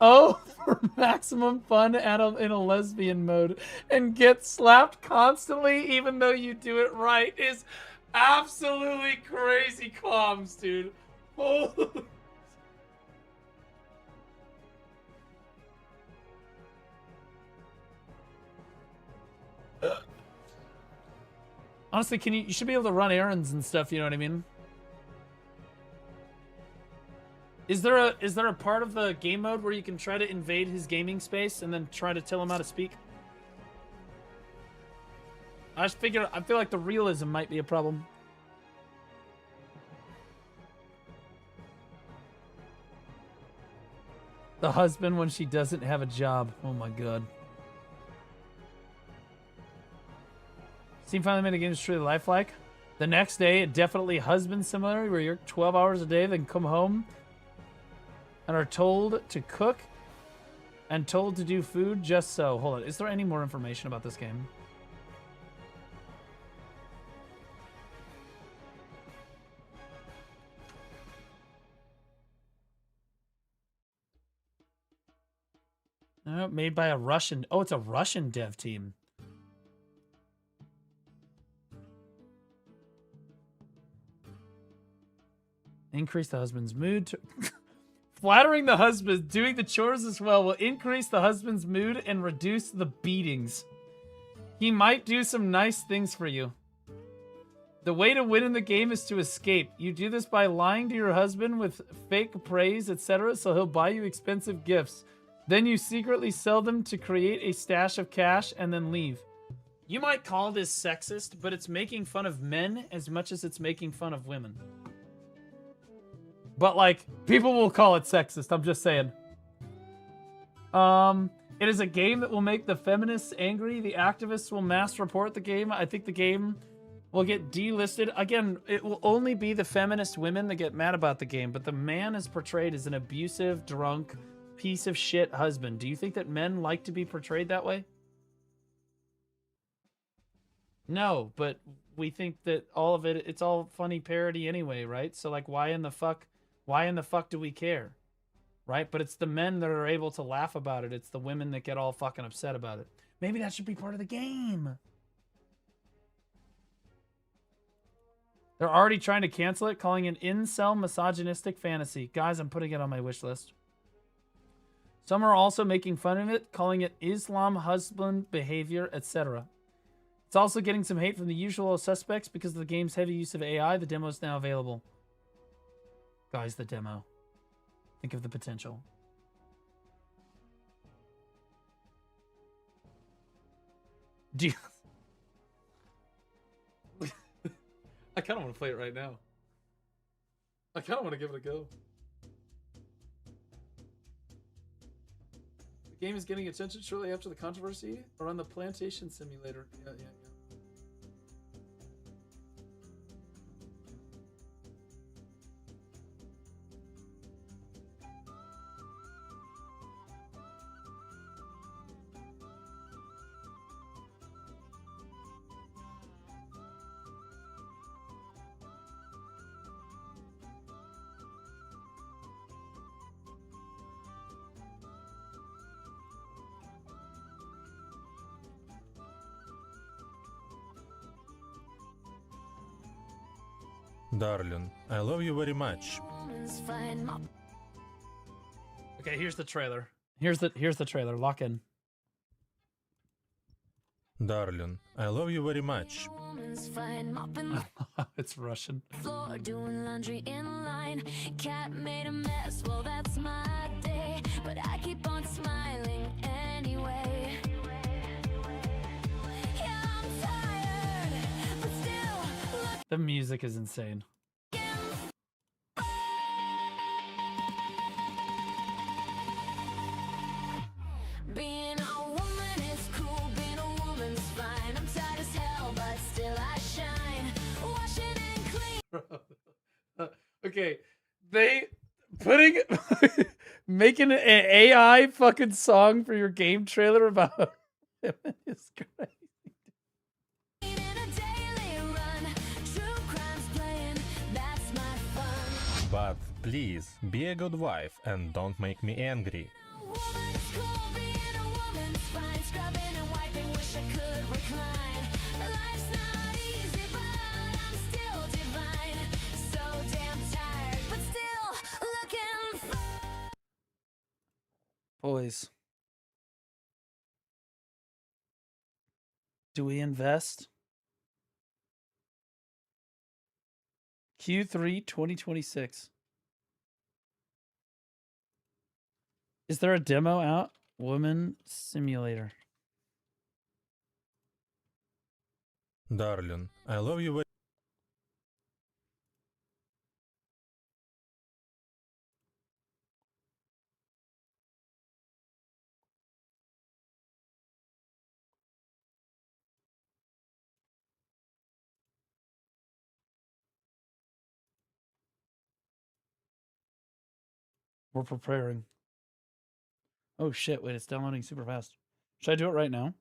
Oh, for maximum fun in a lesbian mode and get slapped constantly even though you do it right is absolutely crazy comms, dude. Oh. Honestly, you should be able to run errands and stuff, you know what I mean? Is there a part of the game mode where you can try to invade his gaming space and then try to tell him how to speak? I feel like the realism might be a problem. The husband when she doesn't have a job. Oh my god. Steam finally made a game that's truly lifelike. The next day, it definitely husband similar, where you're 12 hours a day, then come home and are told to cook and told to do food just so. Hold on, is there any more information about this game? Made by a Russian. Oh, it's a Russian dev team. Increase the husband's mood. Flattering the husband, doing the chores as well will increase the husband's mood and reduce the beatings. He might do some nice things for you. The way to win in the game is to escape. You do this by lying to your husband with fake praise, etc., so he'll buy you expensive gifts. Then you secretly sell them to create a stash of cash and then leave. You might call this sexist, but it's making fun of men as much as it's making fun of women. But, like, people will call it sexist, I'm just saying. It is a game that will make the feminists angry. The activists will mass report the game. I think the game will get delisted. Again, it will only be the feminist women that get mad about the game, but the man is portrayed as an abusive, drunk, piece of shit husband. Do you think that men like to be portrayed that way? No, but we think that all of it, it's all funny parody anyway, right? So, like, why in the fuck do we care? Right? But it's the men that are able to laugh about it. It's the women that get all fucking upset about it. Maybe that should be part of the game. They're already trying to cancel it, calling it incel misogynistic fantasy. Guys, I'm putting it on my wish list. Some are also making fun of it, calling it Islam husband behavior, etc. It's also getting some hate from the usual suspects because of the game's heavy use of AI. The demo is now available. Guys, the demo. Think of the potential. Do you... I kind of want to play it right now. I kind of want to give it a go. The game is getting attention shortly after the controversy around the plantation simulator. Yeah. Darling, I love you very much. Okay, here's the trailer. Here's the trailer. Lock in. Darling, I love you very much. It's Russian. Floor doing laundry in line. Cat made a mess. Well, that's my day, but I keep on smiling anyway. Yeah, I'm tired, but still look. The music is insane. Being a woman is cool, being a woman's fine. I'm tired as hell, but still I shine. Washing and clean. Okay, they putting making an AI fucking song for your game trailer about women is great. But please, be a good wife and don't make me angry. Boys, do we invest? Q3 2026. Is there a demo out? Woman Simulator. Darling, I love you very We're preparing. Oh shit, wait, it's downloading super fast. Should I do it right now?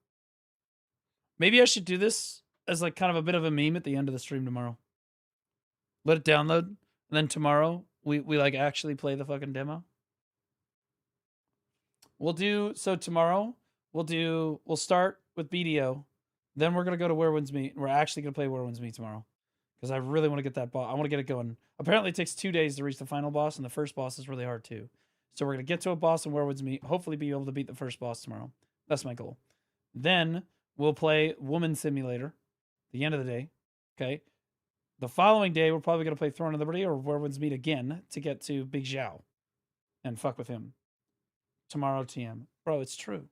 Maybe I should do this as like kind of a bit of a meme at the end of the stream tomorrow. Let it download, and then tomorrow we like actually play the fucking demo. Tomorrow we'll start with BDO, then we're gonna go to Where Winds Meet, and we're actually gonna play Where Winds Meet tomorrow. Because I really want to get that boss. I want to get it going. Apparently it takes 2 days to reach the final boss, and the first boss is really hard too. So we're gonna get to a boss in Where Winds Meet, hopefully be able to beat the first boss tomorrow. That's my goal. Then we'll play Woman Simulator at the end of the day. Okay. The following day, we're probably going to play Throne of Liberty or Where Winds Meet again to get to Big Zhao and fuck with him. Tomorrow, TM. Bro, it's true.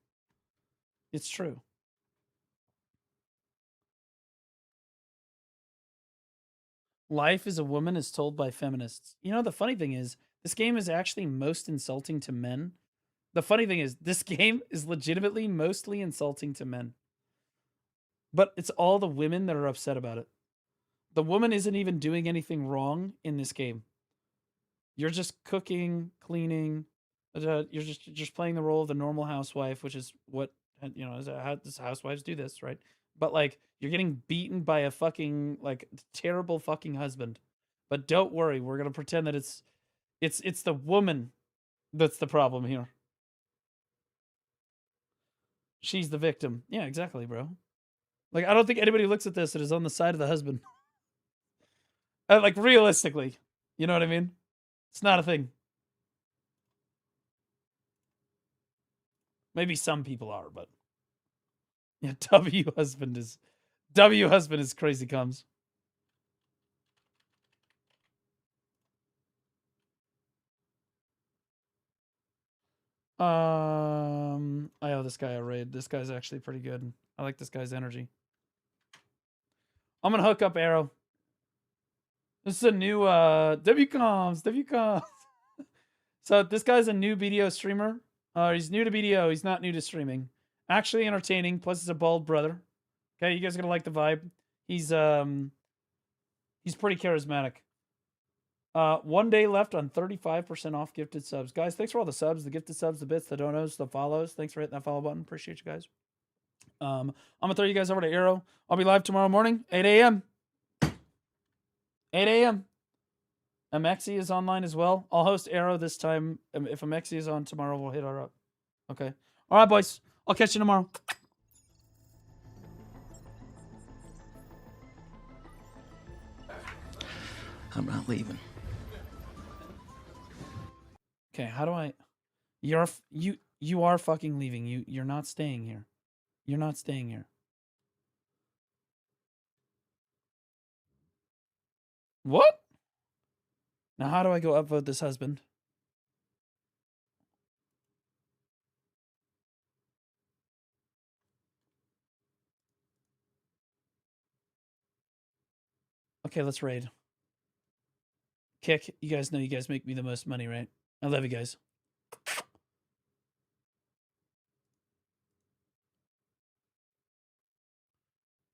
It's true. Life as a woman is told by feminists. You know, the funny thing is, this game is actually most insulting to men. The funny thing is, this game is legitimately mostly insulting to men. But it's all the women that are upset about it. The woman isn't even doing anything wrong in this game. You're just cooking, cleaning. You're just playing the role of the normal housewife, which is what, you know, housewives do this, right? But like, you're getting beaten by a fucking like terrible fucking husband. But don't worry, we're gonna pretend that it's the woman that's the problem here. She's the victim. Yeah, exactly, bro. Like, I don't think anybody looks at this and is on the side of the husband. Like, realistically. You know what I mean? It's not a thing. Maybe some people are, but... Yeah, W husband is crazy comes. I owe this guy a raid. This guy's actually pretty good. I like this guy's energy. I'm gonna hook up Arrow. This is a new WComs. So this guy's a new BDO streamer. He's new to BDO. He's not new to streaming. Actually entertaining. Plus, he's a bald brother. Okay, you guys are gonna like the vibe. He's pretty charismatic. 1 day left on 35% off gifted subs. Guys, thanks for all the subs, the gifted subs, the bits, the donos, the follows. Thanks for hitting that follow button. Appreciate you guys. I'm gonna throw you guys over to Arrow. I'll be live tomorrow morning, 8 a.m. 8 a.m. Amexi is online as well. I'll host Arrow this time. If Amexi is on tomorrow, we'll hit her up. Okay. All right, boys. I'll catch you tomorrow. I'm not leaving. Okay, how do I... You are fucking leaving. You're not staying here. You're not staying here. What? Now how do I go upvote this husband? Okay, let's raid. Kick, you guys know you guys make me the most money, right? I love you guys.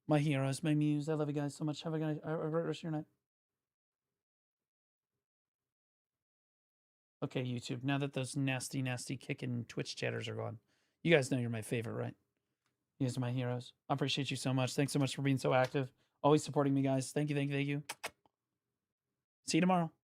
My heroes, my muse. I love you guys so much. Have a great rest of your night. Okay, YouTube. Now that those nasty, nasty kicking Twitch chatters are gone, you guys know you're my favorite, right? You guys are my heroes. I appreciate you so much. Thanks so much for being so active. Always supporting me, guys. Thank you, thank you, thank you. See you tomorrow.